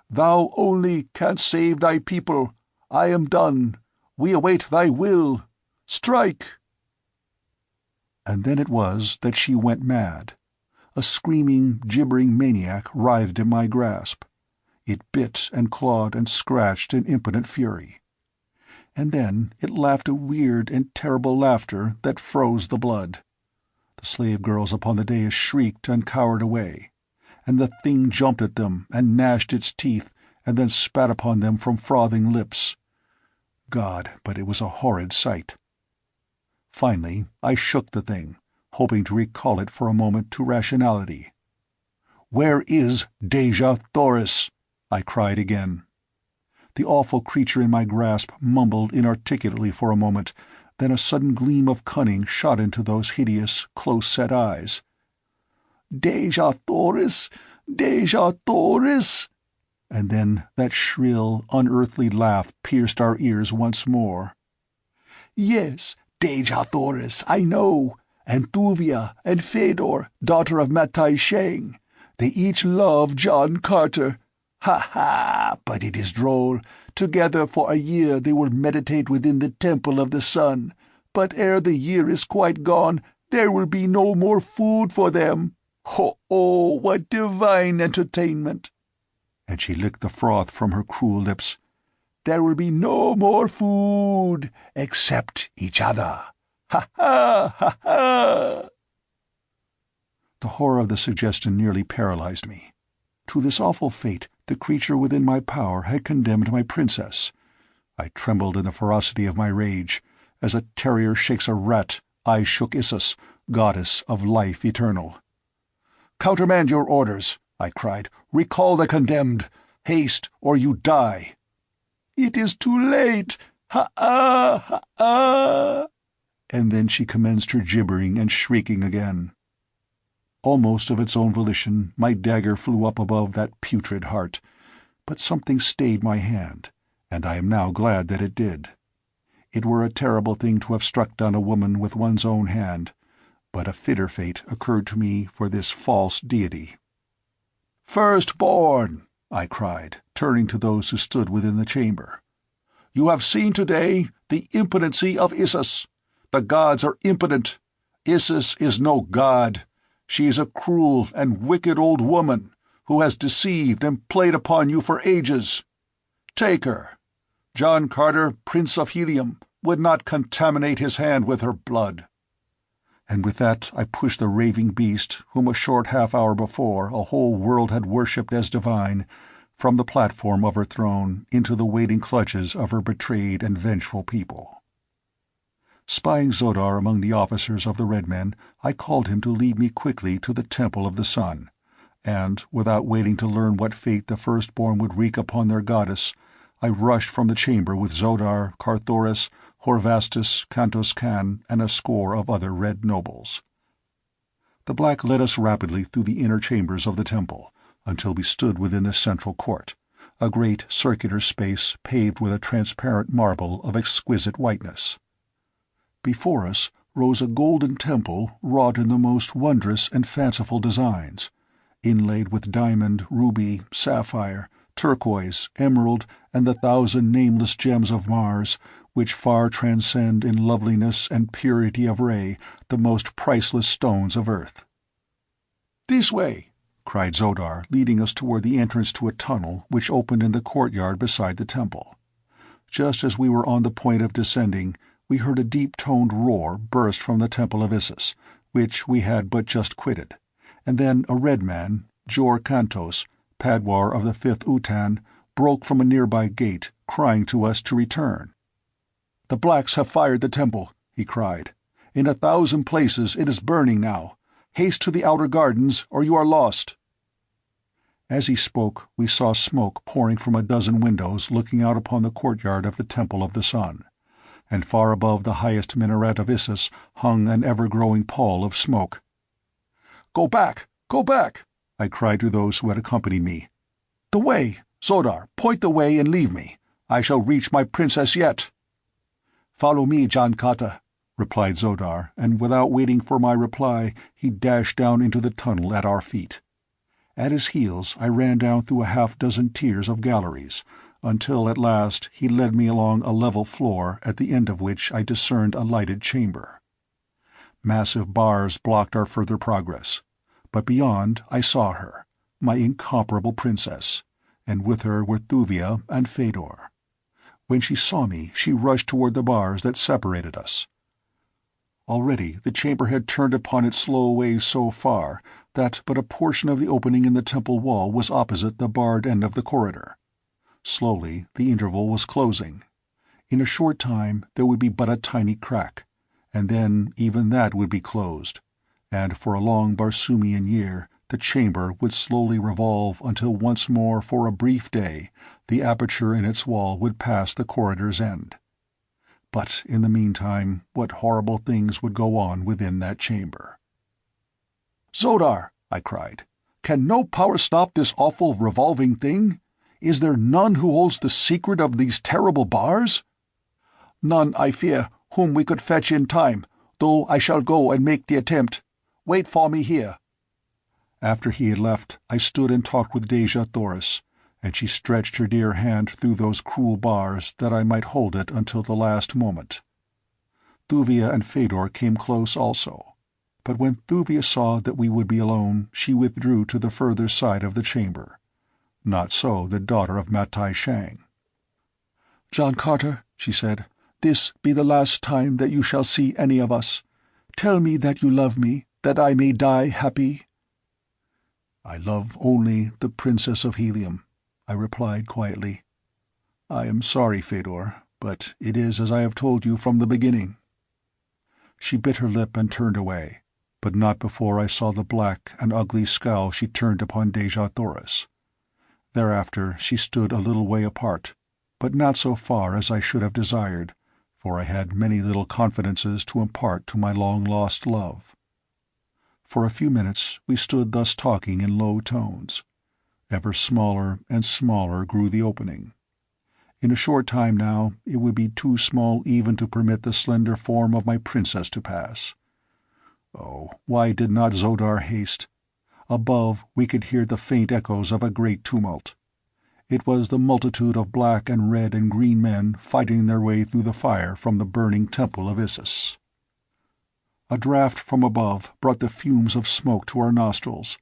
Thou only canst save thy people. I am done. We await thy will. Strike!" And then it was that she went mad. A screaming, gibbering maniac writhed in my grasp. It bit and clawed and scratched in impotent fury. And then it laughed a weird and terrible laughter that froze the blood. The slave girls upon the dais shrieked and cowered away, and the thing jumped at them and gnashed its teeth and then spat upon them from frothing lips. God, but it was a horrid sight. Finally I shook the thing, hoping to recall it for a moment to rationality. "Where is Dejah Thoris?" I cried again. The awful creature in my grasp mumbled inarticulately for a moment, then a sudden gleam of cunning shot into those hideous, close-set eyes. "Dejah Thoris! Dejah Thoris!" And then that shrill, unearthly laugh pierced our ears once more. "Yes, Dejah Thoris, I know, and Thuvia and Fedor, daughter of Matai Sheng. They each love John Carter. Ha ha! But it is droll. Together for a year they will meditate within the Temple of the Sun. But ere the year is quite gone, there will be no more food for them. Oh, what divine entertainment!" And she licked the froth from her cruel lips. "There will be no more food, except each other. Ha ha! Ha ha!" The horror of the suggestion nearly paralyzed me. To this awful fate the creature within my power had condemned my princess. I trembled in the ferocity of my rage. As a terrier shakes a rat, I shook Isis, goddess of life eternal. "Countermand your orders," I cried. "Recall the condemned. Haste, or you die." "It is too late! Ha-ah! Ha-ah!" And then she commenced her gibbering and shrieking again. Almost of its own volition, my dagger flew up above that putrid heart, but something stayed my hand, and I am now glad that it did. It were a terrible thing to have struck down a woman with one's own hand, but a fitter fate occurred to me for this false deity. "Firstborn!" I cried, turning to those who stood within the chamber. "You have seen today the impotency of Isis. The gods are impotent. Isis is no god. She is a cruel and wicked old woman who has deceived and played upon you for ages. Take her. John Carter, Prince of Helium, would not contaminate his hand with her blood." And with that I pushed the raving beast, whom a short half-hour before a whole world had worshipped as divine, from the platform of her throne into the waiting clutches of her betrayed and vengeful people. Spying Xodar among the officers of the Red Men, I called him to lead me quickly to the Temple of the Sun, and, without waiting to learn what fate the firstborn would wreak upon their goddess, I rushed from the chamber with Xodar, Carthoris, Horvastus, Kantos Kan, and a score of other red nobles. The black led us rapidly through the inner chambers of the temple, until we stood within the central court, a great circular space paved with a transparent marble of exquisite whiteness. Before us rose a golden temple wrought in the most wondrous and fanciful designs, inlaid with diamond, ruby, sapphire, turquoise, emerald, and the 1,000 nameless gems of Mars, which far transcend in loveliness and purity of ray the most priceless stones of earth. "This way!" cried Xodar, leading us toward the entrance to a tunnel which opened in the courtyard beside the temple. Just as we were on the point of descending, we heard a deep-toned roar burst from the Temple of Isis, which we had but just quitted, and then a red man, Jor Kantos, Padwar of the 5th Utan, broke from a nearby gate, crying to us to return. "The blacks have fired the temple," he cried. "In 1,000 places it is burning now. Haste to the outer gardens, or you are lost." As he spoke, we saw smoke pouring from 12 windows looking out upon the courtyard of the Temple of the Sun, and far above the highest minaret of Issus hung an ever-growing pall of smoke. "Go back! Go back!" I cried to those who had accompanied me. "The way! Zodar, point the way and leave me. I shall reach my princess yet." "Follow me, Jankata," replied Zodar, and without waiting for my reply he dashed down into the tunnel at our feet. At his heels I ran down through 6 tiers of galleries, until at last he led me along a level floor at the end of which I discerned a lighted chamber. Massive bars blocked our further progress, but beyond I saw her, my incomparable princess, and with her were Thuvia and Shador. When she saw me, she rushed toward the bars that separated us. Already the chamber had turned upon its slow way so far that but a portion of the opening in the temple wall was opposite the barred end of the corridor. Slowly the interval was closing. In a short time there would be but a tiny crack, and then even that would be closed, and for a long Barsoomian year the chamber would slowly revolve until once more for a brief day the aperture in its wall would pass the corridor's end. But in the meantime, what horrible things would go on within that chamber? "Zodar!" I cried. "Can no power stop this awful revolving thing? Is there none who holds the secret of these terrible bars?" "None, I fear, whom we could fetch in time, though I shall go and make the attempt. Wait for me here." After he had left, I stood and talked with Dejah Thoris, and she stretched her dear hand through those cruel bars that I might hold it until the last moment. Thuvia and Shador came close also, but when Thuvia saw that we would be alone, she withdrew to the further side of the chamber. Not so the daughter of Matai Shang. "John Carter," she said, "this be the last time that you shall see any of us. Tell me that you love me, that I may die happy." "I love only the Princess of Helium," I replied quietly. "I am sorry, Shador, but it is as I have told you from the beginning." She bit her lip and turned away, but not before I saw the black and ugly scowl she turned upon Dejah Thoris. Thereafter she stood a little way apart, but not so far as I should have desired, for I had many little confidences to impart to my long-lost love. For a few minutes we stood thus talking in low tones. Ever smaller and smaller grew the opening. In a short time now it would be too small even to permit the slender form of my princess to pass. Oh, why did not Zodar haste? Above we could hear the faint echoes of a great tumult. It was the multitude of black and red and green men fighting their way through the fire from the burning temple of Issus. A draught from above brought the fumes of smoke to our nostrils.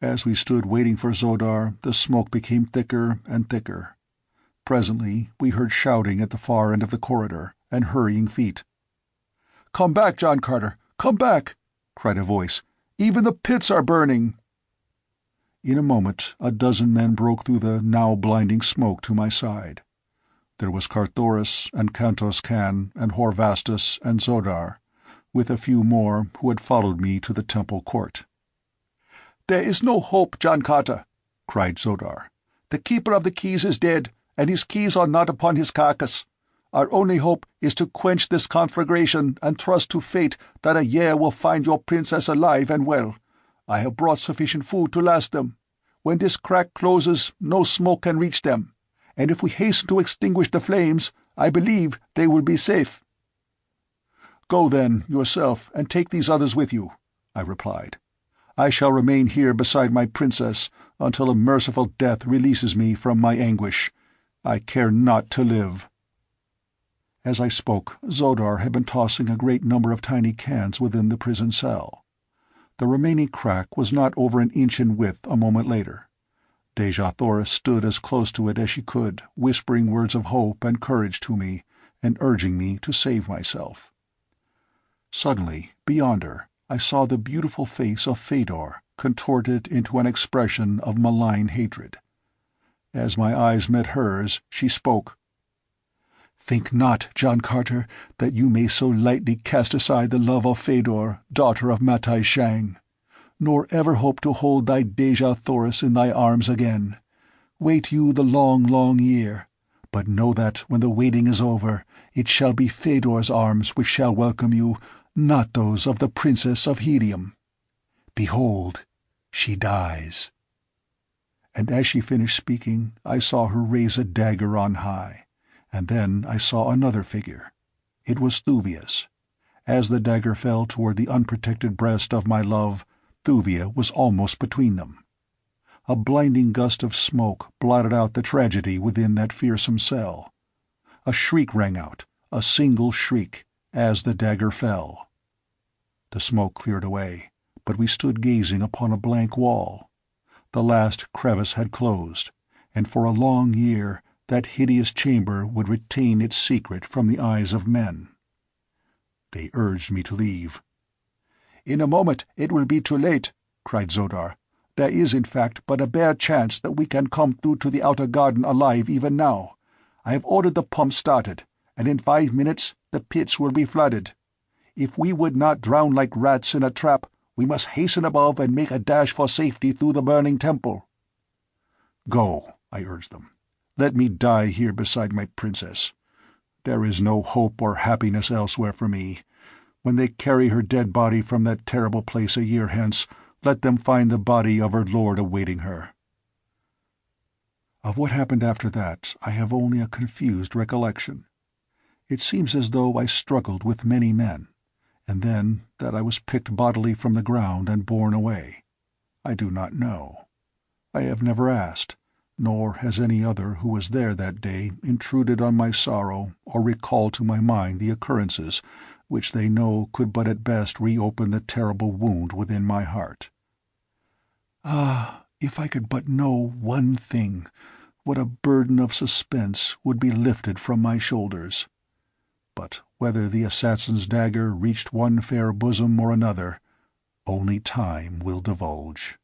As we stood waiting for Zodar, the smoke became thicker and thicker. Presently we heard shouting at the far end of the corridor, and hurrying feet. "Come back, John Carter! Come back!" cried a voice. "Even the pits are burning!" In a moment 12 men broke through the now blinding smoke to my side. There was Carthoris and Kantos Kan and Horvastus and Zodar, with a few more who had followed me to the temple court. "There is no hope, John Carter," cried Zodar. "The keeper of the keys is dead, and his keys are not upon his carcass. Our only hope is to quench this conflagration and trust to fate that a year will find your princess alive and well. I have brought sufficient food to last them. When this crack closes, no smoke can reach them, and if we hasten to extinguish the flames, I believe they will be safe." "Go then, yourself, and take these others with you," I replied. "I shall remain here beside my princess until a merciful death releases me from my anguish. I care not to live." As I spoke, Zodar had been tossing a great number of tiny cans within the prison cell. The remaining crack was not over an inch in width a moment later. Dejah Thoris stood as close to it as she could, whispering words of hope and courage to me, and urging me to save myself. Suddenly, beyond her, I saw the beautiful face of Shador contorted into an expression of malign hatred. As my eyes met hers, she spoke. Think not, John Carter, that you may so lightly cast aside the love of Fedor, daughter of Matai Shang, nor ever hope to hold thy Dejah Thoris in thy arms again. Wait you the long, long year, but know that when the waiting is over, it shall be Fedor's arms which shall welcome you, not those of the Princess of Helium. Behold, she dies." And as she finished speaking, I saw her raise a dagger on high, and then I saw another figure. It was Thuvia's. As the dagger fell toward the unprotected breast of my love, Thuvia was almost between them. A blinding gust of smoke blotted out the tragedy within that fearsome cell. A shriek rang out, a single shriek, as the dagger fell. The smoke cleared away, but we stood gazing upon a blank wall. The last crevice had closed, and for a long year that hideous chamber would retain its secret from the eyes of men. They urged me to leave. "In a moment it will be too late," cried Zodar. "There is, in fact, but a bare chance that we can come through to the outer garden alive even now. I have ordered the pumps started, and in 5 minutes the pits will be flooded. If we would not drown like rats in a trap, we must hasten above and make a dash for safety through the burning temple." "Go," I urged them. "Let me die here beside my princess. There is no hope or happiness elsewhere for me. When they carry her dead body from that terrible place a year hence, let them find the body of her lord awaiting her." Of what happened after that I have only a confused recollection. It seems as though I struggled with many men, and then that I was picked bodily from the ground and borne away. I do not know. I have never asked, nor has any other who was there that day intruded on my sorrow or recalled to my mind the occurrences which they know could but at best reopen the terrible wound within my heart. Ah, if I could but know one thing, what a burden of suspense would be lifted from my shoulders. But whether the assassin's dagger reached one fair bosom or another, only time will divulge.